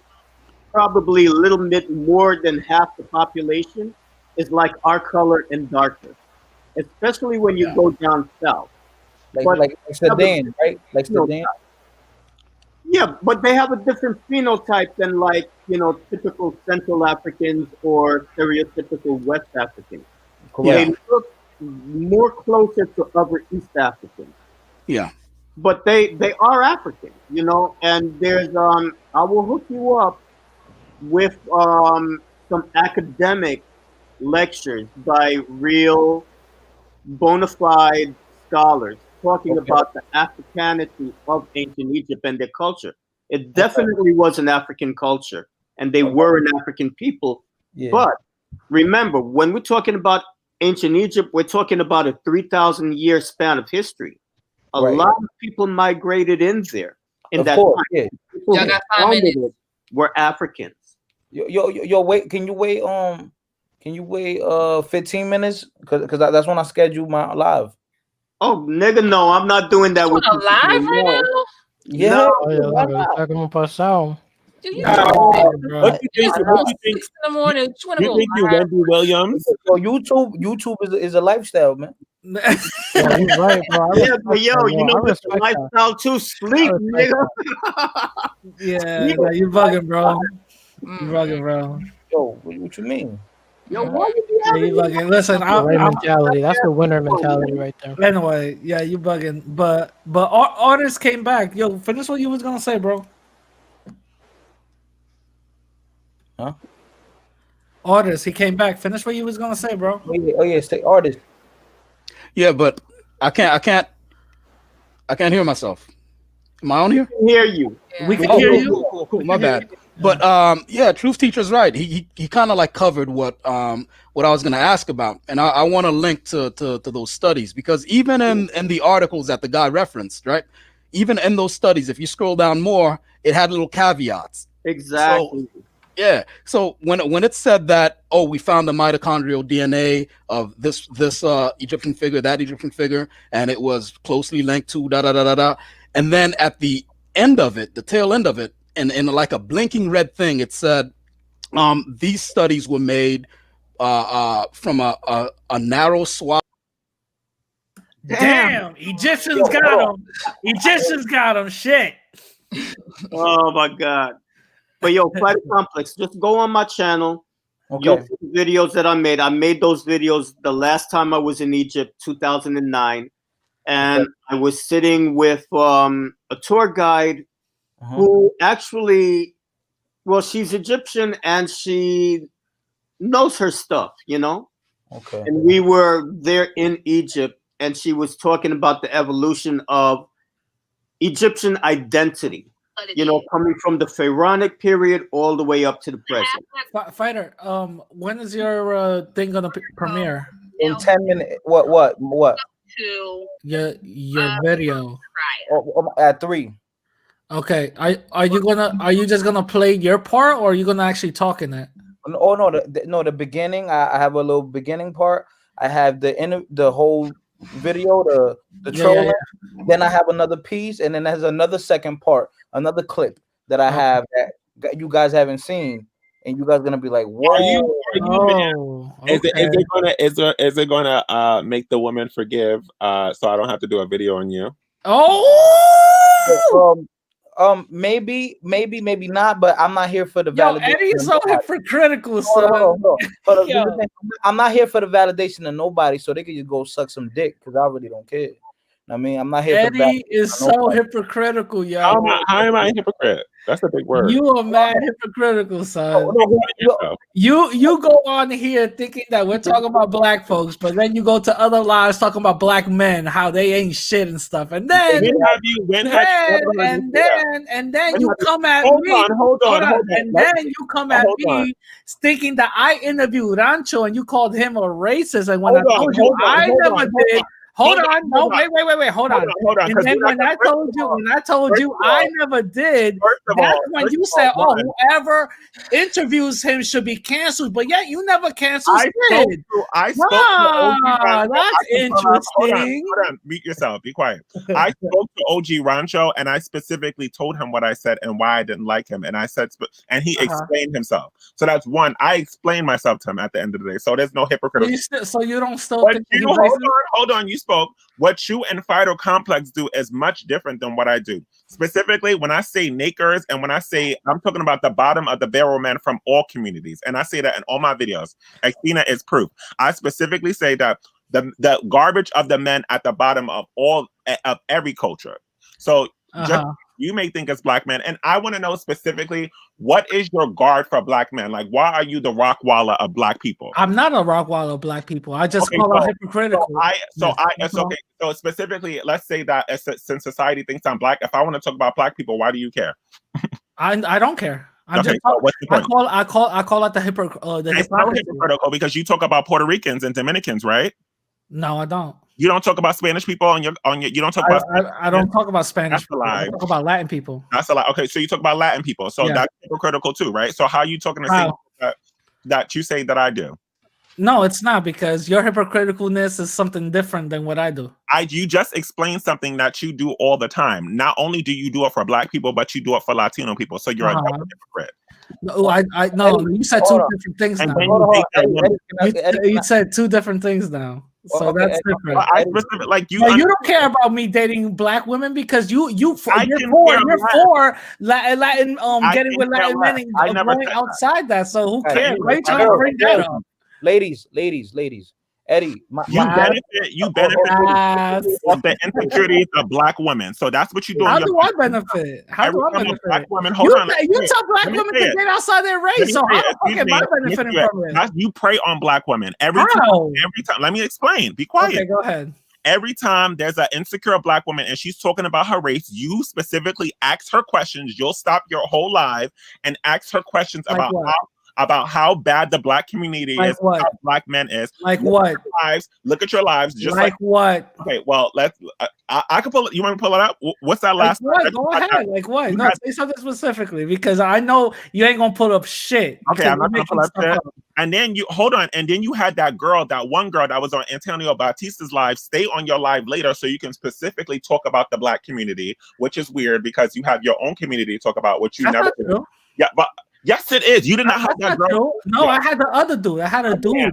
probably a little bit more than half the population is like our color and darker, especially when you go down south. Like Sudan, right? Like Sudan. Yeah, but they have a different phenotype than like, typical Central Africans or stereotypical West Africans. Yeah. They look more closer to other East Africans. Yeah. But they are African, and there's I will hook you up with some academic lectures by real bona fide scholars talking about the Africanity of ancient Egypt and their culture. It definitely was an African culture, and they were an African people. Yeah. But remember, when we're talking about ancient Egypt, we're talking about a 3,000-year span of history. A lot of people migrated in there in that time. Yeah. People who founded it were Africans. Yo, wait. Can you wait? 15 minutes? Because that's when I schedule my live. Oh, nigga, no, I'm not doing that with you. Live right now? Yeah. No, Está como pasado. Do you What do you think? What do you think? in the morning? You want to You go think you live? Wendy Williams? So YouTube is a lifestyle, man. Yeah, he's right, bro. I Yeah, respect but yo, that, you bro. know I what's the respect that. lifestyle too? Sleep, I respect nigga. Yeah, you bugging, bro. You bugging, bro. Yo, what you mean? Yo, why you be Yeah, you bugging. Listen, That's the right mentality. That's the winner mentality right there. Anyway, yeah, you bugging. But artists came back. Yo, finish what you was gonna say, bro. Huh? Artist, he came back. Finish what you was gonna say, bro. Oh yeah, say artist. Yeah, but I can't hear myself. Am I on here? Hear you. We can hear you. Cool. My bad. But yeah, Truth Teacher's right. He kind of like covered what I was going to ask about, and I want to link to those studies, because even in the articles that the guy referenced, right? Even in those studies, if you scroll down more, it had little caveats. Exactly. So, yeah. So when it said that, oh, we found the mitochondrial DNA of this Egyptian figure, that Egyptian figure, and it was closely linked to da da da da da, and then at the end of it, the tail end of it, and in like a blinking red thing, it said these studies were made from a narrow swath. Damn, Egyptians got him. Egyptians got him. Shit. Oh my God. But yo, Fighter Complex, just go on my channel. Okay. You'll see the videos that I made. I made those videos the last time I was in Egypt, 2009. And I was sitting with a tour guide who actually, well, she's Egyptian and she knows her stuff, you know? Okay. And we were there in Egypt, and she was talking about the evolution of Egyptian identity, you know, coming from the Pharaonic period all the way up to the present. Fighter, when is your thing gonna premiere? In 10 minutes. What? Your video. At 3. Okay. Are you just gonna play your part, or are you gonna actually talk in it? Oh no, the beginning. I have a little beginning part. I have the whole video, the trailer. Yeah. Then I have another piece, and then there's another second part, another clip that I have that you guys haven't seen, and you guys are gonna be like, "Whoa!" Is it gonna make the woman forgive? So I don't have to do a video on you. Maybe not, but I'm not here for the validation. Eddie's so hypocritical, son. I'm not here for the validation of nobody, so they can just go suck some dick, because I really don't care. I mean, I'm not here. Eddie is so hypocritical, yo. How am I a hypocrite? That's a big word. You are mad hypocritical, son. You go on here thinking that we're talking about black folks, but then you go to other lives talking about black men, how they ain't shit and stuff, and then you come at me. Hold on. And then you come at me thinking that I interviewed Rancho and you called him a racist, and when I told you I never did. Hold on. No, wait. Hold on. And then when I told you I never did, that's when you said, "Oh, whoever interviews him should be canceled." But yet you never canceled. I spoke to that's interesting. Hold on. Mute yourself. Be quiet. I spoke to OG Rancho, and I specifically told him what I said and why I didn't like him. And I said, and he explained himself. So that's one. I explained myself to him at the end of the day. So there's no hypocritical. So you don't still think hold on. You spoke. What you and Fido Complex do is much different than what I do. Specifically, when I say nakers, and when I say I'm talking about the bottom of the barrel men from all communities, and I say that in all my videos. Xtina is proof. I specifically say that the garbage of the men at the bottom of every culture. So just you may think it's black men, and I want to know specifically, what is your guard for black men? Like, why are you the Rockwalla of black people? I'm not a Rockwalla of black people. I just call out hypocritical. So specifically, let's say that since society thinks I'm black, if I want to talk about black people, why do you care? I don't care. I call out the hypocritical. It's not hypocritical because you talk about Puerto Ricans and Dominicans, right? No, I don't. You don't talk about Spanish people on your. You don't talk about. I don't talk about Spanish. That's a lie. I talk about Latin people. That's a lie. Okay, so you talk about Latin people. So that's hypocritical too, right? So how are you talking to say that you say that I do? No, it's not, because your hypocriticalness is something different than what I do. You just explained something that you do all the time. Not only do you do it for black people, but you do it for Latino people. So you're a double hypocrite. No, you said two different things now. You said two different things now. So that's different. You don't care about me dating black women because you're for Latin getting with Latin men and going outside that. So who cares? Why are you trying to bring that up? Ladies. Eddie, you benefit from the insecurities of black women. So that's what you do. How do I benefit? Black women, you tell black women to get outside their race. So how am I benefiting from it? You prey on black women every time. Let me explain. Be quiet. Okay, go ahead. every time there's an insecure Black woman and she's talking about her race, you specifically ask her questions. You'll stop your whole live and ask her questions Like what? about how bad the Black community Like is, what? how Black men is. Like Look what? at your lives. Look at your lives. Just Like what? Okay, well, let's. I can pull it. You want me to pull it up? What's that Like last? what? Go ahead. Like what? No, say something specifically because I know you ain't gonna pull up shit. Okay, I'm not gonna pull up shit. And then you hold on, and then you had that one girl that was on Antonio Bautista's live. Stay on your live later so you can specifically talk about the Black community, which is weird because you have your own community to talk about, which you never do. Yeah, but yes, it is. You did not have that girl. True. No, I had the other dude. I had a dude. I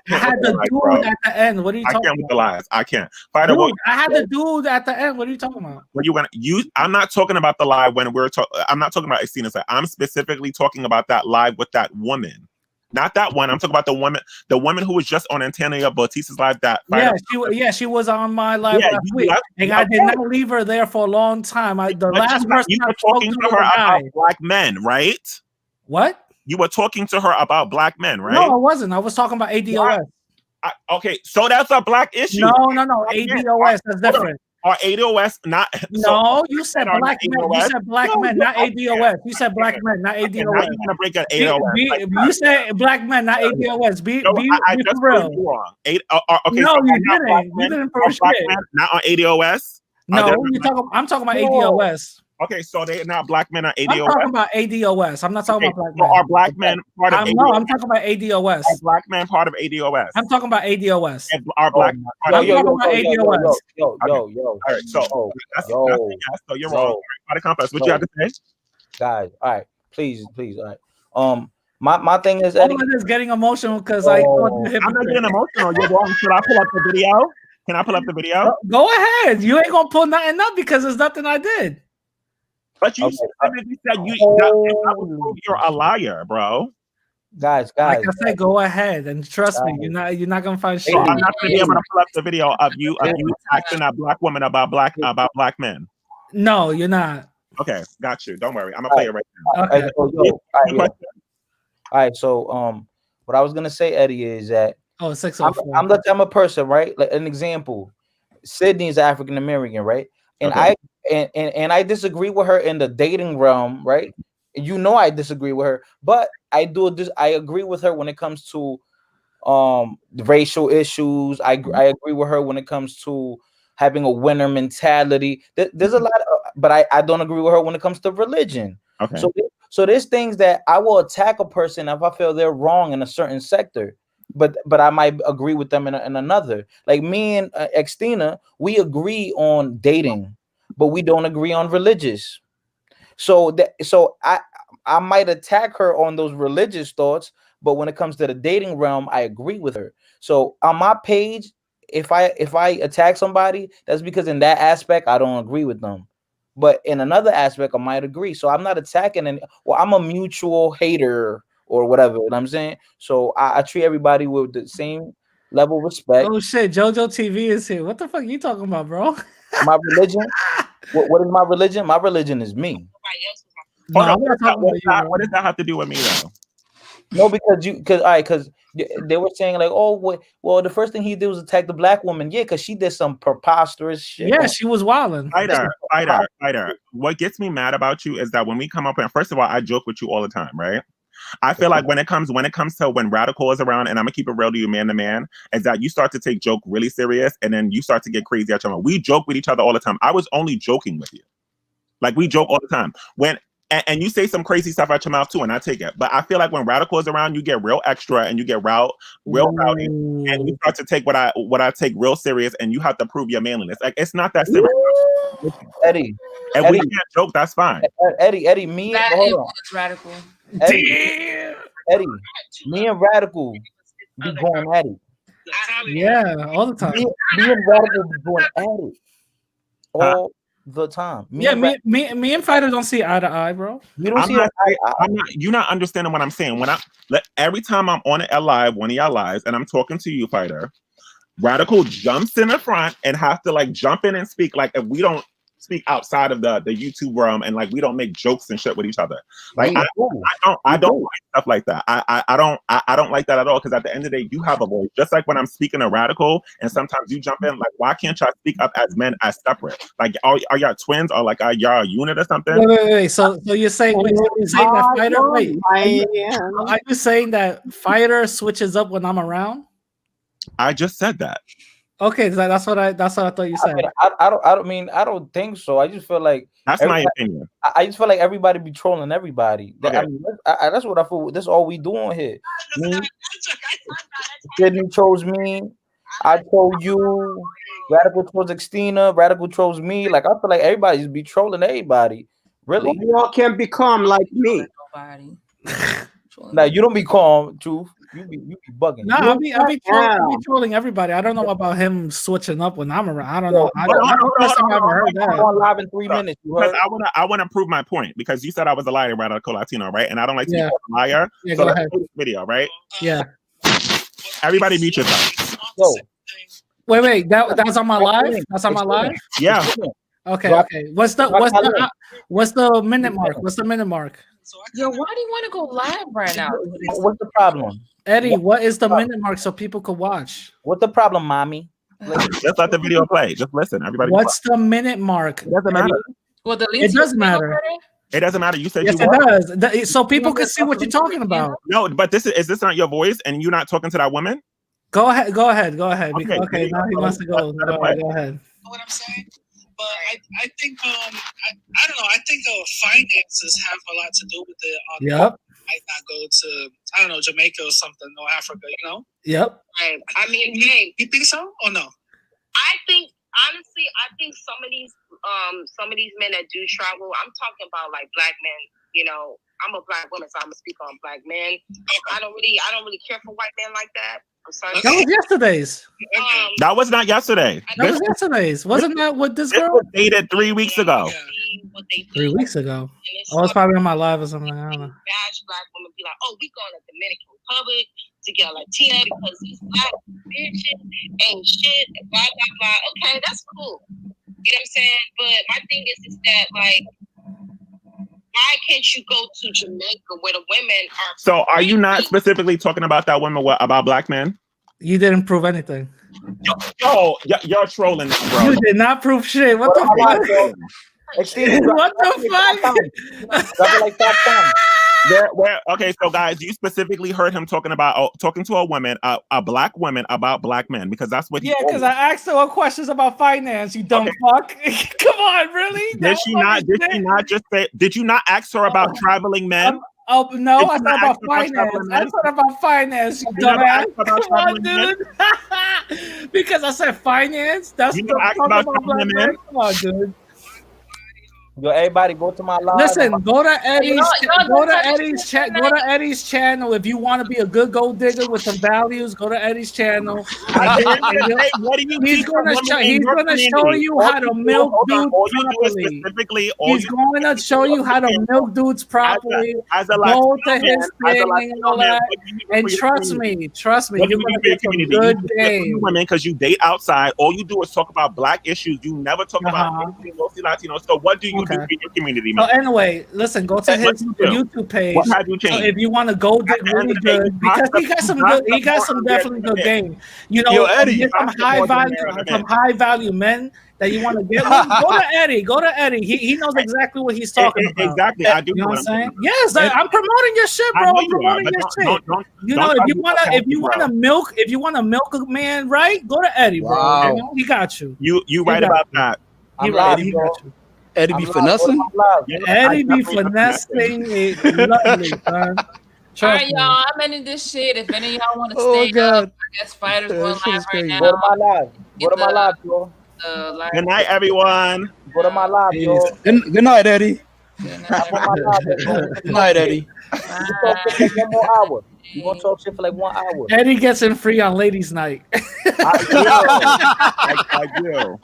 had the dude at the end. What are you talking about? I can't with the lies. I can't. Dude, I had the dude at the end. What are you talking about? What you gonna use? I'm not talking about the live when we're talking. I'm not talking about Estina's live. I'm specifically talking about that live with that woman. Not that one. I'm talking about the woman who was just on Antonio Bautista's live. She was on my live last week, and I did not leave her there for a long time. The last person you I were spoke talking to to was her a guy. about Black men, right? What? You were talking to her about Black men, right? No, I wasn't. I was talking about ADOS. Okay, so that's a Black issue. No. ADOS. That's different. Or ADOS, not. No, you said Black men. You said Black men, not ADOS. You said Black men, not ADOS. Now you're gonna break an ADOS. You said Black men, not ADOS. Be I just for real. proved you wrong. Okay, No, so you not Black didn't. You men, didn't or prove Black shit. men, not on ADOS. No, I'm talking about ADOS. Okay, so they're not Black men on ADOS. I'm talking about ADOS. I'm not talking about Black men. Are Black men part of ADOS? No, I'm talking about ADOS. Are Black men part of ADOS? I'm talking about ADOS. Are Black I'm talking about ADOS. All right, so that's so you're wrong. Out of compass. What you have to say? Guys, all right, please, all right. My thing is Eddie. All of this getting emotional because I'm not getting emotional. You're wrong. Should I pull up the video? Can I pull up the video? Go ahead. You ain't gonna pull nothing up because there's nothing I did. But you said you're a liar, bro. Guys. Like I said, go ahead and trust me. You're not gonna find shit. I'm not gonna be able to pull up the video of you asking that Black woman about Black men. No, you're not. Okay, got you. Don't worry. I'm gonna play it right now. Okay. All right. So what I was gonna say, Eddie, is that I'm the type of person, right? Like an example, Sydney is African American, right? And I disagree with her in the dating realm, right? You know I disagree with her, but I agree with her when it comes to racial issues. I agree with her when it comes to having a winner mentality. There's a lot but I don't agree with her when it comes to religion. Okay. So there's things that I will attack a person if I feel they're wrong in a certain sector, but I might agree with them in another. Like me and Extina, we agree on dating, but we don't agree on religious. So I might attack her on those religious thoughts, but when it comes to the dating realm, I agree with her. So on my page, if I attack somebody, that's because in that aspect I don't agree with them. But in another aspect, I might agree. So I'm not attacking I'm a mutual hater or whatever. You know what I'm saying? So I treat everybody with the same level of respect. Oh shit, JoJo TV is here. What the fuck are you talking about, bro? My religion? What is my religion? My religion is me. What does that have to do with me though? No, because they were saying like, oh, well, the first thing he did was attack the Black woman. Yeah, because she did some preposterous shit. Yeah, she was wilding. Fighter. What gets me mad about you is that when we come up and first of all, I joke with you all the time, right? I feel like when it comes to when Radical is around, and I'm gonna keep it real to you, man to man, is that you start to take joke really serious, and then you start to get crazy at each other. We joke with each other all the time. I was only joking with you, like we joke all the time. And you say some crazy stuff out your mouth too, and I take it. But I feel like when Radical is around, you get real extra and you get real rowdy, and you start to take what I take real serious, and you have to prove your manliness. Like it's not that serious. Eddie, if we can't joke, that's fine. Eddie, me That hold is on. Radical. Eddie, me and Radical be going at it. Yeah, all the time. Me and Radical be going at it all the time. Me and Fighter don't see eye to eye, bro. You don't You're not understanding what I'm saying. Every time I'm on a live, one of y'all lives, and I'm talking to you, Fighter, Radical jumps in the front and have to like jump in and speak. Like if we don't speak outside of the YouTube realm, and like we don't make jokes and shit with each other. Like I don't like stuff like that. I don't like that at all, because at the end of the day, you have a voice. Just like when I'm speaking a radical, and sometimes you jump in, like, why can't y'all speak up as men as separate? Like, are y'all twins, or like are y'all a unit or something? Wait. So you're saying, that fighter? Wait, are you saying that fighter switches up when I'm around? I just said that. Okay, that's what I thought you said. I don't think so. I just feel like that's my opinion. I just feel like everybody be trolling everybody. Okay. I mean, that's what I feel. That's all we doing here. Me, Sydney chose me. I told you. Radical trolls Xtina. Radical trolls me. Like, I feel like everybody's be trolling everybody. Really, you all can't be calm like me. Nobody. Now you don't be calm, Truth. You be bugging. No, I be trolling everybody. I don't know about him switching up when I'm around. I don't know. That's the first time I ever heard that. On live in 3 minutes. Because I want to prove my point, because you said I was a liar, radical Latino, right? And I don't like to be called a liar. Yeah, so go let's ahead. do this video, right? Yeah. Everybody mute yourself. Yo. Wait. That's on my live. That's on my live. Yeah. Okay. What's the minute mark? What's the minute mark? Yo, why do you want to go live right now? What's the problem? Eddie, what is the minute mark so people could watch? What's the problem, mommy? Just let the video play. Just listen, everybody. What's the minute mark? It doesn't matter. Well, it does matter. It doesn't matter. You said yes, you it does. So people can see what you're talking about. No, but is this not your voice, and you're not talking to that woman? Go ahead. Okay, now he wants to go. Go ahead. What I'm saying? But I think I don't know. I think finances have a lot to do with it. Yep. Might not go to, I don't know, Jamaica or something, or Africa, you know? Yep. Right. I mean, hey, you think so or no? I think honestly, some of these men that do travel, I'm talking about like black men, you know. I'm a black woman, so I'm gonna speak on black men. I don't really care for white men like that. I'm sorry. That was yesterday's. That was not yesterday. That was yesterday's. Wasn't that what this girl was dated 3 weeks ago? 3 weeks ago. I was probably on my live or something. I don't know. Bash black women be like, oh, we going to Dominican Republic to get a Latina because these black bitches ain't shit, and blah, blah, blah. Okay, that's cool. You know what I'm saying? But my thing is that, like, why can't you go to Jamaica where the women are? So are you not specifically talking about that woman, about black men? You didn't prove anything. Yo, you're trolling now, bro. You did not prove shit. What the fuck? What the fuck? Okay, so guys, you specifically heard him talking to a woman, a black woman, about black men, because that's what. Yeah, because I asked her questions about finance. You dumb fuck. Come on, really? Did she not just say? Did you not ask her about traveling men? Oh no, I thought about finance. I thought about finance. You dumbass. Come on, dude. Because I said finance. That's you the talking about black men. Come on, dude. Yo, everybody, go to my live. Listen, go to Eddie's channel if you want to be a good gold digger with some values. Go to Eddie's channel. He's gonna show you how to milk dudes properly. He's going to show you how to milk dudes properly. Go to his thing and all that. And trust me, you're gonna get some good game. Women, because you date outside, all you do is talk about black issues. You never talk about mostly Latinos. So what do you do in your community, man? So anyway, listen, go to his YouTube page. What have you changed? So if you want to go dig really good, because he got some definitely good game. You know, Eddie, some high value men that you want to get. Go to Eddie. He knows exactly what he's talking about. Exactly, I do. You know what I'm saying? Yes, I'm promoting your shit, bro. I'm promoting your shit. You know, if you want to milk a man, right? Go to Eddie, bro. Wow. You know, he got you. You right about that. He got you. Eddie be finessing. Eddie be finessing it lovely, son. All right, y'all. I'm ending this shit. If any of y'all want to stay up, I guess fighters going live right now. Go to my live. Go to my live, yo. Good night, everyone. Go to my live, yo. Good night, Eddie. Good night, Eddie. You talk shit for 1 more hour. You gonna talk shit for like 1 hour. Eddie gets in free on ladies' night. I do.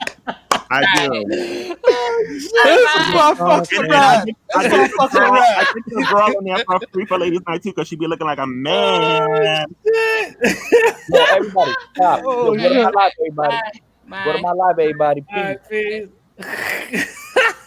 This is my fucking rap. I think the girl in there for free for ladies' night too, because she be looking like a man. Yo, everybody, stop. Yo, go to my live, everybody. Go to my live, everybody. Please. All right, peace.